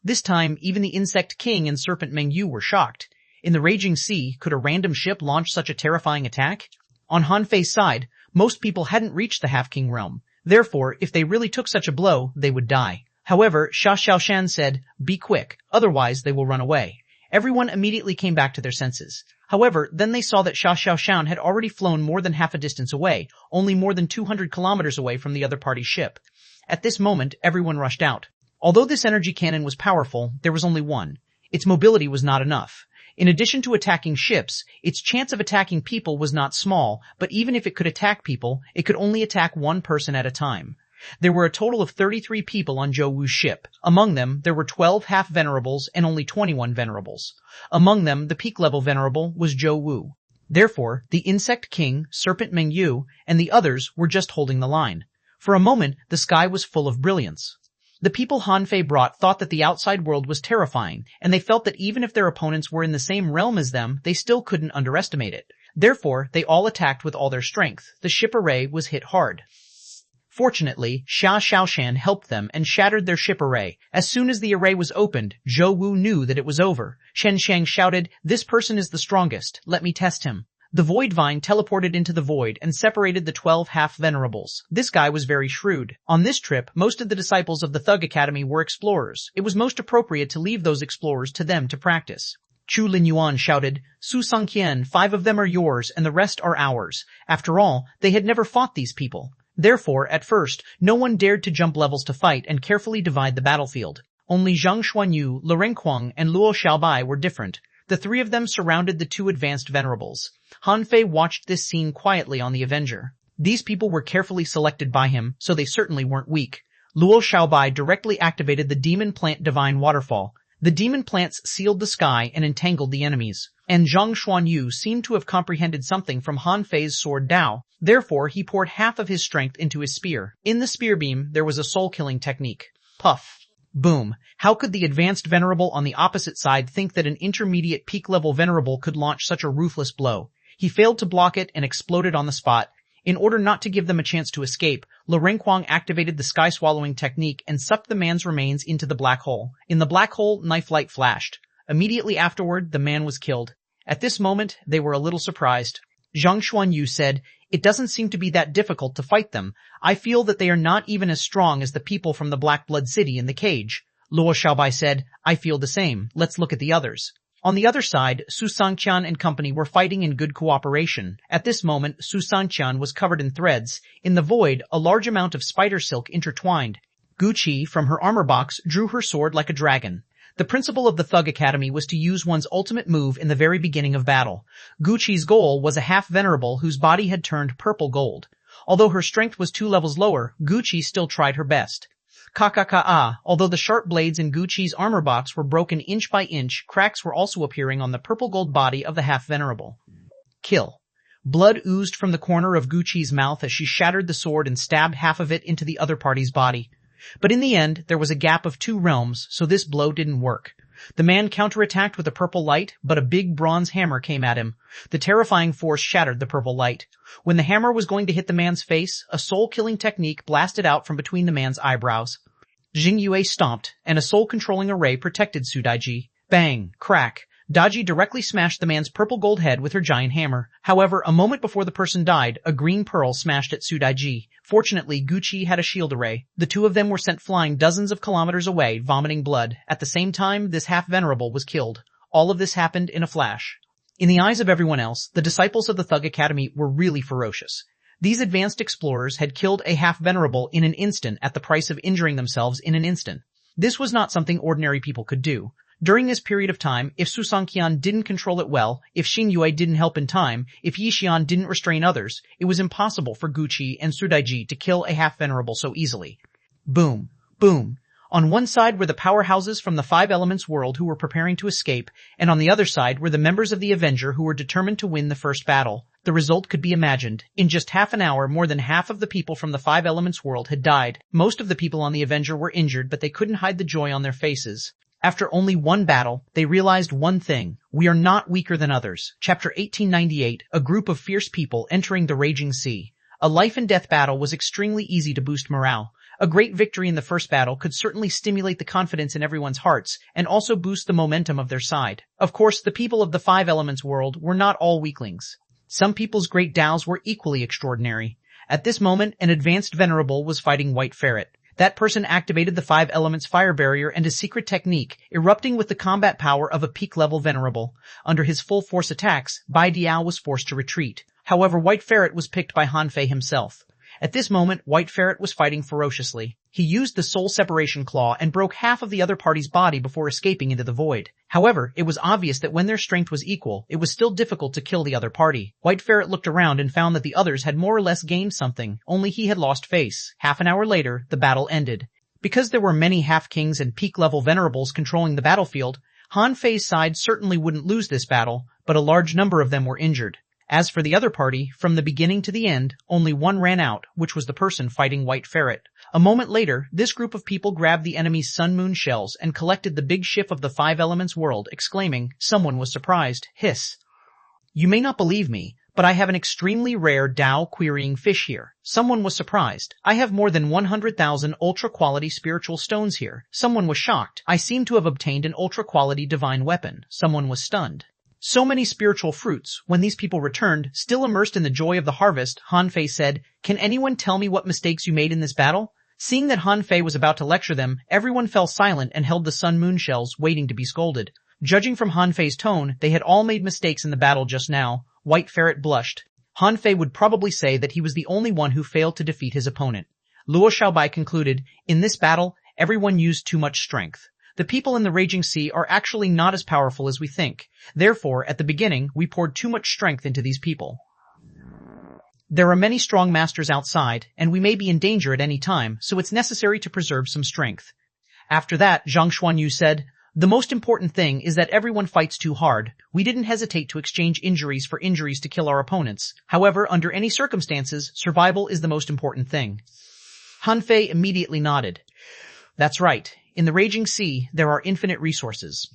Speaker 1: This time, even the Insect King and Serpent Mengyu were shocked. In the raging sea, could a random ship launch such a terrifying attack? On Han Fei's side, most people hadn't reached the Half-King realm. Therefore, if they really took such a blow, they would die. However, Xia Xiaoshan said, "Be quick, otherwise they will run away." Everyone immediately came back to their senses. However, then they saw that Xia Xiaoshan had already flown more than half a distance away, only more than 200 kilometers away from the other party's ship. At this moment, everyone rushed out. Although this energy cannon was powerful, there was only one. Its mobility was not enough. In addition to attacking ships, its chance of attacking people was not small, but even if it could attack people, it could only attack one person at a time. There were a total of 33 people on Zhou Wu's ship. Among them, there were 12 half-venerables and only 21 venerables. Among them, the peak-level venerable was Zhou Wu. Therefore, the Insect King, Serpent Mengyu, and the others were just holding the line. For a moment, the sky was full of brilliance. The people Han Fei brought thought that the outside world was terrifying, and they felt that even if their opponents were in the same realm as them, they still couldn't underestimate it. Therefore, they all attacked with all their strength. The ship array was hit hard. Fortunately, Xia Xiaoshan helped them and shattered their ship array. As soon as the array was opened, Zhou Wu knew that it was over. Shen Shang shouted, "This person is the strongest. Let me test him." The Void Vine teleported into the void and separated the 12 half-venerables. This guy was very shrewd. On this trip, most of the disciples of the Thug Academy were explorers. It was most appropriate to leave those explorers to them to practice. Chu Linyuan shouted, "Su Sangqian, 5 of them are yours and the rest are ours." After all, they had never fought these people. Therefore, at first, no one dared to jump levels to fight and carefully divide the battlefield. Only Zhang Xuanyu, Loreng Kuang, and Luo Xiaobai were different. The 3 of them surrounded the 2 advanced venerables. Han Fei watched this scene quietly on the Avenger. These people were carefully selected by him, so they certainly weren't weak. Luo Xiaobai directly activated the Demon Plant Divine Waterfall. The demon plants sealed the sky and entangled the enemies. And Zhang Xuanyu seemed to have comprehended something from Han Fei's sword Dao. Therefore, he poured half of his strength into his spear. In the spear beam, there was a soul-killing technique. Puff. Boom. How could the advanced venerable on the opposite side think that an intermediate peak-level venerable could launch such a ruthless blow? He failed to block it and exploded on the spot. In order not to give them a chance to escape, Xuanhuan activated the sky-swallowing technique and sucked the man's remains into the black hole. In the black hole, knife light flashed. Immediately afterward, the man was killed. At this moment, they were a little surprised. Zhang Xuanyu said, "It doesn't seem to be that difficult to fight them. I feel that they are not even as strong as the people from the Black Blood City in the cage." Luo Xiaobai said, "I feel the same. Let's look at the others." On the other side, Su Sangqian and company were fighting in good cooperation. At this moment, Su Sangqian was covered in threads. In the void, a large amount of spider silk intertwined. Guqi, from her armor box, drew her sword like a dragon. The principle of the Thug Academy was to use one's ultimate move in the very beginning of battle. Guqi's goal was a half-venerable whose body had turned purple gold. Although her strength was 2 levels lower, Guqi still tried her best. Ka-ka-ka-ah, although the sharp blades in Guqi's armor box were broken inch by inch, cracks were also appearing on the purple gold body of the half-venerable. Kill. Blood oozed from the corner of Guqi's mouth as she shattered the sword and stabbed half of it into the other party's body. But in the end, there was a gap of 2 realms, so this blow didn't work. The man counterattacked with a purple light, but a big bronze hammer came at him. The terrifying force shattered the purple light. When the hammer was going to hit the man's face, a soul-killing technique blasted out from between the man's eyebrows. Jing Yue stomped, and a soul-controlling array protected Su Daiji. Bang! Crack! Daji directly smashed the man's purple gold head with her giant hammer. However, a moment before the person died, a green pearl smashed at Su Daiji. Fortunately, Guqi had a shield array. The two of them were sent flying dozens of kilometers away, vomiting blood. At the same time, this half-venerable was killed. All of this happened in a flash. In the eyes of everyone else, the disciples of the Thug Academy were really ferocious. These advanced explorers had killed a half-venerable in an instant at the price of injuring themselves in an instant. This was not something ordinary people could do. During this period of time, if Su Sangqian didn't control it well, if Xing Yue didn't help in time, if Yixian didn't restrain others, it was impossible for Guqi and Su Daiji to kill a half-venerable so easily. Boom. Boom. On one side were the powerhouses from the Five Elements world who were preparing to escape, and on the other side were the members of the Avenger who were determined to win the first battle. The result could be imagined. In just half an hour, more than half of the people from the Five Elements world had died. Most of the people on the Avenger were injured, but they couldn't hide the joy on their faces. After only one battle, they realized one thing. We are not weaker than others. Chapter 1898, a group of fierce people entering the raging sea. A life and death battle was extremely easy to boost morale. A great victory in the first battle could certainly stimulate the confidence in everyone's hearts and also boost the momentum of their side. Of course, the people of the Five Elements world were not all weaklings. Some people's great Dows were equally extraordinary. At this moment, an advanced venerable was fighting White Ferret. That person activated the Five Elements fire barrier and a secret technique, erupting with the combat power of a peak-level venerable. Under his full-force attacks, Bai Diao was forced to retreat. However, White Ferret was picked by Han Fei himself. At this moment, White Ferret was fighting ferociously. He used the Soul Separation Claw and broke half of the other party's body before escaping into the void. However, it was obvious that when their strength was equal, it was still difficult to kill the other party. White Ferret looked around and found that the others had more or less gained something, only he had lost face. Half an hour later, the battle ended. Because there were many half-kings and peak-level venerables controlling the battlefield, Han Fei's side certainly wouldn't lose this battle, but a large number of them were injured. As for the other party, from the beginning to the end, only one ran out, which was the person fighting White Ferret. A moment later, this group of people grabbed the enemy's sun-moon shells and collected the big ship of the Five Elements world, exclaiming, "Someone was surprised." Hiss. "You may not believe me, but I have an extremely rare Dao querying fish here." Someone was surprised. "I have more than 100,000 ultra-quality spiritual stones here." Someone was shocked. "I seem to have obtained an ultra-quality divine weapon." Someone was stunned. So many spiritual fruits. When these people returned, still immersed in the joy of the harvest, Han Fei said, "Can anyone tell me what mistakes you made in this battle?" Seeing that Han Fei was about to lecture them, everyone fell silent and held the sun-moon shells, waiting to be scolded. Judging from Han Fei's tone, they had all made mistakes in the battle just now. White Ferret blushed. Han Fei would probably say that he was the only one who failed to defeat his opponent. Luo Xiaobai concluded, "In this battle, everyone used too much strength. The people in the raging sea are actually not as powerful as we think. Therefore, at the beginning, we poured too much strength into these people. There are many strong masters outside, and we may be in danger at any time, so it's necessary to preserve some strength." After that, Zhang Xuanyu said, "The most important thing is that everyone fights too hard. We didn't hesitate to exchange injuries for injuries to kill our opponents. However, under any circumstances, survival is the most important thing." Han Fei immediately nodded. "That's right. In the raging sea, there are infinite resources.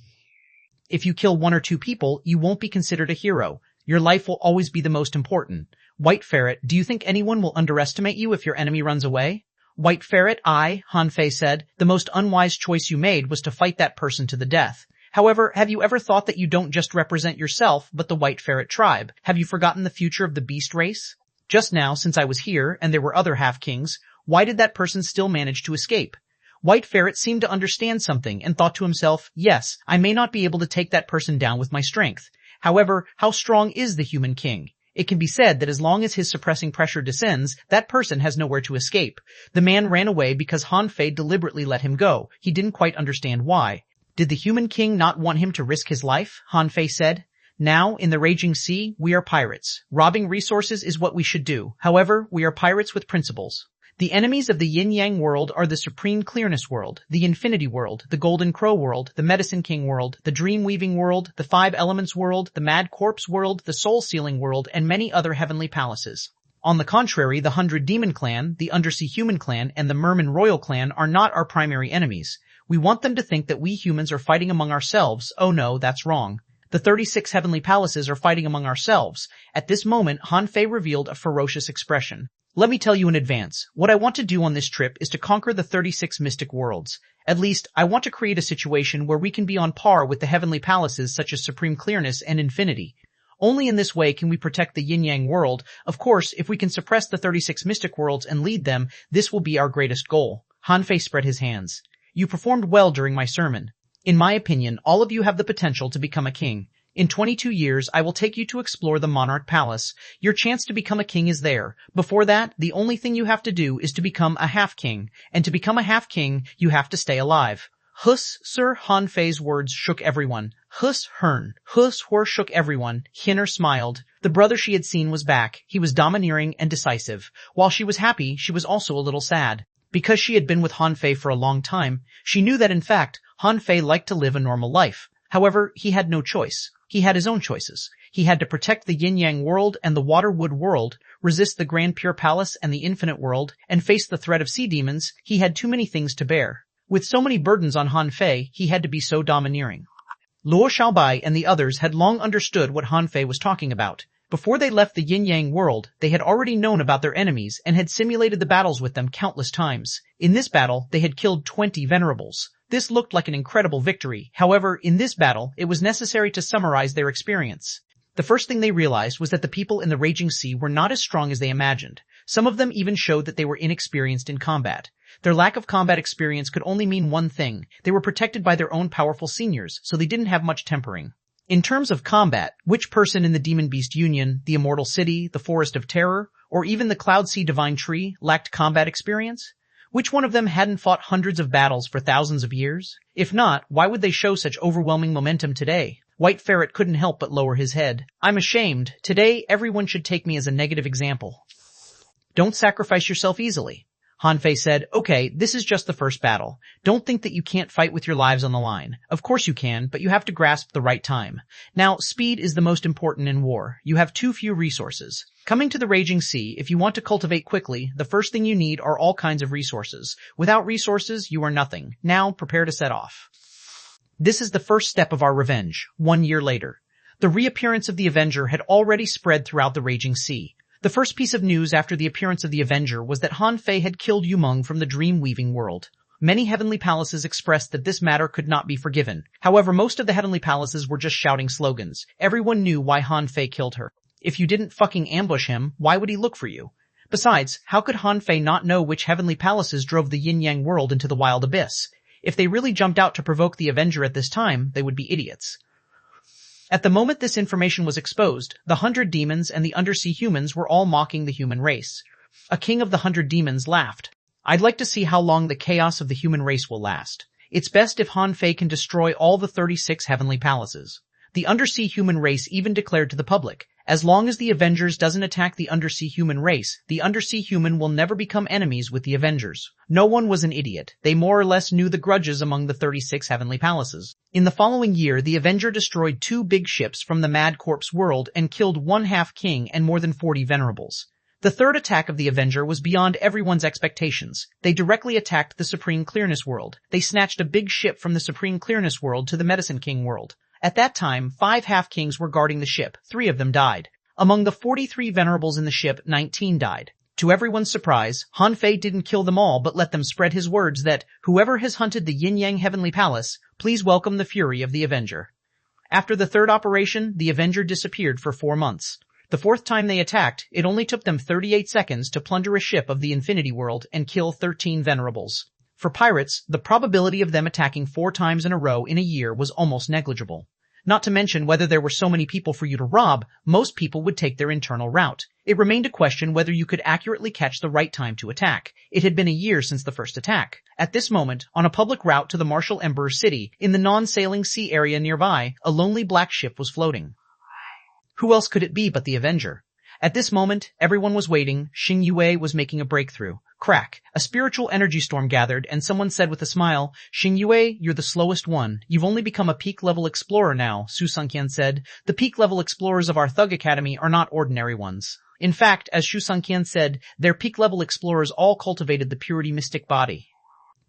Speaker 1: If you kill 1 or 2 people, you won't be considered a hero. Your life will always be the most important. White Ferret, do you think anyone will underestimate you if your enemy runs away? White Ferret, Han Fei said, the most unwise choice you made was to fight that person to the death. However, have you ever thought that you don't just represent yourself, but the White Ferret tribe? Have you forgotten the future of the beast race? Just now, since I was here, and there were other half-kings, why did that person still manage to escape? White Ferret seemed to understand something and thought to himself, yes, I may not be able to take that person down with my strength. However, how strong is the human king? It can be said that as long as his suppressing pressure descends, that person has nowhere to escape. The man ran away because Han Fei deliberately let him go. He didn't quite understand why. Did the human king not want him to risk his life? Han Fei said. Now, in the raging sea, we are pirates. Robbing resources is what we should do. However, we are pirates with principles. The enemies of the yin-yang world are the supreme clearness world, the infinity world, the golden crow world, the medicine king world, the dream-weaving world, the 5 elements world, the mad corpse world, the soul-sealing world, and many other heavenly palaces. On the contrary, the 100 Demon Clan, the Undersea Human Clan, and the Merman Royal Clan are not our primary enemies. We want them to think that we humans are fighting among ourselves. Oh no, that's wrong. The 36 heavenly palaces are fighting among ourselves. At this moment, Han Fei revealed a ferocious expression. Let me tell you in advance, what I want to do on this trip is to conquer the 36 mystic worlds. At least, I want to create a situation where we can be on par with the heavenly palaces such as Supreme Clearness and Infinity. Only in this way can we protect the yin-yang world. Of course, if we can suppress the 36 mystic worlds and lead them, this will be our greatest goal. Han Fei spread his hands. You performed well during my sermon. In my opinion, all of you have the potential to become a king. In 22 years, I will take you to explore the Monarch Palace. Your chance to become a king is there. Before that, the only thing you have to do is to become a half-king. And to become a half-king, you have to stay alive. Hus, Sir Han Fei's words shook everyone. Hus Hern. Hus Hor shook everyone. Hinner smiled. The brother she had seen was back. He was domineering and decisive. While she was happy, she was also a little sad. Because she had been with Han Fei for a long time, she knew that in fact, Han Fei liked to live a normal life. However, he had no choice. He had his own choices. He had to protect the yin-yang world and the water-wood world, resist the Grand Pure Palace and the infinite world, and face the threat of sea demons. He had too many things to bear. With so many burdens on Han Fei, he had to be so domineering. Luo Xiaobai and the others had long understood what Han Fei was talking about. Before they left the yin-yang world, they had already known about their enemies and had simulated the battles with them countless times. In this battle, they had killed 20 venerables. This looked like an incredible victory. However, in this battle, it was necessary to summarize their experience. The first thing they realized was that the people in the raging sea were not as strong as they imagined. Some of them even showed that they were inexperienced in combat. Their lack of combat experience could only mean one thing. They were protected by their own powerful seniors, so they didn't have much tempering. In terms of combat, which person in the Demon Beast Union, the Immortal City, the Forest of Terror, or even the Cloud Sea Divine Tree lacked combat experience? Which one of them hadn't fought hundreds of battles for thousands of years? If not, why would they show such overwhelming momentum today? White Ferret couldn't help but lower his head. I'm ashamed. Today, everyone should take me as a negative example. Don't sacrifice yourself easily. Han Fei said, okay, this is just the first battle. Don't think that you can't fight with your lives on the line. Of course you can, but you have to grasp the right time. Now, speed is the most important in war. You have too few resources. Coming to the raging sea, if you want to cultivate quickly, the first thing you need are all kinds of resources. Without resources, you are nothing. Now, prepare to set off. This is the first step of our revenge. 1 year later. The reappearance of the Avenger had already spread throughout the raging sea. The first piece of news after the appearance of the Avenger was that Han Fei had killed Yumeng from the dream-weaving world. Many heavenly palaces expressed that this matter could not be forgiven. However, most of the heavenly palaces were just shouting slogans. Everyone knew why Han Fei killed her. If you didn't fucking ambush him, why would he look for you? Besides, how could Han Fei not know which heavenly palaces drove the yin-yang world into the wild abyss? If they really jumped out to provoke the Avenger at this time, they would be idiots. At the moment this information was exposed, the 100 demons and the undersea humans were all mocking the human race. A king of the 100 demons laughed. I'd like to see how long the chaos of the human race will last. It's best if Han Fei can destroy all the 36 heavenly palaces. The undersea human race even declared to the public, as long as the Avengers doesn't attack the undersea human race, the undersea human will never become enemies with the Avengers. No one was an idiot. They more or less knew the grudges among the 36 heavenly palaces. In the following year, the Avenger destroyed 2 big ships from the Mad Corpse world and killed 1 half-king and more than 40 venerables. The third attack of the Avenger was beyond everyone's expectations. They directly attacked the Supreme Clearness World. They snatched a big ship from the Supreme Clearness World to the Medicine King World. At that time, 5 half-kings were guarding the ship. 3 of them died. Among the 43 venerables in the ship, 19 died. To everyone's surprise, Han Fei didn't kill them all but let them spread his words that, whoever has hunted the Yin-Yang Heavenly Palace, please welcome the fury of the Avenger. After the third operation, the Avenger disappeared for 4 months. The fourth time they attacked, it only took them 38 seconds to plunder a ship of the Infinity World and kill 13 venerables. For pirates, the probability of them attacking 4 times in a row in a year was almost negligible. Not to mention whether there were so many people for you to rob, most people would take their internal route. It remained a question whether you could accurately catch the right time to attack. It had been a year since the first attack. At this moment, on a public route to the Martial Emperor City, in the non-sailing sea area nearby, a lonely black ship was floating. Who else could it be but the Avenger? At this moment, everyone was waiting. Xing Yue was making a breakthrough. Crack. A spiritual energy storm gathered, and someone said with a smile, "Xing Yue, you're the slowest one. You've only become a peak-level explorer now," xuanhuan said. "The peak-level explorers of our Thug Academy are not ordinary ones. In fact, as xuanhuan said, their peak-level explorers all cultivated the purity mystic body.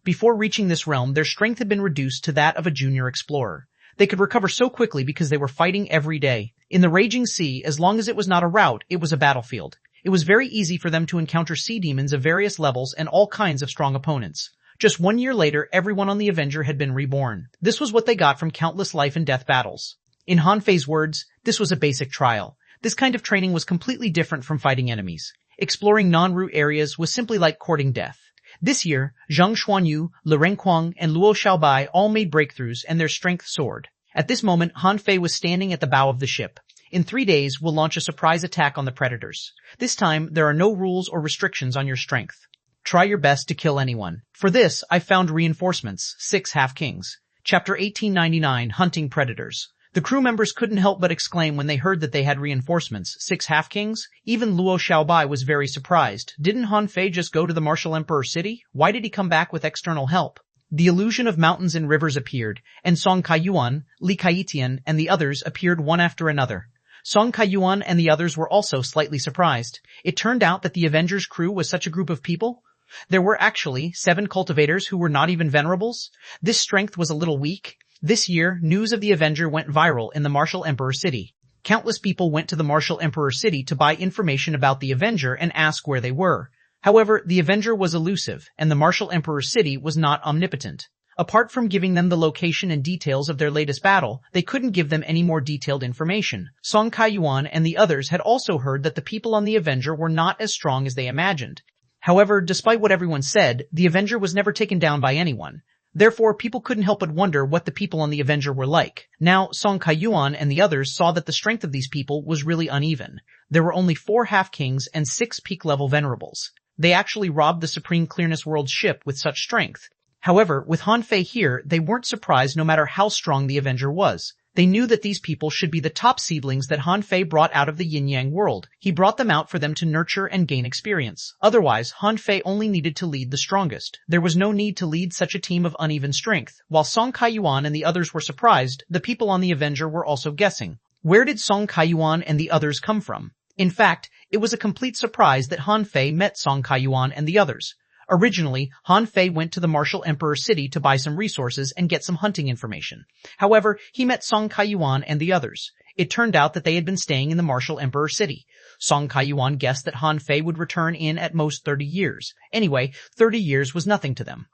Speaker 1: Before reaching this realm, their strength had been reduced to that of a junior explorer. They could recover so quickly because they were fighting every day. In the raging sea, as long as it was not a rout, it was a battlefield. It was very easy for them to encounter sea demons of various levels and all kinds of strong opponents. Just 1 year later, everyone on the Avenger had been reborn. This was what they got from countless life and death battles. In Han Fei's words, this was a basic trial. This kind of training was completely different from fighting enemies. Exploring non-route areas was simply like courting death. This year, Zhang Xuanyu, Li Renquang, and Luo Xiaobai all made breakthroughs and their strength soared. At this moment, Han Fei was standing at the bow of the ship. In 3 days, we'll launch a surprise attack on the predators. This time, there are no rules or restrictions on your strength. Try your best to kill anyone. For this, I found reinforcements, 6 half-kings. Chapter 1899, Hunting Predators. The crew members couldn't help but exclaim when they heard that they had reinforcements, 6 half-kings. Even Luo Xiaobai was very surprised. Didn't Han Fei just go to the Martial Emperor City? Why did he come back with external help? The illusion of mountains and rivers appeared, and Song Kaiyuan, Li Kaitian, and the others appeared one after another. Song Kaiyuan and the others were also slightly surprised. It turned out that the Avengers crew was such a group of people. There were actually 7 cultivators who were not even venerables. This strength was a little weak. This year, news of the Avenger went viral in the Martial Emperor City. Countless people went to the Martial Emperor City to buy information about the Avenger and ask where they were. However, the Avenger was elusive, and the Martial Emperor City was not omnipotent. Apart from giving them the location and details of their latest battle, they couldn't give them any more detailed information. Song Kaiyuan and the others had also heard that the people on the Avenger were not as strong as they imagined. However, despite what everyone said, the Avenger was never taken down by anyone. Therefore, people couldn't help but wonder what the people on the Avenger were like. Now, Song Kaiyuan and the others saw that the strength of these people was really uneven. There were only 4 half-kings and 6 peak-level venerables. They actually robbed the Supreme Clearness World's ship with such strength. However, with Han Fei here, they weren't surprised no matter how strong the Avenger was. They knew that these people should be the top seedlings that Han Fei brought out of the Yin-Yang world. He brought them out for them to nurture and gain experience. Otherwise, Han Fei only needed to lead the strongest. There was no need to lead such a team of uneven strength. While Song Kaiyuan and the others were surprised, the people on the Avenger were also guessing. Where did Song Kaiyuan and the others come from? In fact, it was a complete surprise that Han Fei met Song Kaiyuan and the others. Originally, Han Fei went to the Martial Emperor City to buy some resources and get some hunting information. However, he met Song Kaiyuan and the others. It turned out that they had been staying in the Martial Emperor City. Song Kaiyuan guessed that Han Fei would return in at most 30 years. Anyway, 30 years was nothing to them.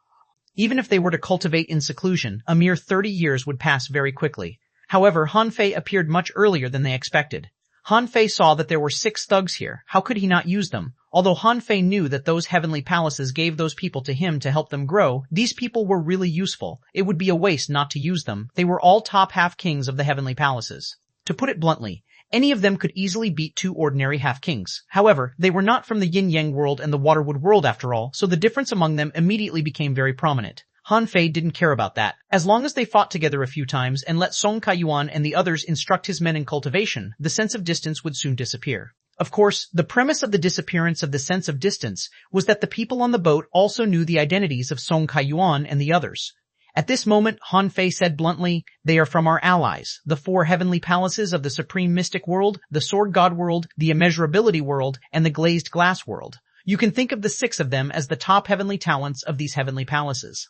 Speaker 1: Even if they were to cultivate in seclusion, a mere 30 years would pass very quickly. However, Han Fei appeared much earlier than they expected. Han Fei saw that there were 6 thugs here. How could he not use them? Although Han Fei knew that those heavenly palaces gave those people to him to help them grow, these people were really useful. It would be a waste not to use them. They were all top half-kings of the heavenly palaces. To put it bluntly, any of them could easily beat 2 ordinary half-kings. However, they were not from the Yin-Yang world and the Waterwood world after all, so the difference among them immediately became very prominent. Han Fei didn't care about that. As long as they fought together a few times and let Song Kaiyuan and the others instruct his men in cultivation, the sense of distance would soon disappear. Of course, the premise of the disappearance of the sense of distance was that the people on the boat also knew the identities of Song Kaiyuan and the others. At this moment, Han Fei said bluntly, "They are from our allies, the 4 heavenly palaces of the supreme mystic world, the sword god world, the immeasurability world, and the glazed glass world. You can think of the 6 of them as the top heavenly talents of these heavenly palaces.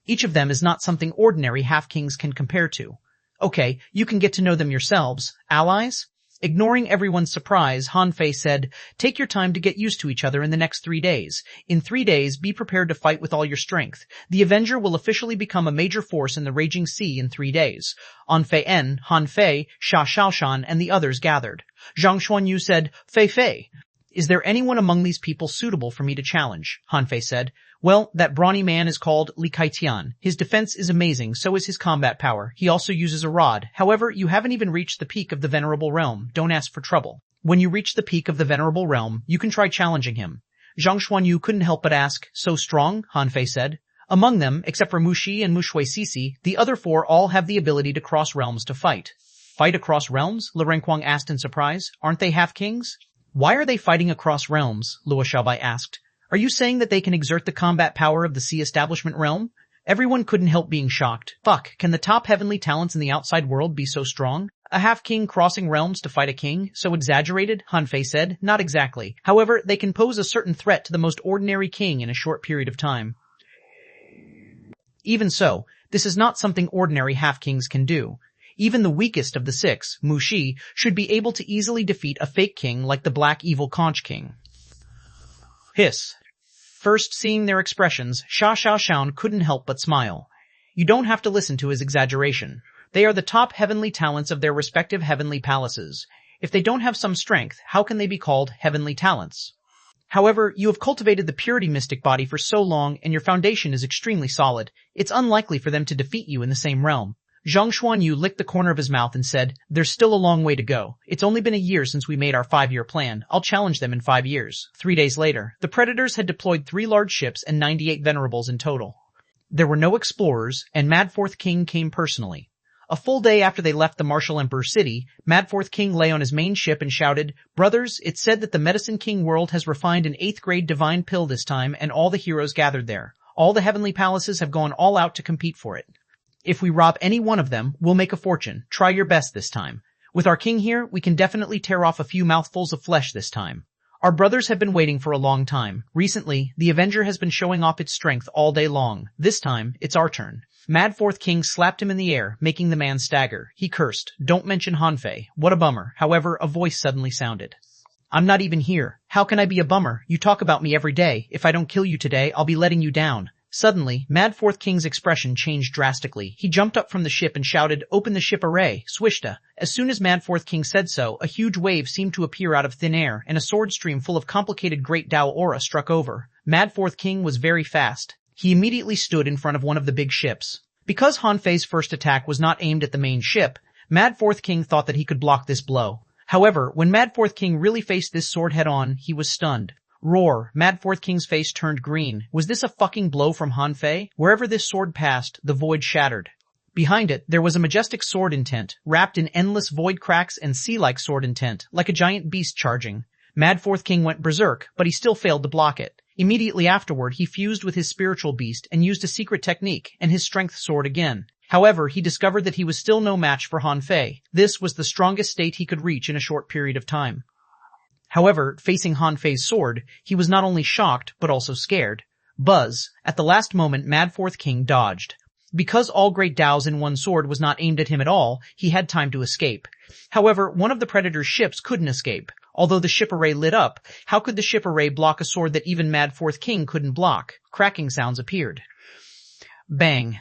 Speaker 1: Each of them is not something ordinary half-kings can compare to. Okay, you can get to know them yourselves. Allies?" Ignoring everyone's surprise, Han Fei said, "Take your time to get used to each other in the next 3 days. In 3 days, be prepared to fight with all your strength. The Avenger will officially become a major force in the Raging Sea in 3 days." On Fei En, Han Fei, Sha Shaoshan, and the others gathered. Zhang Xuanyu said, "Fei Fei, is there anyone among these people suitable for me to challenge?" Han Fei said, "Well, that brawny man is called Li Kaitian. His defense is amazing, so is his combat power. He also uses a rod. However, you haven't even reached the peak of the Venerable Realm. Don't ask for trouble. When you reach the peak of the Venerable Realm, you can try challenging him." Zhang Xuanyu couldn't help but ask, "So strong?" Han Fei said. "Among them, except for Mushi and Mushui Sisi, the other 4 all have the ability to cross realms to fight." "Fight across realms?" Lu Renkuang asked in surprise. "Aren't they half-kings?" "Why are they fighting across realms?" Luo Xiaobai asked. "Are you saying that they can exert the combat power of the Sea Establishment realm?" Everyone couldn't help being shocked. Fuck, can the top heavenly talents in the outside world be so strong? A half-king crossing realms to fight a king? So exaggerated? Han Fei said. "Not exactly. However, they can pose a certain threat to the most ordinary king in a short period of time. Even so, this is not something ordinary half-kings can do. Even the weakest of the 6, Mushi, should be able to easily defeat a fake king like the Black Evil Conch King." Hiss. First seeing their expressions, Sha Shaoshan couldn't help but smile. You don't have to listen to his exaggeration. They are the top heavenly talents of their respective heavenly palaces. If they don't have some strength, how can they be called heavenly talents? However, you have cultivated the purity mystic body for so long and your foundation is extremely solid. It's unlikely for them to defeat you in the same realm. Zhang Xuanyu licked the corner of his mouth and said, "There's still a long way to go. It's only been a year since we made our 5-year plan. I'll challenge them in 5 years." 3 days later, the Predators had deployed 3 large ships and 98 Venerables in total. There were no explorers, and Madforth King came personally. A full day after they left the Martial Emperor city, Madforth King lay on his main ship and shouted, "Brothers, it's said that the Medicine King world has refined an 8th-grade divine pill this time, and all the heroes gathered there. All the heavenly palaces have gone all out to compete for it. If we rob any one of them, we'll make a fortune. Try your best this time. With our king here, we can definitely tear off a few mouthfuls of flesh this time. Our brothers have been waiting for a long time. Recently, the Avenger has been showing off its strength all day long. This time, it's our turn." Madforth King slapped him in the air, making the man stagger. He cursed, "Don't mention Han Fei. What a bummer." However, a voice suddenly sounded. "I'm not even here. How can I be a bummer? You talk about me every day. If I don't kill you today, I'll be letting you down." Suddenly, Madforth King's expression changed drastically. He jumped up from the ship and shouted, "Open the ship array, Swishta." As soon as Madforth King said so, a huge wave seemed to appear out of thin air, and a sword stream full of complicated Great Dao aura struck over. Madforth King was very fast. He immediately stood in front of one of the big ships. Because Han Fei's first attack was not aimed at the main ship, Madforth King thought that he could block this blow. However, when Madforth King really faced this sword head-on, he was stunned. Roar! Madforth King's face turned green. Was this a fucking blow from Han Fei? Wherever this sword passed, the void shattered. Behind it, there was a majestic sword intent, wrapped in endless void cracks and sea-like sword intent, like a giant beast charging. Madforth King went berserk, but he still failed to block it. Immediately afterward, he fused with his spiritual beast and used a secret technique, and his strength soared again. However, he discovered that he was still no match for Han Fei. This was the strongest state he could reach in a short period of time. However, facing Han Fei's sword, he was not only shocked, but also scared. Buzz! At the last moment, Madforth King dodged. Because all Great Daos in one sword was not aimed at him at all, he had time to escape. However, one of the Predator's ships couldn't escape. Although the ship array lit up, how could the ship array block a sword that even Madforth King couldn't block? Cracking sounds appeared. Bang!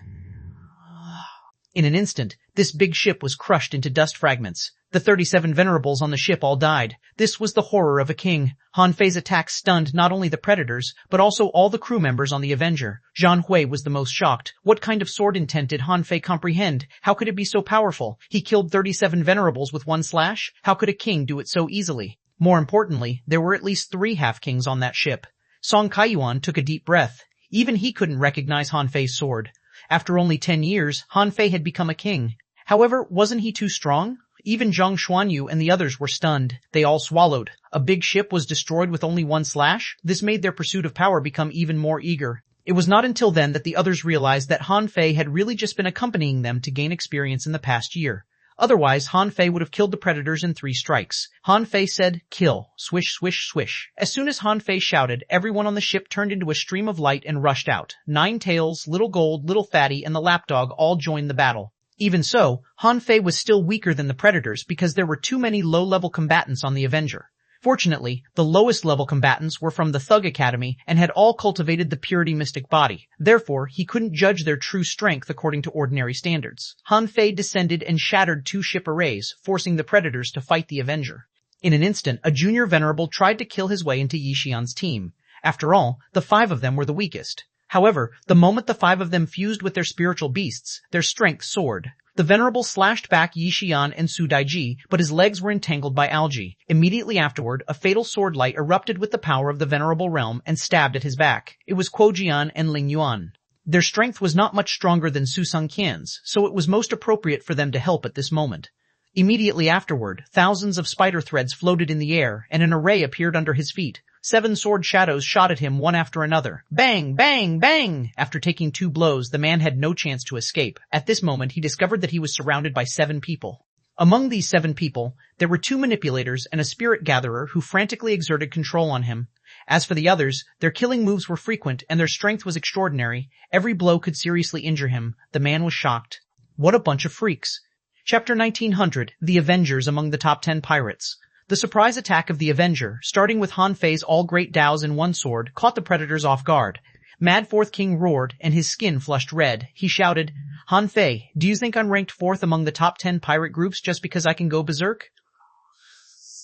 Speaker 1: In an instant, this big ship was crushed into dust fragments. The 37 Venerables on the ship all died. This was the horror of a king. Han Fei's attack stunned not only the Predators, but also all the crew members on the Avenger. Xuanhuan was the most shocked. What kind of sword intent did Han Fei comprehend? How could it be so powerful? He killed 37 Venerables with one slash? How could a king do it so easily? More importantly, there were at least 3 half-kings on that ship. Song Kaiyuan took a deep breath. Even he couldn't recognize Han Fei's sword. After only 10 years, Han Fei had become a king. However, wasn't he too strong? Even Zhang Xuanyu and the others were stunned. They all swallowed. A big ship was destroyed with only one slash? This made their pursuit of power become even more eager. It was not until then that the others realized that Han Fei had really just been accompanying them to gain experience in the past year. Otherwise, Han Fei would have killed the predators in 3 strikes. Han Fei said, "Kill." Swish, swish, swish. As soon as Han Fei shouted, everyone on the ship turned into a stream of light and rushed out. 9 Tails, Little Gold, Little Fatty, and the Lapdog all joined the battle. Even so, Han Fei was still weaker than the predators because there were too many low-level combatants on the Avenger. Fortunately, the lowest-level combatants were from the Thug Academy and had all cultivated the Purity Mystic Body. Therefore, he couldn't judge their true strength according to ordinary standards. Han Fei descended and shattered 2 ship arrays, forcing the predators to fight the Avenger. In an instant, a junior venerable tried to kill his way into Yi Xian's team. After all, the 5 of them were the weakest. However, the moment the 5 of them fused with their spiritual beasts, their strength soared. The venerable slashed back Yi Xian and Su Daiji, but his legs were entangled by algae. Immediately afterward, a fatal sword light erupted with the power of the venerable realm and stabbed at his back. It was Kuo Jian and Ling Yuan. Their strength was not much stronger than Su Sungqian's, so it was most appropriate for them to help at this moment. Immediately afterward, thousands of spider threads floated in the air, and an array appeared under his feet. 7 sword shadows shot at him one after another. Bang! Bang! Bang! After taking 2 blows, the man had no chance to escape. At this moment, he discovered that he was surrounded by 7 people. Among these 7 people, there were 2 manipulators and a spirit gatherer who frantically exerted control on him. As for the others, their killing moves were frequent and their strength was extraordinary. Every blow could seriously injure him. The man was shocked. What a bunch of freaks. Chapter 1900, The Avengers Among the Top 10 Pirates. The surprise attack of the Avenger, starting with Han Fei's all-great Daos in one sword, caught the predators off guard. Mad Fourth King roared, and his skin flushed red. He shouted, "Han Fei, do you think I'm ranked 4th among the top 10 pirate groups just because I can go berserk?"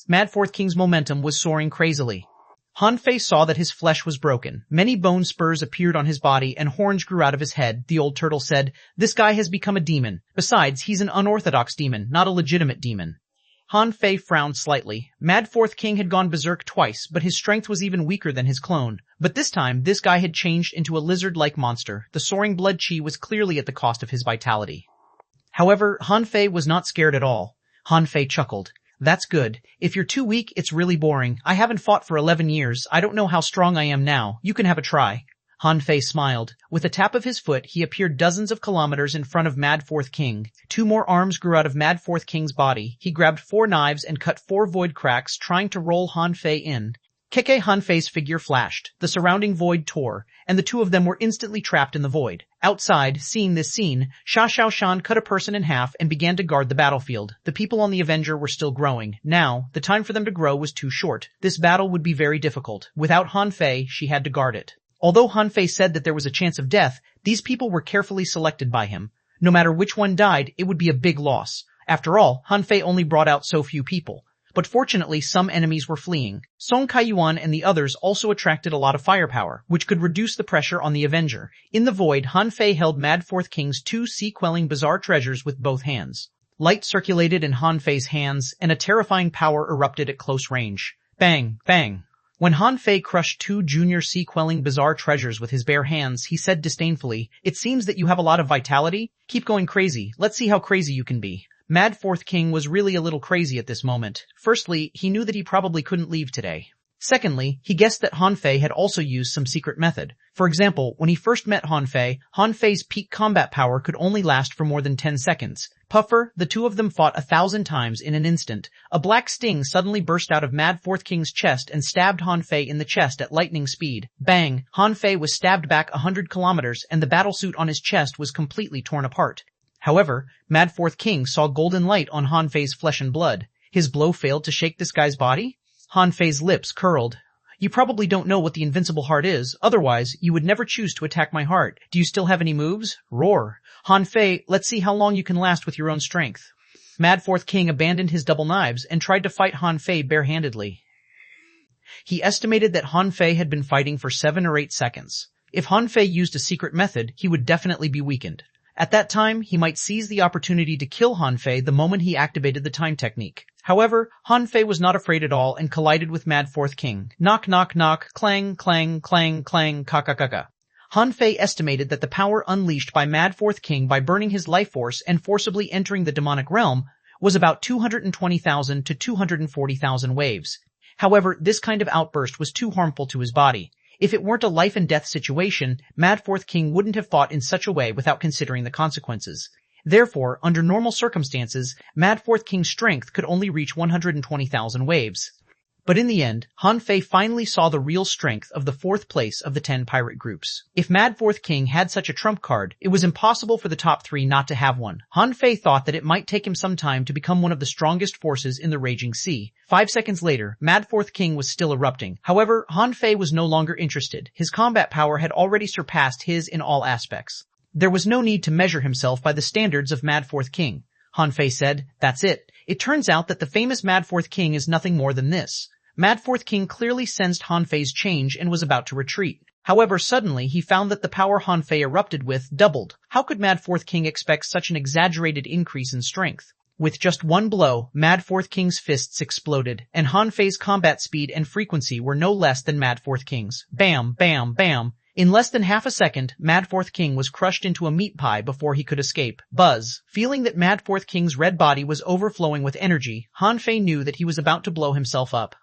Speaker 1: Mad Fourth King's momentum was soaring crazily. Han Fei saw that his flesh was broken. Many bone spurs appeared on his body and horns grew out of his head. The old turtle said, "This guy has become a demon. Besides, he's an unorthodox demon, not a legitimate demon." Han Fei frowned slightly. Mad Fourth King had gone berserk twice, but his strength was even weaker than his clone. But this time, this guy had changed into a lizard-like monster. The soaring blood chi was clearly at the cost of his vitality. However, Han Fei was not scared at all. Han Fei chuckled. "That's good. If you're too weak, it's really boring. I haven't fought for 11 years. I don't know how strong I am now. You can have a try." Han Fei smiled. With a tap of his foot, he appeared dozens of kilometers in front of Mad Fourth King. 2 more arms grew out of Mad Fourth King's body. He grabbed 4 knives and cut 4 void cracks, trying to roll Han Fei in. Keke Han Fei's figure flashed. The surrounding void tore, and the 2 of them were instantly trapped in the void. Outside, seeing this scene, Sha Shan cut a person in half and began to guard the battlefield. The people on the Avenger were still growing. Now, the time for them to grow was too short. This battle would be very difficult. Without Han Fei, she had to guard it. Although Han Fei said that there was a chance of death, these people were carefully selected by him. No matter which one died, it would be a big loss. After all, Han Fei only brought out so few people. But fortunately, some enemies were fleeing. Song Kaiyuan and the others also attracted a lot of firepower, which could reduce the pressure on the Avenger. In the void, Han Fei held Mad Fourth King's 2 sea-quelling bizarre treasures with both hands. Light circulated in Han Fei's hands, and a terrifying power erupted at close range. Bang! Bang! When Han Fei crushed 2 junior sea-quelling bizarre treasures with his bare hands, he said disdainfully, "It seems that you have a lot of vitality. Keep going crazy. Let's see how crazy you can be." Mad Fourth King was really a little crazy at this moment. Firstly, he knew that he probably couldn't leave today. Secondly, he guessed that Han Fei had also used some secret method. For example, when he first met Han Fei's peak combat power could only last for more than 10 seconds. Puffer, the 2 of them fought 1,000 times in an instant. A black sting suddenly burst out of Mad Fourth King's chest and stabbed Han Fei in the chest at lightning speed. Bang! Han Fei was stabbed back 100 kilometers and the battlesuit on his chest was completely torn apart. However, Mad Fourth King saw golden light on Han Fei's flesh and blood. His blow failed to shake this guy's body? Han Fei's lips curled. "You probably don't know what the invincible heart is, otherwise you would never choose to attack my heart. Do you still have any moves? Roar. Han Fei, let's see how long you can last with your own strength." Mad Fourth King abandoned his double knives and tried to fight Han Fei barehandedly. He estimated that Han Fei had been fighting for 7 or 8 seconds. If Han Fei used a secret method, he would definitely be weakened. At that time, he might seize the opportunity to kill Han Fei the moment he activated the time technique. However, Han Fei was not afraid at all and collided with Mad Fourth King. Knock knock knock, clang clang clang clang ka. Han Fei estimated that the power unleashed by Mad Fourth King by burning his life force and forcibly entering the demonic realm was about 220,000 to 240,000 waves. However, this kind of outburst was too harmful to his body. If it weren't a life-and-death situation, Mad Fourth King wouldn't have fought in such a way without considering the consequences. Therefore, under normal circumstances, Mad Fourth King's strength could only reach 120,000 waves. But in the end, Han Fei finally saw the real strength of the fourth place of the 10 pirate groups. If Mad Fourth King had such a trump card, it was impossible for the top 3 not to have one. Han Fei thought that it might take him some time to become one of the strongest forces in the raging sea. 5 seconds later, Mad Fourth King was still erupting. However, Han Fei was no longer interested. His combat power had already surpassed his in all aspects. There was no need to measure himself by the standards of Mad Fourth King. Han Fei said, "That's it. It turns out that the famous Mad Fourth King is nothing more than this." Mad Fourth King clearly sensed Han Fei's change and was about to retreat. However, suddenly he found that the power Han Fei erupted with doubled. How could Mad Fourth King expect such an exaggerated increase in strength? With just one blow, Mad Fourth King's fists exploded, and Han Fei's combat speed and frequency were no less than Mad Fourth King's. Bam, bam, bam. In less than half a second, Mad Fourth King was crushed into a meat pie before he could escape. Buzz. Feeling that Mad Fourth King's red body was overflowing with energy, Han Fei knew that he was about to blow himself up.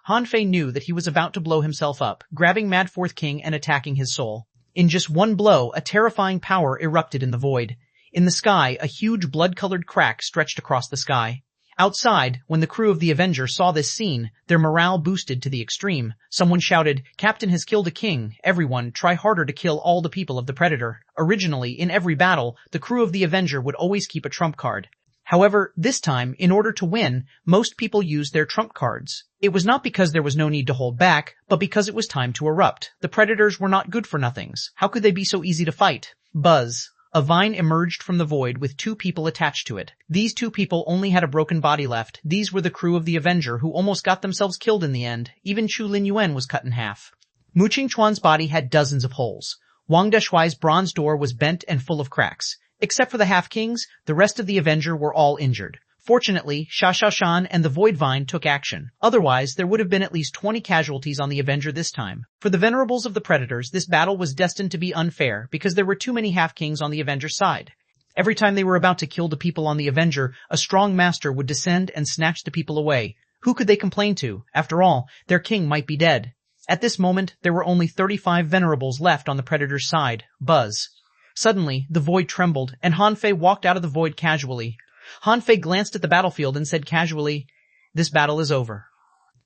Speaker 1: Grabbing Mad Fourth King and attacking his soul. In just one blow, a terrifying power erupted in the void. In the sky, a huge blood-colored crack stretched across the sky. Outside, when the crew of the Avenger saw this scene, their morale boosted to the extreme. Someone shouted, "Captain has killed a king. Everyone, try harder to kill all the people of the Predator." Originally, in every battle, the crew of the Avenger would always keep a trump card. However, this time, in order to win, most people used their trump cards. It was not because there was no need to hold back, but because it was time to erupt. The Predators were not good-for-nothings. How could they be so easy to fight? Buzz. A vine emerged from the void with 2 people attached to it. These 2 people only had a broken body left. These were the crew of the Avenger who almost got themselves killed in the end. Even Chu Linyuan was cut in half. Mu Qingchuan's body had dozens of holes. Wang Deshuai's bronze door was bent and full of cracks. Except for the half-kings, the rest of the Avenger were all injured. Fortunately, Xiaoshan and the Void Vine took action. Otherwise, there would have been at least 20 casualties on the Avenger this time. For the Venerables of the Predators, this battle was destined to be unfair because there were too many half-kings on the Avenger's side. Every time they were about to kill the people on the Avenger, a strong master would descend and snatch the people away. Who could they complain to? After all, their king might be dead. At this moment, there were only 35 Venerables left on the Predator's side. Buzz. Suddenly, the void trembled, and Han Fei walked out of the void casually. Han Fei glanced at the battlefield and said casually, "This battle is over.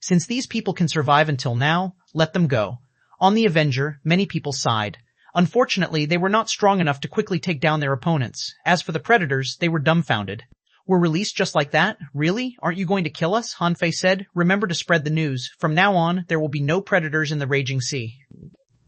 Speaker 1: Since these people can survive until now, let them go." On the Avenger, many people sighed. Unfortunately, they were not strong enough to quickly take down their opponents. As for the Predators, they were dumbfounded. "We're released just like that? Really? Aren't you going to kill us?" Han Fei said. "Remember to spread the news. From now on, there will be no Predators in the raging sea."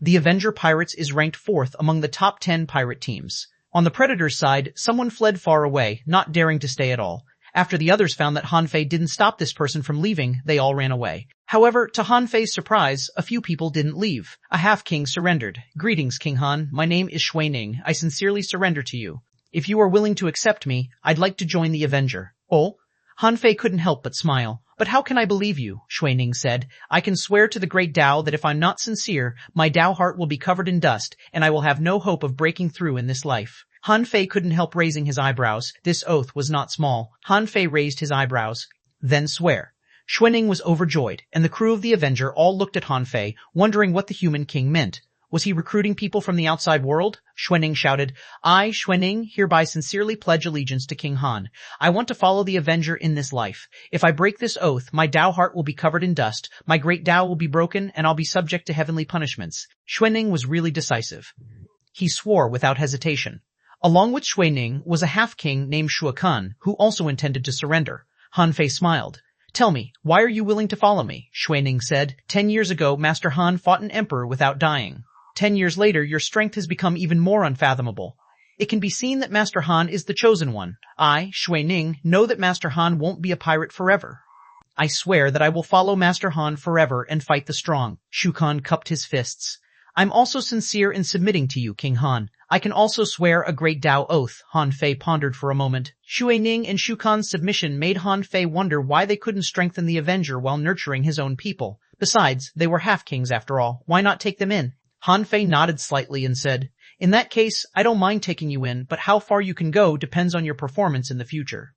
Speaker 1: The Avenger Pirates is ranked 4th among the top 10 pirate teams. On the Predator's side, someone fled far away, not daring to stay at all. After the others found that Han Fei didn't stop this person from leaving, they all ran away. However, to Han Fei's surprise, a few people didn't leave. A half-king surrendered. "Greetings, King Han. My name is Xuanhuan. I sincerely surrender to you. If you are willing to accept me, I'd like to join the Avenger." "Oh?" Han Fei couldn't help but smile. "But how can I believe you?" Xuanhuan said. "I can swear to the great Tao that if I'm not sincere, my Tao heart will be covered in dust, and I will have no hope of breaking through in this life." Han Fei couldn't help raising his eyebrows. This oath was not small. Han Fei raised his eyebrows. "Then swear." Xuanhuan was overjoyed, and the crew of the Avenger all looked at Han Fei, wondering what the human king meant. Was he recruiting people from the outside world? Xuanhuan shouted, "I, Xuanhuan, hereby sincerely pledge allegiance to King Han. I want to follow the Avenger in this life. If I break this oath, my Tao heart will be covered in dust, my great Tao will be broken, and I'll be subject to heavenly punishments." Xuanhuan was really decisive. He swore without hesitation. Along with Xuanhuan was a half-king named Shuakan, who also intended to surrender. Han Fei smiled. "Tell me, why are you willing to follow me?" Xuanhuan said. 10 years ago, Master Han fought an emperor without dying. 10 years later, your strength has become even more unfathomable. It can be seen that Master Han is the chosen one. I, Xuanhuan, know that Master Han won't be a pirate forever. I swear that I will follow Master Han forever and fight the strong." Shukan cupped his fists. "I'm also sincere in submitting to you, King Han. I can also swear a great Tao oath." Han Fei pondered for a moment. Xuanhuan and Shukan's submission made Han Fei wonder why they couldn't strengthen the Avenger while nurturing his own people. Besides, they were half-kings after all. Why not take them in? Han Fei nodded slightly and said, "In that case, I don't mind taking you in, but how far you can go depends on your performance in the future."